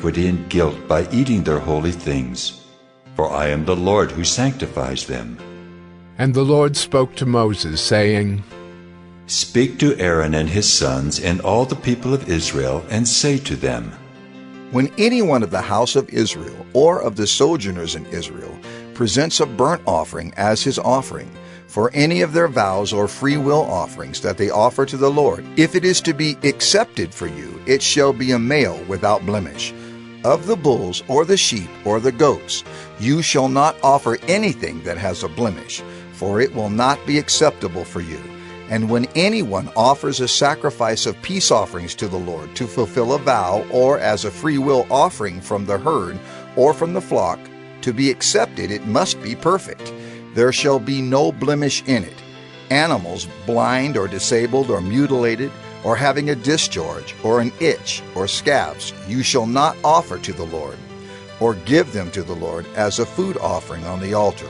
iniquity and guilt by eating their holy things. For I am the Lord who sanctifies them. And the Lord spoke to Moses, saying, Speak to Aaron and his sons and all the people of Israel, and say to them, When anyone of the house of Israel or of the sojourners in Israel presents a burnt offering as his offering, for any of their vows or free will offerings that they offer to the Lord, if it is to be accepted for you, it shall be a male without blemish. Of the bulls or the sheep or the goats, you shall not offer anything that has a blemish, for it will not be acceptable for you. And when anyone offers a sacrifice of peace offerings to the Lord to fulfill a vow, or as a free will offering from the herd or from the flock, to be accepted it must be perfect. There shall be no blemish in it. Animals blind or disabled or mutilated, or having a discharge or an itch or scabs, you shall not offer to the Lord, or give them to the Lord as a food offering on the altar.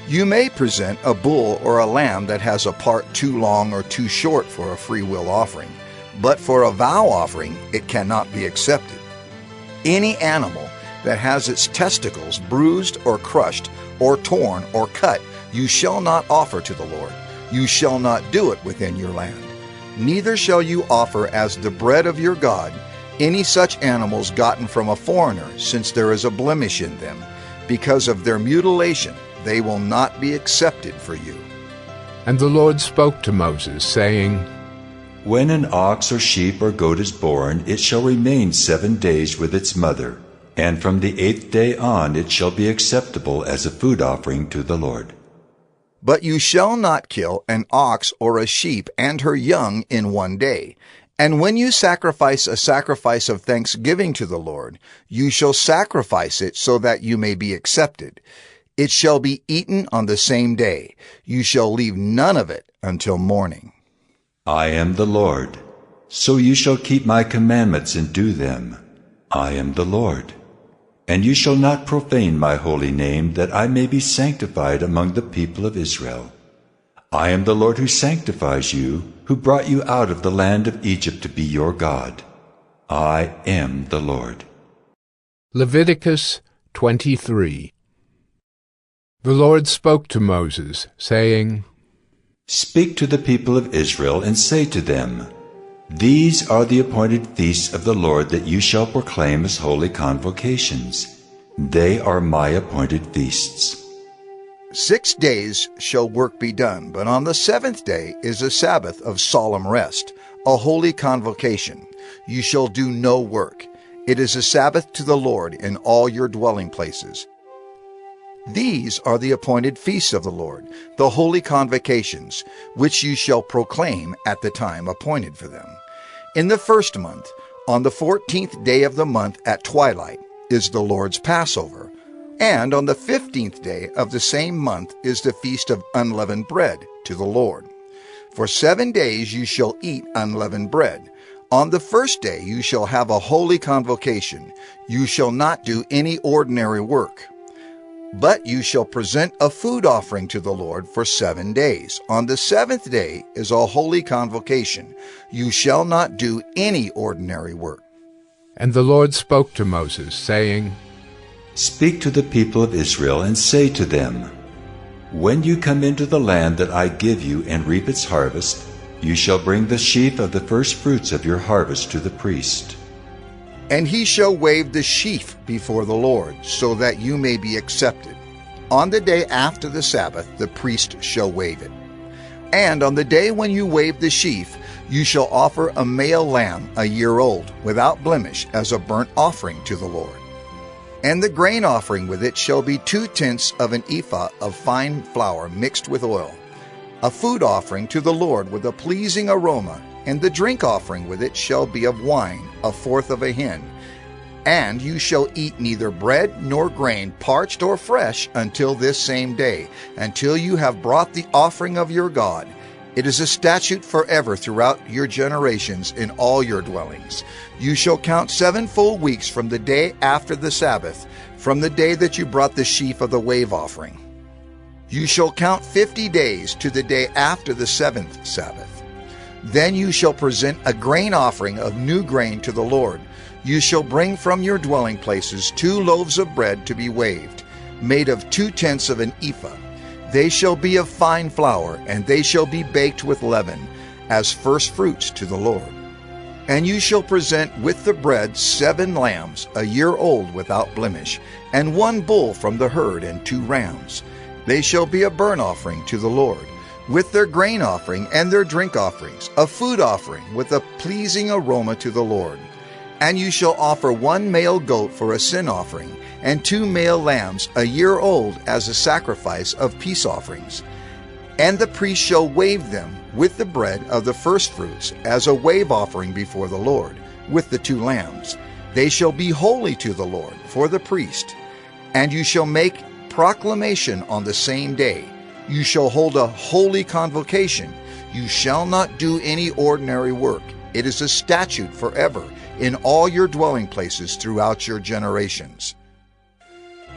You may present a bull or a lamb that has a part too long or too short for a free will offering, but for a vow offering it cannot be accepted. Any animal that has its testicles bruised or crushed or torn or cut, you shall not offer to the Lord. You shall not do it within your land. Neither shall you offer as the bread of your God any such animals gotten from a foreigner, since there is a blemish in them. Because of their mutilation, they will not be accepted for you. And the Lord spoke to Moses, saying, When an ox or sheep or goat is born, it shall remain 7 days with its mother, and from the 8th day on it shall be acceptable as a food offering to the Lord. But you shall not kill an ox or a sheep and her young in 1 day. And when you sacrifice a sacrifice of thanksgiving to the Lord, you shall sacrifice it so that you may be accepted. It shall be eaten on the same day. You shall leave none of it until morning. I am the Lord. So you shall keep my commandments and do them. I am the Lord. And you shall not profane my holy name, that I may be sanctified among the people of Israel. I am the Lord who sanctifies you, who brought you out of the land of Egypt to be your God. I am the Lord. Leviticus 23. The Lord spoke to Moses, saying, Speak to the people of Israel, and say to them, These are the appointed feasts of the Lord that you shall proclaim as holy convocations. They are my appointed feasts. 6 days shall work be done, but on the 7th day is a Sabbath of solemn rest, a holy convocation. You shall do no work. It is a Sabbath to the Lord in all your dwelling places. These are the appointed feasts of the Lord, the holy convocations, which you shall proclaim at the time appointed for them. In the 1st month, on the 14th day of the month at twilight, is the Lord's Passover, and on the 15th day of the same month is the feast of unleavened bread to the Lord. For 7 days you shall eat unleavened bread. On the 1st day you shall have a holy convocation. You shall not do any ordinary work. But you shall present a food offering to the Lord for 7 days. On the 7th day is a holy convocation. You shall not do any ordinary work. And the Lord spoke to Moses, saying, Speak to the people of Israel, and say to them, When you come into the land that I give you and reap its harvest, you shall bring the sheaf of the first fruits of your harvest to the priest. And he shall wave the sheaf before the Lord, so that you may be accepted. On the day after the Sabbath, the priest shall wave it. And on the day when you wave the sheaf, you shall offer a male lamb 1 year old, without blemish, as a burnt offering to the Lord. And the grain offering with it shall be 2/10 of an ephah of fine flour mixed with oil, a food offering to the Lord with a pleasing aroma. And the drink offering with it shall be of wine, 1/4 of a hin. And you shall eat neither bread nor grain, parched or fresh, until this same day, until you have brought the offering of your God. It is a statute forever throughout your generations in all your dwellings. You shall count 7 full weeks from the day after the Sabbath, from the day that you brought the sheaf of the wave offering. You shall count 50 days to the day after the 7th Sabbath. Then you shall present a grain offering of new grain to the Lord. you shall bring from your dwelling places 2 loaves of bread to be waved, made of 2/10 of an ephah. They shall be of fine flour, and they shall be baked with leaven, as first fruits to the Lord. And you shall present with the bread 7 lambs, a year old without blemish, and 1 bull from the herd, and 2 rams. They shall be a burnt offering to the Lord, with their grain offering and their drink offerings, a food offering with a pleasing aroma to the Lord. And you shall offer 1 male goat for a sin offering, and 2 male lambs a year old as a sacrifice of peace offerings. And the priest shall wave them with the bread of the firstfruits as a wave offering before the Lord, with the 2 lambs. They shall be holy to the Lord for the priest. And you shall make proclamation on the same day. You shall hold a holy convocation. You shall not do any ordinary work. It is a statute forever in all your dwelling places throughout your generations.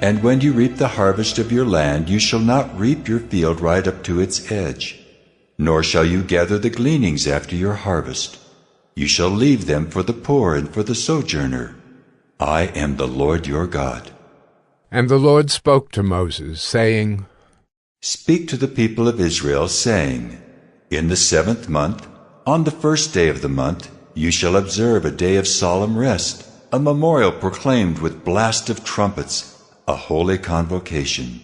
And when you reap the harvest of your land, you shall not reap your field right up to its edge, nor shall you gather the gleanings after your harvest. You shall leave them for the poor and for the sojourner. I am the Lord your God. And the Lord spoke to Moses, saying, Speak to the people of Israel, saying, In the 7th month, on the 1st day of the month, you shall observe a day of solemn rest, a memorial proclaimed with blast of trumpets, a holy convocation.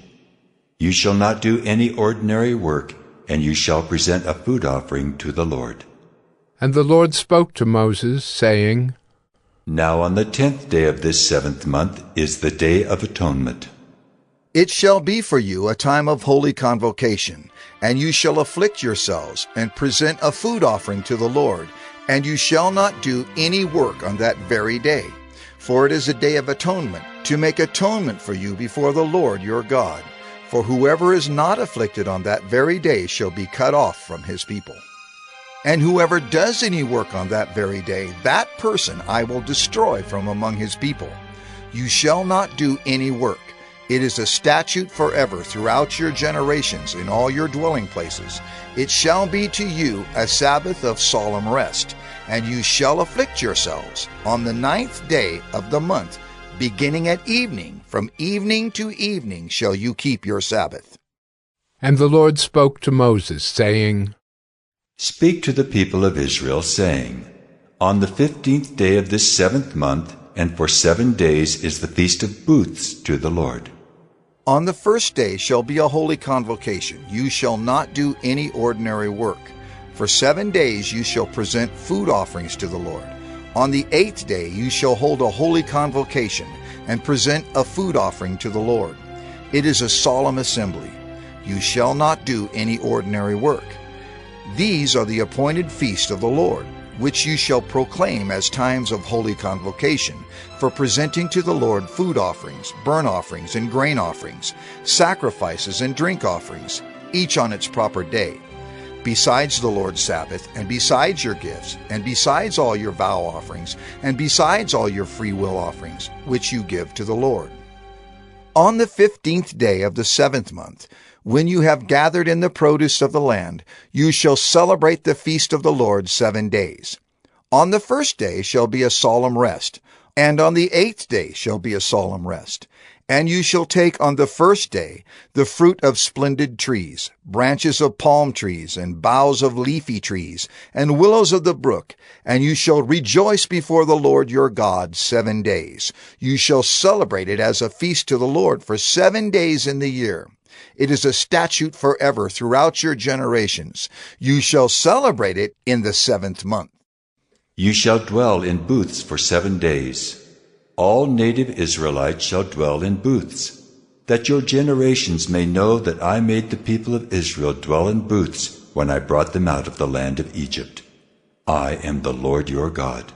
You shall not do any ordinary work, and you shall present a food offering to the Lord. And the Lord spoke to Moses, saying, Now on the 10th day of this 7th month is the Day of Atonement. It shall be for you a time of holy convocation, and you shall afflict yourselves, and present a food offering to the Lord, and you shall not do any work on that very day. For it is a day of atonement, to make atonement for you before the Lord your God. For whoever is not afflicted on that very day shall be cut off from his people. And whoever does any work on that very day, that person I will destroy from among his people. You shall not do any work. It is a statute forever throughout your generations in all your dwelling places. It shall be to you a Sabbath of solemn rest, and you shall afflict yourselves on the 9th day of the month, beginning at evening. From evening to evening shall you keep your Sabbath. And the Lord spoke to Moses, saying, Speak to the people of Israel, saying, On the 15th day of this 7th month, and for 7 days is the Feast of Booths to the Lord. On the 1st day shall be a holy convocation. You shall not do any ordinary work. For 7 days you shall present food offerings to the Lord. On the 8th day you shall hold a holy convocation, and present a food offering to the Lord. It is a solemn assembly. You shall not do any ordinary work. These are the appointed feasts of the Lord, which you shall proclaim as times of holy convocation, for presenting to the Lord food offerings, burnt offerings, and grain offerings, sacrifices and drink offerings, each on its proper day, besides the Lord's Sabbath, and besides your gifts, and besides all your vow offerings, and besides all your free will offerings, which you give to the Lord. On the 15th day of the 7th month, when you have gathered in the produce of the land, you shall celebrate the feast of the Lord 7 days. On the 1st day shall be a solemn rest, and on the 8th day shall be a solemn rest. And you shall take on the 1st day the fruit of splendid trees, branches of palm trees, and boughs of leafy trees, and willows of the brook, and you shall rejoice before the Lord your God 7 days. You shall celebrate it as a feast to the Lord for 7 days in the year. It is a statute forever throughout your generations. You shall celebrate it in the 7th month. You shall dwell in booths for 7 days. All native Israelites shall dwell in booths, that your generations may know that I made the people of Israel dwell in booths when I brought them out of the land of Egypt. I am the Lord your God.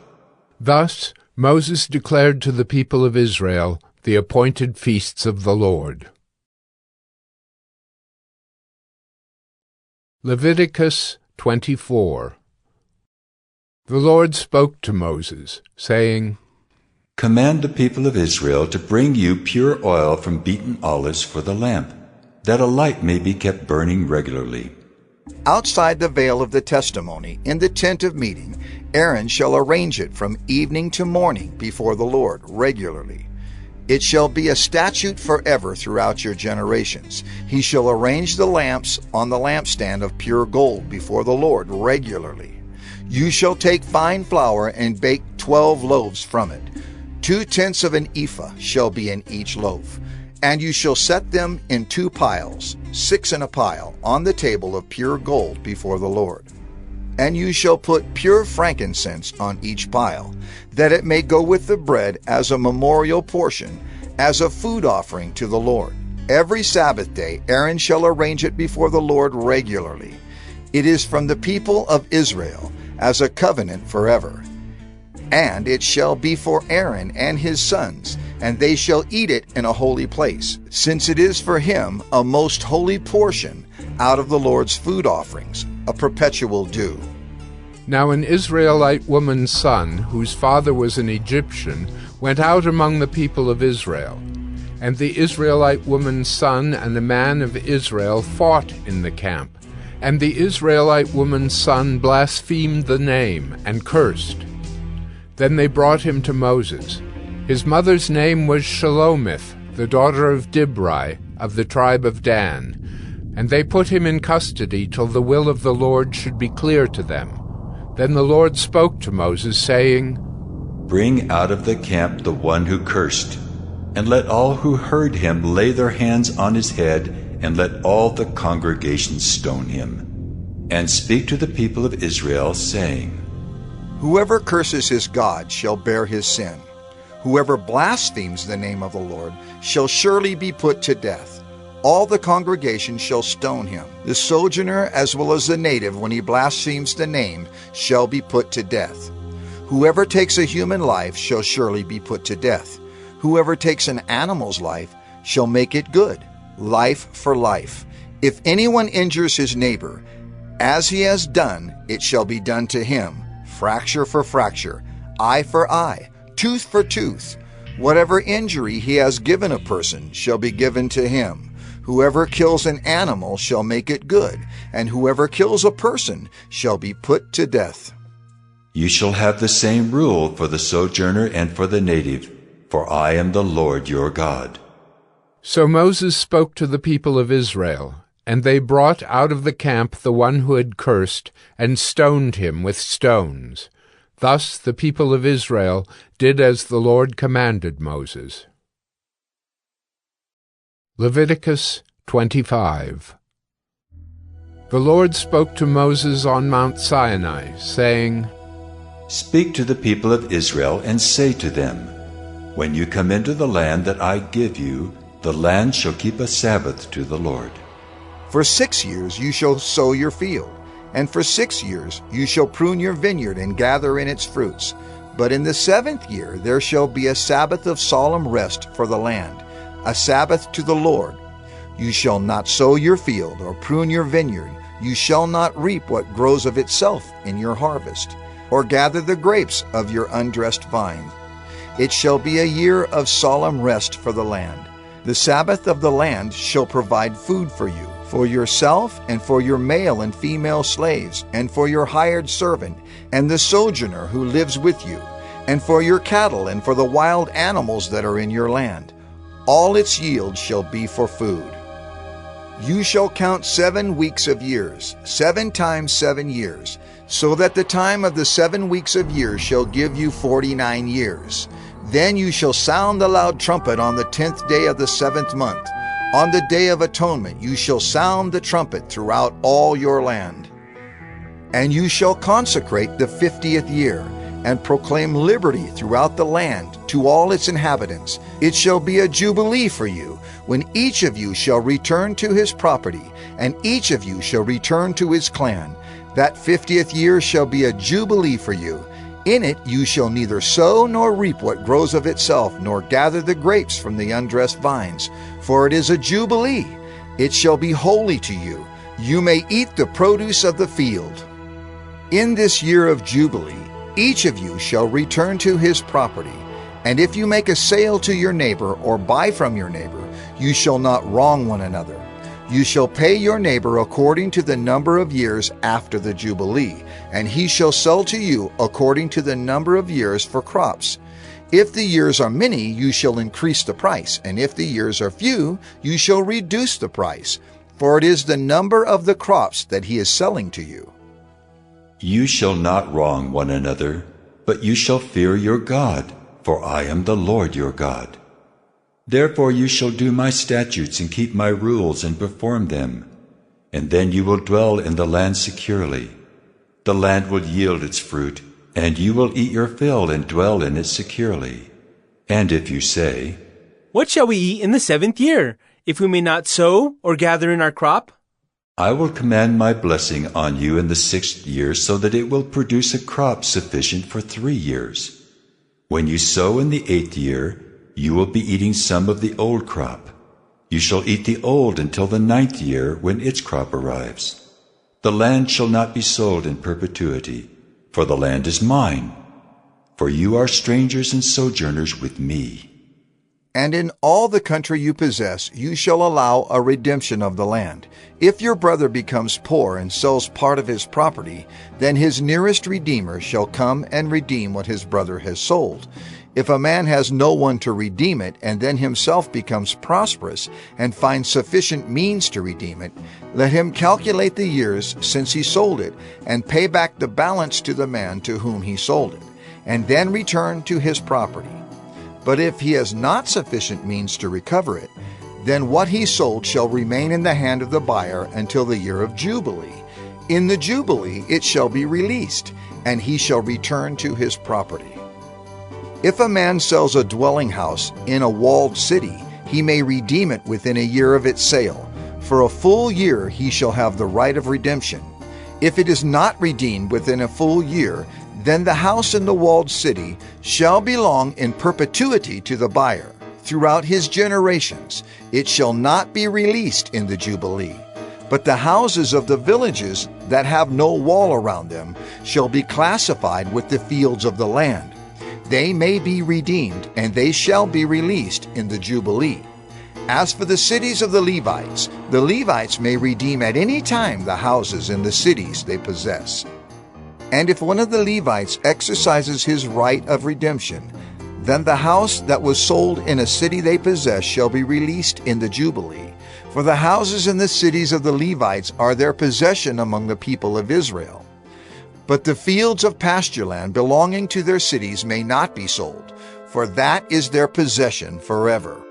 Thus Moses declared to the people of Israel the appointed feasts of the Lord. Leviticus 24. The Lord spoke to Moses, saying, Command the people of Israel to bring you pure oil from beaten olives for the lamp, that a light may be kept burning regularly. Outside the veil of the testimony, in the tent of meeting, Aaron shall arrange it from evening to morning before the Lord regularly. It shall be a statute forever throughout your generations. He shall arrange the lamps on the lampstand of pure gold before the Lord regularly. You shall take fine flour and bake 12 loaves from it. 2/10 of an ephah shall be in each loaf. And you shall set them in 2 piles, 6 in a pile, on the table of pure gold before the Lord. And you shall put pure frankincense on each pile, that it may go with the bread as a memorial portion, as a food offering to the Lord. Every Sabbath day Aaron shall arrange it before the Lord regularly. It is from the people of Israel, as a covenant forever. And it shall be for Aaron and his sons, and they shall eat it in a holy place, since it is for him a most holy portion out of the Lord's food offerings, a perpetual due. Now an Israelite woman's son, whose father was an Egyptian, went out among the people of Israel. And the Israelite woman's son and a man of Israel fought in the camp. And the Israelite woman's son blasphemed the name and cursed. Then they brought him to Moses. His mother's name was Shelomith, the daughter of Dibri, of the tribe of Dan. And they put him in custody till the will of the Lord should be clear to them. Then the Lord spoke to Moses, saying, Bring out of the camp the one who cursed, and let all who heard him lay their hands on his head, and let all the congregation stone him. And speak to the people of Israel, saying, Whoever curses his God shall bear his sin. Whoever blasphemes the name of the Lord shall surely be put to death. All the congregation shall stone him. The sojourner as well as the native, when he blasphemes the name, shall be put to death. Whoever takes a human life shall surely be put to death. Whoever takes an animal's life shall make it good, life for life. If anyone injures his neighbor, as he has done, it shall be done to him, fracture for fracture, eye for eye, tooth for tooth. Whatever injury he has given a person shall be given to him. Whoever kills an animal shall make it good, and whoever kills a person shall be put to death. You shall have the same rule for the sojourner and for the native, for I am the Lord your God. So Moses spoke to the people of Israel, and they brought out of the camp the one who had cursed, and stoned him with stones. Thus the people of Israel did as the Lord commanded Moses. Leviticus 25. The Lord spoke to Moses on Mount Sinai, saying, Speak to the people of Israel and say to them, When you come into the land that I give you, the land shall keep a Sabbath to the Lord. For 6 years you shall sow your field, and for 6 years you shall prune your vineyard and gather in its fruits. But in the 7th year there shall be a Sabbath of solemn rest for the land, a Sabbath to the Lord. You shall not sow your field or prune your vineyard. You shall not reap what grows of itself in your harvest, or gather the grapes of your undressed vine. It shall be a year of solemn rest for the land. The Sabbath of the land shall provide food for you, for yourself and for your male and female slaves, and for your hired servant, and the sojourner who lives with you, and for your cattle and for the wild animals that are in your land. All its yield shall be for food. You shall count 7 weeks of years, 7 times 7 years, so that the time of the 7 weeks of years shall give you 49 years. Then you shall sound the loud trumpet on the 10th day of the 7th month. On the day of atonement you shall sound the trumpet throughout all your land. And you shall consecrate the 50th year, and proclaim liberty throughout the land to all its inhabitants. It shall be a jubilee for you, when each of you shall return to his property, and each of you shall return to his clan. That 50th year shall be a jubilee for you. In it you shall neither sow nor reap what grows of itself, nor gather the grapes from the undressed vines, for it is a jubilee. It shall be holy to you. You may eat the produce of the field. In this year of jubilee, each of you shall return to his property. And if you make a sale to your neighbor or buy from your neighbor, you shall not wrong one another. You shall pay your neighbor according to the number of years after the Jubilee, and he shall sell to you according to the number of years for crops. If the years are many, you shall increase the price, and if the years are few, you shall reduce the price, for it is the number of the crops that he is selling to you. You shall not wrong one another, but you shall fear your God, for I am the Lord your God. Therefore you shall do my statutes and keep my rules and perform them, and then you will dwell in the land securely. The land will yield its fruit, and you will eat your fill and dwell in it securely. And if you say, What shall we eat in the 7th year, if we may not sow or gather in our crop? I will command my blessing on you in the 6th year, so that it will produce a crop sufficient for 3 years. When you sow in the 8th year, you will be eating some of the old crop. You shall eat the old until the 9th year, when its crop arrives. The land shall not be sold in perpetuity, for the land is mine. For you are strangers and sojourners with me. And in all the country you possess, you shall allow a redemption of the land. If your brother becomes poor and sells part of his property, then his nearest redeemer shall come and redeem what his brother has sold. If a man has no one to redeem it, and then himself becomes prosperous and finds sufficient means to redeem it, let him calculate the years since he sold it, and pay back the balance to the man to whom he sold it, and then return to his property. But if he has not sufficient means to recover it, then what he sold shall remain in the hand of the buyer until the year of Jubilee. In the Jubilee it shall be released, and he shall return to his property. If a man sells a dwelling house in a walled city, he may redeem it within a year of its sale. For a full year he shall have the right of redemption. If it is not redeemed within a full year, then the house in the walled city shall belong in perpetuity to the buyer. Throughout his generations it shall not be released in the Jubilee. But the houses of the villages that have no wall around them shall be classified with the fields of the land. They may be redeemed, and they shall be released in the Jubilee. As for the cities of the Levites may redeem at any time the houses in the cities they possess. And if one of the Levites exercises his right of redemption, then the house that was sold in a city they possess shall be released in the Jubilee. For the houses in the cities of the Levites are their possession among the people of Israel. But the fields of pasture land belonging to their cities may not be sold, for that is their possession forever.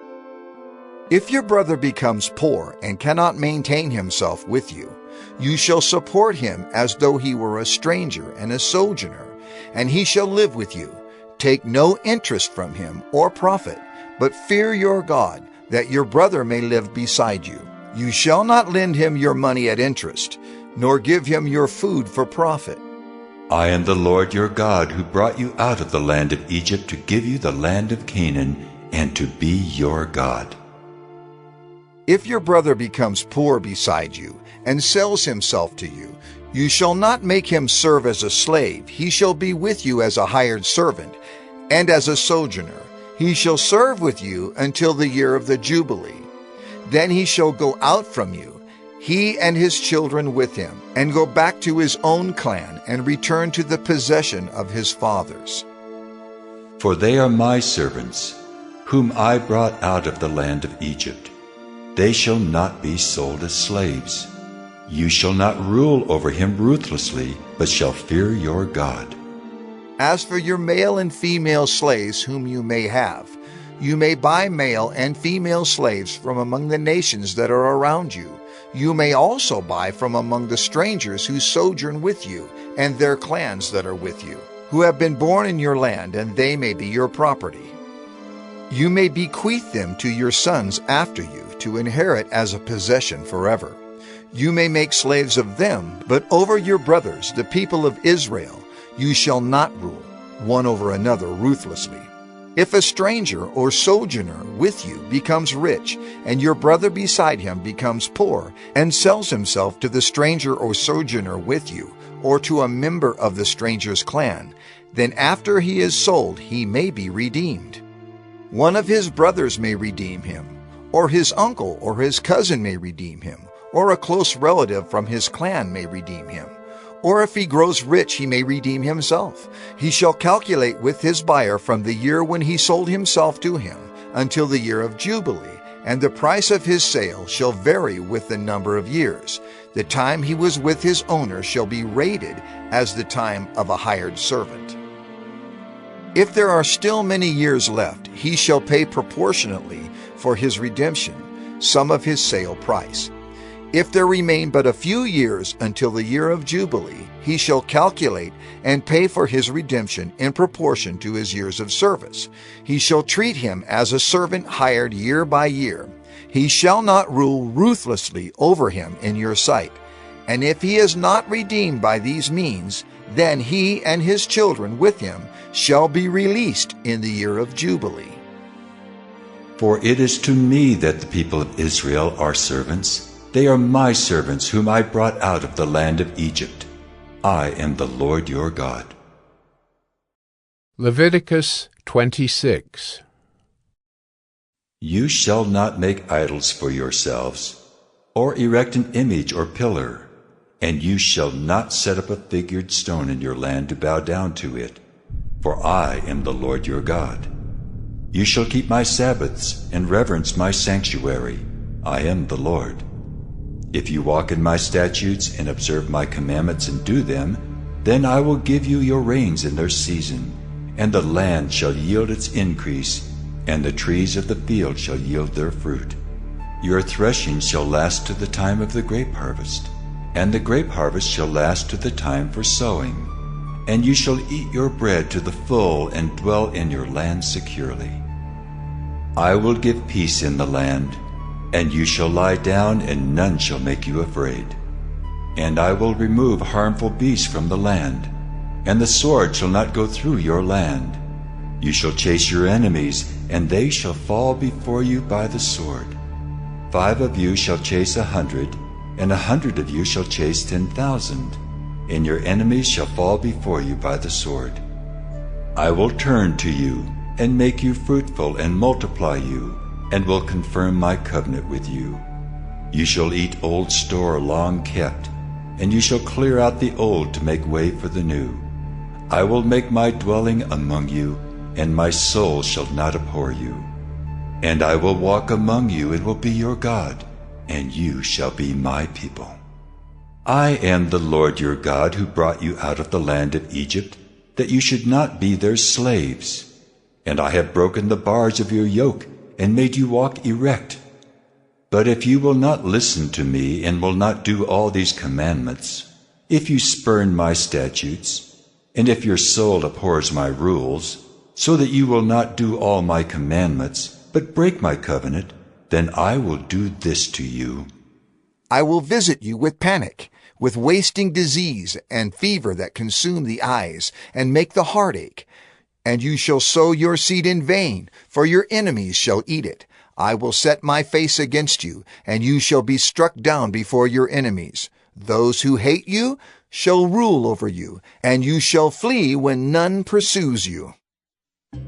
If your brother becomes poor and cannot maintain himself with you, you shall support him as though he were a stranger and a sojourner, and he shall live with you. Take no interest from him or profit, but fear your God, that your brother may live beside you. You shall not lend him your money at interest, nor give him your food for profit. I am the Lord your God, who brought you out of the land of Egypt to give you the land of Canaan, and to be your God. If your brother becomes poor beside you, and sells himself to you, you shall not make him serve as a slave. He shall be with you as a hired servant, and as a sojourner. He shall serve with you until the year of the Jubilee. Then he shall go out from you, he and his children with him, and go back to his own clan, and return to the possession of his fathers. For they are my servants, whom I brought out of the land of Egypt. They shall not be sold as slaves. You shall not rule over him ruthlessly, but shall fear your God. As for your male and female slaves whom you may have, you may buy male and female slaves from among the nations that are around you. You may also buy from among the strangers who sojourn with you, and their clans that are with you, who have been born in your land, and they may be your property. You may bequeath them to your sons after you, to inherit as a possession forever. You may make slaves of them, but over your brothers, the people of Israel, you shall not rule, one over another ruthlessly. If a stranger or sojourner with you becomes rich, and your brother beside him becomes poor, and sells himself to the stranger or sojourner with you, or to a member of the stranger's clan, then after he is sold he may be redeemed. One of his brothers may redeem him, or his uncle or his cousin may redeem him, or a close relative from his clan may redeem him. Or if he grows rich, he may redeem himself. He shall calculate with his buyer from the year when he sold himself to him until the year of Jubilee, and the price of his sale shall vary with the number of years. The time he was with his owner shall be rated as the time of a hired servant. If there are still many years left, he shall pay proportionately for his redemption some of his sale price. If there remain but a few years until the year of Jubilee, he shall calculate and pay for his redemption in proportion to his years of service. He shall treat him as a servant hired year by year. He shall not rule ruthlessly over him in your sight. And if he is not redeemed by these means, then he and his children with him shall be released in the year of Jubilee. For it is to me that the people of Israel are servants. They are my servants whom I brought out of the land of Egypt. I am the Lord your God. Leviticus 26. You shall not make idols for yourselves, or erect an image or pillar, and you shall not set up a figured stone in your land to bow down to it, for I am the Lord your God. You shall keep my Sabbaths and reverence my sanctuary. I am the Lord. If you walk in my statutes and observe my commandments and do them, then I will give you your rains in their season, and the land shall yield its increase, and the trees of the field shall yield their fruit. Your threshing shall last to the time of the grape harvest, and the grape harvest shall last to the time for sowing. And you shall eat your bread to the full and dwell in your land securely. I will give peace in the land, and you shall lie down, and none shall make you afraid. And I will remove harmful beasts from the land, and the sword shall not go through your land. You shall chase your enemies, and they shall fall before you by the sword. 5 of you shall chase 100, and 100 of you shall chase 10,000, and your enemies shall fall before you by the sword. I will turn to you, and make you fruitful, and multiply you, and will confirm my covenant with you. You shall eat old store long kept, and you shall clear out the old to make way for the new. I will make my dwelling among you, and my soul shall not abhor you. And I will walk among you, and will be your God, and you shall be my people. I am the Lord your God, who brought you out of the land of Egypt, that you should not be their slaves. And I have broken the bars of your yoke, and made you walk erect. But if you will not listen to me, and will not do all these commandments, if you spurn my statutes, and if your soul abhors my rules, so that you will not do all my commandments, but break my covenant, then I will do this to you. I will visit you with panic, with wasting disease and fever that consume the eyes and make the heart ache. And you shall sow your seed in vain, for your enemies shall eat it. I will set my face against you, and you shall be struck down before your enemies. Those who hate you shall rule over you, and you shall flee when none pursues you.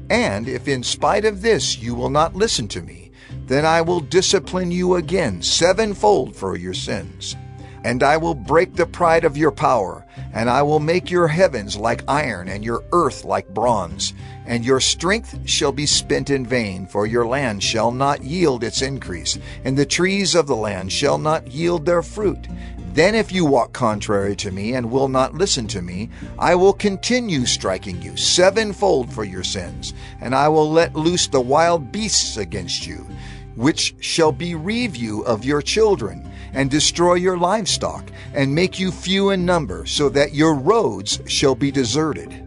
And if in spite of this you will not listen to me, then I will discipline you again 7-fold for your sins. And I will break the pride of your power, and I will make your heavens like iron and your earth like bronze. And your strength shall be spent in vain, for your land shall not yield its increase, and the trees of the land shall not yield their fruit. Then if you walk contrary to me and will not listen to me, I will continue striking you 7-fold for your sins, and I will let loose the wild beasts against you, which shall bereave you of your children, and destroy your livestock, and make you few in number, so that your roads shall be deserted.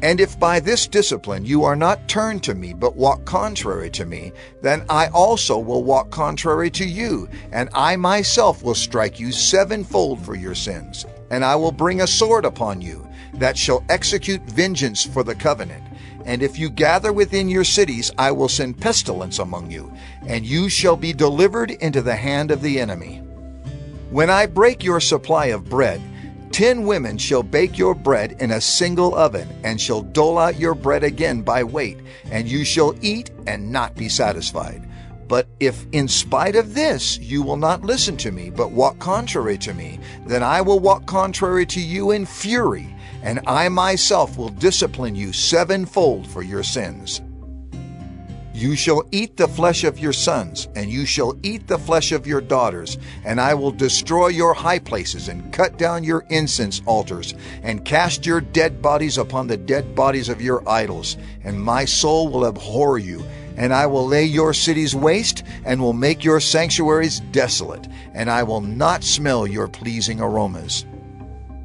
And if by this discipline you are not turned to me, but walk contrary to me, then I also will walk contrary to you, and I myself will strike you 7-fold for your sins. And I will bring a sword upon you, that shall execute vengeance for the covenant. And if you gather within your cities, I will send pestilence among you, and you shall be delivered into the hand of the enemy. When I break your supply of bread, 10 women shall bake your bread in a single oven, and shall dole out your bread again by weight, and you shall eat and not be satisfied. But if in spite of this you will not listen to me, but walk contrary to me, then I will walk contrary to you in fury, and I myself will discipline you sevenfold for your sins. You shall eat the flesh of your sons, and you shall eat the flesh of your daughters, and I will destroy your high places, and cut down your incense altars, and cast your dead bodies upon the dead bodies of your idols, and my soul will abhor you. And I will lay your cities waste, and will make your sanctuaries desolate, and I will not smell your pleasing aromas.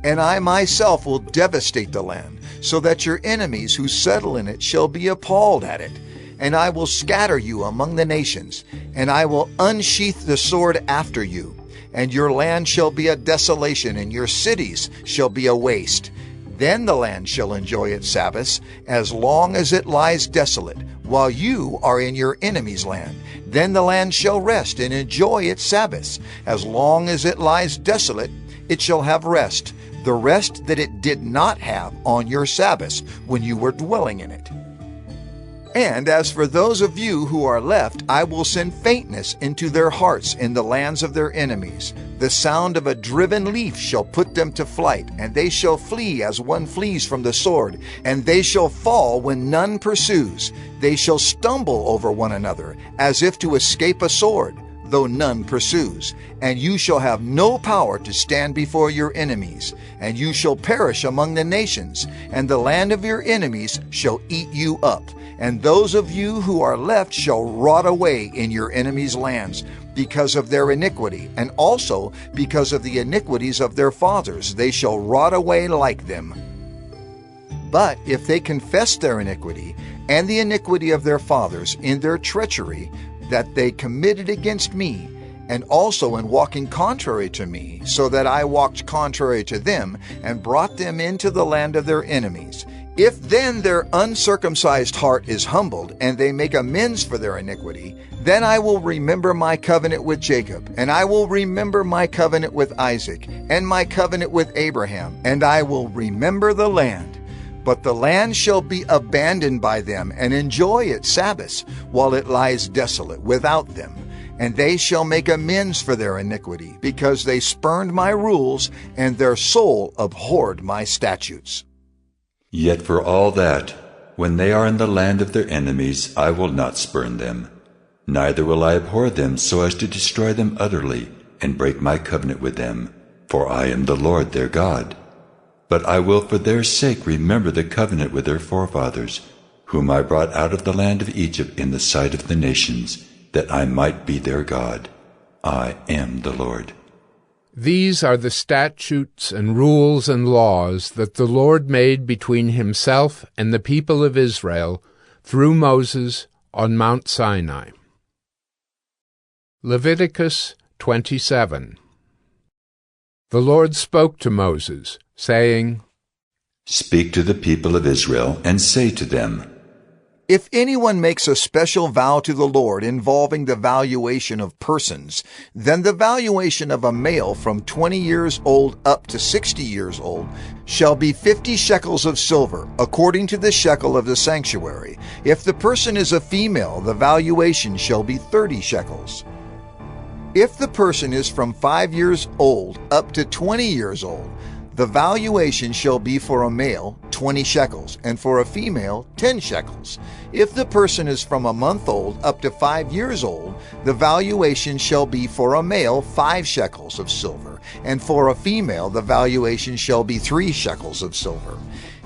And I myself will devastate the land, so that your enemies who settle in it shall be appalled at it. And I will scatter you among the nations, and I will unsheath the sword after you. And your land shall be a desolation, and your cities shall be a waste. Then the land shall enjoy its Sabbaths, as long as it lies desolate, while you are in your enemy's land. Then the land shall rest and enjoy its Sabbaths. As long as it lies desolate, it shall have rest, the rest that it did not have on your Sabbaths when you were dwelling in it. And as for those of you who are left, I will send faintness into their hearts in the lands of their enemies. The sound of a driven leaf shall put them to flight, and they shall flee as one flees from the sword, and they shall fall when none pursues. They shall stumble over one another, as if to escape a sword, though none pursues. And you shall have no power to stand before your enemies, and you shall perish among the nations, and the land of your enemies shall eat you up. And those of you who are left shall rot away in your enemies' lands because of their iniquity, and also because of the iniquities of their fathers. They shall rot away like them. But if they confess their iniquity and the iniquity of their fathers in their treachery that they committed against me, and also in walking contrary to me, so that I walked contrary to them, and brought them into the land of their enemies, if then their uncircumcised heart is humbled, and they make amends for their iniquity, then I will remember my covenant with Jacob, and I will remember my covenant with Isaac, and my covenant with Abraham, and I will remember the land. But the land shall be abandoned by them, and enjoy its Sabbaths, while it lies desolate without them. And they shall make amends for their iniquity, because they spurned my rules, and their soul abhorred my statutes. Yet for all that, when they are in the land of their enemies, I will not spurn them, neither will I abhor them so as to destroy them utterly, and break my covenant with them, for I am the Lord their God. But I will for their sake remember the covenant with their forefathers, whom I brought out of the land of Egypt in the sight of the nations, that I might be their God. I am the Lord. These are the statutes and rules and laws that the Lord made between himself and the people of Israel through Moses on Mount Sinai. Leviticus 27. The Lord spoke to Moses, saying, Speak to the people of Israel, and say to them, If anyone makes a special vow to the Lord involving the valuation of persons, then the valuation of a male from 20 years old up to 60 years old shall be 50 shekels of silver, according to the shekel of the sanctuary. If the person is a female, the valuation shall be 30 shekels. If the person is from 5 years old up to 20 years old, the valuation shall be for a male 20 shekels, and for a female 10 shekels. If the person is from a month old up to 5 years old, the valuation shall be for a male 5 shekels of silver, and for a female the valuation shall be 3 shekels of silver.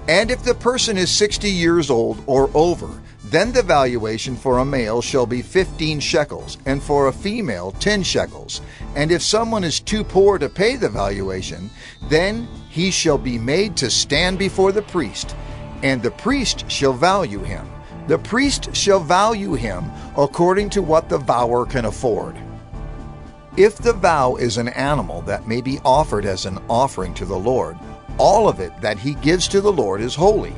And if the person is 60 years old or over, then the valuation for a male shall be 15 shekels, and for a female 10 shekels. And if someone is too poor to pay the valuation, then he shall be made to stand before the priest, and the priest shall value him. The priest shall value him according to what the vower can afford. If the vow is an animal that may be offered as an offering to the Lord, all of it that he gives to the Lord is holy.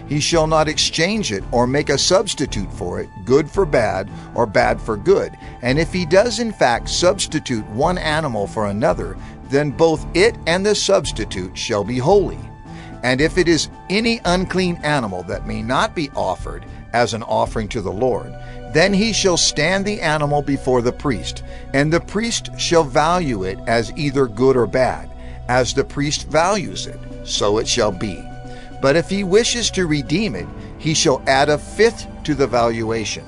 He shall not exchange it or make a substitute for it, good for bad or bad for good. And if he does in fact substitute one animal for another, then both it and the substitute shall be holy. And if it is any unclean animal that may not be offered as an offering to the Lord, Then he shall stand the animal before the priest, and the priest shall value it as either good or bad. As the priest values it, so it shall be. But if he wishes to redeem it, he shall add a fifth to the valuation.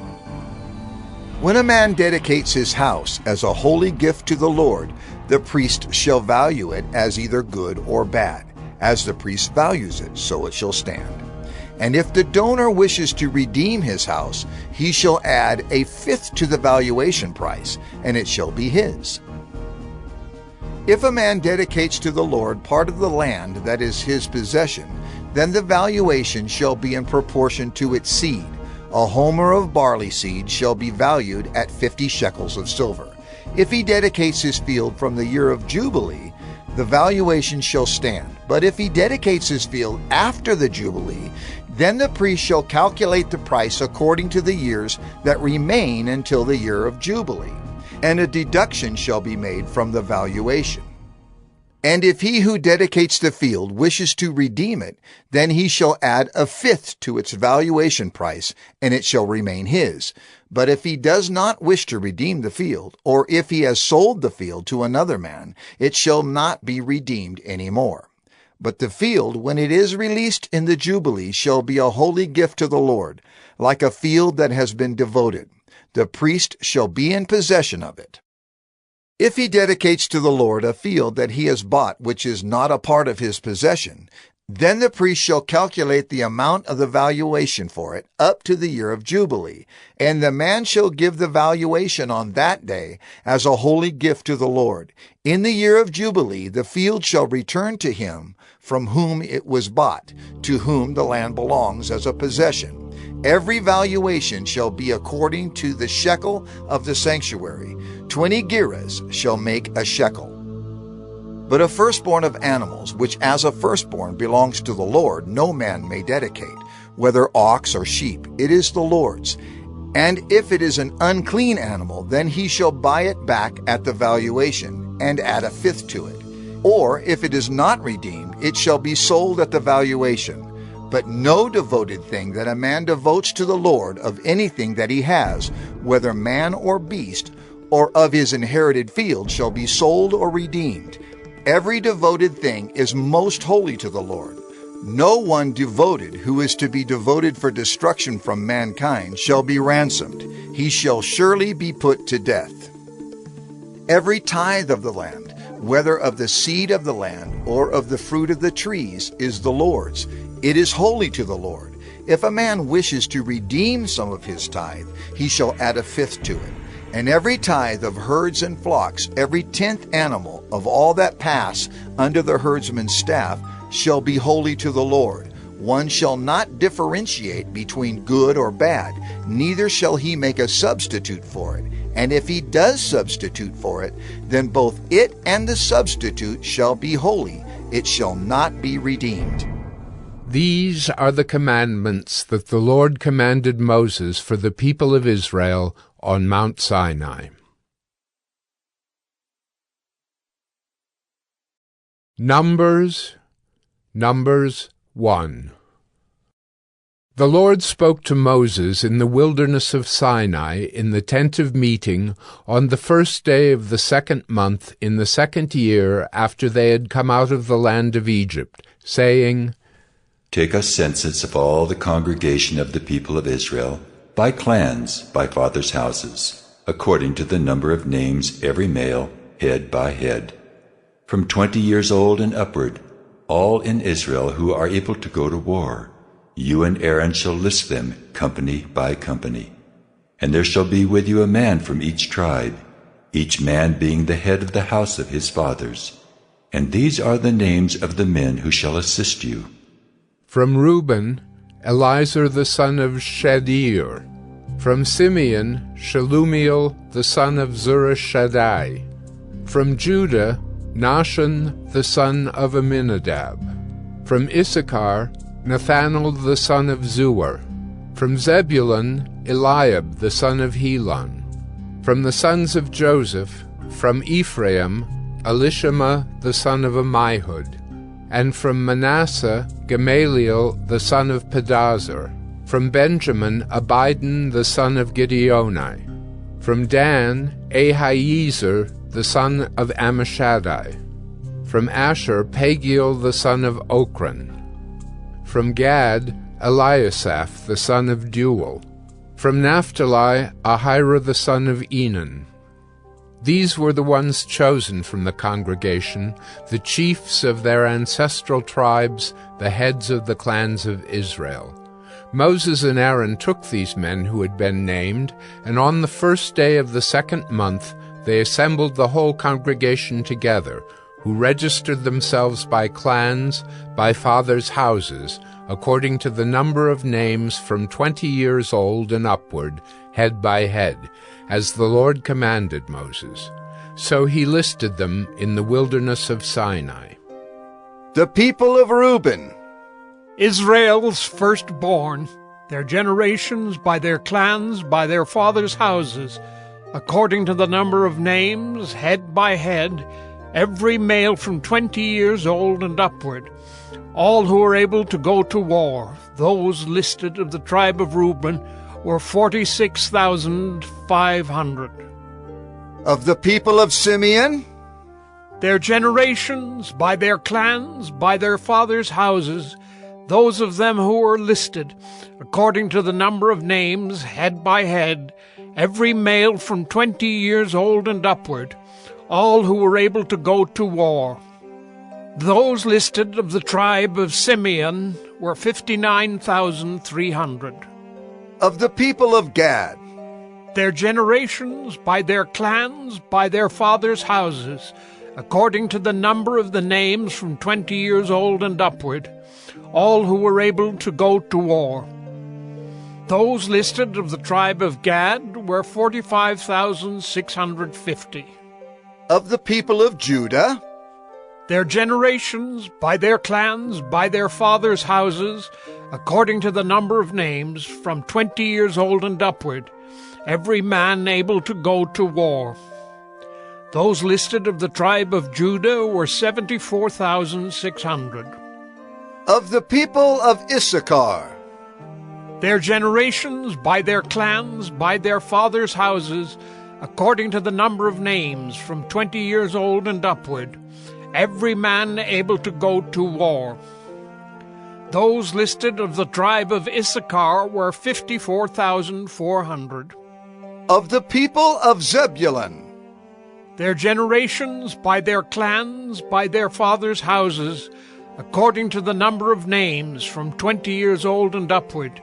When a man dedicates his house as a holy gift to the Lord, the priest shall value it as either good or bad. As the priest values it, so it shall stand. And if the donor wishes to redeem his house, he shall add a fifth to the valuation price, and it shall be his. If a man dedicates to the Lord part of the land that is his possession, then the valuation shall be in proportion to its seed. A homer of barley seed shall be valued at 50 shekels of silver. If he dedicates his field from the year of Jubilee, the valuation shall stand. But if he dedicates his field after the Jubilee, then the priest shall calculate the price according to the years that remain until the year of Jubilee, and a deduction shall be made from the valuation. And if he who dedicates the field wishes to redeem it, then he shall add a fifth to its valuation price, and it shall remain his. But if he does not wish to redeem the field, or if he has sold the field to another man, it shall not be redeemed any more. But the field, when it is released in the Jubilee, shall be a holy gift to the Lord, like a field that has been devoted. The priest shall be in possession of it. If he dedicates to the Lord a field that he has bought which is not a part of his possession, then the priest shall calculate the amount of the valuation for it up to the year of Jubilee, and the man shall give the valuation on that day as a holy gift to the Lord. In the year of Jubilee the field shall return to him from whom it was bought, to whom the land belongs as a possession. Every valuation shall be according to the shekel of the sanctuary. 20 gerahs shall make a shekel. But a firstborn of animals, which as a firstborn belongs to the Lord, no man may dedicate, whether ox or sheep, it is the Lord's. And if it is an unclean animal, then he shall buy it back at the valuation, and add a fifth to it. Or if it is not redeemed, it shall be sold at the valuation. But no devoted thing that a man devotes to the Lord of anything that he has, whether man or beast, or of his inherited field, shall be sold or redeemed. Every devoted thing is most holy to the Lord. No one devoted who is to be devoted for destruction from mankind shall be ransomed. He shall surely be put to death. Every tithe of the land, whether of the seed of the land or of the fruit of the trees, is the Lord's. It is holy to the Lord. If a man wishes to redeem some of his tithe, he shall add a fifth to it. And every tithe of herds and flocks, every 10th animal of all that pass under the herdsman's staff, shall be holy to the Lord. One shall not differentiate between good or bad, neither shall he make a substitute for it. And if he does substitute for it, then both it and the substitute shall be holy. It shall not be redeemed. These are the commandments that the Lord commanded Moses for the people of Israel on Mount Sinai. Numbers 1. The Lord spoke to Moses in the wilderness of Sinai in the tent of meeting on the first day of the 2nd month in the 2nd year after they had come out of the land of Egypt, saying, Take a census of all the congregation of the people of Israel, by clans, by fathers' houses, according to the number of names, every male, head by head. From 20 years old and upward, all in Israel who are able to go to war. You and Aaron shall list them, company by company. And there shall be with you a man from each tribe, each man being the head of the house of his fathers. And these are the names of the men who shall assist you. From Reuben, Elizur the son of Shadeur. From Simeon, Shelumiel the son of Zurishaddai. From Judah, Nahshon the son of Amminadab. From Issachar, Nathanael the son of Zuar. From Zebulun, Eliab the son of Helon. From the sons of Joseph, from Ephraim, Elishama the son of Ammihud. And from Manasseh, Gamaliel the son of Pedazur. From Benjamin, Abidan the son of Gideoni. From Dan, Ahiezer the son of Ammishaddai. From Asher, Pagiel the son of Ochran. From Gad, Eliasaph the son of Deuel. From Naphtali, Ahira the son of Enan. These were the ones chosen from the congregation, the chiefs of their ancestral tribes, the heads of the clans of Israel. Moses and Aaron took these men who had been named, and on the first day of the second month they assembled the whole congregation together, who registered themselves by clans, by fathers' houses, according to the number of names from 20 years old and upward, head by head, as the Lord commanded Moses. So he listed them in the wilderness of Sinai. The people of Reuben, Israel's firstborn, their generations by their clans, by their fathers' houses, according to the number of names, head by head, every male from 20 years old and upward, all who were able to go to war. Those listed of the tribe of Reuben were 46,500. of the people of Simeon, Their generations, by their clans, by their fathers' houses, those of them who were listed, according to the number of names, head by head, every male from 20 years old and upward, all who were able to go to war. Those listed of the tribe of Simeon were 59,300. of the people of Gad, Their generations, by their clans, by their fathers' houses, according to the number of the names from 20 years old and upward, all who were able to go to war. Those listed of the tribe of Gad were 45,650. of the people of Judah, Their generations, by their clans, by their fathers' houses, according to the number of names, from 20 years old and upward, every man able to go to war. Those listed of the tribe of Judah were 74,600. of the people of Issachar, Their generations, by their clans, by their fathers' houses, according to the number of names, from 20 years old and upward, every man able to go to war. Those listed of the tribe of Issachar were 54,400. of the people of Zebulun, Their generations, by their clans, by their fathers' houses, according to the number of names, from 20 years old and upward,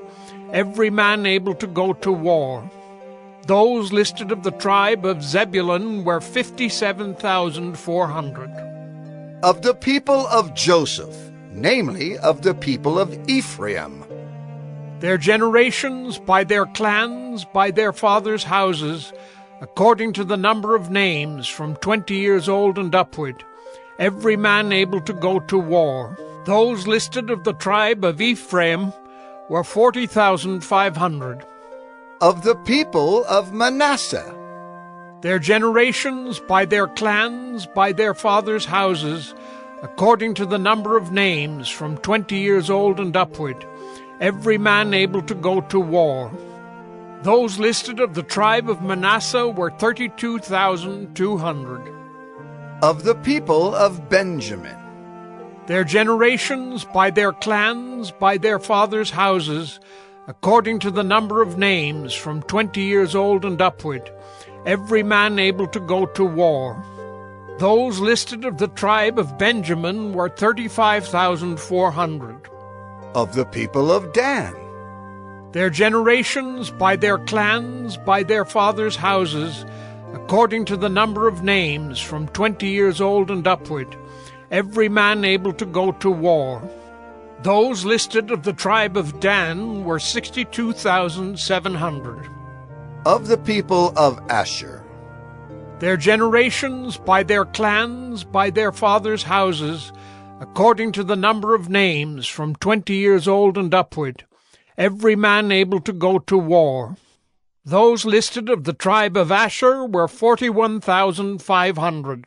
every man able to go to war. Those listed of the tribe of Zebulun were 57,400. of the people of Joseph, namely of the people of Ephraim, Their generations, by their clans, by their fathers' houses, according to the number of names, from 20 years old and upward, every man able to go to war. Those listed of the tribe of Ephraim were 40,500. of the people of Manasseh, Their generations, by their clans, by their fathers' houses, according to the number of names, from 20 years old and upward, every man able to go to war. Those listed of the tribe of Manasseh were 32,200. of the people of Benjamin, Their generations, by their clans, by their fathers' houses, according to the number of names, from 20 years old and upward, every man able to go to war. Those listed of the tribe of Benjamin were 35,400. of the people of Dan, Their generations, by their clans, by their fathers' houses, according to the number of names, from 20 years old and upward, every man able to go to war. Those listed of the tribe of Dan were 62,700. of the people of Asher, Their generations, by their clans, by their fathers' houses, according to the number of names, from 20 years old and upward, every man able to go to war. Those listed of the tribe of Asher were 41,500.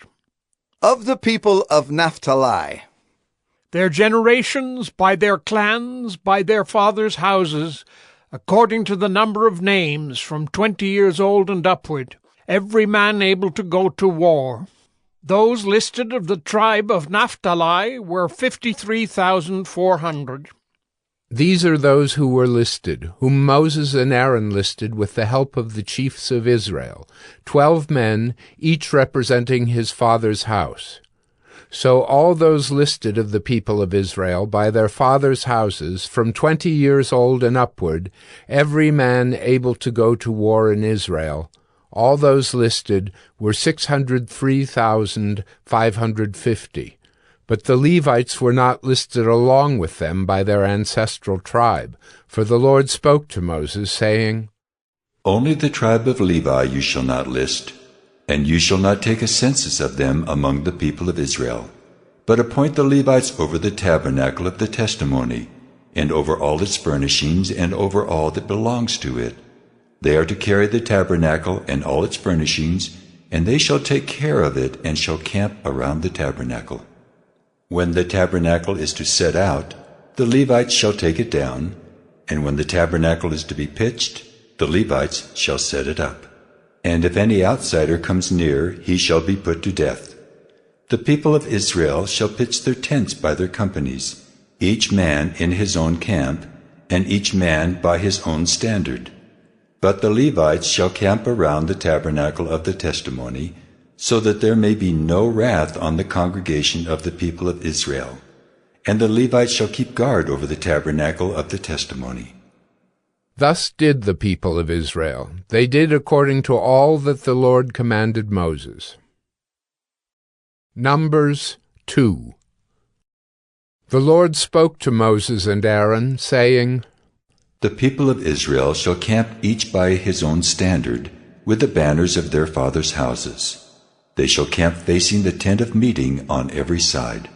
of the people of Naphtali, Their generations, by their clans, by their fathers' houses, according to the number of names, from 20 years old and upward, every man able to go to war. Those listed of the tribe of Naphtali were 53,400. These are those who were listed, whom Moses and Aaron listed with the help of the chiefs of Israel, 12 men, each representing his father's house. So all those listed of the people of Israel by their fathers' houses, from 20 years old and upward, every man able to go to war in Israel, all those listed were 603,550. But the Levites were not listed along with them by their ancestral tribe, for the Lord spoke to Moses, saying, Only the tribe of Levi you shall not list, and you shall not take a census of them among the people of Israel, but appoint the Levites over the tabernacle of the testimony, and over all its furnishings, and over all that belongs to it. They are to carry the tabernacle and all its furnishings, and they shall take care of it, and shall camp around the tabernacle. When the tabernacle is to set out, the Levites shall take it down, and when the tabernacle is to be pitched, the Levites shall set it up. And if any outsider comes near, he shall be put to death. The people of Israel shall pitch their tents by their companies, each man in his own camp, and each man by his own standard. But the Levites shall camp around the tabernacle of the testimony, so that there may be no wrath on the congregation of the people of Israel. And the Levites shall keep guard over the tabernacle of the testimony. Thus did the people of Israel. They did according to all that the Lord commanded Moses. Numbers 2. The Lord spoke to Moses and Aaron, saying, The people of Israel shall camp each by his own standard, with the banners of their fathers' houses. They shall camp facing the tent of meeting on every side.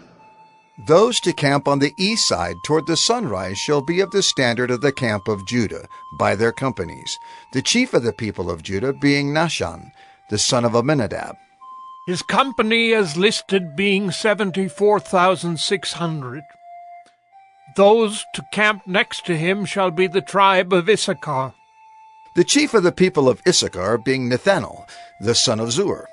Those to camp on the east side toward the sunrise shall be of the standard of the camp of Judah, by their companies, the chief of the people of Judah being Nahshon, the son of Amminadab. His company as listed being 74,600. Those to camp next to him shall be the tribe of Issachar. The chief of the people of Issachar being Nethanel, the son of Zur.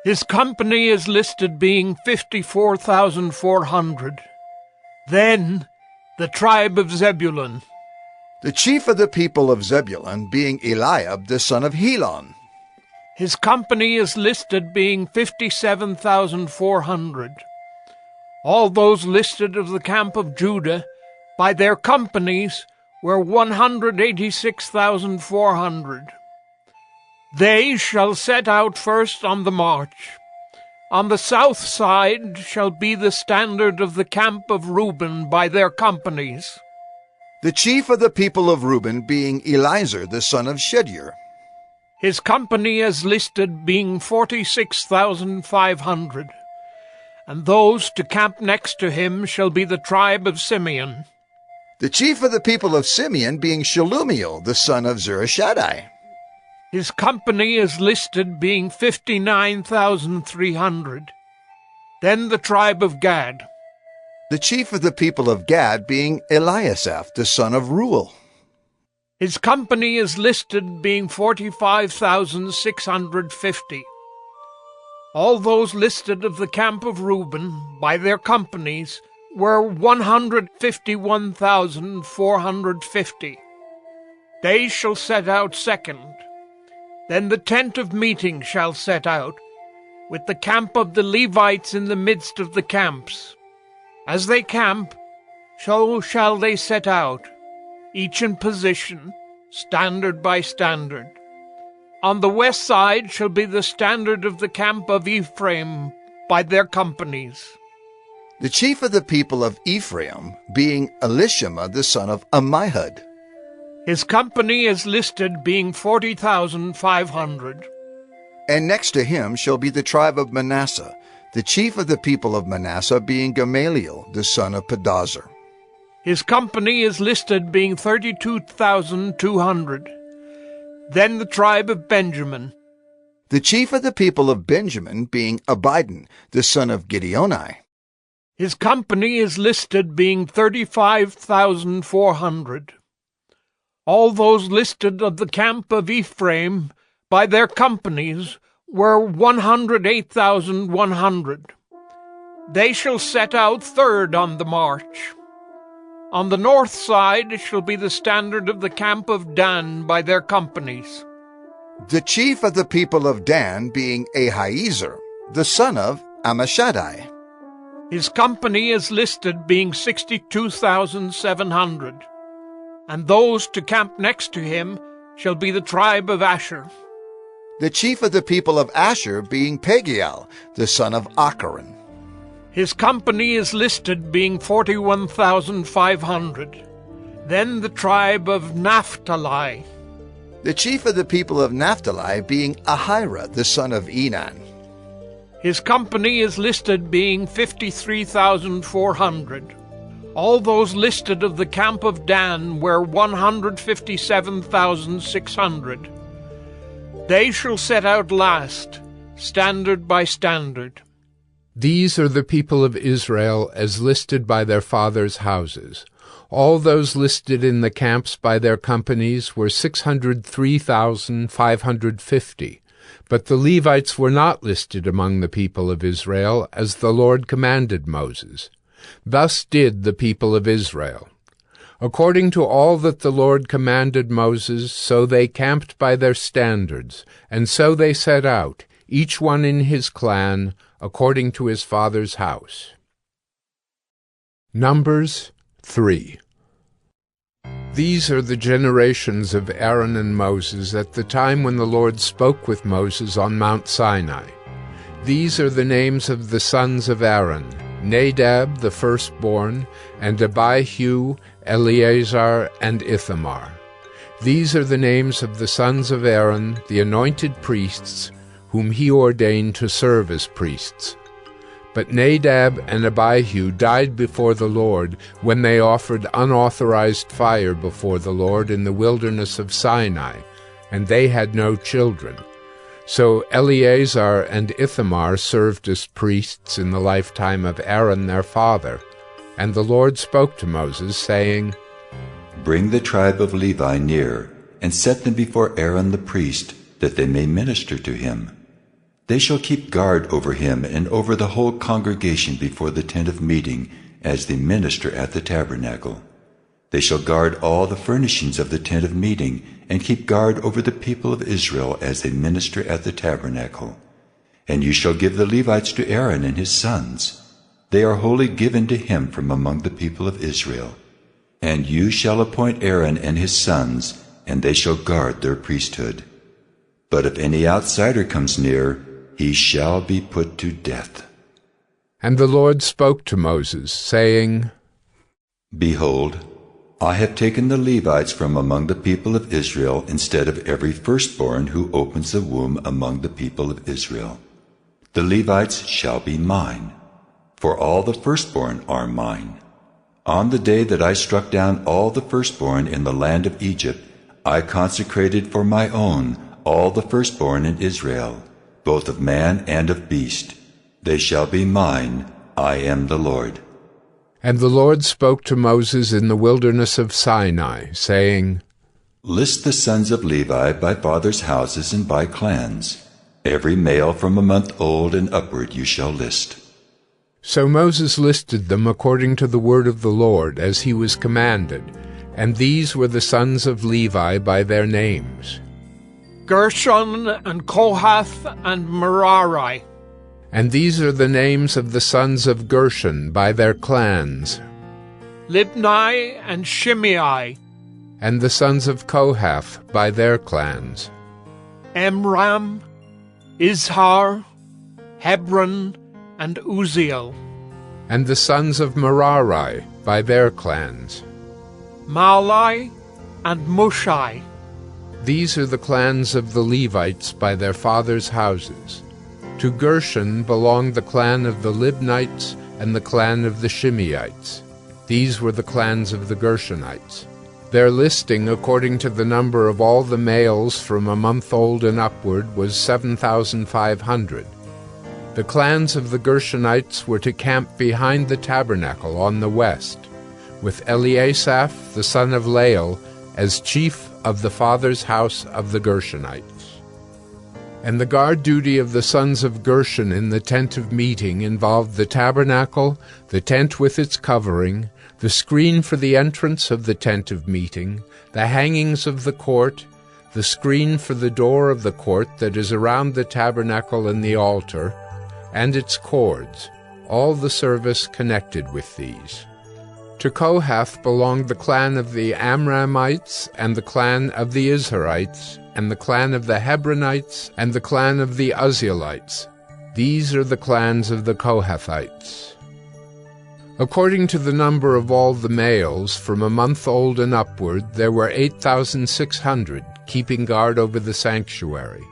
His company is listed being 54,400. Then the tribe of Zebulun. The chief of the people of Zebulun being Eliab, the son of Helon. His company is listed being 57,400. All those listed of the camp of Judah by their companies were 186,400. They shall set out first on the march. On the south side shall be the standard of the camp of Reuben by their companies. The chief of the people of Reuben being Elizur, the son of Shedeur. His company as listed being 46,500. And those to camp next to him shall be the tribe of Simeon. The chief of the people of Simeon being Shelumiel, the son of Zurishaddai. His company is listed being 59,300. Then the tribe of Gad. The chief of the people of Gad being Eliasaph, the son of Reuel. His company is listed being 45,650. All those listed of the camp of Reuben by their companies were 151,450. They shall set out second. Then the tent of meeting shall set out, with the camp of the Levites in the midst of the camps. As they camp, so shall they set out, each in position, standard by standard. On the west side shall be the standard of the camp of Ephraim by their companies. The chief of the people of Ephraim being Elishama, the son of Ammihud. His company is listed being 40,500. And next to him shall be the tribe of Manasseh, the chief of the people of Manasseh being Gamaliel, the son of Pedazur. His company is listed being 32,200. Then the tribe of Benjamin. The chief of the people of Benjamin being Abidan, the son of Gideoni. His company is listed being 35,400. All those listed of the camp of Ephraim by their companies were 108,100. They shall set out third on the march. On the north side shall be the standard of the camp of Dan by their companies. The chief of the people of Dan being Ahiezer, the son of Ammishaddai. His company is listed being 62,700. And those to camp next to him shall be the tribe of Asher. The chief of the people of Asher being Pagiel, the son of Acharon. His company is listed being 41,500. Then the tribe of Naphtali. The chief of the people of Naphtali being Ahira, the son of Enan. His company is listed being 53,400. All those listed of the camp of Dan were 157,600. They shall set out last, standard by standard. These are the people of Israel as listed by their fathers' houses. All those listed in the camps by their companies were 603,550. But the Levites were not listed among the people of Israel, as the Lord commanded Moses. Thus did the people of Israel. According to all that the Lord commanded Moses, so they camped by their standards, and so they set out, each one in his clan, according to his father's house. Numbers 3. These are the generations of Aaron and Moses at the time when the Lord spoke with Moses on Mount Sinai. These are the names of the sons of Aaron: Nadab the firstborn, and Abihu, Eleazar, and Ithamar. These are the names of the sons of Aaron, the anointed priests, whom he ordained to serve as priests. But Nadab and Abihu died before the Lord when they offered unauthorized fire before the Lord in the wilderness of Sinai, and they had no children. So Eleazar and Ithamar served as priests in the lifetime of Aaron their father. And the Lord spoke to Moses, saying, Bring the tribe of Levi near, and set them before Aaron the priest, that they may minister to him. They shall keep guard over him and over the whole congregation before the tent of meeting, as they minister at the tabernacle. They shall guard all the furnishings of the tent of meeting, and keep guard over the people of Israel as they minister at the tabernacle. And you shall give the Levites to Aaron and his sons. They are wholly given to him from among the people of Israel. And you shall appoint Aaron and his sons, and they shall guard their priesthood. But if any outsider comes near, he shall be put to death. And the Lord spoke to Moses, saying, Behold, I have taken the Levites from among the people of Israel instead of every firstborn who opens the womb among the people of Israel. The Levites shall be mine, for all the firstborn are mine. On the day that I struck down all the firstborn in the land of Egypt, I consecrated for my own all the firstborn in Israel, both of man and of beast. They shall be mine. I am the Lord. And the Lord spoke to Moses in the wilderness of Sinai, saying, List the sons of Levi by fathers' houses and by clans. Every male from a month old and upward you shall list. So Moses listed them according to the word of the Lord, as he was commanded, and these were the sons of Levi by their names: Gershon and Kohath and Merari. And these are the names of the sons of Gershon by their clans: Libni and Shimei. And the sons of Kohath by their clans: Amram, Izhar, Hebron, and Uzziel. And the sons of Merari by their clans: Mahli and Mushai. These are the clans of the Levites by their fathers' houses. To Gershon belonged the clan of the Libnites and the clan of the Shimeites. These were the clans of the Gershonites. Their listing according to the number of all the males from a month old and upward was 7,500. The clans of the Gershonites were to camp behind the tabernacle on the west, with Eliasaph the son of Lael as chief of the father's house of the Gershonites. And the guard duty of the sons of Gershon in the tent of meeting involved the tabernacle, the tent with its covering, the screen for the entrance of the tent of meeting, the hangings of the court, the screen for the door of the court that is around the tabernacle and the altar, and its cords, all the service connected with these. To Kohath belonged the clan of the Amramites, and the clan of the Izharites, and the clan of the Hebronites, and the clan of the Uzzielites. These are the clans of the Kohathites. According to the number of all the males, from a month old and upward, there were 8,600, keeping guard over the sanctuary.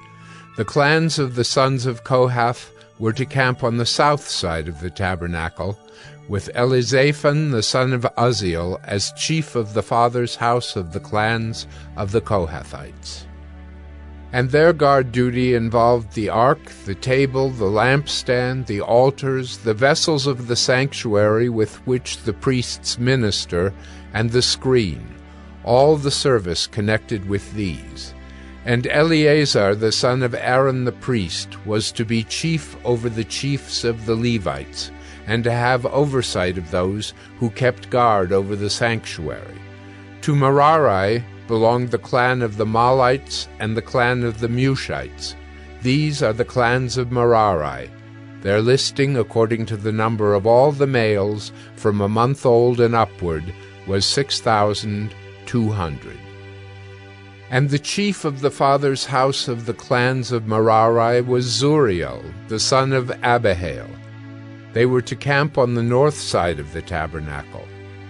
The clans of the sons of Kohath were to camp on the south side of the tabernacle, with Elizaphan the son of Uzziel as chief of the father's house of the clans of the Kohathites. And their guard duty involved the ark, the table, the lampstand, the altars, the vessels of the sanctuary with which the priests minister, and the screen, all the service connected with these. And Eleazar the son of Aaron the priest was to be chief over the chiefs of the Levites, and to have oversight of those who kept guard over the sanctuary. To Merari belonged the clan of the Mahlites and the clan of the Mushites. These are the clans of Merari. Their listing, according to the number of all the males from a month old and upward, was 6,200. And the chief of the father's house of the clans of Merari was Zuriel, the son of Abihail. They were to camp on the north side of the tabernacle.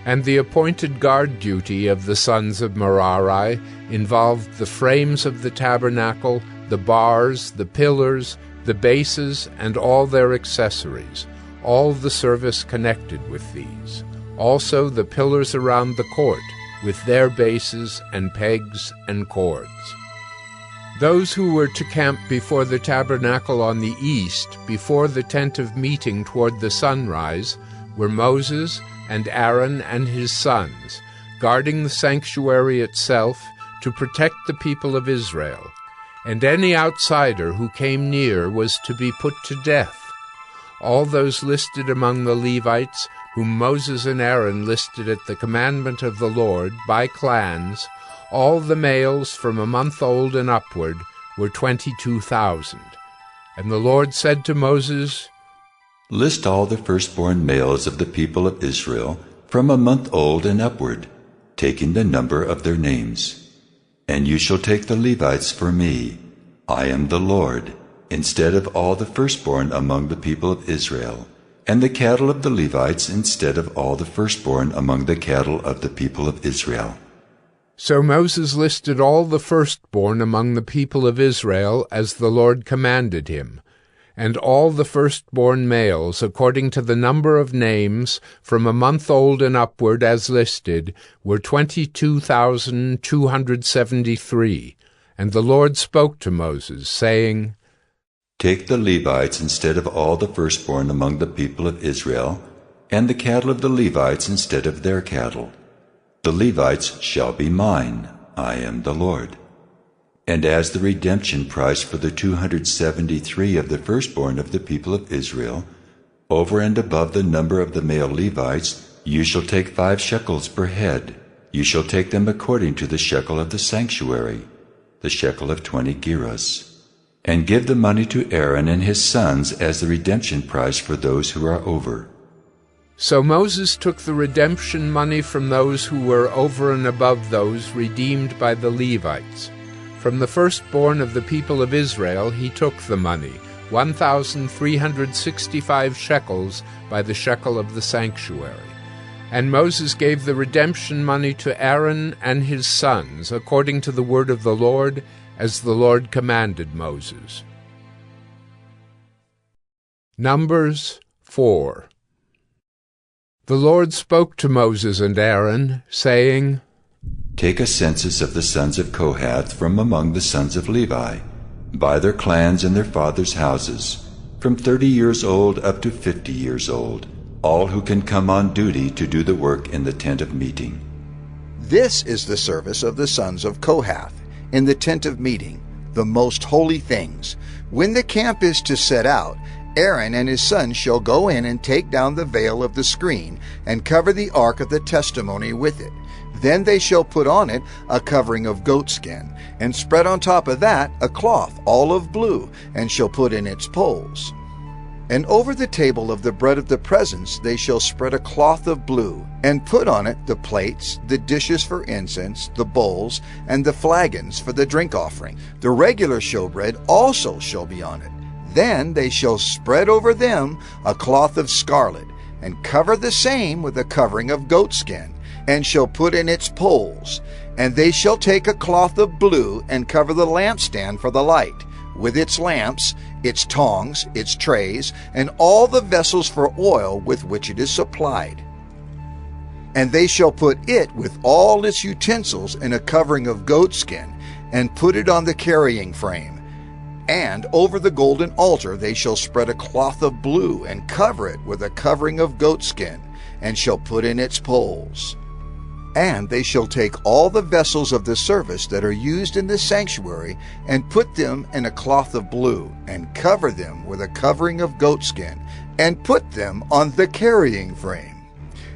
And the appointed guard duty of the sons of Merari involved the frames of the tabernacle, the bars, the pillars, the bases, and all their accessories, all the service connected with these. Also the pillars around the court, with their bases and pegs and cords. Those who were to camp before the tabernacle on the east, before the tent of meeting toward the sunrise, were Moses and Aaron and his sons, guarding the sanctuary itself to protect the people of Israel. And any outsider who came near was to be put to death. All those listed among the Levites, whom Moses and Aaron listed at the commandment of the Lord, by clans, all the males from a month old and upward, were 22,000. And the Lord said to Moses, List all the firstborn males of the people of Israel from a month old and upward, taking the number of their names. And you shall take the Levites for me. I am the Lord, instead of all the firstborn among the people of Israel, and the cattle of the Levites instead of all the firstborn among the cattle of the people of Israel. So Moses listed all the firstborn among the people of Israel as the Lord commanded him, and all the firstborn males, according to the number of names, from a month old and upward as listed, were 22,273. And the Lord spoke to Moses, saying, Take the Levites instead of all the firstborn among the people of Israel, and the cattle of the Levites instead of their cattle. The Levites shall be mine. I am the Lord. And as the redemption price for the 273 of the firstborn of the people of Israel, over and above the number of the male Levites, you shall take 5 shekels per head. You shall take them according to the shekel of the sanctuary, the shekel of 20 gerahs. And give the money to Aaron and his sons as the redemption price for those who are over. So Moses took the redemption money from those who were over and above those redeemed by the Levites. From the firstborn of the people of Israel he took the money, 1,365 shekels by the shekel of the sanctuary. And Moses gave the redemption money to Aaron and his sons, according to the word of the Lord, as the Lord commanded Moses. Numbers 4. The Lord spoke to Moses and Aaron, saying, Take a census of the sons of Kohath from among the sons of Levi, by their clans and their fathers' houses, from 30 years old up to 50 years old, all who can come on duty to do the work in the tent of meeting. This is the service of the sons of Kohath in the tent of meeting, the most holy things. When the camp is to set out, Aaron and his sons shall go in and take down the veil of the screen and cover the ark of the testimony with it. Then they shall put on it a covering of goatskin, and spread on top of that a cloth olive blue, and shall put in its poles. And over the table of the bread of the presence they shall spread a cloth of blue, and put on it the plates, the dishes for incense, the bowls, and the flagons for the drink offering. The regular showbread also shall be on it. Then they shall spread over them a cloth of scarlet, and cover the same with a covering of goatskin, and shall put in its poles. And they shall take a cloth of blue, and cover the lampstand for the light, with its lamps, its tongs, its trays, and all the vessels for oil with which it is supplied. And they shall put it with all its utensils in a covering of goatskin, and put it on the carrying frame. And over the golden altar they shall spread a cloth of blue, and cover it with a covering of goatskin, and shall put in its poles. And they shall take all the vessels of the service that are used in the sanctuary, and put them in a cloth of blue, and cover them with a covering of goatskin, and put them on the carrying frame.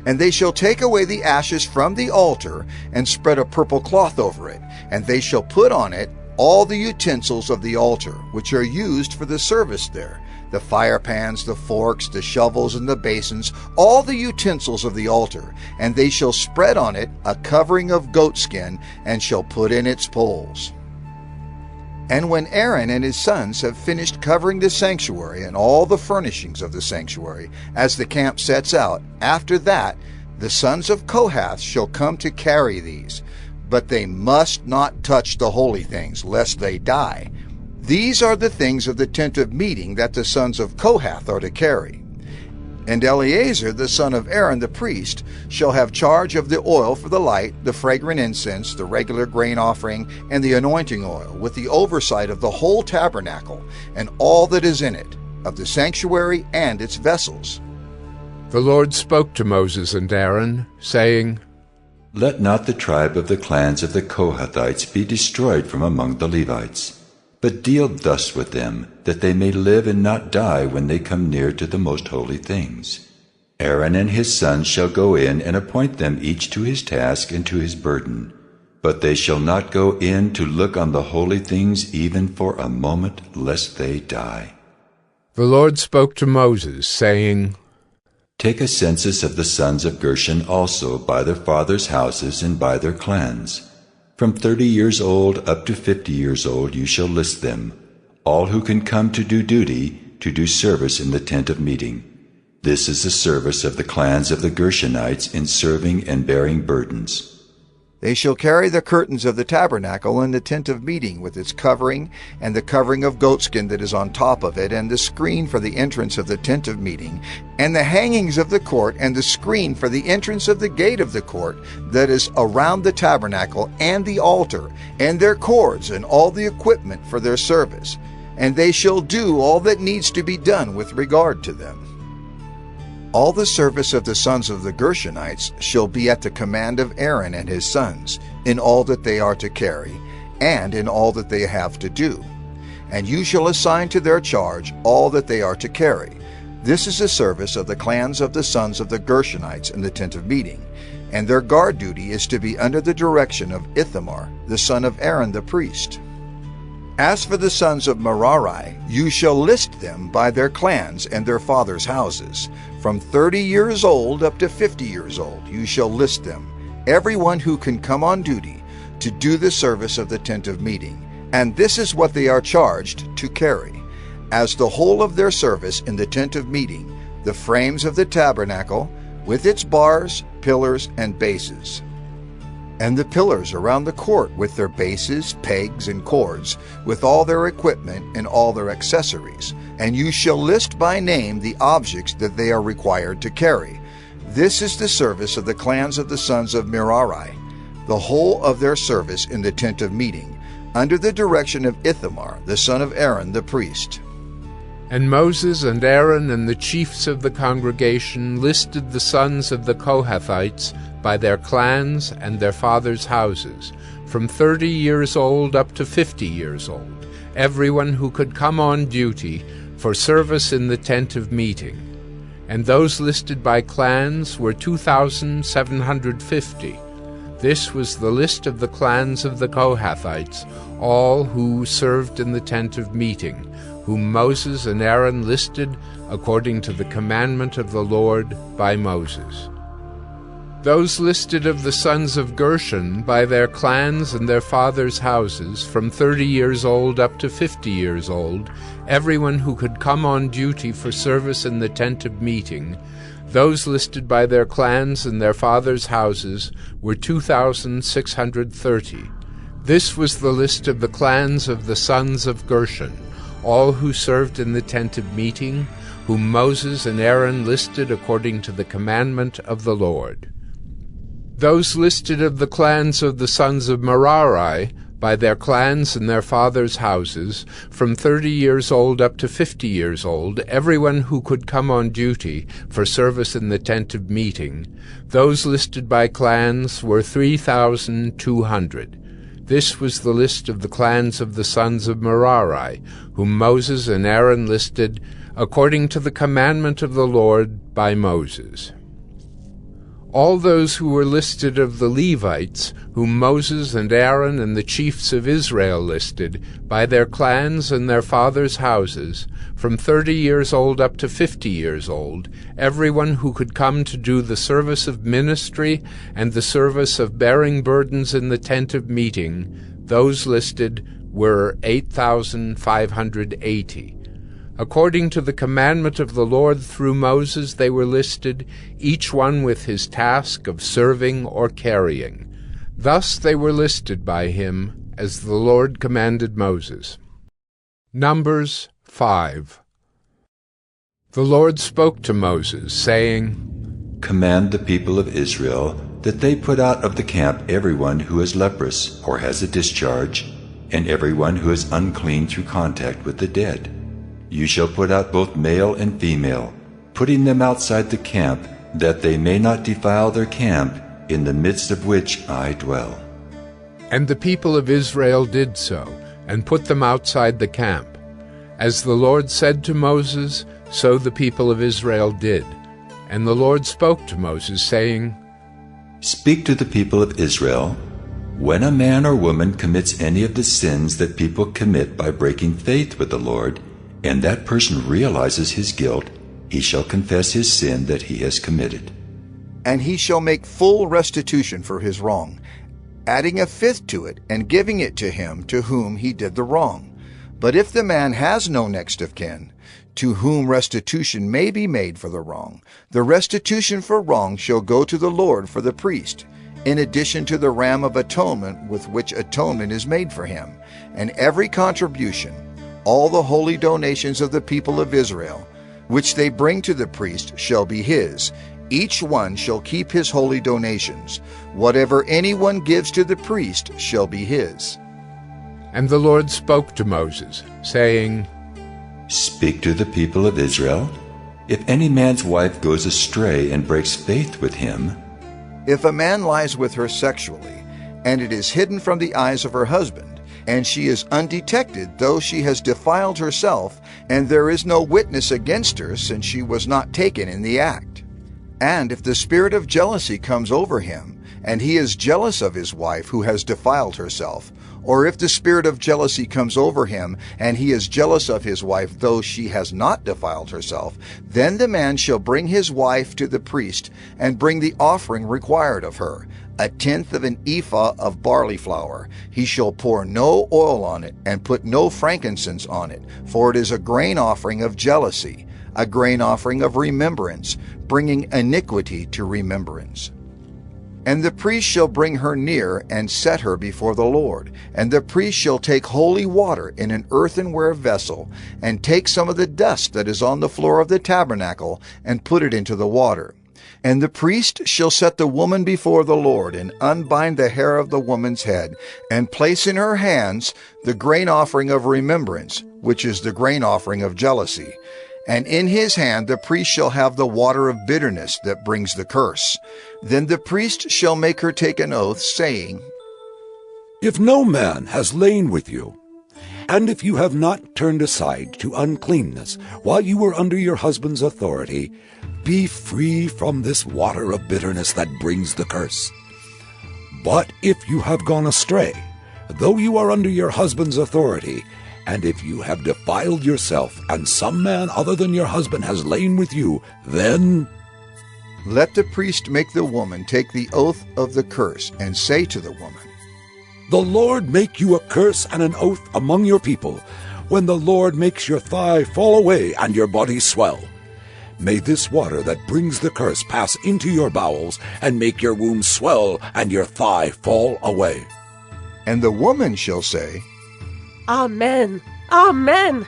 And they shall take away the ashes from the altar, and spread a purple cloth over it, and they shall put on it all the utensils of the altar, which are used for the service there, the fire pans, the forks, the shovels, and the basins, all the utensils of the altar, and they shall spread on it a covering of goatskin, and shall put in its poles. And when Aaron and his sons have finished covering the sanctuary and all the furnishings of the sanctuary, as the camp sets out, after that the sons of Kohath shall come to carry these. But they must not touch the holy things, lest they die. These are the things of the tent of meeting that the sons of Kohath are to carry. And Eleazar, the son of Aaron the priest, shall have charge of the oil for the light, the fragrant incense, the regular grain offering, and the anointing oil, with the oversight of the whole tabernacle, and all that is in it, of the sanctuary and its vessels. The Lord spoke to Moses and Aaron, saying, Let not the tribe of the clans of the Kohathites be destroyed from among the Levites, but deal thus with them, that they may live and not die when they come near to the most holy things. Aaron and his sons shall go in and appoint them each to his task and to his burden, but they shall not go in to look on the holy things even for a moment, lest they die. The Lord spoke to Moses, saying, Take a census of the sons of Gershon also by their fathers' houses and by their clans. From 30 years old up to 50 years old you shall list them, all who can come to do duty, to do service in the tent of meeting. This is the service of the clans of the Gershonites in serving and bearing burdens. They shall carry the curtains of the tabernacle and the tent of meeting with its covering, and the covering of goatskin that is on top of it, and the screen for the entrance of the tent of meeting, and the hangings of the court, and the screen for the entrance of the gate of the court that is around the tabernacle, and the altar, and their cords, and all the equipment for their service. And they shall do all that needs to be done with regard to them. All the service of the sons of the Gershonites shall be at the command of Aaron and his sons, in all that they are to carry, and in all that they have to do. And you shall assign to their charge all that they are to carry. This is the service of the clans of the sons of the Gershonites in the tent of meeting, and their guard duty is to be under the direction of Ithamar, the son of Aaron the priest. As for the sons of Merari, you shall list them by their clans and their fathers' houses. From 30 years old up to 50 years old you shall list them, everyone who can come on duty to do the service of the tent of meeting. And this is what they are charged to carry. As the whole of their service in the tent of meeting, the frames of the tabernacle, with its bars, pillars, and bases, and the pillars around the court with their bases, pegs, and cords, with all their equipment and all their accessories. And you shall list by name the objects that they are required to carry. This is the service of the clans of the sons of Merari, the whole of their service in the tent of meeting, under the direction of Ithamar, the son of Aaron the priest. And Moses and Aaron and the chiefs of the congregation listed the sons of the Kohathites by their clans and their fathers' houses, from 30 years old up to 50 years old, everyone who could come on duty for service in the tent of meeting. And those listed by clans were 2,750. This was the list of the clans of the Kohathites, all who served in the tent of meeting, whom Moses and Aaron listed according to the commandment of the Lord by Moses. Those listed of the sons of Gershon by their clans and their fathers' houses, from 30 years old up to 50 years old, everyone who could come on duty for service in the tent of meeting, those listed by their clans and their fathers' houses were 2,630. This was the list of the clans of the sons of Gershon, all who served in the tent of meeting, whom Moses and Aaron listed according to the commandment of the Lord. Those listed of the clans of the sons of Merari, by their clans and their fathers' houses, from 30 years old up to 50 years old, everyone who could come on duty for service in the tent of meeting, those listed by clans were 3,200. This was the list of the clans of the sons of Merari, whom Moses and Aaron listed according to the commandment of the Lord by Moses. All those who were listed of the Levites, whom Moses and Aaron and the chiefs of Israel listed, by their clans and their fathers' houses, from 30 years old up to 50 years old, everyone who could come to do the service of ministry and the service of bearing burdens in the tent of meeting, those listed were 8,580. According to the commandment of the Lord through Moses they were listed, each one with his task of serving or carrying. Thus they were listed by him, as the Lord commanded Moses. Numbers 5. The Lord spoke to Moses, saying, Command the people of Israel that they put out of the camp everyone who is leprous or has a discharge, and everyone who is unclean through contact with the dead. You shall put out both male and female, putting them outside the camp, that they may not defile their camp, in the midst of which I dwell. And the people of Israel did so, and put them outside the camp. As the Lord said to Moses, so the people of Israel did. And the Lord spoke to Moses, saying, Speak to the people of Israel. When a man or woman commits any of the sins that people commit by breaking faith with the Lord, and that person realizes his guilt, he shall confess his sin that he has committed. And he shall make full restitution for his wrong, adding a fifth to it, and giving it to him to whom he did the wrong. But if the man has no next of kin, to whom restitution may be made for the wrong, the restitution for wrong shall go to the Lord for the priest, in addition to the ram of atonement with which atonement is made for him, and every contribution, all the holy donations of the people of Israel, which they bring to the priest, shall be his. Each one shall keep his holy donations. Whatever anyone gives to the priest shall be his. And the Lord spoke to Moses, saying, Speak to the people of Israel. If any man's wife goes astray and breaks faith with him, if a man lies with her sexually, and it is hidden from the eyes of her husband, and she is undetected, though she has defiled herself, and there is no witness against her, since she was not taken in the act. And if the spirit of jealousy comes over him, and he is jealous of his wife who has defiled herself, or if the spirit of jealousy comes over him, and he is jealous of his wife, though she has not defiled herself, then the man shall bring his wife to the priest, and bring the offering required of her, 1/10 of an ephah of barley flour. He shall pour no oil on it, and put no frankincense on it, for it is a grain offering of jealousy, a grain offering of remembrance, bringing iniquity to remembrance. And the priest shall bring her near, and set her before the Lord. And the priest shall take holy water in an earthenware vessel, and take some of the dust that is on the floor of the tabernacle, and put it into the water. And the priest shall set the woman before the Lord, and unbind the hair of the woman's head, and place in her hands the grain offering of remembrance, which is the grain offering of jealousy. And in his hand the priest shall have the water of bitterness that brings the curse. Then the priest shall make her take an oath, saying, If no man has lain with you, and if you have not turned aside to uncleanness while you were under your husband's authority, be free from this water of bitterness that brings the curse. But if you have gone astray, though you are under your husband's authority, and if you have defiled yourself, and some man other than your husband has lain with you, then let the priest make the woman take the oath of the curse, and say to the woman, The Lord make you a curse and an oath among your people, when the Lord makes your thigh fall away and your body swell. May this water that brings the curse pass into your bowels, and make your womb swell and your thigh fall away. And the woman shall say, Amen. Amen.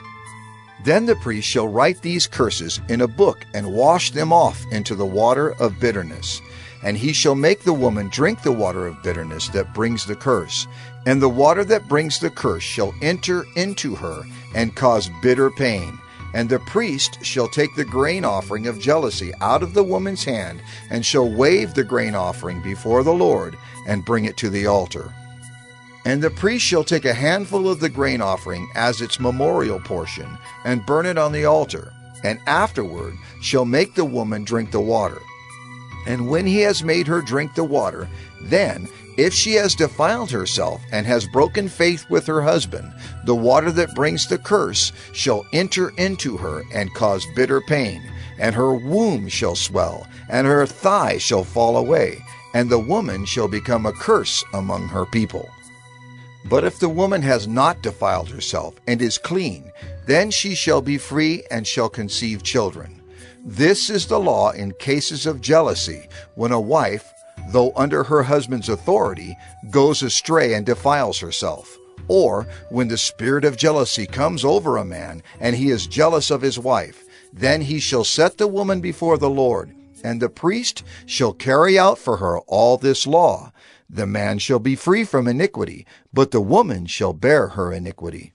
Then the priest shall write these curses in a book, and wash them off into the water of bitterness. And he shall make the woman drink the water of bitterness that brings the curse. And the water that brings the curse shall enter into her, and cause bitter pain. And the priest shall take the grain offering of jealousy out of the woman's hand, and shall wave the grain offering before the Lord, and bring it to the altar. And the priest shall take a handful of the grain offering as its memorial portion, and burn it on the altar, and afterward shall make the woman drink the water. And when he has made her drink the water, then, if she has defiled herself and has broken faith with her husband, the water that brings the curse shall enter into her and cause bitter pain, and her womb shall swell, and her thigh shall fall away, and the woman shall become a curse among her people. But if the woman has not defiled herself and is clean, then she shall be free and shall conceive children. This is the law in cases of jealousy, when a wife, though under her husband's authority, goes astray and defiles herself, or when the spirit of jealousy comes over a man, and he is jealous of his wife. Then he shall set the woman before the Lord, and the priest shall carry out for her all this law. The man shall be free from iniquity, but the woman shall bear her iniquity.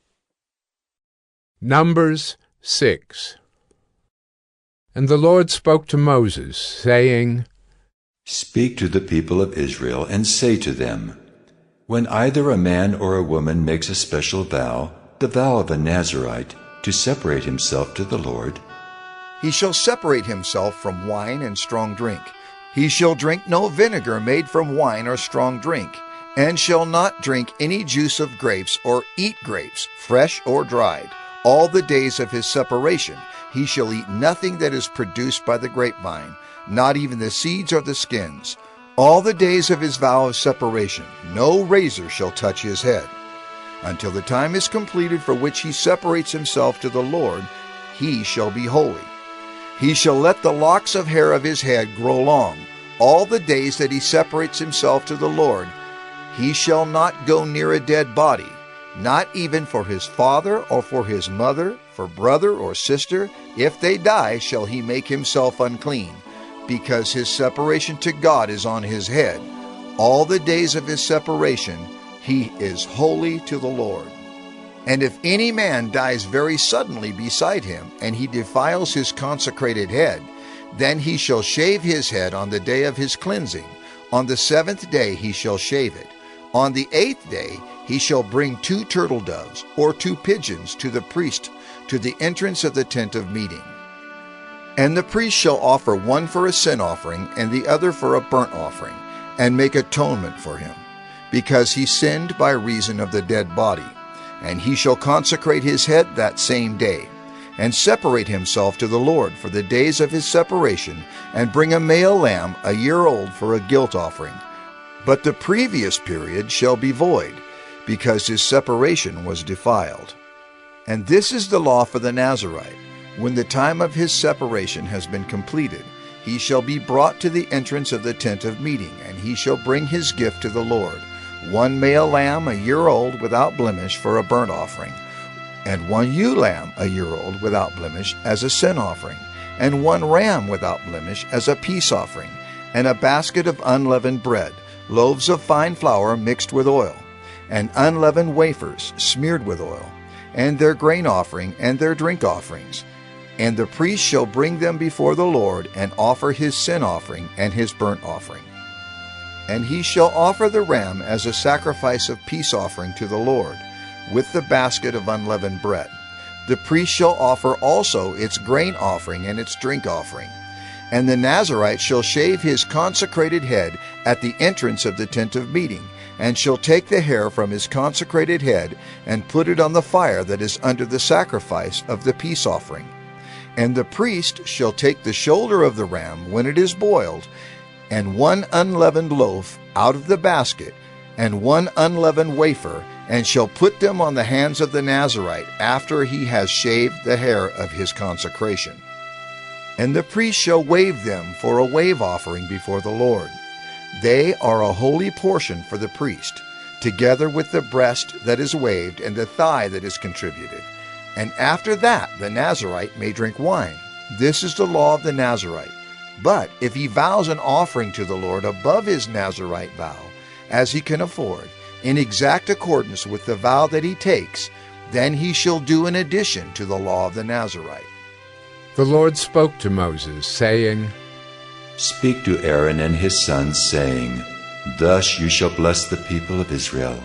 Numbers 6. And the Lord spoke to Moses, saying, Speak to the people of Israel, and say to them, When either a man or a woman makes a special vow, the vow of a Nazirite, to separate himself to the Lord, he shall separate himself from wine and strong drink. He shall drink no vinegar made from wine or strong drink, and shall not drink any juice of grapes or eat grapes, fresh or dried. All the days of his separation he shall eat nothing that is produced by the grapevine, not even the seeds or the skins. All the days of his vow of separation no razor shall touch his head. Until the time is completed for which he separates himself to the Lord, he shall be holy. He shall let the locks of hair of his head grow long. All the days that he separates himself to the Lord, he shall not go near a dead body, not even for his father or for his mother, for brother or sister. If they die, shall he make himself unclean, because his separation to God is on his head. All the days of his separation he is holy to the Lord. And if any man dies very suddenly beside him, and he defiles his consecrated head, then he shall shave his head on the day of his cleansing. On the 7th day he shall shave it. On the 8th day he shall bring 2 turtle doves or 2 pigeons to the priest to the entrance of the tent of meeting. And the priest shall offer one for a sin offering and the other for a burnt offering, and make atonement for him, because he sinned by reason of the dead body. And he shall consecrate his head that same day, and separate himself to the Lord for the days of his separation, and bring a male lamb a year old for a guilt offering. But the previous period shall be void, because his separation was defiled. And this is the law for the Nazirite. When the time of his separation has been completed, he shall be brought to the entrance of the tent of meeting, and he shall bring his gift to the Lord, 1 male lamb a year old without blemish for a burnt offering, and 1 ewe lamb a year old without blemish as a sin offering. and 1 ram without blemish as a peace offering, and a basket of unleavened bread, loaves of fine flour mixed with oil, and unleavened wafers smeared with oil, and their grain offering and their drink offerings. And the priest shall bring them before the Lord, and offer his sin offering and his burnt offering. And he shall offer the ram as a sacrifice of peace offering to the Lord, with the basket of unleavened bread. The priest shall offer also its grain offering and its drink offering. And the Nazirite shall shave his consecrated head at the entrance of the tent of meeting, and shall take the hair from his consecrated head, and put it on the fire that is under the sacrifice of the peace offering. And the priest shall take the shoulder of the ram when it is boiled, and 1 unleavened loaf out of the basket, and 1 unleavened wafer, and shall put them on the hands of the Nazirite after he has shaved the hair of his consecration. And the priest shall wave them for a wave offering before the Lord. They are a holy portion for the priest, together with the breast that is waved and the thigh that is contributed. And after that the Nazirite may drink wine. This is the law of the Nazirite. But if he vows an offering to the Lord above his Nazirite vow, as he can afford, in exact accordance with the vow that he takes, then he shall do an addition to the law of the Nazirite. The Lord spoke to Moses, saying, Speak to Aaron and his sons, saying, Thus you shall bless the people of Israel.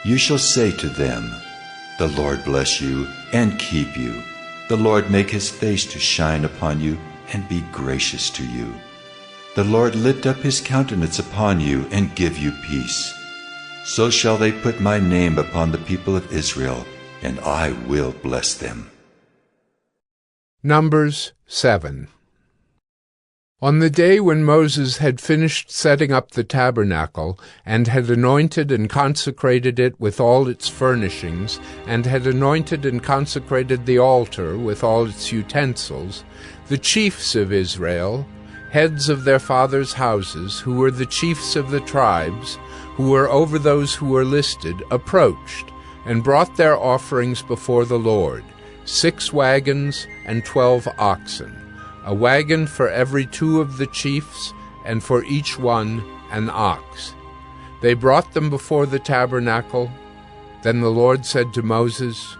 You shall say to them, The Lord bless you and keep you. The Lord make his face to shine upon you and be gracious to you. The Lord lift up his countenance upon you and give you peace. So shall they put my name upon the people of Israel, and I will bless them. Numbers 7. On the day when Moses had finished setting up the tabernacle, and had anointed and consecrated it with all its furnishings, and had anointed and consecrated the altar with all its utensils, the chiefs of Israel, heads of their fathers' houses, who were the chiefs of the tribes, who were over those who were listed, approached, and brought their offerings before the Lord, 6 wagons and 12 oxen, a wagon for every 2 of the chiefs, and for each one an ox. They brought them before the tabernacle. Then the Lord said to Moses,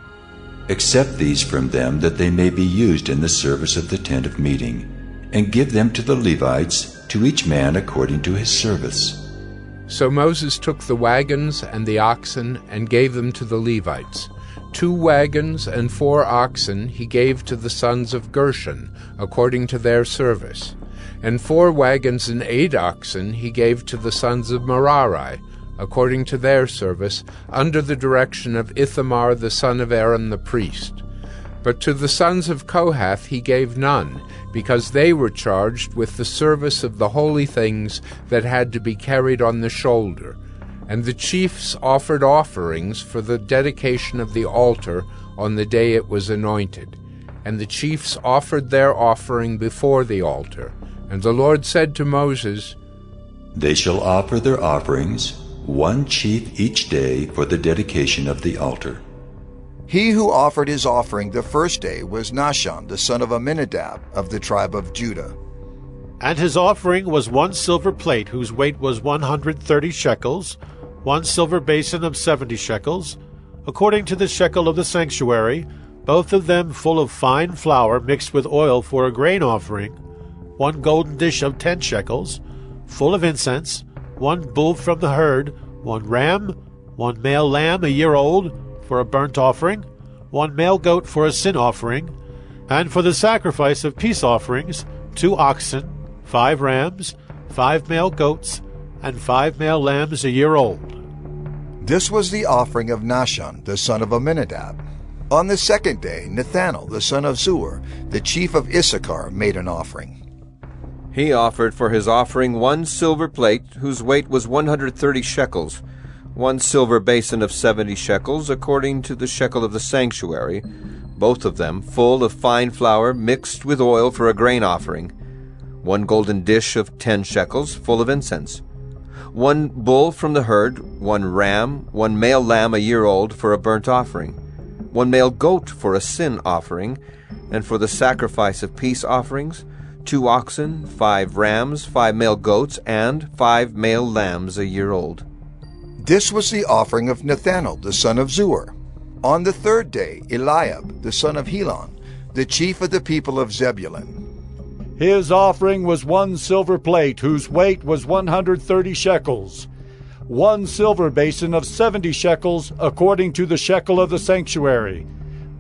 Accept these from them, that they may be used in the service of the tent of meeting, and give them to the Levites, to each man according to his service. So Moses took the wagons and the oxen and gave them to the Levites. 2 wagons and 4 oxen he gave to the sons of Gershon, according to their service. And 4 wagons and 8 oxen he gave to the sons of Merari, according to their service, under the direction of Ithamar the son of Aaron the priest. But to the sons of Kohath he gave none, because they were charged with the service of the holy things that had to be carried on the shoulder. And the chiefs offered offerings for the dedication of the altar on the day it was anointed. And the chiefs offered their offering before the altar. And the Lord said to Moses, They shall offer their offerings, 1 chief each day, for the dedication of the altar. He who offered his offering the first day was Nahshon, the son of Amminadab, of the tribe of Judah. And his offering was 1 silver plate, whose weight was 130 shekels, 1 silver basin of 70 shekels, according to the shekel of the sanctuary, both of them full of fine flour mixed with oil for a grain offering, 1 golden dish of 10 shekels, full of incense, 1 bull from the herd, 1 ram, 1 male lamb a year old, for a burnt offering, 1 male goat for a sin offering, and for the sacrifice of peace offerings, 2 oxen, 5 rams, 5 male goats, and 5 male lambs a year old. This was the offering of Nahshon, the son of Amminadab. On the second day, Nethanel, the son of Zuar, the chief of Issachar, made an offering. He offered for his offering 1 silver plate, whose weight was 130 shekels, 1 silver basin of 70 shekels, according to the shekel of the sanctuary, both of them full of fine flour mixed with oil for a grain offering, 1 golden dish of 10 shekels, full of incense, 1 bull from the herd, 1 ram, 1 male lamb a year old for a burnt offering, one male goat for a sin offering, and for the sacrifice of peace offerings, 2 oxen, 5 rams, 5 male goats, and 5 male lambs a year old. This was the offering of Nathanael, the son of Zuar. On the 3rd day, Eliab, the son of Helon, the chief of the people of Zebulun. His offering was 1 silver plate, whose weight was 130 shekels, 1 silver basin of 70 shekels, according to the shekel of the sanctuary,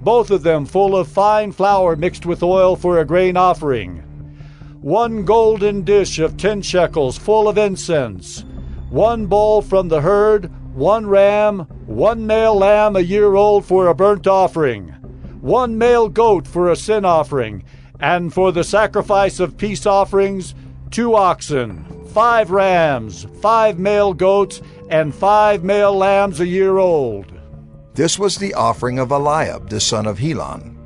both of them full of fine flour mixed with oil for a grain offering, 1 golden dish of 10 shekels, full of incense, 1 bull from the herd, 1 ram, 1 male lamb a year old for a burnt offering, 1 male goat for a sin offering, and for the sacrifice of peace offerings, 2 oxen, 5 rams, 5 male goats, and 5 male lambs a year old. This was the offering of Eliab, the son of Helon.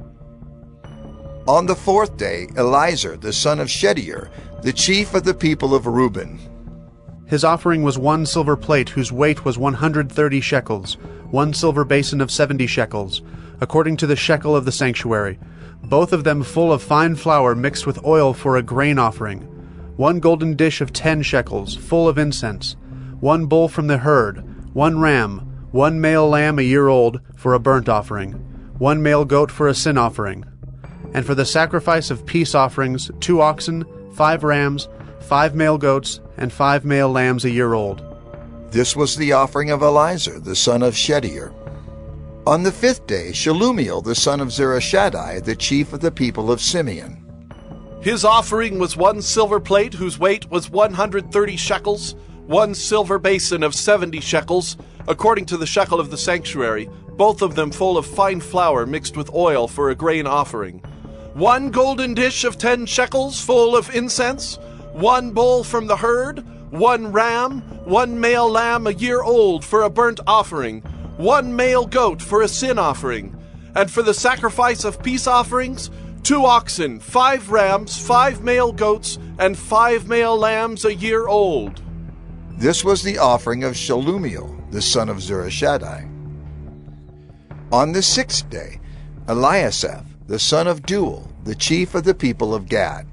On the 4th day, Eliezer, the son of Shedeur, the chief of the people of Reuben. His offering was 1 silver plate, whose weight was 130 shekels, 1 silver basin of 70 shekels, according to the shekel of the sanctuary, both of them full of fine flour mixed with oil for a grain offering, 1 golden dish of 10 shekels, full of incense, 1 bull from the herd, 1 ram, 1 male lamb a year old for a burnt offering, 1 male goat for a sin offering, and for the sacrifice of peace offerings, 2 oxen, 5 rams, 5 male goats, and 5 male lambs a year old. This was the offering of Eliezer, the son of Shedeur. On the 5th day, Shelumiel, the son of Zurishaddai, the chief of the people of Simeon. His offering was 1 silver plate, whose weight was 130 shekels, 1 silver basin of 70 shekels, according to the shekel of the sanctuary, both of them full of fine flour mixed with oil for a grain offering, 1 golden dish of 10 shekels, full of incense, 1 bull from the herd, 1 ram, 1 male lamb a year old for a burnt offering, 1 male goat for a sin offering, and for the sacrifice of peace offerings, 2 oxen, 5 rams, 5 male goats, and 5 male lambs a year old. This was the offering of Shelumiel, the son of Zurishaddai. On the 6th day, Eliasaph, the son of Deuel, the chief of the people of Gad.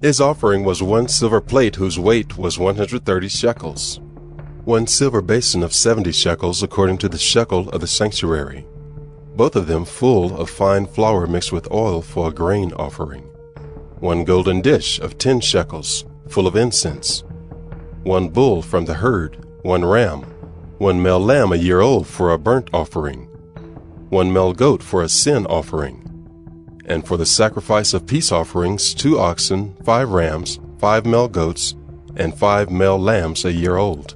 His offering was 1 silver plate, whose weight was 130 shekels, 1 silver basin of 70 shekels, according to the shekel of the sanctuary, both of them full of fine flour mixed with oil for a grain offering, 1 golden dish of 10 shekels, full of incense, 1 bull from the herd, 1 ram, 1 male lamb a year old for a burnt offering, 1 male goat for a sin offering, and for the sacrifice of peace offerings, 2 oxen, 5 rams, 5 male goats, and 5 male lambs a year old.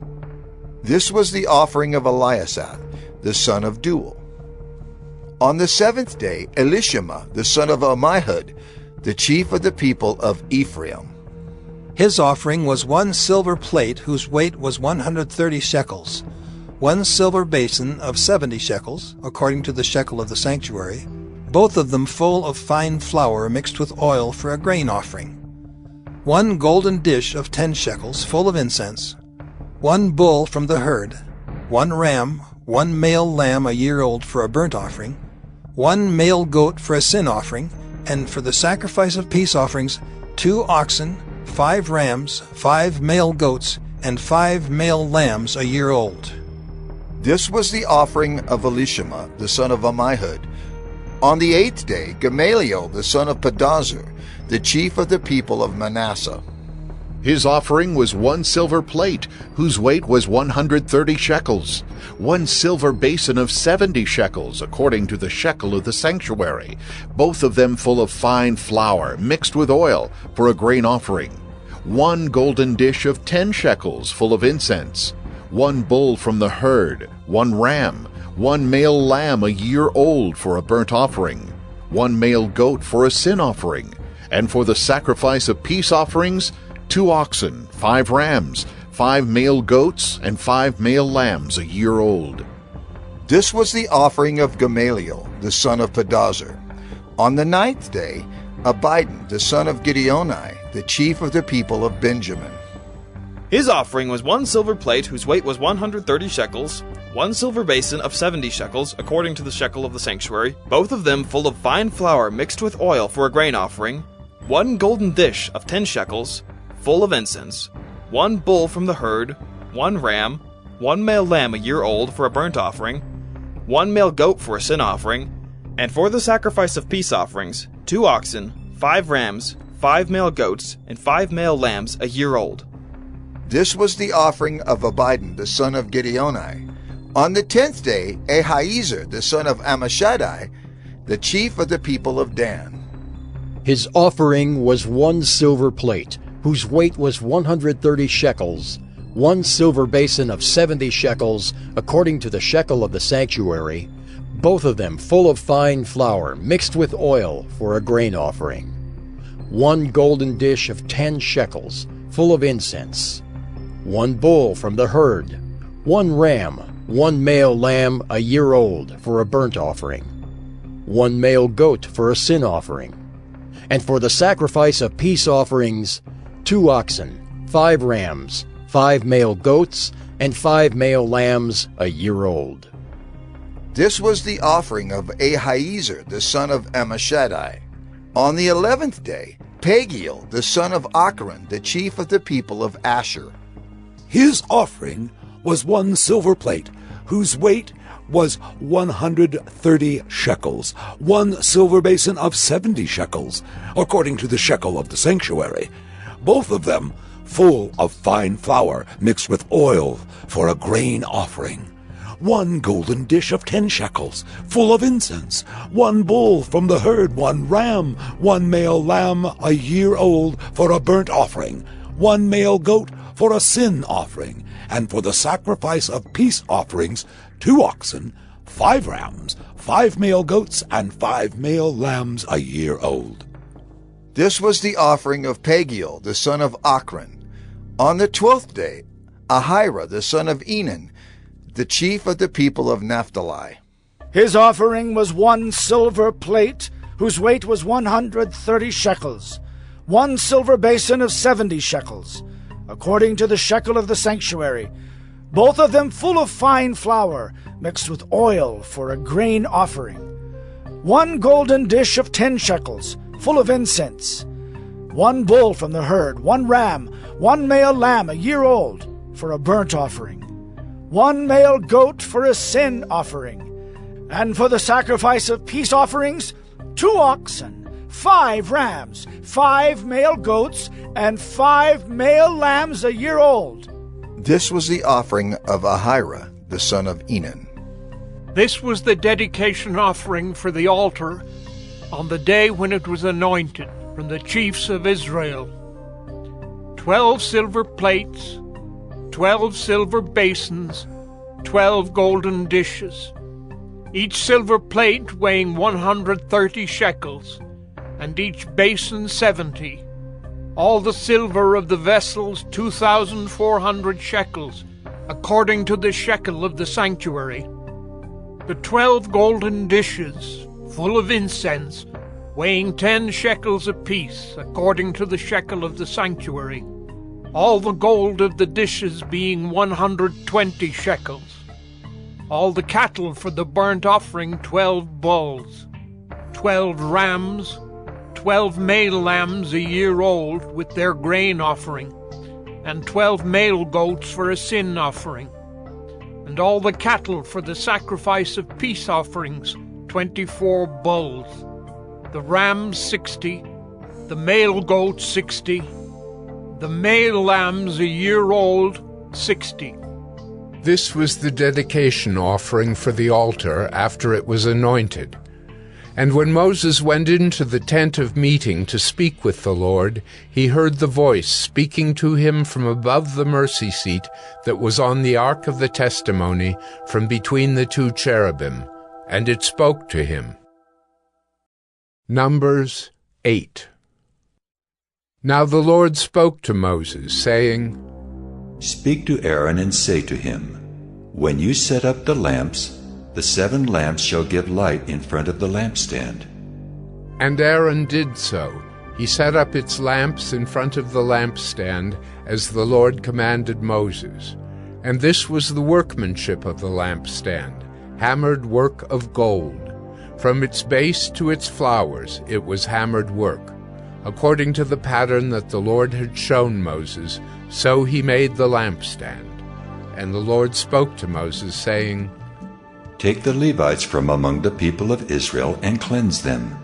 This was the offering of Eliasaph, the son of Deuel. On the 7th day, Elishama, the son of Ammihud, the chief of the people of Ephraim. His offering was 1 silver plate, whose weight was 130 shekels, 1 silver basin of 70 shekels, according to the shekel of the sanctuary, both of them full of fine flour mixed with oil for a grain offering, 1 golden dish of 10 shekels, full of incense, 1 bull from the herd, 1 ram, 1 male lamb a year old for a burnt offering, 1 male goat for a sin offering, and for the sacrifice of peace offerings, 2 oxen, 5 rams, 5 male goats, and 5 male lambs a year old. This was the offering of Elishama, the son of Ammihud. On the 8th day, Gamaliel, the son of Pedazur, the chief of the people of Manasseh. His offering was 1 silver plate, whose weight was 130 shekels, 1 silver basin of 70 shekels, according to the shekel of the sanctuary, both of them full of fine flour mixed with oil for a grain offering, 1 golden dish of 10 shekels, full of incense, 1 bull from the herd, 1 ram, 1 male lamb a year old for a burnt offering, 1 male goat for a sin offering, and for the sacrifice of peace offerings, 2 oxen, 5 rams, 5 male goats, and 5 male lambs a year old. This was the offering of Gamaliel, the son of Pedazur. On the 9th day, Abidan, the son of Gideoni, the chief of the people of Benjamin. His offering was 1 silver plate, whose weight was 130 shekels, 1 silver basin of 70 shekels, according to the shekel of the sanctuary, both of them full of fine flour mixed with oil for a grain offering, 1 golden dish of 10 shekels, full of incense, 1 bull from the herd, 1 ram, 1 male lamb a year old for a burnt offering, 1 male goat for a sin offering, and for the sacrifice of peace offerings, 2 oxen, 5 rams, 5 male goats, and 5 male lambs a year old. This was the offering of Abidan the son of Gideoni. On the 10th day, Ahiezer the son of Ammishaddai, the chief of the people of Dan. His offering was 1 silver plate, whose weight was 130 shekels, 1 silver basin of 70 shekels, according to the shekel of the sanctuary, both of them full of fine flour mixed with oil for a grain offering, 1 golden dish of 10 shekels, full of incense, 1 bull from the herd, 1 ram, 1 male lamb a year old for a burnt offering, 1 male goat for a sin offering, and for the sacrifice of peace offerings, 2 oxen, 5 rams, 5 male goats, and 5 male lambs a year old. This was the offering of Ahiezer the son of Ammishaddai. On the 11th day, Pagiel the son of Ochran, the chief of the people of Asher. His offering was 1 silver plate, whose weight was 130 shekels, 1 silver basin of 70 shekels, according to the shekel of the sanctuary, both of them full of fine flour mixed with oil for a grain offering, 1 golden dish of 10 shekels, full of incense, 1 bull from the herd, 1 ram, 1 male lamb a year old for a burnt offering, 1 male goat for a sin offering, and for the sacrifice of peace offerings, 2 oxen, 5 rams, 5 male goats, and 5 male lambs a year old. This was the offering of Pagiel the son of Ochran. On the 12th day, Ahira the son of Enan, the chief of the people of Naphtali. His offering was 1 silver plate, whose weight was 130 shekels, 1 silver basin of 70 shekels, according to the shekel of the sanctuary, both of them full of fine flour mixed with oil for a grain offering, 1 golden dish of 10 shekels, full of incense, 1 bull from the herd, 1 ram, 1 male lamb a year old for a burnt offering, 1 male goat for a sin offering, and for the sacrifice of peace offerings, 2 oxen, 5 rams, 5 male goats, and 5 male lambs a year old. This was the offering of Ahira the son of Enan. This was the dedication offering for the altar on the day when it was anointed from the chiefs of Israel. 12 silver plates, 12 silver basins, 12 golden dishes, each silver plate weighing 130 shekels, and each basin 70. All the silver of the vessels 2,400 shekels, according to the shekel of the sanctuary. The 12 golden dishes, full of incense, weighing 10 shekels apiece, according to the shekel of the sanctuary. All the gold of the dishes being 120 shekels. All the cattle for the burnt offering 12 bulls, 12 rams, 12 male lambs a year old with their grain offering, and 12 male goats for a sin offering, and all the cattle for the sacrifice of peace offerings, 24 bulls, the rams 60, the male goats 60, the male lambs a year old 60. This was the dedication offering for the altar after it was anointed. And when Moses went into the tent of meeting to speak with the Lord, he heard the voice speaking to him from above the mercy seat that was on the ark of the testimony, from between the 2 cherubim, and it spoke to him. Numbers 8. Now the Lord spoke to Moses, saying, Speak to Aaron and say to him, When you set up the lamps, the 7 lamps shall give light in front of the lampstand. And Aaron did so. He set up its lamps in front of the lampstand, as the Lord commanded Moses. And this was the workmanship of the lampstand, hammered work of gold. From its base to its flowers it was hammered work. According to the pattern that the Lord had shown Moses, so he made the lampstand. And the Lord spoke to Moses, saying, Take the Levites from among the people of Israel and cleanse them.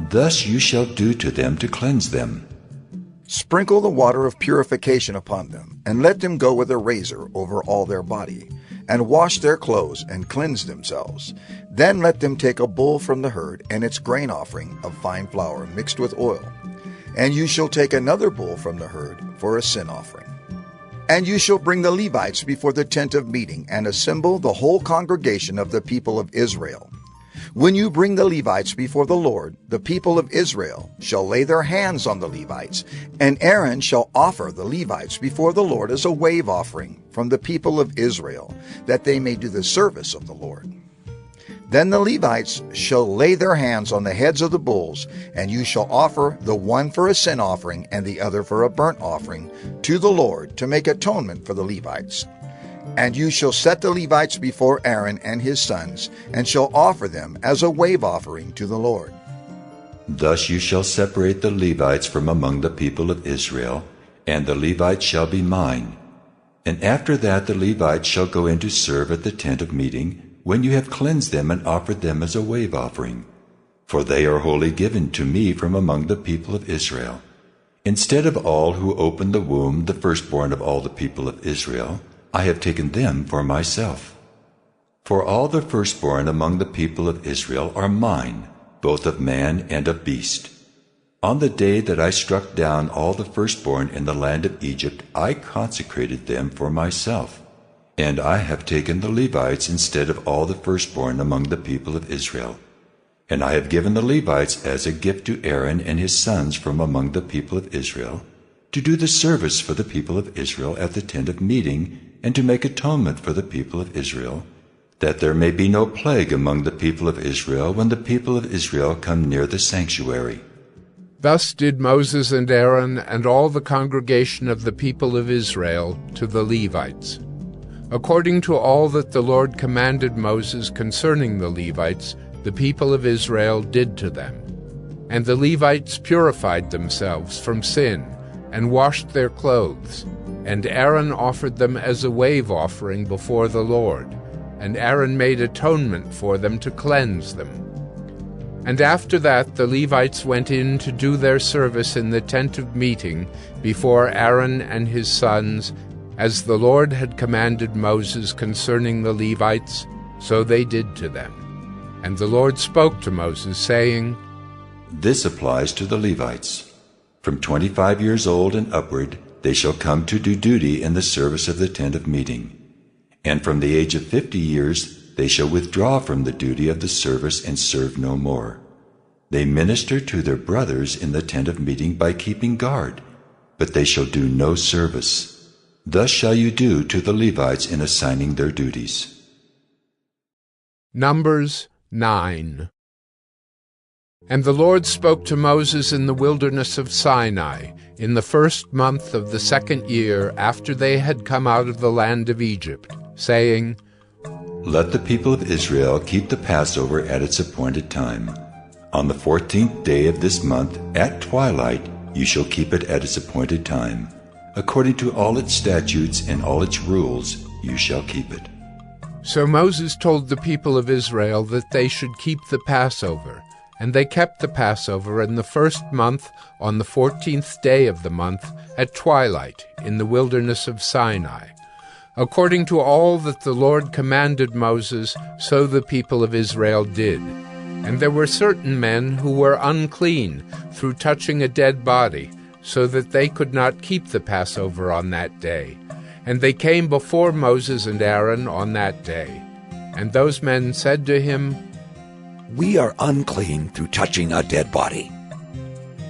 Thus you shall do to them to cleanse them. Sprinkle the water of purification upon them, and let them go with a razor over all their body, and wash their clothes and cleanse themselves. Then let them take a bull from the herd and its grain offering of fine flour mixed with oil. And you shall take another bull from the herd for a sin offering. And you shall bring the Levites before the tent of meeting and assemble the whole congregation of the people of Israel. When you bring the Levites before the Lord, the people of Israel shall lay their hands on the Levites, and Aaron shall offer the Levites before the Lord as a wave offering from the people of Israel, that they may do the service of the Lord. Then the Levites shall lay their hands on the heads of the bulls, and you shall offer the one for a sin offering and the other for a burnt offering to the Lord to make atonement for the Levites. And you shall set the Levites before Aaron and his sons, and shall offer them as a wave offering to the Lord. Thus you shall separate the Levites from among the people of Israel, and the Levites shall be mine. And after that the Levites shall go in to serve at the tent of meeting, when you have cleansed them and offered them as a wave offering. For they are wholly given to me from among the people of Israel. Instead of all who opened the womb, the firstborn of all the people of Israel, I have taken them for myself. For all the firstborn among the people of Israel are mine, both of man and of beast. On the day that I struck down all the firstborn in the land of Egypt, I consecrated them for myself. And I have taken the Levites instead of all the firstborn among the people of Israel. And I have given the Levites as a gift to Aaron and his sons from among the people of Israel, to do the service for the people of Israel at the tent of meeting, and to make atonement for the people of Israel, that there may be no plague among the people of Israel when the people of Israel come near the sanctuary. Thus did Moses and Aaron and all the congregation of the people of Israel to the Levites. According to all that the Lord commanded Moses concerning the Levites, the people of Israel did to them. And the Levites purified themselves from sin, and washed their clothes. And Aaron offered them as a wave offering before the Lord, and Aaron made atonement for them to cleanse them. And after that the Levites went in to do their service in the tent of meeting before Aaron and his sons, as the Lord had commanded Moses concerning the Levites, so they did to them. And the Lord spoke to Moses, saying, This applies to the Levites. From 25 years old and upward, they shall come to do duty in the service of the tent of meeting. And from the age of 50 years, they shall withdraw from the duty of the service and serve no more. They minister to their brothers in the tent of meeting by keeping guard, but they shall do no service. Thus shall you do to the Levites in assigning their duties. Numbers 9. And the Lord spoke to Moses in the wilderness of Sinai, in the first month of the second year after they had come out of the land of Egypt, saying, Let the people of Israel keep the Passover at its appointed time. On the 14th day of this month, at twilight, you shall keep it at its appointed time. According to all its statutes and all its rules, you shall keep it. So Moses told the people of Israel that they should keep the Passover. And they kept the Passover in the first month on the 14th day of the month at twilight in the wilderness of Sinai. According to all that the Lord commanded Moses, so the people of Israel did. And there were certain men who were unclean through touching a dead body, so that they could not keep the Passover on that day. And they came before Moses and Aaron on that day. And those men said to him, We are unclean through touching a dead body.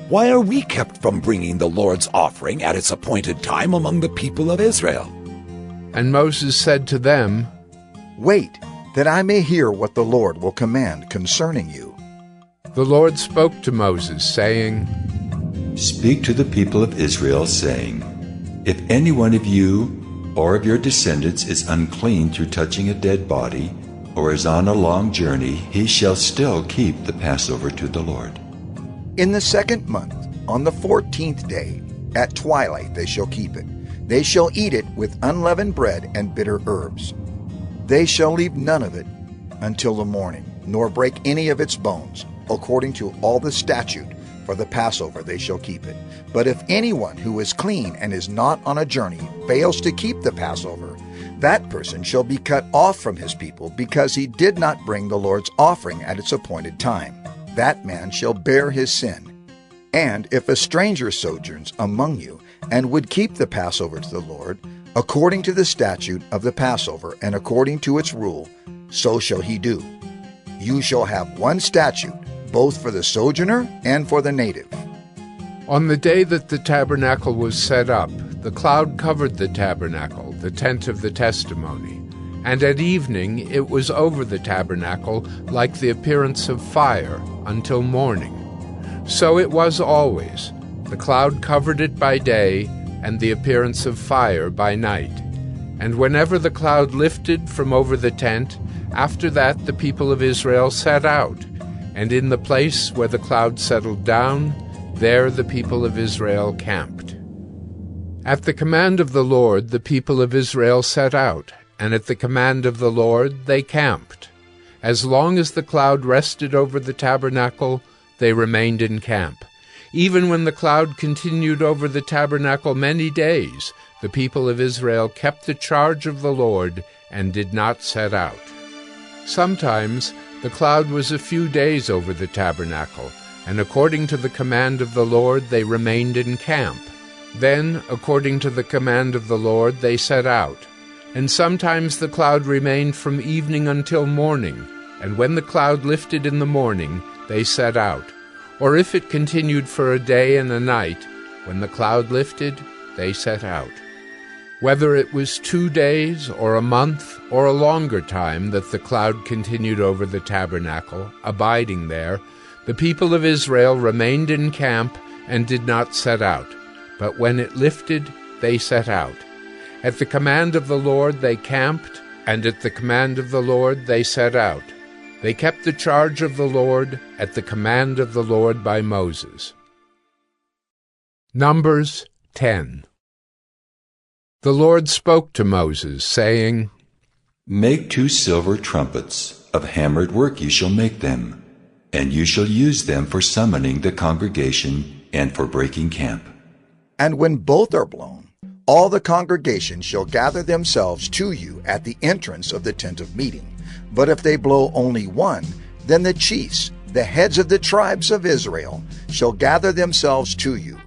Why are we kept from bringing the Lord's offering at its appointed time among the people of Israel? And Moses said to them, Wait, that I may hear what the Lord will command concerning you. The Lord spoke to Moses, saying, Speak to the people of Israel, saying, If any one of you or of your descendants is unclean through touching a dead body, or is on a long journey, he shall still keep the Passover to the Lord. In the 2nd month, on the 14th day, at twilight they shall keep it. They shall eat it with unleavened bread and bitter herbs. They shall leave none of it until the morning, nor break any of its bones. According to all the statute for the Passover they shall keep it. But if anyone who is clean and is not on a journey fails to keep the Passover, that person shall be cut off from his people, because he did not bring the Lord's offering at its appointed time. That man shall bear his sin. And if a stranger sojourns among you, and would keep the Passover to the Lord, according to the statute of the Passover, and according to its rule, so shall he do. You shall have one statute, both for the sojourner and for the native. On the day that the tabernacle was set up, the cloud covered the tabernacle, the tent of the testimony, and at evening it was over the tabernacle like the appearance of fire until morning. So it was always. The cloud covered it by day, and the appearance of fire by night. And whenever the cloud lifted from over the tent, after that the people of Israel set out, and in the place where the cloud settled down, there the people of Israel camped. At the command of the Lord the people of Israel set out, and at the command of the Lord they camped. As long as the cloud rested over the tabernacle, they remained in camp. Even when the cloud continued over the tabernacle many days, the people of Israel kept the charge of the Lord and did not set out. Sometimes the cloud was a few days over the tabernacle, and according to the command of the Lord they remained in camp. Then, according to the command of the Lord, they set out. And sometimes the cloud remained from evening until morning, and when the cloud lifted in the morning, they set out. Or if it continued for a day and a night, when the cloud lifted, they set out. Whether it was 2 days, or a month, or a longer time that the cloud continued over the tabernacle, abiding there, the people of Israel remained in camp and did not set out. But when it lifted, they set out. At the command of the Lord they camped, and at the command of the Lord they set out. They kept the charge of the Lord at the command of the Lord by Moses. Numbers 10. The Lord spoke to Moses, saying, Make 2 silver trumpets, of hammered work you shall make them, and you shall use them for summoning the congregation and for breaking camp. And when both are blown, all the congregation shall gather themselves to you at the entrance of the tent of meeting. But if they blow only one, then the chiefs, the heads of the tribes of Israel, shall gather themselves to you.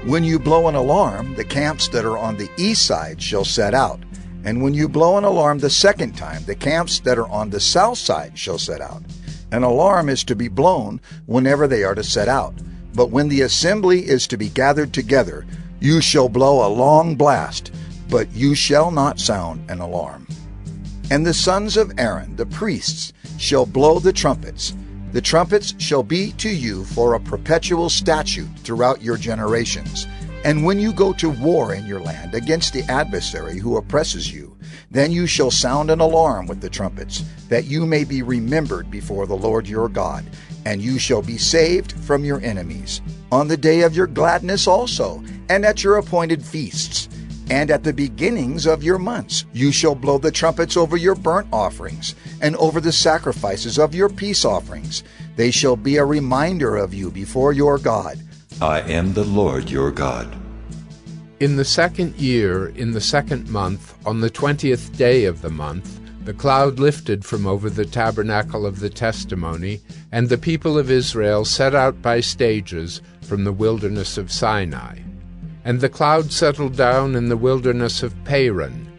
When you blow an alarm, the camps that are on the east side shall set out. And when you blow an alarm the second time, the camps that are on the south side shall set out. An alarm is to be blown whenever they are to set out. But when the assembly is to be gathered together, you shall blow a long blast, but you shall not sound an alarm. And the sons of Aaron, the priests, shall blow the trumpets. The trumpets shall be to you for a perpetual statute throughout your generations. And when you go to war in your land against the adversary who oppresses you, then you shall sound an alarm with the trumpets, that you may be remembered before the Lord your God, and you shall be saved from your enemies. On the day of your gladness also, and at your appointed feasts, and at the beginnings of your months, you shall blow the trumpets over your burnt offerings, and over the sacrifices of your peace offerings. They shall be a reminder of you before your God. I am the Lord your God. In the 2nd year, in the 2nd month, on the 20th day of the month, the cloud lifted from over the tabernacle of the testimony, and the people of Israel set out by stages from the wilderness of Sinai. And the cloud settled down in the wilderness of Paran.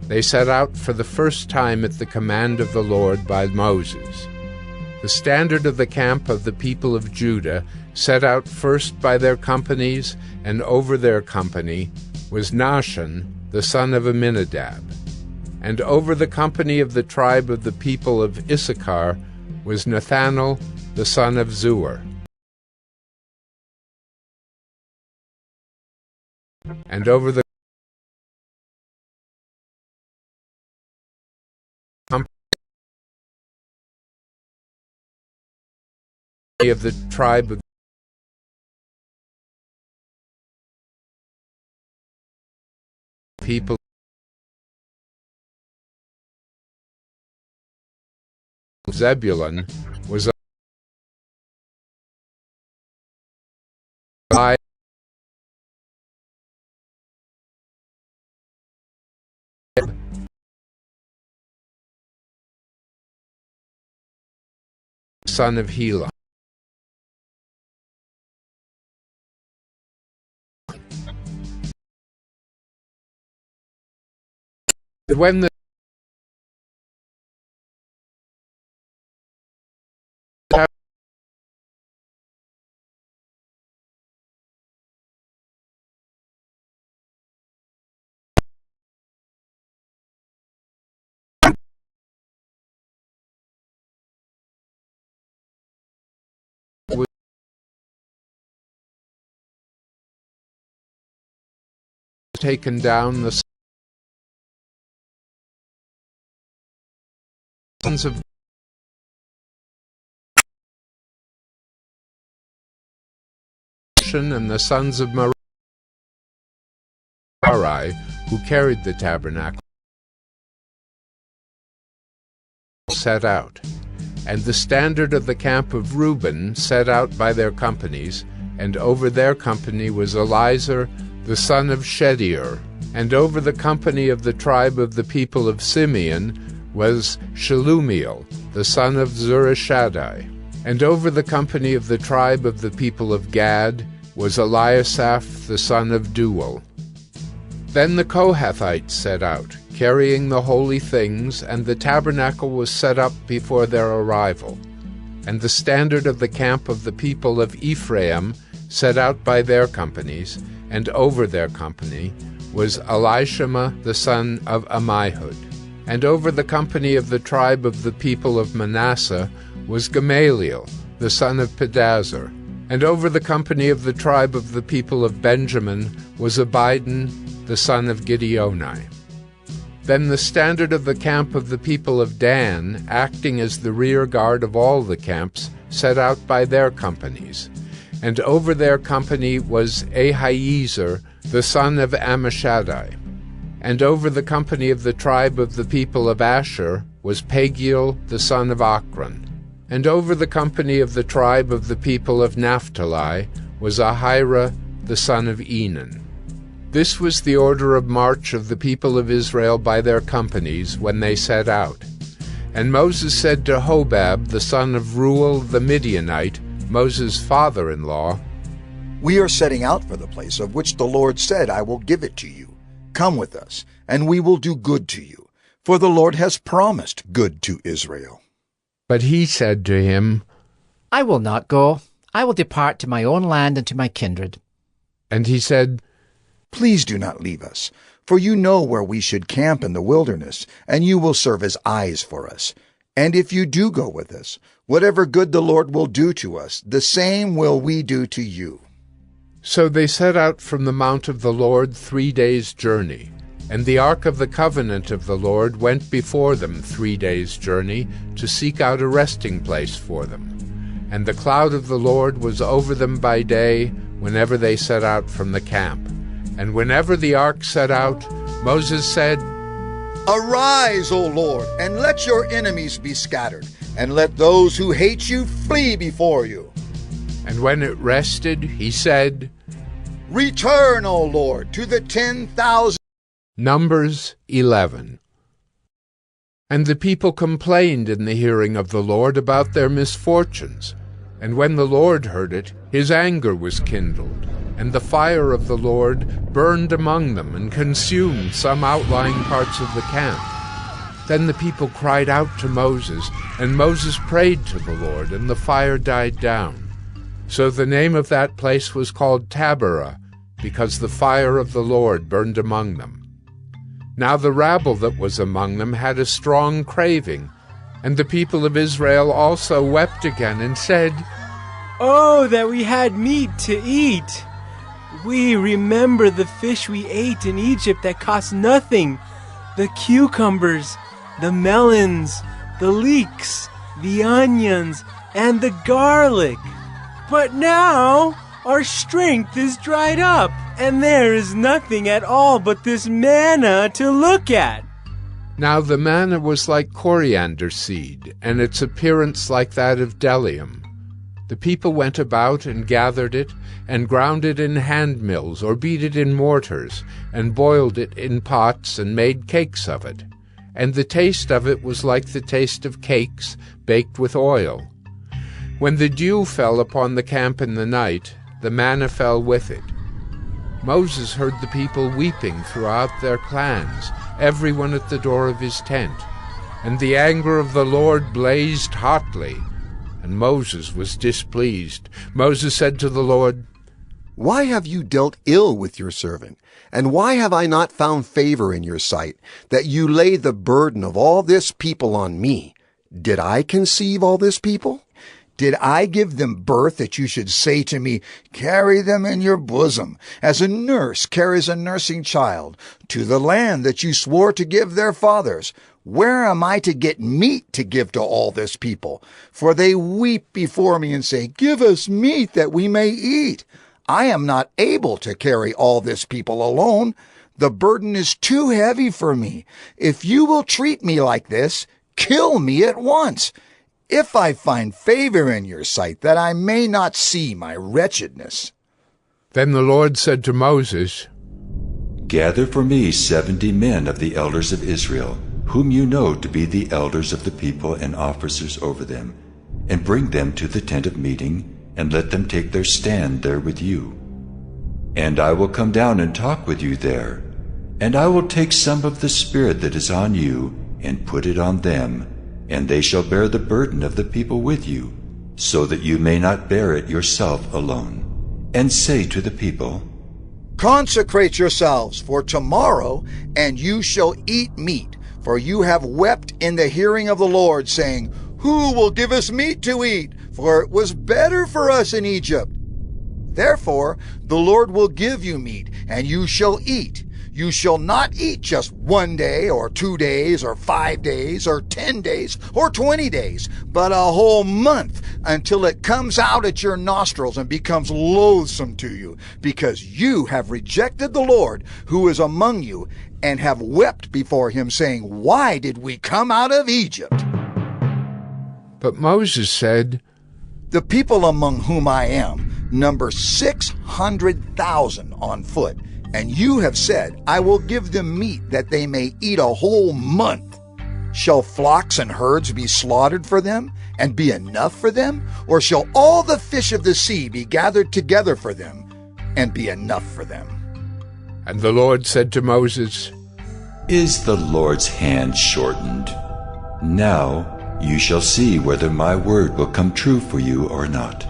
They set out for the first time at the command of the Lord by Moses. The standard of the camp of the people of Judah set out first by their companies, and over their company was Nahshon, the son of Amminadab. And over the company of the tribe of the people of Issachar was Nethanel, the son of Zuar. And over the of the tribe of people Zebulun was son of Hela. When the taken down, the sons of and the sons of Merari, who carried the tabernacle, set out. And the standard of the camp of Reuben set out by their companies, and over their company was Elizur the son of Shedeur, and over the company of the tribe of the people of Simeon was Shelumiel the son of Zurishaddai, and over the company of the tribe of the people of Gad was Eliasaph the son of Deuel. Then the Kohathites set out, carrying the holy things, and the tabernacle was set up before their arrival. And the standard of the camp of the people of Ephraim set out by their companies, and over their company was Elishama the son of Ammihud. And over the company of the tribe of the people of Manasseh was Gamaliel the son of Pedazur. And over the company of the tribe of the people of Benjamin was Abidan the son of Gideoni. Then the standard of the camp of the people of Dan, acting as the rear guard of all the camps, set out by their companies. And over their company was Ahiezer the son of Ammishaddai. And over the company of the tribe of the people of Asher was Pagiel the son of Ochran. And over the company of the tribe of the people of Naphtali was Ahira the son of Enan. This was the order of march of the people of Israel by their companies when they set out. And Moses said to Hobab the son of Reuel the Midianite, Moses' father-in-law, "We are setting out for the place of which the Lord said, 'I will give it to you.' Come with us, and we will do good to you, for the Lord has promised good to Israel." But he said to him, "I will not go. I will depart to my own land and to my kindred." And he said, "Please do not leave us, for you know where we should camp in the wilderness, and you will serve as eyes for us. And if you do go with us, whatever good the Lord will do to us, the same will we do to you." So they set out from the mount of the Lord 3 days' journey. And the ark of the covenant of the Lord went before them 3 days' journey to seek out a resting place for them. And the cloud of the Lord was over them by day whenever they set out from the camp. And whenever the ark set out, Moses said, "Arise, O Lord, and let your enemies be scattered, and let those who hate you flee before you." And when it rested, he said, "Return, O Lord, to the 10,000. Numbers 11. And the people complained in the hearing of the Lord about their misfortunes. And when the Lord heard it, his anger was kindled, and the fire of the Lord burned among them and consumed some outlying parts of the camp. Then the people cried out to Moses, and Moses prayed to the Lord, and the fire died down. So the name of that place was called Taberah, because the fire of the Lord burned among them. Now the rabble that was among them had a strong craving, and the people of Israel also wept again and said, "Oh, that we had meat to eat! We remember the fish we ate in Egypt that cost nothing, the cucumbers, the melons, the leeks, the onions, and the garlic. But now our strength is dried up, and there is nothing at all but this manna to look at." Now the manna was like coriander seed, and its appearance like that of bdellium. The people went about and gathered it, and ground it in hand mills, or beat it in mortars, and boiled it in pots, and made cakes of it. And the taste of it was like the taste of cakes baked with oil. When the dew fell upon the camp in the night, the manna fell with it. Moses heard the people weeping throughout their clans, everyone at the door of his tent. And the anger of the Lord blazed hotly, and Moses was displeased. Moses said to the Lord, "Why have you dealt ill with your servant? And why have I not found favor in your sight, that you lay the burden of all this people on me? Did I conceive all this people? Did I give them birth that you should say to me, 'Carry them in your bosom, as a nurse carries a nursing child, to the land that you swore to give their fathers'? Where am I to get meat to give to all this people? For they weep before me and say, 'Give us meat that we may eat.' I am not able to carry all this people alone. The burden is too heavy for me. If you will treat me like this, kill me at once. If I find favor in your sight, that I may not see my wretchedness." Then the Lord said to Moses, "Gather for me 70 men of the elders of Israel, whom you know to be the elders of the people and officers over them, and bring them to the tent of meeting, and let them take their stand there with you. And I will come down and talk with you there, and I will take some of the Spirit that is on you, and put it on them, and they shall bear the burden of the people with you, so that you may not bear it yourself alone. And say to the people, 'Consecrate yourselves for tomorrow, and you shall eat meat, for you have wept in the hearing of the Lord, saying, Who will give us meat to eat? For it was better for us in Egypt.' Therefore the Lord will give you meat, and you shall eat. You shall not eat just 1 day, or 2 days, or 5 days, or 10 days, or 20 days, but a whole month, until it comes out at your nostrils and becomes loathsome to you, because you have rejected the Lord who is among you, and have wept before him, saying, 'Why did we come out of Egypt?'" But Moses said, "The people among whom I am number 600,000 on foot, and you have said, 'I will give them meat that they may eat a whole month.' Shall flocks and herds be slaughtered for them, and be enough for them? Or shall all the fish of the sea be gathered together for them, and be enough for them?" And the Lord said to Moses, "Is the Lord's hand shortened? Now you shall see whether my word will come true for you or not."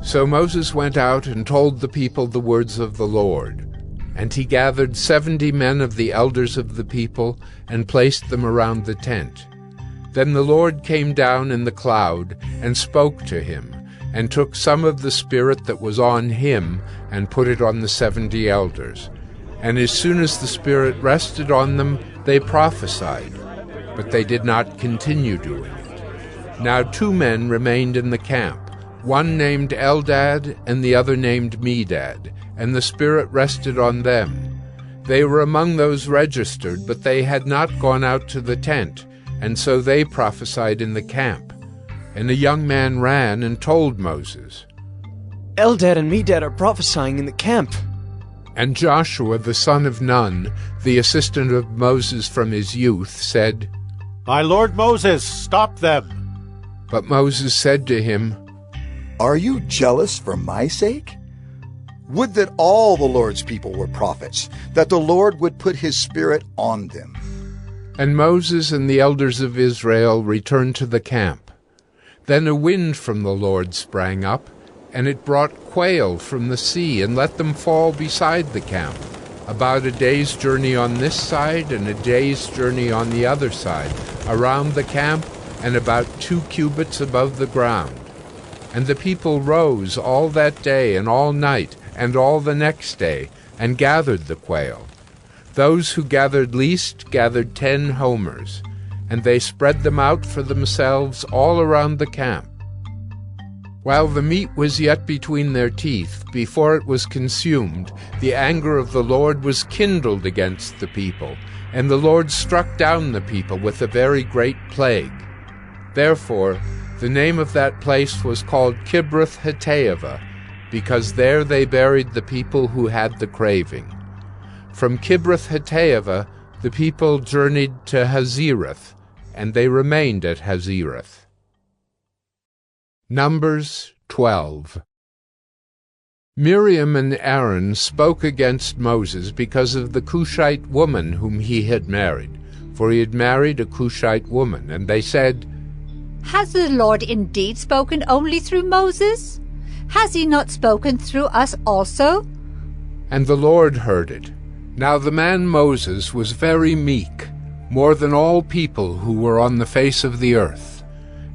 So Moses went out and told the people the words of the Lord. And he gathered 70 men of the elders of the people, and placed them around the tent. Then the Lord came down in the cloud, and spoke to him, and took some of the Spirit that was on him, and put it on the 70 elders. And as soon as the Spirit rested on them, they prophesied, but they did not continue doing it. Now 2 men remained in the camp, one named Eldad, and the other named Medad, and the Spirit rested on them. They were among those registered, but they had not gone out to the tent, and so they prophesied in the camp. And a young man ran and told Moses, "Eldad and Medad are prophesying in the camp." And Joshua the son of Nun, the assistant of Moses from his youth, said, "My lord Moses, stop them." But Moses said to him, "Are you jealous for my sake? Would that all the Lord's people were prophets, that the Lord would put his Spirit on them." And Moses and the elders of Israel returned to the camp. Then a wind from the Lord sprang up, and it brought quail from the sea, and let them fall beside the camp, about a day's journey on this side and a day's journey on the other side, around the camp, and about 2 cubits above the ground. And the people rose all that day and all night, and all the next day, and gathered the quail. Those who gathered least gathered 10 homers, and they spread them out for themselves all around the camp. While the meat was yet between their teeth, before it was consumed, the anger of the Lord was kindled against the people, and the Lord struck down the people with a very great plague. Therefore, the name of that place was called Kibroth-Hattaavah, because there they buried the people who had the craving. From Kibroth-Hattaavah the people journeyed to Hazerath, and they remained at Hazerath. Numbers 12. Miriam and Aaron spoke against Moses because of the Cushite woman whom he had married, for he had married a Cushite woman, and they said, Has the Lord indeed spoken only through Moses? Has he not spoken through us also? And the Lord heard it. Now the man Moses was very meek, more than all people who were on the face of the earth.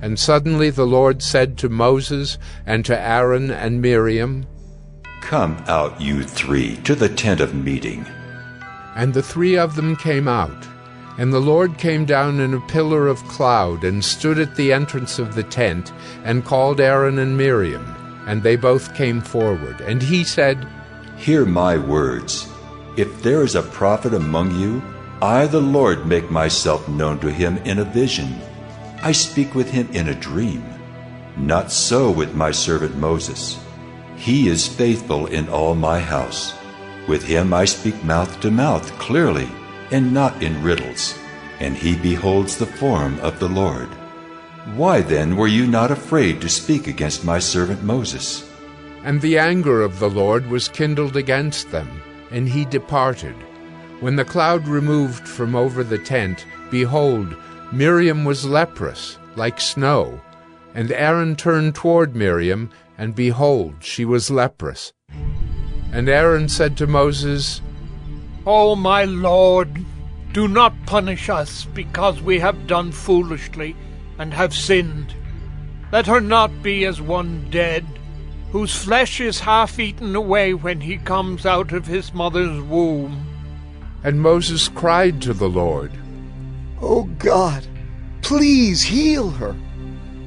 And suddenly the Lord said to Moses and to Aaron and Miriam, Come out, you three, to the tent of meeting. And the three of them came out. And the Lord came down in a pillar of cloud and stood at the entrance of the tent and called Aaron and Miriam. And they both came forward. And he said, Hear my words. If there is a prophet among you, I, the Lord, make myself known to him in a vision. I speak with him in a dream. Not so with my servant Moses. He is faithful in all my house. With him I speak mouth to mouth clearly, and not in riddles, and he beholds the form of the Lord. Why then were you not afraid to speak against my servant Moses? And the anger of the Lord was kindled against them, and he departed. When the cloud removed from over the tent, behold, Miriam was leprous, like snow. And Aaron turned toward Miriam, and behold, she was leprous. And Aaron said to Moses, O my Lord, do not punish us, because we have done foolishly and have sinned. Let her not be as one dead, whose flesh is half eaten away when he comes out of his mother's womb. And Moses cried to the Lord, O God, please heal her.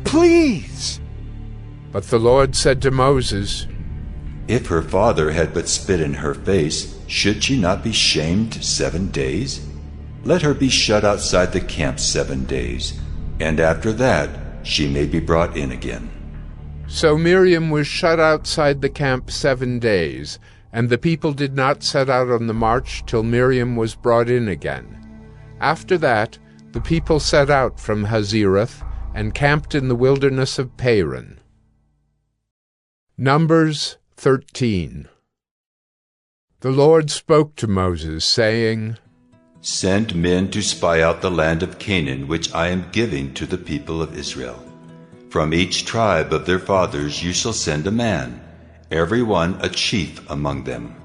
Please. But the Lord said to Moses, If her father had but spit in her face, should she not be shamed 7 days? Let her be shut outside the camp 7 days, and after that she may be brought in again. So Miriam was shut outside the camp 7 days, and the people did not set out on the march till Miriam was brought in again. After that, the people set out from Hazerath and camped in the wilderness of Paran. Numbers 13. The Lord spoke to Moses, saying, Send men to spy out the land of Canaan, which I am giving to the people of Israel. From each tribe of their fathers you shall send a man, every one a chief among them.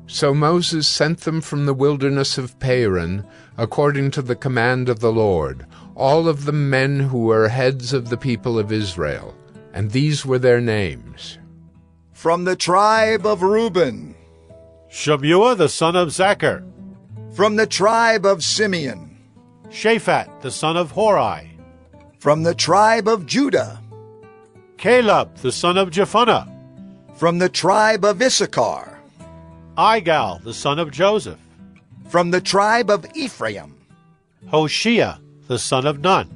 So Moses sent them from the wilderness of Paran, according to the command of the Lord, all of them men who were heads of the people of Israel. And these were their names. From the tribe of Reuben, Shemuah the son of Zachar. From the tribe of Simeon, Shaphat the son of Hori. From the tribe of Judah, Caleb the son of Jephunneh. From the tribe of Issachar, Igal the son of Joseph. From the tribe of Ephraim, Hoshea the son of Nun.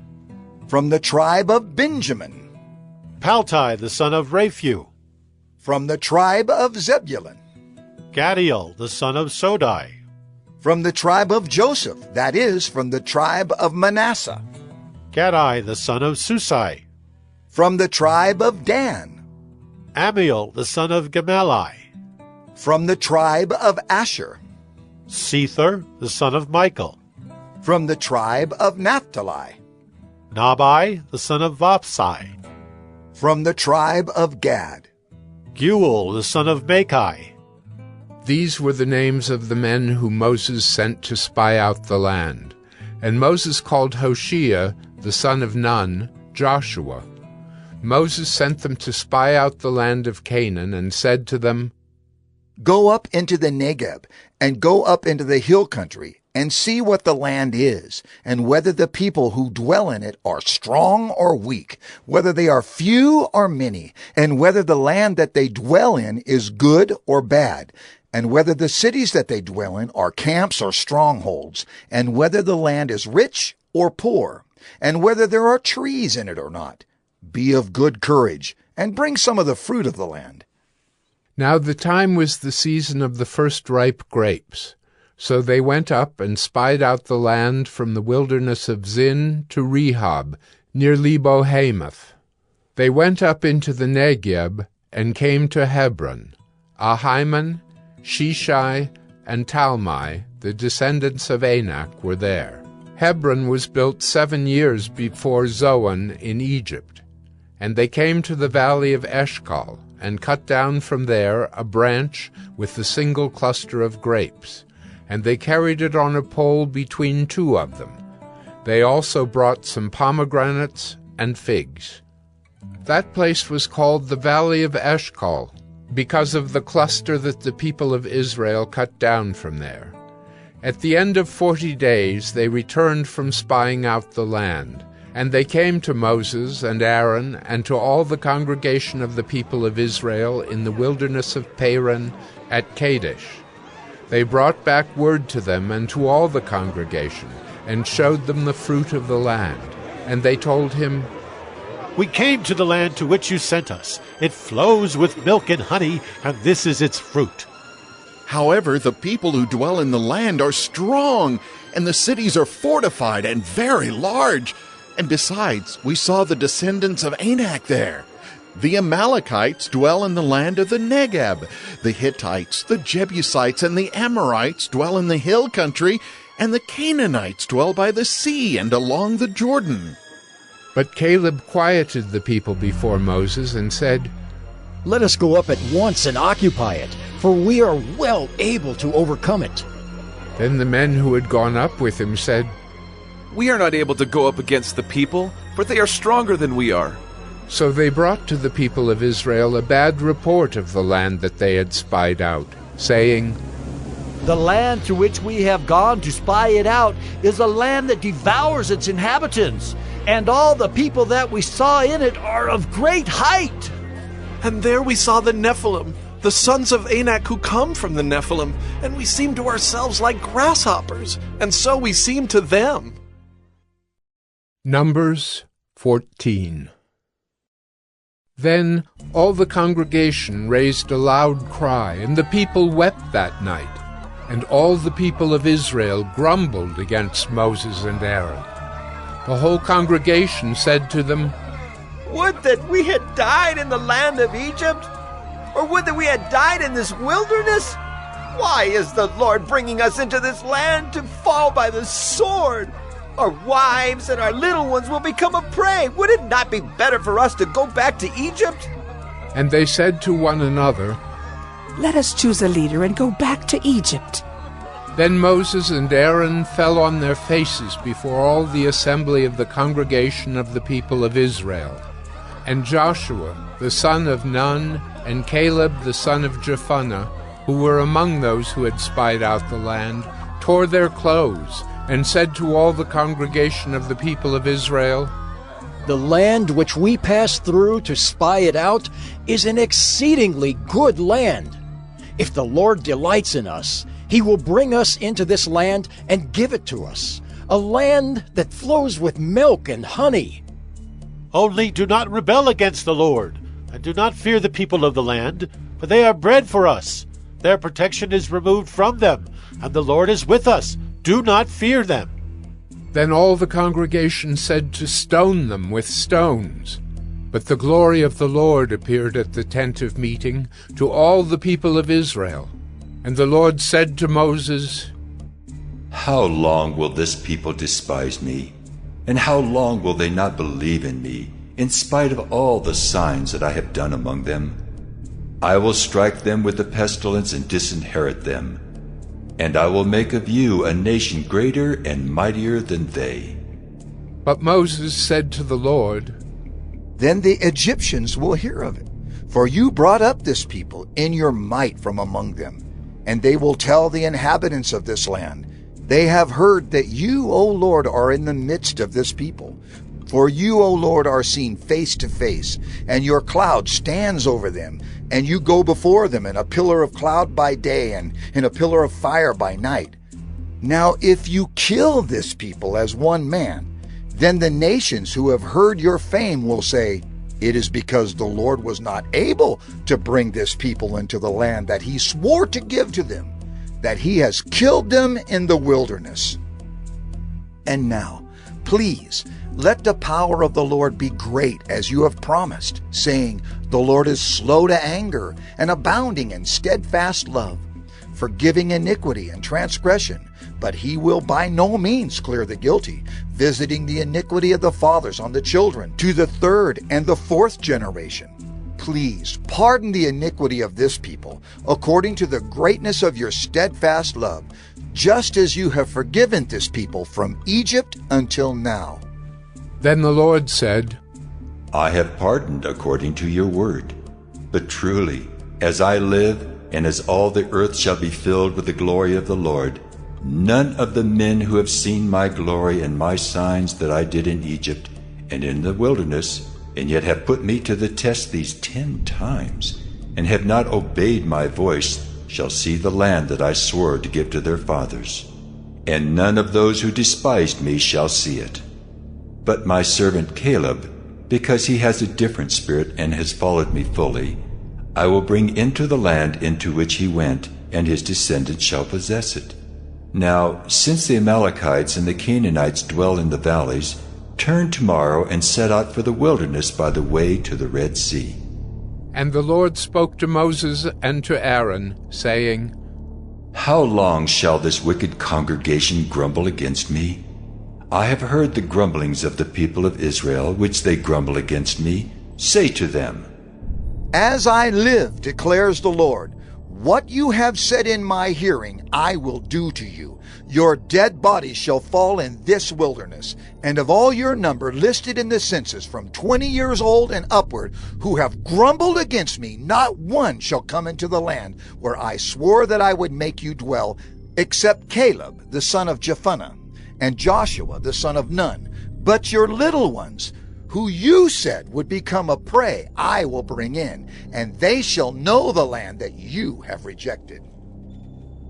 From the tribe of Benjamin, Paltai the son of Raphu. From the tribe of Zebulun, Gadiel the son of Sodai. From the tribe of Joseph, that is, from the tribe of Manasseh, Gadai the son of Susai. From the tribe of Dan, Amiel the son of Gemalli. From the tribe of Asher, Sether the son of Michael. From the tribe of Naphtali, Nabai the son of Vapsai. From the tribe of Gad, Guel the son of Machi. These were the names of the men whom Moses sent to spy out the land. And Moses called Hoshea, the son of Nun, Joshua. Moses sent them to spy out the land of Canaan, and said to them, Go up into the Negeb, and go up into the hill country, and see what the land is, and whether the people who dwell in it are strong or weak, whether they are few or many, and whether the land that they dwell in is good or bad, and whether the cities that they dwell in are camps or strongholds, and whether the land is rich or poor, and whether there are trees in it or not. Be of good courage, and bring some of the fruit of the land." Now the time was the season of the first ripe grapes. So they went up and spied out the land from the wilderness of Zin to Rehob, near Lebo-Hamath. They went up into the Negeb and came to Hebron. Ahiman, Shishai, and Talmai, the descendants of Anak, were there. Hebron was built 7 years before Zoan in Egypt. And they came to the valley of Eshcol, and cut down from there a branch with the single cluster of grapes, and they carried it on a pole between 2 of them. They also brought some pomegranates and figs. That place was called the Valley of Eshcol, because of the cluster that the people of Israel cut down from there. At the end of 40 days they returned from spying out the land. And they came to Moses and Aaron and to all the congregation of the people of Israel in the wilderness of Paran at Kadesh. They brought back word to them and to all the congregation, and showed them the fruit of the land. And they told him, "We came to the land to which you sent us. It flows with milk and honey, and this is its fruit." However, the people who dwell in the land are strong, and the cities are fortified and very large. And besides, we saw the descendants of Anak there. The Amalekites dwell in the land of the Negeb. The Hittites, the Jebusites, and the Amorites dwell in the hill country, and the Canaanites dwell by the sea and along the Jordan. But Caleb quieted the people before Moses and said, "Let us go up at once and occupy it, for we are well able to overcome it." Then the men who had gone up with him said, "We are not able to go up against the people, for they are stronger than we are." So they brought to the people of Israel a bad report of the land that they had spied out, saying, "The land to which we have gone to spy it out is a land that devours its inhabitants, and all the people that we saw in it are of great height." And there we saw the Nephilim, the sons of Anak who come from the Nephilim, and we seemed to ourselves like grasshoppers, and so we seemed to them. Numbers 14. Then all the congregation raised a loud cry, and the people wept that night. And all the people of Israel grumbled against Moses and Aaron. The whole congregation said to them, "Would that we had died in the land of Egypt, or would that we had died in this wilderness? Why is the Lord bringing us into this land to fall by the sword? Our wives and our little ones will become a prey. Would it not be better for us to go back to Egypt?" And they said to one another, "Let us choose a leader and go back to Egypt." Then Moses and Aaron fell on their faces before all the assembly of the congregation of the people of Israel. And Joshua, the son of Nun, and Caleb, the son of Jephunneh, who were among those who had spied out the land, tore their clothes, and said to all the congregation of the people of Israel, "The land which we passed through to spy it out is an exceedingly good land. If the Lord delights in us, he will bring us into this land and give it to us, a land that flows with milk and honey." Only do not rebel against the Lord, and do not fear the people of the land, for they are bread for us. Their protection is removed from them, and the Lord is with us. Do not fear them. Then all the congregation said to stone them with stones. But the glory of the Lord appeared at the tent of meeting to all the people of Israel. And the Lord said to Moses, "How long will this people despise me? And how long will they not believe in me, in spite of all the signs that I have done among them? I will strike them with the pestilence and disinherit them. And I will make of you a nation greater and mightier than they." But Moses said to the Lord, "Then the Egyptians will hear of it, for you brought up this people in your might from among them. And they will tell the inhabitants of this land, They have heard that you, O Lord, are in the midst of this people. For you, O Lord, are seen face to face, and your cloud stands over them, and you go before them in a pillar of cloud by day and in a pillar of fire by night. Now if you kill this people as one man, then the nations who have heard your fame will say, it is because the Lord was not able to bring this people into the land that he swore to give to them, that he has killed them in the wilderness. And now, please, let the power of the Lord be great as you have promised, saying, the Lord is slow to anger and abounding in steadfast love, forgiving iniquity and transgression, but he will by no means clear the guilty, visiting the iniquity of the fathers on the children to the third and the fourth generation. Please pardon the iniquity of this people according to the greatness of your steadfast love, just as you have forgiven this people from Egypt until now. Then the Lord said, I have pardoned according to your word. But truly, as I live, and as all the earth shall be filled with the glory of the Lord, none of the men who have seen my glory and my signs that I did in Egypt and in the wilderness, and yet have put me to the test these 10 times, and have not obeyed my voice, shall see the land that I swore to give to their fathers. And none of those who despised me shall see it. But my servant Caleb, because he has a different spirit and has followed me fully, I will bring into the land into which he went, and his descendants shall possess it. Now, since the Amalekites and the Canaanites dwell in the valleys, turn tomorrow and set out for the wilderness by the way to the Red Sea. And the Lord spoke to Moses and to Aaron, saying, How long shall this wicked congregation grumble against me? I have heard the grumblings of the people of Israel, which they grumble against me. Say to them, As I live, declares the Lord, what you have said in my hearing I will do to you. Your dead bodies shall fall in this wilderness, and of all your number listed in the census from 20 years old and upward, who have grumbled against me, not one shall come into the land where I swore that I would make you dwell, except Caleb the son of Jephunneh, and Joshua the son of Nun. But your little ones, who you said would become a prey, I will bring in, and they shall know the land that you have rejected.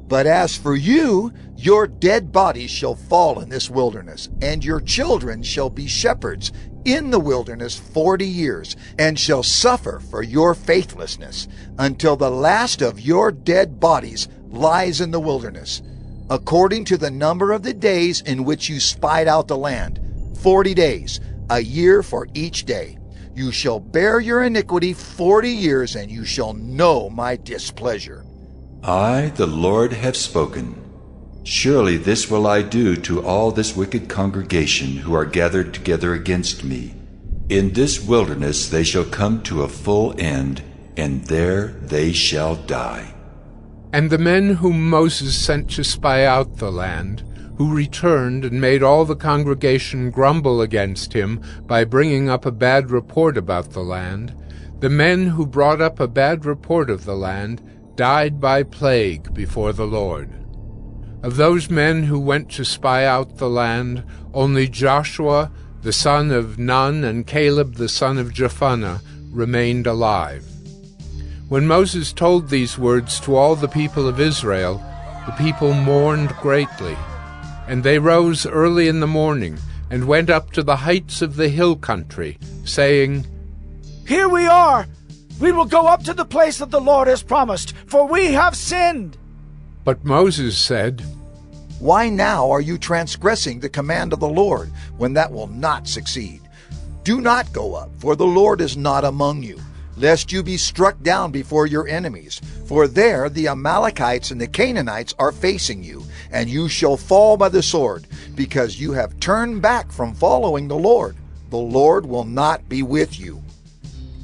But as for you, your dead bodies shall fall in this wilderness, and your children shall be shepherds in the wilderness 40 years, and shall suffer for your faithlessness, until the last of your dead bodies lies in the wilderness, according to the number of the days in which you spied out the land, 40 days, a year for each day. You shall bear your iniquity 40 years, and you shall know my displeasure. I, the Lord, have spoken. Surely this will I do to all this wicked congregation who are gathered together against me. In this wilderness they shall come to a full end, and there they shall die. And the men whom Moses sent to spy out the land, who returned and made all the congregation grumble against him by bringing up a bad report about the land, the men who brought up a bad report of the land died by plague before the Lord. Of those men who went to spy out the land, only Joshua the son of Nun and Caleb the son of Jephunneh remained alive. When Moses told these words to all the people of Israel, the people mourned greatly. And they rose early in the morning and went up to the heights of the hill country, saying, Here we are! We will go up to the place that the Lord has promised, for we have sinned. But Moses said, Why now are you transgressing the command of the Lord, when that will not succeed? Do not go up, for the Lord is not among you, lest you be struck down before your enemies. For there the Amalekites and the Canaanites are facing you, and you shall fall by the sword, because you have turned back from following the Lord. The Lord will not be with you.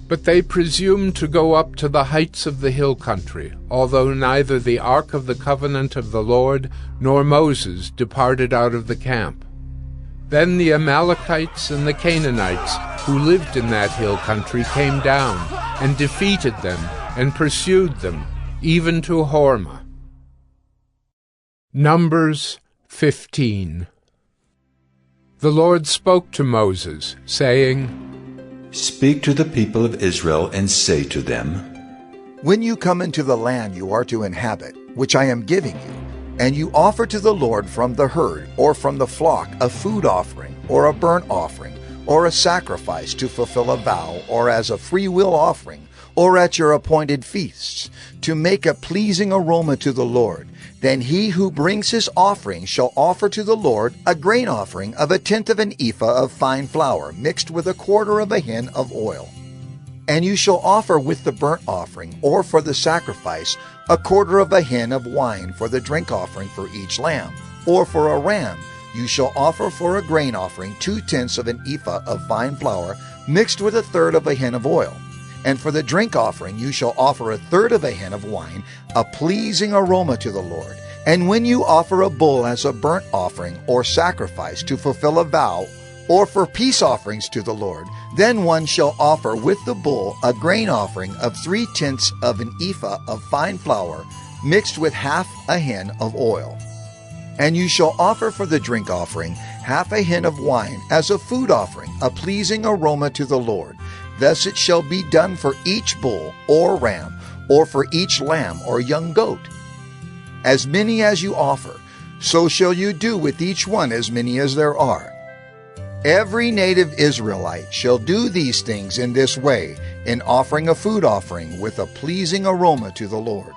But they presumed to go up to the heights of the hill country, although neither the ark of the covenant of the Lord nor Moses departed out of the camp. Then the Amalekites and the Canaanites who lived in that hill country came down and defeated them and pursued them, even to Hormah. Numbers 15. The Lord spoke to Moses, saying, Speak to the people of Israel and say to them, When you come into the land you are to inhabit, which I am giving you, and you offer to the Lord from the herd or from the flock a food offering or a burnt offering or a sacrifice to fulfill a vow or as a free will offering or at your appointed feasts, to make a pleasing aroma to the Lord, then he who brings his offering shall offer to the Lord a grain offering of 1/10 of an ephah of fine flour mixed with 1/4 of a hin of oil. And you shall offer with the burnt offering or for the sacrifice 1/4 of a hin of wine for the drink offering for each lamb, or for a ram you shall offer for a grain offering 2/10 of an ephah of fine flour mixed with 1/3 of a hin of oil. And for the drink offering you shall offer 1/3 of a hin of wine, a pleasing aroma to the Lord. And when you offer a bull as a burnt offering or sacrifice to fulfill a vow, or for peace offerings to the Lord, then one shall offer with the bull a grain offering of 3/10 of an ephah of fine flour mixed with 1/2 a hin of oil. And you shall offer for the drink offering 1/2 a hin of wine as a food offering, a pleasing aroma to the Lord. Thus it shall be done for each bull or ram, or for each lamb or young goat. As many as you offer, so shall you do with each one as many as there are. Every native Israelite shall do these things in this way, in offering a food offering with a pleasing aroma to the Lord.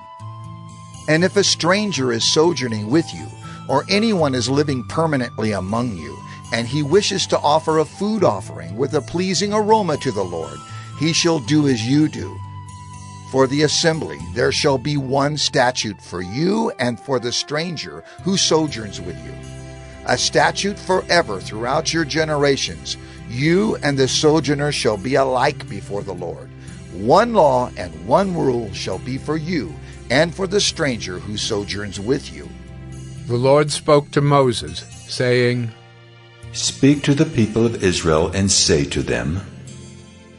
And if a stranger is sojourning with you, or anyone is living permanently among you, and he wishes to offer a food offering with a pleasing aroma to the Lord, he shall do as you do. For the assembly there shall be one statute for you and for the stranger who sojourns with you, a statute forever throughout your generations. You and the sojourner shall be alike before the Lord. One law and one rule shall be for you and for the stranger who sojourns with you. The Lord spoke to Moses, saying, Speak to the people of Israel and say to them,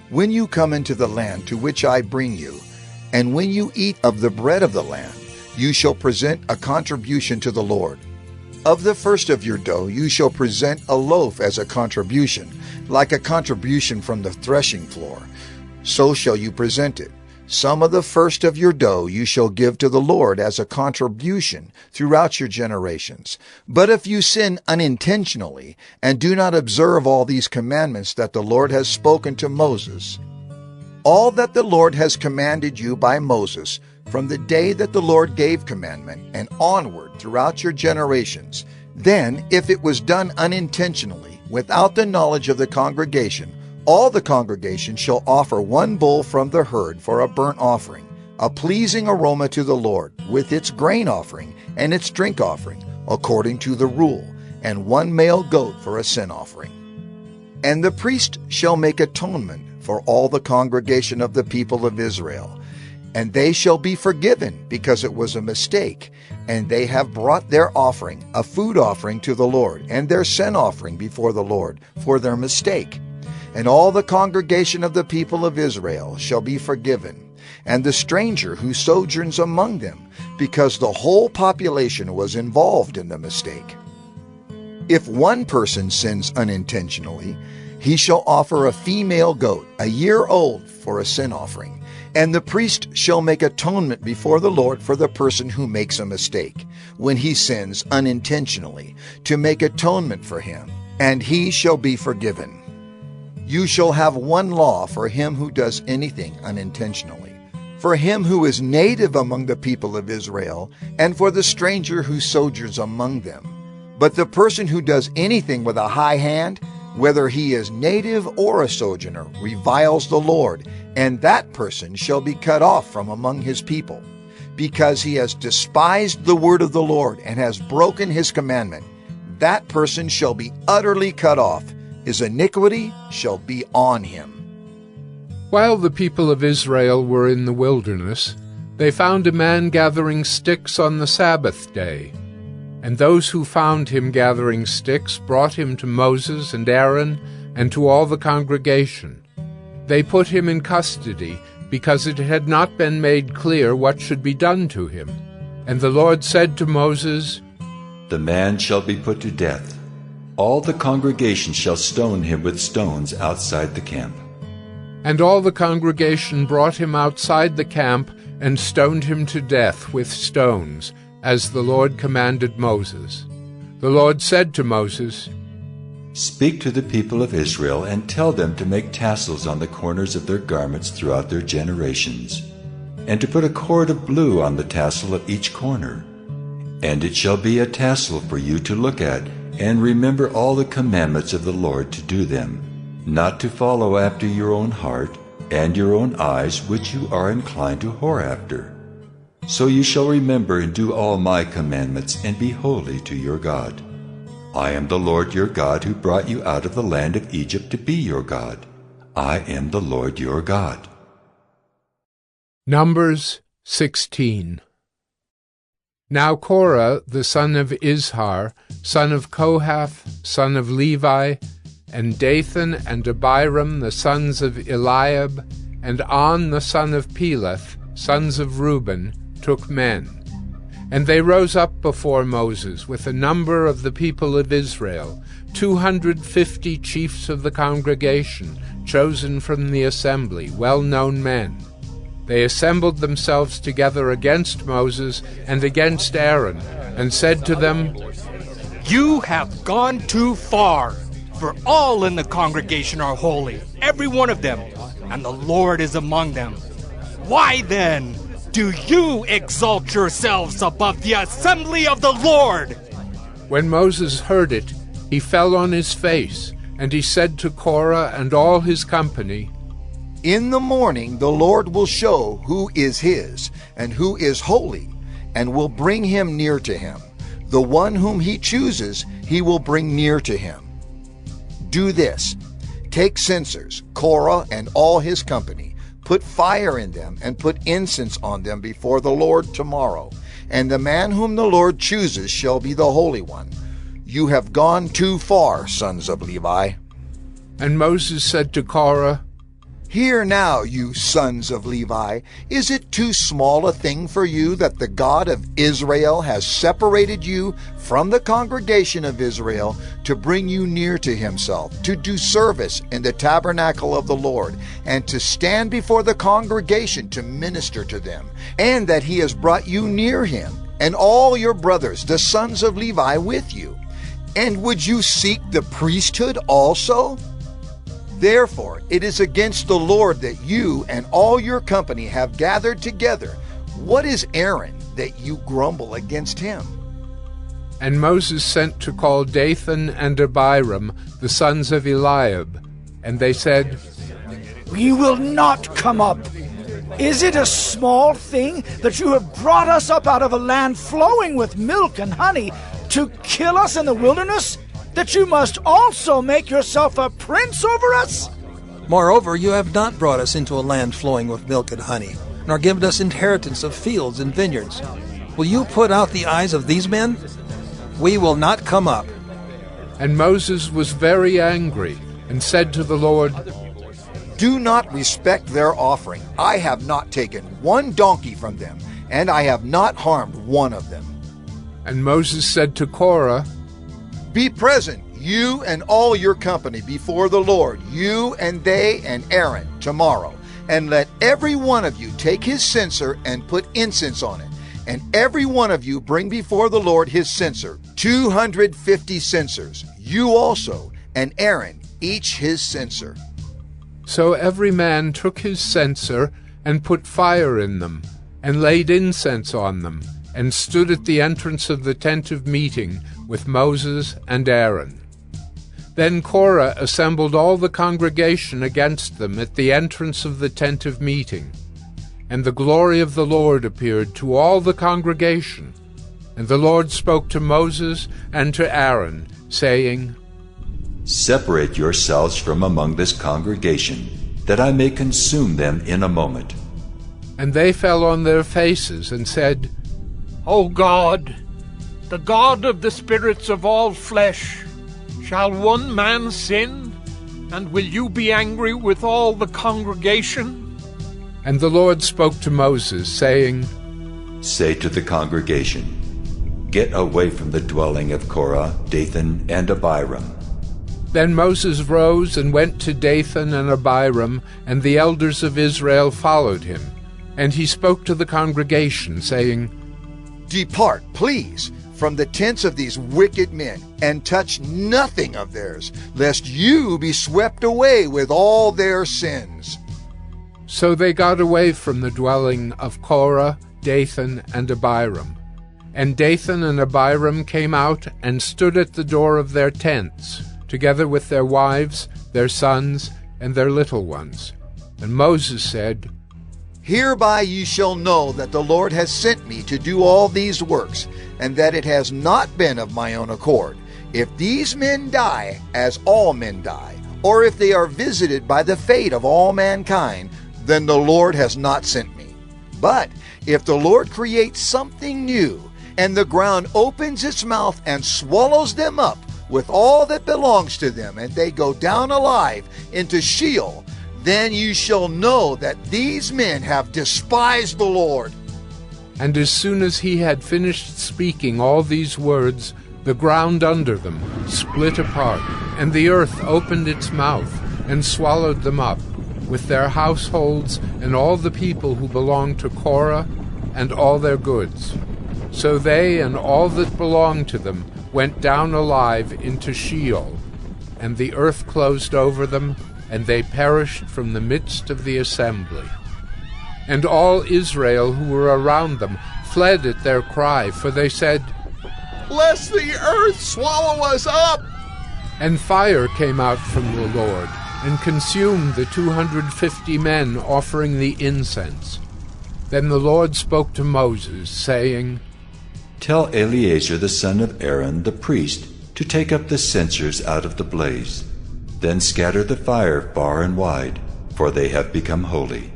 When you come into the land to which I bring you, and when you eat of the bread of the land, you shall present a contribution to the Lord. Of the first of your dough you shall present a loaf as a contribution, like a contribution from the threshing floor. So shall you present it. Some of the first of your dough you shall give to the Lord as a contribution throughout your generations. But if you sin unintentionally and do not observe all these commandments that the Lord has spoken to Moses, all that the Lord has commanded you by Moses from the day that the Lord gave commandment and onward throughout your generations, then if it was done unintentionally without the knowledge of the congregation, all the congregation shall offer one bull from the herd for a burnt offering, a pleasing aroma to the Lord, with its grain offering and its drink offering, according to the rule, and one male goat for a sin offering. And the priest shall make atonement for all the congregation of the people of Israel, and they shall be forgiven because it was a mistake, and they have brought their offering, a food offering to the Lord, and their sin offering before the Lord for their mistake. And all the congregation of the people of Israel shall be forgiven, and the stranger who sojourns among them, because the whole population was involved in the mistake. If one person sins unintentionally, he shall offer a female goat, a year old, for a sin offering, and the priest shall make atonement before the Lord for the person who makes a mistake, when he sins unintentionally, to make atonement for him, and he shall be forgiven. You shall have one law for him who does anything unintentionally, for him who is native among the people of Israel, and for the stranger who sojourns among them. But the person who does anything with a high hand, whether he is native or a sojourner, reviles the Lord, and that person shall be cut off from among his people, because he has despised the word of the Lord and has broken his commandment. That person shall be utterly cut off. His iniquity shall be on him. While the people of Israel were in the wilderness, they found a man gathering sticks on the Sabbath day. And those who found him gathering sticks brought him to Moses and Aaron and to all the congregation. They put him in custody, because it had not been made clear what should be done to him. And the Lord said to Moses, the man shall be put to death. All the congregation shall stone him with stones outside the camp. And all the congregation brought him outside the camp and stoned him to death with stones, as the Lord commanded Moses. The Lord said to Moses, Speak to the people of Israel and tell them to make tassels on the corners of their garments throughout their generations, and to put a cord of blue on the tassel of each corner. And it shall be a tassel for you to look at, and remember all the commandments of the Lord to do them, not to follow after your own heart and your own eyes, which you are inclined to whore after. So you shall remember and do all my commandments, and be holy to your God. I am the Lord your God, who brought you out of the land of Egypt to be your God. I am the Lord your God. Numbers 16. Now Korah, the son of Izhar, son of Kohath, son of Levi, and Dathan and Abiram, the sons of Eliab, and On, the son of Peleth, sons of Reuben, took men. And they rose up before Moses with a number of the people of Israel, 250 chiefs of the congregation, chosen from the assembly, well-known men. They assembled themselves together against Moses and against Aaron, and said to them, You have gone too far, for all in the congregation are holy, every one of them, and the Lord is among them. Why then do you exalt yourselves above the assembly of the Lord? When Moses heard it, he fell on his face, and he said to Korah and all his company, In the morning the Lord will show who is his, and who is holy, and will bring him near to him. The one whom he chooses, he will bring near to him. Do this. Take censers, Korah and all his company, put fire in them, and put incense on them before the Lord tomorrow. And the man whom the Lord chooses shall be the Holy One. You have gone too far, sons of Levi. And Moses said to Korah, Hear now, you sons of Levi, is it too small a thing for you that the God of Israel has separated you from the congregation of Israel to bring you near to himself, to do service in the tabernacle of the Lord, and to stand before the congregation to minister to them, and that he has brought you near him, and all your brothers, the sons of Levi, with you? And would you seek the priesthood also? Therefore, it is against the Lord that you and all your company have gathered together. What is Aaron that you grumble against him? And Moses sent to call Dathan and Abiram, the sons of Eliab. And they said, We will not come up. Is it a small thing that you have brought us up out of a land flowing with milk and honey to kill us in the wilderness, that you must also make yourself a prince over us? Moreover, you have not brought us into a land flowing with milk and honey, nor given us inheritance of fields and vineyards. Will you put out the eyes of these men? We will not come up. And Moses was very angry, and said to the Lord, Do not respect their offering. I have not taken one donkey from them, and I have not harmed one of them. And Moses said to Korah, Be present, you and all your company, before the Lord, you and they and Aaron, tomorrow. And let every one of you take his censer and put incense on it. And every one of you bring before the Lord his censer, 250 censers, you also, and Aaron, each his censer. So every man took his censer and put fire in them, and laid incense on them, and stood at the entrance of the tent of meeting with Moses and Aaron. Then Korah assembled all the congregation against them at the entrance of the tent of meeting. And the glory of the Lord appeared to all the congregation. And the Lord spoke to Moses and to Aaron, saying, Separate yourselves from among this congregation, that I may consume them in a moment. And they fell on their faces and said, O God, the God of the spirits of all flesh, shall one man sin? And will you be angry with all the congregation? And the Lord spoke to Moses, saying, Say to the congregation, Get away from the dwelling of Korah, Dathan, and Abiram. Then Moses rose and went to Dathan and Abiram, and the elders of Israel followed him. And he spoke to the congregation, saying, Depart, please, from the tents of these wicked men, and touch nothing of theirs, lest you be swept away with all their sins. So they got away from the dwelling of Korah, Dathan, and Abiram. And Dathan and Abiram came out and stood at the door of their tents, together with their wives, their sons, and their little ones. And Moses said, Hereby ye shall know that the Lord has sent me to do all these works, and that it has not been of my own accord. If these men die, as all men die, or if they are visited by the fate of all mankind, then the Lord has not sent me. But if the Lord creates something new, and the ground opens its mouth and swallows them up with all that belongs to them, and they go down alive into Sheol, then you shall know that these men have despised the Lord. And as soon as he had finished speaking all these words, the ground under them split apart, and the earth opened its mouth and swallowed them up, with their households and all the people who belonged to Korah and all their goods. So they and all that belonged to them went down alive into Sheol, and the earth closed over them, and they perished from the midst of the assembly. And all Israel who were around them fled at their cry, for they said, Lest the earth swallow us up! And fire came out from the Lord, and consumed the 250 men offering the incense. Then the Lord spoke to Moses, saying, Tell Eleazar the son of Aaron the priest to take up the censers out of the blaze. Then scatter the fire far and wide, for they have become holy.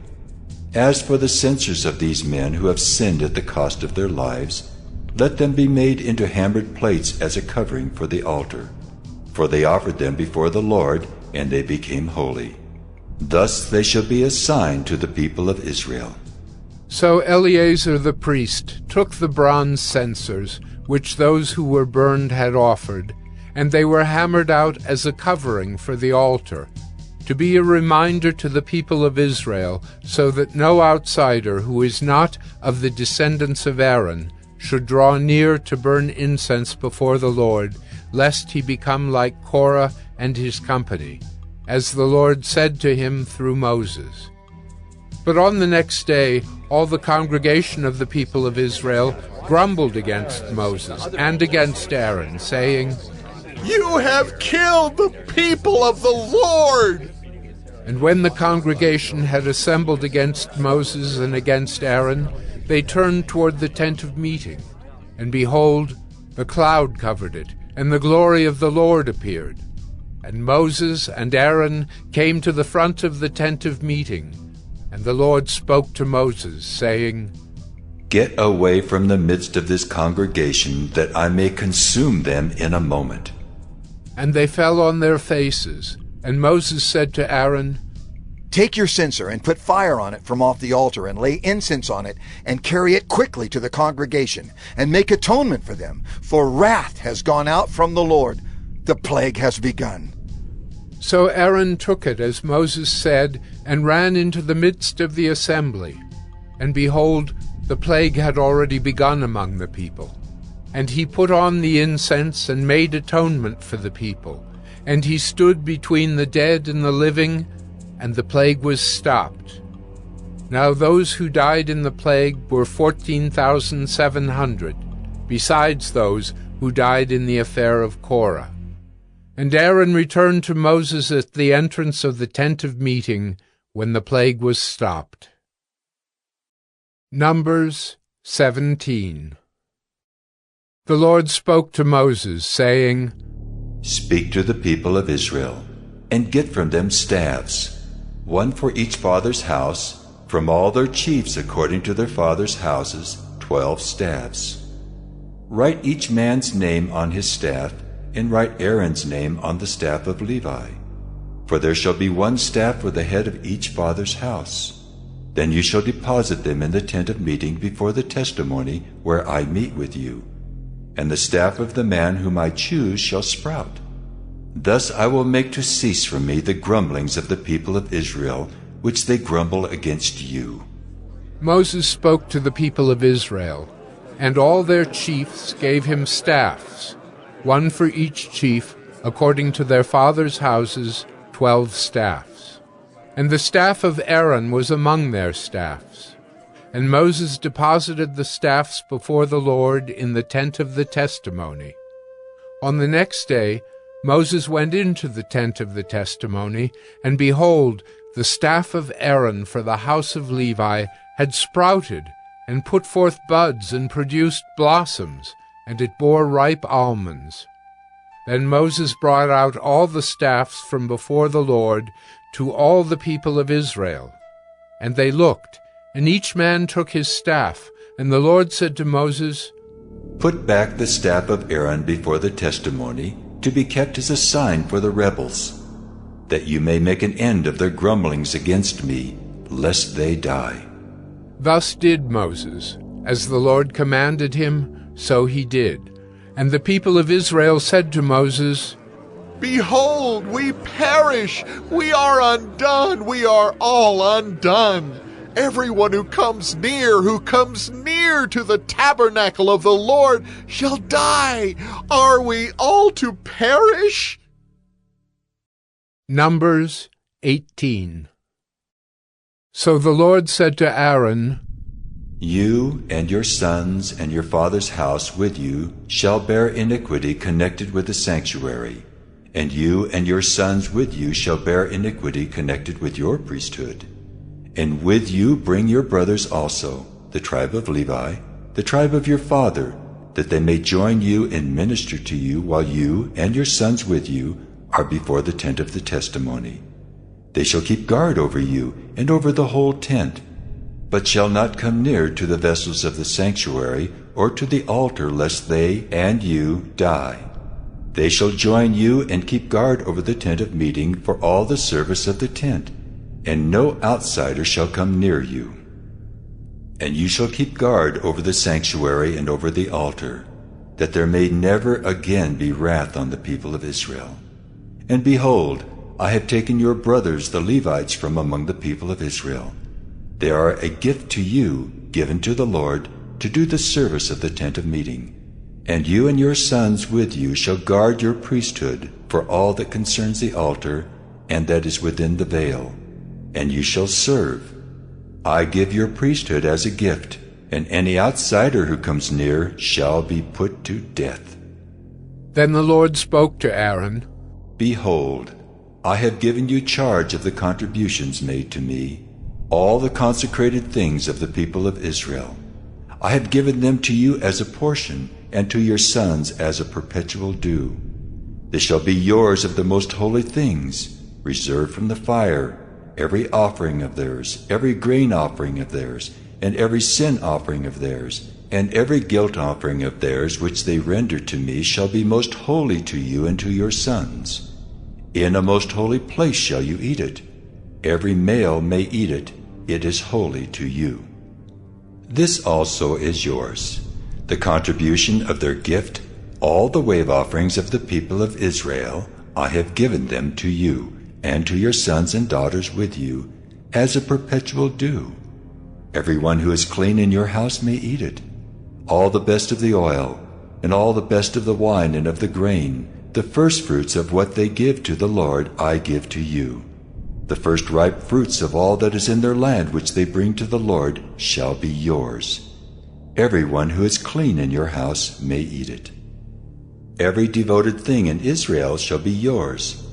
As for the censers of these men who have sinned at the cost of their lives, let them be made into hammered plates as a covering for the altar. For they offered them before the Lord, and they became holy. Thus they shall be a sign to the people of Israel. So Eleazar the priest took the bronze censers, which those who were burned had offered, and they were hammered out as a covering for the altar, to be a reminder to the people of Israel, so that no outsider who is not of the descendants of Aaron should draw near to burn incense before the Lord, lest he become like Korah and his company, as the Lord said to him through Moses. But on the next day all the congregation of the people of Israel grumbled against Moses and against Aaron, saying, You have killed the people of the Lord! And when the congregation had assembled against Moses and against Aaron, they turned toward the tent of meeting. And behold, the cloud covered it, and the glory of the Lord appeared. And Moses and Aaron came to the front of the tent of meeting. And the Lord spoke to Moses, saying, Get away from the midst of this congregation, that I may consume them in a moment. And they fell on their faces. And Moses said to Aaron, Take your censer and put fire on it from off the altar, and lay incense on it, and carry it quickly to the congregation, and make atonement for them, for wrath has gone out from the Lord. The plague has begun. So Aaron took it as Moses said, and ran into the midst of the assembly. And behold, the plague had already begun among the people. And he put on the incense and made atonement for the people. And he stood between the dead and the living, and the plague was stopped. Now those who died in the plague were 14,700, besides those who died in the affair of Korah. And Aaron returned to Moses at the entrance of the tent of meeting when the plague was stopped. Numbers 17. The Lord spoke to Moses, saying, Speak to the people of Israel, and get from them staffs, one for each father's house, from all their chiefs according to their fathers' houses, 12 staffs. Write each man's name on his staff, and write Aaron's name on the staff of Levi. For there shall be one staff for the head of each father's house. Then you shall deposit them in the tent of meeting before the testimony where I meet with you. and the staff of the man whom I choose shall sprout. Thus I will make to cease from me the grumblings of the people of Israel, which they grumble against you. Moses spoke to the people of Israel, and all their chiefs gave him staffs, one for each chief, according to their fathers' houses, 12 staffs. And the staff of Aaron was among their staffs. And Moses deposited the staffs before the Lord in the tent of the testimony. On the next day Moses went into the tent of the testimony, and behold, the staff of Aaron for the house of Levi had sprouted, and put forth buds, and produced blossoms, and it bore ripe almonds. Then Moses brought out all the staffs from before the Lord to all the people of Israel. And they looked, and each man took his staff, and the Lord said to Moses, Put back the staff of Aaron before the testimony, to be kept as a sign for the rebels, that you may make an end of their grumblings against me, lest they die. Thus did Moses. As the Lord commanded him, so he did. And the people of Israel said to Moses, Behold, we perish! We are undone! We are all undone! Everyone who comes near to the tabernacle of the Lord shall die. Are we all to perish? Numbers 18. So the Lord said to Aaron, You and your sons and your father's house with you shall bear iniquity connected with the sanctuary, and you and your sons with you shall bear iniquity connected with your priesthood. And with you bring your brothers also, the tribe of Levi, the tribe of your father, that they may join you and minister to you while you and your sons with you are before the tent of the testimony. They shall keep guard over you and over the whole tent, but shall not come near to the vessels of the sanctuary or to the altar, lest they and you die. They shall join you and keep guard over the tent of meeting for all the service of the tent, and no outsider shall come near you. And you shall keep guard over the sanctuary and over the altar, that there may never again be wrath on the people of Israel. And behold, I have taken your brothers the Levites from among the people of Israel. They are a gift to you, given to the Lord, to do the service of the tent of meeting. And you and your sons with you shall guard your priesthood for all that concerns the altar and that is within the veil. And you shall serve. I give your priesthood as a gift, and any outsider who comes near shall be put to death. Then the Lord spoke to Aaron, Behold, I have given you charge of the contributions made to me, all the consecrated things of the people of Israel. I have given them to you as a portion, and to your sons as a perpetual due. They shall be yours of the most holy things, reserved from the fire, every offering of theirs, every grain offering of theirs, and every sin offering of theirs, and every guilt offering of theirs which they render to me shall be most holy to you and to your sons. In a most holy place shall you eat it. Every male may eat it. It is holy to you. This also is yours, the contribution of their gift, all the wave offerings of the people of Israel. I have given them to you, and to your sons and daughters with you, as a perpetual due. Everyone who is clean in your house may eat it. All the best of the oil, and all the best of the wine and of the grain, the firstfruits of what they give to the Lord, I give to you. The first ripe fruits of all that is in their land which they bring to the Lord shall be yours. Everyone who is clean in your house may eat it. Every devoted thing in Israel shall be yours.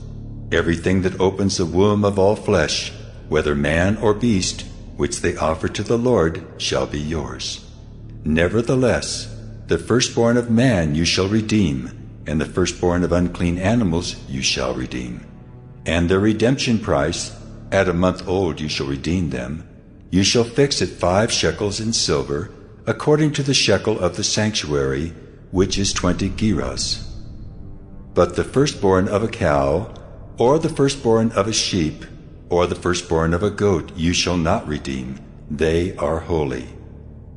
Everything that opens the womb of all flesh, whether man or beast, which they offer to the Lord, shall be yours. Nevertheless, the firstborn of man you shall redeem, and the firstborn of unclean animals you shall redeem. And their redemption price, at a month old you shall redeem them. You shall fix it 5 shekels in silver, according to the shekel of the sanctuary, which is 20 gerahs. But the firstborn of a cow, or the firstborn of a sheep, or the firstborn of a goat you shall not redeem. They are holy.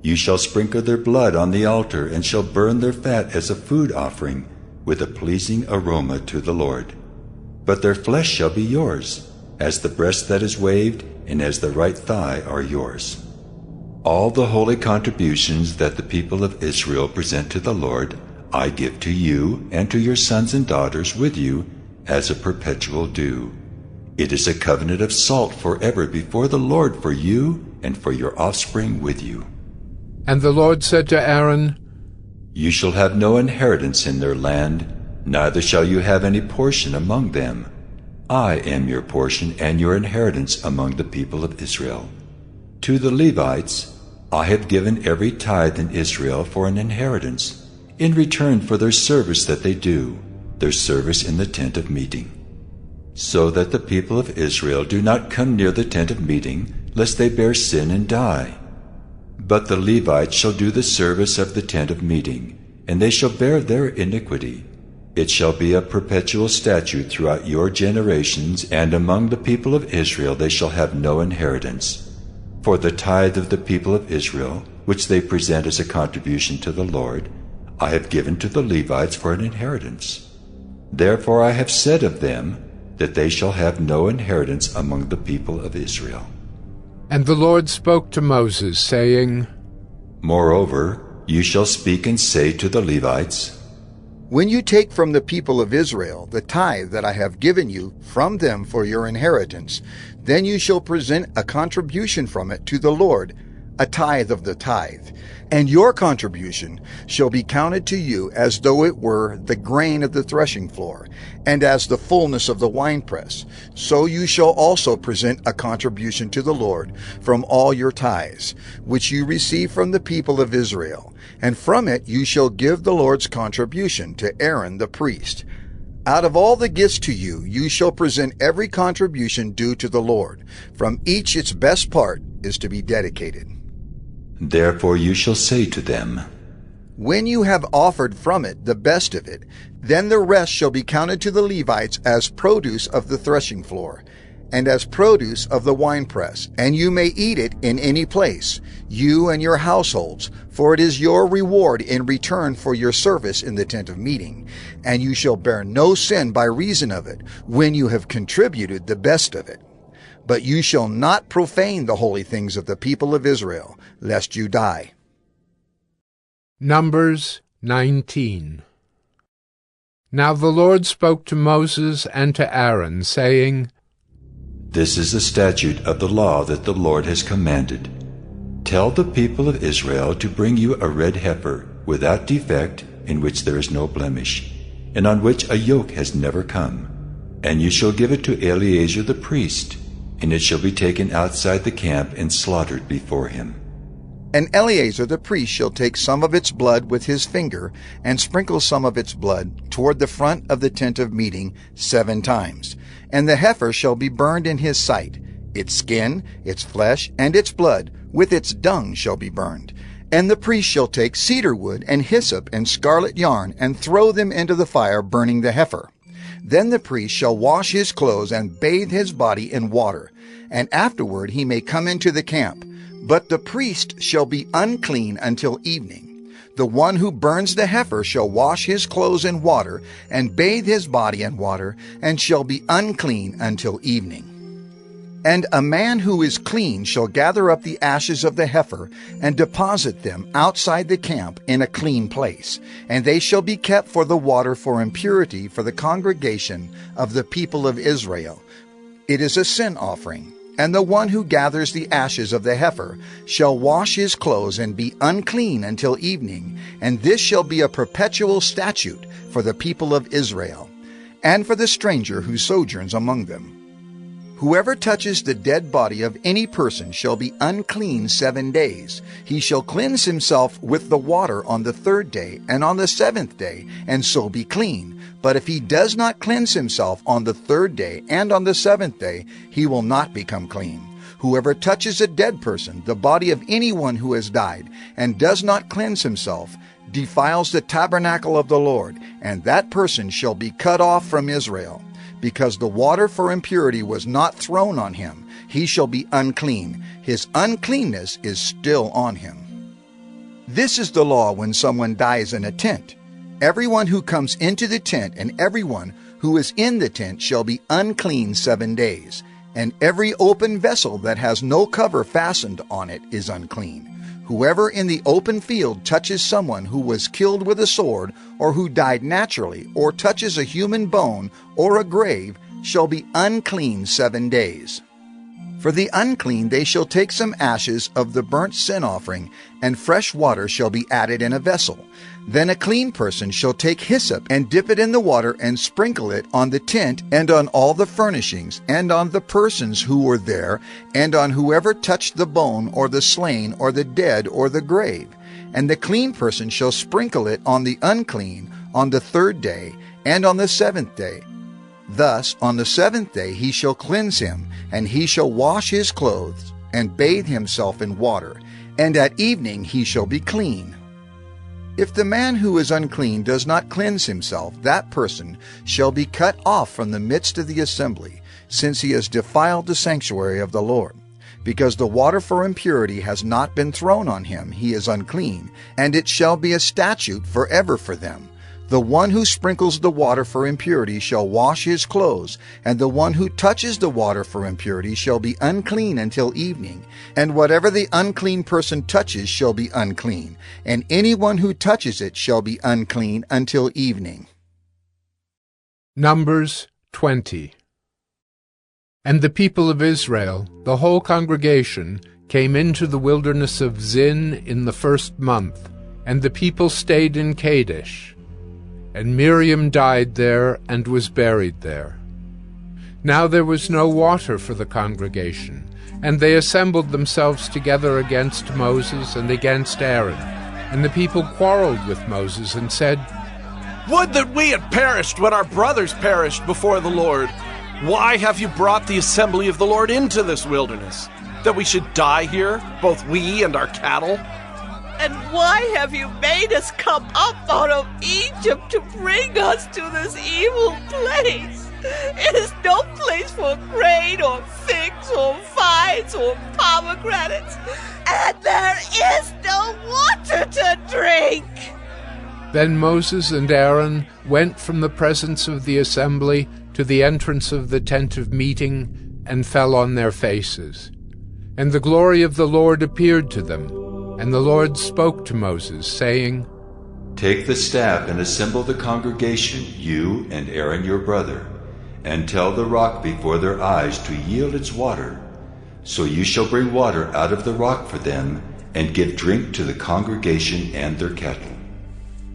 You shall sprinkle their blood on the altar, and shall burn their fat as a food offering, with a pleasing aroma to the Lord. But their flesh shall be yours, as the breast that is waved, and as the right thigh are yours. All the holy contributions that the people of Israel present to the Lord, I give to you and to your sons and daughters with you as a perpetual due. It is a covenant of salt forever before the Lord for you and for your offspring with you. And the Lord said to Aaron, You shall have no inheritance in their land, neither shall you have any portion among them. I am your portion and your inheritance among the people of Israel. To the Levites I have given every tithe in Israel for an inheritance, in return for their service that they do, their service in the tent of meeting. So that the people of Israel do not come near the tent of meeting, lest they bear sin and die. But the Levites shall do the service of the tent of meeting, and they shall bear their iniquity. It shall be a perpetual statute throughout your generations, and among the people of Israel they shall have no inheritance. For the tithe of the people of Israel, which they present as a contribution to the Lord, I have given to the Levites for an inheritance. Therefore I have said of them that they shall have no inheritance among the people of Israel. And the Lord spoke to Moses, saying, Moreover, you shall speak and say to the Levites, When you take from the people of Israel the tithe that I have given you from them for your inheritance, then you shall present a contribution from it to the Lord, a tithe of the tithe. And your contribution shall be counted to you as though it were the grain of the threshing floor, and as the fullness of the winepress. So you shall also present a contribution to the Lord from all your tithes, which you receive from the people of Israel. And from it you shall give the Lord's contribution to Aaron the priest. Out of all the gifts to you, you shall present every contribution due to the Lord. From each its best part is to be dedicated. Therefore you shall say to them, When you have offered from it the best of it, then the rest shall be counted to the Levites as produce of the threshing floor, and as produce of the winepress, and you may eat it in any place, you and your households, for it is your reward in return for your service in the tent of meeting, and you shall bear no sin by reason of it, when you have contributed the best of it. But you shall not profane the holy things of the people of Israel, lest you die. Numbers 19. Now the Lord spoke to Moses and to Aaron, saying, This is the statute of the law that the Lord has commanded. Tell the people of Israel to bring you a red heifer, without defect, in which there is no blemish, and on which a yoke has never come. And you shall give it to Eleazar the priest, and it shall be taken outside the camp and slaughtered before him. And Eleazar the priest shall take some of its blood with his finger, and sprinkle some of its blood toward the front of the tent of meeting 7 times. And the heifer shall be burned in his sight. Its skin, its flesh, and its blood, with its dung shall be burned. And the priest shall take cedar wood and hyssop and scarlet yarn, and throw them into the fire, burning the heifer. Then the priest shall wash his clothes and bathe his body in water, and afterward he may come into the camp. But the priest shall be unclean until evening. The one who burns the heifer shall wash his clothes in water, and bathe his body in water, and shall be unclean until evening. And a man who is clean shall gather up the ashes of the heifer, and deposit them outside the camp in a clean place, and they shall be kept for the water for impurity for the congregation of the people of Israel. It is a sin offering. And the one who gathers the ashes of the heifer shall wash his clothes and be unclean until evening, and this shall be a perpetual statute for the people of Israel, and for the stranger who sojourns among them. Whoever touches the dead body of any person shall be unclean 7 days. He shall cleanse himself with the water on the 3rd day and on the 7th day, and so be clean. But if he does not cleanse himself on the 3rd day and on the 7th day, he will not become clean. Whoever touches a dead person, the body of anyone who has died, and does not cleanse himself, defiles the tabernacle of the Lord, and that person shall be cut off from Israel. Because the water for impurity was not thrown on him, he shall be unclean. His uncleanness is still on him. This is the law when someone dies in a tent. Everyone who comes into the tent and everyone who is in the tent shall be unclean 7 days, and every open vessel that has no cover fastened on it is unclean. Whoever in the open field touches someone who was killed with a sword, or who died naturally, or touches a human bone or a grave, shall be unclean 7 days. For the unclean they shall take some ashes of the burnt sin offering, and fresh water shall be added in a vessel. Then a clean person shall take hyssop and dip it in the water and sprinkle it on the tent and on all the furnishings and on the persons who were there and on whoever touched the bone or the slain or the dead or the grave. And the clean person shall sprinkle it on the unclean on the 3rd day and on the 7th day. Thus on the 7th day he shall cleanse him, and he shall wash his clothes and bathe himself in water, and at evening he shall be clean. If the man who is unclean does not cleanse himself, that person shall be cut off from the midst of the assembly, since he has defiled the sanctuary of the Lord. Because the water for impurity has not been thrown on him, he is unclean, and it shall be a statute forever for them. The one who sprinkles the water for impurity shall wash his clothes, and the one who touches the water for impurity shall be unclean until evening. And whatever the unclean person touches shall be unclean, and anyone who touches it shall be unclean until evening. Numbers 20. And the people of Israel, the whole congregation, came into the wilderness of Zin in the 1st month, and the people stayed in Kadesh. And Miriam died there and was buried there. Now there was no water for the congregation, and they assembled themselves together against Moses and against Aaron. And the people quarreled with Moses and said, "Would that we had perished when our brothers perished before the Lord! Why have you brought the assembly of the Lord into this wilderness? That we should die here, both we and our cattle?" And why have you made us come up out of Egypt to bring us to this evil place? It is no place for grain or figs or vines or pomegranates, and there is no water to drink. Then Moses and Aaron went from the presence of the assembly to the entrance of the tent of meeting and fell on their faces. And the glory of the Lord appeared to them. And the Lord spoke to Moses, saying, "Take the staff and assemble the congregation, you and Aaron your brother, and tell the rock before their eyes to yield its water. So you shall bring water out of the rock for them, and give drink to the congregation and their cattle."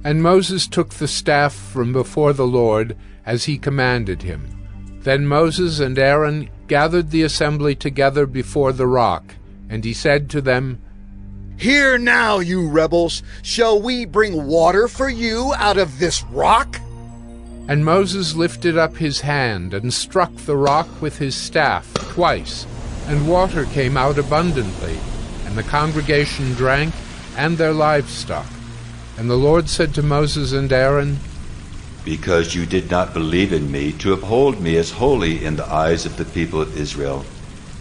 And Moses took the staff from before the Lord, as he commanded him. Then Moses and Aaron gathered the assembly together before the rock, and he said to them, "Hear now, you rebels, shall we bring water for you out of this rock?" And Moses lifted up his hand and struck the rock with his staff twice, and water came out abundantly, and the congregation drank, and their livestock. And the Lord said to Moses and Aaron, "Because you did not believe in me to uphold me as holy in the eyes of the people of Israel,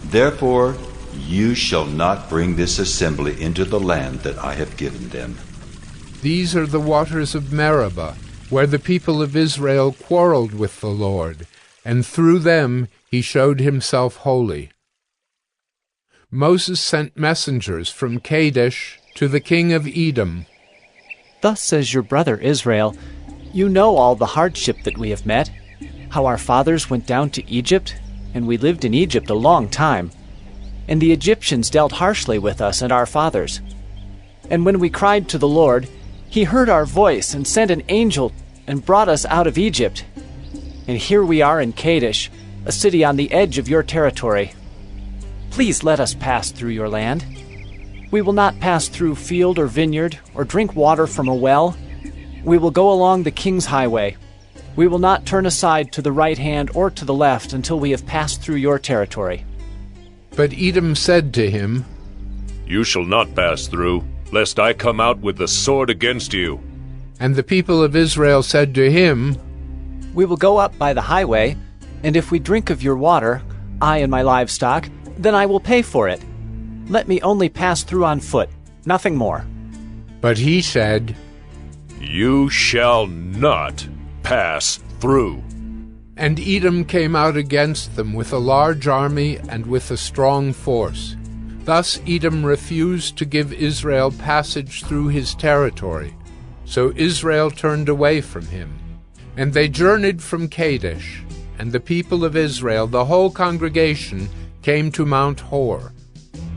therefore you shall not bring this assembly into the land that I have given them." These are the waters of Meribah, where the people of Israel quarreled with the Lord, and through them he showed himself holy. Moses sent messengers from Kadesh to the king of Edom. "Thus says your brother Israel, you know all the hardship that we have met, how our fathers went down to Egypt, and we lived in Egypt a long time. And the Egyptians dealt harshly with us and our fathers. And when we cried to the Lord, he heard our voice and sent an angel and brought us out of Egypt. And here we are in Kadesh, a city on the edge of your territory. Please let us pass through your land. We will not pass through field or vineyard or drink water from a well. We will go along the king's highway. We will not turn aside to the right hand or to the left until we have passed through your territory." But Edom said to him, "You shall not pass through, lest I come out with the sword against you." And the people of Israel said to him, "We will go up by the highway, and if we drink of your water, I and my livestock, then I will pay for it. Let me only pass through on foot, nothing more." But he said, You shall not pass through. And Edom came out against them with a large army and with a strong force. Thus Edom refused to give Israel passage through his territory. So Israel turned away from him. And they journeyed from Kadesh, and the people of Israel, the whole congregation, came to Mount Hor.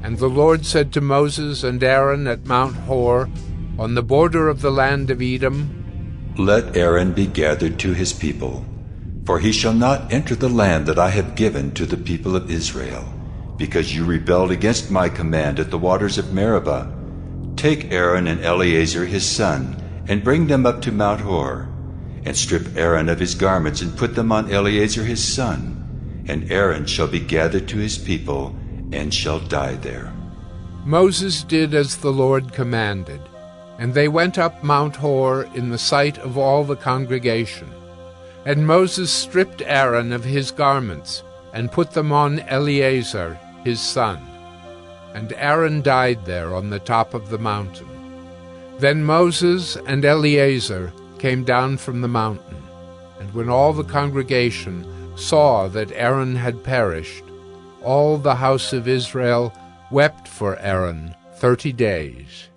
And the Lord said to Moses and Aaron at Mount Hor, on the border of the land of Edom, Let Aaron be gathered to his people, for he shall not enter the land that I have given to the people of Israel, because you rebelled against my command at the waters of Meribah. Take Aaron and Eleazar his son, and bring them up to Mount Hor, and strip Aaron of his garments, and put them on Eleazar his son, and Aaron shall be gathered to his people, and shall die there. Moses did as the Lord commanded, and they went up Mount Hor in the sight of all the congregation. And Moses stripped Aaron of his garments, and put them on Eleazar his son. And Aaron died there on the top of the mountain. Then Moses and Eleazar came down from the mountain, and when all the congregation saw that Aaron had perished, all the house of Israel wept for Aaron 30 days.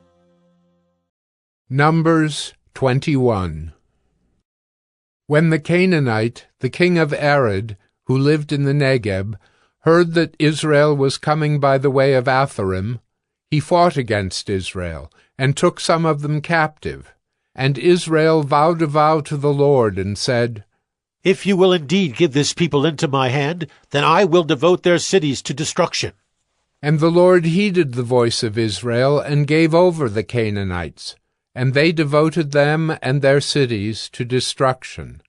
Numbers 21. When the Canaanite, the king of Arad, who lived in the Negeb, heard that Israel was coming by the way of Atharim, he fought against Israel, and took some of them captive. And Israel vowed a vow to the Lord, and said, If you will indeed give this people into my hand, then I will devote their cities to destruction. And the Lord heeded the voice of Israel, and gave over the Canaanites, and they devoted them and their cities to destruction.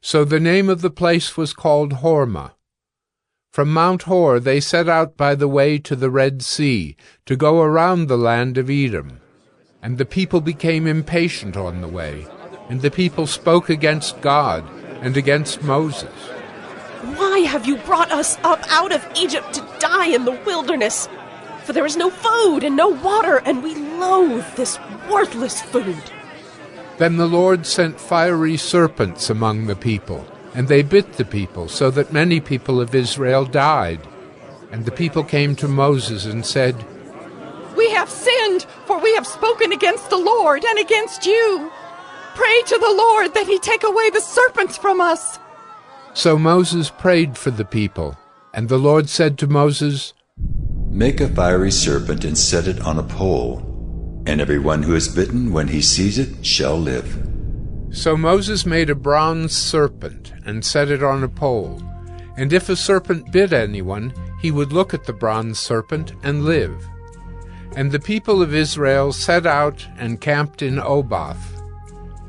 So the name of the place was called Hormah. From Mount Hor they set out by the way to the Red Sea, to go around the land of Edom. And the people became impatient on the way, and the people spoke against God and against Moses. Why have you brought us up out of Egypt to die in the wilderness? For there is no food and no water, and we loathe this worthless food. Then the Lord sent fiery serpents among the people, and they bit the people, so that many people of Israel died. And the people came to Moses and said, We have sinned, for we have spoken against the Lord and against you. Pray to the Lord that he take away the serpents from us. So Moses prayed for the people, and the Lord said to Moses, Make a fiery serpent and set it on a pole, and everyone who is bitten when he sees it shall live. So Moses made a bronze serpent and set it on a pole, and if a serpent bit anyone, he would look at the bronze serpent and live. And the people of Israel set out and camped in Oboth.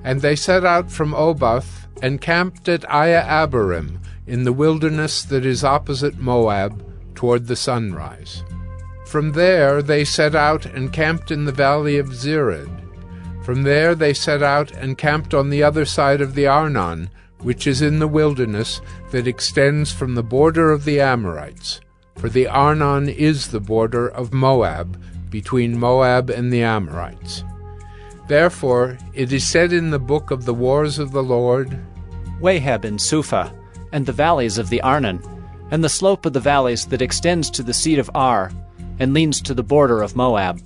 And they set out from Oboth and camped at Abarim in the wilderness that is opposite Moab toward the sunrise. From there they set out and camped in the valley of Zered. From there they set out and camped on the other side of the Arnon, which is in the wilderness that extends from the border of the Amorites. For the Arnon is the border of Moab, between Moab and the Amorites. Therefore it is said in the book of the wars of the Lord, Wahab and Suphah, and the valleys of the Arnon, and the slope of the valleys that extends to the seat of Ar, and leans to the border of Moab.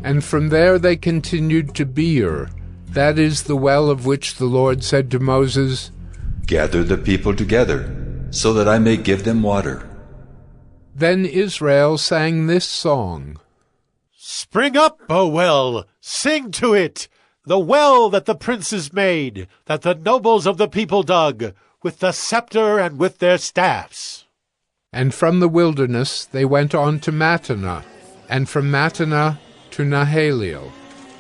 And from there they continued to Beer, that is the well of which the Lord said to Moses, Gather the people together, so that I may give them water. Then Israel sang this song, Spring up, O well, sing to it, the well that the princes made, that the nobles of the people dug, with the scepter and with their staffs. And from the wilderness they went on to Mattanah, and from Mattanah to Nahaliel,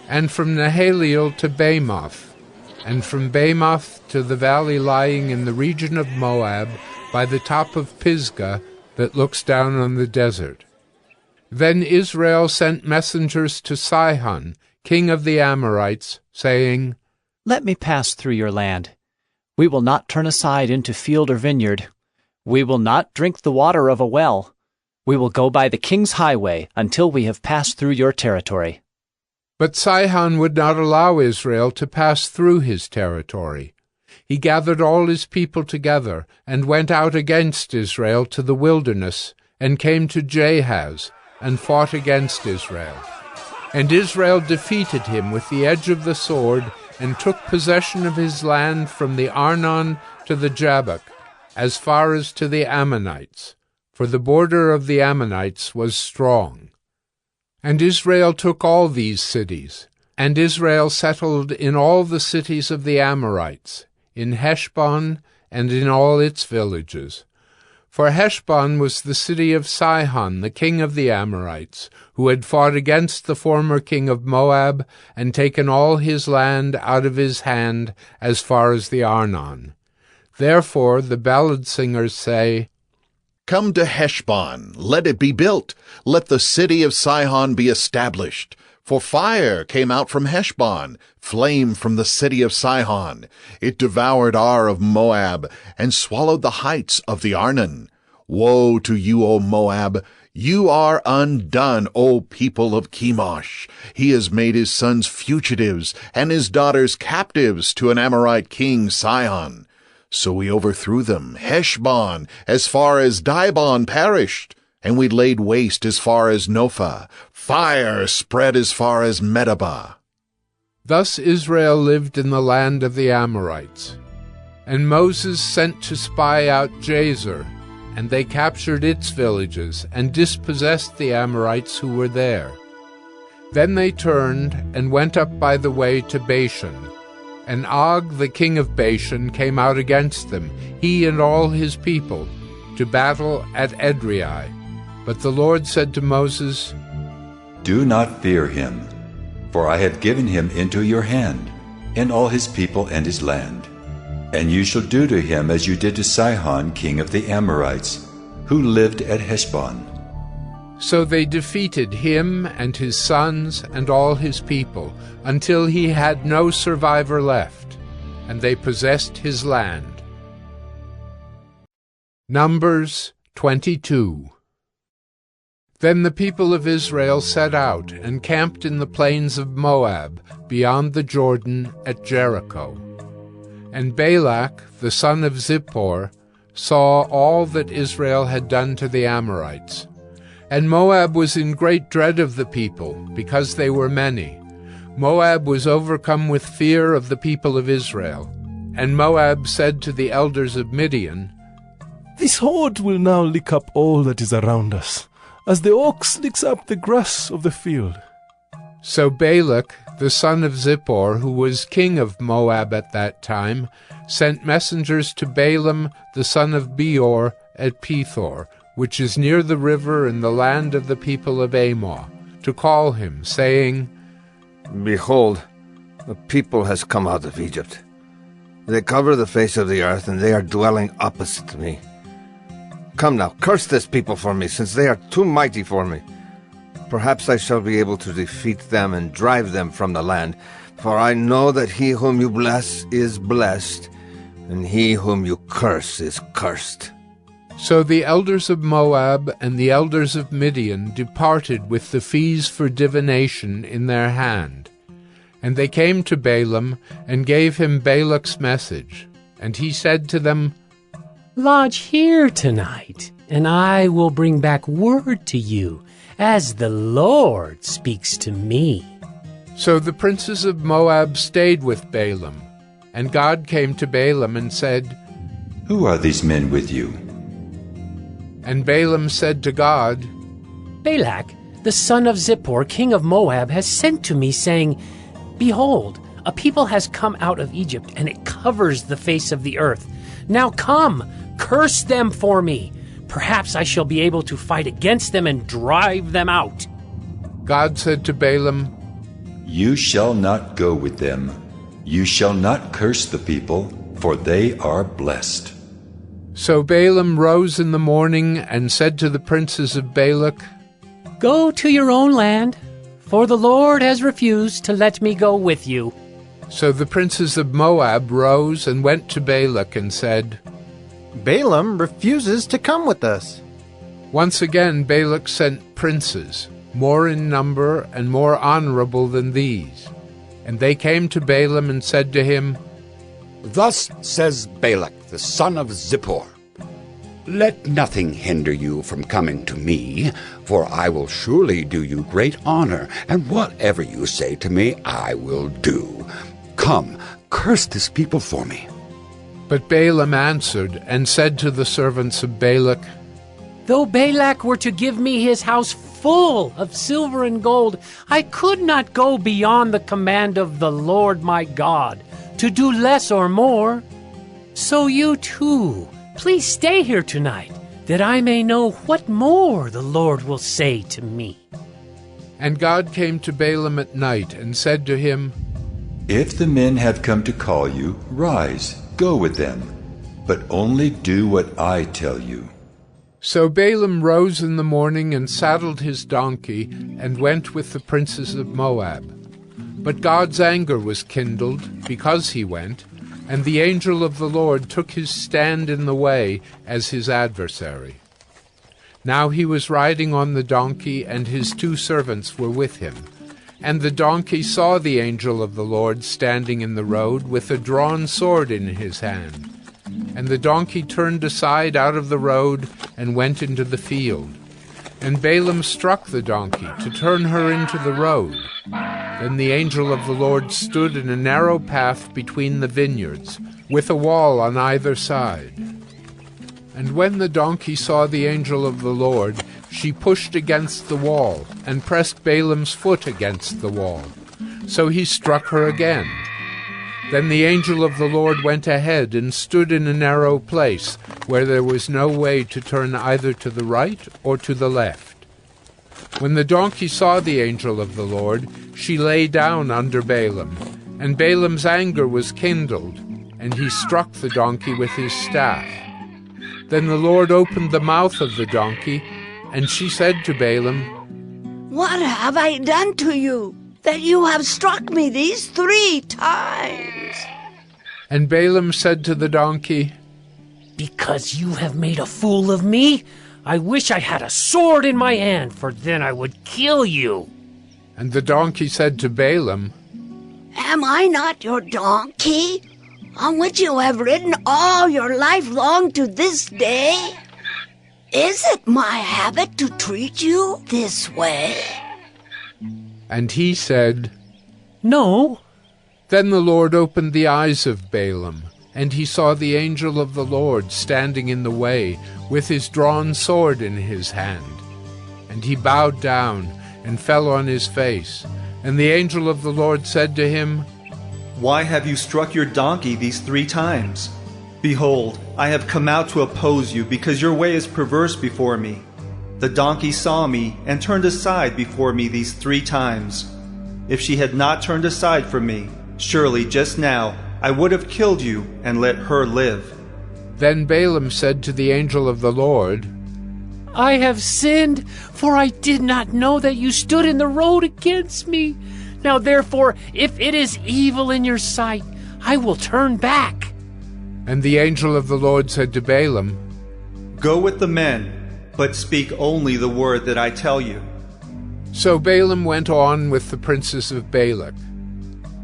and from Nahaliel to Bamoth, and from Bamoth to the valley lying in the region of Moab, by the top of Pisgah that looks down on the desert. Then Israel sent messengers to Sihon, king of the Amorites, saying, Let me pass through your land. We will not turn aside into field or vineyard. We will not drink the water of a well. We will go by the king's highway until we have passed through your territory. But Sihon would not allow Israel to pass through his territory. He gathered all his people together and went out against Israel to the wilderness, and came to Jahaz, and fought against Israel. And Israel defeated him with the edge of the sword, and took possession of his land from the Arnon to the Jabbok, as far as to the Ammonites, for the border of the Ammonites was strong. And Israel took all these cities, and Israel settled in all the cities of the Amorites, in Heshbon and in all its villages. For Heshbon was the city of Sihon, the king of the Amorites, who had fought against the former king of Moab, and taken all his land out of his hand as far as the Arnon. Therefore the ballad singers say, Come to Heshbon, let it be built, let the city of Sihon be established. For fire came out from Heshbon, flame from the city of Sihon. It devoured Ar of Moab, and swallowed the heights of the Arnon. Woe to you, O Moab! You are undone, O people of Chemosh. He has made his sons fugitives, and his daughters captives to an Amorite king, Sihon. So we overthrew them. Heshbon, as far as Dibon, perished, and we laid waste as far as Nophah. Fire spread as far as Medeba. Thus Israel lived in the land of the Amorites. And Moses sent to spy out Jazer, and they captured its villages, and dispossessed the Amorites who were there. Then they turned, and went up by the way to Bashan. And Og the king of Bashan came out against them, he and all his people, to battle at Edrei. But the Lord said to Moses, Do not fear him, for I have given him into your hand, and all his people and his land. And you shall do to him as you did to Sihon king of the Amorites, who lived at Heshbon. So they defeated him and his sons and all his people, until he had no survivor left, and they possessed his land. Numbers 22. Then the people of Israel set out and camped in the plains of Moab, beyond the Jordan at Jericho. And Balak, the son of Zippor, saw all that Israel had done to the Amorites. And Moab was in great dread of the people, because they were many. Moab was overcome with fear of the people of Israel. And Moab said to the elders of Midian, This horde will now lick up all that is around us, as the ox licks up the grass of the field. So Balak, the son of Zippor, who was king of Moab at that time, sent messengers to Balaam, the son of Beor, at Pethor, which is near the river in the land of the people of Ammon, to call him, saying, Behold, a people has come out of Egypt. They cover the face of the earth, and they are dwelling opposite to me. Come now, curse this people for me, since they are too mighty for me. Perhaps I shall be able to defeat them and drive them from the land, for I know that he whom you bless is blessed, and he whom you curse is cursed. So the elders of Moab and the elders of Midian departed with the fees for divination in their hand. And they came to Balaam, and gave him Balak's message. And he said to them, Lodge here tonight, and I will bring back word to you, as the Lord speaks to me. So the princes of Moab stayed with Balaam. And God came to Balaam and said, Who are these men with you? And Balaam said to God, Balak, the son of Zippor, king of Moab, has sent to me, saying, Behold, a people has come out of Egypt, and it covers the face of the earth. Now come, curse them for me. Perhaps I shall be able to fight against them and drive them out. God said to Balaam, You shall not go with them. You shall not curse the people, for they are blessed. So Balaam rose in the morning and said to the princes of Balak, Go to your own land, for the Lord has refused to let me go with you. So the princes of Moab rose and went to Balak and said, Balaam refuses to come with us. Once again Balak sent princes, more in number and more honorable than these. And they came to Balaam and said to him, Thus says Balak, the son of Zippor, Let nothing hinder you from coming to me, for I will surely do you great honor, and whatever you say to me I will do. Come, curse this people for me. But Balaam answered and said to the servants of Balak, Though Balak were to give me his house full of silver and gold, I could not go beyond the command of the Lord my God, to do less or more. So you too, please stay here tonight, that I may know what more the Lord will say to me. And God came to Balaam at night and said to him, If the men have come to call you, rise, go with them, but only do what I tell you. So Balaam rose in the morning and saddled his donkey and went with the princes of Moab. But God's anger was kindled because he went, and the angel of the Lord took his stand in the way as his adversary. Now he was riding on the donkey, and his 2 servants were with him. And the donkey saw the angel of the Lord standing in the road with a drawn sword in his hand. And the donkey turned aside out of the road and went into the field. And Balaam struck the donkey to turn her into the road. Then the angel of the Lord stood in a narrow path between the vineyards, with a wall on either side. And when the donkey saw the angel of the Lord, she pushed against the wall, and pressed Balaam's foot against the wall. So he struck her again. Then the angel of the Lord went ahead and stood in a narrow place, where there was no way to turn either to the right or to the left. When the donkey saw the angel of the Lord, she lay down under Balaam, and Balaam's anger was kindled, and he struck the donkey with his staff. Then the Lord opened the mouth of the donkey, and she said to Balaam, What have I done to you, that you have struck me these 3 times? And Balaam said to the donkey, Because you have made a fool of me, I wish I had a sword in my hand, for then I would kill you. And the donkey said to Balaam, Am I not your donkey, on which you have ridden all your life long to this day? Is it my habit to treat you this way? And he said, No. Then the Lord opened the eyes of Balaam, and he saw the angel of the Lord standing in the way, with his drawn sword in his hand. And he bowed down and fell on his face. And the angel of the Lord said to him, Why have you struck your donkey these 3 times? Behold, I have come out to oppose you, because your way is perverse before me. The donkey saw me and turned aside before me these 3 times. If she had not turned aside from me, surely just now I would have killed you and let her live. Then Balaam said to the angel of the Lord, I have sinned, for I did not know that you stood in the road against me. Now therefore, if it is evil in your sight, I will turn back. And the angel of the Lord said to Balaam, Go with the men, but speak only the word that I tell you. So Balaam went on with the princes of Balak.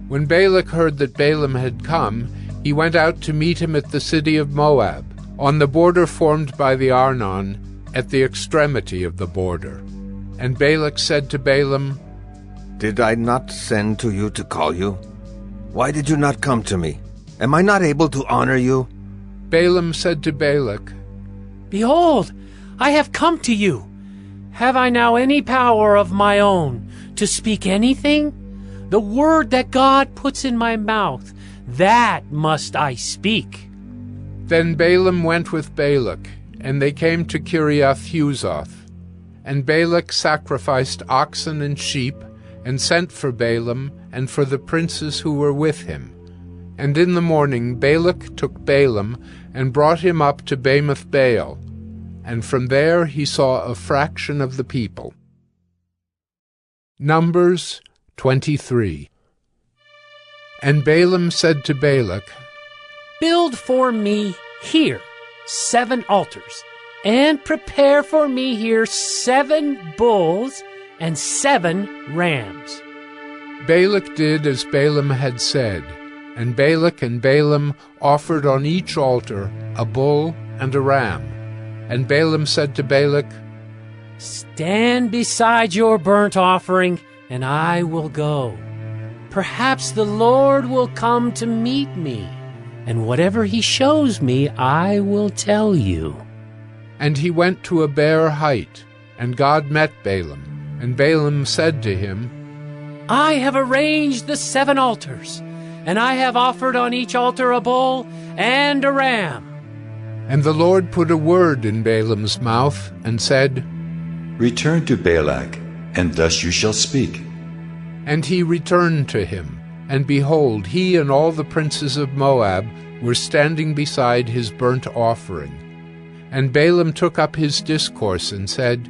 When Balak heard that Balaam had come, he went out to meet him at the city of Moab, on the border formed by the Arnon, at the extremity of the border. And Balak said to Balaam, Did I not send to you to call you? Why did you not come to me? Am I not able to honor you? Balaam said to Balak, Behold, I have come to you. Have I now any power of my own to speak anything? The word that God puts in my mouth, that must I speak. Then Balaam went with Balak, and they came to Kiriath-Huzoth. And Balak sacrificed oxen and sheep, and sent for Balaam and for the princes who were with him. And in the morning Balak took Balaam, and brought him up to Bamoth Baal, and from there he saw a fraction of the people. Numbers 23. And Balaam said to Balak, Build for me here 7 altars, and prepare for me here 7 bulls and 7 rams. Balak did as Balaam had said, and Balak and Balaam offered on each altar a bull and a ram. And Balaam said to Balak, "Stand beside your burnt offering, and I will go. Perhaps the Lord will come to meet me, and whatever he shows me, I will tell you." And he went to a bare height, and God met Balaam. And Balaam said to him, "I have arranged the 7 altars, and I have offered on each altar a bull and a ram." And the Lord put a word in Balaam's mouth, and said, Return to Balak, and thus you shall speak. And he returned to him, and behold, he and all the princes of Moab were standing beside his burnt offering. And Balaam took up his discourse and said,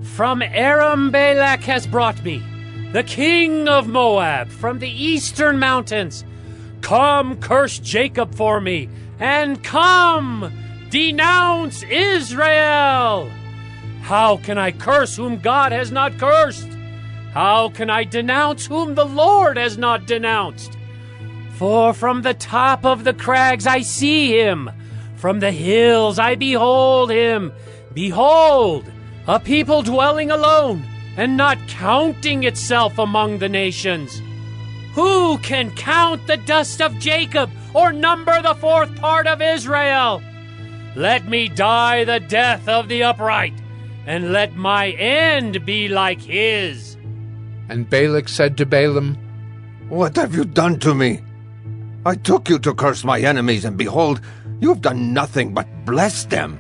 "From Aram Balak has brought me, the king of Moab, from the eastern mountains. Come, curse Jacob for me, and come, denounce Israel. How can I curse whom God has not cursed? How can I denounce whom the Lord has not denounced? For from the top of the crags I see him, from the hills I behold him. Behold, a people dwelling alone, and not counting itself among the nations. Who can count the dust of Jacob, or number the 4th part of Israel? Let me die the death of the upright, and let my end be like his." And Balak said to Balaam, "What have you done to me? I took you to curse my enemies, and behold, you have done nothing but bless them."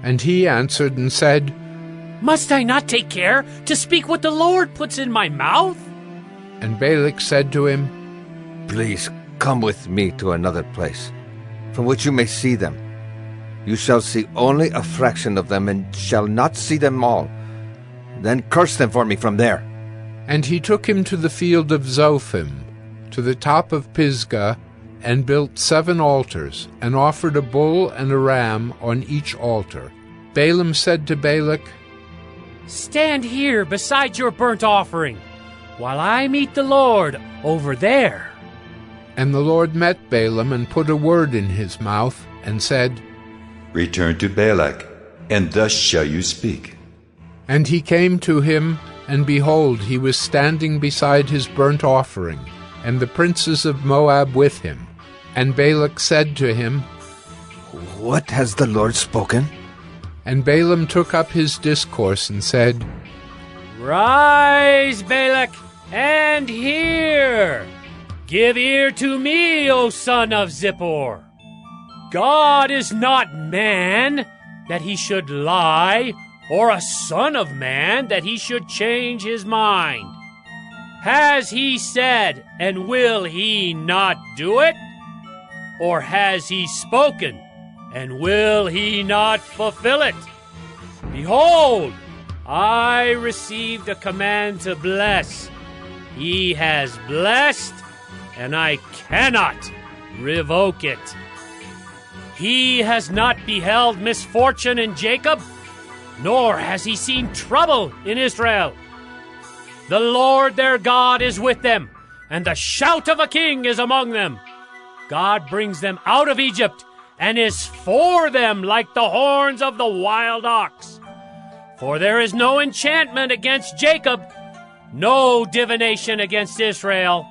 And he answered and said, "Must I not take care to speak what the Lord puts in my mouth?" And Balak said to him, "Please come with me to another place, from which you may see them. You shall see only a fraction of them, and shall not see them all. Then curse them for me from there." And he took him to the field of Zophim, to the top of Pisgah, and built 7 altars, and offered a bull and a ram on each altar. Balaam said to Balak, "Stand here beside your burnt offering, while I meet the Lord over there." And the Lord met Balaam and put a word in his mouth, and said, Return to Balak, and thus shall you speak. And he came to him, and behold, he was standing beside his burnt offering, and the princes of Moab with him. And Balak said to him, "What has the Lord spoken?" And Balaam took up his discourse and said, "Rise, Balak, and hear. Give ear to me, O son of Zippor. God is not man, that he should lie, or a son of man, that he should change his mind. Has he said, and will he not do it? Or has he spoken, and will he not fulfill it? Behold, I received a command to bless. He has blessed, and I cannot revoke it. He has not beheld misfortune in Jacob, nor has he seen trouble in Israel. The Lord their God is with them, and the shout of a king is among them. God brings them out of Egypt, and is for them like the horns of the wild ox. For there is no enchantment against Jacob, no divination against Israel.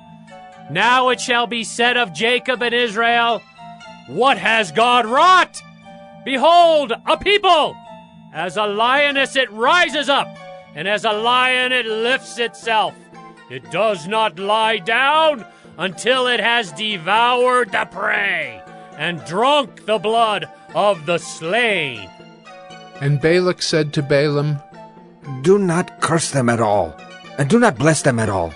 Now it shall be said of Jacob and Israel, what has God wrought? Behold, a people! As a lioness it rises up, and as a lion it lifts itself. It does not lie down until it has devoured the prey and drunk the blood of the slain." And Balak said to Balaam, "Do not curse them at all, and do not bless them at all."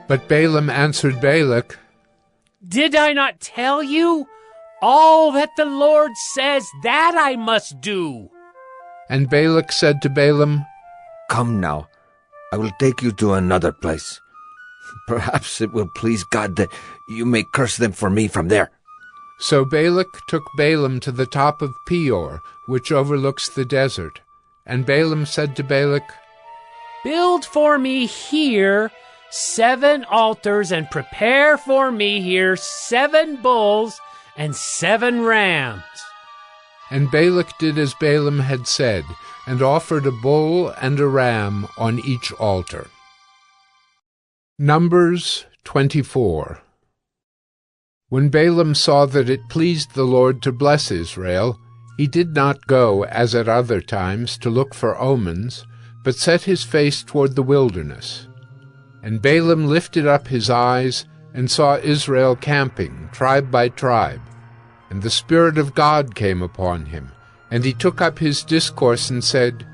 But Balaam answered Balak, "Did I not tell you? All that the Lord says, that I must do." And Balak said to Balaam, "Come now, I will take you to another place. Perhaps it will please God that you may curse them for me from there." So Balak took Balaam to the top of Peor, which overlooks the desert. And Balaam said to Balak, Build for me here 7 altars, and prepare for me here 7 bulls and 7 rams. And Balak did as Balaam had said, and offered a bull and a ram on each altar. Numbers 24. When Balaam saw that it pleased the Lord to bless Israel, he did not go, as at other times, to look for omens, but set his face toward the wilderness. And Balaam lifted up his eyes, and saw Israel camping, tribe by tribe. And the Spirit of God came upon him, and he took up his discourse and said,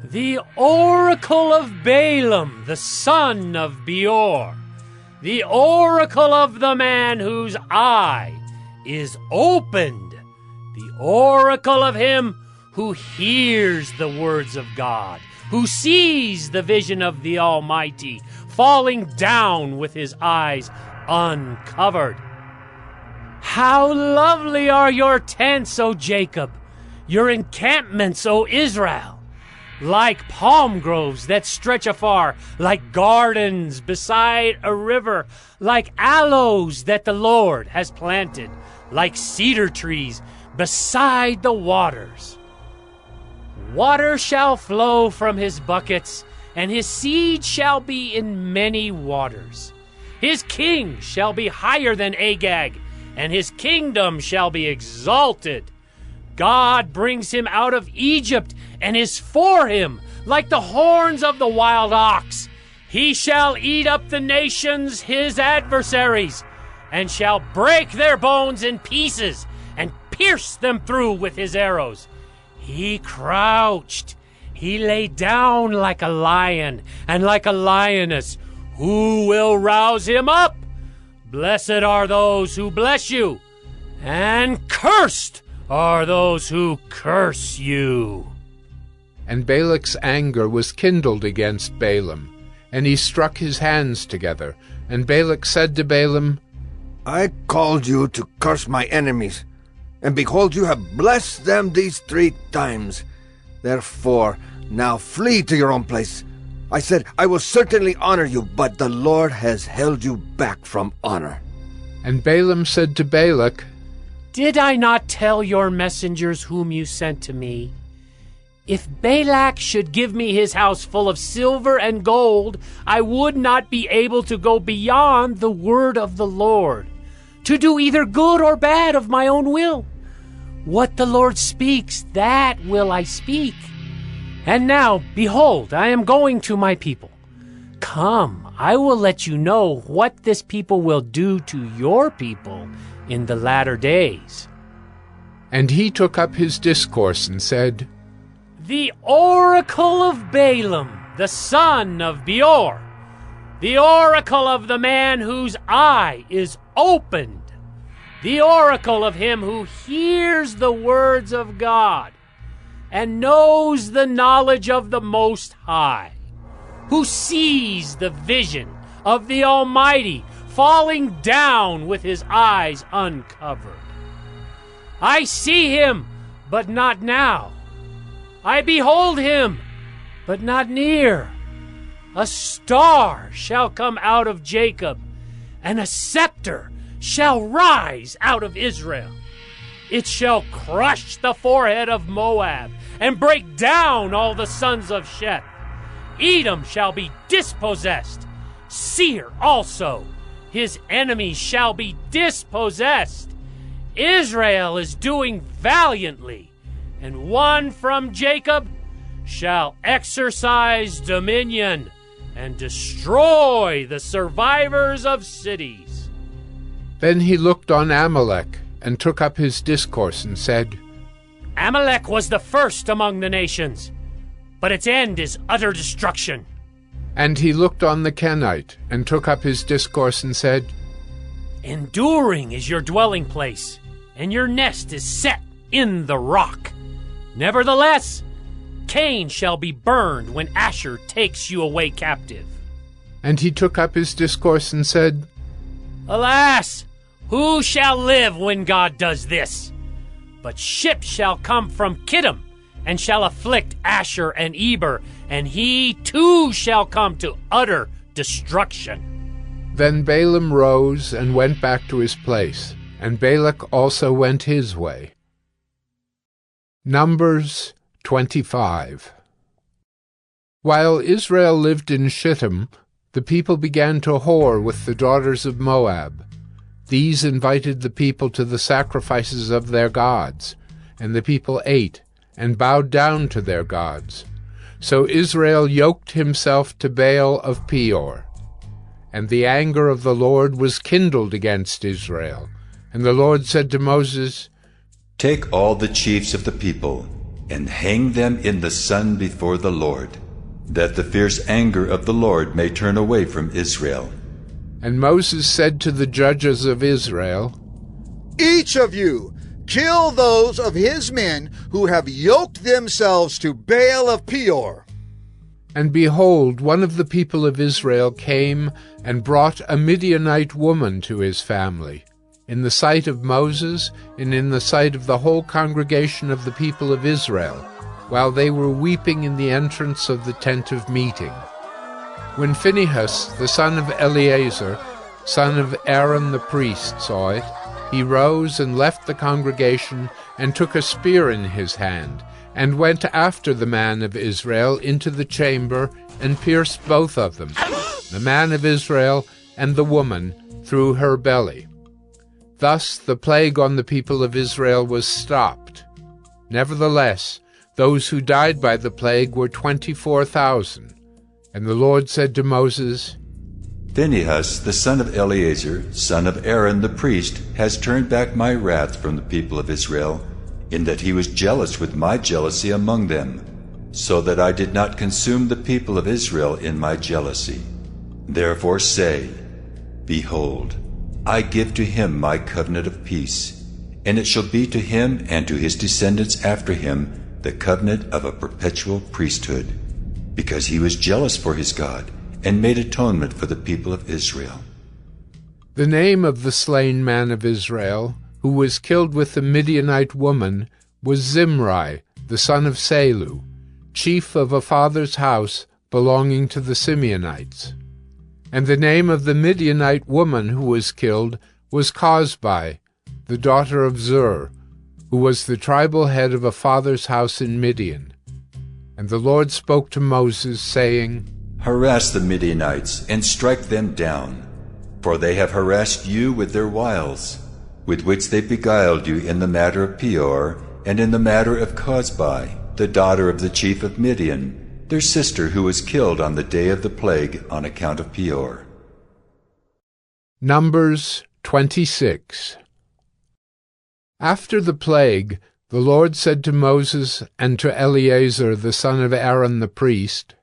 The oracle of Balaam, the son of Beor, the oracle of the man whose eye is opened, the oracle of him who hears the words of God, who sees the vision of the Almighty, falling down with his eyes uncovered. How lovely are your tents, O Jacob, your encampments, O Israel! Like palm groves that stretch afar, like gardens beside a river, like aloes that the Lord has planted, like cedar trees beside the waters. Water shall flow from his buckets, and his seed shall be in many waters. His king shall be higher than Agag, and his kingdom shall be exalted. God brings him out of Egypt, and is for him, like the horns of the wild ox. He shall eat up the nations, his adversaries, and shall break their bones in pieces, and pierce them through with his arrows. He crouched, he lay down like a lion, and like a lioness. Who will rouse him up? Blessed are those who bless you, and cursed are those who curse you. And Balak's anger was kindled against Balaam, and he struck his hands together. And Balak said to Balaam, I called you to curse my enemies, and behold, you have blessed them these 3 times. Therefore, now flee to your own place. I said, I will certainly honor you, but the Lord has held you back from honor. And Balaam said to Balak, Did I not tell your messengers whom you sent to me? If Balak should give me his house full of silver and gold, I would not be able to go beyond the word of the Lord, to do either good or bad of my own will. What the Lord speaks, that will I speak. And now, behold, I am going to my people. Come, I will let you know what this people will do to your people in the latter days. And he took up his discourse and said, The oracle of Balaam, the son of Beor, the oracle of the man whose eye is opened, the oracle of him who hears the words of God, and knows the knowledge of the Most High, who sees the vision of the Almighty falling down with his eyes uncovered. I see him, but not now. I behold him, but not near. A star shall come out of Jacob, and a scepter shall rise out of Israel. It shall crush the forehead of Moab, and break down all the sons of Sheth. Edom shall be dispossessed, Seir also. His enemies shall be dispossessed. Israel is doing valiantly, and one from Jacob shall exercise dominion and destroy the survivors of cities. Then he looked on Amalek, and took up his discourse and said, Amalek was the first among the nations, but its end is utter destruction. And he looked on the Kenite, and took up his discourse and said, Enduring is your dwelling place, and your nest is set in the rock. Nevertheless, Cain shall be burned when Asher takes you away captive. And he took up his discourse and said, Alas, who shall live when God does this? But ships shall come from Kittim, and shall afflict Asher and Eber, and he too shall come to utter destruction. Then Balaam rose and went back to his place, and Balak also went his way. Numbers 25. While Israel lived in Shittim, the people began to whore with the daughters of Moab. These invited the people to the sacrifices of their gods, and the people ate and bowed down to their gods. So Israel yoked himself to Baal of Peor. And the anger of the Lord was kindled against Israel. And the Lord said to Moses, Take all the chiefs of the people, and hang them in the sun before the Lord, that the fierce anger of the Lord may turn away from Israel. And Moses said to the judges of Israel, Each of you kill those of his men who have yoked themselves to Baal of Peor. And behold, one of the people of Israel came and brought a Midianite woman to his family, in the sight of Moses and in the sight of the whole congregation of the people of Israel, while they were weeping in the entrance of the tent of meeting. When Phinehas, the son of Eleazar, son of Aaron the priest, saw it, he rose and left the congregation and took a spear in his hand, and went after the man of Israel into the chamber and pierced both of them, the man of Israel and the woman, through her belly. Thus the plague on the people of Israel was stopped. Nevertheless, those who died by the plague were 24,000. And the Lord said to Moses, Phinehas, the son of Eleazar, son of Aaron the priest, has turned back my wrath from the people of Israel, in that he was jealous with my jealousy among them, so that I did not consume the people of Israel in my jealousy. Therefore say, Behold, I give to him my covenant of peace, and it shall be to him and to his descendants after him the covenant of a perpetual priesthood, because he was jealous for his God, and made atonement for the people of Israel. The name of the slain man of Israel, who was killed with the Midianite woman, was Zimri, the son of Salu, chief of a father's house belonging to the Simeonites. And the name of the Midianite woman who was killed was Cosbi, the daughter of Zur, who was the tribal head of a father's house in Midian. And the Lord spoke to Moses, saying, Harass the Midianites, and strike them down, for they have harassed you with their wiles, with which they beguiled you in the matter of Peor, and in the matter of Cosbi, the daughter of the chief of Midian, their sister who was killed on the day of the plague on account of Peor. Numbers 26. After the plague, the Lord said to Moses and to Eleazar the son of Aaron the priest,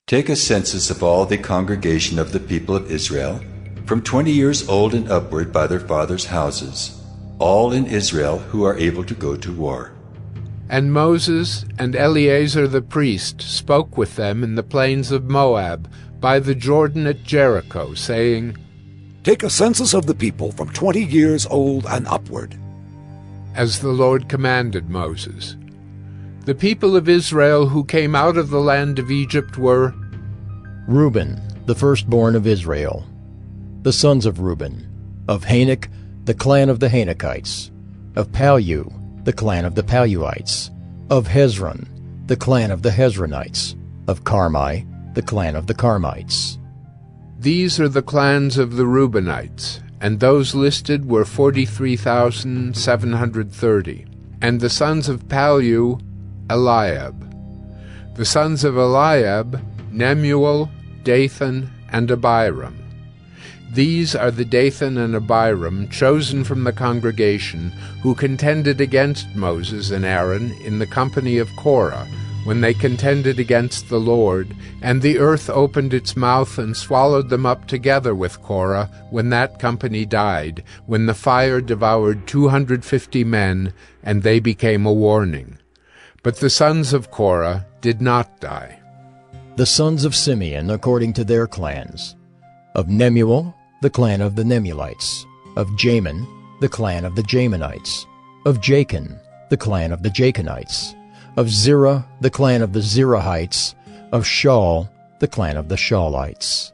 Take a census of all the congregation of the people of Israel, from 20 years old and upward by their fathers' houses, all in Israel who are able to go to war. And Moses and Eleazar the priest spoke with them in the plains of Moab, by the Jordan at Jericho, saying, Take a census of the people from 20 years old and upward. As the Lord commanded Moses. The people of Israel who came out of the land of Egypt were Reuben, the firstborn of Israel. The sons of Reuben, of Hanok, the clan of the Hanokites, of Palu, the clan of the Paluites, of Hezron, the clan of the Hezronites, of Carmi, the clan of the Carmites. These are the clans of the Reubenites, and those listed were 43,730. And the sons of Palu, Eliab. The sons of Eliab, Nemuel, Dathan, and Abiram. These are the Dathan and Abiram, chosen from the congregation, who contended against Moses and Aaron in the company of Korah, when they contended against the Lord, and the earth opened its mouth and swallowed them up together with Korah, when that company died, when the fire devoured 250 men, and they became a warning. But the sons of Korah did not die. The sons of Simeon according to their clans. Of Nemuel, the clan of the Nemulites. Of Jamin, the clan of the Jaminites. Of Jachin, the clan of the Jachinites. Of Zerah, the clan of the Zerahites. Of Shaul, the clan of the Shaulites.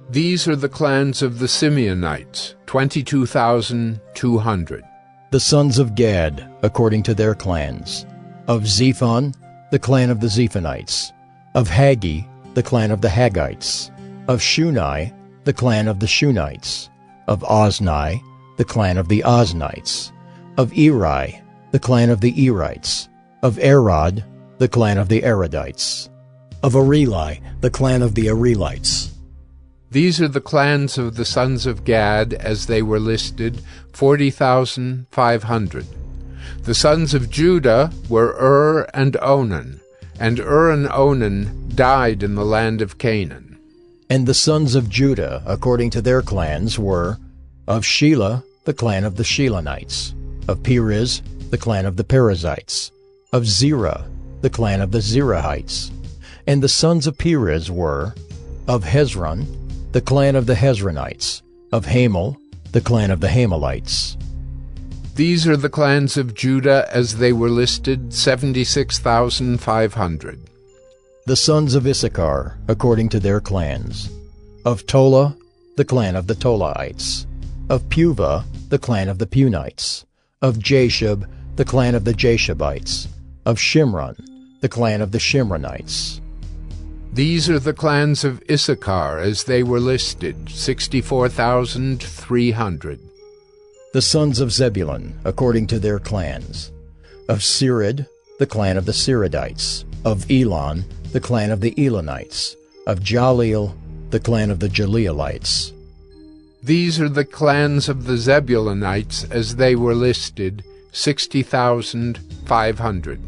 These are the clans of the Simeonites, 22,200. The sons of Gad, according to their clans. Of Zephon, the clan of the Zephonites. Of Haggi, the clan of the Haggites. Of Shunai, the clan of the Shunites. Of Ozni, the clan of the Oznites. Of Eri, the clan of the Erites. Of Arod, the clan of the Arodites. Of Areli, the clan of the Arelites. These are the clans of the sons of Gad as they were listed, 40,500. The sons of Judah were and Onan, and and Onan died in the land of Canaan. And the sons of Judah, according to their clans, were of Shelah, the clan of the Shelonites. Of Perez, the clan of the Perizzites. Of Zerah, the clan of the Zerahites. And the sons of Perez were of Hezron, the clan of the Hezronites. Of Hamel, the clan of the Hamelites. These are the clans of Judah as they were listed, 76,500. The sons of Issachar, according to their clans. Of Tola, the clan of the Tolaites. Of Puvah, the clan of the Punites. Of Jashub, the clan of the Jashubites. Of Shimron, the clan of the Shimronites. These are the clans of Issachar as they were listed, 64,300. The sons of Zebulun, according to their clans. Of Sered, the clan of the Seredites. Of Elon, the clan of the Elonites. Of Jaleel, the clan of the Jaleelites. These are the clans of the Zebulunites as they were listed, 60,500.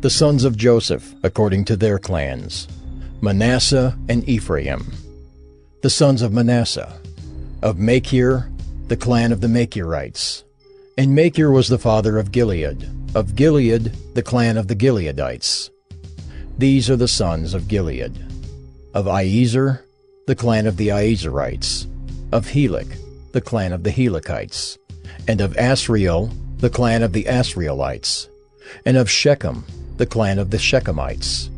The sons of Joseph, according to their clans. Manasseh and Ephraim. The sons of Manasseh. Of Machir, the clan of the Machirites. And Machir was the father of Gilead. Of Gilead, the clan of the Gileadites. These are the sons of Gilead. Of Iezer, the clan of the Iezerites. Of Helek, the clan of the Helekites. And of Asriel, the clan of the Asrielites. And of Shechem, the clan of the Shechemites.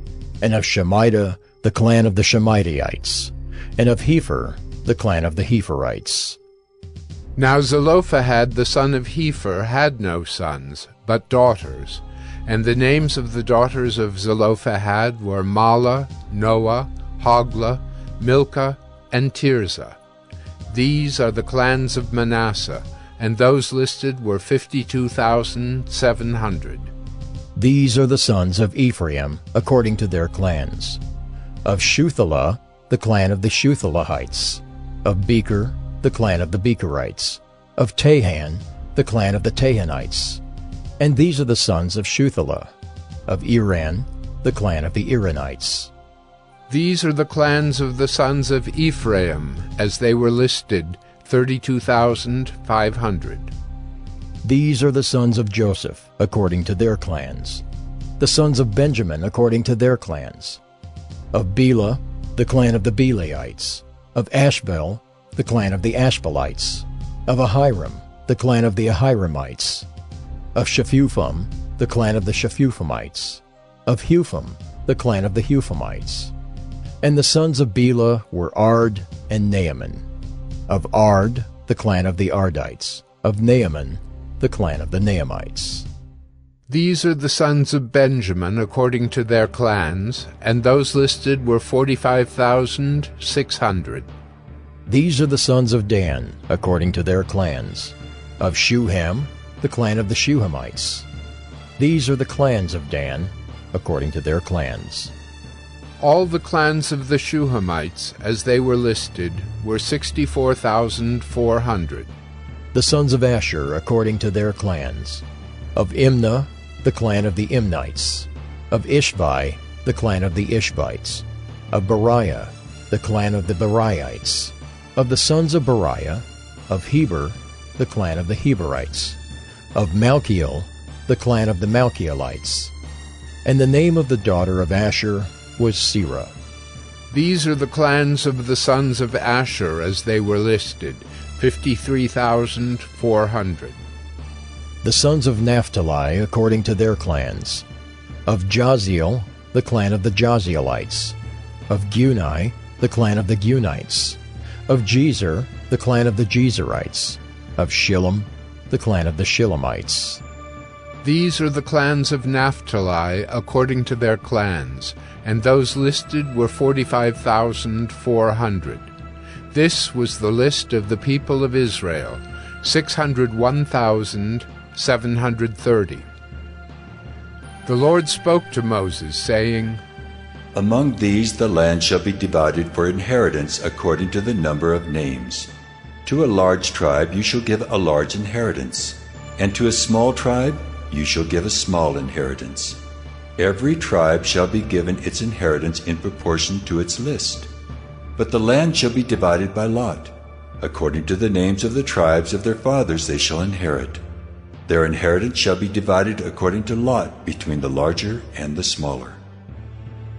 And of Shemida, the clan of the Shemidaites. And of Hepher, the clan of the Hepherites. Now Zelophehad the son of Hepher had no sons, but daughters. And the names of the daughters of Zelophehad were Mahlah, Noah, Hoglah, Milcah, and Tirzah. These are the clans of Manasseh, and those listed were 52,700. These are the sons of Ephraim, according to their clans. Of Shuthelah, the clan of the Shuthelahites. Of Becher, the clan of the Becherites. Of Tahan, the clan of the Tahanites. And these are the sons of Shuthelah. Of Iran, the clan of the Iranites. These are the clans of the sons of Ephraim, as they were listed, 32,500. These are the sons of Joseph, according to their clans. The sons of Benjamin, according to their clans. Of Bela, the clan of the Belaites. Of Ashbel, the clan of the Ashbelites. Of Ahiram, the clan of the Ahiramites. Of Shephupham, the clan of the Shephuphamites. Of Hupham, the clan of the Huphamites. And the sons of Bela were Ard and Naaman. Of Ard, the clan of the Ardites. Of Naaman, the clan of the Naamites. These are the sons of Benjamin according to their clans, and those listed were 45,600. These are the sons of Dan according to their clans. Of Shuham, the clan of the Shuhamites. These are the clans of Dan according to their clans. All the clans of the Shuhamites, as they were listed, were 64,400. The sons of Asher according to their clans. Of Imnah, the clan of the Imnites. Of Ishvi, the clan of the Ishvites. Of Beriah, the clan of the Beriites. Of the sons of Beriah. Of Heber, the clan of the Heberites. Of Malchiel, the clan of the Malchielites. And the name of the daughter of Asher was Serah. These are the clans of the sons of Asher as they were listed, 53,400. The sons of Naphtali according to their clans. Of Jaziel, the clan of the Jahzielites. Of Guni, the clan of the Gunites. Of Jezer, the clan of the Jezerites. Of Shillem, the clan of the Shillemites. These are the clans of Naphtali according to their clans, and those listed were 45,400. This was the list of the people of Israel, 601,730. The Lord spoke to Moses, saying, Among these the land shall be divided for inheritance according to the number of names. To a large tribe you shall give a large inheritance, and to a small tribe you shall give a small inheritance. Every tribe shall be given its inheritance in proportion to its list. But the land shall be divided by lot. According to the names of the tribes of their fathers they shall inherit. Their inheritance shall be divided according to lot between the larger and the smaller.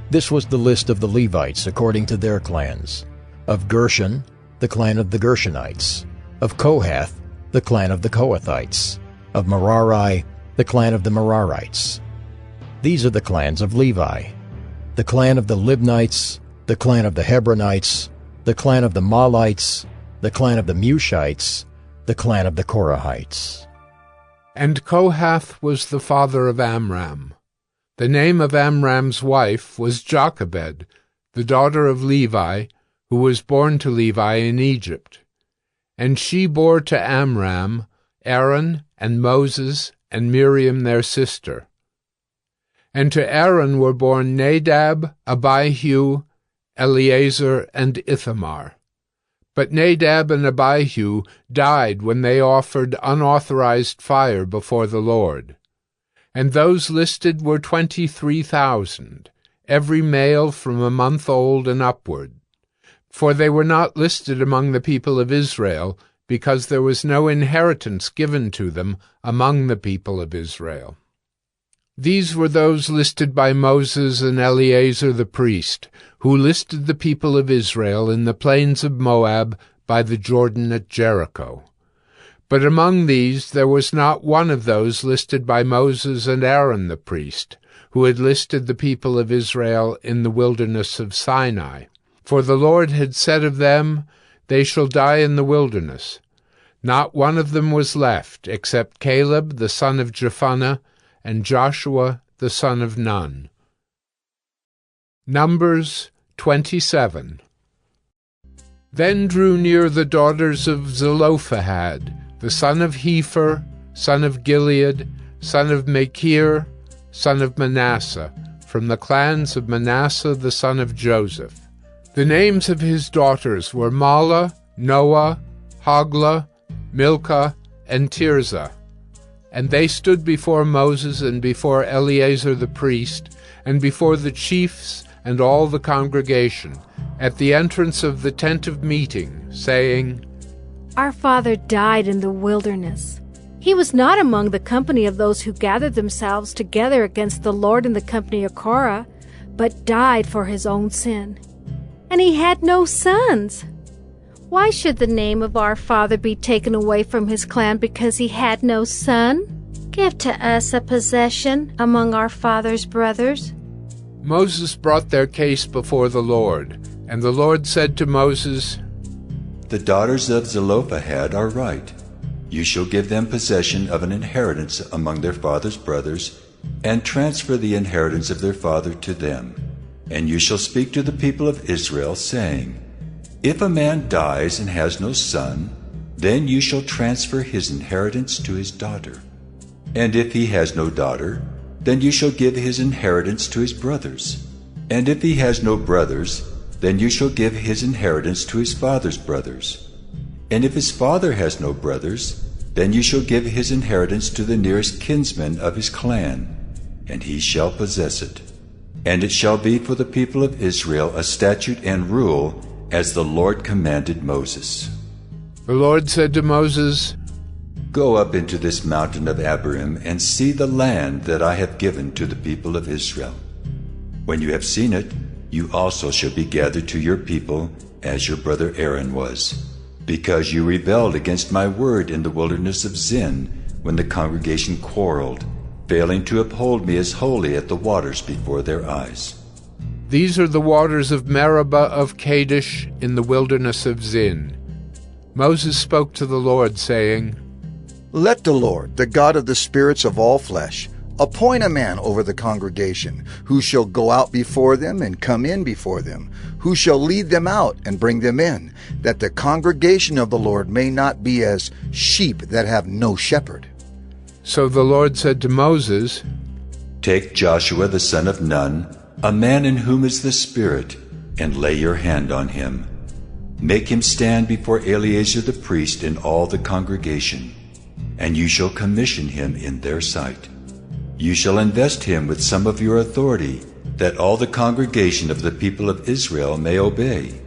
This was the list of the Levites according to their clans. Of Gershon, the clan of the Gershonites. Of Kohath, the clan of the Kohathites. Of Merari, the clan of the Merarites. These are the clans of Levi. The clan of the Libnites, the clan of the Hebronites, the clan of the Mahlites, the clan of the Mushites, the clan of the Korahites. And Kohath was the father of Amram. The name of Amram's wife was Jochebed, the daughter of Levi, who was born to Levi in Egypt. And she bore to Amram Aaron and Moses and Miriam their sister. And to Aaron were born Nadab, Abihu, Eleazar, and Ithamar. But Nadab and Abihu died when they offered unauthorized fire before the Lord. And those listed were 23,000, every male from a month old and upward. For they were not listed among the people of Israel, because there was no inheritance given to them among the people of Israel. These were those listed by Moses and Eleazar the priest, who listed the people of Israel in the plains of Moab by the Jordan at Jericho. But among these there was not one of those listed by Moses and Aaron the priest, who had listed the people of Israel in the wilderness of Sinai. For the Lord had said of them, They shall die in the wilderness. Not one of them was left, except Caleb the son of Jephunneh, and Joshua the son of Nun. Numbers 27. Then drew near the daughters of Zelophehad, the son of Hepher, son of Gilead, son of Machir, son of Manasseh, from the clans of Manasseh the son of Joseph. The names of his daughters were Mahlah, Noah, Hoglah, Milcah, and Tirzah. And they stood before Moses and before Eleazar the priest, and before the chiefs and all the congregation, at the entrance of the tent of meeting, saying, Our father died in the wilderness. He was not among the company of those who gathered themselves together against the Lord in the company of Korah, but died for his own sin. And he had no sons. Why should the name of our father be taken away from his clan because he had no son? Give to us a possession among our father's brothers. Moses brought their case before the Lord, and the Lord said to Moses, The daughters of Zelophehad are right. You shall give them possession of an inheritance among their father's brothers, and transfer the inheritance of their father to them. And you shall speak to the people of Israel, saying, If a man dies and has no son, then you shall transfer his inheritance to his daughter. And if he has no daughter, then you shall give his inheritance to his brothers. And if he has no brothers, then you shall give his inheritance to his father's brothers. And if his father has no brothers, then you shall give his inheritance to the nearest kinsman of his clan, and he shall possess it. And it shall be for the people of Israel a statute and rule, as the Lord commanded Moses. The Lord said to Moses, Go up into this mountain of Abarim, and see the land that I have given to the people of Israel. When you have seen it, you also shall be gathered to your people, as your brother Aaron was, because you rebelled against my word in the wilderness of Zin, when the congregation quarreled, failing to uphold me as holy at the waters before their eyes. These are the waters of Meribah of Kadesh in the wilderness of Zin. Moses spoke to the Lord, saying, Let the Lord, the God of the spirits of all flesh, appoint a man over the congregation, who shall go out before them and come in before them, who shall lead them out and bring them in, that the congregation of the Lord may not be as sheep that have no shepherd. So the Lord said to Moses, Take Joshua the son of Nun, a man in whom is the Spirit, and lay your hand on him. Make him stand before Eleazar the priest and all the congregation, and you shall commission him in their sight. You shall invest him with some of your authority, that all the congregation of the people of Israel may obey.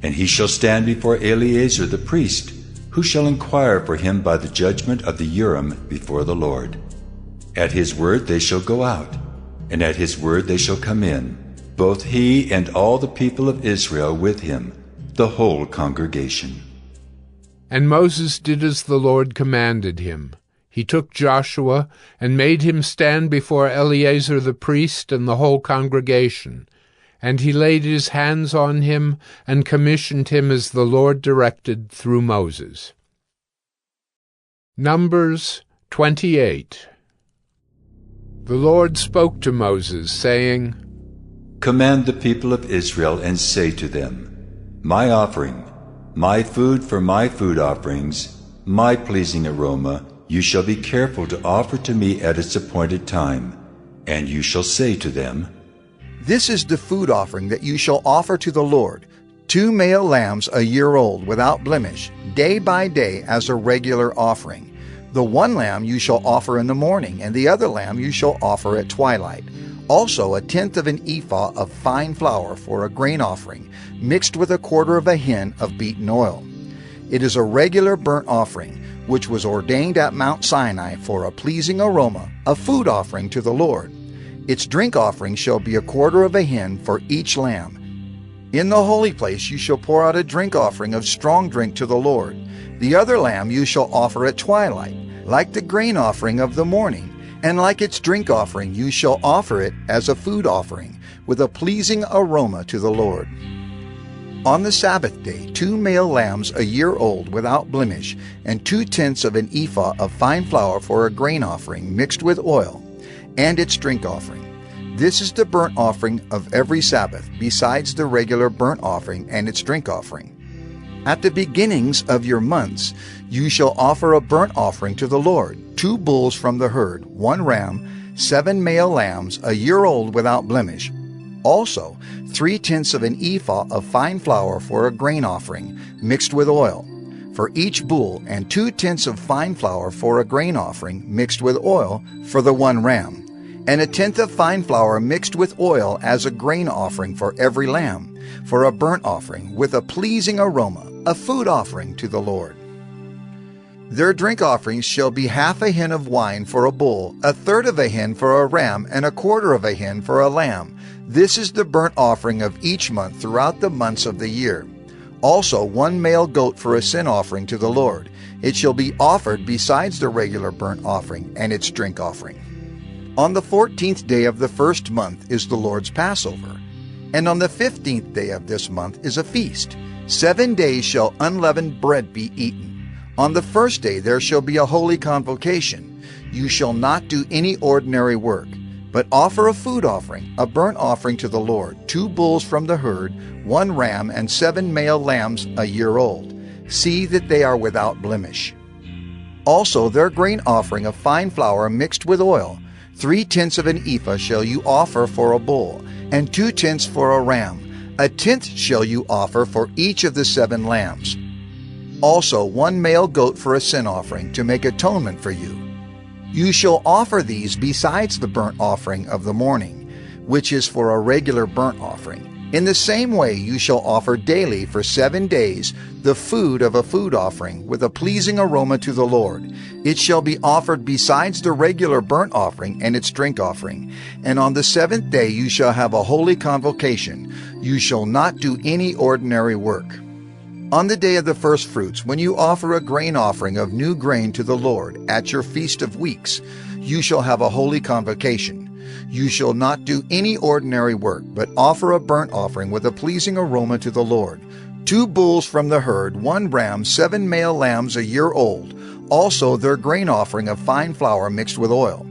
And he shall stand before Eleazar the priest, who shall inquire for him by the judgment of the Urim before the Lord. At his word they shall go out, and at his word they shall come in, both he and all the people of Israel with him, the whole congregation. And Moses did as the Lord commanded him. He took Joshua and made him stand before Eleazar the priest and the whole congregation. And he laid his hands on him and commissioned him as the Lord directed through Moses. Numbers 28. The Lord spoke to Moses, saying, Command the people of Israel and say to them, My offering, my food for my food offerings, my pleasing aroma, you shall be careful to offer to me at its appointed time. And you shall say to them, This is the food offering that you shall offer to the Lord, 2 male lambs a year old without blemish, day by day as a regular offering. The one lamb you shall offer in the morning, and the other lamb you shall offer at twilight. Also 1/10 of an ephah of fine flour for a grain offering, mixed with 1/4 of a hin of beaten oil. It is a regular burnt offering, which was ordained at Mount Sinai for a pleasing aroma, a food offering to the Lord. Its drink offering shall be 1/4 of a hin for each lamb. In the holy place you shall pour out a drink offering of strong drink to the Lord. The other lamb you shall offer at twilight, like the grain offering of the morning, and like its drink offering you shall offer it as a food offering, with a pleasing aroma to the Lord. On the Sabbath day 2 male lambs a year old without blemish, and 2/10 of an ephah of fine flour for a grain offering mixed with oil, and its drink offering. This is the burnt offering of every Sabbath, besides the regular burnt offering and its drink offering. At the beginnings of your months you shall offer a burnt offering to the Lord, 2 bulls from the herd, 1 ram, 7 male lambs a year old without blemish. Also 3/10 of an ephah of fine flour for a grain offering, mixed with oil, for each bull, and 2/10 of fine flour for a grain offering, mixed with oil, for the 1 ram, and 1/10 of fine flour mixed with oil as a grain offering for every lamb, for a burnt offering, with a pleasing aroma, a food offering to the Lord. Their drink offerings shall be 1/2 a hin of wine for a bull, 1/3 of a hin for a ram, and 1/4 of a hin for a lamb. This is the burnt offering of each month throughout the months of the year. Also 1 male goat for a sin offering to the Lord. It shall be offered besides the regular burnt offering and its drink offering. On the 14th day of the first month is the Lord's Passover, and on the 15th day of this month is a feast. 7 days shall unleavened bread be eaten. On the first day there shall be a holy convocation. You shall not do any ordinary work, but offer a food offering, a burnt offering to the Lord, 2 bulls from the herd, 1 ram, and 7 male lambs a year old. See that they are without blemish. Also their grain offering of fine flour mixed with oil, 3/10 of an ephah shall you offer for a bull, and 2/10 for a ram. 1/10 shall you offer for each of the 7 lambs. Also 1 male goat for a sin offering, to make atonement for you. You shall offer these besides the burnt offering of the morning, which is for a regular burnt offering. In the same way you shall offer daily for 7 days the food of a food offering, with a pleasing aroma to the Lord. It shall be offered besides the regular burnt offering and its drink offering. And on the 7th day you shall have a holy convocation. You shall not do any ordinary work. On the day of the firstfruits, when you offer a grain offering of new grain to the Lord at your Feast of Weeks, you shall have a holy convocation. You shall not do any ordinary work, but offer a burnt offering with a pleasing aroma to the Lord. 2 bulls from the herd, 1 ram, 7 male lambs a year old, also their grain offering of fine flour mixed with oil.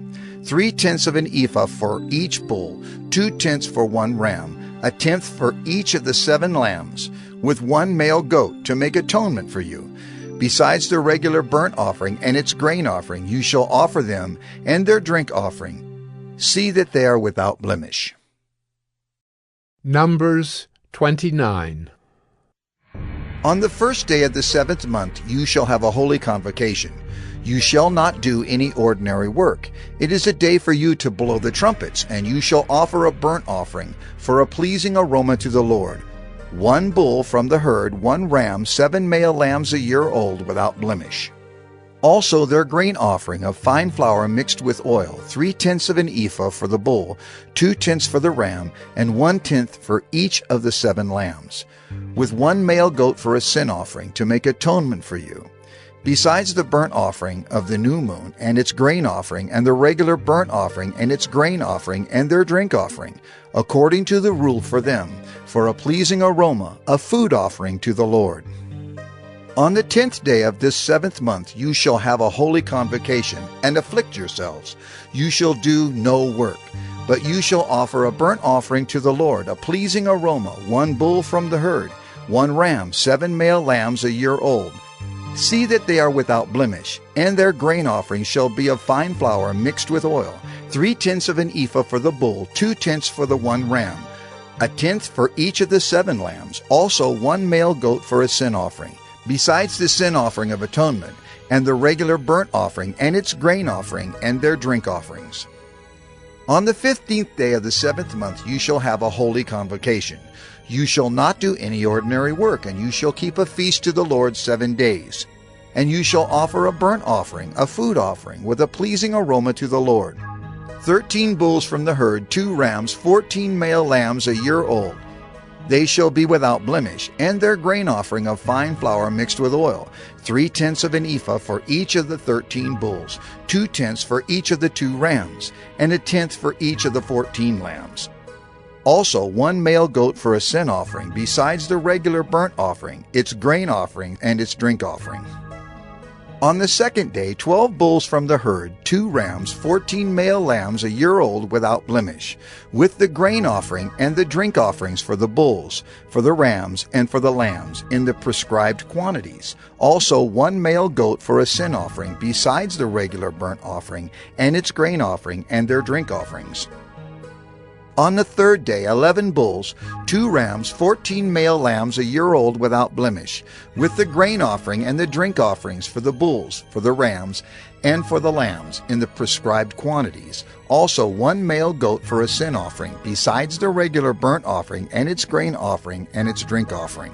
3/10 of an ephah for each bull, 2/10 for 1 ram, 1/10 for each of the 7 lambs, with 1 male goat to make atonement for you. Besides the regular burnt offering and its grain offering, you shall offer them and their drink offering. See that they are without blemish. Numbers 29. On the first day of the 7th month you shall have a holy convocation. You shall not do any ordinary work. It is a day for you to blow the trumpets, and you shall offer a burnt offering for a pleasing aroma to the Lord. 1 bull from the herd, 1 ram, 7 male lambs a year old without blemish. Also their grain offering of fine flour mixed with oil, 3/10 of an ephah for the bull, 2/10 for the ram, and 1/10 for each of the 7 lambs, with 1 male goat for a sin offering to make atonement for you. Besides the burnt offering of the new moon and its grain offering, and the regular burnt offering and its grain offering and their drink offering, according to the rule for them, for a pleasing aroma, a food offering to the Lord. On the 10th day of this 7th month you shall have a holy convocation, and afflict yourselves. You shall do no work, but you shall offer a burnt offering to the Lord, a pleasing aroma, 1 bull from the herd, 1 ram, 7 male lambs a year old. See that they are without blemish, and their grain offering shall be of fine flour mixed with oil, 3/10 of an ephah for the bull, 2/10 for the 1 ram, 1/10 for each of the 7 lambs, also 1 male goat for a sin offering. Besides the sin offering of atonement, and the regular burnt offering, and its grain offering, and their drink offerings. On the 15th day of the 7th month you shall have a holy convocation. You shall not do any ordinary work, and you shall keep a feast to the Lord 7 days. And you shall offer a burnt offering, a food offering, with a pleasing aroma to the Lord. 13 bulls from the herd, 2 rams, 14 male lambs a year old. They shall be without blemish, and their grain offering of fine flour mixed with oil, 3/10 of an ephah for each of the 13 bulls, 2/10 for each of the 2 rams, and 1/10 for each of the 14 lambs. Also 1 male goat for a sin offering, besides the regular burnt offering, its grain offering, and its drink offering. On the 2nd day 12 bulls from the herd, 2 rams, 14 male lambs a year old without blemish, with the grain offering and the drink offerings for the bulls, for the rams, and for the lambs, in the prescribed quantities. Also 1 male goat for a sin offering, besides the regular burnt offering, and its grain offering, and their drink offerings. On the 3rd day 11 bulls, 2 rams, 14 male lambs a year old without blemish, with the grain offering and the drink offerings for the bulls, for the rams, and for the lambs, in the prescribed quantities. Also 1 male goat for a sin offering, besides the regular burnt offering and its grain offering and its drink offering.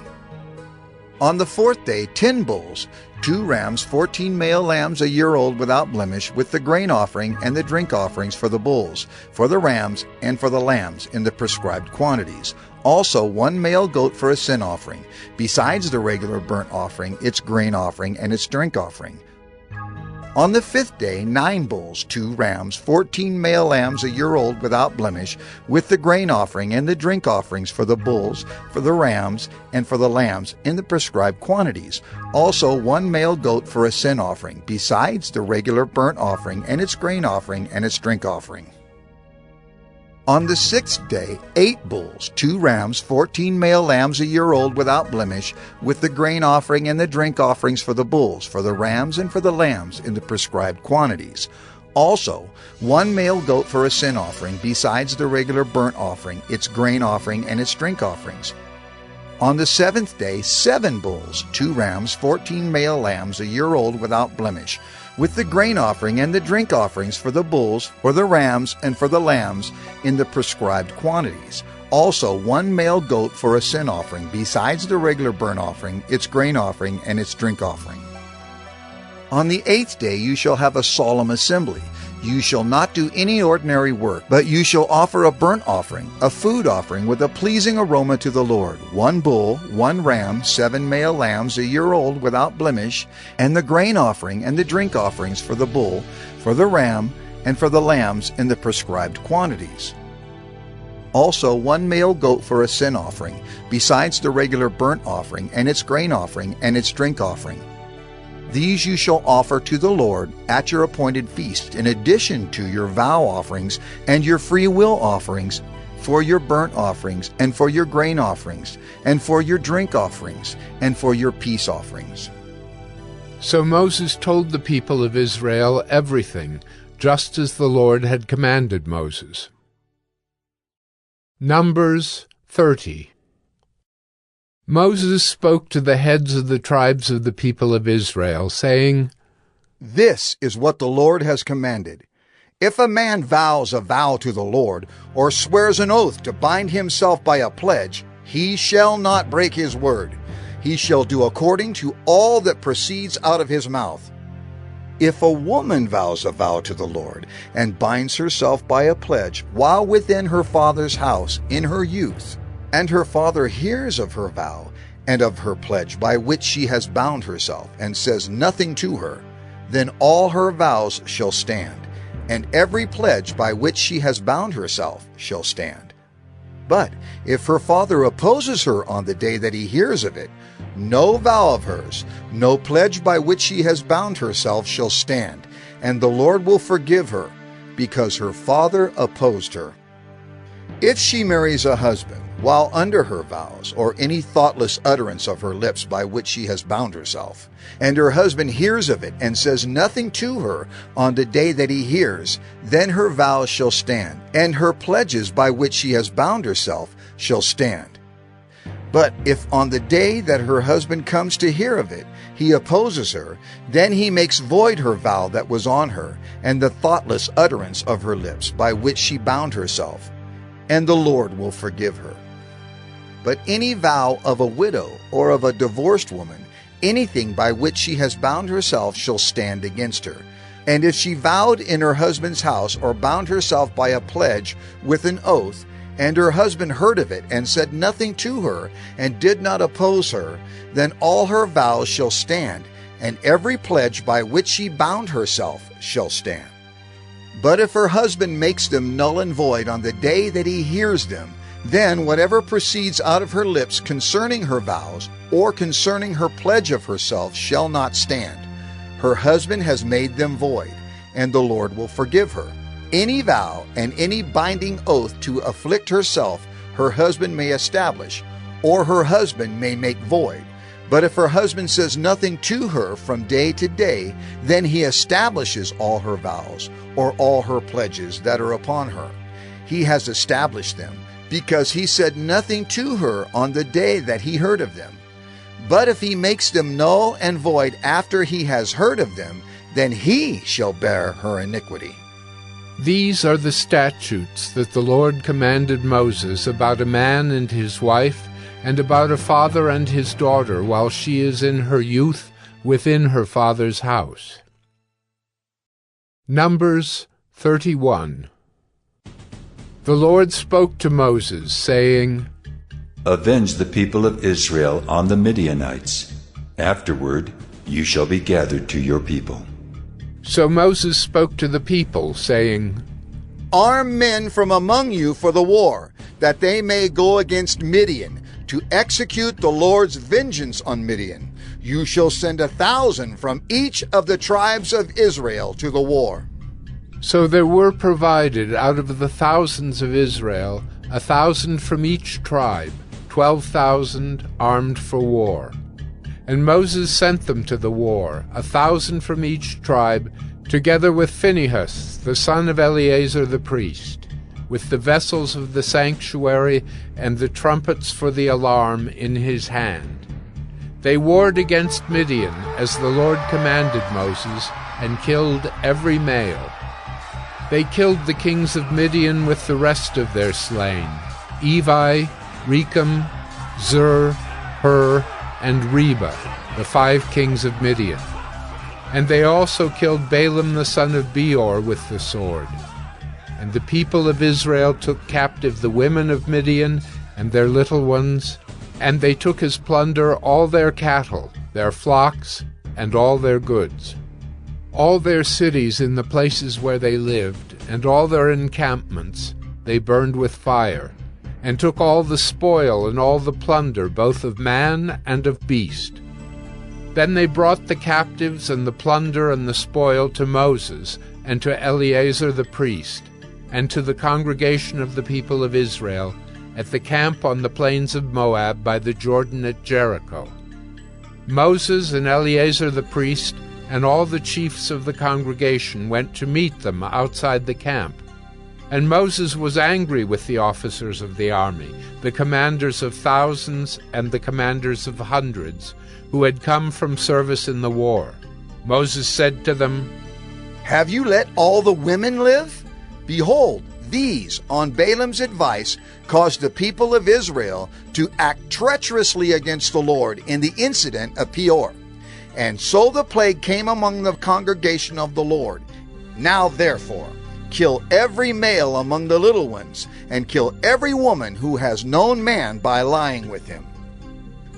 On the 4th day 10 bulls, 2 rams, 14 male lambs a year old without blemish, with the grain offering and the drink offerings for the bulls, for the rams, and for the lambs, in the prescribed quantities. Also 1 male goat for a sin offering, besides the regular burnt offering, its grain offering, and its drink offering. On the 5th day 9 bulls, 2 rams, 14 male lambs a year old without blemish, with the grain offering and the drink offerings for the bulls, for the rams, and for the lambs, in the prescribed quantities. Also 1 male goat for a sin offering, besides the regular burnt offering and its grain offering and its drink offering. On the 6th day 8 bulls, 2 rams, 14 male lambs a year old without blemish, with the grain offering and the drink offerings for the bulls, for the rams, and for the lambs, in the prescribed quantities. Also 1 male goat for a sin offering, besides the regular burnt offering, its grain offering, and its drink offerings. On the 7th day 7 bulls, 2 rams, 14 male lambs a year old without blemish, with the grain offering and the drink offerings for the bulls, for the rams, and for the lambs, in the prescribed quantities. Also 1 male goat for a sin offering, besides the regular burnt offering, its grain offering, and its drink offering. On the 8th day you shall have a solemn assembly. You shall not do any ordinary work, but you shall offer a burnt offering, a food offering with a pleasing aroma to the Lord, 1 bull, 1 ram, 7 male lambs a year old without blemish, and the grain offering and the drink offerings for the bull, for the ram, and for the lambs in the prescribed quantities. Also 1 male goat for a sin offering, besides the regular burnt offering and its grain offering and its drink offering. These you shall offer to the Lord at your appointed feast, in addition to your vow offerings and your free will offerings, for your burnt offerings, and for your grain offerings, and for your drink offerings, and for your peace offerings. So Moses told the people of Israel everything, just as the Lord had commanded Moses. Numbers 30. Moses spoke to the heads of the tribes of the people of Israel, saying, This is what the Lord has commanded. If a man vows a vow to the Lord, or swears an oath to bind himself by a pledge, he shall not break his word. He shall do according to all that proceeds out of his mouth. If a woman vows a vow to the Lord, and binds herself by a pledge while within her father's house in her youth, and her father hears of her vow and of her pledge by which she has bound herself, and says nothing to her, then all her vows shall stand, and every pledge by which she has bound herself shall stand. But if her father opposes her on the day that he hears of it, no vow of hers, no pledge by which she has bound herself shall stand, and the Lord will forgive her, because her father opposed her. If she marries a husband while under her vows, or any thoughtless utterance of her lips by which she has bound herself, and her husband hears of it and says nothing to her on the day that he hears, then her vows shall stand, and her pledges by which she has bound herself shall stand. But if on the day that her husband comes to hear of it, he opposes her, then he makes void her vow that was on her, and the thoughtless utterance of her lips by which she bound herself, and the Lord will forgive her. But any vow of a widow or of a divorced woman, anything by which she has bound herself shall stand against her. And if she vowed in her husband's house or bound herself by a pledge with an oath, and her husband heard of it and said nothing to her and did not oppose her, then all her vows shall stand, and every pledge by which she bound herself shall stand. But if her husband makes them null and void on the day that he hears them, then whatever proceeds out of her lips concerning her vows or concerning her pledge of herself shall not stand. Her husband has made them void, and the Lord will forgive her. Any vow and any binding oath to afflict herself her husband may establish, or her husband may make void. But if her husband says nothing to her from day to day, then he establishes all her vows or all her pledges that are upon her. He has established them, because he said nothing to her on the day that he heard of them. But if he makes them null and void after he has heard of them, then he shall bear her iniquity. These are the statutes that the Lord commanded Moses about a man and his wife, and about a father and his daughter while she is in her youth within her father's house. Numbers 31. The Lord spoke to Moses, saying, Avenge the people of Israel on the Midianites. Afterward you shall be gathered to your people. So Moses spoke to the people, saying, Arm men from among you for the war, that they may go against Midian, to execute the Lord's vengeance on Midian. You shall send 1,000 from each of the tribes of Israel to the war. So there were provided out of the thousands of Israel 1,000 from each tribe, 12,000 armed for war. And Moses sent them to the war, 1,000 from each tribe, together with Phinehas, the son of Eleazar the priest, with the vessels of the sanctuary and the trumpets for the alarm in his hand. They warred against Midian, as the Lord commanded Moses, and killed every male. They killed the kings of Midian with the rest of their slain, Evi, Rechem, Zur, Hur, and Reba, the 5 kings of Midian. And they also killed Balaam the son of Beor with the sword. And the people of Israel took captive the women of Midian and their little ones, and they took as plunder all their cattle, their flocks, and all their goods. All their cities in the places where they lived, and all their encampments, they burned with fire, and took all the spoil and all the plunder, both of man and of beast. Then they brought the captives and the plunder and the spoil to Moses, and to Eleazar the priest, and to the congregation of the people of Israel, at the camp on the plains of Moab by the Jordan at Jericho. Moses and Eleazar the priest and all the chiefs of the congregation went to meet them outside the camp. And Moses was angry with the officers of the army, the commanders of thousands and the commanders of hundreds, who had come from service in the war. Moses said to them, "Have you let all the women live? Behold, these, on Balaam's advice, caused the people of Israel to act treacherously against the Lord in the incident of Peor. And so the plague came among the congregation of the Lord. Now therefore, kill every male among the little ones, and kill every woman who has known man by lying with him.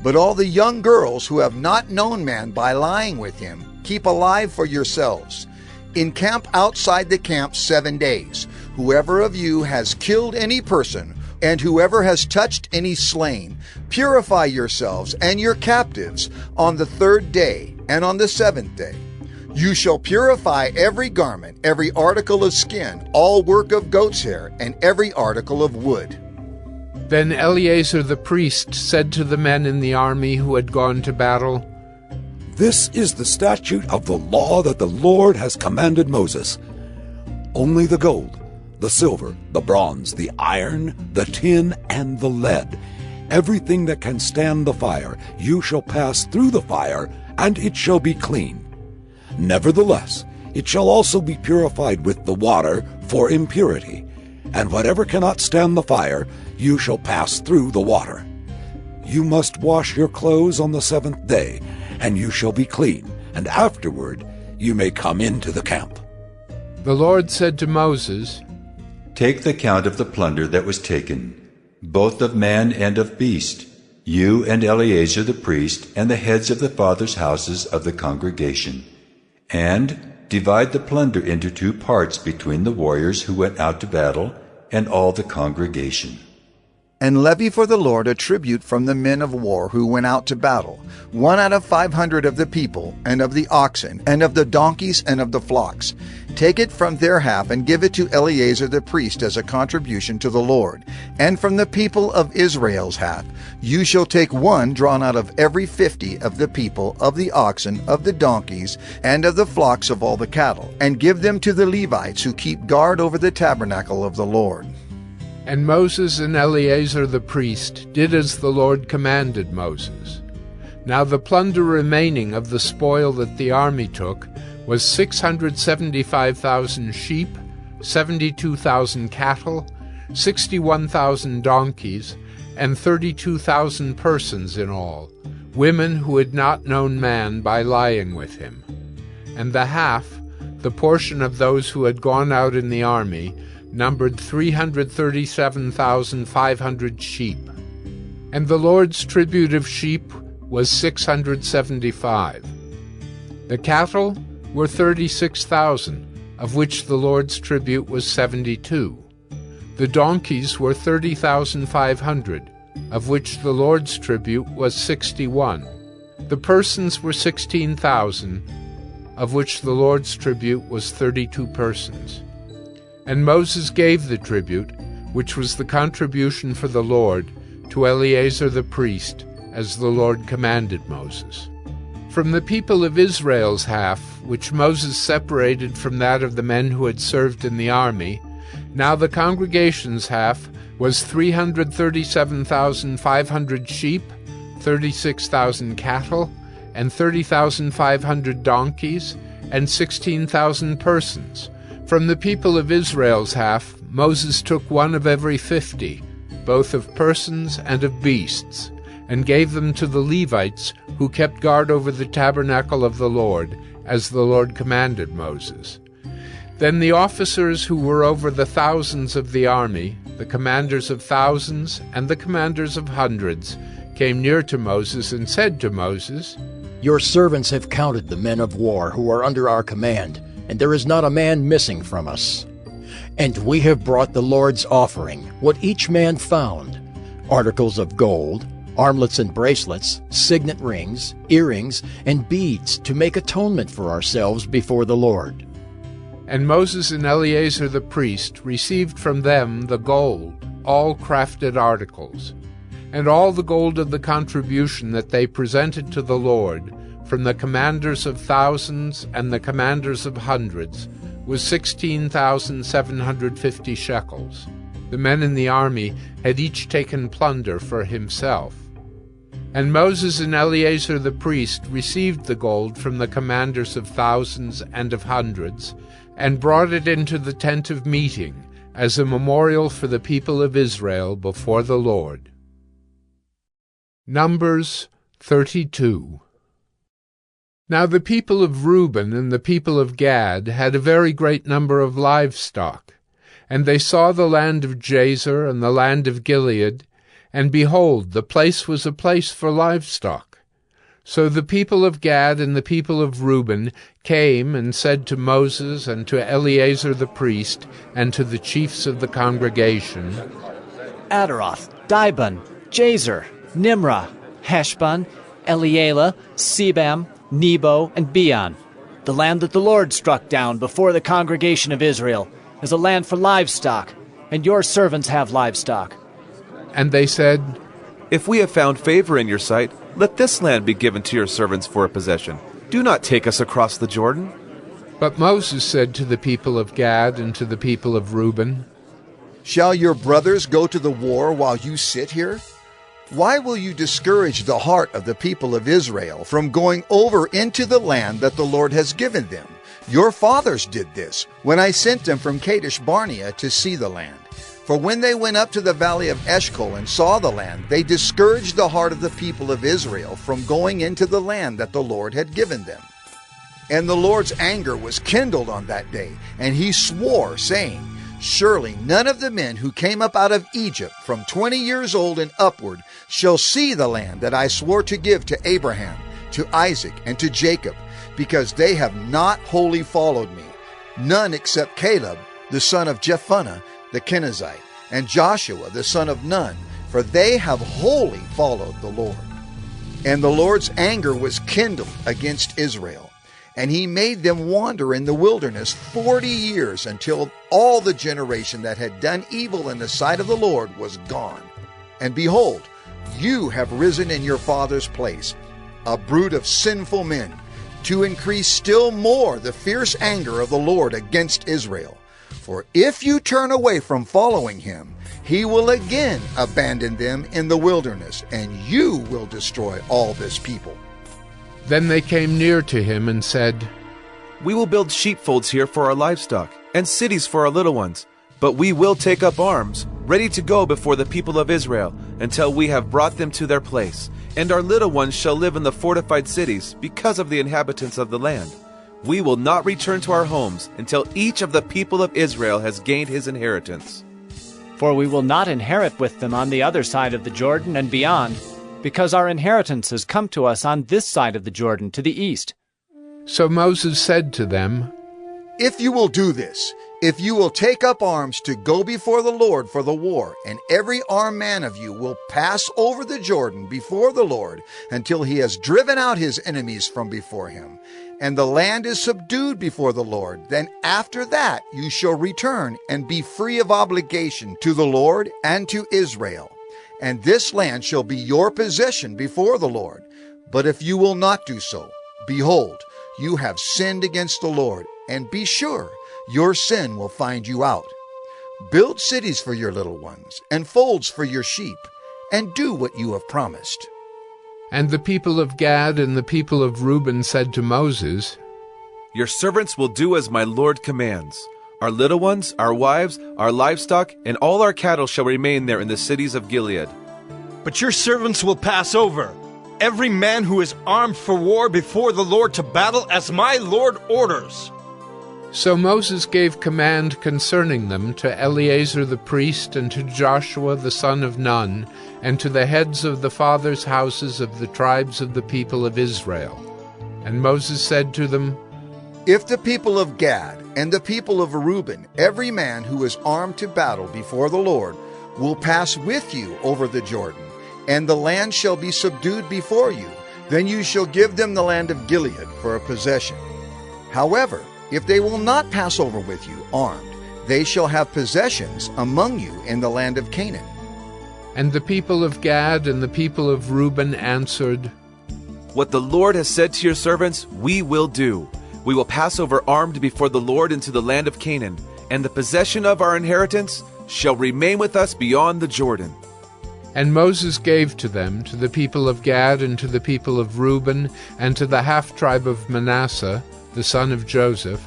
But all the young girls who have not known man by lying with him, keep alive for yourselves. Encamp outside the camp 7 days. Whoever of you has killed any person, and whoever has touched any slain, purify yourselves and your captives on the 3rd day and on the 7th day. You shall purify every garment, every article of skin, all work of goat's hair, and every article of wood." Then Eleazar the priest said to the men in the army who had gone to battle, "This is the statute of the law that the Lord has commanded Moses. Only the gold, the silver, the bronze, the iron, the tin, and the lead, everything that can stand the fire, you shall pass through the fire, and it shall be clean. Nevertheless, it shall also be purified with the water for impurity, and whatever cannot stand the fire, you shall pass through the water. You must wash your clothes on the 7th day, and you shall be clean, and afterward you may come into the camp." The Lord said to Moses, "Take the count of the plunder that was taken, both of man and of beast, you and Eleazar the priest, and the heads of the fathers' houses of the congregation, and divide the plunder into 2 parts between the warriors who went out to battle and all the congregation. And levy for the Lord a tribute from the men of war who went out to battle, 1 out of 500 of the people, and of the oxen, and of the donkeys, and of the flocks. Take it from their half, and give it to Eleazar the priest as a contribution to the Lord. And from the people of Israel's half, you shall take 1 drawn out of every 50 of the people, of the oxen, of the donkeys, and of the flocks of all the cattle, and give them to the Levites who keep guard over the tabernacle of the Lord." And Moses and Eleazar the priest did as the Lord commanded Moses. Now the plunder remaining of the spoil that the army took was 675,000 sheep, 72,000 cattle, 61,000 donkeys, and 32,000 persons in all, women who had not known man by lying with him. And the half, the portion of those who had gone out in the army, numbered 337,500 sheep. And the Lord's tribute of sheep was 675. The cattle were 36,000, of which the Lord's tribute was 72. The donkeys were 30,500, of which the Lord's tribute was 61. The persons were 16,000, of which the Lord's tribute was 32 persons. And Moses gave the tribute, which was the contribution for the Lord, to Eleazar the priest, as the Lord commanded Moses. From the people of Israel's half, which Moses separated from that of the men who had served in the army, now the congregation's half was 337,500 sheep, 36,000 cattle, and 30,500 donkeys, and 16,000 persons. From the people of Israel's half, Moses took 1 of every 50, both of persons and of beasts, and gave them to the Levites, who kept guard over the tabernacle of the Lord, as the Lord commanded Moses. Then the officers who were over the thousands of the army, the commanders of thousands and the commanders of hundreds, came near to Moses and said to Moses, Your servants have counted the men of war who are under our command, and there is not a man missing from us. And we have brought the Lord's offering, what each man found, articles of gold, armlets and bracelets, signet rings, earrings, and beads, to make atonement for ourselves before the Lord. And Moses and Eleazar the priest received from them the gold, all crafted articles, and all the gold of the contribution that they presented to the Lord, from the commanders of thousands and the commanders of hundreds, was 16,750 shekels. The men in the army had each taken plunder for himself. And Moses and Eleazar the priest received the gold from the commanders of thousands and of hundreds, and brought it into the tent of meeting, as a memorial for the people of Israel before the Lord. Numbers 32. Now the people of Reuben and the people of Gad had a very great number of livestock, and they saw the land of Jazer and the land of Gilead, and behold, the place was a place for livestock. So the people of Gad and the people of Reuben came and said to Moses and to Eleazar the priest and to the chiefs of the congregation, Adaroth, Dibon, Jazer, Nimrah, Heshbon, Elealeh, Sebam, Nebo, and Beon. The land that the Lord struck down before the congregation of Israel is a land for livestock, and your servants have livestock. And they said, If we have found favor in your sight, let this land be given to your servants for a possession. Do not take us across the Jordan. But Moses said to the people of Gad and to the people of Reuben, Shall your brothers go to the war while you sit here? Why will you discourage the heart of the people of Israel from going over into the land that the Lord has given them? Your fathers did this when I sent them from Kadesh Barnea to see the land. For when they went up to the valley of Eshcol and saw the land, they discouraged the heart of the people of Israel from going into the land that the Lord had given them. And the Lord's anger was kindled on that day, and he swore, saying, Surely none of the men who came up out of Egypt from 20 years old and upward shall see the land that I swore to give to Abraham, to Isaac, and to Jacob, because they have not wholly followed me, none except Caleb, the son of Jephunneh, the Kenizzite, and Joshua, the son of Nun, for they have wholly followed the Lord. And the Lord's anger was kindled against Israel, and he made them wander in the wilderness 40 years, until all the generation that had done evil in the sight of the Lord was gone. And behold, you have risen in your father's place, a brood of sinful men, to increase still more the fierce anger of the Lord against Israel. For if you turn away from following him, he will again abandon them in the wilderness, and you will destroy all this people. Then they came near to him and said, We will build sheepfolds here for our livestock, and cities for our little ones. But we will take up arms, ready to go before the people of Israel, until we have brought them to their place. And our little ones shall live in the fortified cities, because of the inhabitants of the land. We will not return to our homes until each of the people of Israel has gained his inheritance. For we will not inherit with them on the other side of the Jordan and beyond, because our inheritance has come to us on this side of the Jordan to the east. So Moses said to them, If you will do this, if you will take up arms to go before the Lord for the war, and every armed man of you will pass over the Jordan before the Lord until he has driven out his enemies from before him, and the land is subdued before the Lord, then after that you shall return and be free of obligation to the Lord and to Israel. And this land shall be your possession before the Lord. But if you will not do so, behold, you have sinned against the Lord, and be sure your sin will find you out. Build cities for your little ones, and folds for your sheep, and do what you have promised. And the people of Gad and the people of Reuben said to Moses, Your servants will do as my Lord commands. Our little ones, our wives, our livestock, and all our cattle shall remain there in the cities of Gilead. But your servants will pass over, every man who is armed for war before the Lord to battle, as my Lord orders. So Moses gave command concerning them to Eleazar the priest, and to Joshua the son of Nun, and to the heads of the fathers' houses of the tribes of the people of Israel. And Moses said to them, If the people of Gad and the people of Reuben, every man who is armed to battle before the Lord, will pass with you over the Jordan, and the land shall be subdued before you, then you shall give them the land of Gilead for a possession. However, if they will not pass over with you armed, they shall have possessions among you in the land of Canaan. And the people of Gad and the people of Reuben answered, What the Lord has said to your servants, we will do. We will pass over armed before the Lord into the land of Canaan, and the possession of our inheritance shall remain with us beyond the Jordan. And Moses gave to them, to the people of Gad and to the people of Reuben, and to the half-tribe of Manasseh, the son of Joseph,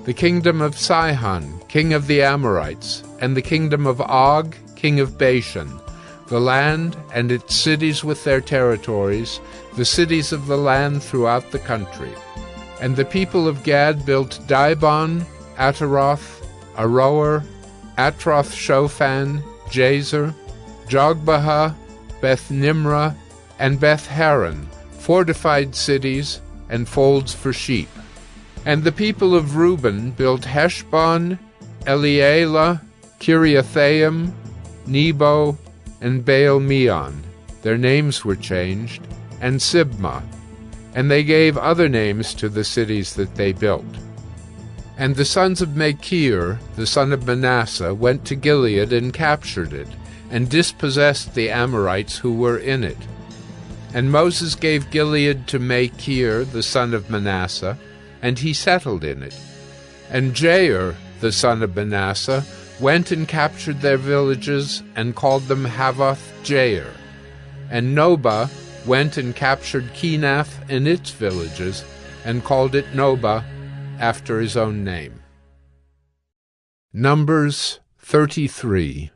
the kingdom of Sihon, king of the Amorites, and the kingdom of Og, king of Bashan, the land and its cities with their territories, the cities of the land throughout the country. And the people of Gad built Dibon, Ataroth, Aroer, Atroth-Shophan, Jazer, Jogbehah, Beth-Nimrah, and Beth-Haran, fortified cities and folds for sheep. And the people of Reuben built Heshbon, Elealeh, Kiriathaim, Nebo, and Baal-Meon. Their names were changed, and Sibmah. And they gave other names to the cities that they built. And the sons of Machir, the son of Manasseh, went to Gilead and captured it, and dispossessed the Amorites who were in it. And Moses gave Gilead to Machir, the son of Manasseh, and he settled in it. And Jair, the son of Manasseh, went and captured their villages, and called them Havoth-Jair. And Nobah went and captured Kenath and its villages, and called it Nobah, after his own name. Numbers 33.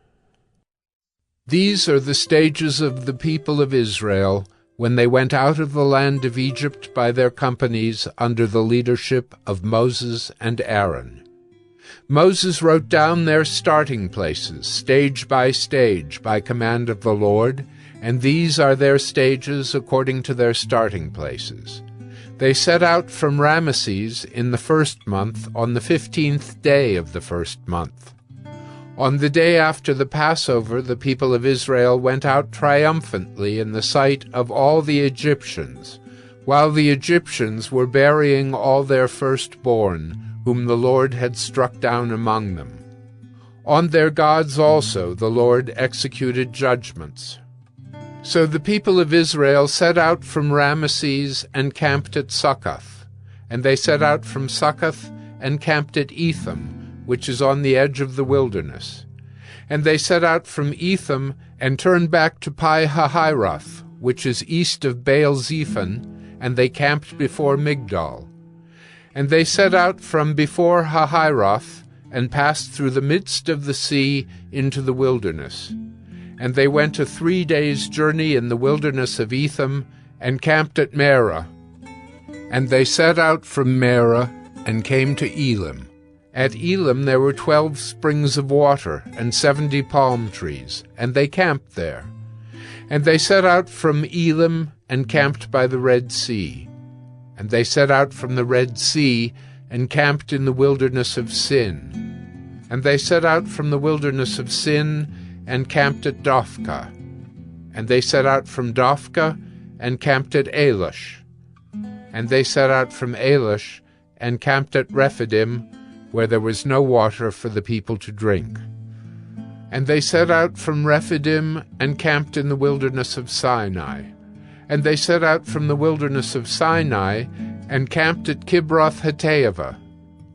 These are the stages of the people of Israel when they went out of the land of Egypt by their companies under the leadership of Moses and Aaron. Moses wrote down their starting places, stage by command of the Lord, and these are their stages according to their starting places. They set out from Ramesses in the 1st month on the 15th day of the 1st month. On the day after the Passover, the people of Israel went out triumphantly in the sight of all the Egyptians, while the Egyptians were burying all their firstborn, whom the Lord had struck down among them. On their gods also the Lord executed judgments. So the people of Israel set out from Ramesses and camped at Succoth. And they set out from Succoth and camped at Etham, which is on the edge of the wilderness. And they set out from Etham and turned back to Pi-hahiroth, which is east of Baal-Zephon, and they camped before Migdol. And they set out from before Hahiroth and passed through the midst of the sea into the wilderness. And they went a 3 days' journey in the wilderness of Etham, and camped at Marah. And they set out from Marah, and came to Elim. At Elim there were 12 springs of water, and 70 palm trees, and they camped there. And they set out from Elim, and camped by the Red Sea. And they set out from the Red Sea, and camped in the wilderness of Sin. And they set out from the wilderness of Sin, and camped at Dophkah. And they set out from Dophkah, and camped at Elish. And they set out from Elish, and camped at Rephidim, where there was no water for the people to drink. And they set out from Rephidim, and camped in the wilderness of Sinai. And they set out from the wilderness of Sinai, and camped at Kibroth-Hattaavah.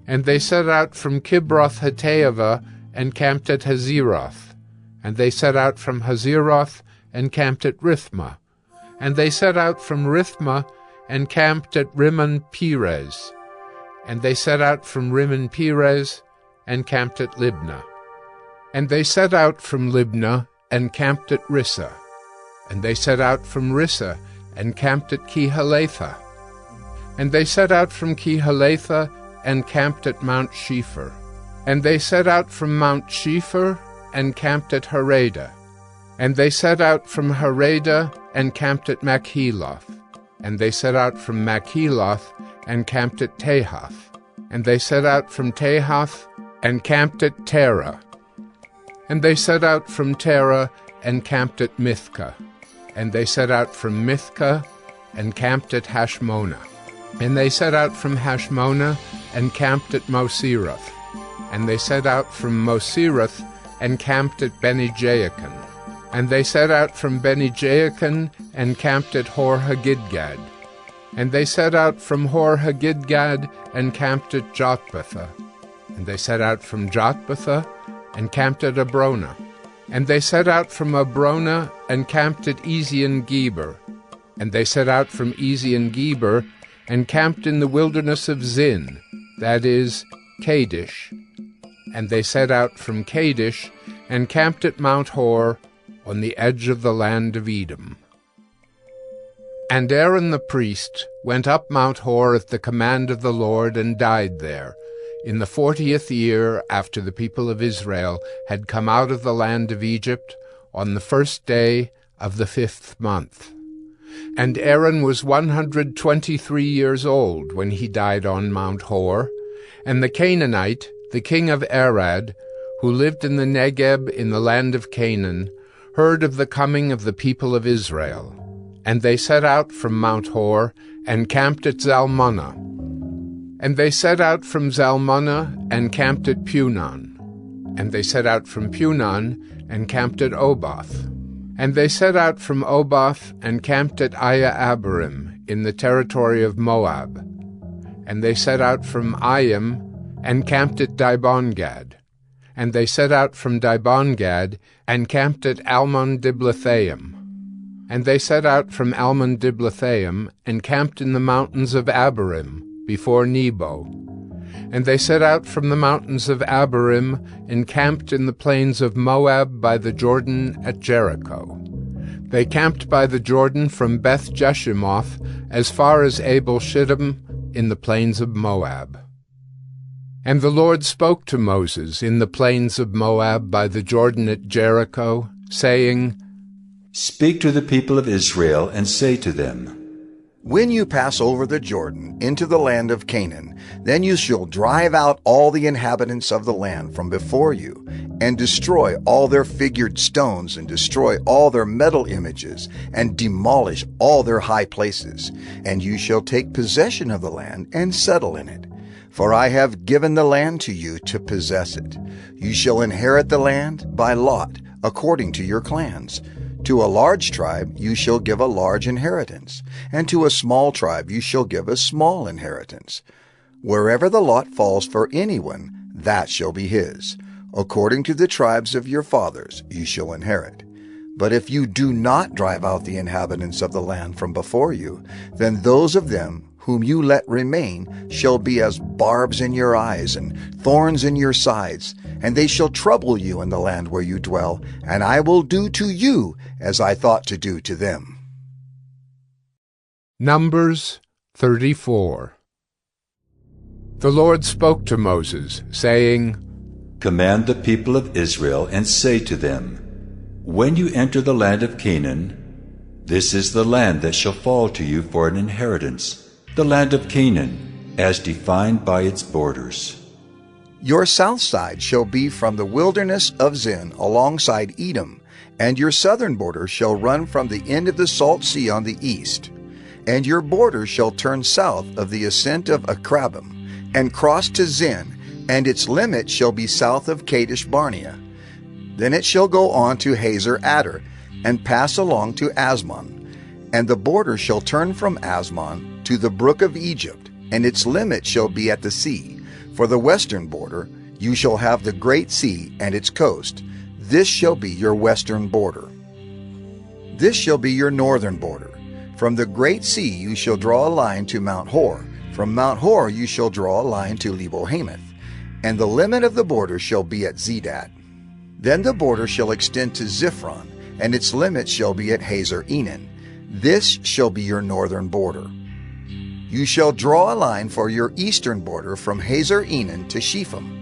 And they set out from Kibroth-Hattaavah, and camped at Hazeroth. And they set out from Hazeroth, and camped at Rithmah. And they set out from Rithmah, and camped at Rimmon-Perez. And they set out from Rimmon-Perez, and camped at Libnah. And they set out from Libnah, and camped at Rissah. And they set out from Rissah, and camped at Kehalatha. And they set out from Kehalatha, and camped at Mount Shepher. And they set out from Mount Shepher, and camped at Harada. And they set out from Harada, and camped at Machheloth. And they set out from Machheloth, and camped at Tahath. And they set out from Tahath, and camped at Terah. And they set out from Terah, and camped at Mithcah. And they set out from Mithcah, and camped at Hashmonah. And they set out from Hashmonah, and camped at Moserath. And they set out from Moserath, and camped at Beni-Jaakan. And they set out from Beni-Jaakan, and camped at Hor-Haggidgad. And they set out from Hor-Haggidgad, and camped at Jotbathah. And they set out from Jotbathah, and camped at Abrona. And they set out from Abrona, and camped at Ezion-Geber. And they set out from Ezion-Geber, and camped in the wilderness of Zin, that is, Kadesh. And they set out from Kadesh, and camped at Mount Hor, on the edge of the land of Edom. And Aaron the priest went up Mount Hor at the command of the Lord, and died there, in the 40th year after the people of Israel had come out of the land of Egypt, on the 1st day of the 5th month. And Aaron was 123 years old when he died on Mount Hor, and the Canaanite, the king of Arad, who lived in the Negeb in the land of Canaan, heard of the coming of the people of Israel. And they set out from Mount Hor, and camped at Zalmunna. And they set out from Zalmunna, and camped at Punon. And they set out from Punon, and camped at Oboth. And they set out from Oboth, and camped at Aya-Abarim, in the territory of Moab. And they set out from Ayim, and camped at Dibon-Gad. And they set out from Dibon-Gad, and camped at Almon-Diblathaim. And they set out from Almon-Diblathaim, and camped in the mountains of Abarim, before Nebo. And they set out from the mountains of Abarim, and camped in the plains of Moab by the Jordan at Jericho. They camped by the Jordan from Beth-Jeshimoth as far as Abel-Shittim in the plains of Moab. And the Lord spoke to Moses in the plains of Moab by the Jordan at Jericho, saying, Speak to the people of Israel, and say to them, When you pass over the Jordan into the land of Canaan, then you shall drive out all the inhabitants of the land from before you, and destroy all their figured stones, and destroy all their metal images, and demolish all their high places. And you shall take possession of the land, and settle in it. For I have given the land to you to possess it. You shall inherit the land by lot, according to your clans. To a large tribe you shall give a large inheritance, and to a small tribe you shall give a small inheritance. Wherever the lot falls for anyone, that shall be his. According to the tribes of your fathers you shall inherit. But if you do not drive out the inhabitants of the land from before you, then those of them whom you let remain shall be as barbs in your eyes and thorns in your sides, and they shall trouble you in the land where you dwell, and I will do to you as I thought to do to them. Numbers 34. The Lord spoke to Moses, saying, Command the people of Israel, and say to them, When you enter the land of Canaan, this is the land that shall fall to you for an inheritance, the land of Canaan, as defined by its borders. Your south side shall be from the wilderness of Zin alongside Edom, and your southern border shall run from the end of the Salt Sea on the east. And your border shall turn south of the ascent of Akrabim, and cross to Zin, and its limit shall be south of Kadesh Barnea. Then it shall go on to Hazer Adar, and pass along to Asmon. And the border shall turn from Asmon to the brook of Egypt, and its limit shall be at the sea. For the western border you shall have the great sea and its coast. This shall be your western border. This shall be your northern border. From the great sea you shall draw a line to Mount Hor. From Mount Hor you shall draw a line to Lebo-Hamath. And the limit of the border shall be at Zedad. Then the border shall extend to Ziphron, and its limit shall be at Hazer Enan. This shall be your northern border. You shall draw a line for your eastern border from Hazer Enan to Shepham.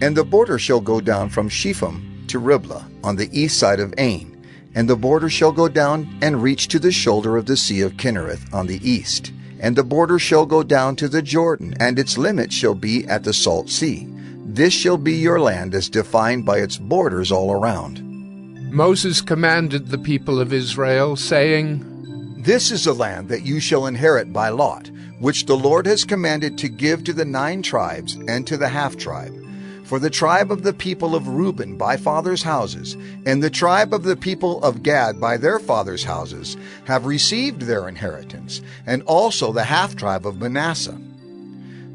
And the border shall go down from Shepham to Riblah on the east side of Ain. And the border shall go down and reach to the shoulder of the sea of Kinnereth on the east. And the border shall go down to the Jordan, and its limit shall be at the salt sea. This shall be your land as defined by its borders all around. Moses commanded the people of Israel, saying, This is the land that you shall inherit by lot, which the Lord has commanded to give to the 9 tribes and to the half-tribe. For the tribe of the people of Reuben by fathers' houses, and the tribe of the people of Gad by their fathers' houses, have received their inheritance, and also the half-tribe of Manasseh.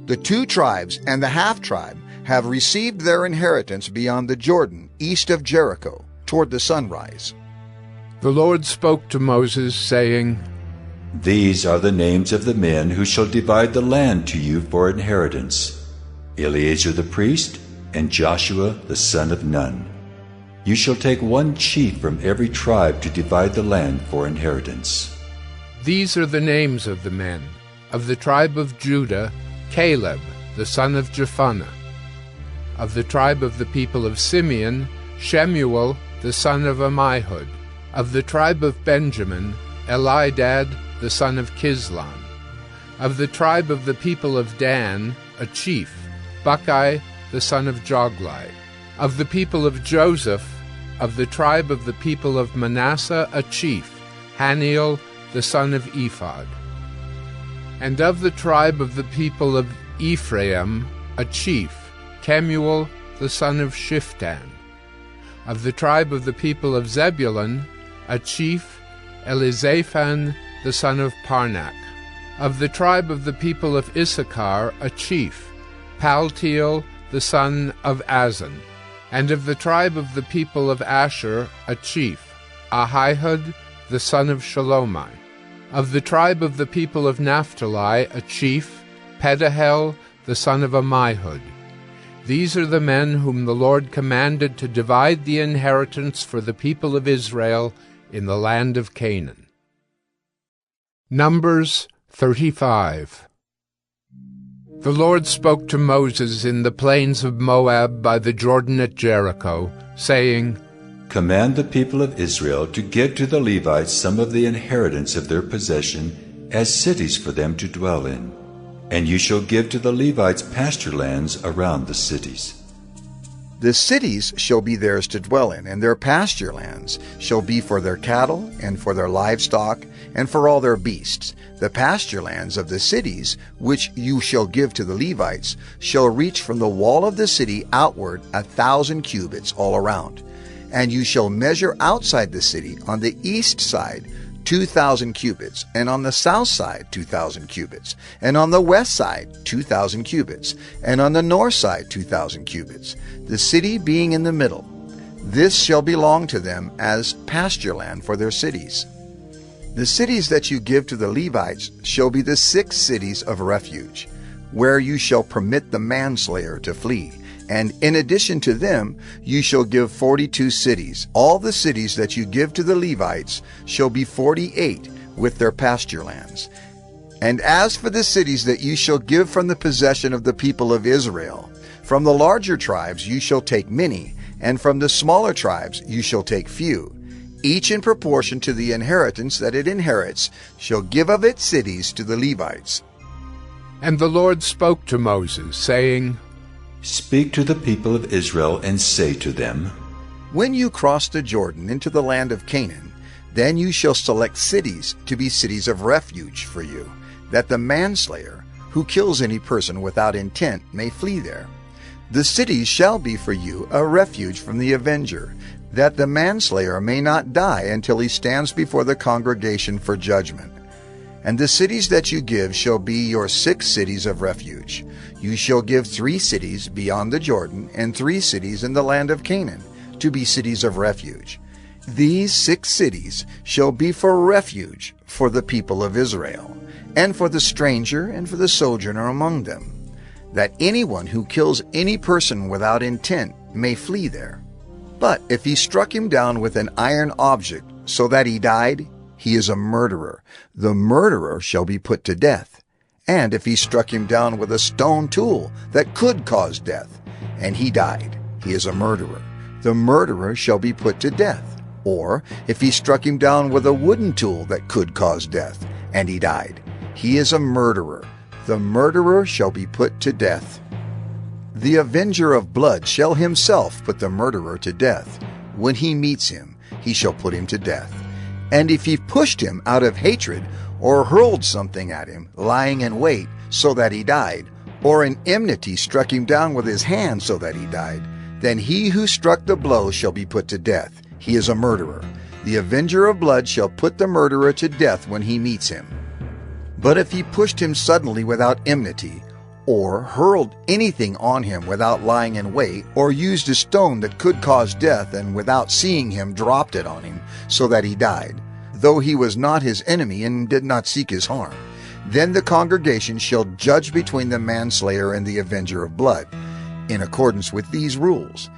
The 2 tribes and the half-tribe have received their inheritance beyond the Jordan, east of Jericho, toward the sunrise. The Lord spoke to Moses, saying, These are the names of the men who shall divide the land to you for inheritance: Eleazar the priest, and Joshua the son of Nun. You shall take 1 chief from every tribe to divide the land for inheritance. These are the names of the men. Of the tribe of Judah, Caleb the son of Jephunneh. Of the tribe of the people of Simeon, Shemuel the son of Ammihud. Of the tribe of Benjamin, Elidad the son of Kislon. Of the tribe of the people of Dan, a chief, Buckai the son of Joglai. Of the people of Joseph, of the tribe of the people of Manasseh, a chief, Haniel the son of Ephod. And of the tribe of the people of Ephraim, a chief, Kemuel the son of Shiftan. Of the tribe of the people of Zebulun, a chief, Elizaphan the son of Parnak. Of the tribe of the people of Issachar, a chief, Paltiel the son of Azan. And of the tribe of the people of Asher, a chief, Ahihud the son of Shalomai. Of the tribe of the people of Naphtali, a chief, Pedahel the son of Ammihud. These are the men whom the Lord commanded to divide the inheritance for the people of Israel in the land of Canaan. Numbers 35. The Lord spoke to Moses in the plains of Moab by the Jordan at Jericho, saying, Command the people of Israel to give to the Levites some of the inheritance of their possession as cities for them to dwell in. And you shall give to the Levites pasture lands around the cities. The cities shall be theirs to dwell in, and their pasture lands shall be for their cattle, and for their livestock, and for all their beasts. The pasture lands of the cities, which you shall give to the Levites, shall reach from the wall of the city outward 1,000 cubits all around. And you shall measure outside the city on the east side 2,000 cubits, and on the south side 2,000 cubits, and on the west side 2,000 cubits, and on the north side 2,000 cubits, the city being in the middle. This shall belong to them as pasture land for their cities. The cities that you give to the Levites shall be the 6 cities of refuge, where you shall permit the manslayer to flee. And in addition to them, you shall give 42 cities. All the cities that you give to the Levites shall be 48 with their pasture lands. And as for the cities that you shall give from the possession of the people of Israel, from the larger tribes you shall take many, and from the smaller tribes you shall take few. Each in proportion to the inheritance that it inherits shall give of its cities to the Levites. And the Lord spoke to Moses, saying, Speak to the people of Israel and say to them, When you cross the Jordan into the land of Canaan, then you shall select cities to be cities of refuge for you, that the manslayer, who kills any person without intent, may flee there. The cities shall be for you a refuge from the avenger, that the manslayer may not die until he stands before the congregation for judgment. And the cities that you give shall be your 6 cities of refuge. You shall give 3 cities beyond the Jordan, and 3 cities in the land of Canaan, to be cities of refuge. These 6 cities shall be for refuge for the people of Israel, and for the stranger and for the sojourner among them, that anyone who kills any person without intent may flee there. But if he struck him down with an iron object so that he died, he is a murderer. The murderer shall be put to death. And if he struck him down with a stone tool that could cause death, and he died, he is a murderer. The murderer shall be put to death. or if he struck him down with a wooden tool that could cause death, and he died, he is a murderer. The murderer shall be put to death. The avenger of blood shall himself put the murderer to death. When he meets him, he shall put him to death. And if he pushed him out of hatred, or hurled something at him, lying in wait, so that he died, or in enmity struck him down with his hand so that he died, then he who struck the blow shall be put to death. He is a murderer. The avenger of blood shall put the murderer to death when he meets him. But if he pushed him suddenly without enmity, or hurled anything on him without lying in wait, or used a stone that could cause death, and without seeing him dropped it on him, so that he died, though he was not his enemy and did not seek his harm, then the congregation shall judge between the manslayer and the avenger of blood, in accordance with these rules.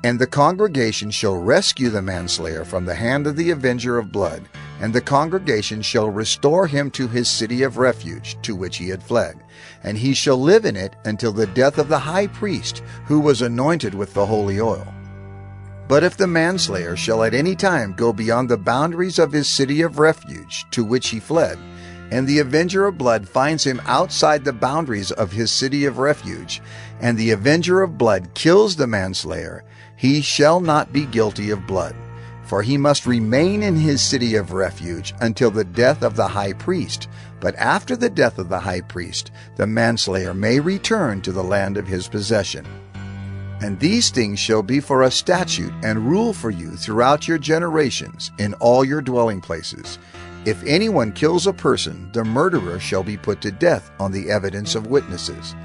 And the congregation shall rescue the manslayer from the hand of the avenger of blood, and the congregation shall restore him to his city of refuge, to which he had fled, and he shall live in it until the death of the high priest, who was anointed with the holy oil. But if the manslayer shall at any time go beyond the boundaries of his city of refuge, to which he fled, and the avenger of blood finds him outside the boundaries of his city of refuge, and the avenger of blood kills the manslayer, he shall not be guilty of blood, for he must remain in his city of refuge until the death of the high priest. But after the death of the high priest, the manslayer may return to the land of his possession. And these things shall be for a statute and rule for you throughout your generations in all your dwelling places. If anyone kills a person, the murderer shall be put to death on the evidence of witnesses.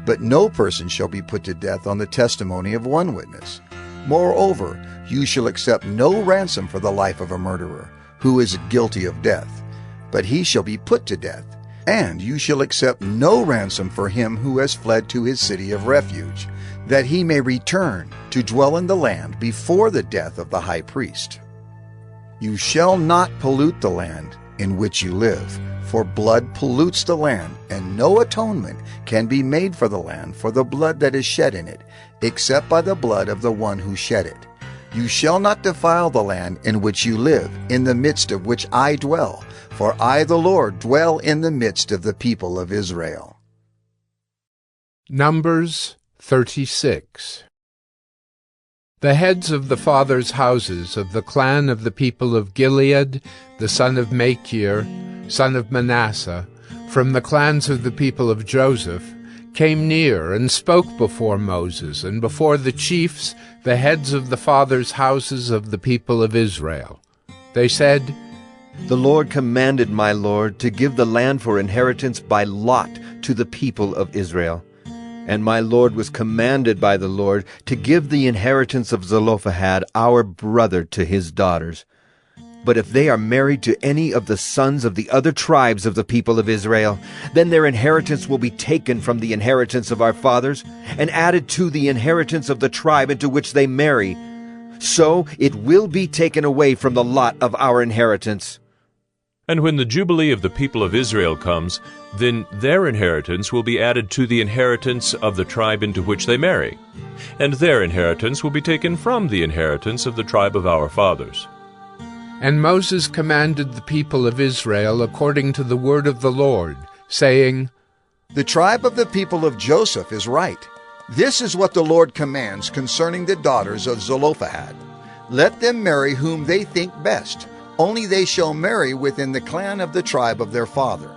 But no person shall be put to death on the testimony of one witness. Moreover, you shall accept no ransom for the life of a murderer, who is guilty of death, but he shall be put to death. And you shall accept no ransom for him who has fled to his city of refuge, that he may return to dwell in the land before the death of the high priest. You shall not pollute the land in which you live, for blood pollutes the land, and no atonement can be made for the land for the blood that is shed in it, except by the blood of the one who shed it. You shall not defile the land in which you live, in the midst of which I dwell, for I, the Lord, dwell in the midst of the people of Israel. Numbers 36. The heads of the fathers' houses of the clan of the people of Gilead, the son of Machir, son of Manasseh, from the clans of the people of Joseph, came near and spoke before Moses and before the chiefs, the heads of the fathers' houses of the people of Israel. They said, The Lord commanded my Lord to give the land for inheritance by lot to the people of Israel. And my Lord was commanded by the Lord to give the inheritance of Zelophehad our brother to his daughters. But if they are married to any of the sons of the other tribes of the people of Israel, then their inheritance will be taken from the inheritance of our fathers, and added to the inheritance of the tribe into which they marry. So it will be taken away from the lot of our inheritance. And when the Jubilee of the people of Israel comes, then their inheritance will be added to the inheritance of the tribe into which they marry, and their inheritance will be taken from the inheritance of the tribe of our fathers. And Moses commanded the people of Israel according to the word of the Lord, saying, The tribe of the people of Joseph is right. This is what the Lord commands concerning the daughters of Zelophehad. Let them marry whom they think best. Only they shall marry within the clan of the tribe of their father.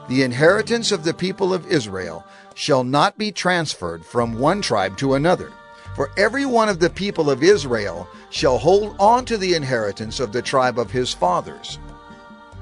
The inheritance of the people of Israel shall not be transferred from one tribe to another. For every one of the people of Israel shall hold on to the inheritance of the tribe of his fathers.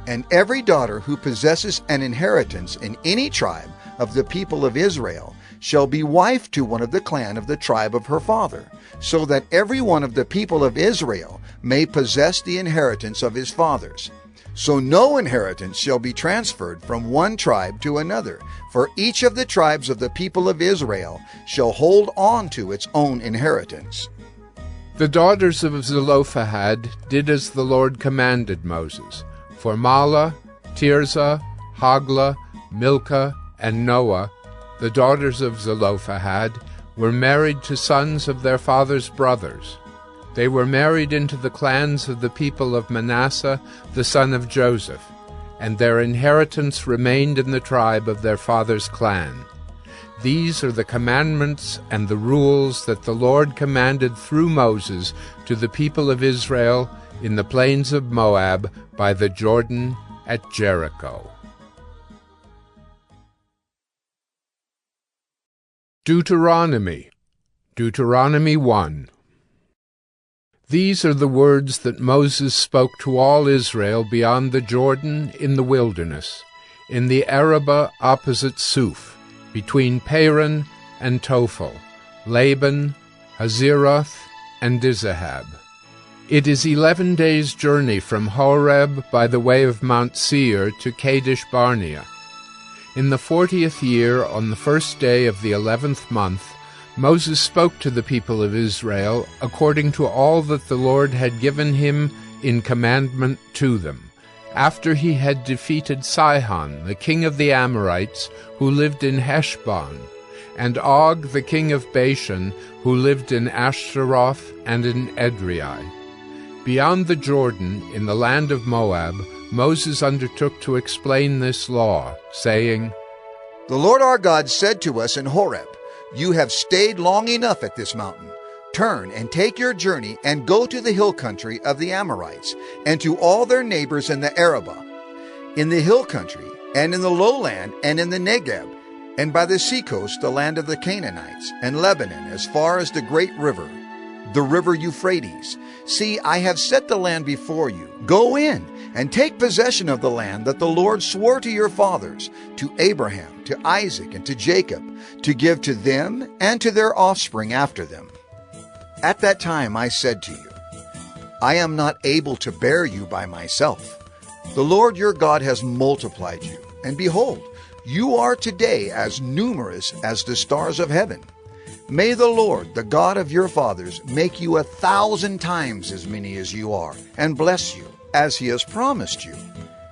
And every daughter who possesses an inheritance in any tribe of the people of Israel shall be wife to one of the clan of the tribe of her father, so that every one of the people of Israel may possess the inheritance of his fathers. So no inheritance shall be transferred from one tribe to another, for each of the tribes of the people of Israel shall hold on to its own inheritance. The daughters of Zelophehad did as the Lord commanded Moses. For Mahlah, Tirzah, Hoglah, Milcah, and Noah, the daughters of Zelophehad, were married to sons of their father's brothers. They were married into the clans of the people of Manasseh, the son of Joseph, and their inheritance remained in the tribe of their father's clan. These are the commandments and the rules that the Lord commanded through Moses to the people of Israel in the plains of Moab by the Jordan at Jericho. Deuteronomy 1. These are the words that Moses spoke to all Israel beyond the Jordan in the wilderness, in the Arabah opposite Suf, between Paran and Tophel, Laban, Hazeroth, and Dizahab. It is 11 days' journey from Horeb by the way of Mount Seir to Kadesh Barnea. In the 40th year, on the first day of the 11th month, Moses spoke to the people of Israel according to all that the Lord had given him in commandment to them, after he had defeated Sihon, the king of the Amorites, who lived in Heshbon, and Og, the king of Bashan, who lived in Ashtaroth and in Edrei. Beyond the Jordan, in the land of Moab, Moses undertook to explain this law, saying, The Lord our God said to us in Horeb, You have stayed long enough at this mountain. Turn and take your journey and go to the hill country of the Amorites, and to all their neighbors in the Arabah, in the hill country, and in the lowland, and in the Negeb, and by the seacoast, the land of the Canaanites, and Lebanon, as far as the great river, the river Euphrates. See, I have set the land before you. Go in and take possession of the land that the Lord swore to your fathers, to Abraham, to Isaac, and to Jacob, to give to them and to their offspring after them. At that time I said to you, I am not able to bear you by myself. The Lord your God has multiplied you, and behold, you are today as numerous as the stars of heaven. May the Lord, the God of your fathers, make you 1,000 times as many as you are, and bless you, as he has promised you.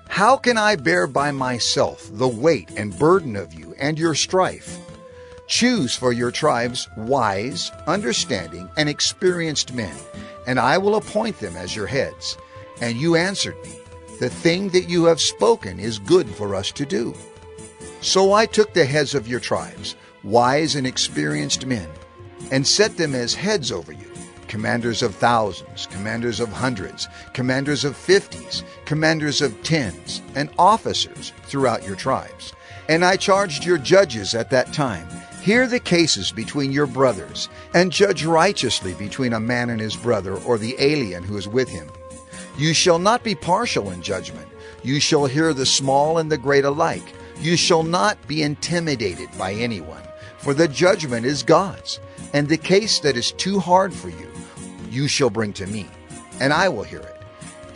How can I bear by myself the weight and burden of you and your strife? Choose for your tribes wise, understanding, and experienced men, and I will appoint them as your heads. And you answered me, The thing that you have spoken is good for us to do. So I took the heads of your tribes, wise and experienced men, and set them as heads over you, commanders of thousands, commanders of hundreds, commanders of 50s, commanders of 10s, and officers throughout your tribes. And I charged your judges at that time, Hear the cases between your brothers, and judge righteously between a man and his brother, or the alien who is with him. You shall not be partial in judgment. You shall hear the small and the great alike. You shall not be intimidated by anyone, for the judgment is God's. And the case that is too hard for you, you shall bring to me, and I will hear it.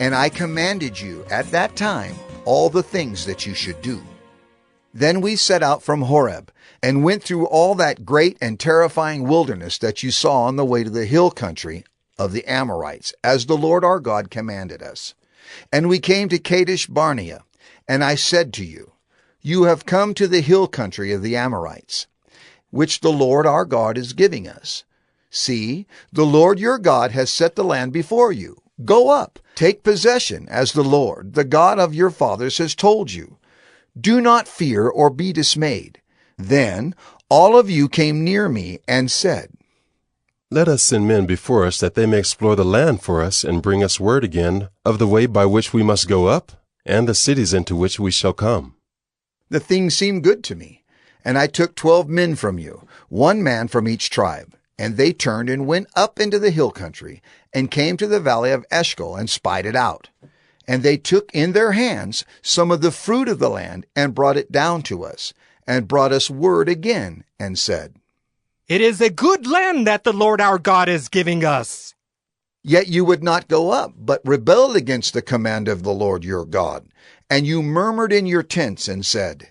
And I commanded you at that time all the things that you should do. Then we set out from Horeb, and went through all that great and terrifying wilderness that you saw on the way to the hill country of the Amorites, as the Lord our God commanded us. And we came to Kadesh Barnea, and I said to you, You have come to the hill country of the Amorites, which the Lord our God is giving us. See, the Lord your God has set the land before you. Go up, take possession, as the Lord, the God of your fathers, has told you. Do not fear or be dismayed. Then all of you came near me and said, Let us send men before us, that they may explore the land for us, and bring us word again of the way by which we must go up, and the cities into which we shall come. The thing seemed good to me, and I took 12 men from you, 1 man from each tribe, and they turned and went up into the hill country, and came to the valley of Eshcol, and spied it out. And they took in their hands some of the fruit of the land, and brought it down to us, and brought us word again, and said, It is a good land that the Lord our God is giving us. Yet you would not go up, but rebelled against the command of the Lord your God. And you murmured in your tents and said,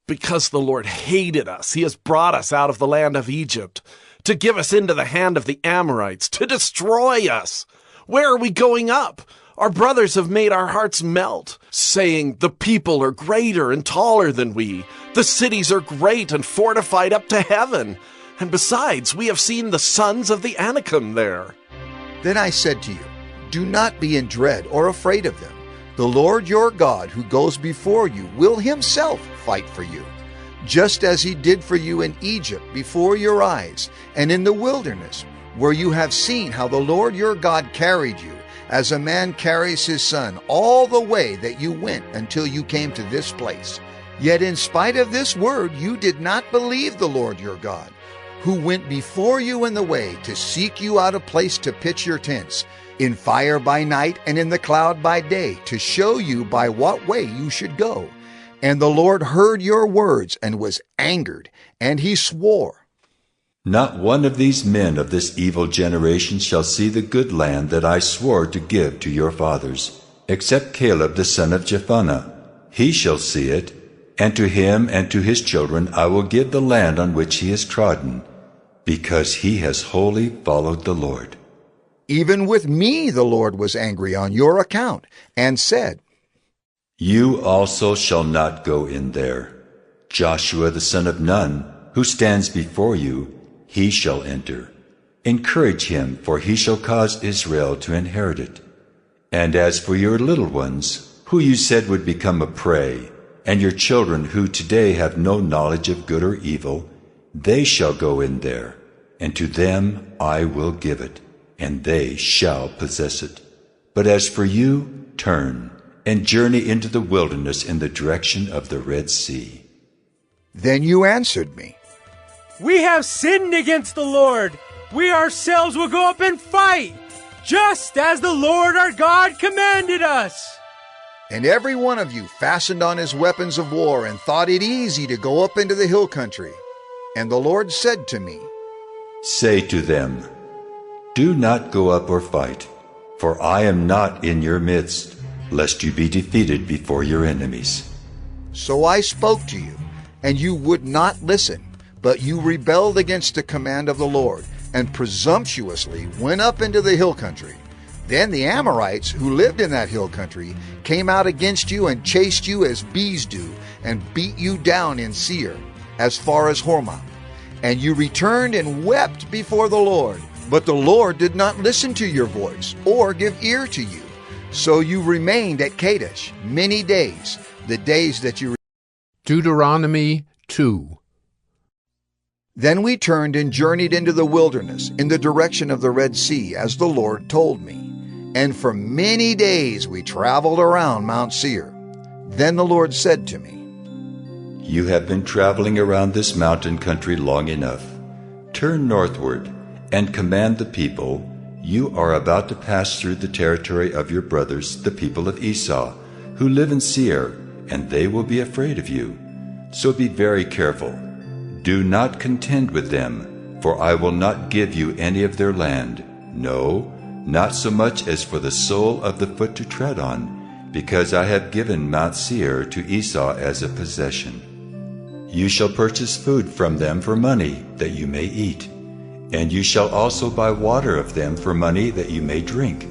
Because the Lord hated us, he has brought us out of the land of Egypt, to give us into the hand of the Amorites, to destroy us. Where are we going up? Our brothers have made our hearts melt, saying, The people are greater and taller than we. The cities are great and fortified up to heaven. And besides, we have seen the sons of the Anakim there. Then I said to you, do not be in dread or afraid of them. The Lord your God, who goes before you, will himself fight for you, just as he did for you in Egypt before your eyes, and in the wilderness, where you have seen how the Lord your God carried you, as a man carries his son, all the way that you went until you came to this place. Yet in spite of this word, you did not believe the Lord your God, who went before you in the way to seek you out a place to pitch your tents, in fire by night and in the cloud by day, to show you by what way you should go. And the Lord heard your words and was angered, and he swore, Not one of these men of this evil generation shall see the good land that I swore to give to your fathers, except Caleb the son of Jephunneh. He shall see it, and to him and to his children I will give the land on which he has trodden, because he has wholly followed the Lord. Even with me the Lord was angry on your account, and said, You also shall not go in there. Joshua the son of Nun, who stands before you, he shall enter. Encourage him, for he shall cause Israel to inherit it. And as for your little ones, who you said would become a prey, and your children who today have no knowledge of good or evil, they shall go in there, and to them I will give it, and they shall possess it. But as for you, turn, and journey into the wilderness in the direction of the Red Sea. Then you answered me, We have sinned against the Lord. We ourselves will go up and fight, just as the Lord our God commanded us. And every one of you fastened on his weapons of war and thought it easy to go up into the hill country. And the Lord said to me, Say to them, Do not go up or fight, for I am not in your midst, lest you be defeated before your enemies. So I spoke to you, and you would not listen, but you rebelled against the command of the Lord, and presumptuously went up into the hill country. Then the Amorites, who lived in that hill country, came out against you and chased you as bees do, and beat you down in Seir, as far as Hormah. And you returned and wept before the Lord. But the Lord did not listen to your voice, or give ear to you. So you remained at Kadesh many days, the days that you... Deuteronomy 2. Then we turned and journeyed into the wilderness, in the direction of the Red Sea, as the Lord told me. And for many days we traveled around Mount Seir. Then the Lord said to me, You have been traveling around this mountain country long enough. Turn northward, and command the people, You are about to pass through the territory of your brothers, the people of Esau, who live in Seir, and they will be afraid of you. So be very careful. Do not contend with them, for I will not give you any of their land, no, not so much as for the sole of the foot to tread on, because I have given Mount Seir to Esau as a possession. You shall purchase food from them for money, that you may eat. And you shall also buy water of them for money, that you may drink.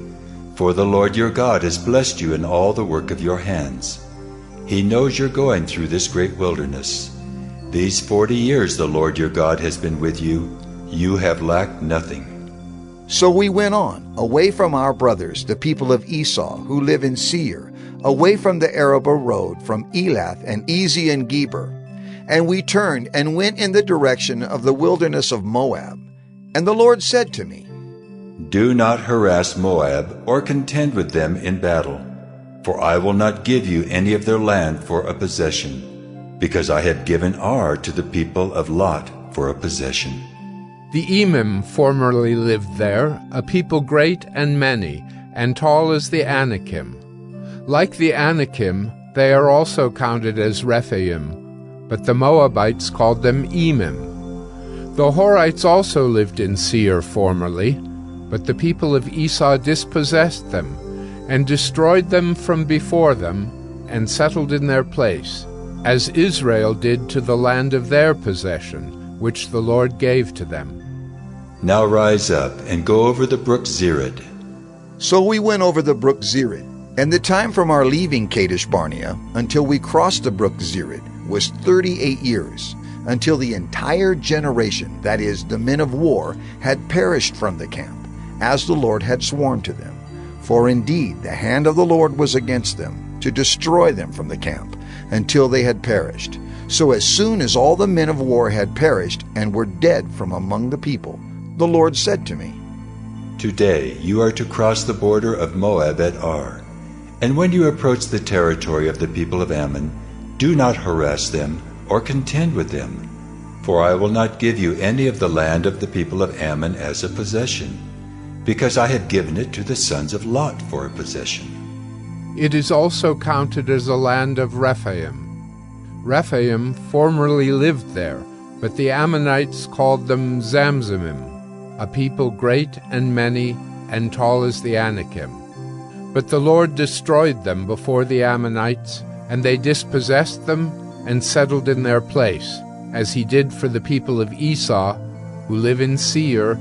For the Lord your God has blessed you in all the work of your hands. He knows you're going through this great wilderness. These 40 years the Lord your God has been with you. You have lacked nothing. So we went on, away from our brothers, the people of Esau, who live in Seir, away from the Arabah road, from Elath and Ezion Geber. And we turned and went in the direction of the wilderness of Moab. And the Lord said to me, Do not harass Moab or contend with them in battle, for I will not give you any of their land for a possession, because I have given Ar to the people of Lot for a possession. The Emim formerly lived there, a people great and many, and tall as the Anakim. Like the Anakim, they are also counted as Rephaim, but the Moabites called them Emim. The Horites also lived in Seir formerly, but the people of Esau dispossessed them, and destroyed them from before them, and settled in their place, as Israel did to the land of their possession, which the Lord gave to them. Now rise up and go over the brook Zered. So we went over the brook Zered, and the time from our leaving Kadesh Barnea until we crossed the brook Zered was 38 years, until the entire generation, that is, the men of war, had perished from the camp, as the Lord had sworn to them. For indeed the hand of the Lord was against them, to destroy them from the camp, until they had perished. So as soon as all the men of war had perished and were dead from among the people, the Lord said to me, Today you are to cross the border of Moab at Ar. And when you approach the territory of the people of Ammon, do not harass them or contend with them, for I will not give you any of the land of the people of Ammon as a possession, because I have given it to the sons of Lot for a possession. It is also counted as a land of Rephaim. Rephaim formerly lived there, but the Ammonites called them Zamzumim, a people great and many and tall as the Anakim. But the Lord destroyed them before the Ammonites, and they dispossessed them and settled in their place, as he did for the people of Esau, who live in Seir,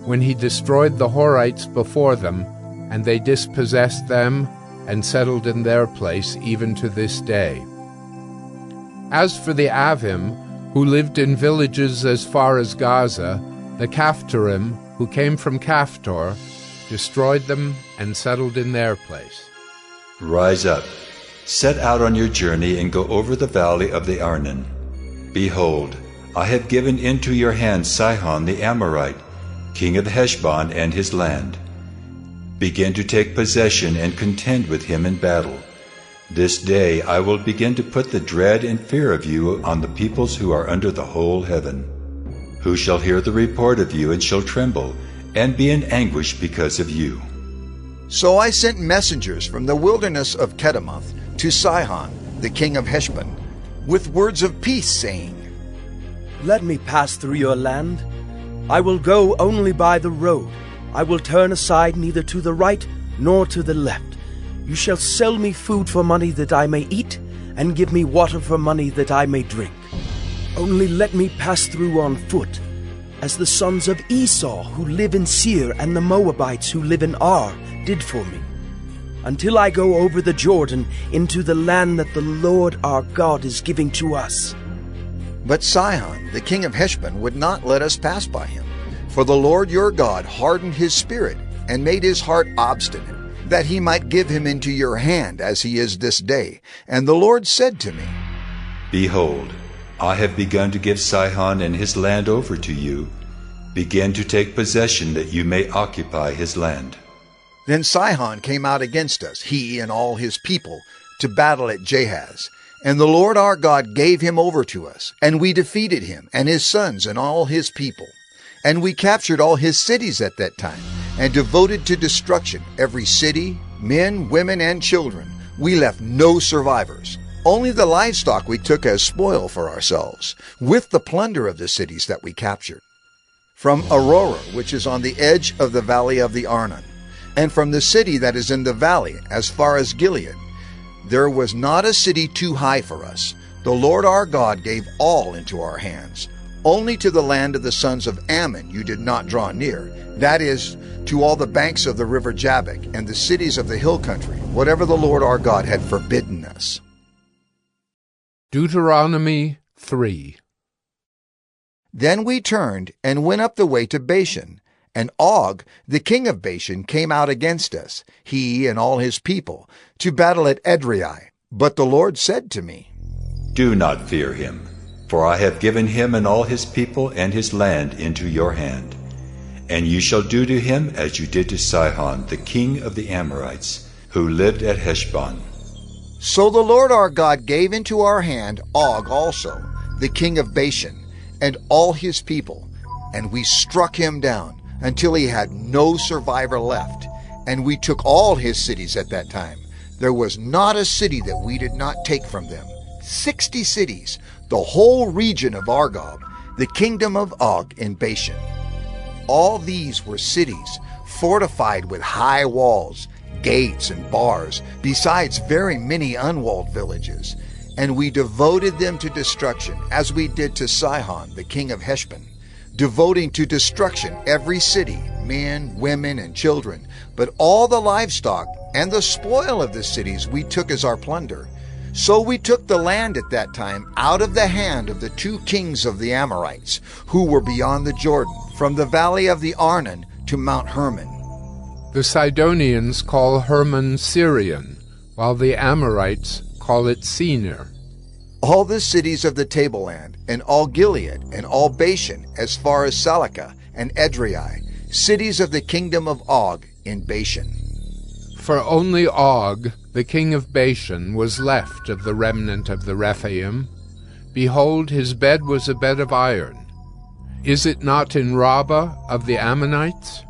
when he destroyed the Horites before them, and they dispossessed them and settled in their place even to this day. As for the Avim, who lived in villages as far as Gaza, the Caphtorim, who came from Caphtor, destroyed them and settled in their place. Rise up, set out on your journey, and go over the valley of the Arnon. Behold, I have given into your hand Sihon the Amorite, king of Heshbon and his land. Begin to take possession and contend with him in battle. This day I will begin to put the dread and fear of you on the peoples who are under the whole heaven, who shall hear the report of you and shall tremble, and be in anguish because of you. So I sent messengers from the wilderness of Kedemoth to Sihon, the king of Heshbon, with words of peace, saying, Let me pass through your land. I will go only by the road. I will turn aside neither to the right nor to the left. You shall sell me food for money that I may eat, and give me water for money that I may drink. Only let me pass through on foot, as the sons of Esau who live in Seir and the Moabites who live in Ar did for me, until I go over the Jordan into the land that the Lord our God is giving to us. But Sihon, the king of Heshbon, would not let us pass by him. For the Lord your God hardened his spirit and made his heart obstinate, that he might give him into your hand as he is this day. And the Lord said to me, Behold, I have begun to give Sihon and his land over to you. Begin to take possession that you may occupy his land. Then Sihon came out against us, he and all his people, to battle at Jahaz. And the Lord our God gave him over to us, and we defeated him and his sons and all his people. And we captured all his cities at that time, and devoted to destruction every city, men, women, and children. We left no survivors. Only the livestock we took as spoil for ourselves, with the plunder of the cities that we captured. From Aurora, which is on the edge of the valley of the Arnon, and from the city that is in the valley as far as Gilead, there was not a city too high for us. The Lord our God gave all into our hands. Only to the land of the sons of Ammon you did not draw near, that is, to all the banks of the river Jabbok and the cities of the hill country, whatever the Lord our God had forbidden us. Deuteronomy 3. Then we turned and went up the way to Bashan, and Og, the king of Bashan, came out against us, he and all his people, to battle at Edrei. But the Lord said to me, Do not fear him, for I have given him and all his people and his land into your hand. And you shall do to him as you did to Sihon, the king of the Amorites, who lived at Heshbon. So the Lord our God gave into our hand Og also, the king of Bashan, and all his people, and we struck him down until he had no survivor left. And we took all his cities at that time. There was not a city that we did not take from them. 60 cities, the whole region of Argob, the kingdom of Og in Bashan. All these were cities fortified with high walls, gates and bars, besides very many unwalled villages. And we devoted them to destruction, as we did to Sihon, the king of Heshbon, devoting to destruction every city, men, women, and children. But all the livestock and the spoil of the cities we took as our plunder. So we took the land at that time out of the hand of the 2 kings of the Amorites, who were beyond the Jordan, from the valley of the Arnon to Mount Hermon. The Sidonians call Hermon Syrian, while the Amorites call it Senir. All the cities of the tableland, and all Gilead, and all Bashan, as far as Salakah and Edrei, cities of the kingdom of Og in Bashan. For only Og, the king of Bashan, was left of the remnant of the Rephaim. Behold, his bed was a bed of iron. Is it not in Rabbah of the Ammonites?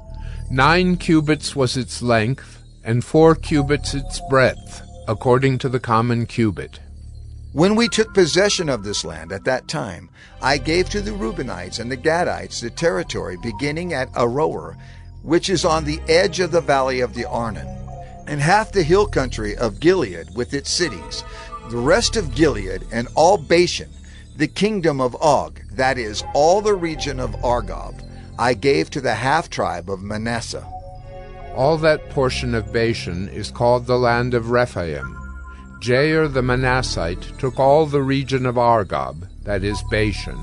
9 cubits was its length, and 4 cubits its breadth, according to the common cubit. When we took possession of this land at that time, I gave to the Reubenites and the Gadites the territory beginning at Aroer, which is on the edge of the valley of the Arnon, and half the hill country of Gilead with its cities, the rest of Gilead and all Bashan, the kingdom of Og, that is, all the region of Argob, I gave to the half-tribe of Manasseh. All that portion of Bashan is called the land of Rephaim. Jair the Manassite took all the region of Argob, that is Bashan,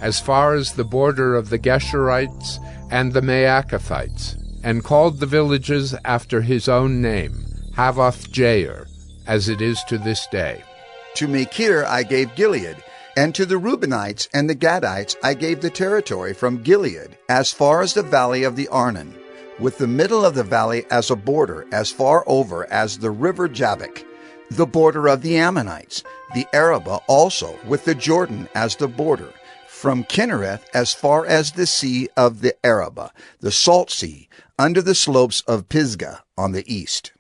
as far as the border of the Geshurites and the Maacathites, and called the villages after his own name, Havoth Jair, as it is to this day. To Machir I gave Gilead, and to the Reubenites and the Gadites I gave the territory from Gilead, as far as the valley of the Arnon, with the middle of the valley as a border, as far over as the river Jabbok, the border of the Ammonites, the Arabah also, with the Jordan as the border, from Kinnereth as far as the sea of the Arabah, the salt sea, under the slopes of Pisgah on the east.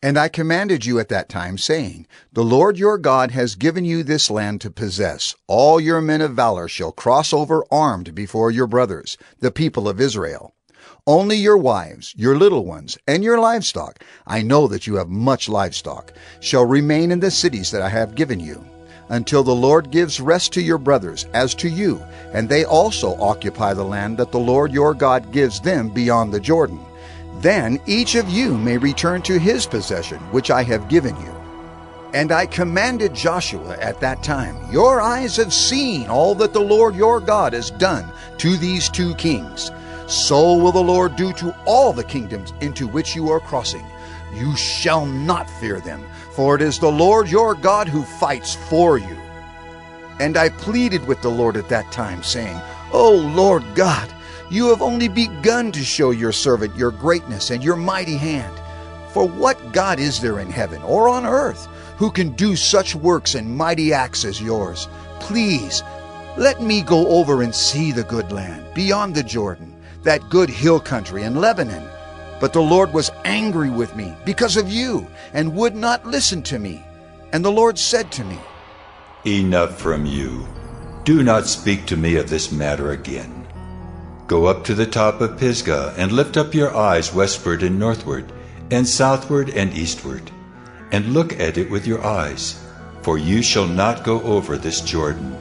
And I commanded you at that time, saying, The Lord your God has given you this land to possess. All your men of valor shall cross over armed before your brothers, the people of Israel. Only your wives, your little ones, and your livestock, I know that you have much livestock, shall remain in the cities that I have given you, until the Lord gives rest to your brothers as to you, and they also occupy the land that the Lord your God gives them beyond the Jordan. Then each of you may return to his possession, which I have given you. And I commanded Joshua at that time, Your eyes have seen all that the Lord your God has done to these 2 kings. So will the Lord do to all the kingdoms into which you are crossing. You shall not fear them, for it is the Lord your God who fights for you. And I pleaded with the Lord at that time, saying, O Lord God, you have only begun to show your servant your greatness and your mighty hand. For what God is there in heaven or on earth who can do such works and mighty acts as yours? Please, let me go over and see the good land beyond the Jordan, that good hill country in Lebanon. But the Lord was angry with me because of you, and would not listen to me. And the Lord said to me, Enough from you. Do not speak to me of this matter again. Go up to the top of Pisgah, and lift up your eyes westward and northward, and southward and eastward, and look at it with your eyes. For you shall not go over this Jordan,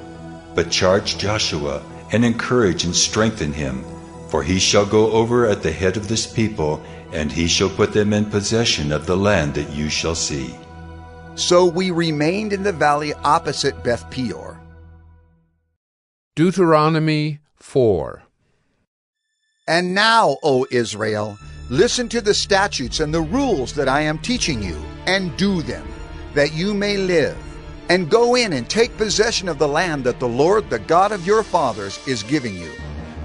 but charge Joshua, and encourage and strengthen him, for he shall go over at the head of this people, and he shall put them in possession of the land that you shall see. So we remained in the valley opposite Beth Peor. Deuteronomy 4. And now, O Israel, listen to the statutes and the rules that I am teaching you, and do them, that you may live. And go in and take possession of the land that the Lord, the God of your fathers, is giving you.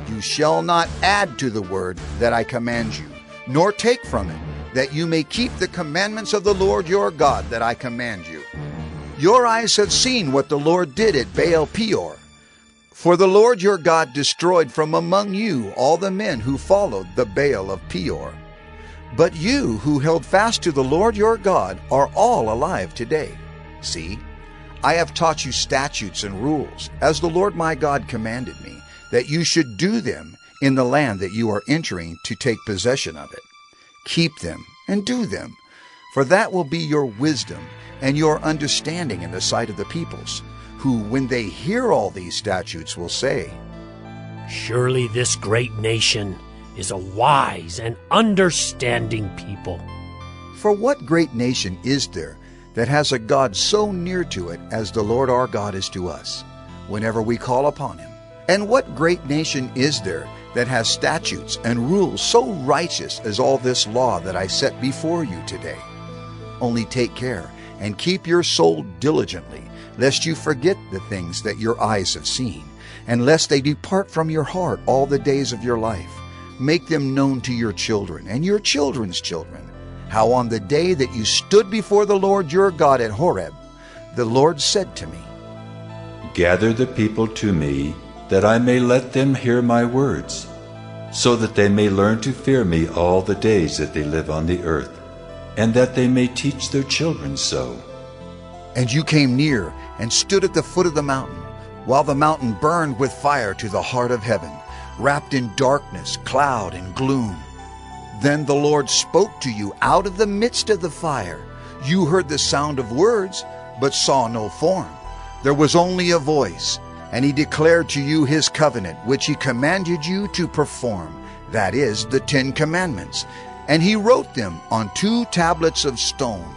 You shall not add to the word that I command you, nor take from it, that you may keep the commandments of the Lord your God that I command you. Your eyes have seen what the Lord did at Baal Peor. For the Lord your God destroyed from among you all the men who followed the Baal of Peor. But you who held fast to the Lord your God are all alive today. See, I have taught you statutes and rules, as the Lord my God commanded me, that you should do them in the land that you are entering to take possession of it. Keep them and do them, for that will be your wisdom and your understanding in the sight of the peoples, who, when they hear all these statutes, will say, Surely this great nation is a wise and understanding people. For what great nation is there that has a God so near to it as the Lord our God is to us, whenever we call upon him? And what great nation is there that has statutes and rules so righteous as all this law that I set before you today. Only take care and keep your soul diligently, lest you forget the things that your eyes have seen, and lest they depart from your heart all the days of your life. Make them known to your children and your children's children, how on the day that you stood before the Lord your God at Horeb, the Lord said to me, Gather the people to me, that I may let them hear my words, so that they may learn to fear me all the days that they live on the earth, and that they may teach their children so. And you came near and stood at the foot of the mountain, while the mountain burned with fire to the heart of heaven, wrapped in darkness, cloud, and gloom. Then the Lord spoke to you out of the midst of the fire. You heard the sound of words, but saw no form. There was only a voice, and he declared to you his covenant, which he commanded you to perform, that is, the 10 Commandments. And he wrote them on 2 tablets of stone.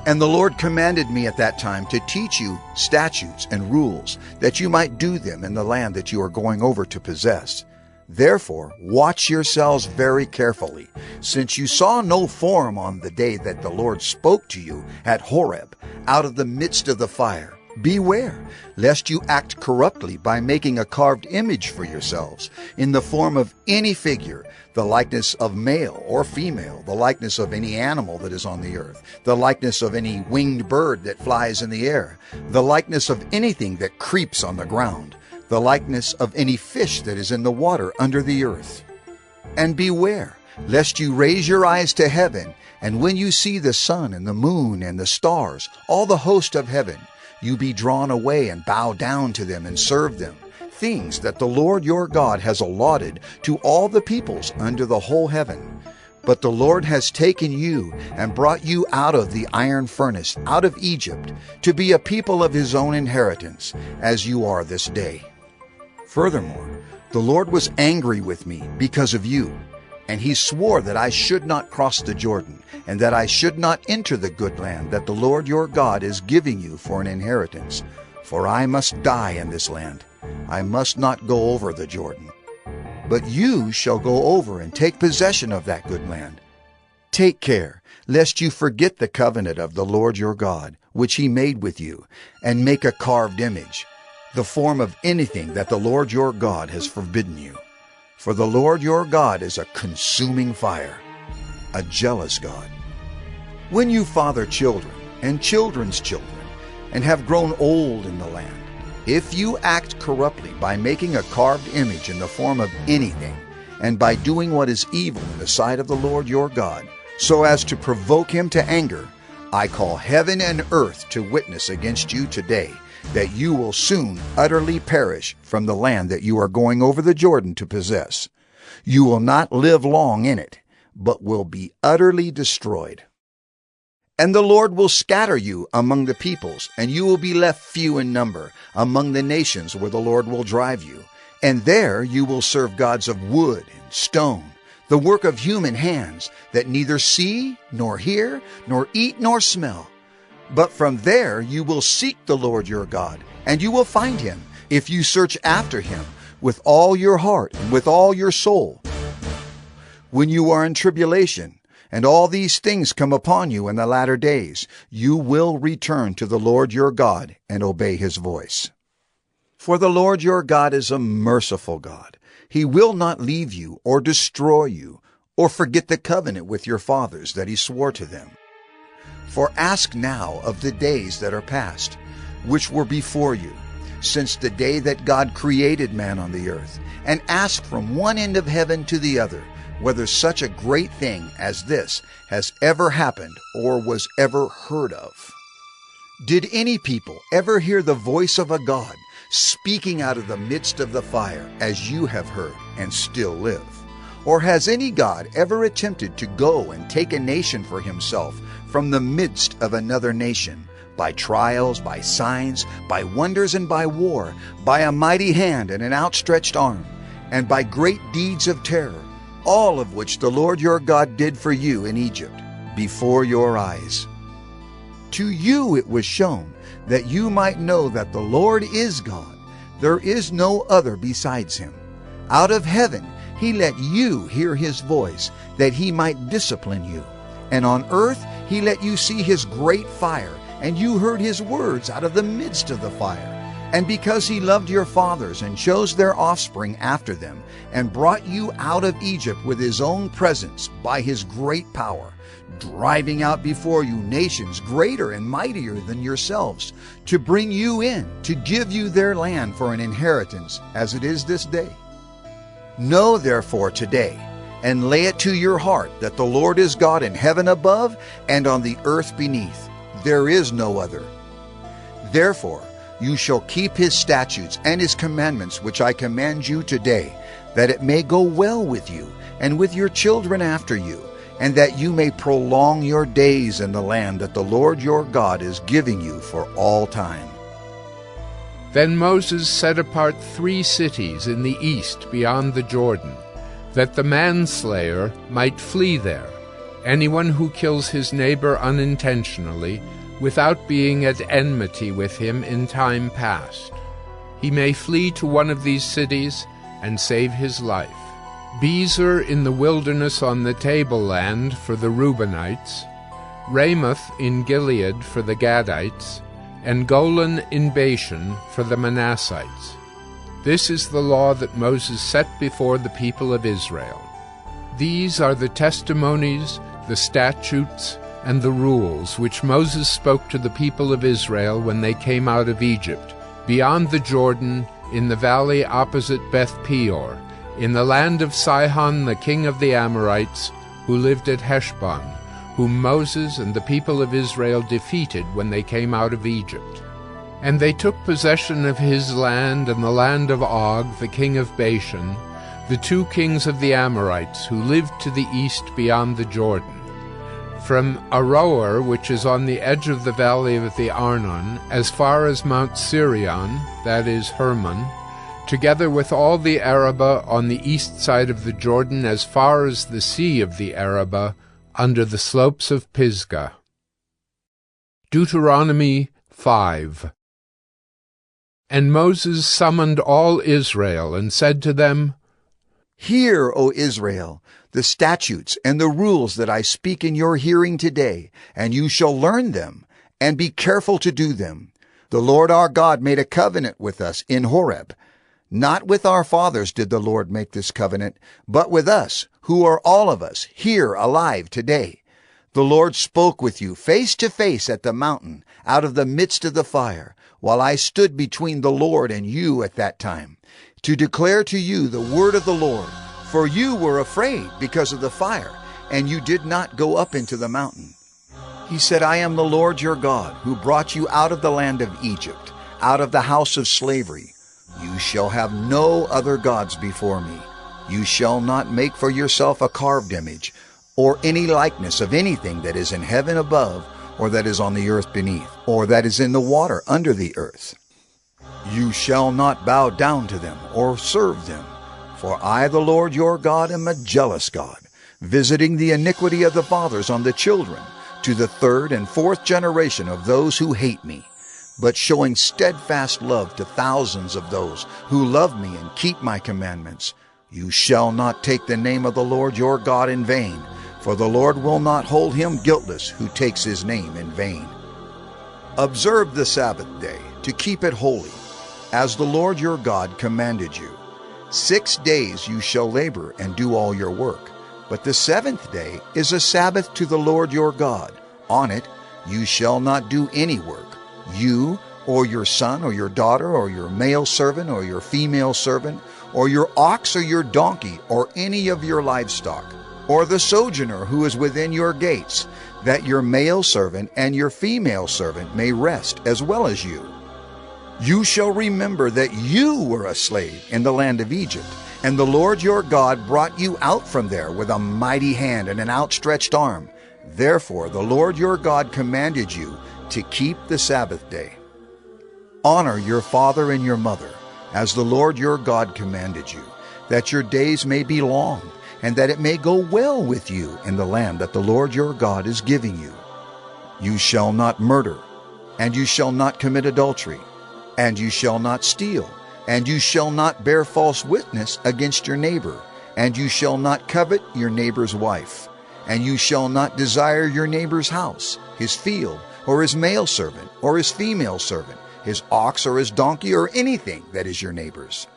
And the Lord commanded me at that time to teach you statutes and rules, that you might do them in the land that you are going over to possess. Therefore, watch yourselves very carefully, since you saw no form on the day that the Lord spoke to you at Horeb, out of the midst of the fire. Beware, lest you act corruptly by making a carved image for yourselves, in the form of any figure, the likeness of male or female, the likeness of any animal that is on the earth, the likeness of any winged bird that flies in the air, the likeness of anything that creeps on the ground, the likeness of any fish that is in the water under the earth. And beware, lest you raise your eyes to heaven, and when you see the sun and the moon and the stars, all the host of heaven, you be drawn away and bow down to them and serve them, things that the Lord your God has allotted to all the peoples under the whole heaven. But the Lord has taken you and brought you out of the iron furnace, out of Egypt, to be a people of his own inheritance, as you are this day. Furthermore, the Lord was angry with me because of you, and he swore that I should not cross the Jordan, and that I should not enter the good land that the Lord your God is giving you for an inheritance. For I must die in this land. I must not go over the Jordan. But you shall go over and take possession of that good land. Take care, lest you forget the covenant of the Lord your God, which he made with you, and make a carved image, the form of anything that the Lord your God has forbidden you. For the Lord your God is a consuming fire, a jealous God. When you father children and children's children, and have grown old in the land, if you act corruptly by making a carved image in the form of anything, and by doing what is evil in the sight of the Lord your God, so as to provoke him to anger, I call heaven and earth to witness against you today, that you will soon utterly perish from the land that you are going over the Jordan to possess. You will not live long in it, but will be utterly destroyed. And the Lord will scatter you among the peoples, and you will be left few in number among the nations where the Lord will drive you. And there you will serve gods of wood and stone, the work of human hands, that neither see, nor hear, nor eat, nor smell. But from there you will seek the Lord your God, and you will find him, if you search after him with all your heart and with all your soul. When you are in tribulation, and all these things come upon you in the latter days, you will return to the Lord your God and obey his voice. For the Lord your God is a merciful God. He will not leave you or destroy you, or forget the covenant with your fathers that he swore to them. For ask now of the days that are past, which were before you, since the day that God created man on the earth, and ask from one end of heaven to the other, whether such a great thing as this has ever happened or was ever heard of. Did any people ever hear the voice of a God speaking out of the midst of the fire, as you have heard and still live? Or has any God ever attempted to go and take a nation for himself from the midst of another nation, by trials, by signs, by wonders, and by war, by a mighty hand and an outstretched arm, and by great deeds of terror, all of which the Lord your God did for you in Egypt, before your eyes? To you it was shown, that you might know that the Lord is God. There is no other besides him. Out of heaven he let you hear his voice, that he might discipline you. And on earth he let you see his great fire, and you heard his words out of the midst of the fire. And because he loved your fathers and chose their offspring after them, and brought you out of Egypt with his own presence by his great power, driving out before you nations greater and mightier than yourselves, to bring you in, to give you their land for an inheritance, as it is this day. Know therefore today, and lay it to your heart, that the Lord is God in heaven above and on the earth beneath. There is no other. Therefore you shall keep his statutes and his commandments, which I command you today, that it may go well with you and with your children after you, and that you may prolong your days in the land that the Lord your God is giving you for all time. Then Moses set apart 3 cities in the east beyond the Jordan, that the manslayer might flee there, anyone who kills his neighbor unintentionally, without being at enmity with him in time past. He may flee to one of these cities and save his life. Bezer in the wilderness on the tableland for the Reubenites, Ramoth in Gilead for the Gadites, and Golan in Bashan for the Manassites. This is the law that Moses set before the people of Israel. These are the testimonies, the statutes, and the rules which Moses spoke to the people of Israel when they came out of Egypt, beyond the Jordan, in the valley opposite Beth Peor, in the land of Sihon the king of the Amorites, who lived at Heshbon, whom Moses and the people of Israel defeated when they came out of Egypt. And they took possession of his land and the land of Og the king of Bashan, the 2 kings of the Amorites, who lived to the east beyond the Jordan. From Aroer, which is on the edge of the valley of the Arnon, as far as Mount Sirion, that is Hermon, together with all the Arabah on the east side of the Jordan, as far as the sea of the Arabah, under the slopes of Pisgah. Deuteronomy 5. And Moses summoned all Israel, and said to them, Hear, O Israel, the statutes and the rules that I speak in your hearing today, and you shall learn them, and be careful to do them. The Lord our God made a covenant with us in Horeb. Not with our fathers did the Lord make this covenant, but with us, who are all of us here alive today. The Lord spoke with you face to face at the mountain, out of the midst of the fire, while I stood between the Lord and you at that time, to declare to you the word of the Lord. For you were afraid because of the fire, and you did not go up into the mountain. He said, I am the Lord your God, who brought you out of the land of Egypt, out of the house of slavery. You shall have no other gods before me. You shall not make for yourself a carved image, or any likeness of anything that is in heaven above, or that is on the earth beneath, or that is in the water under the earth. You shall not bow down to them, or serve them. For I, the Lord your God, am a jealous God, visiting the iniquity of the fathers on the children, to the 3rd and 4th generation of those who hate me, but showing steadfast love to thousands of those who love me and keep my commandments. You shall not take the name of the Lord your God in vain, for the Lord will not hold him guiltless who takes his name in vain. Observe the Sabbath day, to keep it holy, as the Lord your God commanded you. 6 days you shall labor and do all your work, but the 7th day is a Sabbath to the Lord your God. On it you shall not do any work, you or your son or your daughter or your male servant or your female servant, or your ox or your donkey or any of your livestock, or the sojourner who is within your gates, that your male servant and your female servant may rest as well as you. You shall remember that you were a slave in the land of Egypt, and the Lord your God brought you out from there with a mighty hand and an outstretched arm. Therefore the Lord your God commanded you to keep the Sabbath day. Honor your father and your mother, as the Lord your God commanded you, that your days may be long, and that it may go well with you in the land that the Lord your God is giving you. You shall not murder, and you shall not commit adultery, and you shall not steal, And you shall not bear false witness against your neighbor, and you shall not covet your neighbor's wife. And you shall not desire your neighbor's house, his field, or his male servant, or his female servant, his ox or his donkey, or anything that is your neighbor's.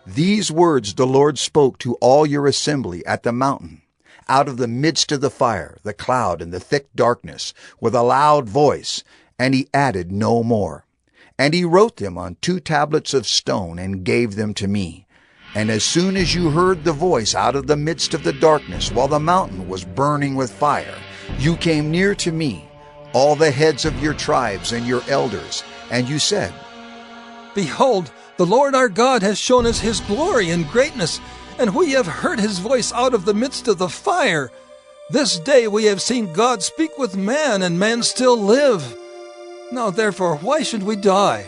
These words the Lord spoke to all your assembly at the mountain, out of the midst of the fire, the cloud, and the thick darkness, with a loud voice, and he added no more. And he wrote them on 2 tablets of stone, and gave them to me. And as soon as you heard the voice out of the midst of the darkness, while the mountain was burning with fire, you came near to me, all the heads of your tribes and your elders, and you said, Behold, the Lord our God has shown us his glory and greatness, and we have heard his voice out of the midst of the fire. This day we have seen God speak with man, and man still live. Now therefore, why should we die?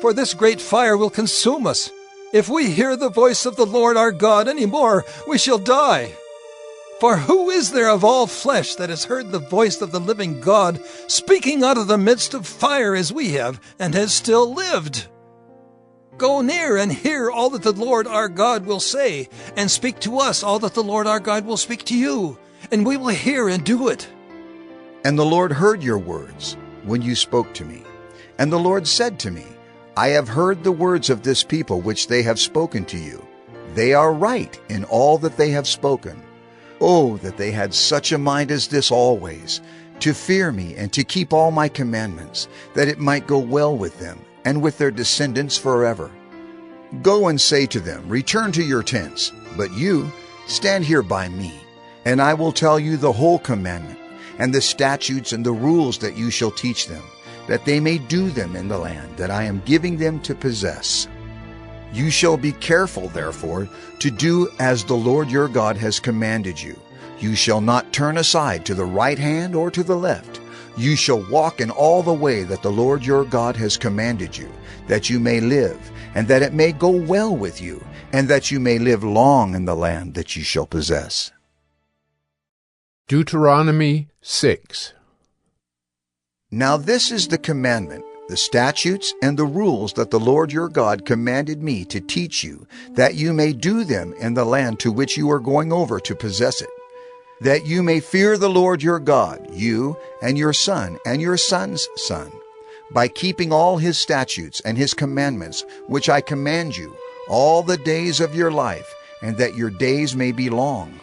For this great fire will consume us. If we hear the voice of the Lord our God any more, we shall die. For who is there of all flesh that has heard the voice of the living God speaking out of the midst of fire as we have, and has still lived? Go near and hear all that the Lord our God will say, and speak to us all that the Lord our God will speak to you, and we will hear and do it. And the Lord heard your words when you spoke to me. And the Lord said to me, I have heard the words of this people which they have spoken to you. They are right in all that they have spoken. Oh, that they had such a mind as this always, to fear me and to keep all my commandments, that it might go well with them and with their descendants forever. Go and say to them, Return to your tents, but you stand here by me, and I will tell you the whole commandment, and the statutes and the rules that you shall teach them, that they may do them in the land that I am giving them to possess. You shall be careful, therefore, to do as the Lord your God has commanded you. You shall not turn aside to the right hand or to the left. You shall walk in all the way that the Lord your God has commanded you, that you may live, and that it may go well with you, and that you may live long in the land that you shall possess. Deuteronomy 6. Now this is the commandment, the statutes and the rules that the Lord your God commanded me to teach you, that you may do them in the land to which you are going over to possess it, that you may fear the Lord your God, you and your son and your son's son, by keeping all his statutes and his commandments, which I command you, all the days of your life, and that your days may be long.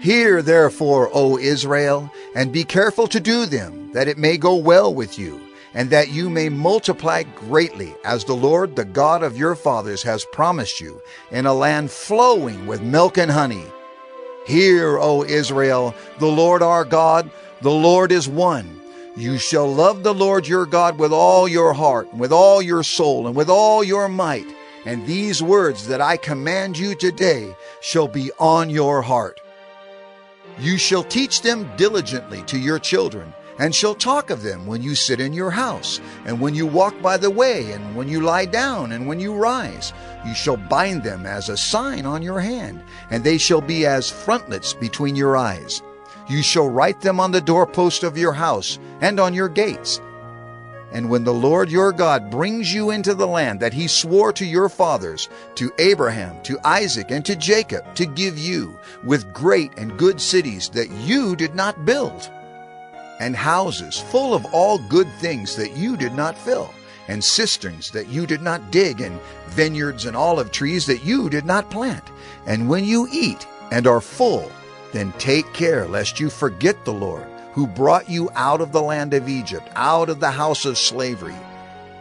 Hear therefore, O Israel, and be careful to do them, that it may go well with you, and that you may multiply greatly, as the Lord, the God of your fathers, has promised you, in a land flowing with milk and honey. Hear, O Israel, the Lord our God, the Lord is one. You shall love the Lord your God with all your heart, and with all your soul, and with all your might. And these words that I command you today shall be on your heart. You shall teach them diligently to your children, and shall talk of them when you sit in your house, and when you walk by the way, and when you lie down, and when you rise. You shall bind them as a sign on your hand, and they shall be as frontlets between your eyes. You shall write them on the doorpost of your house, and on your gates. And when the Lord your God brings you into the land that he swore to your fathers, to Abraham, to Isaac, and to Jacob, to give you, with great and good cities that you did not build, and houses full of all good things that you did not fill, and cisterns that you did not dig, and vineyards and olive trees that you did not plant. And when you eat and are full, then take care lest you forget the Lord, who brought you out of the land of Egypt, out of the house of slavery.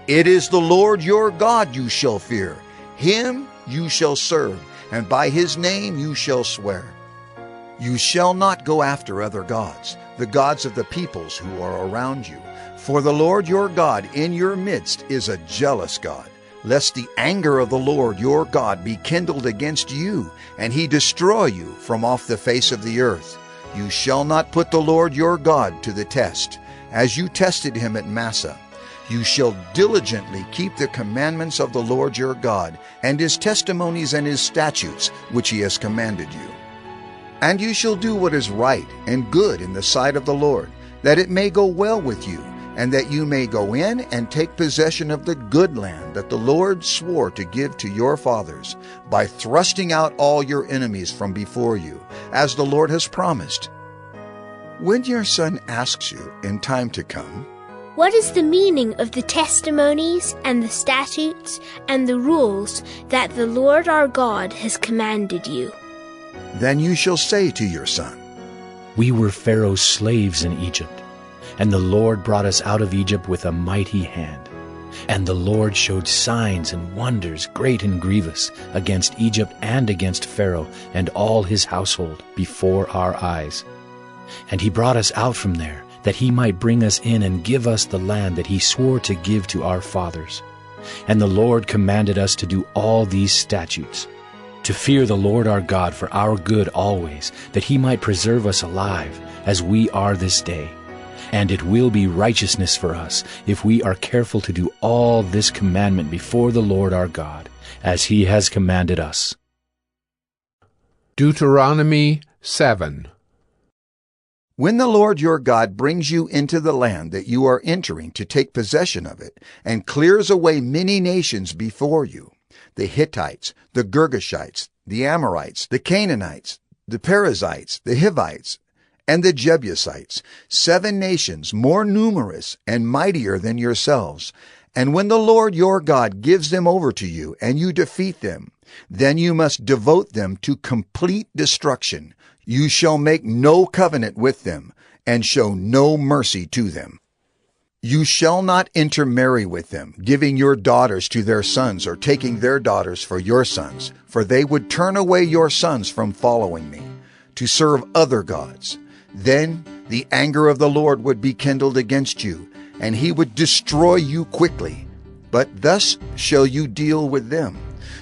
It is the Lord your God you shall fear. Him you shall serve, and by his name you shall swear. You shall not go after other gods, the gods of the peoples who are around you. For the Lord your God in your midst is a jealous God, lest the anger of the Lord your God be kindled against you, and he destroy you from off the face of the earth. You shall not put the Lord your God to the test, as you tested him at Massah. You shall diligently keep the commandments of the Lord your God, and his testimonies and his statutes, which he has commanded you. And you shall do what is right and good in the sight of the Lord, that it may go well with you, and that you may go in and take possession of the good land that the Lord swore to give to your fathers, by thrusting out all your enemies from before you, as the Lord has promised. When your son asks you in time to come, "What is the meaning of the testimonies and the statutes and the rules that the Lord our God has commanded you?" then you shall say to your son, "We were Pharaoh's slaves in Egypt, and the Lord brought us out of Egypt with a mighty hand. And the Lord showed signs and wonders great and grievous against Egypt and against Pharaoh and all his household before our eyes. And he brought us out from there, that he might bring us in and give us the land that he swore to give to our fathers. And the Lord commanded us to do all these statutes, to fear the Lord our God for our good always, that he might preserve us alive, as we are this day. And it will be righteousness for us if we are careful to do all this commandment before the Lord our God, as he has commanded us." Deuteronomy 7. When the Lord your God brings you into the land that you are entering to take possession of it, and clears away many nations before you, the Hittites, the Girgashites, the Amorites, the Canaanites, the Perizzites, the Hivites, and the Jebusites, 7 nations more numerous and mightier than yourselves. And when the Lord your God gives them over to you, and you defeat them, then you must devote them to complete destruction. You shall make no covenant with them, and show no mercy to them. You shall not intermarry with them, giving your daughters to their sons, or taking their daughters for your sons, for they would turn away your sons from following me, to serve other gods. Then the anger of the Lord would be kindled against you, and he would destroy you quickly. But thus shall you deal with them.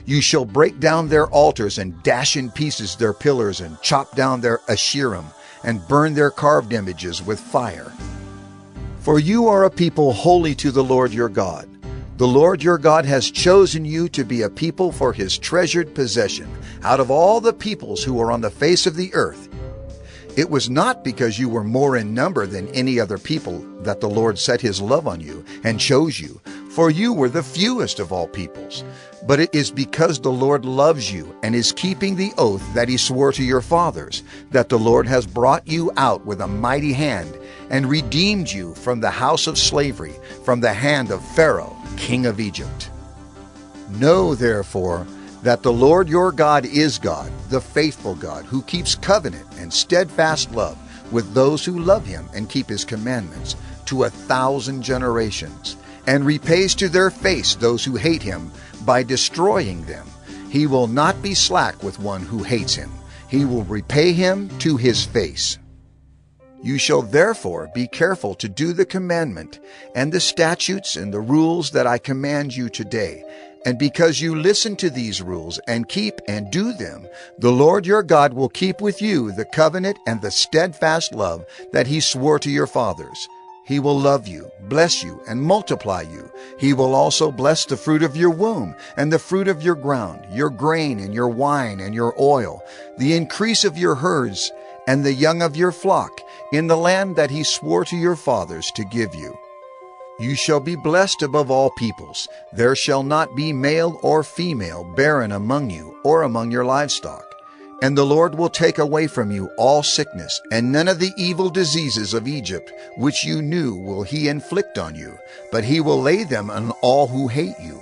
You shall break down their altars, and dash in pieces their pillars, and chop down their Asherim, and burn their carved images with fire. For you are a people holy to the Lord your God. The Lord your God has chosen you to be a people for his treasured possession out of all the peoples who are on the face of the earth. It was not because you were more in number than any other people that the Lord set his love on you and chose you, for you were the fewest of all peoples. But it is because the Lord loves you and is keeping the oath that he swore to your fathers, that the Lord has brought you out with a mighty hand and redeemed you from the house of slavery, from the hand of Pharaoh, king of Egypt. Know, therefore, that the Lord your God is God, the faithful God, who keeps covenant and steadfast love with those who love him and keep his commandments to 1,000 generations, and repays to their face those who hate him by destroying them. He will not be slack with one who hates him. He will repay him to his face. You shall therefore be careful to do the commandment and the statutes and the rules that I command you today. And because you listen to these rules and keep and do them, the Lord your God will keep with you the covenant and the steadfast love that he swore to your fathers. He will love you, bless you, and multiply you. He will also bless the fruit of your womb, and the fruit of your ground, your grain, and your wine, and your oil, the increase of your herds, and the young of your flock, in the land that he swore to your fathers to give you. You shall be blessed above all peoples. There shall not be male or female barren among you, or among your livestock. And the Lord will take away from you all sickness, and none of the evil diseases of Egypt, which you knew, will he inflict on you, but he will lay them on all who hate you.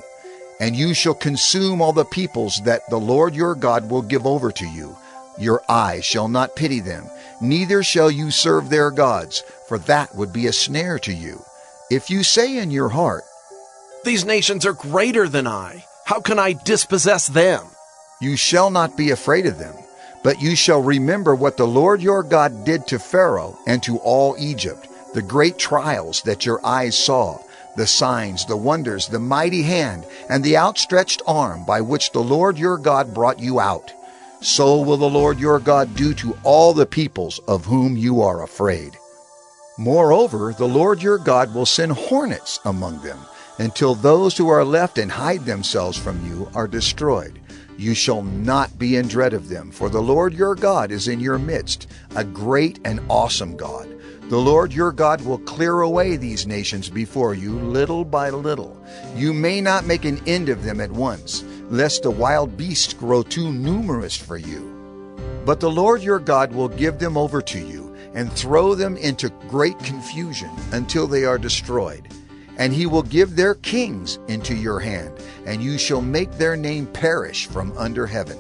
And you shall consume all the peoples that the Lord your God will give over to you. Your eyes shall not pity them, neither shall you serve their gods, for that would be a snare to you. If you say in your heart, "These nations are greater than I. How can I dispossess them?" You shall not be afraid of them, but you shall remember what the Lord your God did to Pharaoh and to all Egypt, the great trials that your eyes saw, the signs, the wonders, the mighty hand, and the outstretched arm by which the Lord your God brought you out. So will the Lord your God do to all the peoples of whom you are afraid. Moreover, the Lord your God will send hornets among them, until those who are left and hide themselves from you are destroyed. You shall not be in dread of them, for the Lord your God is in your midst, a great and awesome God, The Lord your God will clear away these nations before you little by little. You may not make an end of them at once, lest the wild beasts grow too numerous for you. But the Lord your God will give them over to you and throw them into great confusion until they are destroyed. And he will give their kings into your hand, and you shall make their name perish from under heaven.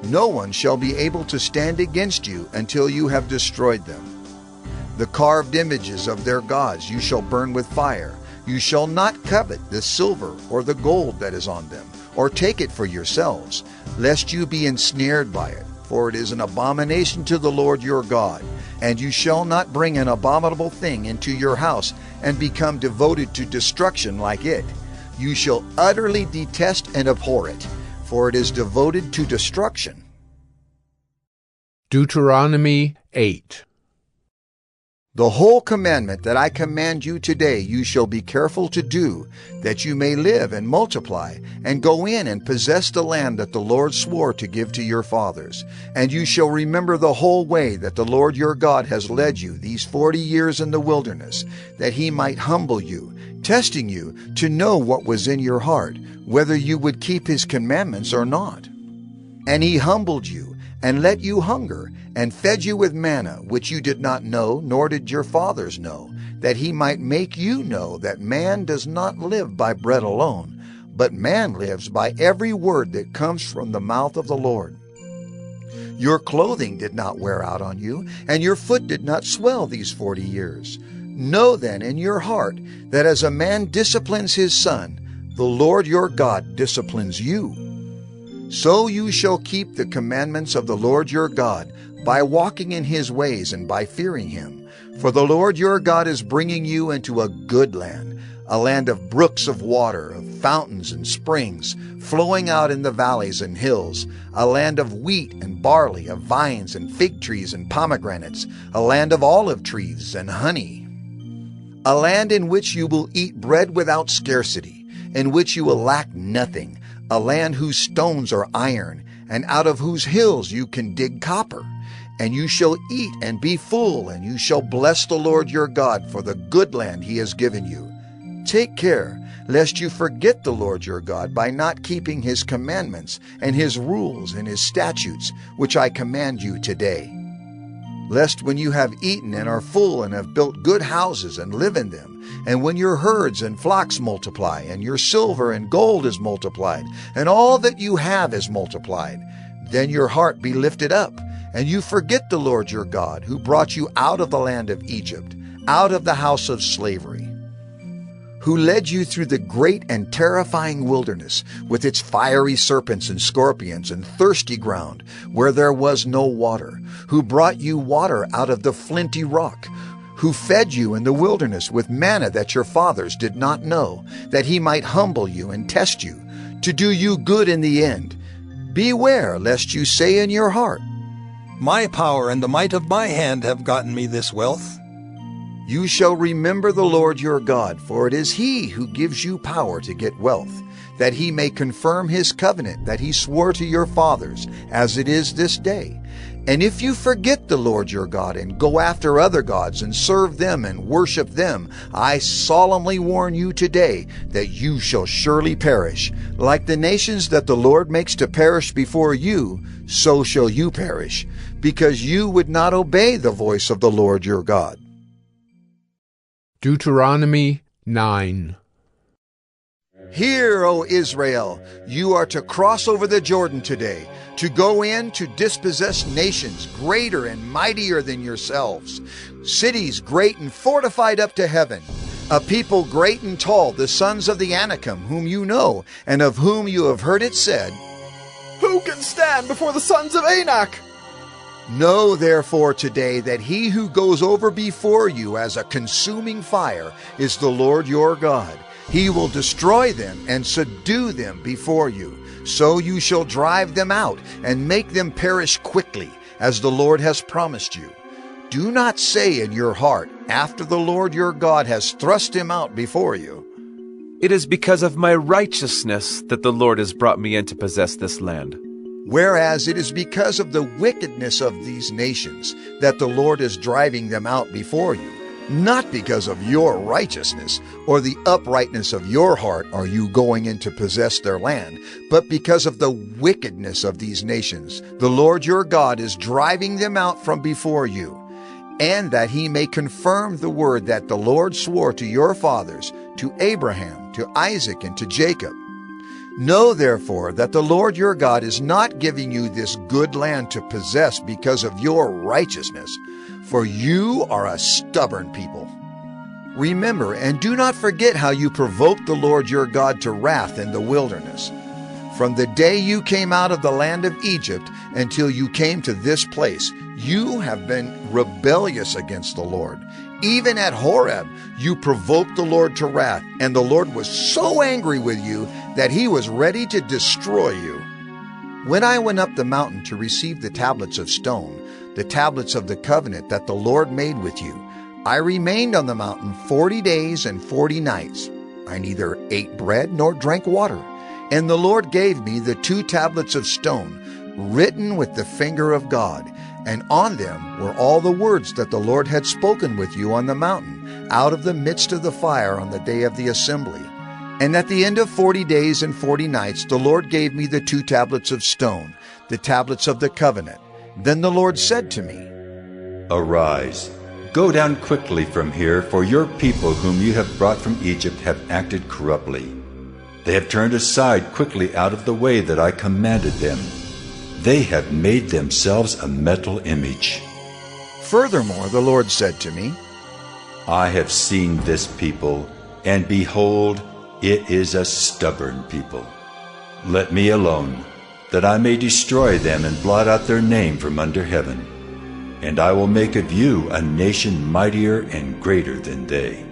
No one shall be able to stand against you until you have destroyed them. The carved images of their gods you shall burn with fire. You shall not covet the silver or the gold that is on them, or take it for yourselves, lest you be ensnared by it, for it is an abomination to the Lord your God. And you shall not bring an abominable thing into your house and become devoted to destruction like it. You shall utterly detest and abhor it, for it is devoted to destruction. Deuteronomy 8. The whole commandment that I command you today you shall be careful to do, that you may live and multiply, and go in and possess the land that the Lord swore to give to your fathers. And you shall remember the whole way that the Lord your God has led you these 40 years in the wilderness, that he might humble you, testing you to know what was in your heart, whether you would keep his commandments or not. And he humbled you, and let you hunger, and fed you with manna, which you did not know, nor did your fathers know, that he might make you know that man does not live by bread alone, but man lives by every word that comes from the mouth of the Lord. Your clothing did not wear out on you, and your foot did not swell these 40 years. Know then in your heart that as a man disciplines his son, the Lord your God disciplines you. So you shall keep the commandments of the Lord your God, by walking in his ways and by fearing him. For the Lord your God is bringing you into a good land, a land of brooks of water, of fountains and springs, flowing out in the valleys and hills, a land of wheat and barley, of vines and fig trees and pomegranates, a land of olive trees and honey, a land in which you will eat bread without scarcity, in which you will lack nothing, a land whose stones are iron, and out of whose hills you can dig copper. And you shall eat and be full, and you shall bless the Lord your God for the good land he has given you. Take care, lest you forget the Lord your God by not keeping his commandments and his rules and his statutes, which I command you today. Lest when you have eaten and are full and have built good houses and live in them, and when your herds and flocks multiply, and your silver and gold is multiplied, and all that you have is multiplied, then your heart be lifted up, and you forget the Lord your God, who brought you out of the land of Egypt, out of the house of slavery, who led you through the great and terrifying wilderness, with its fiery serpents and scorpions and thirsty ground, where there was no water, who brought you water out of the flinty rock, who fed you in the wilderness with manna that your fathers did not know, that he might humble you and test you, to do you good in the end. Beware lest you say in your heart, My power and the might of my hand have gotten me this wealth. You shall remember the Lord your God, for it is he who gives you power to get wealth, that he may confirm his covenant that he swore to your fathers, as it is this day. And if you forget the Lord your God and go after other gods and serve them and worship them, I solemnly warn you today that you shall surely perish. Like the nations that the Lord makes to perish before you, so shall you perish, because you would not obey the voice of the Lord your God. Deuteronomy 9. Hear, O Israel, you are to cross over the Jordan today, to go in to dispossess nations greater and mightier than yourselves, cities great and fortified up to heaven, a people great and tall, the sons of the Anakim, whom you know, and of whom you have heard it said, Who can stand before the sons of Anak? Know therefore today that he who goes over before you as a consuming fire is the Lord your God. He will destroy them and subdue them before you. So you shall drive them out and make them perish quickly, as the Lord has promised you. Do not say in your heart, after the Lord your God has thrust him out before you, It is because of my righteousness that the Lord has brought me in to possess this land. Whereas it is because of the wickedness of these nations that the Lord is driving them out before you, Not because of your righteousness or the uprightness of your heart are you going in to possess their land, but because of the wickedness of these nations. The Lord your God is driving them out from before you, and that he may confirm the word that the Lord swore to your fathers, to Abraham, to Isaac, and to Jacob. Know therefore that the Lord your God is not giving you this good land to possess because of your righteousness, for you are a stubborn people. Remember and do not forget how you provoked the Lord your God to wrath in the wilderness. From the day you came out of the land of Egypt until you came to this place, you have been rebellious against the Lord. Even at Horeb, you provoked the Lord to wrath, and the Lord was so angry with you that he was ready to destroy you. When I went up the mountain to receive the tablets of stone, the tablets of the covenant that the Lord made with you, I remained on the mountain 40 days and 40 nights. I neither ate bread nor drank water. And the Lord gave me the 2 tablets of stone, written with the finger of God, and on them were all the words that the Lord had spoken with you on the mountain, out of the midst of the fire on the day of the assembly. And at the end of 40 days and 40 nights the Lord gave me the 2 tablets of stone, the tablets of the covenant. Then the Lord said to me, Arise, go down quickly from here, for your people whom you have brought from Egypt have acted corruptly. They have turned aside quickly out of the way that I commanded them. They have made themselves a metal image. Furthermore, the Lord said to me, I have seen this people, and behold, it is a stubborn people. Let me alone, that I may destroy them and blot out their name from under heaven. And I will make of you a nation mightier and greater than they.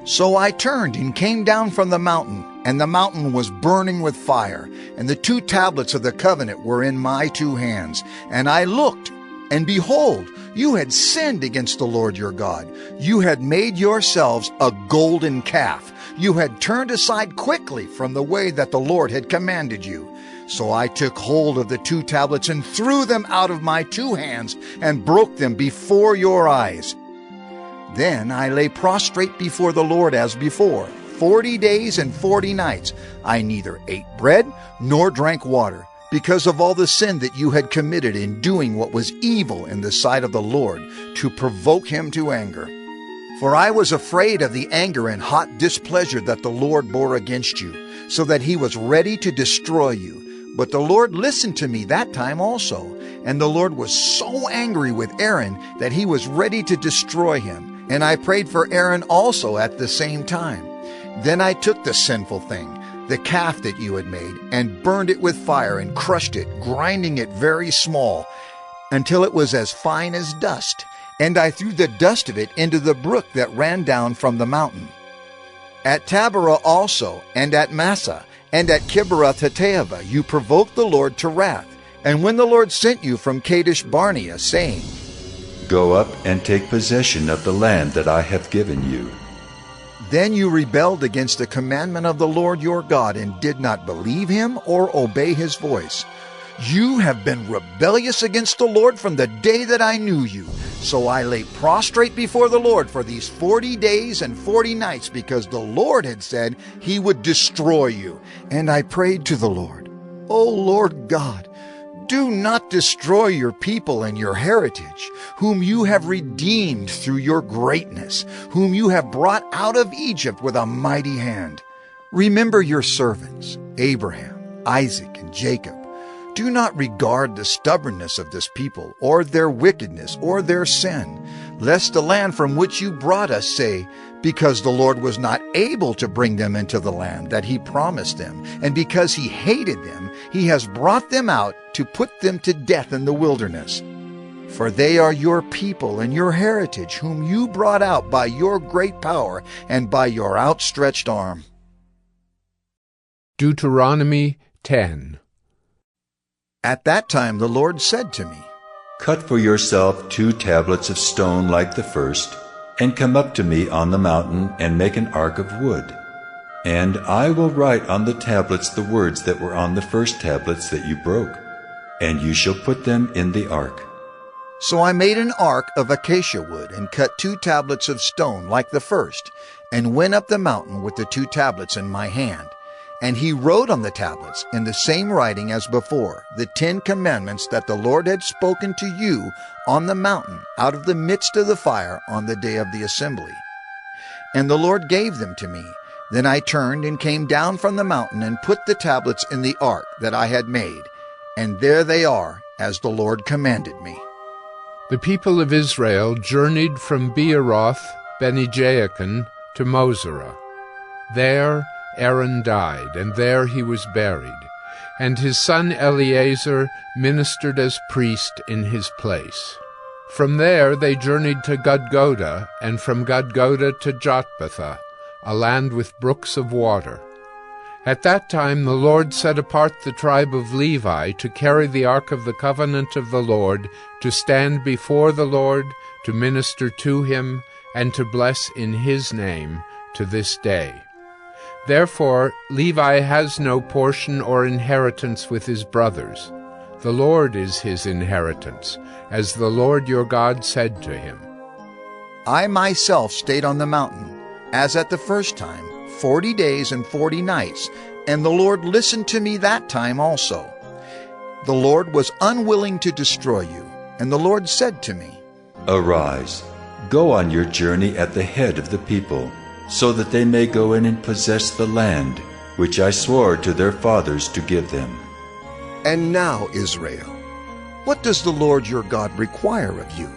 So I turned and came down from the mountain, and the mountain was burning with fire, and the 2 tablets of the covenant were in my 2 hands. And I looked, and behold, you had sinned against the Lord your God. You had made yourselves a golden calf. You had turned aside quickly from the way that the Lord had commanded you. So I took hold of the 2 tablets and threw them out of my 2 hands and broke them before your eyes. Then I lay prostrate before the Lord as before, 40 days and 40 nights. I neither ate bread nor drank water, because of all the sin that you had committed in doing what was evil in the sight of the Lord, to provoke him to anger. For I was afraid of the anger and hot displeasure that the Lord bore against you, so that he was ready to destroy you. But the Lord listened to me that time also, and the Lord was so angry with Aaron that he was ready to destroy him. And I prayed for Aaron also at the same time. Then I took the sinful thing, the calf that you had made, and burned it with fire and crushed it, grinding it very small, until it was as fine as dust. And I threw the dust of it into the brook that ran down from the mountain. At Taberah also, and at Massah, and at Kibroth-Hattaavah you provoked the Lord to wrath. And when the Lord sent you from Kadesh Barnea, saying, Go up and take possession of the land that I have given you. Then you rebelled against the commandment of the Lord your God, and did not believe him or obey his voice. You have been rebellious against the Lord from the day that I knew you. So I lay prostrate before the Lord for these 40 days and 40 nights, because the Lord had said he would destroy you. And I prayed to the Lord, O Lord God, do not destroy your people and your heritage, whom you have redeemed through your greatness, whom you have brought out of Egypt with a mighty hand. Remember your servants, Abraham, Isaac, and Jacob. Do not regard the stubbornness of this people, or their wickedness, or their sin, lest the land from which you brought us say, because the Lord was not able to bring them into the land that he promised them, and because he hated them, he has brought them out to put them to death in the wilderness. For they are your people and your heritage, whom you brought out by your great power and by your outstretched arm. Deuteronomy 10. At that time the Lord said to me, Cut for yourself 2 tablets of stone like the first, and come up to me on the mountain, and make an ark of wood. And I will write on the tablets the words that were on the first tablets that you broke, and you shall put them in the ark. So I made an ark of acacia wood and cut 2 tablets of stone like the first, and went up the mountain with the 2 tablets in my hand. And he wrote on the tablets in the same writing as before the 10 commandments that the Lord had spoken to you on the mountain out of the midst of the fire on the day of the assembly. And the Lord gave them to me. Then I turned and came down from the mountain and put the tablets in the ark that I had made. And there they are, as the Lord commanded me. The people of Israel journeyed from Beeroth Bene-Jaakan to Mosera. There Aaron died, and there he was buried, and his son Eleazar ministered as priest in his place. From there they journeyed to Gudgoda, and from Gudgoda to Jotbatha, a land with brooks of water. At that time the Lord set apart the tribe of Levi to carry the ark of the covenant of the Lord, to stand before the Lord, to minister to him, and to bless in his name to this day. Therefore Levi has no portion or inheritance with his brothers. The Lord is his inheritance, as the Lord your God said to him. I myself stayed on the mountain, as at the first time, 40 days and 40 nights, and the Lord listened to me that time also. The Lord was unwilling to destroy you, and the Lord said to me, Arise, go on your journey at the head of the people, so that they may go in and possess the land, which I swore to their fathers to give them. And now, Israel, what does the Lord your God require of you,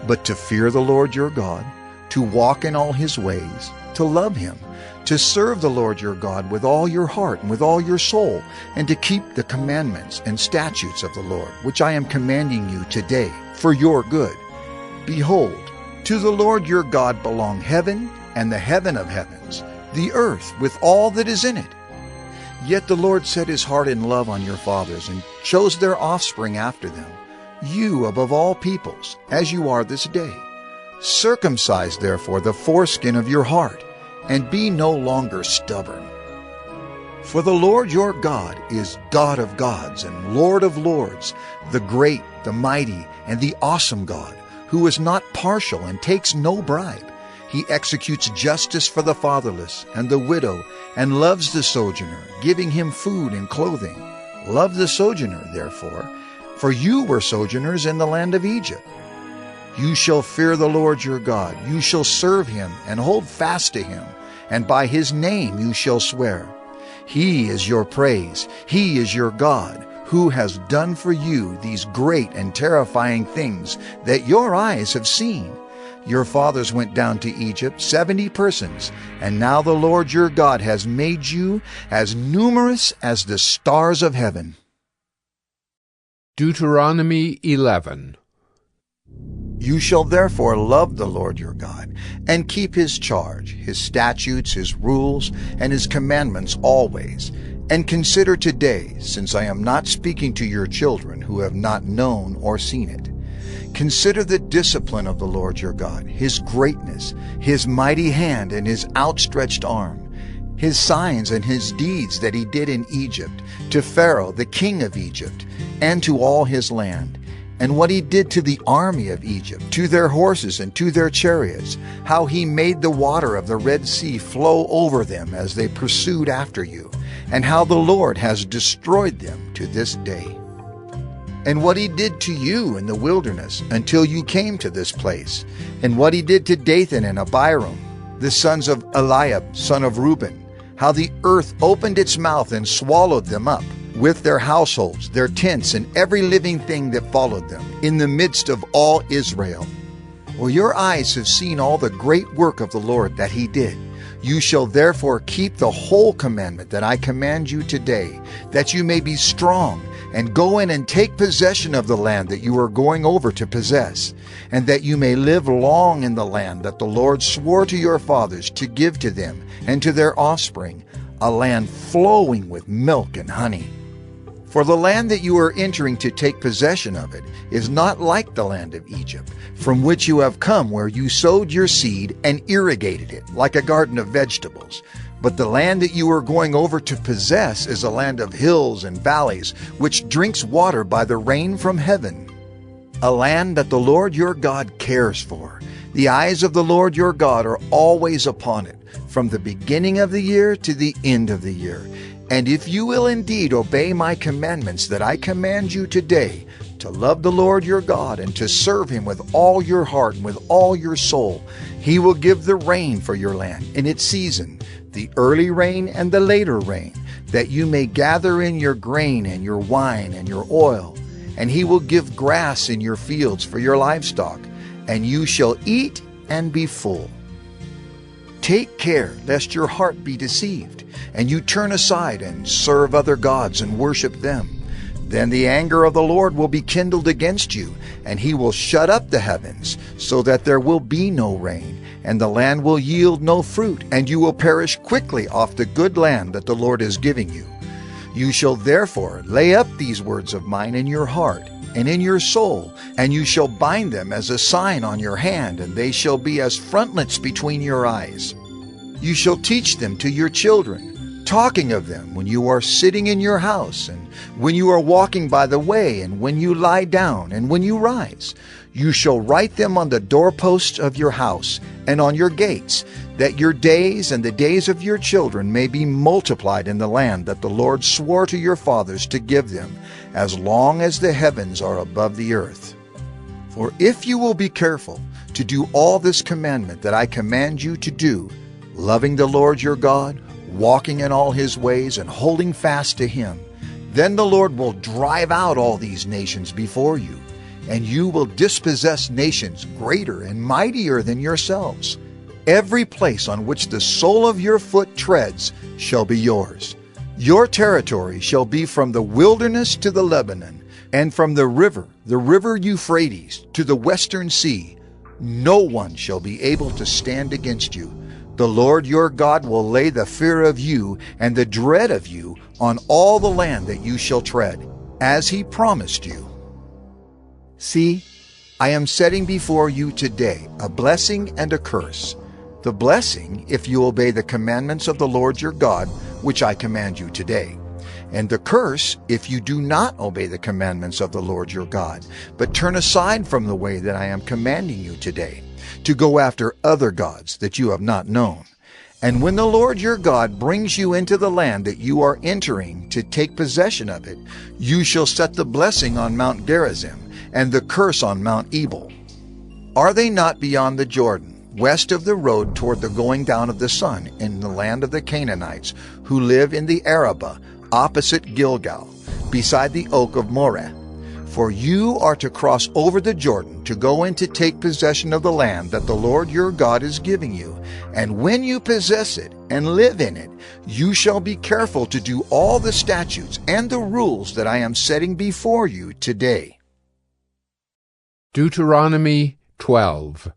but to fear the Lord your God, to walk in all his ways, to love him, to serve the Lord your God with all your heart and with all your soul, and to keep the commandments and statutes of the Lord, which I am commanding you today for your good? Behold, to the Lord your God belong heaven and the heaven of heavens, the earth with all that is in it. Yet the Lord set his heart in love on your fathers, and chose their offspring after them, you above all peoples, as you are this day. Circumcise therefore the foreskin of your heart, and be no longer stubborn. For the Lord your God is God of gods and Lord of lords, the great, the mighty, and the awesome God, who is not partial and takes no bribe. He executes justice for the fatherless and the widow, and loves the sojourner, giving him food and clothing. Love the sojourner, therefore, for you were sojourners in the land of Egypt. You shall fear the Lord your God. You shall serve him and hold fast to him, and by his name you shall swear. He is your praise. He is your God, who has done for you these great and terrifying things that your eyes have seen. Your fathers went down to Egypt, 70 persons, and now the Lord your God has made you as numerous as the stars of heaven. Deuteronomy 11. You shall therefore love the Lord your God, and keep his charge, his statutes, his rules, and his commandments always. And consider today, since I am not speaking to your children who have not known or seen it. Consider the discipline of the Lord your God, his greatness, his mighty hand and his outstretched arm, his signs and his deeds that he did in Egypt, to Pharaoh the king of Egypt, and to all his land, and what he did to the army of Egypt, to their horses and to their chariots, how he made the water of the Red Sea flow over them as they pursued after you, and how the Lord has destroyed them to this day. And what he did to you in the wilderness until you came to this place, and what he did to Dathan and Abiram, the sons of Eliab, son of Reuben, how the earth opened its mouth and swallowed them up, with their households, their tents, and every living thing that followed them, in the midst of all Israel. Well, your eyes have seen all the great work of the Lord that he did. You shall therefore keep the whole commandment that I command you today, that you may be strong, and go in and take possession of the land that you are going over to possess, and that you may live long in the land that the Lord swore to your fathers to give to them and to their offspring, a land flowing with milk and honey. For the land that you are entering to take possession of it is not like the land of Egypt, from which you have come, where you sowed your seed and irrigated it, like a garden of vegetables. But the land that you are going over to possess is a land of hills and valleys, which drinks water by the rain from heaven. a land that the Lord your God cares for. The eyes of the Lord your God are always upon it, from the beginning of the year to the end of the year. And if you will indeed obey my commandments that I command you today, to love the Lord your God and to serve him with all your heart and with all your soul, he will give the rain for your land in its season, the early rain and the later rain, that you may gather in your grain and your wine and your oil. And he will give grass in your fields for your livestock, and you shall eat and be full. Take care lest your heart be deceived, and you turn aside and serve other gods and worship them. Then the anger of the Lord will be kindled against you, and he will shut up the heavens, so that there will be no rain, and the land will yield no fruit, and you will perish quickly off the good land that the Lord is giving you. You shall therefore lay up these words of mine in your heart and in your soul, and you shall bind them as a sign on your hand, and they shall be as frontlets between your eyes. You shall teach them to your children, talking of them when you are sitting in your house, and when you are walking by the way, and when you lie down, and when you rise. You shall write them on the doorposts of your house and on your gates, that your days and the days of your children may be multiplied in the land that the Lord swore to your fathers to give them, as long as the heavens are above the earth. For if you will be careful to do all this commandment that I command you to do, loving the Lord your God, walking in all his ways, and holding fast to him, then the Lord will drive out all these nations before you, and you will dispossess nations greater and mightier than yourselves. Every place on which the sole of your foot treads shall be yours. Your territory shall be from the wilderness to the Lebanon, and from the river Euphrates, to the western sea. No one shall be able to stand against you. The Lord your God will lay the fear of you and the dread of you on all the land that you shall tread, as he promised you. See, I am setting before you today a blessing and a curse. The blessing, if you obey the commandments of the Lord your God, which I command you today. And the curse, if you do not obey the commandments of the Lord your God, but turn aside from the way that I am commanding you today, to go after other gods that you have not known. And when the Lord your God brings you into the land that you are entering to take possession of it, you shall set the blessing on Mount Gerizim, and the curse on Mount Ebal. Are they not beyond the Jordan, west of the road toward the going down of the sun, in the land of the Canaanites, who live in the Arabah, opposite Gilgal, beside the oak of Moreh? For you are to cross over the Jordan to go in to take possession of the land that the Lord your God is giving you. And when you possess it and live in it, you shall be careful to do all the statutes and the rules that I am setting before you today. Deuteronomy 12.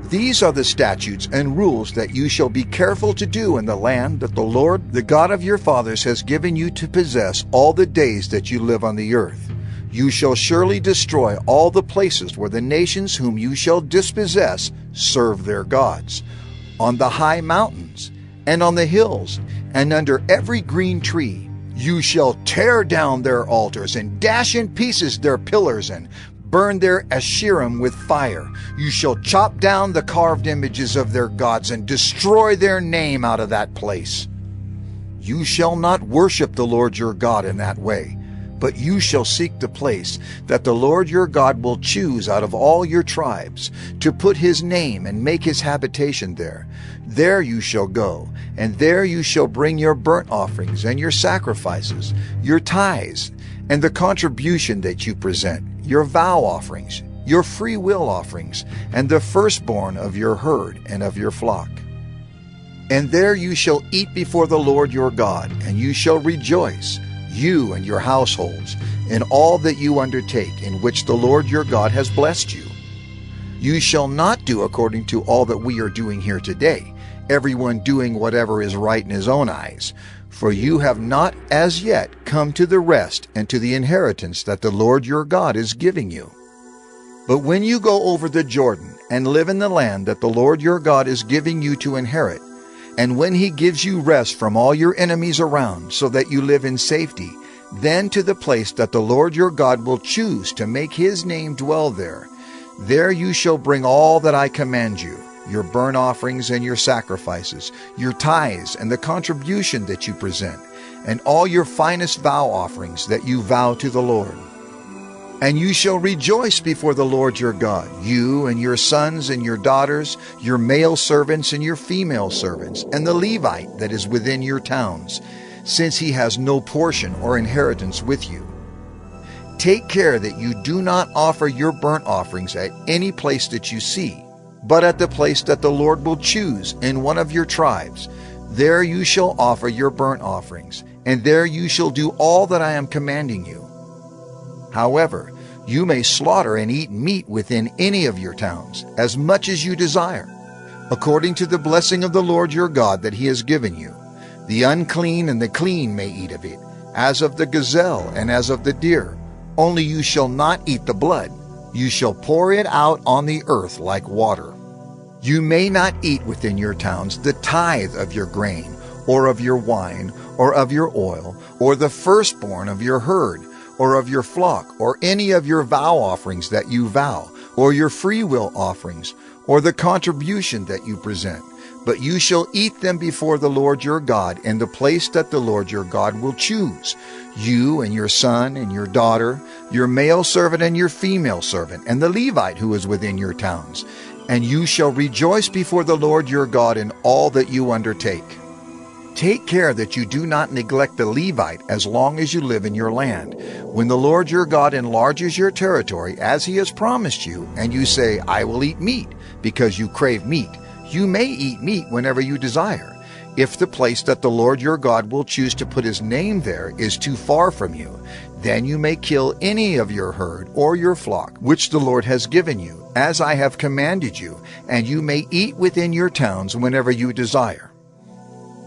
These are the statutes and rules that you shall be careful to do in the land that the Lord, the God of your fathers, has given you to possess all the days that you live on the earth. You shall surely destroy all the places where the nations whom you shall dispossess serve their gods, on the high mountains, and on the hills, and under every green tree. You shall tear down their altars, and dash in pieces their pillars, and burn their Asherim with fire. You shall chop down the carved images of their gods, and destroy their name out of that place. You shall not worship the Lord your God in that way, but you shall seek the place that the Lord your God will choose out of all your tribes, to put his name and make his habitation there. There you shall go, and there you shall bring your burnt offerings and your sacrifices, your tithes, and the contribution that you present, your vow offerings, your free will offerings, and the firstborn of your herd and of your flock. And there you shall eat before the Lord your God, and you shall rejoice, you and your households, in all that you undertake, in which the Lord your God has blessed you. You shall not do according to all that we are doing here today, everyone doing whatever is right in his own eyes. For you have not as yet come to the rest and to the inheritance that the Lord your God is giving you. But when you go over the Jordan and live in the land that the Lord your God is giving you to inherit, and when he gives you rest from all your enemies around, so that you live in safety, Then to the place that the Lord your God will choose to make his name dwell there. There you shall bring all that I command you, your burnt offerings and your sacrifices, your tithes and the contribution that you present, and all your finest vow offerings that you vow to the Lord. And you shall rejoice before the Lord your God, you and your sons and your daughters, your male servants and your female servants, and the Levite that is within your towns, since he has no portion or inheritance with you. Take care that you do not offer your burnt offerings at any place that you see, but at the place that the Lord will choose in one of your tribes. There you shall offer your burnt offerings, and there you shall do all that I am commanding you. However, you may slaughter and eat meat within any of your towns, as much as you desire, according to the blessing of the Lord your God that he has given you. The unclean and the clean may eat of it, as of the gazelle and as of the deer. Only you shall not eat the blood. You shall pour it out on the earth like water. You may not eat within your towns the tithe of your grain, or of your wine, or of your oil, or the firstborn of your herd, or of your flock, or any of your vow offerings that you vow, or your freewill offerings, or the contribution that you present. But you shall eat them before the Lord your God in the place that the Lord your God will choose, you and your son and your daughter, your male servant and your female servant, and the Levite who is within your towns. And you shall rejoice before the Lord your God in all that you undertake. Take care that you do not neglect the Levite as long as you live in your land. When the Lord your God enlarges your territory as he has promised you, and you say, I will eat meat, because you crave meat, you may eat meat whenever you desire. If the place that the Lord your God will choose to put his name there is too far from you, then you may kill any of your herd or your flock, which the Lord has given you, as I have commanded you, and you may eat within your towns whenever you desire.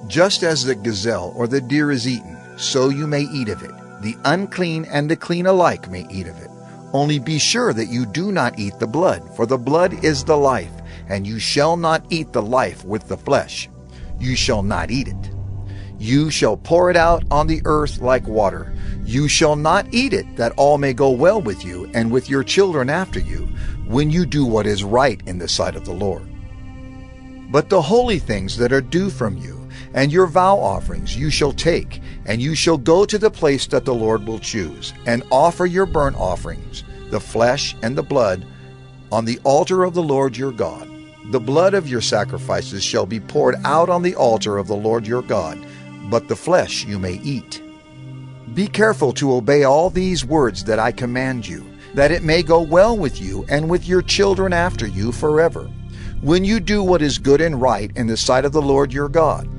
Just as the gazelle or the deer is eaten, so you may eat of it. The unclean and the clean alike may eat of it. Only be sure that you do not eat the blood, for the blood is the life, and you shall not eat the life with the flesh. You shall not eat it. You shall pour it out on the earth like water. You shall not eat it, that all may go well with you and with your children after you, when you do what is right in the sight of the Lord. But the holy things that are due from you, and your vow offerings you shall take, and you shall go to the place that the Lord will choose, and offer your burnt offerings, the flesh and the blood, on the altar of the Lord your God. The blood of your sacrifices shall be poured out on the altar of the Lord your God, but the flesh you may eat. Be careful to obey all these words that I command you, that it may go well with you and with your children after you forever, when you do what is good and right in the sight of the Lord your God.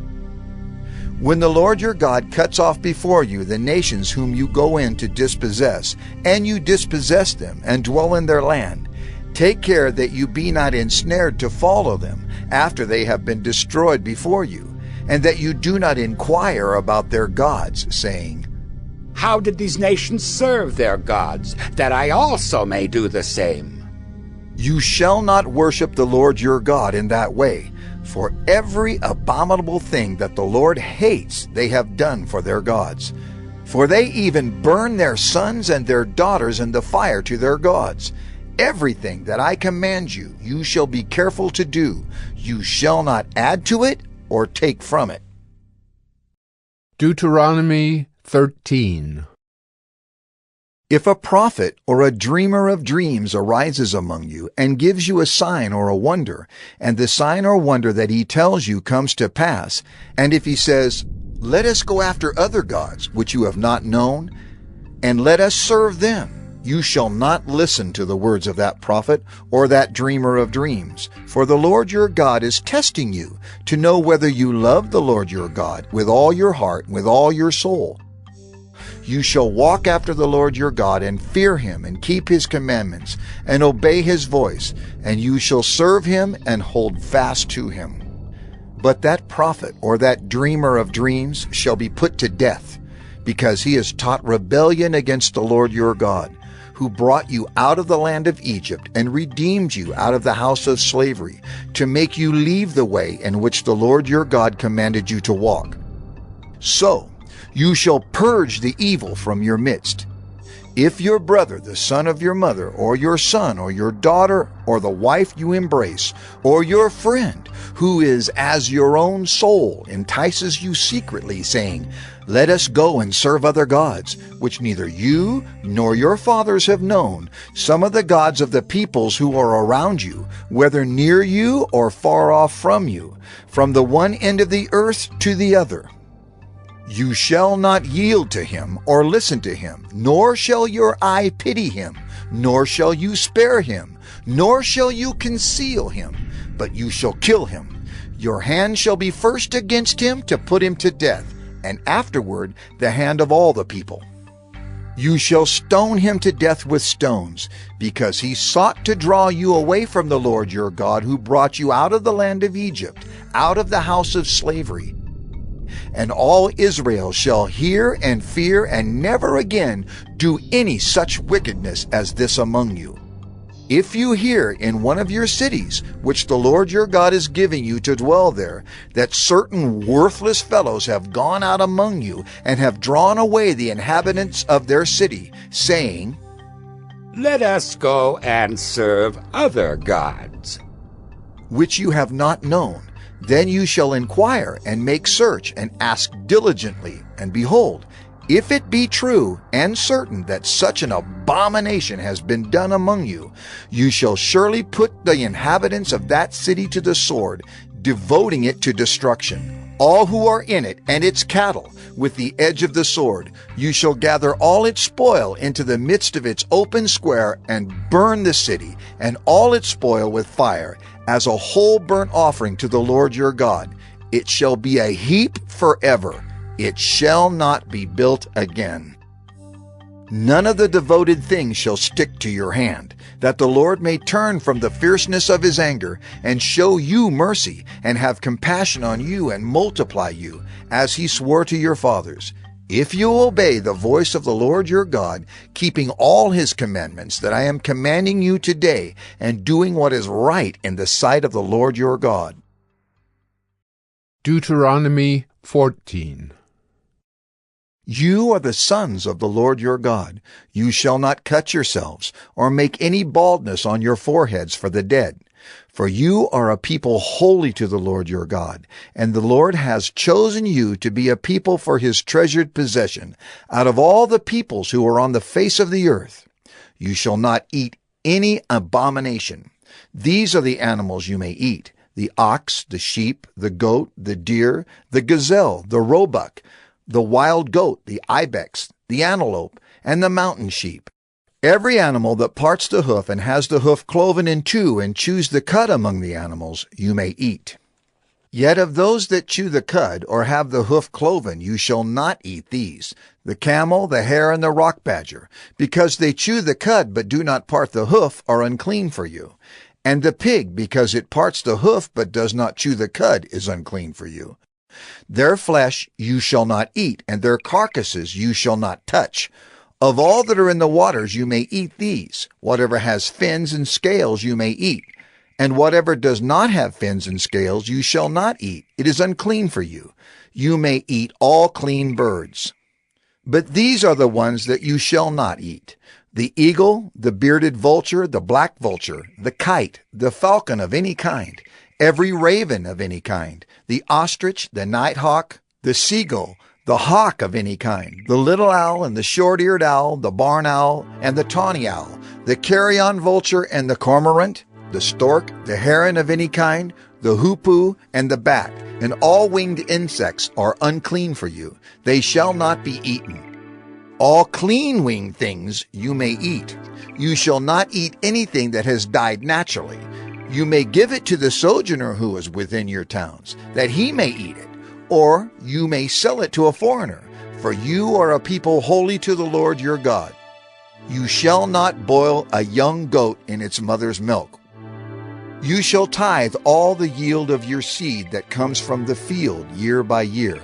When the Lord your God cuts off before you the nations whom you go in to dispossess, and you dispossess them and dwell in their land, take care that you be not ensnared to follow them after they have been destroyed before you, and that you do not inquire about their gods, saying, How did these nations serve their gods, that I also may do the same? You shall not worship the Lord your God in that way, for every abominable thing that the Lord hates they have done for their gods. For they even burn their sons and their daughters in the fire to their gods. Everything that I command you, you shall be careful to do. You shall not add to it or take from it. Deuteronomy 13. If a prophet or a dreamer of dreams arises among you and gives you a sign or a wonder, and the sign or wonder that he tells you comes to pass, and if he says, Let us go after other gods which you have not known, and let us serve them, you shall not listen to the words of that prophet or that dreamer of dreams, for the Lord your God is testing you to know whether you love the Lord your God with all your heart and with all your soul. You shall walk after the Lord your God and fear him and keep his commandments and obey his voice, and you shall serve him and hold fast to him. But that prophet or that dreamer of dreams shall be put to death, because he has taught rebellion against the Lord your God, who brought you out of the land of Egypt and redeemed you out of the house of slavery, to make you leave the way in which the Lord your God commanded you to walk. So, You shall purge the evil from your midst. If your brother, the son of your mother, or your son, or your daughter, or the wife you embrace, or your friend, who is as your own soul, entices you secretly, saying, Let us go and serve other gods, which neither you nor your fathers have known, some of the gods of the peoples who are around you, whether near you or far off from you, from the one end of the earth to the other. You shall not yield to him or listen to him, nor shall your eye pity him, nor shall you spare him, nor shall you conceal him, but you shall kill him. Your hand shall be first against him to put him to death, and afterward the hand of all the people. You shall stone him to death with stones, because he sought to draw you away from the Lord your God, who brought you out of the land of Egypt, out of the house of slavery. And all Israel shall hear and fear, and never again do any such wickedness as this among you. If you hear in one of your cities, which the Lord your God is giving you to dwell there, that certain worthless fellows have gone out among you, and have drawn away the inhabitants of their city, saying, Let us go and serve other gods, which you have not known, then you shall inquire and make search and ask diligently, and behold, if it be true and certain that such an abomination has been done among you, you shall surely put the inhabitants of that city to the sword, devoting it to destruction, all who are in it and its cattle, with the edge of the sword. You shall gather all its spoil into the midst of its open square, and burn the city and all its spoil with fire, as a whole burnt offering to the Lord your God. It shall be a heap forever. It shall not be built again. None of the devoted things shall stick to your hand, that the Lord may turn from the fierceness of his anger, and show you mercy, and have compassion on you, and multiply you, as he swore to your fathers. If you obey the voice of the Lord your God, keeping all his commandments that I am commanding you today, and doing what is right in the sight of the Lord your God. Deuteronomy 14. You are the sons of the Lord your God. You shall not cut yourselves, or make any baldness on your foreheads for the dead. For you are a people holy to the Lord your God, and the Lord has chosen you to be a people for his treasured possession, out of all the peoples who are on the face of the earth. You shall not eat any abomination. These are the animals you may eat: the ox, the sheep, the goat, the deer, the gazelle, the roebuck, the wild goat, the ibex, the antelope, and the mountain sheep. Every animal that parts the hoof and has the hoof cloven in two, and chews the cud among the animals, you may eat. Yet of those that chew the cud, or have the hoof cloven, you shall not eat these: the camel, the hare, and the rock badger, because they chew the cud but do not part the hoof, are unclean for you. And the pig, because it parts the hoof but does not chew the cud, is unclean for you. Their flesh you shall not eat, and their carcasses you shall not touch. Of all that are in the waters you may eat these. Whatever has fins and scales you may eat, and whatever does not have fins and scales you shall not eat. It is unclean for you. You may eat all clean birds. But these are the ones that you shall not eat: the eagle, the bearded vulture, the black vulture, the kite, the falcon of any kind, every raven of any kind, the ostrich, the nighthawk, the seagull, the hawk of any kind, the little owl and the short-eared owl, the barn owl and the tawny owl, the carrion vulture and the cormorant, the stork, the heron of any kind, the hoopoe and the bat, and all winged insects are unclean for you. They shall not be eaten. All clean winged things you may eat. You shall not eat anything that has died naturally. You may give it to the sojourner who is within your towns, that he may eat it, or you may sell it to a foreigner, for you are a people holy to the Lord your God. You shall not boil a young goat in its mother's milk. You shall tithe all the yield of your seed that comes from the field year by year,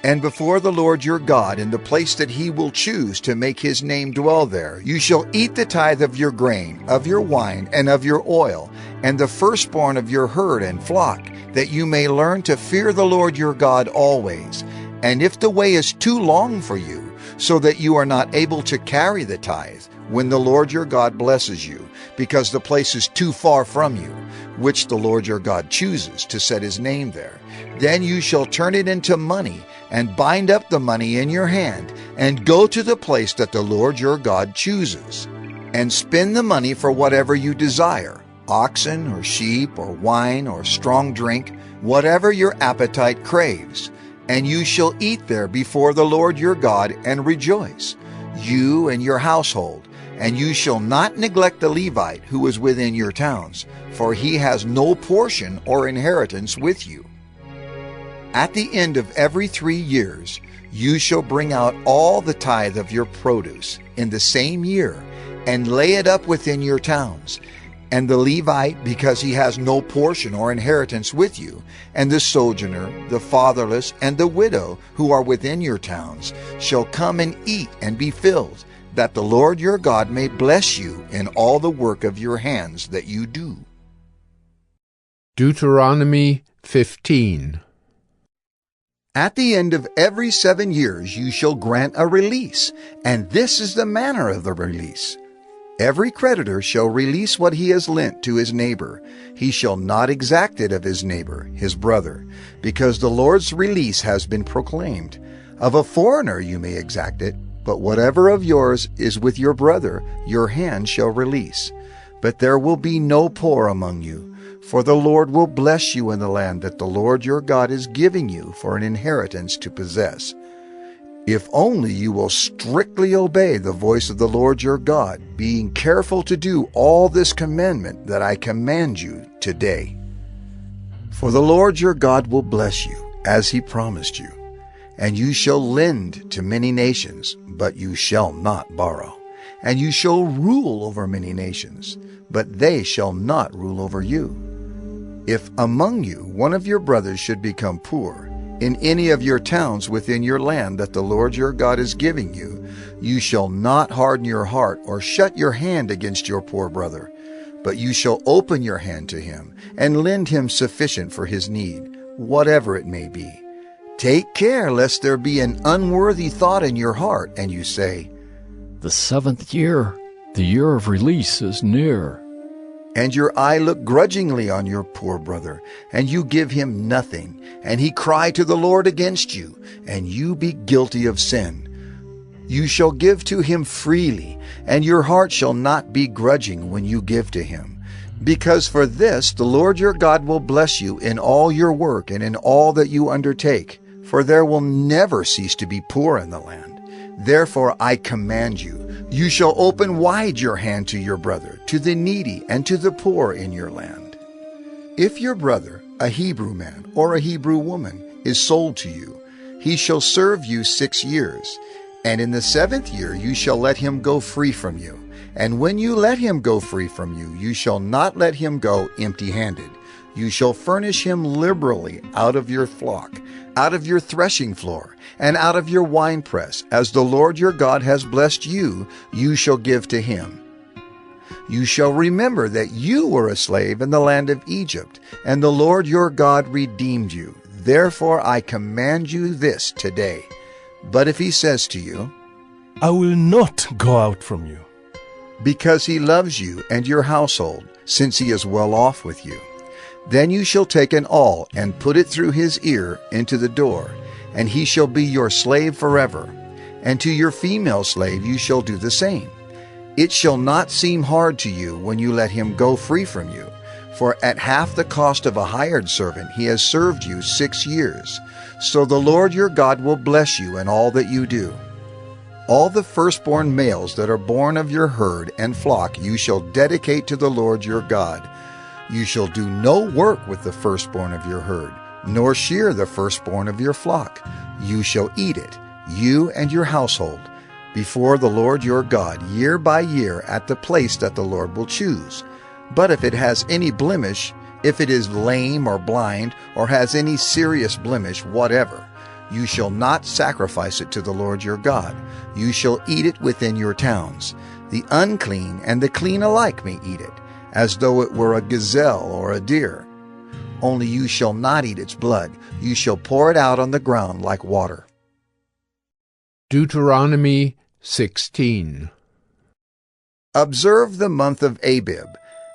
and before the Lord your God in the place that he will choose to make his name dwell there, you shall eat the tithe of your grain, of your wine, and of your oil, and the firstborn of your herd and flock, that you may learn to fear the Lord your God always, And if the way is too long for you, so that you are not able to carry the tithe, when the Lord your God blesses you, because the place is too far from you, which the Lord your God chooses to set his name there, then you shall turn it into money, and bind up the money in your hand, and go to the place that the Lord your God chooses, and spend the money for whatever you desire, oxen or sheep or wine or strong drink, whatever your appetite craves. And you shall eat there before the Lord your God and rejoice, you and your household. And you shall not neglect the Levite who is within your towns, for he has no portion or inheritance with you. At the end of every 3 years, you shall bring out all the tithe of your produce in the same year, and lay it up within your towns. And the Levite, because he has no portion or inheritance with you, and the sojourner, the fatherless, and the widow who are within your towns, shall come and eat and be filled, that the Lord your God may bless you in all the work of your hands that you do. Deuteronomy 15. At the end of every 7 years you shall grant a release, and this is the manner of the release. Every creditor shall release what he has lent to his neighbor. He shall not exact it of his neighbor, his brother, because the Lord's release has been proclaimed. Of a foreigner you may exact it, but whatever of yours is with your brother, your hand shall release. But there will be no poor among you, for the Lord will bless you in the land that the Lord your God is giving you for an inheritance to possess. If only you will strictly obey the voice of the Lord your God, being careful to do all this commandment that I command you today. For the Lord your God will bless you, as he promised you. And you shall lend to many nations, but you shall not borrow. And you shall rule over many nations, but they shall not rule over you. If among you one of your brothers should become poor, in any of your towns within your land that the Lord your God is giving you, you shall not harden your heart or shut your hand against your poor brother, but you shall open your hand to him and lend him sufficient for his need, whatever it may be. Take care lest there be an unworthy thought in your heart, and you say, "The 7th year, the year of release, is near." And your eye look grudgingly on your poor brother, and you give him nothing, and he cry to the Lord against you, and you be guilty of sin. You shall give to him freely, and your heart shall not be grudging when you give to him. Because for this the Lord your God will bless you in all your work and in all that you undertake, for there will never cease to be poor in the land. Therefore I command you, you shall open wide your hand to your brother, to the needy, and to the poor in your land. If your brother, a Hebrew man or a Hebrew woman, is sold to you, he shall serve you 6 years, and in the 7th year you shall let him go free from you. And when you let him go free from you, you shall not let him go empty-handed. You shall furnish him liberally out of your flock, out of your threshing floor, and out of your winepress, as the Lord your God has blessed you, you shall give to him. You shall remember that you were a slave in the land of Egypt, and the Lord your God redeemed you. Therefore I command you this today. But if he says to you, "I will not go out from you," because he loves you and your household, since he is well off with you, then you shall take an awl and put it through his ear into the door, and he shall be your slave forever. And to your female slave you shall do the same. It shall not seem hard to you when you let him go free from you, for at half the cost of a hired servant he has served you 6 years. So the Lord your God will bless you in all that you do. All the firstborn males that are born of your herd and flock you shall dedicate to the Lord your God. You shall do no work with the firstborn of your herd, nor shear the firstborn of your flock. You shall eat it, you and your household, before the Lord your God, year by year, at the place that the Lord will choose. But if it has any blemish, if it is lame or blind, or has any serious blemish whatever, you shall not sacrifice it to the Lord your God. You shall eat it within your towns. The unclean and the clean alike may eat it, as though it were a gazelle or a deer. Only you shall not eat its blood. You shall pour it out on the ground like water. Deuteronomy 16. Observe the month of Abib,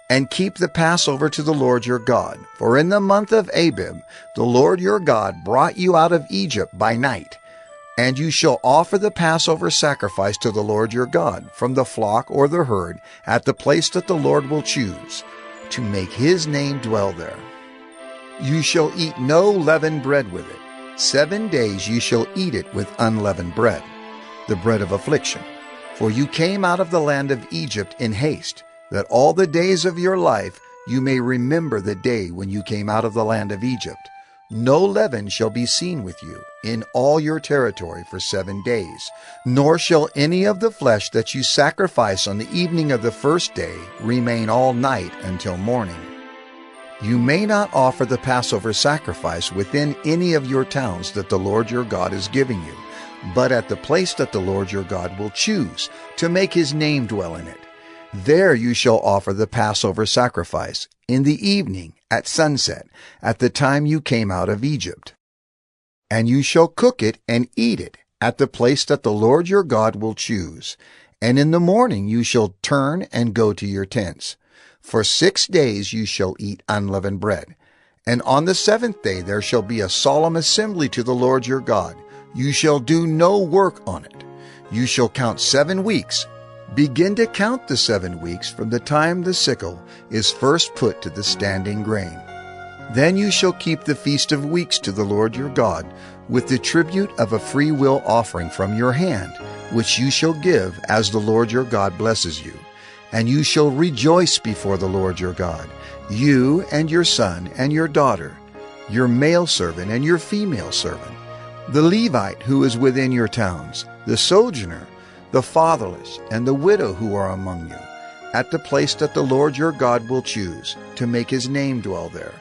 and keep the Passover to the Lord your God. For in the month of Abib the Lord your God brought you out of Egypt by night. And you shall offer the Passover sacrifice to the Lord your God from the flock or the herd at the place that the Lord will choose, to make his name dwell there. You shall eat no leavened bread with it. 7 days you shall eat it with unleavened bread, the bread of affliction. For you came out of the land of Egypt in haste, that all the days of your life you may remember the day when you came out of the land of Egypt. No leaven shall be seen with you in all your territory for 7 days, nor shall any of the flesh that you sacrifice on the evening of the first day remain all night until morning. You may not offer the Passover sacrifice within any of your towns that the Lord your God is giving you, but at the place that the Lord your God will choose to make his name dwell in it. There you shall offer the Passover sacrifice in the evening at sunset, at the time you came out of Egypt. And you shall cook it and eat it at the place that the Lord your God will choose. And in the morning you shall turn and go to your tents. For 6 days you shall eat unleavened bread. And on the 7th day there shall be a solemn assembly to the Lord your God. You shall do no work on it. You shall count 7 weeks. Begin to count the 7 weeks from the time the sickle is first put to the standing grain. Then you shall keep the Feast of Weeks to the Lord your God, with the tribute of a free will offering from your hand, which you shall give as the Lord your God blesses you. And you shall rejoice before the Lord your God, you and your son and your daughter, your male servant and your female servant, the Levite who is within your towns, the sojourner, the fatherless, and the widow who are among you, at the place that the Lord your God will choose, to make his name dwell there.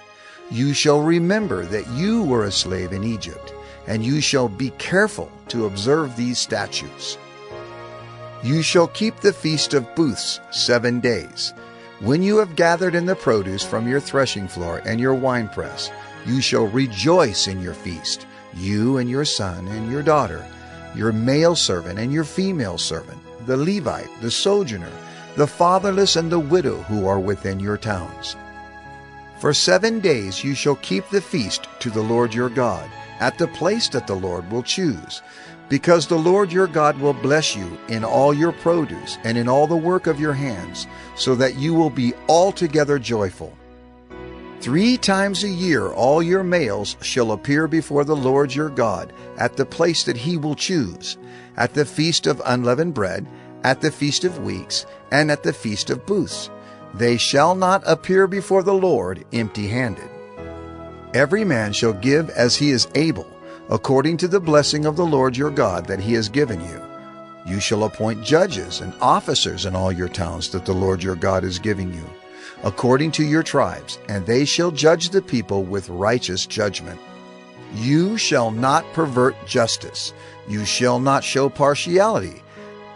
You shall remember that you were a slave in Egypt, and you shall be careful to observe these statutes. You shall keep the Feast of Booths 7 days. When you have gathered in the produce from your threshing floor and your winepress, you shall rejoice in your feast, you and your son and your daughter, your male servant and your female servant, the Levite, the sojourner, the fatherless, and the widow who are within your towns. For 7 days you shall keep the feast to the Lord your God, at the place that the Lord will choose, because the Lord your God will bless you in all your produce and in all the work of your hands, so that you will be altogether joyful. 3 times a year all your males shall appear before the Lord your God at the place that he will choose, at the Feast of Unleavened Bread, at the Feast of Weeks, and at the Feast of Booths. They shall not appear before the Lord empty-handed. Every man shall give as he is able, according to the blessing of the Lord your God that he has given you. You shall appoint judges and officers in all your towns that the Lord your God is giving you, according to your tribes, and they shall judge the people with righteous judgment. You shall not pervert justice. You shall not show partiality,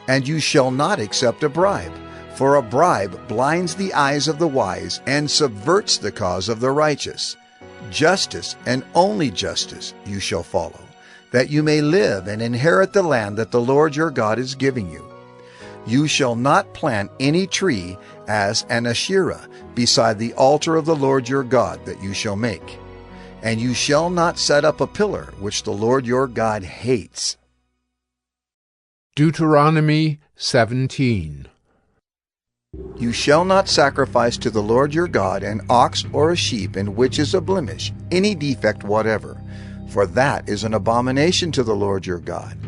and you shall not accept a bribe. For a bribe blinds the eyes of the wise and subverts the cause of the righteous. Justice, and only justice, you shall follow, that you may live and inherit the land that the Lord your God is giving you. You shall not plant any tree as an Asherah beside the altar of the Lord your God that you shall make. And you shall not set up a pillar which the Lord your God hates. Deuteronomy 17. You shall not sacrifice to the Lord your God an ox or a sheep in which is a blemish, any defect whatever, for that is an abomination to the Lord your God.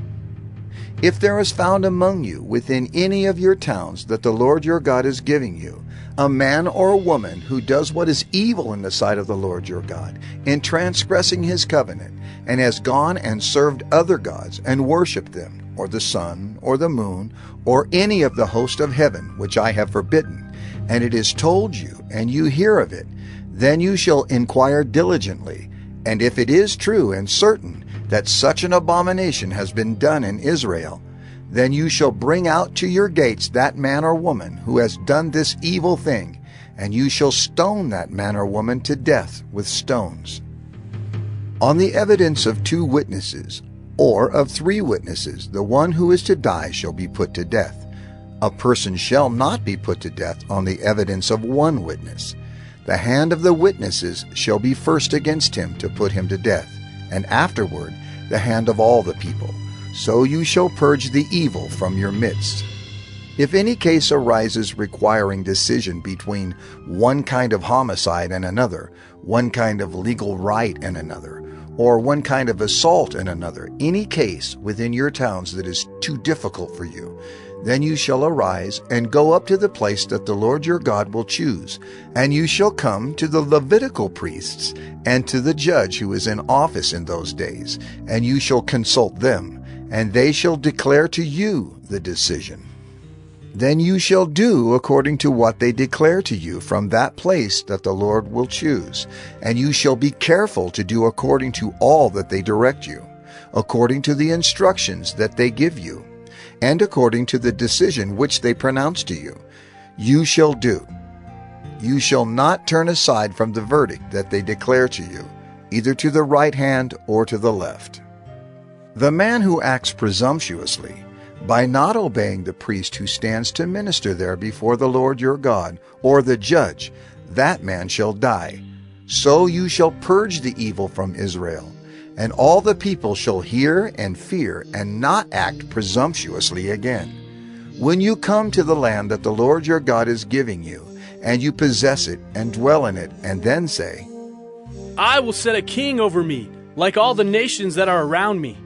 If there is found among you within any of your towns that the Lord your God is giving you, a man or a woman who does what is evil in the sight of the Lord your God, in transgressing his covenant, and has gone and served other gods and worshipped them, or the sun, or the moon, or any of the host of heaven, which I have forbidden, and it is told you, and you hear of it, then you shall inquire diligently, and if it is true and certain that such an abomination has been done in Israel, then you shall bring out to your gates that man or woman who has done this evil thing, and you shall stone that man or woman to death with stones. On the evidence of 2 witnesses, or of 3 witnesses, the one who is to die shall be put to death. A person shall not be put to death on the evidence of 1 witness. The hand of the witnesses shall be first against him to put him to death, and afterward the hand of all the people. So you shall purge the evil from your midst. If any case arises requiring decision between one kind of homicide and another, one kind of legal right and another, or one kind of assault and another, any case within your towns that is too difficult for you, then you shall arise and go up to the place that the Lord your God will choose, and you shall come to the Levitical priests and to the judge who is in office in those days, and you shall consult them, and they shall declare to you the decision. Then you shall do according to what they declare to you from that place that the Lord will choose, and you shall be careful to do according to all that they direct you, according to the instructions that they give you, and according to the decision which they pronounce to you. You shall do. You shall not turn aside from the verdict that they declare to you, either to the right hand or to the left. The man who acts presumptuously, by not obeying the priest who stands to minister there before the Lord your God, or the judge, that man shall die. So you shall purge the evil from Israel, and all the people shall hear and fear, and not act presumptuously again. When you come to the land that the Lord your God is giving you, and you possess it and dwell in it, and then say, I will set a king over me, like all the nations that are around me.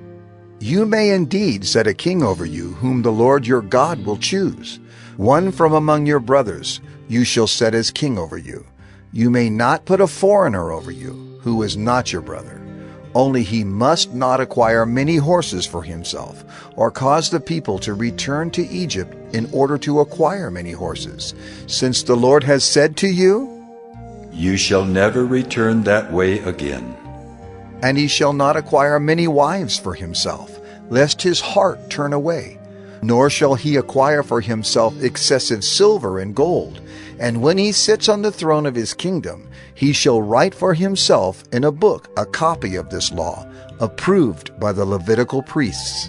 You may indeed set a king over you, whom the Lord your God will choose. One from among your brothers you shall set as king over you. You may not put a foreigner over you, who is not your brother. Only he must not acquire many horses for himself, or cause the people to return to Egypt in order to acquire many horses, since the Lord has said to you, You shall never return that way again. And he shall not acquire many wives for himself, lest his heart turn away. Nor shall he acquire for himself excessive silver and gold. And when he sits on the throne of his kingdom, he shall write for himself in a book a copy of this law, approved by the Levitical priests.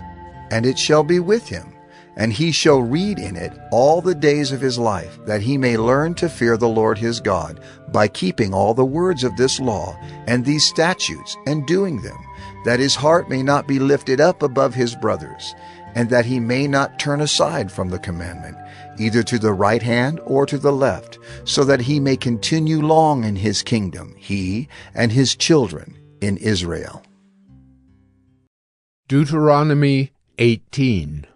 And it shall be with him, and he shall read in it all the days of his life, that he may learn to fear the Lord his God, by keeping all the words of this law and these statutes, and doing them, that his heart may not be lifted up above his brothers, and that he may not turn aside from the commandment, either to the right hand or to the left, so that he may continue long in his kingdom, he and his children in Israel. Deuteronomy 18.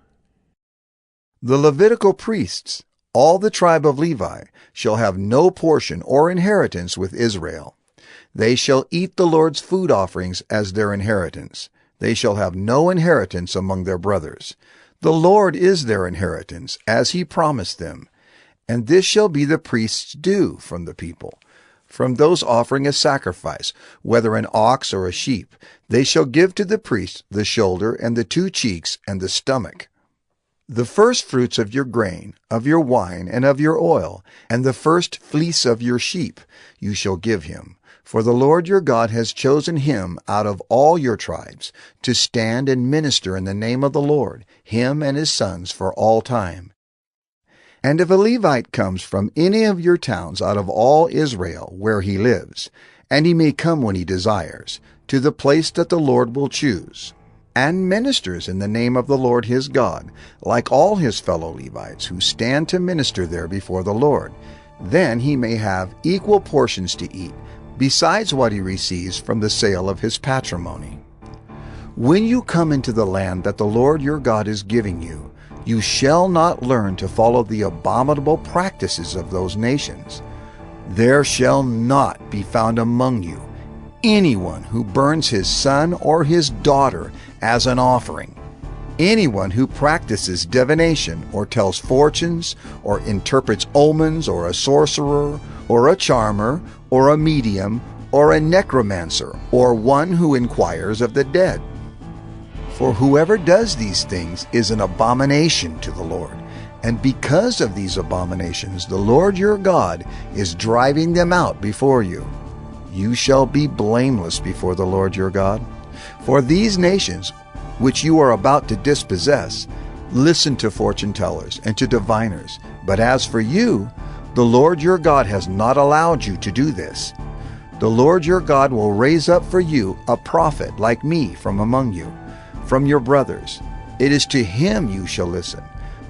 The Levitical priests, all the tribe of Levi, shall have no portion or inheritance with Israel. They shall eat the Lord's food offerings as their inheritance. They shall have no inheritance among their brothers. The Lord is their inheritance, as he promised them. And this shall be the priest's due from the people. From those offering a sacrifice, whether an ox or a sheep, they shall give to the priest the shoulder and the 2 cheeks and the stomach. The first fruits of your grain, of your wine, and of your oil, and the first fleece of your sheep, you shall give him. For the Lord your God has chosen him out of all your tribes, to stand and minister in the name of the Lord, him and his sons for all time. And if a Levite comes from any of your towns out of all Israel where he lives, and he may come when he desires, to the place that the Lord will choose, and ministers in the name of the Lord his God, like all his fellow Levites who stand to minister there before the Lord, then he may have equal portions to eat, besides what he receives from the sale of his patrimony. When you come into the land that the Lord your God is giving you, you shall not learn to follow the abominable practices of those nations. There shall not be found among you anyone who burns his son or his daughter as an offering, anyone who practices divination or tells fortunes or interprets omens, or a sorcerer or a charmer or a medium or a necromancer, or one who inquires of the dead. For whoever does these things is an abomination to the Lord, and because of these abominations the Lord your God is driving them out before you. You shall be blameless before the Lord your God. For these nations which you are about to dispossess, listen to fortune tellers and to diviners. But as for you, the Lord your God has not allowed you to do this. The Lord your God will raise up for you a prophet like me from among you, from your brothers. It is to him you shall listen,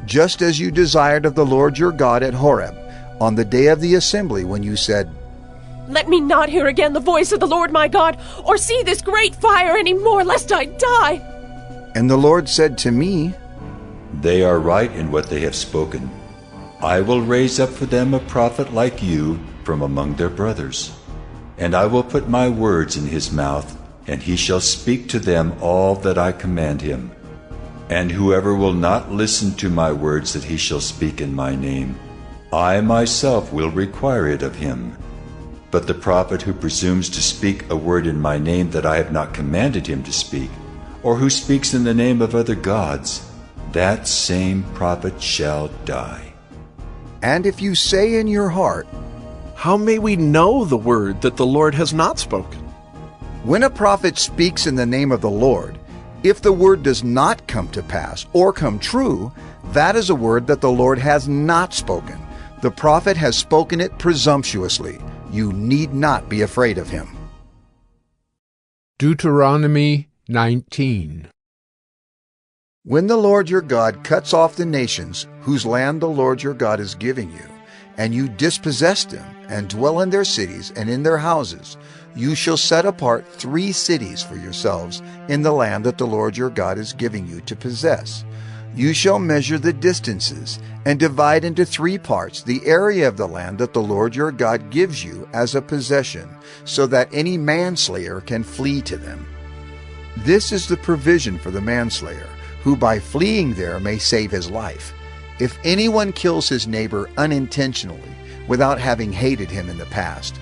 just as you desired of the Lord your God at Horeb, on the day of the assembly, when you said, Let me not hear again the voice of the Lord my God, or see this great fire any more, lest I die. And the Lord said to me, They are right in what they have spoken. I will raise up for them a prophet like you from among their brothers. And I will put my words in his mouth, and he shall speak to them all that I command him. And whoever will not listen to my words that he shall speak in my name, I myself will require it of him. But the prophet who presumes to speak a word in my name that I have not commanded him to speak, or who speaks in the name of other gods, that same prophet shall die. And if you say in your heart, How may we know the word that the Lord has not spoken? When a prophet speaks in the name of the Lord, if the word does not come to pass or come true, that is a word that the Lord has not spoken. The prophet has spoken it presumptuously. You need not be afraid of him. Deuteronomy 19. When the Lord your God cuts off the nations whose land the Lord your God is giving you, and you dispossess them, and dwell in their cities and in their houses, you shall set apart 3 cities for yourselves in the land that the Lord your God is giving you to possess. You shall measure the distances, and divide into 3 parts the area of the land that the Lord your God gives you as a possession, so that any manslayer can flee to them. This is the provision for the manslayer, who by fleeing there may save his life. If anyone kills his neighbor unintentionally, without having hated him in the past,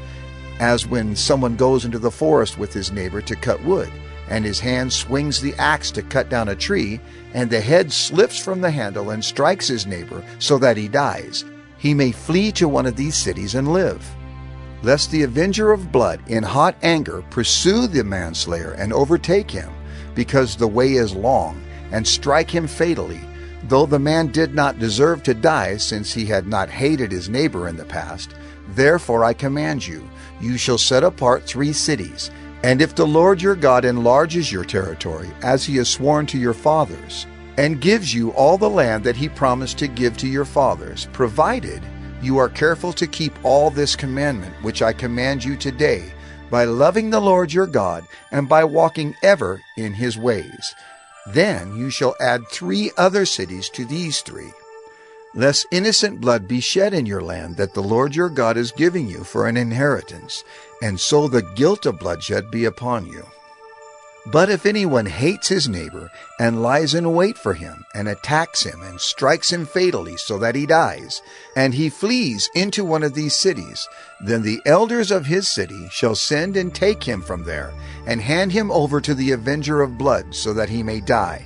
as when someone goes into the forest with his neighbor to cut wood, and his hand swings the axe to cut down a tree, and the head slips from the handle and strikes his neighbor so that he dies, he may flee to one of these cities and live. Lest the avenger of blood in hot anger pursue the manslayer and overtake him, because the way is long, and strike him fatally, though the man did not deserve to die, since he had not hated his neighbor in the past. Therefore I command you, you shall set apart 3 cities. And if the Lord your God enlarges your territory, as he has sworn to your fathers, and gives you all the land that he promised to give to your fathers, provided you are careful to keep all this commandment which I command you today, by loving the Lord your God, and by walking ever in his ways, then you shall add 3 other cities to these 3, lest innocent blood be shed in your land that the Lord your God is giving you for an inheritance, and so the guilt of bloodshed be upon you. But if anyone hates his neighbor, and lies in wait for him, and attacks him, and strikes him fatally so that he dies, and he flees into one of these cities, then the elders of his city shall send and take him from there, and hand him over to the avenger of blood, so that he may die.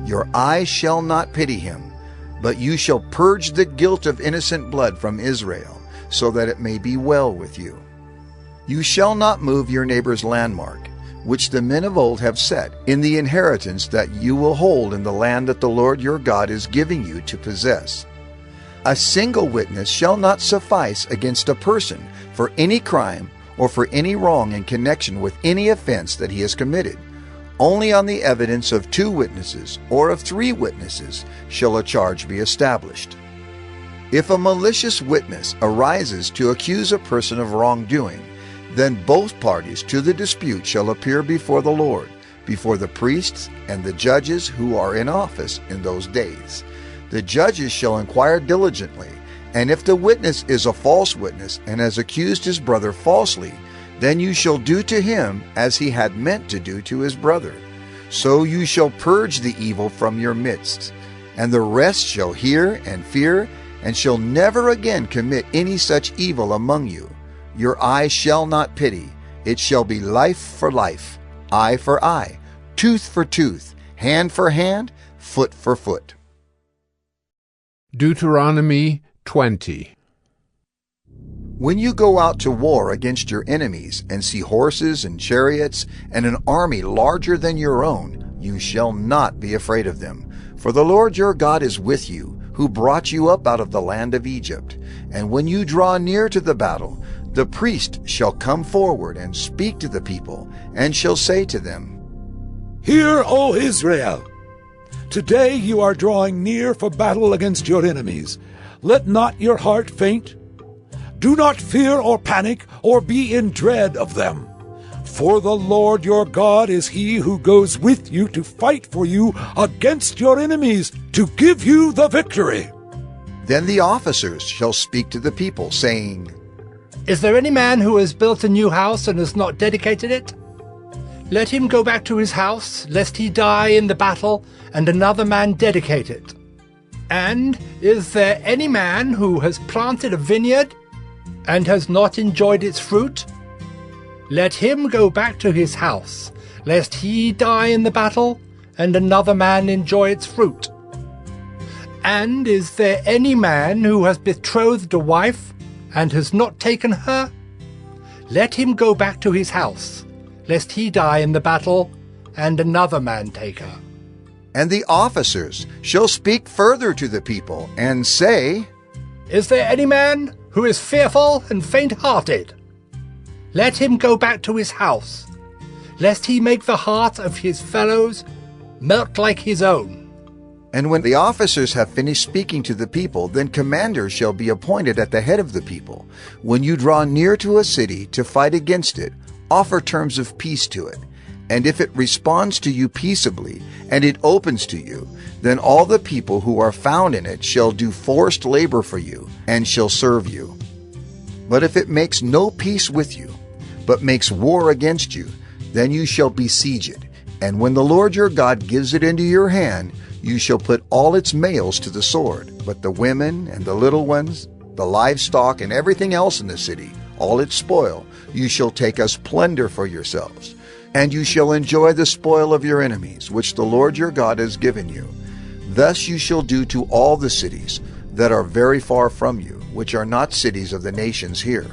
Your eye shall not pity him, but you shall purge the guilt of innocent blood from Israel, so that it may be well with you. You shall not move your neighbor's landmark, which the men of old have set, in the inheritance that you will hold in the land that the Lord your God is giving you to possess. A single witness shall not suffice against a person for any crime or for any wrong in connection with any offense that he has committed. Only on the evidence of 2 witnesses or of 3 witnesses shall a charge be established. If a malicious witness arises to accuse a person of wrongdoing, then both parties to the dispute shall appear before the Lord, before the priests and the judges who are in office in those days. The judges shall inquire diligently, and if the witness is a false witness and has accused his brother falsely, then you shall do to him as he had meant to do to his brother. So you shall purge the evil from your midst, and the rest shall hear and fear, and shall never again commit any such evil among you. Your eye shall not pity. It shall be life for life, eye for eye, tooth for tooth, hand for hand, foot for foot. Deuteronomy 20. When you go out to war against your enemies and see horses and chariots and an army larger than your own, you shall not be afraid of them. For the Lord your God is with you, who brought you up out of the land of Egypt. And when you draw near to the battle, the priest shall come forward and speak to the people, and shall say to them, Hear, O Israel! Today you are drawing near for battle against your enemies. Let not your heart faint. Do not fear or panic or be in dread of them. For the Lord your God is he who goes with you to fight for you against your enemies, to give you the victory. Then the officers shall speak to the people, saying, Is there any man who has built a new house and has not dedicated it? Let him go back to his house, lest he die in the battle, and another man dedicate it. And is there any man who has planted a vineyard and has not enjoyed its fruit? Let him go back to his house, lest he die in the battle, and another man enjoy its fruit. And is there any man who has betrothed a wife, and has not taken her? Let him go back to his house, lest he die in the battle, and another man take her. And the officers shall speak further to the people, and say, Is there any man who is fearful and faint-hearted? Let him go back to his house, lest he make the heart of his fellows melt like his own. And when the officers have finished speaking to the people, then commanders shall be appointed at the head of the people. When you draw near to a city to fight against it, offer terms of peace to it. And if it responds to you peaceably, and it opens to you, then all the people who are found in it shall do forced labor for you, and shall serve you. But if it makes no peace with you, but makes war against you, then you shall besiege it. And when the Lord your God gives it into your hand, you shall put all its males to the sword, but the women and the little ones, the livestock and everything else in the city, all its spoil, you shall take as plunder for yourselves. And you shall enjoy the spoil of your enemies, which the Lord your God has given you. Thus you shall do to all the cities that are very far from you, which are not cities of the nations here.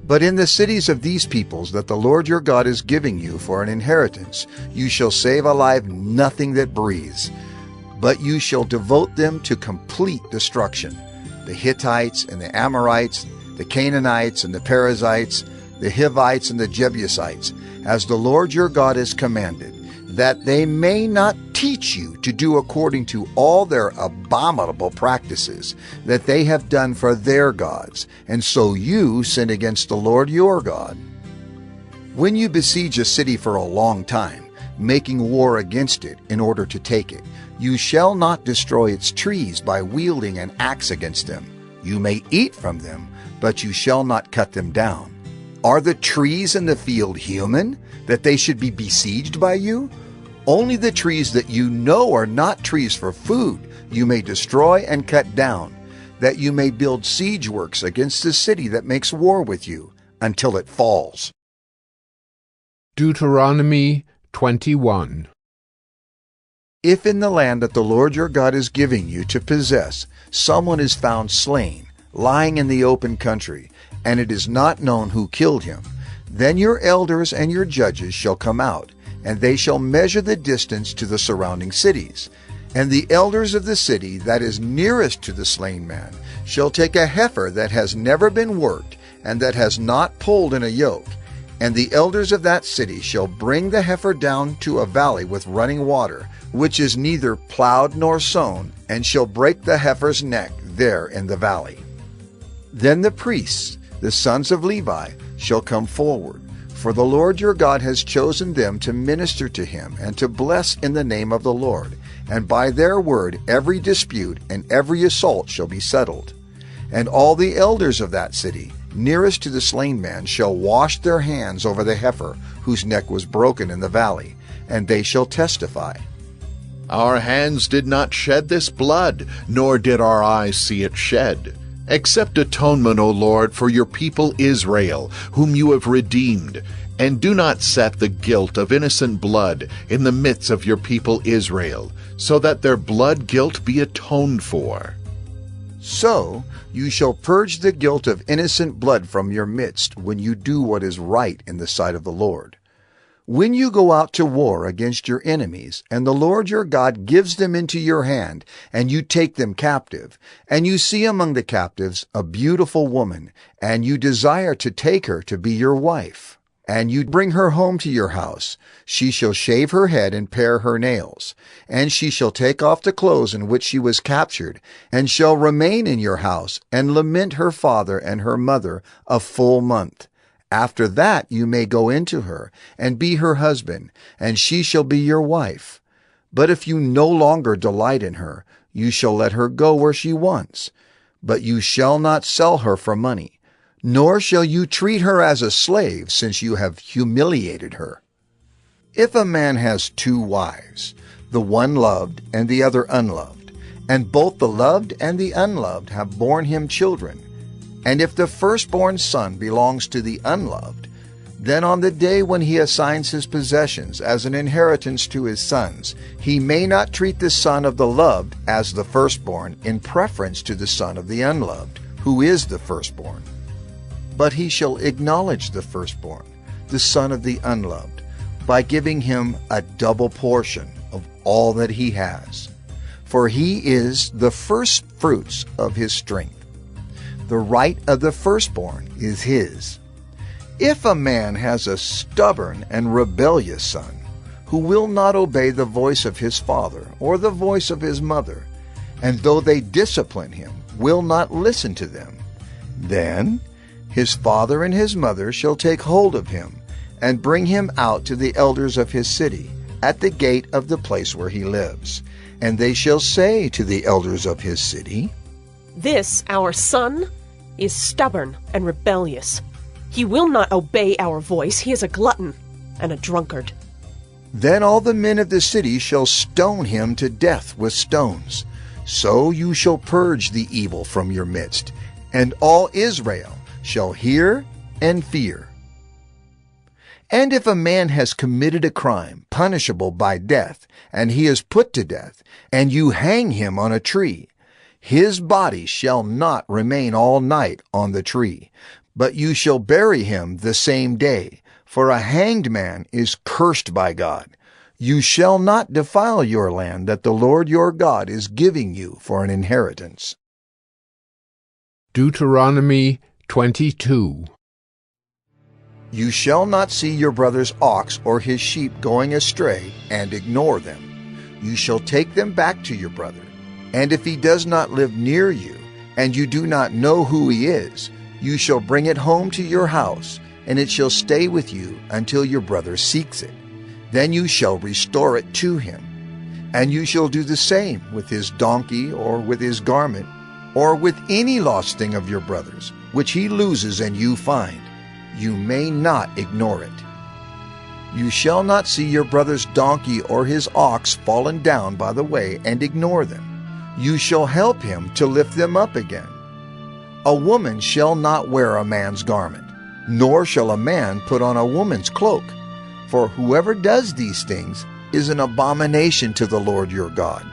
But in the cities of these peoples that the Lord your God is giving you for an inheritance, you shall save alive nothing that breathes, but you shall devote them to complete destruction. The Hittites and the Amorites, the Canaanites and the Perizzites, the Hivites and the Jebusites, as the Lord your God has commanded, that they may not teach you to do according to all their abominable practices that they have done for their gods, and so you sin against the Lord your God. When you besiege a city for a long time, making war against it in order to take it, you shall not destroy its trees by wielding an axe against them. You may eat from them, but you shall not cut them down. Are the trees in the field human, that they should be besieged by you? Only the trees that you know are not trees for food you may destroy and cut down, that you may build siege works against the city that makes war with you, until it falls. Deuteronomy 21. If in the land that the Lord your God is giving you to possess, someone is found slain, lying in the open country, and it is not known who killed him, then your elders and your judges shall come out, and they shall measure the distance to the surrounding cities. And the elders of the city that is nearest to the slain man shall take a heifer that has never been worked, and that has not pulled in a yoke. And the elders of that city shall bring the heifer down to a valley with running water, which is neither plowed nor sown, and shall break the heifer's neck there in the valley. Then the priests, the sons of Levi, shall come forward, for the Lord your God has chosen them to minister to him and to bless in the name of the Lord, and by their word every dispute and every assault shall be settled. And all the elders of that city, nearest to the slain man, shall wash their hands over the heifer whose neck was broken in the valley, and they shall testify. Our hands did not shed this blood, nor did our eyes see it shed. Accept atonement, O Lord, for your people Israel, whom you have redeemed, and do not set the guilt of innocent blood in the midst of your people Israel, so that their blood guilt be atoned for. So you shall purge the guilt of innocent blood from your midst when you do what is right in the sight of the Lord. When you go out to war against your enemies, and the Lord your God gives them into your hand, and you take them captive, and you see among the captives a beautiful woman, and you desire to take her to be your wife, and you bring her home to your house, she shall shave her head and pare her nails, and she shall take off the clothes in which she was captured, and shall remain in your house, and lament her father and her mother a full month. After that you may go into her, and be her husband, and she shall be your wife. But if you no longer delight in her, you shall let her go where she wants. But you shall not sell her for money, nor shall you treat her as a slave, since you have humiliated her. If a man has 2 wives, the one loved and the other unloved, and both the loved and the unloved have borne him children, and if the firstborn son belongs to the unloved, then on the day when he assigns his possessions as an inheritance to his sons, he may not treat the son of the loved as the firstborn in preference to the son of the unloved, who is the firstborn. But he shall acknowledge the firstborn, the son of the unloved, by giving him a double portion of all that he has. For he is the first fruits of his strength. The right of the firstborn is his. If a man has a stubborn and rebellious son, who will not obey the voice of his father or the voice of his mother, and though they discipline him, will not listen to them, then his father and his mother shall take hold of him, and bring him out to the elders of his city, at the gate of the place where he lives. And they shall say to the elders of his city, This, our son, is stubborn and rebellious. He will not obey our voice. He is a glutton and a drunkard. Then all the men of the city shall stone him to death with stones. So you shall purge the evil from your midst, and all Israel shall hear and fear. And if a man has committed a crime punishable by death, and he is put to death, and you hang him on a tree, his body shall not remain all night on the tree, but you shall bury him the same day, for a hanged man is cursed by God. You shall not defile your land that the Lord your God is giving you for an inheritance. Deuteronomy 22. You shall not see your brother's ox or his sheep going astray and ignore them. You shall take them back to your brother. And if he does not live near you, and you do not know who he is, you shall bring it home to your house, and it shall stay with you until your brother seeks it. Then you shall restore it to him. And you shall do the same with his donkey or with his garment, or with any lost thing of your brother's, which he loses and you find. You may not ignore it. You shall not see your brother's donkey or his ox fallen down by the way and ignore them. You shall help him to lift them up again. A woman shall not wear a man's garment, nor shall a man put on a woman's cloak, for whoever does these things is an abomination to the Lord your God.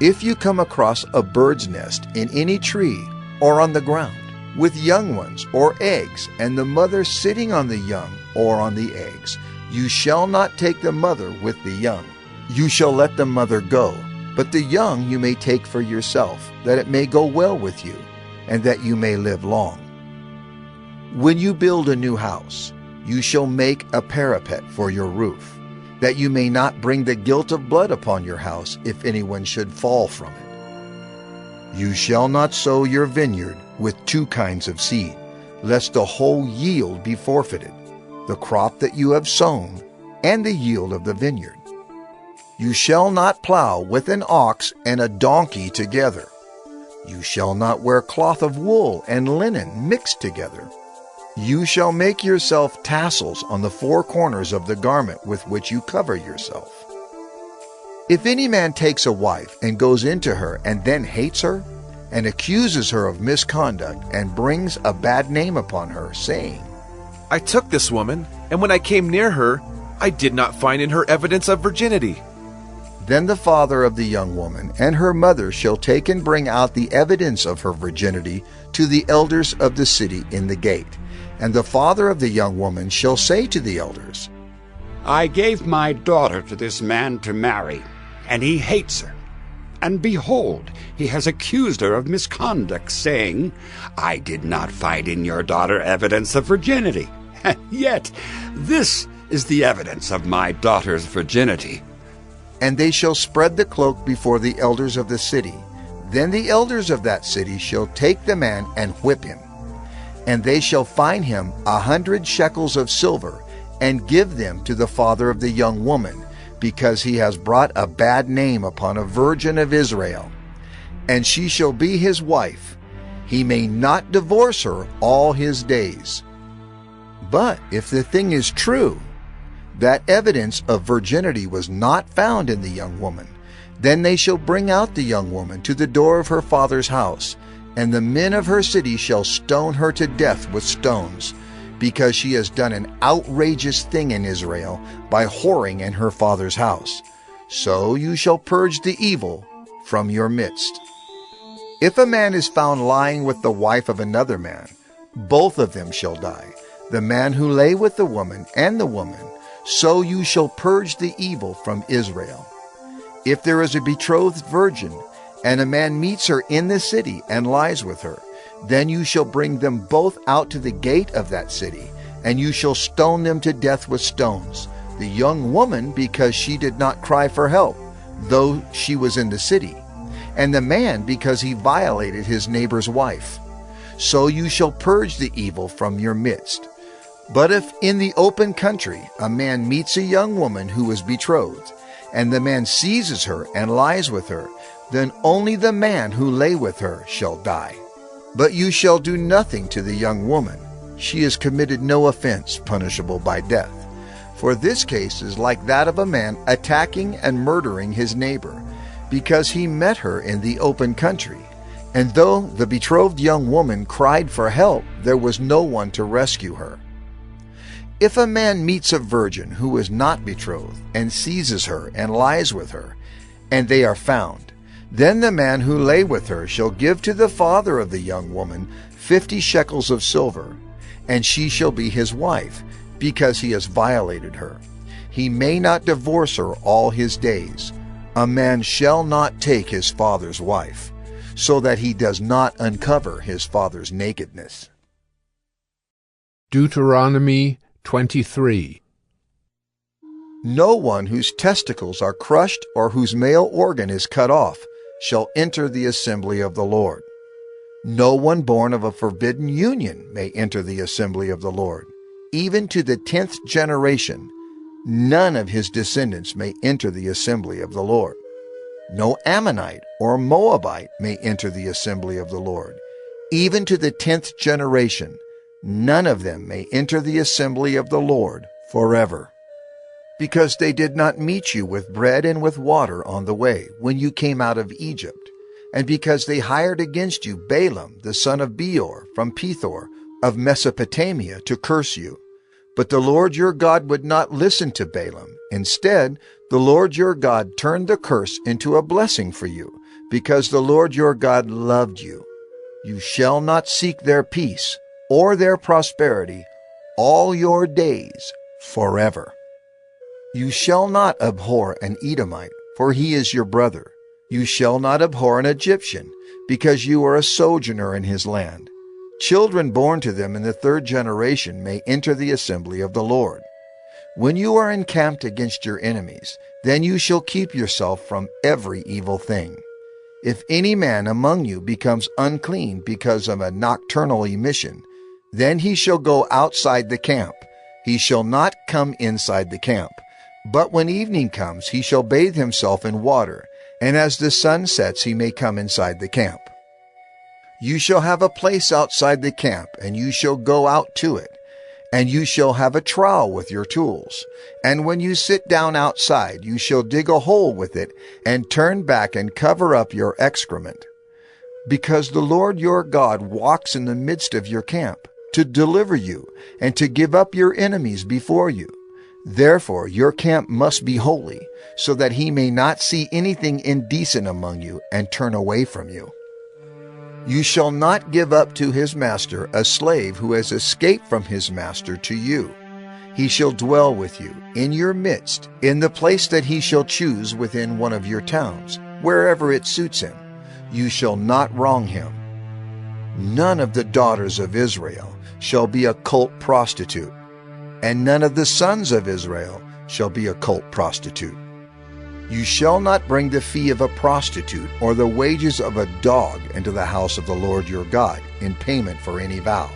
If you come across a bird's nest in any tree or on the ground, with young ones or eggs, and the mother sitting on the young or on the eggs, you shall not take the mother with the young. You shall let the mother go, but the young you may take for yourself, that it may go well with you, and that you may live long. When you build a new house, you shall make a parapet for your roof, that you may not bring the guilt of blood upon your house if anyone should fall from it. You shall not sow your vineyard with 2 kinds of seed, lest the whole yield be forfeited, the crop that you have sown, and the yield of the vineyard. You shall not plow with an ox and a donkey together. You shall not wear cloth of wool and linen mixed together. You shall make yourself tassels on the 4 corners of the garment with which you cover yourself. If any man takes a wife and goes into her and then hates her, and accuses her of misconduct and brings a bad name upon her, saying, I took this woman, and when I came near her, I did not find in her evidence of virginity. Then the father of the young woman and her mother shall take and bring out the evidence of her virginity to the elders of the city in the gate. And the father of the young woman shall say to the elders, I gave my daughter to this man to marry, and he hates her. And behold, he has accused her of misconduct, saying, I did not find in your daughter evidence of virginity. Yet this is the evidence of my daughter's virginity. And they shall spread the cloak before the elders of the city. Then the elders of that city shall take the man and whip him. And they shall fine him 100 shekels of silver, and give them to the father of the young woman, because he has brought a bad name upon a virgin of Israel. And she shall be his wife. He may not divorce her all his days. But if the thing is true, that evidence of virginity was not found in the young woman, then they shall bring out the young woman to the door of her father's house, and the men of her city shall stone her to death with stones, because she has done an outrageous thing in Israel by whoring in her father's house. So you shall purge the evil from your midst. If a man is found lying with the wife of another man, both of them shall die, the man who lay with the woman and the woman. So you shall purge the evil from Israel. If there is a betrothed virgin, and a man meets her in the city and lies with her, then you shall bring them both out to the gate of that city, and you shall stone them to death with stones, the young woman because she did not cry for help, though she was in the city, and the man because he violated his neighbor's wife. So you shall purge the evil from your midst. But if in the open country a man meets a young woman who is betrothed, and the man seizes her and lies with her, then only the man who lay with her shall die. But you shall do nothing to the young woman. She has committed no offense punishable by death. For this case is like that of a man attacking and murdering his neighbor, because he met her in the open country. And though the betrothed young woman cried for help, there was no one to rescue her. If a man meets a virgin who is not betrothed, and seizes her and lies with her, and they are found, then the man who lay with her shall give to the father of the young woman 50 shekels of silver, and she shall be his wife, because he has violated her. He may not divorce her all his days. A man shall not take his father's wife, so that he does not uncover his father's nakedness. Deuteronomy 23. No one whose testicles are crushed or whose male organ is cut off shall enter the assembly of the Lord. No one born of a forbidden union may enter the assembly of the Lord. Even to the 10th generation, none of his descendants may enter the assembly of the Lord. No Ammonite or Moabite may enter the assembly of the Lord. Even to the 10th generation, none of them may enter the assembly of the Lord forever. Because they did not meet you with bread and with water on the way when you came out of Egypt, and because they hired against you Balaam the son of Beor from Pethor of Mesopotamia to curse you. But the Lord your God would not listen to Balaam. Instead, the Lord your God turned the curse into a blessing for you, because the Lord your God loved you. You shall not seek their peace or their prosperity all your days forever. You shall not abhor an Edomite, for he is your brother. You shall not abhor an Egyptian, because you are a sojourner in his land. Children born to them in the 3rd generation may enter the assembly of the Lord. When you are encamped against your enemies, then you shall keep yourself from every evil thing. If any man among you becomes unclean because of a nocturnal emission, then he shall go outside the camp. He shall not come inside the camp. But when evening comes, he shall bathe himself in water, and as the sun sets, he may come inside the camp. You shall have a place outside the camp, and you shall go out to it, and you shall have a trowel with your tools. And when you sit down outside, you shall dig a hole with it, and turn back and cover up your excrement. Because the Lord your God walks in the midst of your camp, to deliver you, and to give up your enemies before you. Therefore your camp must be holy, so that he may not see anything indecent among you and turn away from you. You shall not give up to his master a slave who has escaped from his master to you. He shall dwell with you, in your midst, in the place that he shall choose within one of your towns, wherever it suits him. You shall not wrong him. None of the daughters of Israel shall be a cult prostitute, and none of the sons of Israel shall be a cult prostitute. You shall not bring the fee of a prostitute or the wages of a dog into the house of the Lord your God in payment for any vow.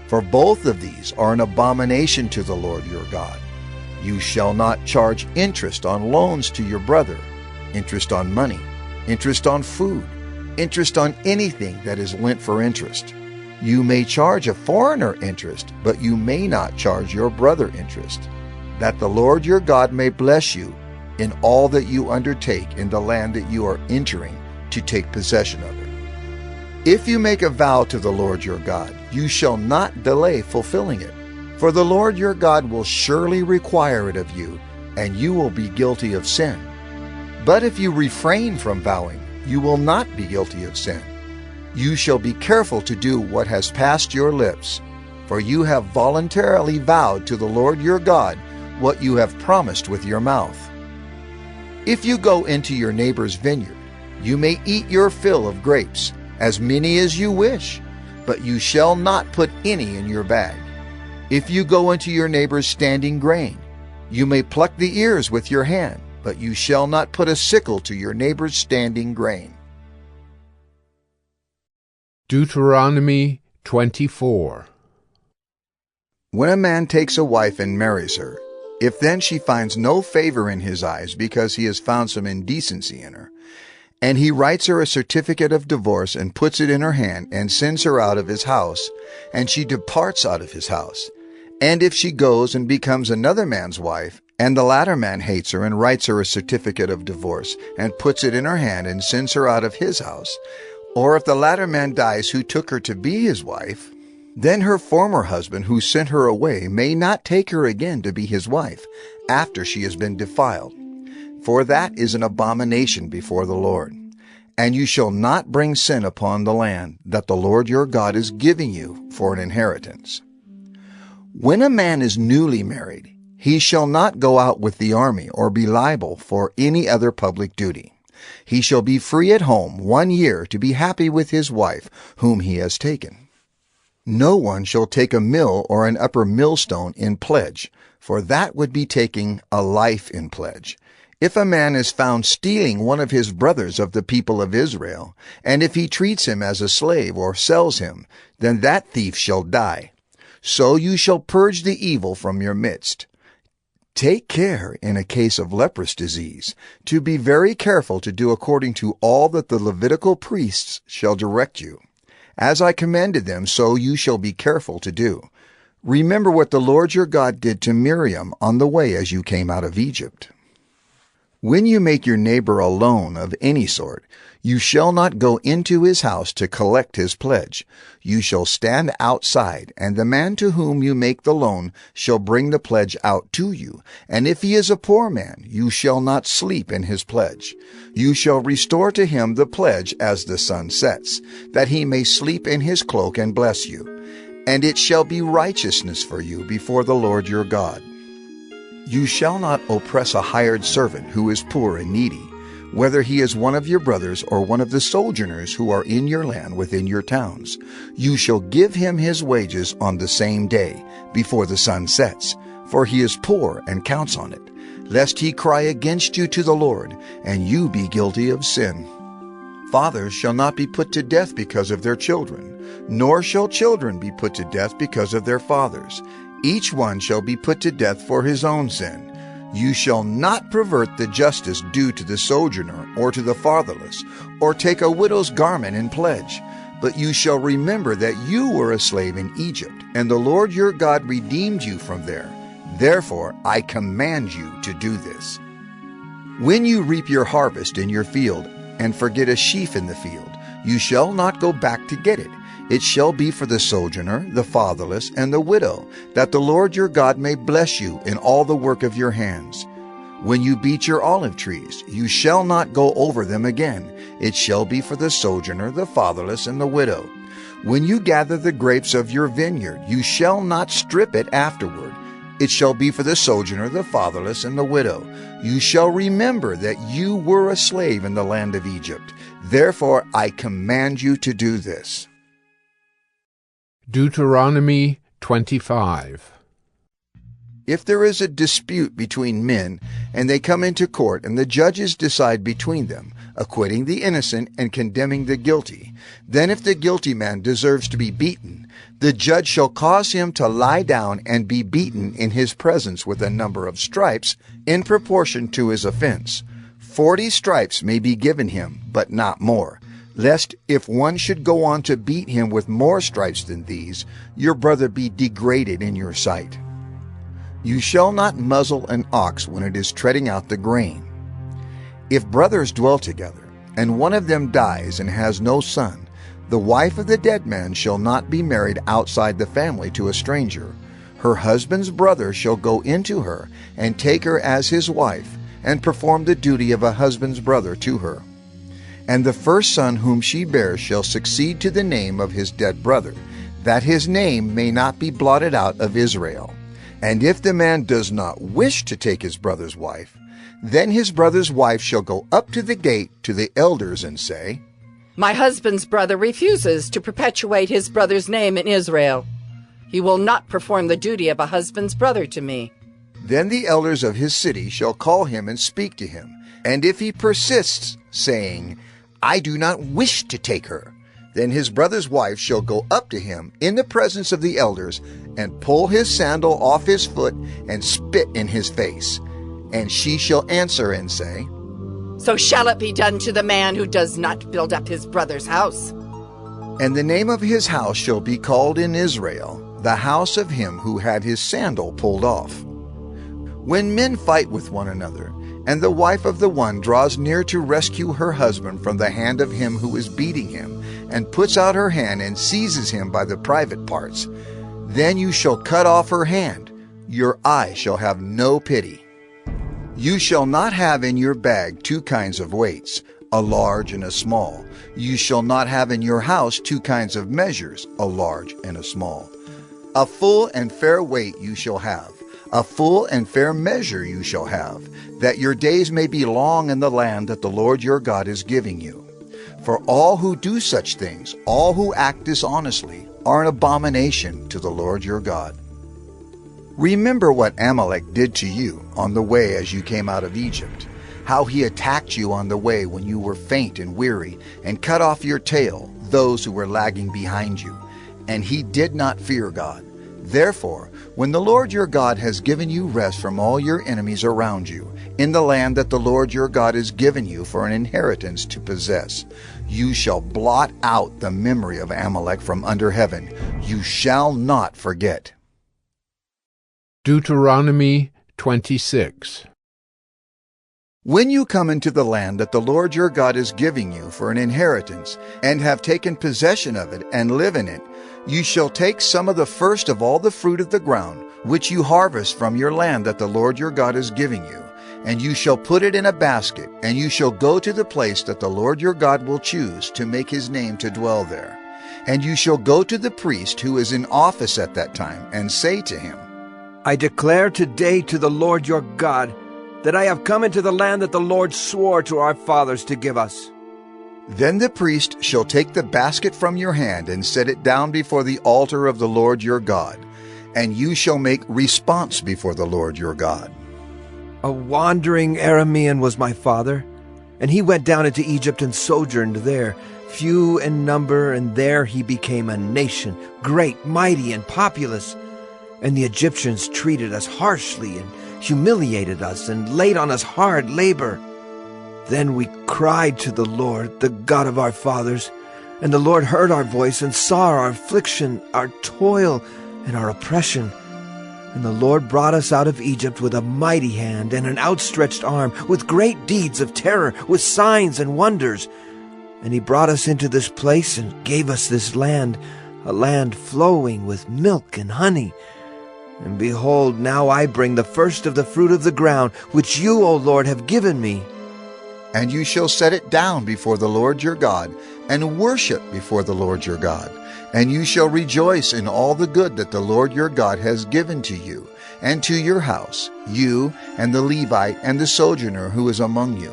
For both of these are an abomination to the Lord your God. You shall not charge interest on loans to your brother, interest on money, interest on food, interest on anything that is lent for interest. You may charge a foreigner interest, but you may not charge your brother interest, that the Lord your God may bless you in all that you undertake in the land that you are entering to take possession of it. If you make a vow to the Lord your God, you shall not delay fulfilling it, for the Lord your God will surely require it of you, and you will be guilty of sin. But if you refrain from vowing, you will not be guilty of sin. You shall be careful to do what has passed your lips, for you have voluntarily vowed to the Lord your God what you have promised with your mouth. If you go into your neighbor's vineyard, you may eat your fill of grapes, as many as you wish, but you shall not put any in your bag. If you go into your neighbor's standing grain, you may pluck the ears with your hand, but you shall not put a sickle to your neighbor's standing grain. Deuteronomy 24. When a man takes a wife and marries her, if then she finds no favor in his eyes because he has found some indecency in her, and he writes her a certificate of divorce and puts it in her hand and sends her out of his house, and she departs out of his house, and if she goes and becomes another man's wife, and the latter man hates her and writes her a certificate of divorce and puts it in her hand and sends her out of his house, or if the latter man dies who took her to be his wife, then her former husband who sent her away may not take her again to be his wife after she has been defiled, for that is an abomination before the Lord. And you shall not bring sin upon the land that the Lord your God is giving you for an inheritance. When a man is newly married, he shall not go out with the army or be liable for any other public duty. He shall be free at home 1 year to be happy with his wife whom he has taken. No one shall take a mill or an upper millstone in pledge, for that would be taking a life in pledge. If a man is found stealing one of his brothers of the people of Israel, and if he treats him as a slave or sells him, then that thief shall die. So you shall purge the evil from your midst. Take care, in a case of leprous disease, to be very careful to do according to all that the Levitical priests shall direct you. As I commanded them, so you shall be careful to do. Remember what the Lord your God did to Miriam on the way as you came out of Egypt. When you make your neighbor a loan of any sort, you shall not go into his house to collect his pledge. You shall stand outside, and the man to whom you make the loan shall bring the pledge out to you. And if he is a poor man, you shall not sleep in his pledge. You shall restore to him the pledge as the sun sets, that he may sleep in his cloak and bless you. And it shall be righteousness for you before the Lord your God. You shall not oppress a hired servant who is poor and needy, whether he is one of your brothers or one of the sojourners who are in your land within your towns. You shall give him his wages on the same day, before the sun sets, for he is poor and counts on it, lest he cry against you to the Lord, and you be guilty of sin. Fathers shall not be put to death because of their children, nor shall children be put to death because of their fathers. Each one shall be put to death for his own sin. You shall not pervert the justice due to the sojourner or to the fatherless, or take a widow's garment in pledge. But you shall remember that you were a slave in Egypt, and the Lord your God redeemed you from there. Therefore I command you to do this. When you reap your harvest in your field, and forget a sheaf in the field, you shall not go back to get it. It shall be for the sojourner, the fatherless, and the widow, that the Lord your God may bless you in all the work of your hands. When you beat your olive trees, you shall not go over them again. It shall be for the sojourner, the fatherless, and the widow. When you gather the grapes of your vineyard, you shall not strip it afterward. It shall be for the sojourner, the fatherless, and the widow. You shall remember that you were a slave in the land of Egypt. Therefore I command you to do this. Deuteronomy 25. If there is a dispute between men, and they come into court, and the judges decide between them, acquitting the innocent and condemning the guilty, then if the guilty man deserves to be beaten, the judge shall cause him to lie down and be beaten in his presence with a number of stripes in proportion to his offense. 40 stripes may be given him, but not more, lest if one should go on to beat him with more stripes than these, your brother be degraded in your sight. You shall not muzzle an ox when it is treading out the grain. If brothers dwell together, and one of them dies and has no son, the wife of the dead man shall not be married outside the family to a stranger. Her husband's brother shall go into her and take her as his wife, and perform the duty of a husband's brother to her. And the first son whom she bears shall succeed to the name of his dead brother, that his name may not be blotted out of Israel. And if the man does not wish to take his brother's wife, then his brother's wife shall go up to the gate to the elders and say, My husband's brother refuses to perpetuate his brother's name in Israel. He will not perform the duty of a husband's brother to me. Then the elders of his city shall call him and speak to him. And if he persists, saying, I do not wish to take her, then his brother's wife shall go up to him in the presence of the elders, and pull his sandal off his foot, and spit in his face. And she shall answer and say, So shall it be done to the man who does not build up his brother's house. And the name of his house shall be called in Israel, the house of him who had his sandal pulled off. When men fight with one another, and the wife of the one draws near to rescue her husband from the hand of him who is beating him, and puts out her hand and seizes him by the private parts, then you shall cut off her hand. Your eye shall have no pity. You shall not have in your bag 2 kinds of weights, a large and a small. You shall not have in your house 2 kinds of measures, a large and a small. A full and fair weight you shall have, a full and fair measure you shall have, that your days may be long in the land that the Lord your God is giving you. For all who do such things, all who act dishonestly, are an abomination to the Lord your God. Remember what Amalek did to you on the way as you came out of Egypt, how he attacked you on the way when you were faint and weary, and cut off your tail, those who were lagging behind you. And he did not fear God. Therefore, when the Lord your God has given you rest from all your enemies around you, in the land that the Lord your God has given you for an inheritance to possess, you shall blot out the memory of Amalek from under heaven. You shall not forget. Deuteronomy 26. When you come into the land that the Lord your God is giving you for an inheritance, and have taken possession of it, and live in it, you shall take some of the first of all the fruit of the ground, which you harvest from your land that the Lord your God is giving you, and you shall put it in a basket, and you shall go to the place that the Lord your God will choose to make his name to dwell there. And you shall go to the priest who is in office at that time, and say to him, I declare today to the Lord your God that I have come into the land that the Lord swore to our fathers to give us. Then the priest shall take the basket from your hand and set it down before the altar of the Lord your God, and you shall make response before the Lord your God. A wandering Aramean was my father, and he went down into Egypt and sojourned there, few in number, and there he became a nation, great, mighty, and populous. And the Egyptians treated us harshly and humiliated us and laid on us hard labor. Then we cried to the Lord, the God of our fathers, and the Lord heard our voice and saw our affliction, our toil, and our oppression. And the Lord brought us out of Egypt with a mighty hand and an outstretched arm, with great deeds of terror, with signs and wonders. And he brought us into this place and gave us this land, a land flowing with milk and honey. And behold, now I bring the first of the fruit of the ground, which you, O Lord, have given me. And you shall set it down before the Lord your God, and worship before the Lord your God. And you shall rejoice in all the good that the Lord your God has given to you, and to your house, you and the Levite and the sojourner who is among you.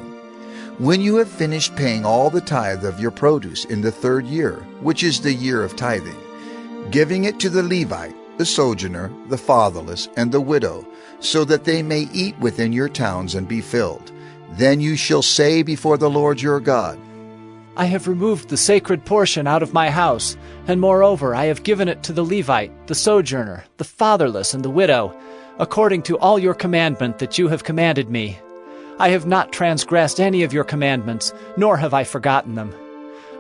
When you have finished paying all the tithe of your produce in the 3rd year, which is the year of tithing, giving it to the Levite, the sojourner, the fatherless, and the widow, so that they may eat within your towns and be filled, then you shall say before the Lord your God, I have removed the sacred portion out of my house, and moreover I have given it to the Levite, the sojourner, the fatherless, and the widow, according to all your commandment that you have commanded me. I have not transgressed any of your commandments, nor have I forgotten them.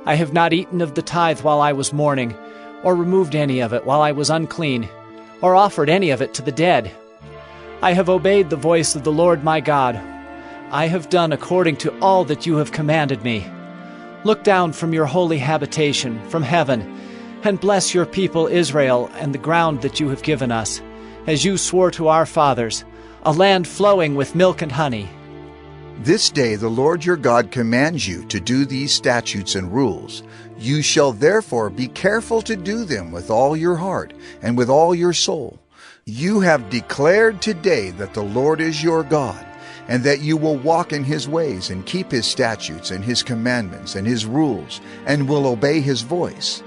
I have not eaten of the tithe while I was mourning, or removed any of it while I was unclean, or offered any of it to the dead. I have obeyed the voice of the Lord my God. I have done according to all that you have commanded me. Look down from your holy habitation, from heaven, and bless your people Israel and the ground that you have given us, as you swore to our fathers, a land flowing with milk and honey. This day the Lord your God commands you to do these statutes and rules. You shall therefore be careful to do them with all your heart and with all your soul. You have declared today that the Lord is your God, and that you will walk in his ways and keep his statutes and his commandments and his rules, and will obey his voice.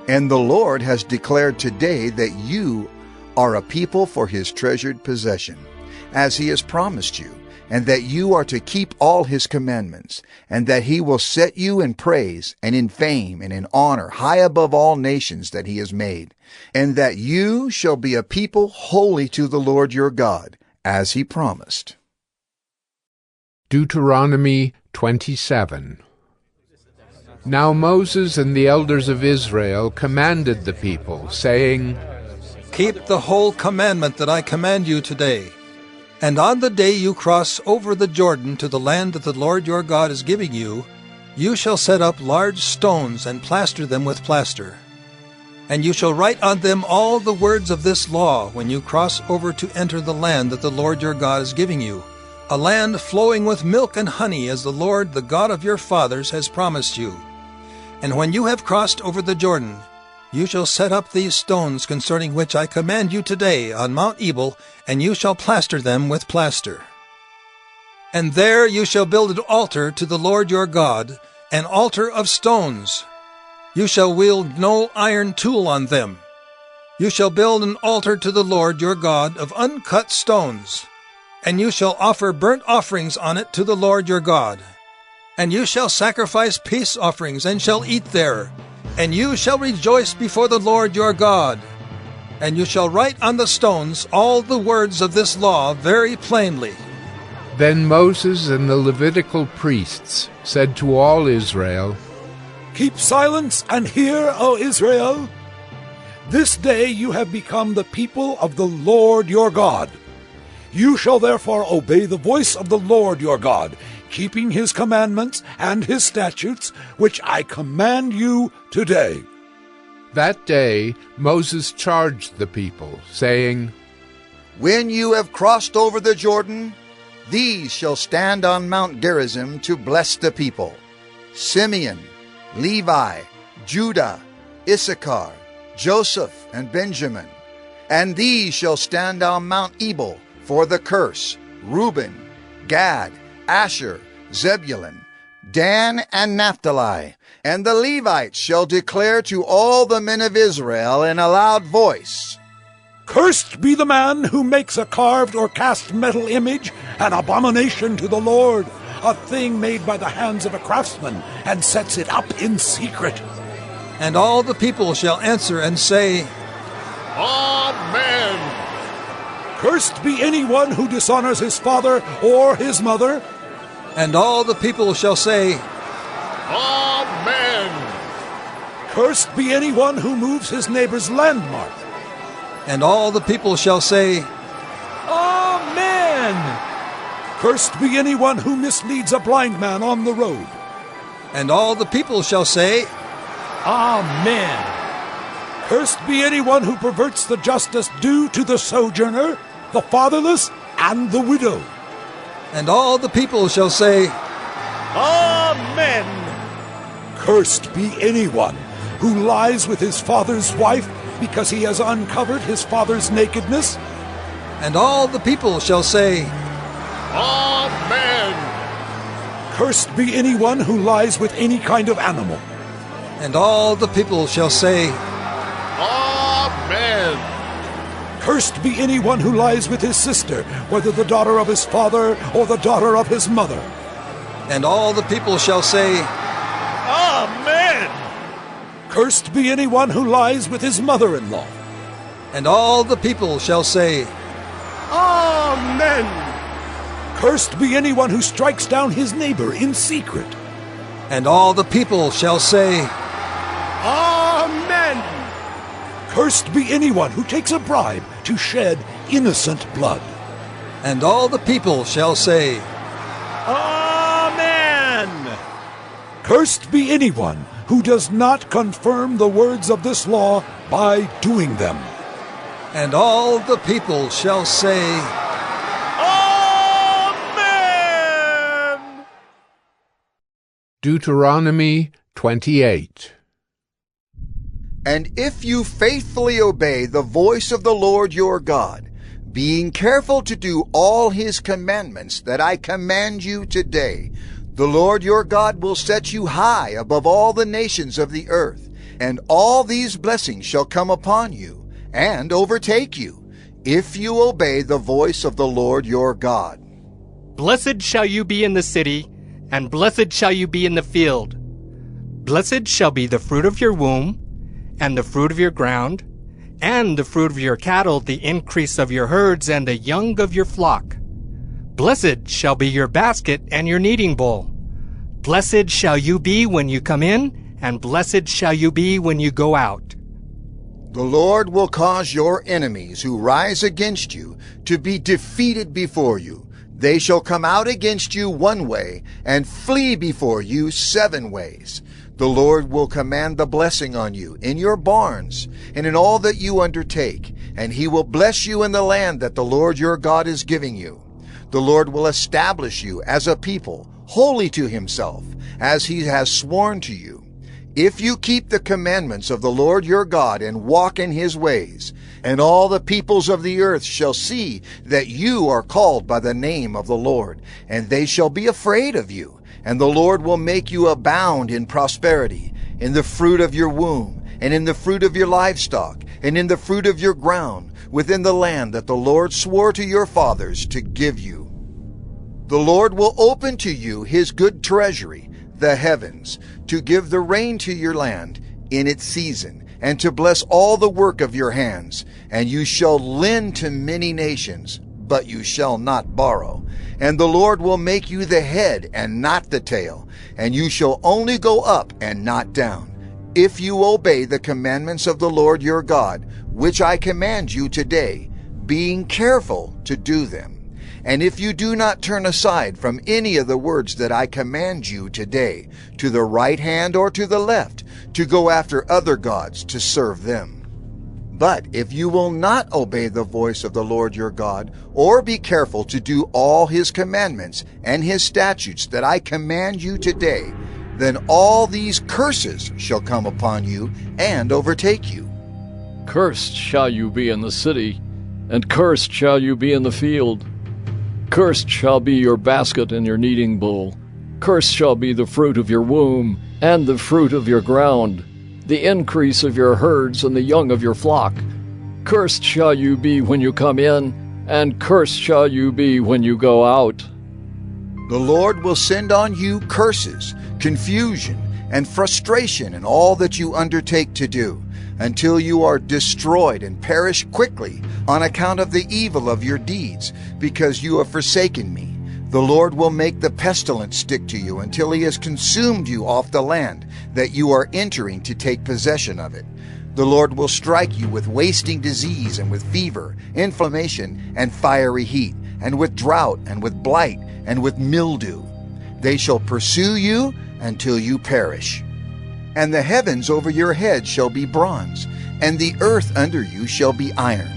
And the Lord has declared today that you are a people for his treasured possession, as he has promised you, and that you are to keep all his commandments, and that he will set you in praise and in fame and in honor high above all nations that he has made, and that you shall be a people holy to the Lord your God, as he promised. Deuteronomy 27. Now Moses and the elders of Israel commanded the people, saying, Keep the whole commandment that I command you today. And on the day you cross over the Jordan to the land that the Lord your God is giving you, you shall set up large stones and plaster them with plaster. And you shall write on them all the words of this law when you cross over to enter the land that the Lord your God is giving you, a land flowing with milk and honey, as the Lord, the God of your fathers, has promised you. And when you have crossed over the Jordan, you shall set up these stones concerning which I command you today on Mount Ebal, and you shall plaster them with plaster. And there you shall build an altar to the Lord your God, an altar of stones. You shall wield no iron tool on them. You shall build an altar to the Lord your God of uncut stones. And you shall offer burnt offerings on it to the Lord your God. And you shall sacrifice peace offerings, and shall eat there. And you shall rejoice before the Lord your God. And you shall write on the stones all the words of this law very plainly. Then Moses and the Levitical priests said to all Israel, Keep silence and hear, O Israel. This day you have become the people of the Lord your God. You shall therefore obey the voice of the Lord your God, keeping his commandments and his statutes, which I command you today. That day Moses charged the people, saying, When you have crossed over the Jordan, these shall stand on Mount Gerizim to bless the people: Simeon, Levi, Judah, Issachar, Joseph, and Benjamin. And these shall stand on Mount Ebal for the curse: Reuben, Gad, Asher, Zebulun, Dan, and Naphtali. And the Levites shall declare to all the men of Israel in a loud voice, Cursed be the man who makes a carved or cast metal image, an abomination to the Lord, a thing made by the hands of a craftsman, and sets it up in secret. And all the people shall answer and say, Amen. Cursed be anyone who dishonors his father or his mother. And all the people shall say, Amen. Cursed be anyone who moves his neighbor's landmark. And all the people shall say, Amen. Cursed be anyone who misleads a blind man on the road. And all the people shall say, Amen. Cursed be anyone who perverts the justice due to the sojourner, the fatherless, and the widow. And all the people shall say, Amen. Cursed be anyone who lies with his father's wife because he has uncovered his father's nakedness. And all the people shall say, Amen. Cursed be anyone who lies with any kind of animal. And all the people shall say, Amen. Cursed be anyone who lies with his sister, whether the daughter of his father or the daughter of his mother. And all the people shall say, Amen. Cursed be anyone who lies with his mother-in-law. And all the people shall say, Amen. Cursed be anyone who strikes down his neighbor in secret. And all the people shall say, Amen. Cursed be anyone who takes a bribe to shed innocent blood. And all the people shall say, Amen. Cursed be anyone who does not confirm the words of this law by doing them. And all the people shall say, Amen. Deuteronomy 28. And if you faithfully obey the voice of the Lord your God, being careful to do all his commandments that I command you today, the Lord your God will set you high above all the nations of the earth, and all these blessings shall come upon you and overtake you, if you obey the voice of the Lord your God. Blessed shall you be in the city, and blessed shall you be in the field. Blessed shall be the fruit of your womb, and the fruit of your ground, and the fruit of your cattle, the increase of your herds, and the young of your flock. Blessed shall be your basket and your kneading bowl. Blessed shall you be when you come in, and blessed shall you be when you go out. The Lord will cause your enemies who rise against you to be defeated before you. They shall come out against you one way, and flee before you 7 ways. The Lord will command the blessing on you in your barns and in all that you undertake, and he will bless you in the land that the Lord your God is giving you. The Lord will establish you as a people, holy to himself, as he has sworn to you. If you keep the commandments of the Lord your God and walk in his ways, and all the peoples of the earth shall see that you are called by the name of the Lord, and they shall be afraid of you. And the Lord will make you abound in prosperity, in the fruit of your womb, and in the fruit of your livestock, and in the fruit of your ground, within the land that the Lord swore to your fathers to give you. The Lord will open to you his good treasury, the heavens, to give the rain to your land in its season, and to bless all the work of your hands. And you shall lend to many nations, but you shall not borrow. And the Lord will make you the head and not the tail, and you shall only go up and not down, if you obey the commandments of the Lord your God, which I command you today, being careful to do them. And if you do not turn aside from any of the words that I command you today, to the right hand or to the left, to go after other gods to serve them. But if you will not obey the voice of the Lord your God, or be careful to do all his commandments and his statutes that I command you today, then all these curses shall come upon you and overtake you. Cursed shall you be in the city, and cursed shall you be in the field. Cursed shall be your basket and your kneading bowl. Cursed shall be the fruit of your womb, and the fruit of your ground, the increase of your herds and the young of your flock. Cursed shall you be when you come in, and cursed shall you be when you go out. The Lord will send on you curses, confusion, and frustration in all that you undertake to do, until you are destroyed and perish quickly on account of the evil of your deeds, because you have forsaken me. The Lord will make the pestilence stick to you until he has consumed you off the land that you are entering to take possession of it. The Lord will strike you with wasting disease and with fever, inflammation, and fiery heat, and with drought, and with blight, and with mildew. They shall pursue you until you perish. And the heavens over your head shall be bronze, and the earth under you shall be iron.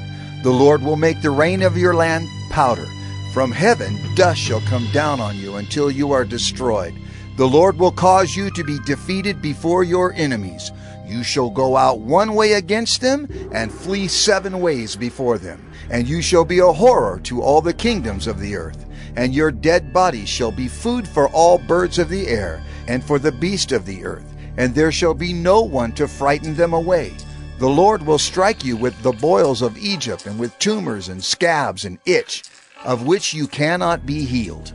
The Lord will make the rain of your land powder. From heaven dust shall come down on you until you are destroyed. The Lord will cause you to be defeated before your enemies. You shall go out one way against them, and flee 7 ways before them. And you shall be a horror to all the kingdoms of the earth. And your dead bodies shall be food for all birds of the air, and for the beasts of the earth. And there shall be no one to frighten them away. The Lord will strike you with the boils of Egypt, and with tumors and scabs and itch, of which you cannot be healed.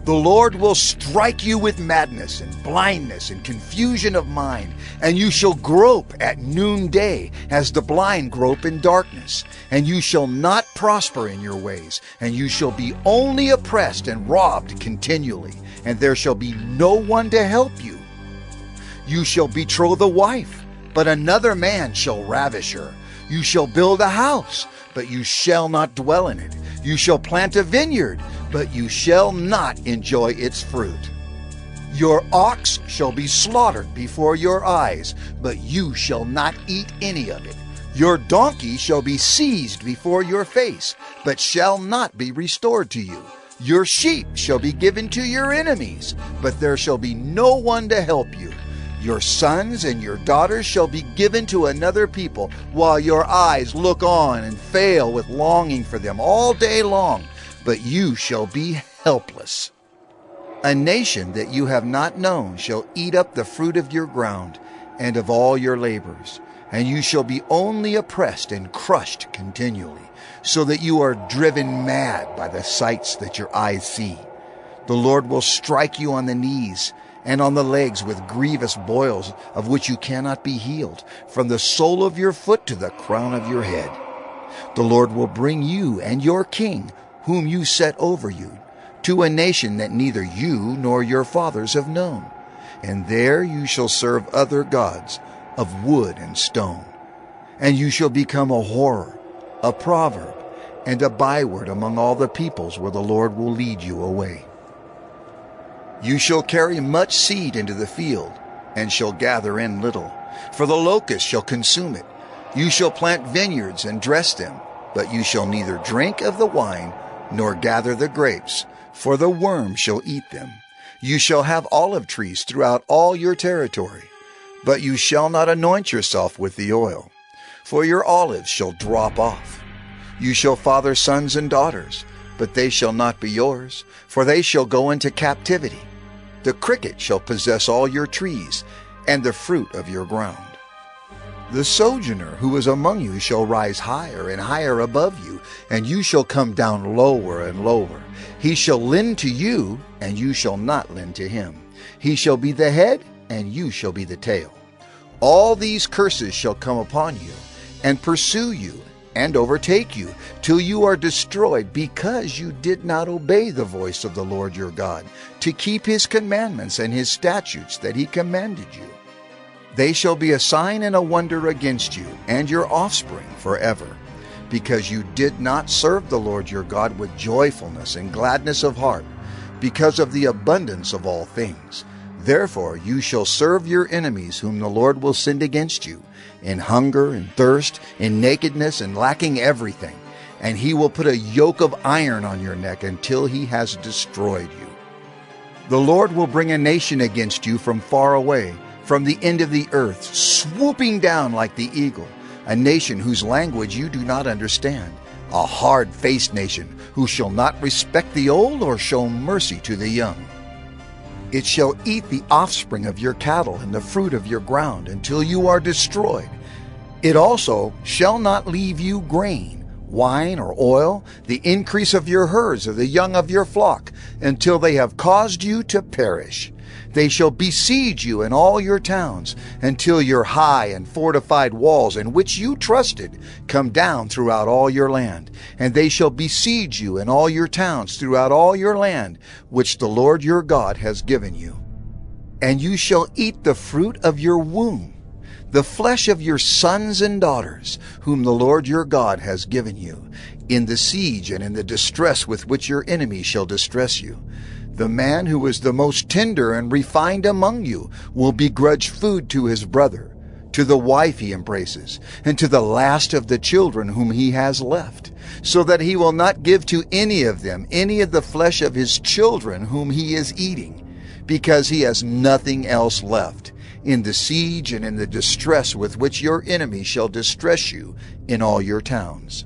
The Lord will strike you with madness and blindness and confusion of mind, and you shall grope at noonday as the blind grope in darkness. And you shall not prosper in your ways, and you shall be only oppressed and robbed continually, and there shall be no one to help you. You shall betroth a wife, but another man shall ravish her. You shall build a house, but you shall not dwell in it. You shall plant a vineyard, but you shall not enjoy its fruit. Your ox shall be slaughtered before your eyes, but you shall not eat any of it. Your donkey shall be seized before your face, but shall not be restored to you. Your sheep shall be given to your enemies, but there shall be no one to help you. Your sons and your daughters shall be given to another people, while your eyes look on and fail with longing for them all day long, but you shall be helpless. A nation that you have not known shall eat up the fruit of your ground and of all your labors, and you shall be only oppressed and crushed continually, so that you are driven mad by the sights that your eyes see. The Lord will strike you on the knees and on the legs with grievous boils, of which you cannot be healed, from the sole of your foot to the crown of your head. The Lord will bring you and your king, whom you set over you, to a nation that neither you nor your fathers have known. And there you shall serve other gods of wood and stone. And you shall become a horror, a proverb, and a byword among all the peoples where the Lord will lead you away. You shall carry much seed into the field, and shall gather in little, for the locust shall consume it. You shall plant vineyards and dress them, but you shall neither drink of the wine nor gather the grapes, for the worm shall eat them. You shall have olive trees throughout all your territory, but you shall not anoint yourself with the oil, for your olives shall drop off. You shall father sons and daughters, but they shall not be yours, for they shall go into captivity. The cricket shall possess all your trees, and the fruit of your ground. The sojourner who is among you shall rise higher and higher above you, and you shall come down lower and lower. He shall lend to you, and you shall not lend to him. He shall be the head, and you shall be the tail. All these curses shall come upon you, and pursue you, and overtake you, till you are destroyed, because you did not obey the voice of the Lord your God, to keep his commandments and his statutes that he commanded you. They shall be a sign and a wonder against you and your offspring forever, because you did not serve the Lord your God with joyfulness and gladness of heart, because of the abundance of all things. Therefore you shall serve your enemies whom the Lord will send against you, in hunger and thirst, in nakedness and lacking everything. And he will put a yoke of iron on your neck until he has destroyed you. The Lord will bring a nation against you from far away, from the end of the earth, swooping down like the eagle, a nation whose language you do not understand, a hard-faced nation who shall not respect the old or show mercy to the young. It shall eat the offspring of your cattle and the fruit of your ground until you are destroyed. It also shall not leave you grain, wine, or oil, the increase of your herds or the young of your flock, until they have caused you to perish. They shall besiege you in all your towns, until your high and fortified walls in which you trusted come down throughout all your land. And they shall besiege you in all your towns throughout all your land, which the Lord your God has given you. And you shall eat the fruit of your womb, the flesh of your sons and daughters, whom the Lord your God has given you, in the siege and in the distress with which your enemies shall distress you. The man who is the most tender and refined among you will begrudge food to his brother, to the wife he embraces, and to the last of the children whom he has left, so that he will not give to any of them any of the flesh of his children whom he is eating, because he has nothing else left. in the siege and in the distress with which your enemy shall distress you in all your towns.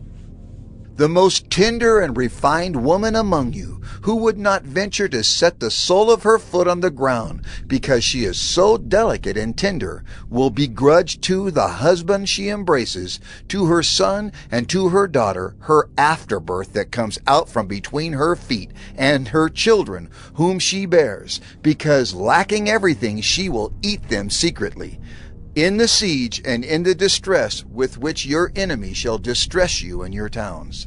The most tender and refined woman among you, who would not venture to set the sole of her foot on the ground because she is so delicate and tender, will begrudge to the husband she embraces, to her son and to her daughter, her afterbirth that comes out from between her feet, and her children whom she bears, because lacking everything she will eat them secretly, in the siege and in the distress with which your enemy shall distress you in your towns.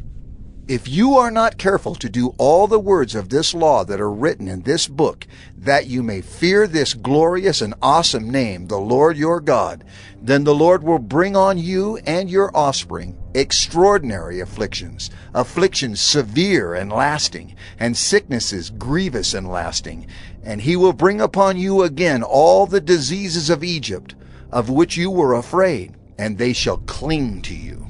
If you are not careful to do all the words of this law that are written in this book, that you may fear this glorious and awesome name, the Lord your God, then the Lord will bring on you and your offspring extraordinary afflictions, afflictions severe and lasting, and sicknesses grievous and lasting. And he will bring upon you again all the diseases of Egypt, of which you were afraid, and they shall cling to you.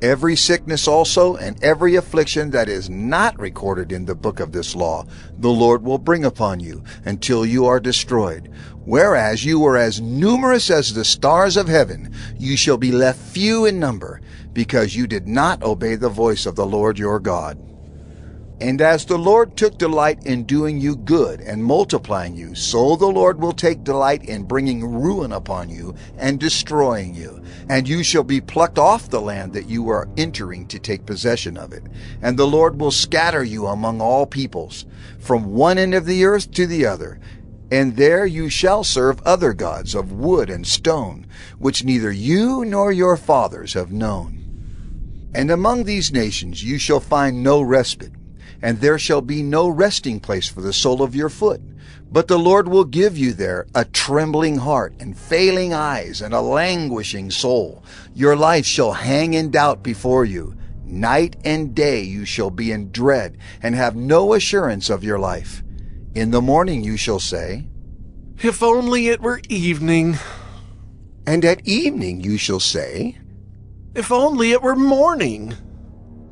Every sickness also and every affliction that is not recorded in the book of this law, the Lord will bring upon you until you are destroyed. Whereas you were as numerous as the stars of heaven, you shall be left few in number, because you did not obey the voice of the Lord your God. And as the Lord took delight in doing you good and multiplying you, so the Lord will take delight in bringing ruin upon you and destroying you. And you shall be plucked off the land that you are entering to take possession of it. And the Lord will scatter you among all peoples, from one end of the earth to the other. And there you shall serve other gods of wood and stone, which neither you nor your fathers have known. And among these nations you shall find no respite, and there shall be no resting place for the sole of your foot. But the Lord will give you there a trembling heart and failing eyes and a languishing soul. Your life shall hang in doubt before you. Night and day you shall be in dread and have no assurance of your life. In the morning you shall say, "If only it were evening." And at evening you shall say, "If only it were morning."